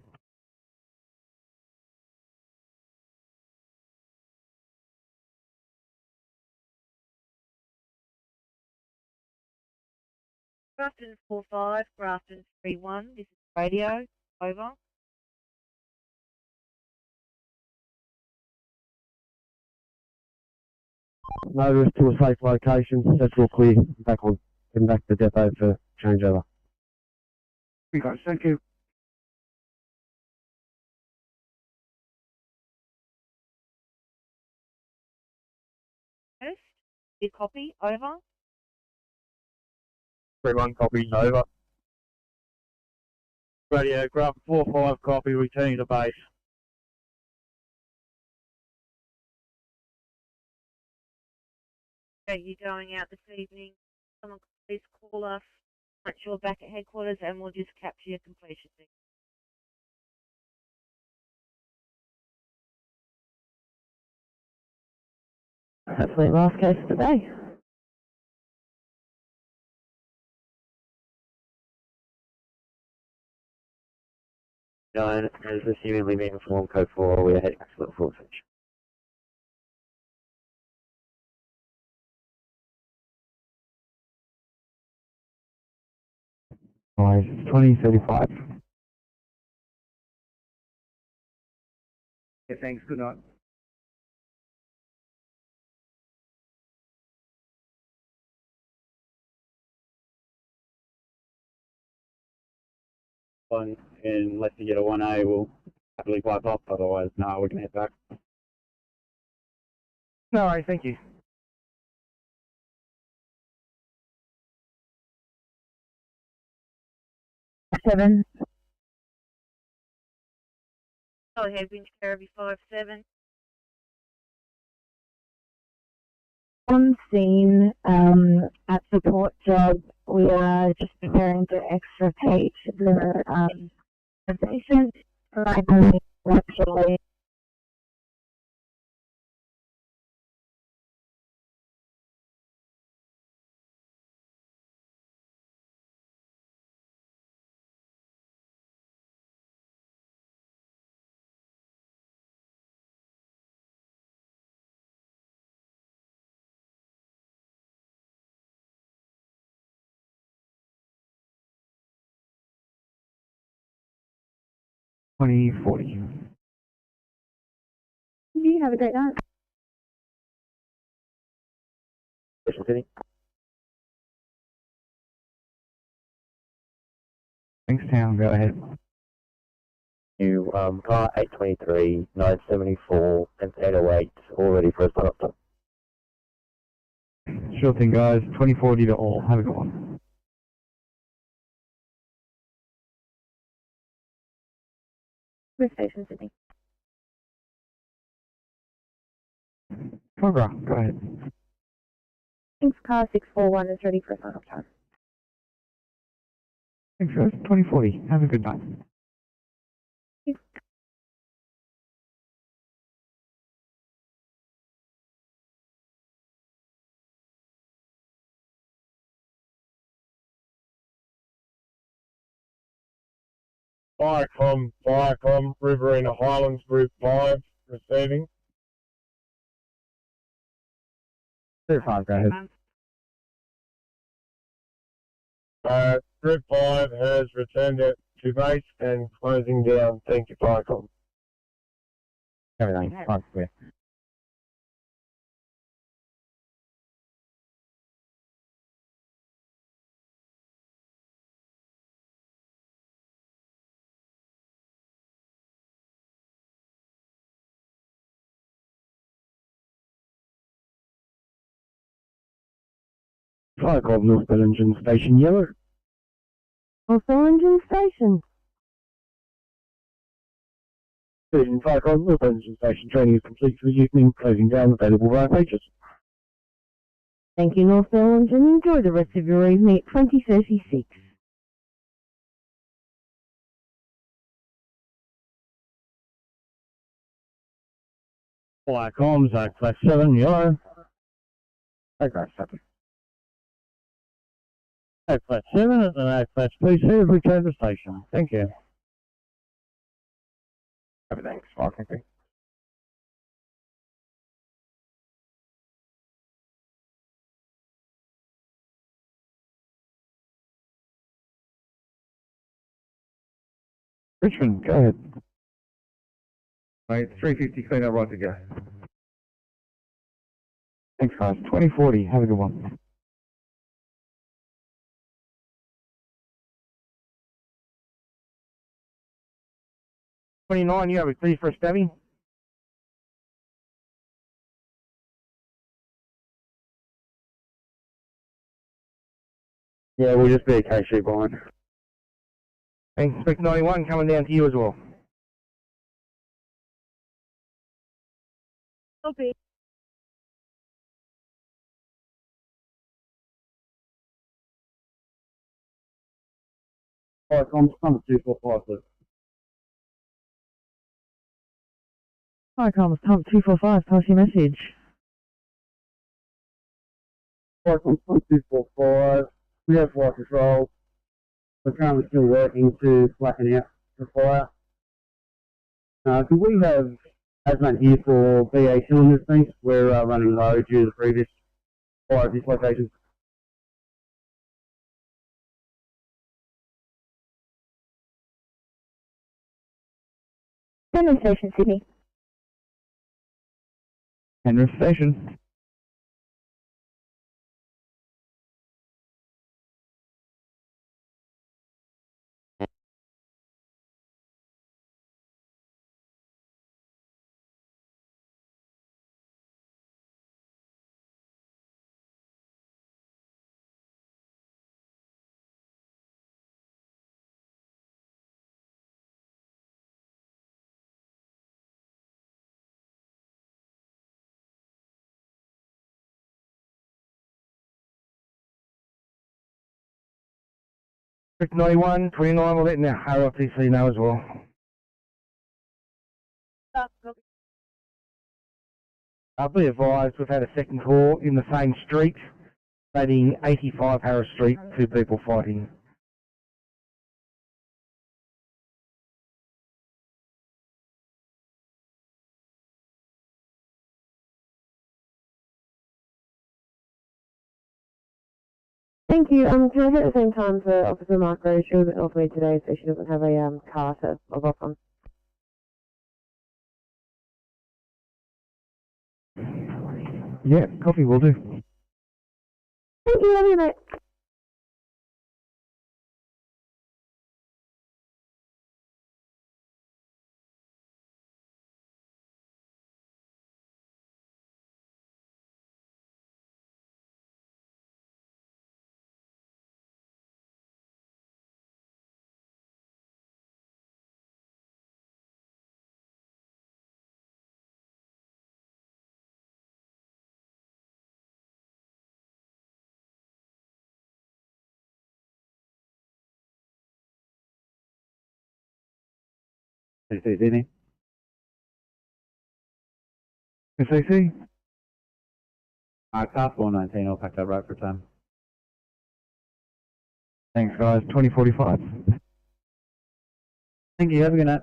Grafton 45, Grafton 31, this is radio, over. Motorist to a safe location, that's all clear. Back on, heading back to the depot for changeover. We got, thank you. First, you copy, over. 3-1 copies, over. Radio, Grafton 4-5 copy, returning to base. Okay, you're going out this evening. Someone please call us once you're back at headquarters and we'll just capture your completion. Hopefully last case of the day. Done. As assumingly being informed code 4, we are heading back to level 4 section. Noise 2035. Yeah, thanks. Good night. Unless you get a 1A, we'll happily pipe up. Otherwise, no, we can head back. No worries, thank you. Seven. Go ahead, Winch Caribou 57. On scene, at support job, we are just preparing to extricate the patient right naturally. $20.40. You have a great night. Bankstown, go ahead. You, car 823, 974, and 808, all ready for a stop. Sure thing, guys. 2040 to all. Have a good one. With station Sydney. Cobra, go ahead. Thanks, car 641 is ready for a sign-off time. Thanks, guys. 2040. Have a good night. Firecom, Riverina Highlands Group 5, receiving. Group 5, go ahead. Group 5 has returned it to base and closing down. Thank you, Firecom. Everything. Fine, clear. Firecom, North Engine Station Yellow. North Engine Station. Station Firecom, North Engine Station training is complete for the evening, closing down available via pages. Thank you, North Engine. Enjoy the rest of your evening at 2036. Firecom, Zone Class 7, Yellow. Okay, 7. Class 7 and an Class PC have returned to station. Thank you. Everything's fine, thank you. Richmond, go ahead. Mate, 350 clean up, right to go. Thanks, guys. 2040. Have a good one. You have a clear for a stabbing? Yeah, we'll just be a KC behind. Thanks, Inspector 91 coming down to you as well. Copy. Firecom, number 245, please. Hi, Comms, Pump 245, pass your message. Firecom, 245, we have fire control. We're currently still working to blacken out the fire. Could we have Asman here for BA cylinders, thanks? We're running low due to the previous fire at this location. Penrith Station, Sydney. Penrith Station. Quick 91, 29, we're letting our ROTC know as well. Be advised, we've had a second call in the same street, stating 85 Harris Street, 2 people fighting. Thank you. Can I get at the same time for Officer Mark Rose? She wasn't off me today, so she doesn't have a car to log off on. Yeah, coffee will do. Thank you, love you, mate. Sydney. SAC. Car 419, I'll pack that right for time. Thanks, guys. 2045. Thank you. Have a good night.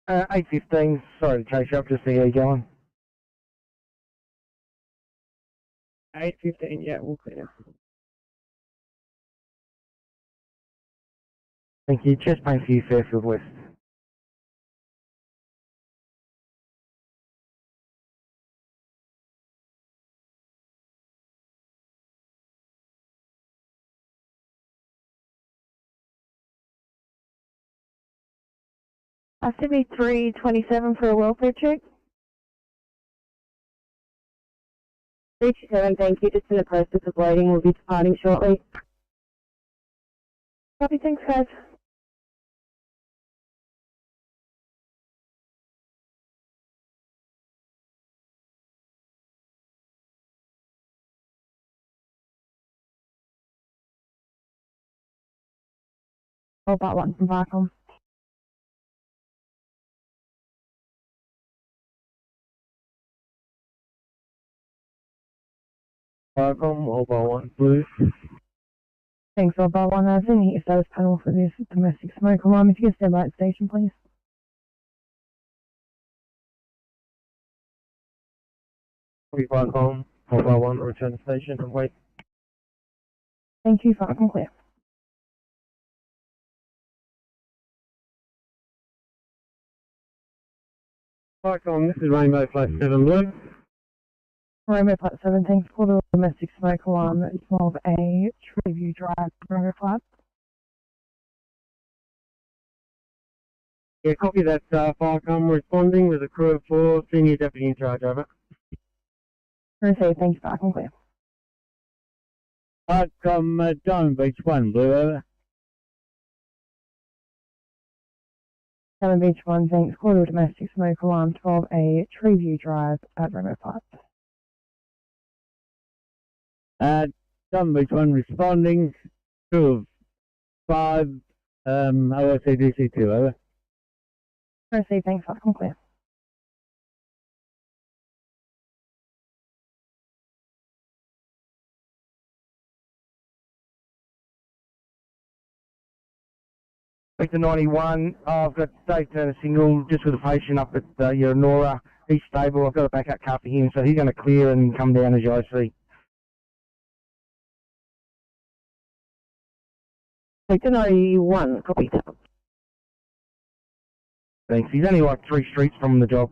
Uh, 8:15, sorry to chase you up, just see how you're going. 8:15, yeah, we'll clear. Thank you. Chest pain for you, Fairfield West. Sydney 327 for a welfare check. 327, thank you. Just in the process of waiting. We'll be departing shortly. Copy, thanks, guys. Oh, about one from Barcom. Barcom, mobile 1, blue. Thanks, mobile 1. I was in the heat status panel for this domestic smoke alarm. If you can stand by at station, please. Copy Barcom, mobile 1, return to station and wait. Thank you, Barcom clear. Barcom, this is Rainbow Flat 7 Blue. Rainbow Flat 7, thanks for the domestic smoke alarm at 12A, Treeview Drive, Rainbow Flat. Yeah, copy that, Barcom responding with a crew of 4, senior deputy in charge, over. Received, thanks, Barcom clear. Diamond Beach 1, Blue over. Diamond Beach 1, thanks. Quarter domestic smoke alarm 12A, Treeview Drive at River Park. Diamond Beach 1 responding. 2 of 5, OSCDC 2, over. Received, thanks. That's clear. Victor 91, I've got Dave Turner single just with a patient up at your Nora. He's stable. I've got a backup car for him, so he's going to clear and come down as you see. Victor 91, copy. Thanks. He's only like 3 streets from the job.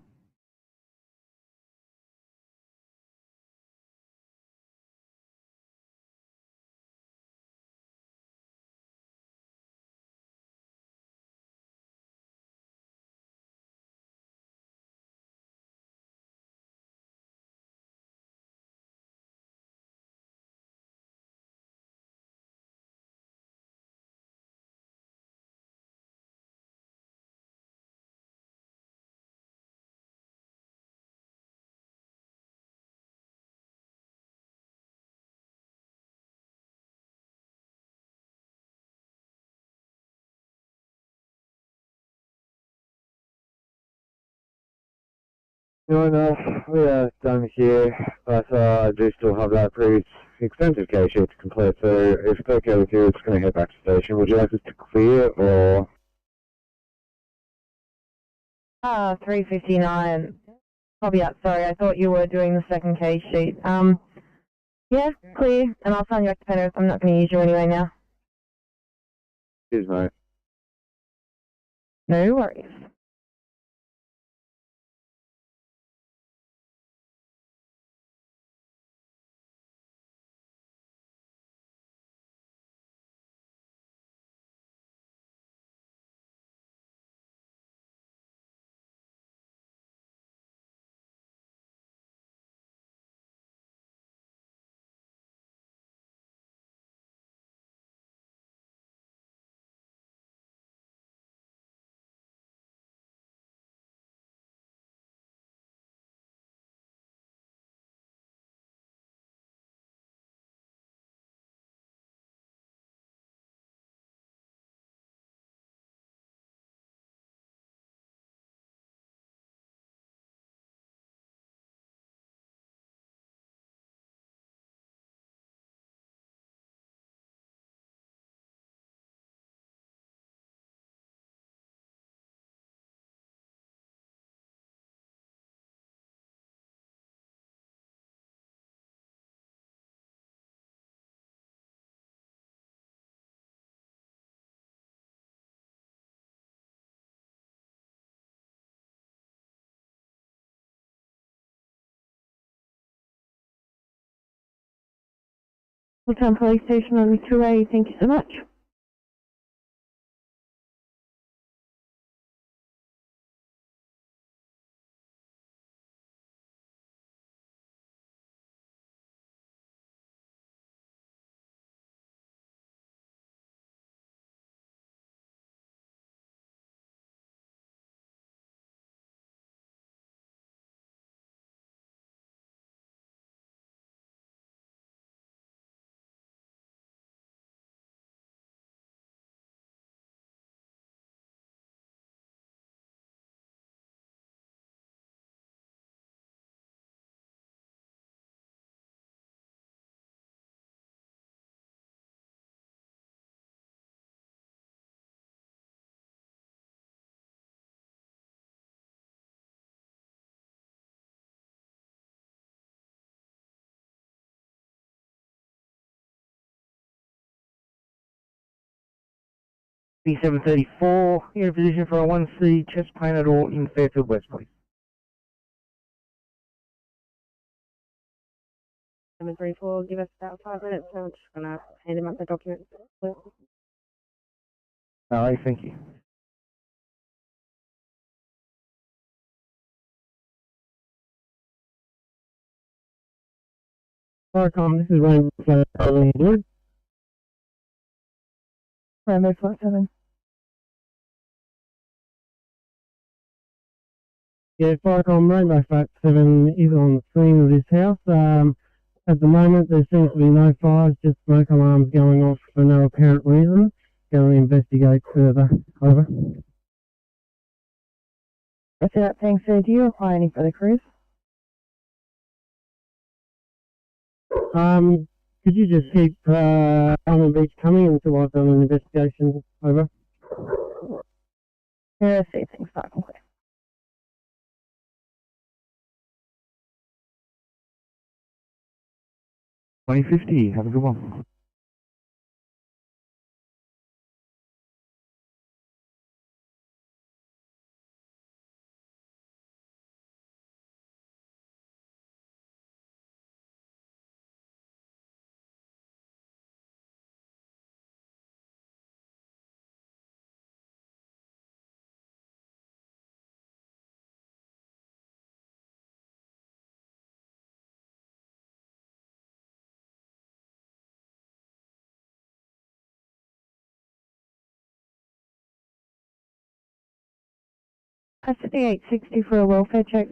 No, we are done here, but I do still have that pretty extensive case sheet to complete, so if it's okay with you, it's going to head back to station. Would you like us to clear, or...? 359. Copy that, sorry, I thought you were doing the second case sheet. Yeah, clear, and I'll sign you back to Penrith. I'm not going to use you anyway now. Cheers, mate. No worries. Full-time police station on 2A, thank you so much. B734, you're in a position for a 1C chest pain at all in Fairfield West, please. 734, give us about 5 minutes, so I'm just going to hand him up the documents. Alright, thank you. Firecom, this is Rainbow Flight 7 Blue. Rainbow Flight 7. Yeah, Firecom, Rainbow Flight 7 is on the scene of this house. At the moment, there seems to be no fires, just smoke alarms going off for no apparent reason. Going to investigate further. Over. That's it. Thanks, sir. Do you require any further crews? Could you just keep Almond Beach coming until I've done an investigation? Over. Yeah, see, things back and clear. $20.50. Have a good one. Sydney 860 for a welfare check.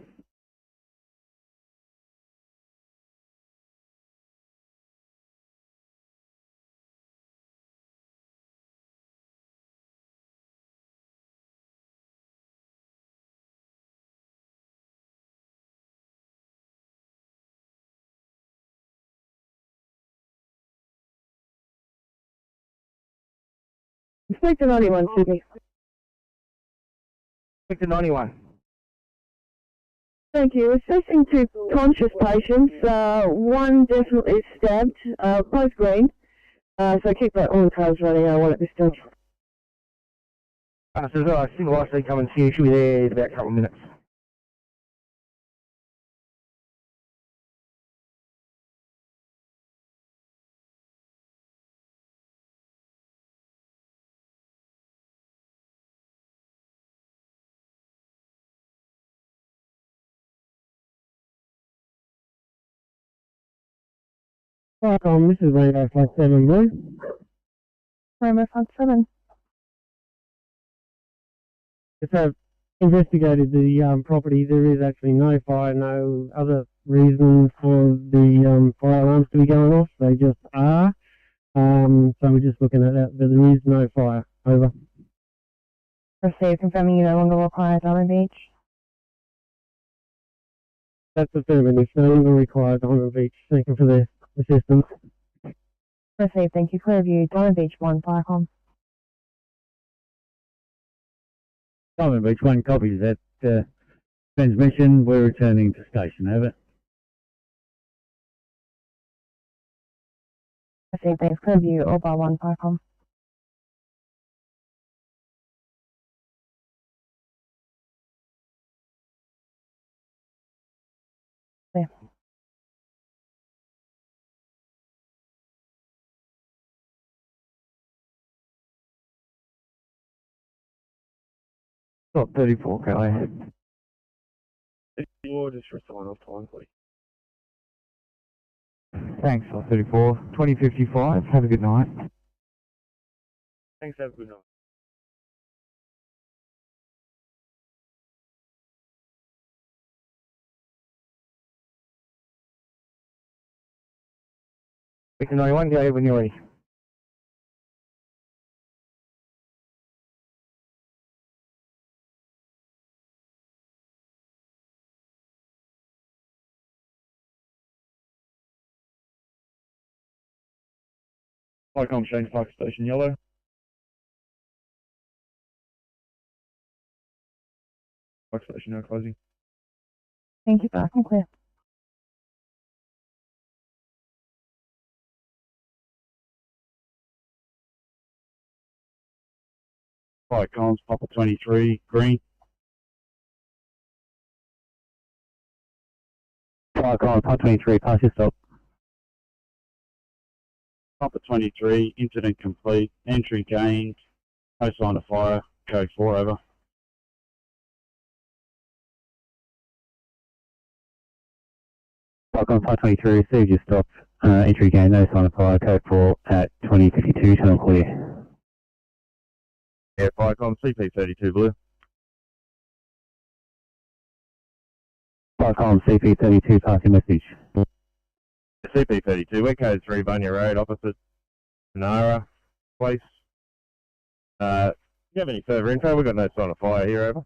Inspector 91, Sydney. Inspector 91. Thank you. Assessing two conscious patients. One definitely stabbed, both green. So keep that all the cars running. I want at this stage. So I think I'll actually come and see you. She'll be there in about a couple of minutes. Firecom, this is Rainbow Flight 7 Blue. Rainbow Flight 7. Just have investigated the property. There is actually no fire, no other reason for the fire alarms to be going off. They just are. So we're just looking at that, but there is no fire. Over. Receive, confirming you no longer require Diamond Beach. That's affirmative. No longer required Diamond Beach. Thank you for the assistance. Receive, thank you. Clearview, Diamond Beach 1, Firecom. Diamond Beach 1 copies that transmission. We're returning to station. Over. Receive, thanks. Clearview, all bar 1, Firecom. There. Got 34, go ahead. Or just for sign off time, please. Thanks, 34. 2055. Have a good night. Thanks, have a good night. Victor 91, go ahead when you're ready. Firecom Shane's Park Station Yellow. Park Station now closing. Thank you, back and clear. Firecom's Papa 23, green. Firecom, Papa 23, pass your stop. Papa 23, incident complete, entry gained, no sign of fire, code 4, over. Firecom, Papa 23, received your stop. entry gain, no sign of fire, code 4 at 2052, channel clear. Yeah, Firecom, CP32 Blue. Firecom, CP32, pass your message. CP32, we're code 3 Bunya Road, opposite Nara Place. Do you have any further info? We've got no sign of fire here, over.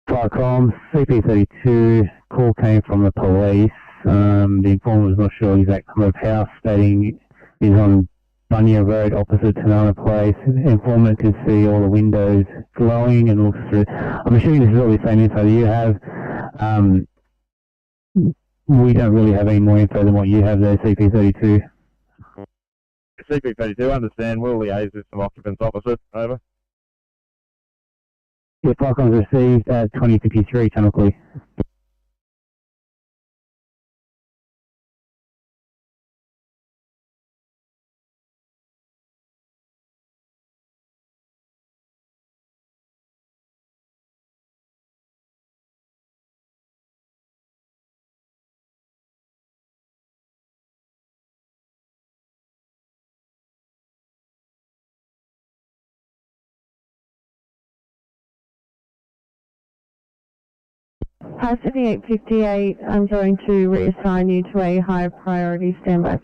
Firecom, CP32, call came from the police. The informant was not sure the exact time of house, stating is on Bunya Road opposite Tanana Place. The informant could see all the windows glowing and looks through. I'm assuming this is all the same info that you have. We don't really have any more info than what you have there, CP32. CP32, understand, we'll liaise with some occupants opposite, over. Yeah, Firecom's received at 2053, channel clear. Sydney 858, I'm going to reassign you to a high priority standby.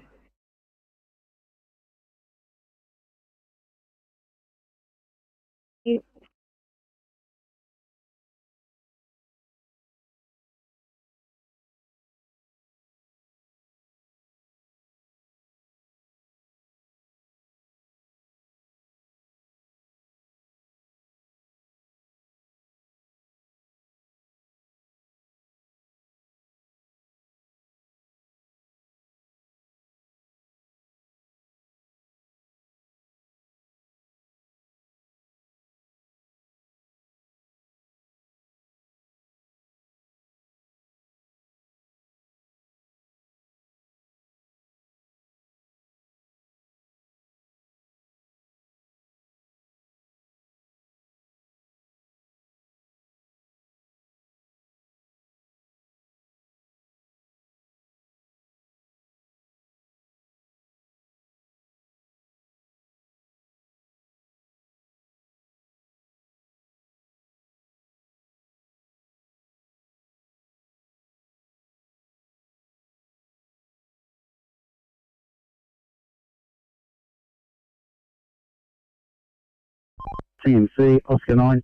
CMC, Oscar 9.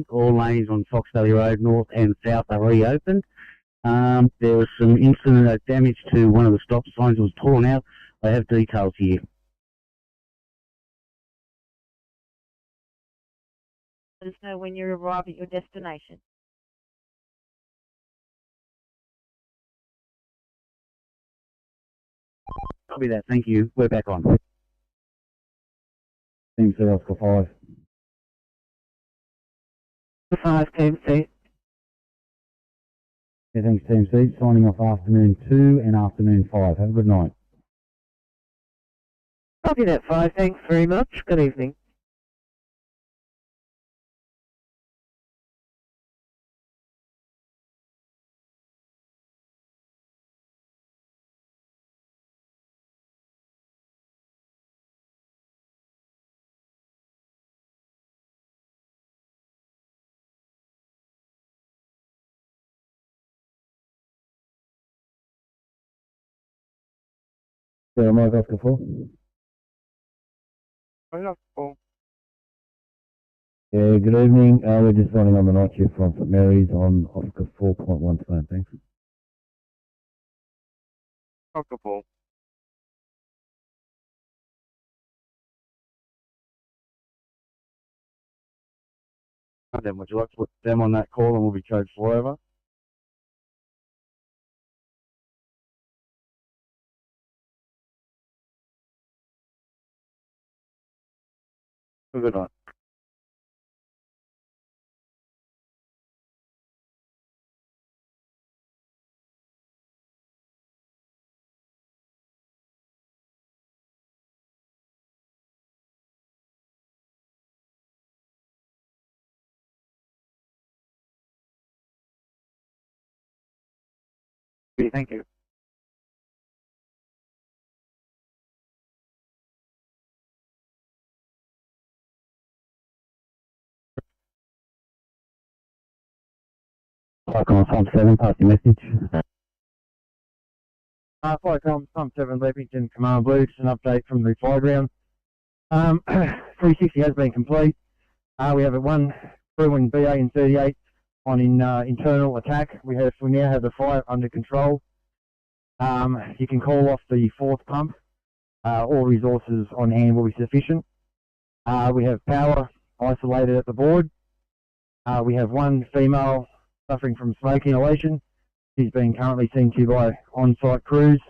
All lanes on Fox Valley Road, north and south, are reopened. There was some incident of damage to one of the stop signs. It was torn out. I have details here. Let us know when you arrive at your destination. Copy that, thank you. We're back on. Team C, Oscar 5. 5, Team C. Yeah, thanks, Team C. Signing off afternoon 2 and afternoon 5. Have a good night. Copy that 5, thanks very much. Good evening. Yeah, Mike, Oscar 4. Yeah, good evening. We're just running on the night shift from St Mary's on Oscar 4.1 phone, thanks. Oscar 4. Then would you like to put them on that call and we'll be code 4 over? Good night. Thank you. Flycom Pump 7, pass your message. Flycom Pump 7, Leppington, Command Blue, just an update from the fly ground. 360 has been complete. We have one crew in BA and 38 on internal attack. We now have the fire under control. You can call off the fourth pump. All resources on hand will be sufficient. We have power isolated at the board. We have one female suffering from smoke inhalation. She's being currently seen to by on-site crews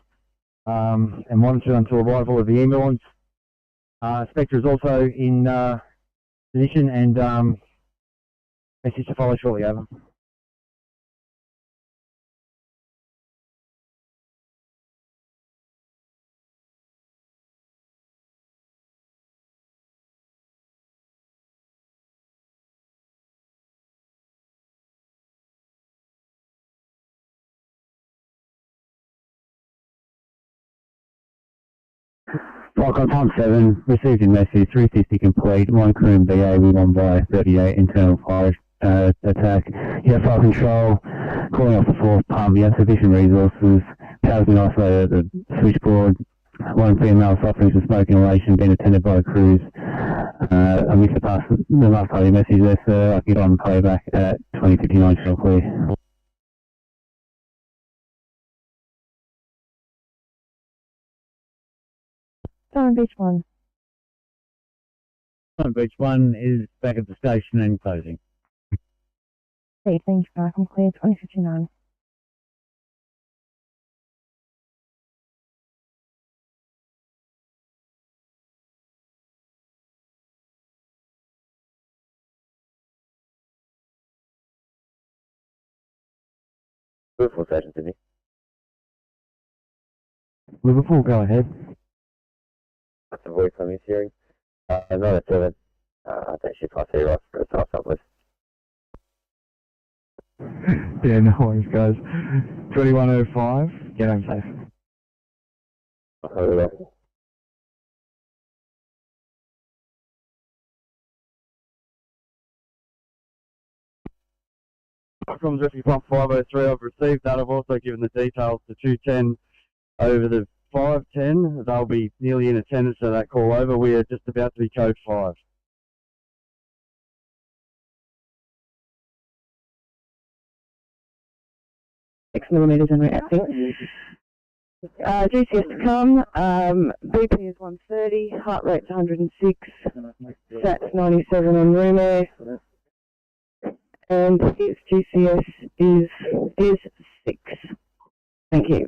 and monitored until arrival of the ambulance. Spectre is also in position and message to follow shortly, over. Flycom Pump 7, received your message, 360 complete, one crew in BA, we won by 38, internal fire attack. You have fire control, calling off the fourth pump, you have sufficient resources, power's been isolated at the switchboard, one female suffering from smoke inhalation, being attended by the crews. I missed the last part of your message there, sir. I can get on playback at 2059 shell clear. Diamond Beach 1. Diamond Beach 1 is back at the station and closing. Thank you, back on clear 2059. Liverpool station, Sydney. Liverpool, go ahead. That's the voice I'm hearing. 907. I think she passed here right for a top list. Yeah, no worries, guys. 2105, get home safe. From Rescue Pump 503, I've received that. I've also given the details to 210 over the 510. They'll be nearly in attendance to that call over. We are just about to be code 5. millimeters and reacting. GCS to come. BP is 130, heart rate's 106, SAT's 97 on room air, and its GCS is 6. Thank you.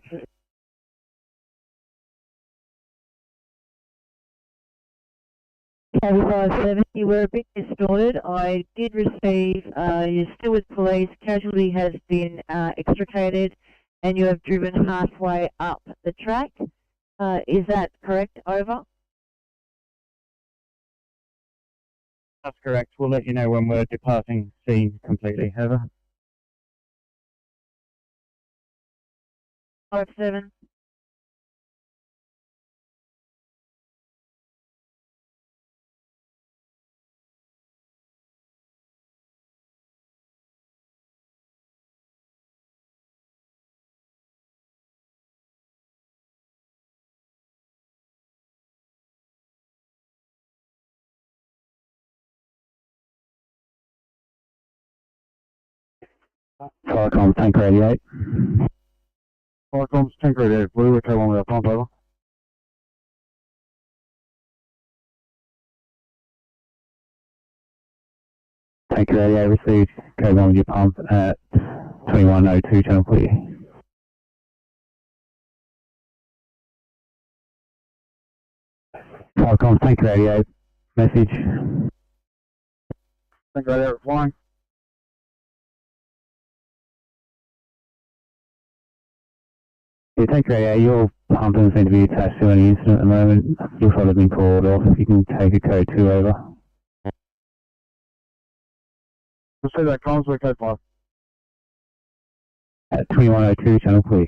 K57, you were a bit distorted. I did receive, you're still with police, casualty has been extricated, and you have driven halfway up the track. Is that correct? Over? That's correct. We'll let you know when we're departing scene completely. Over. 57. Flycom, tank 88. Flycom's tank 88, blue, okay, one with our pump, over. Tank 88 received, code 1 with your pump at 2102, channel clear. Flycom, tank 88, message. Tank 88 flying. Yeah, tank 88, your pump doesn't seem to be attached to any incident at the moment. Looks like they've been called off. You can take a code 2 over. We'll see that comms, we're code 5. At 2102, channel clear.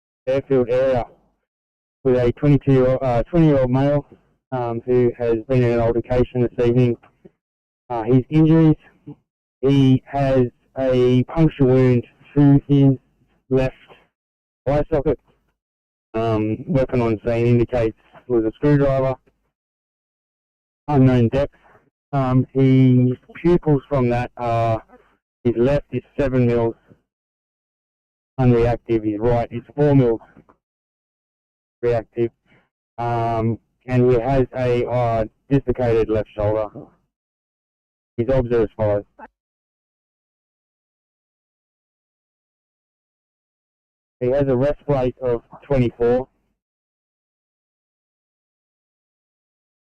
airfield area with a 20-year-old male who has been in an altercation this evening. His injuries, he has a puncture wound to his left eye socket. Weapon on scene indicates it was a screwdriver. Unknown depth. His pupils from that are, his left is 7 mils unreactive, his right is 4 mils reactive, and he has a dislocated left shoulder. His obs are as follows. He has a rest rate of 24,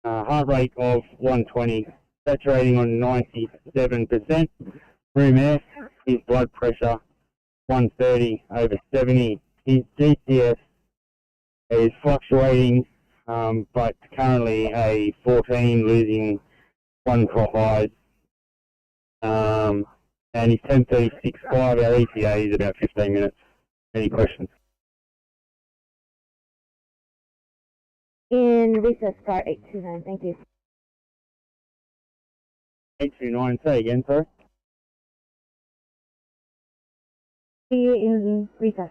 heart rate of 120, saturating on 97%, room air, his blood pressure 130 over 70. His GCS is fluctuating, but currently a 14, losing 1 crop eyes. And his 10:36.5, our ETA is about 15 minutes. Any questions? In recess, car 829, thank you. 829, say again, sorry. See you in recess.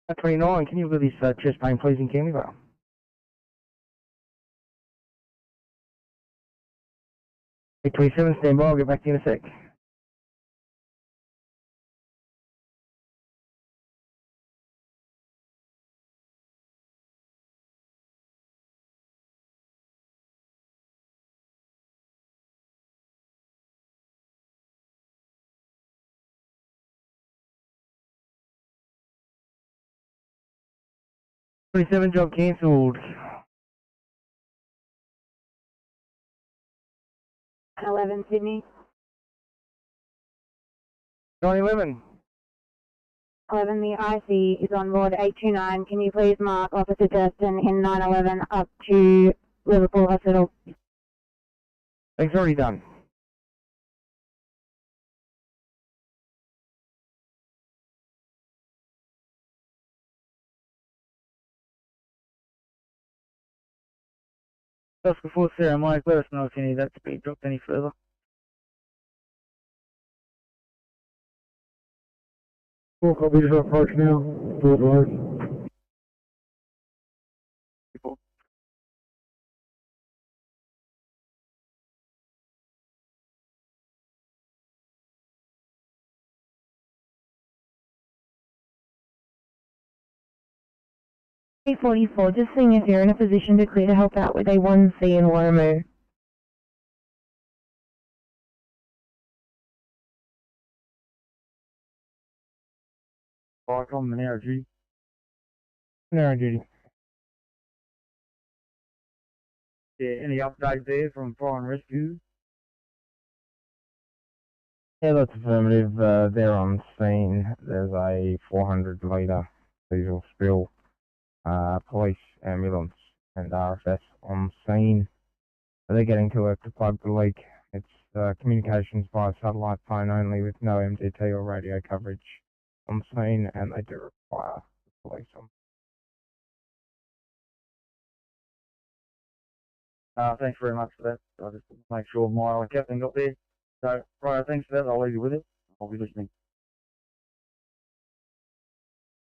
At 29, can you look at this chest pain, please, in Canberra? At 27, stand by, I'll get back to you in a sec. .27 job cancelled. 11 Sydney. 911. 11, the IC is on board 829. Can you please mark Officer Justin in 911 up to Liverpool Hospital? Thanks, already done. Just before Sarah, Mike, let us know if you need that to be dropped any further. Full copies of approach now. Good work. .44, just seeing if you're in a position to clear to help out with a 1C in Warramoo. Like on the narrow duty. Narrow duty. Yeah, any update there from Fire and Rescue? Yeah, that's affirmative. They're on scene. There's a 400 litre diesel spill. Police, ambulance and RFS on scene. They're getting to work to plug the leak. It's communications via satellite phone only with no MDT or radio coverage on scene, and they do require the police on. Thanks very much for that. I just want to make sure my captain got there. So, right, thanks for that. I'll leave you with it. I'll be listening.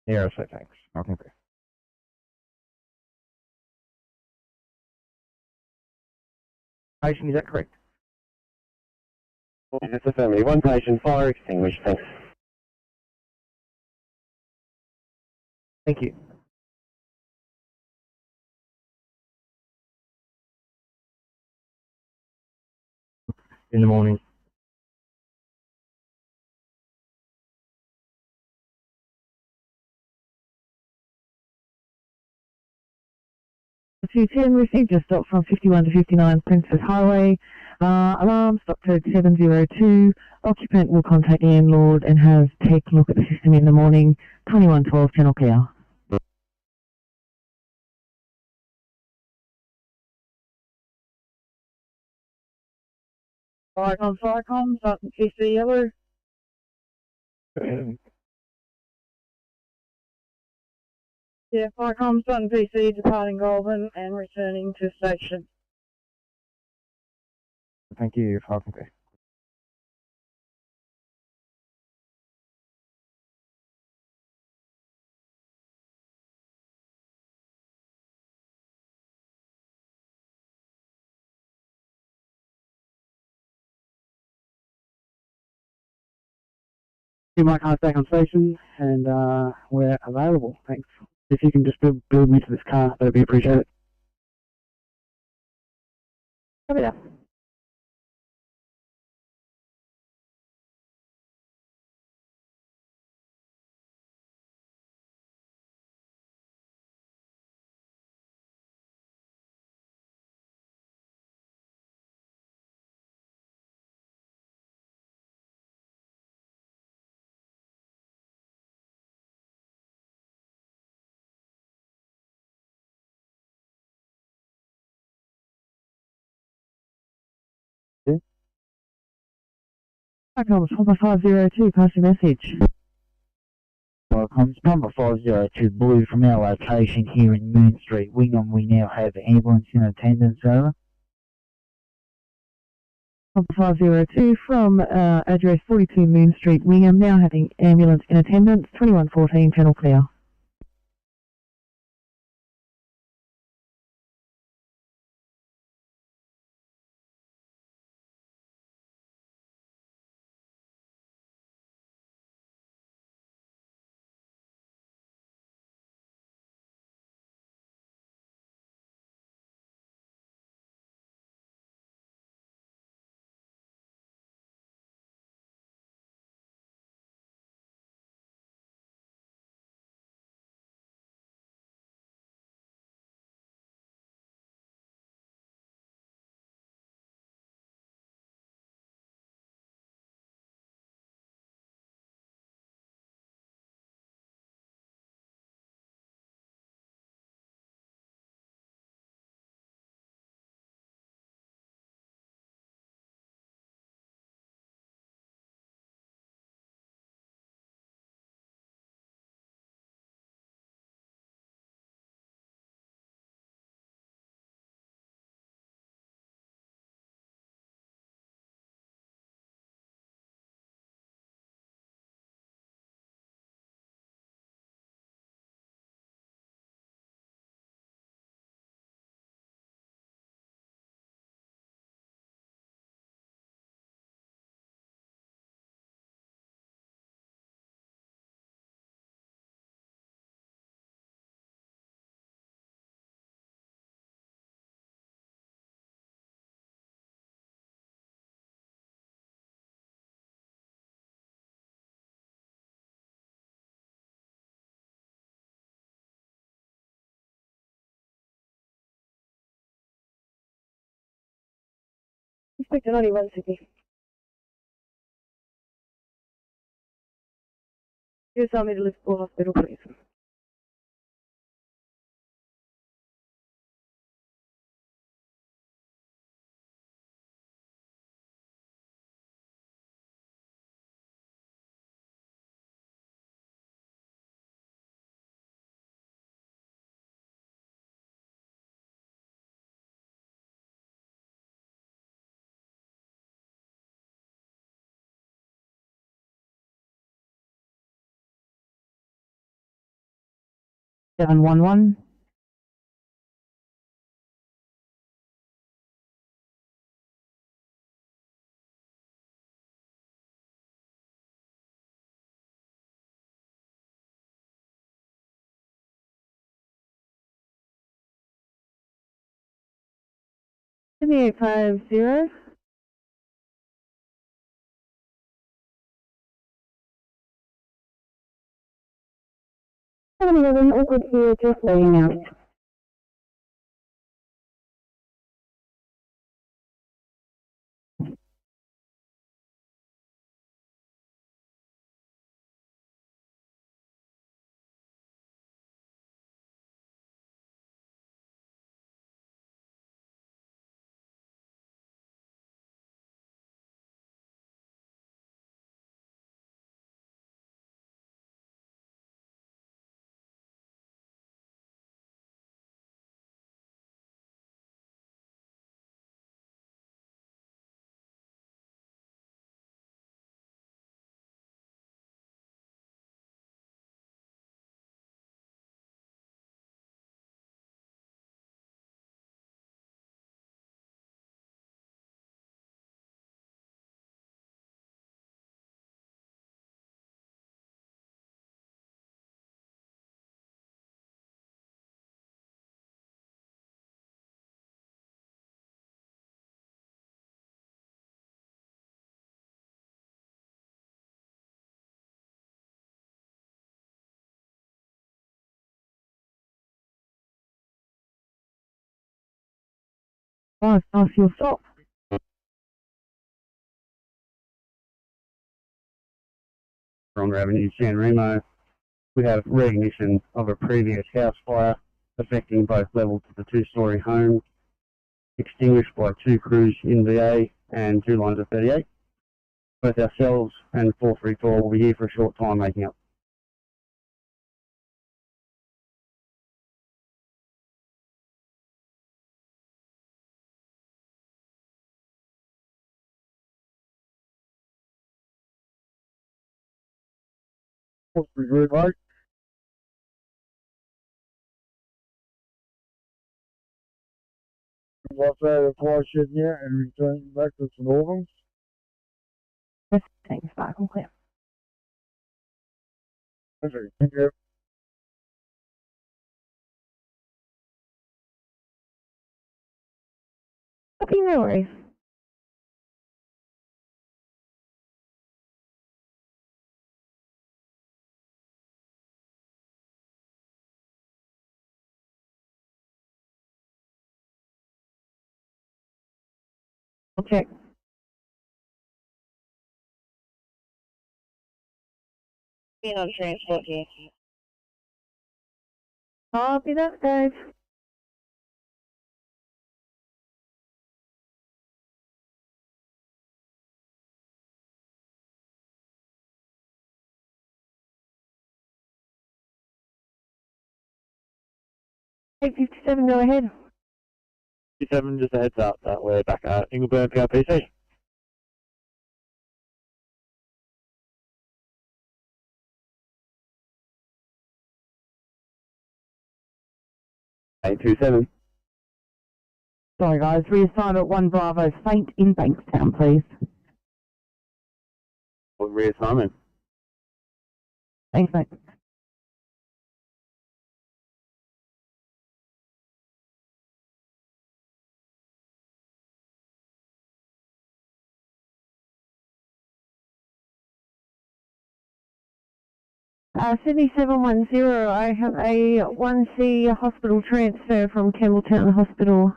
Yeah, so thanks. I'll concur. Patient, is that correct? That's affirmative. One patient, fire extinguished, thanks. Thank you. In the morning. 210, received your stop from 51 to 59 Princess Highway. Alarm, stop code 702. Occupant will contact the landlord and have take a look at the system in the morning. 2112 channel clear. Cycom, starting PC yellow. Yeah, Cycom, starting PC, departing Goulburn and returning to station. Thank you, Falcon. You might contact on station, and we're available. Thanks. If you can just build me to this car, that'd be appreciated. Copy that. Cycom, number 502, pass your message. Welcome, number 502 Blue from our location here in Moon Street, Wingham. We now have ambulance in attendance, over. Number 502 from address 42 Moon Street, Wingham, now having ambulance in attendance. 2114 channel clear. Inspector 91 Sydney. You tell me to Liverpool Hospital, please. Seven one one. Sydney 850. All good here, just laying out. 5 past your stop. On Avenue, San Remo, we have reignition of a previous house fire affecting both levels of the two-storey home, extinguished by 2 crews in VA and 2 lines of 38. Both ourselves and 434 will be here for a short time making up. Pretty good, mate. What's that fire shed here and return back to St Albans? Thanks, Michael. Clear. Okay, thank you. Okay, no worries. I'll check. Being on transport here. Copy that, Dave. Eight 57, go ahead. 57, just a heads up that we're back at Ingleburn PRPC. $827. Sorry guys, reassignment 1 Bravo, faint in Bankstown, please. Reassignment. Thanks, mate. Sydney 710, I have a 1C hospital transfer from Campbelltown Hospital